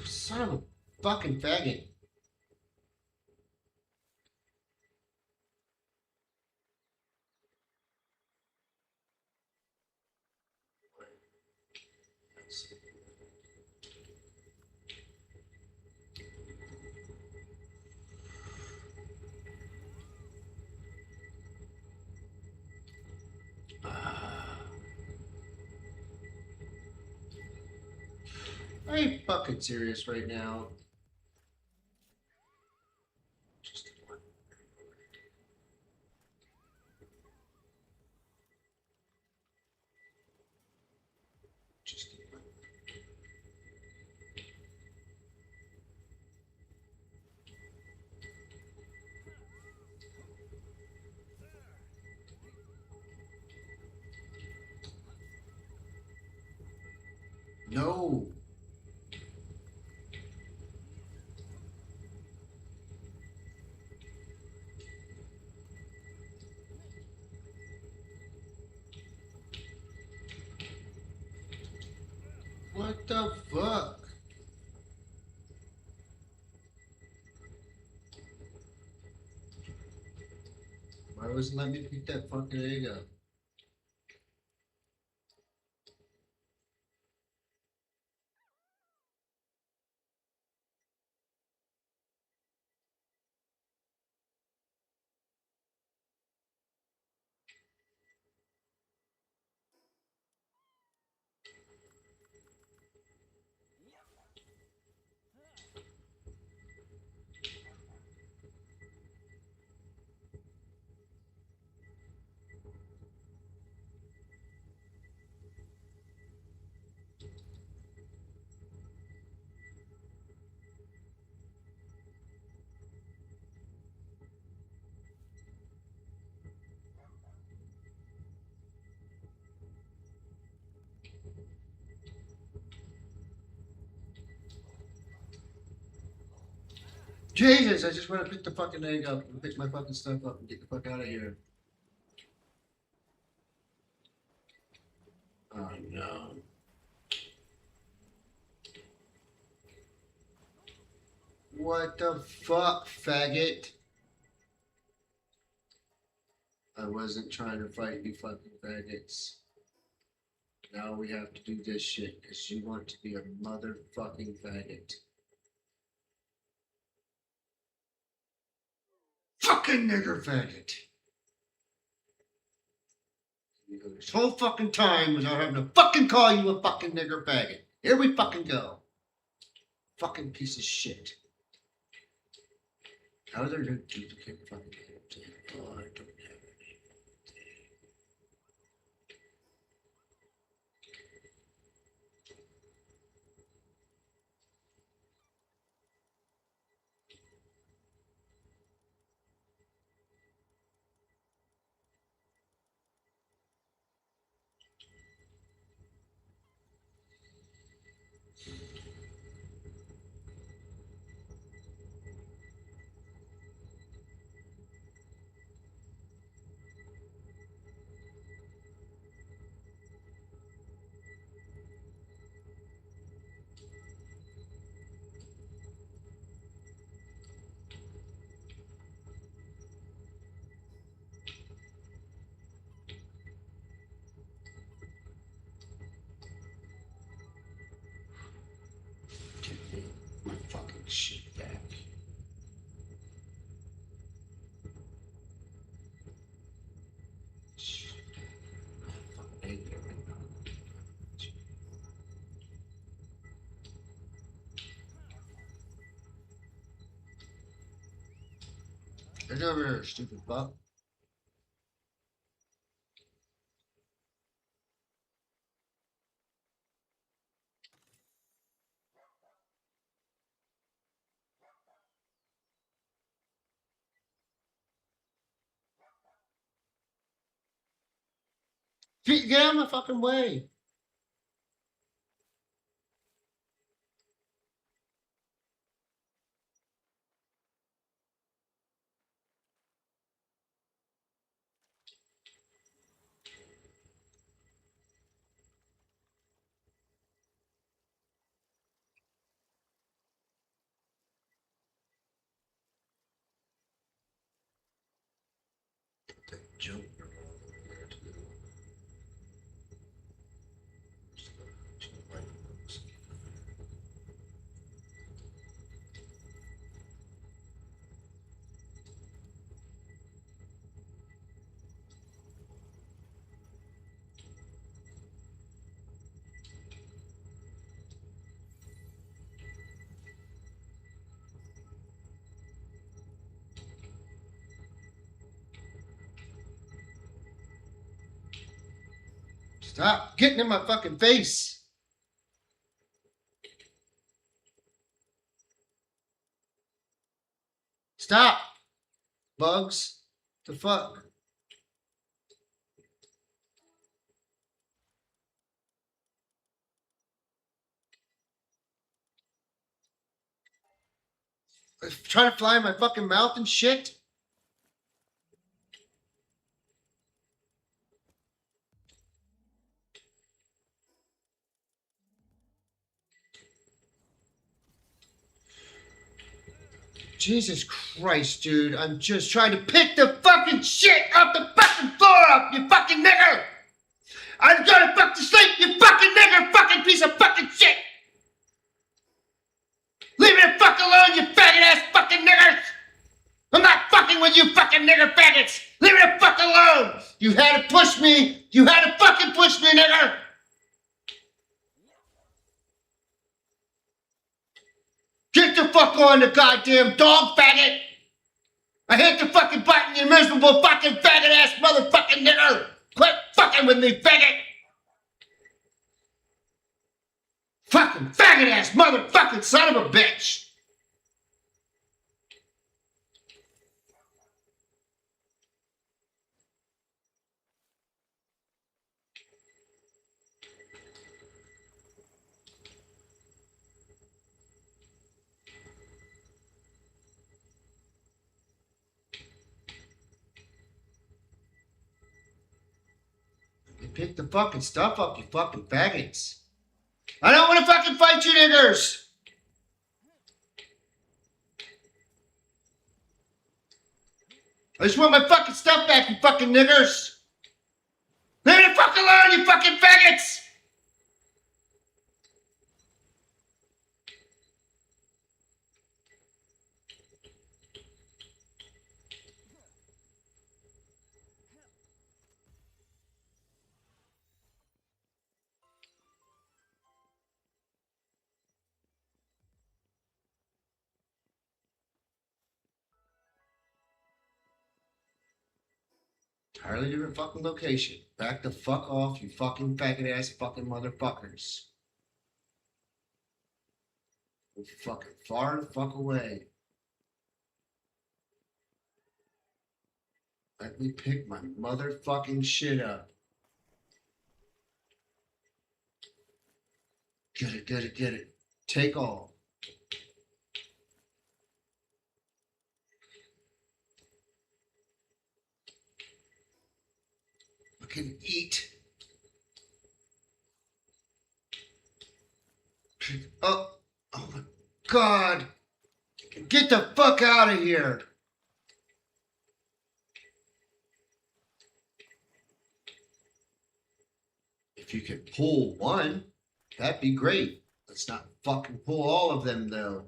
Son of a fucking faggot. I ain't fucking serious right now. No. What the fuck? Why wasn't let me pick that fucking egg up? Jesus, I just want to pick the fucking egg up and pick my fucking stuff up and get the fuck out of here. Oh no. What the fuck, faggot? I wasn't trying to fight you fucking faggots. Now we have to do this shit because you want to be a motherfucking faggot. Fucking nigger faggot. You go this whole fucking time without having to fucking call you a fucking nigger faggot. Here we fucking go. Fucking piece of shit. How are there no duplicate fucking names? Oh, I don't have any. Give me my fucking shit back. Get over here, stupid fuck. Get out of my fucking way. Jump. Stop getting in my fucking face. Stop. Bugs. The fuck? Trying to fly in my fucking mouth and shit. Jesus Christ, dude. I'm just trying to pick the fucking shit off the fucking floor up, you fucking nigger! I'm gonna fuck to sleep, you fucking nigger, fucking piece of fucking shit! Leave me the fuck alone, you faggot ass fucking niggers! I'm not fucking with you fucking nigger faggots! Leave me the fuck alone! You had to push me! You had to fucking push me, nigger! Get the fuck on the goddamn dog, faggot! I hit the fucking button, you miserable fucking faggot ass motherfucking nigger! Quit fucking with me, faggot! Fucking faggot ass motherfucking son of a bitch! Pick the fucking stuff up, you fucking faggots. I don't want to fucking fight you niggers. I just want my fucking stuff back, you fucking niggers. Leave me the fuck alone, you fucking faggots. Entirely different fucking location. Back the fuck off, you fucking faggot ass fucking motherfuckers. Go fucking far the fuck away. Let me pick my motherfucking shit up. Get it, get it, get it. Take all. Fucking eat. Oh my God. Get the fuck out of here. If you could pull one, that'd be great. Let's not fucking pull all of them though.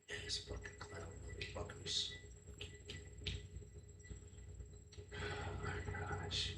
These fucking clown motherfuckers. Oh my gosh.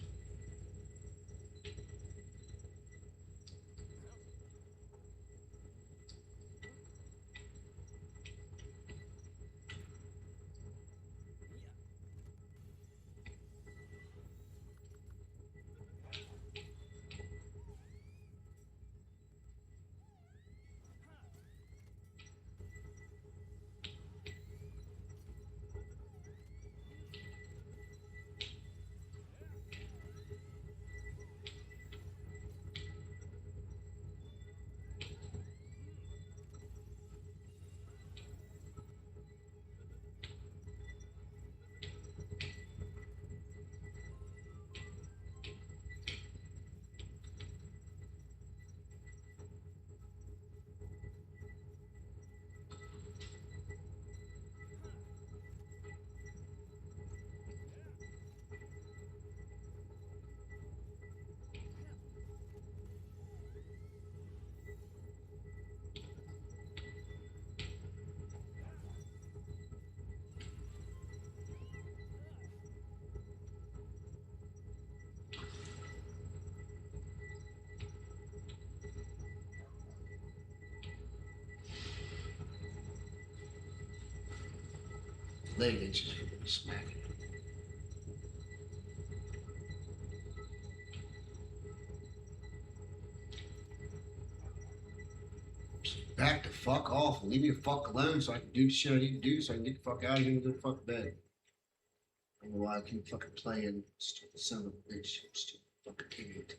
Leg inches for the smack. Back the fuck off. Leave me the fuck alone so I can do the shit I need to do so I can get the fuck out of here and go to the fuck bed. I don't know why I keep fucking playing. Stupid son of a bitch. Stupid fucking idiot.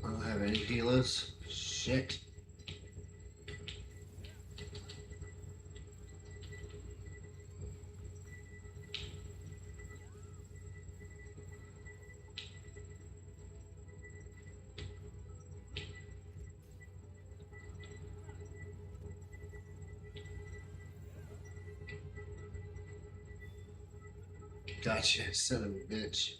I don't have any healers. Shit. Gotcha, son of a bitch.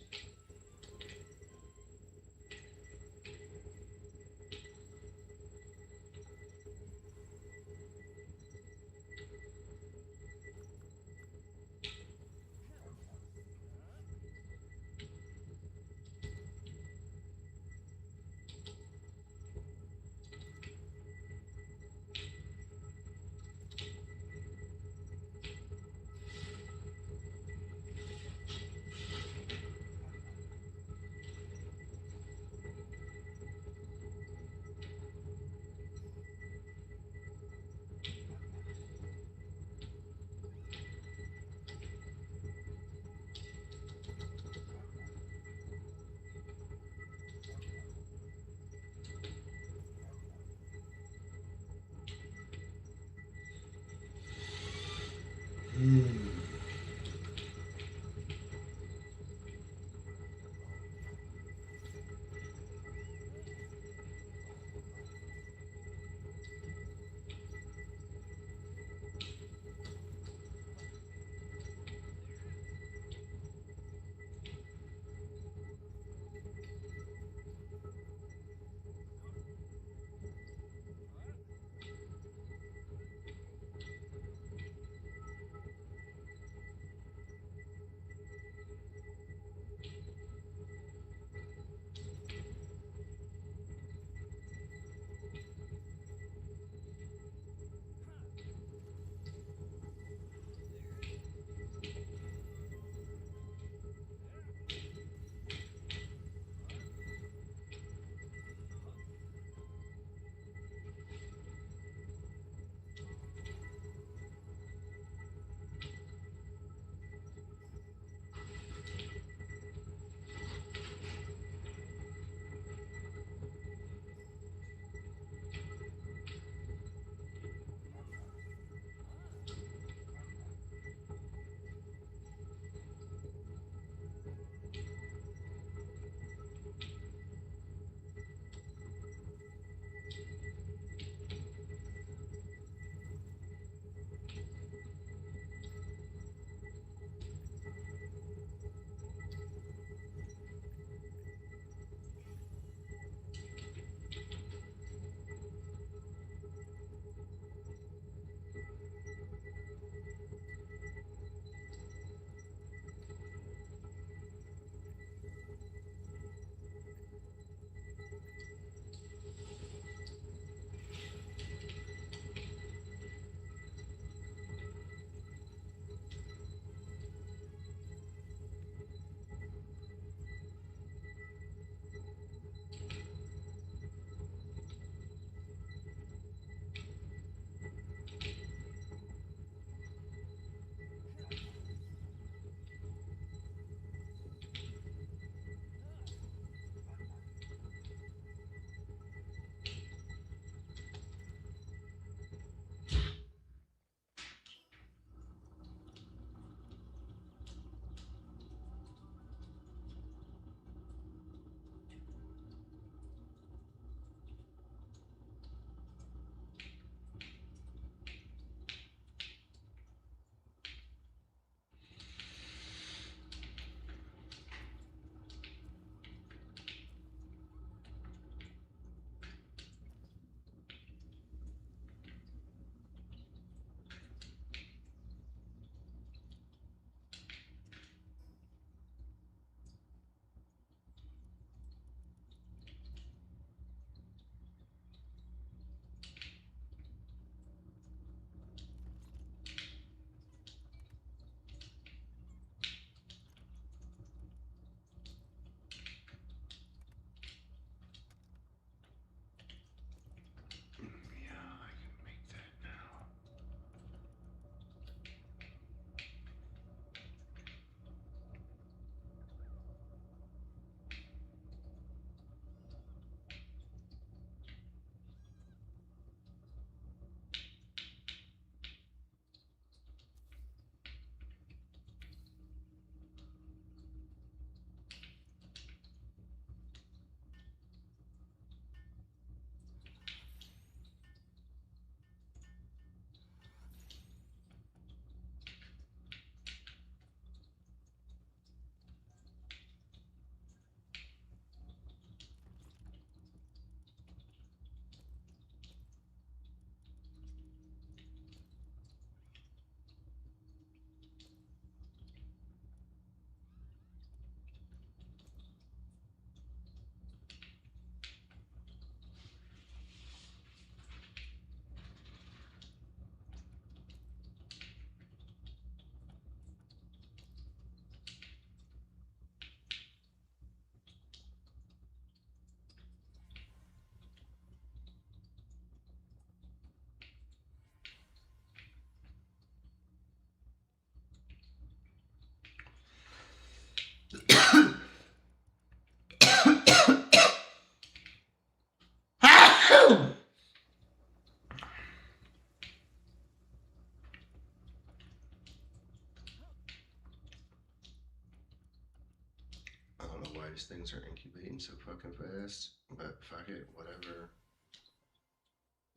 These things are incubating so fucking fast. But fuck it, whatever.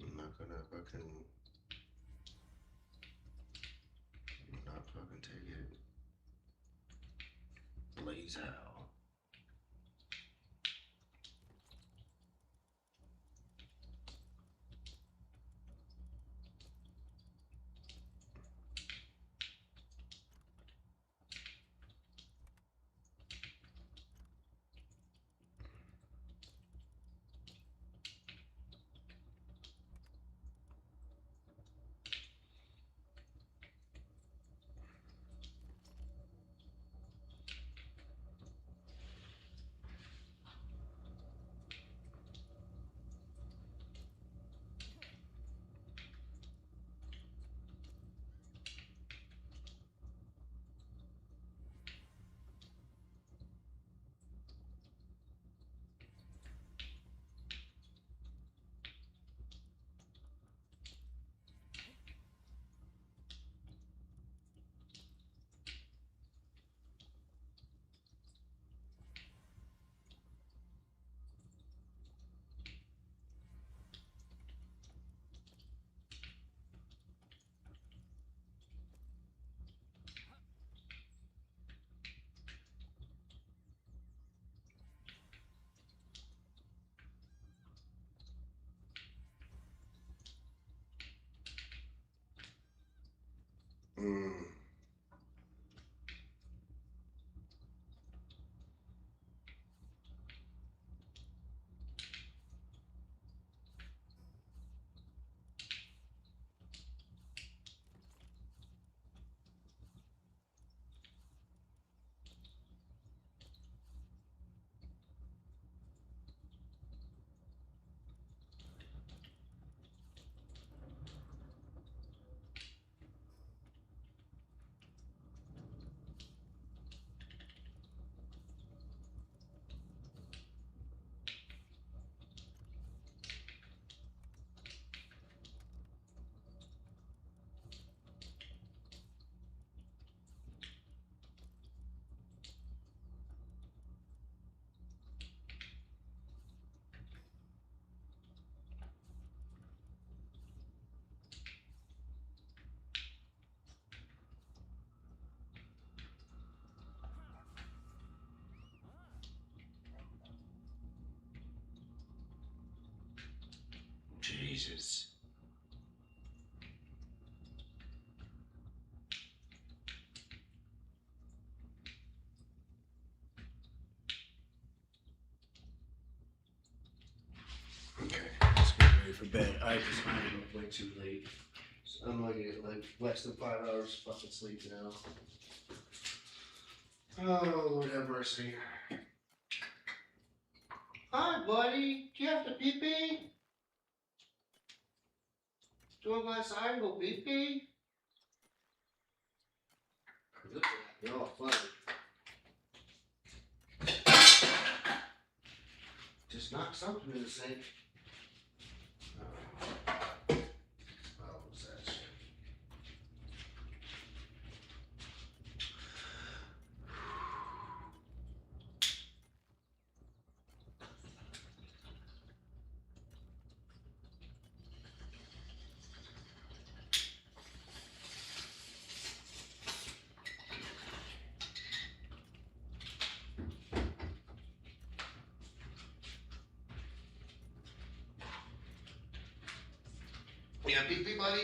I'm not fucking take it. Blaze out. Jesus. Okay, let's get ready for bed. I just made it up way too late. So I'm gonna get like less than 5 hours fucking sleep now. Oh, Lord have mercy. Hi, buddy. Do you have to pee pee? Do you want to go outside and go pee pee? You're all funny. Just knock something in the sink. Oh, what's that shit? Yeah, pee pee, buddy.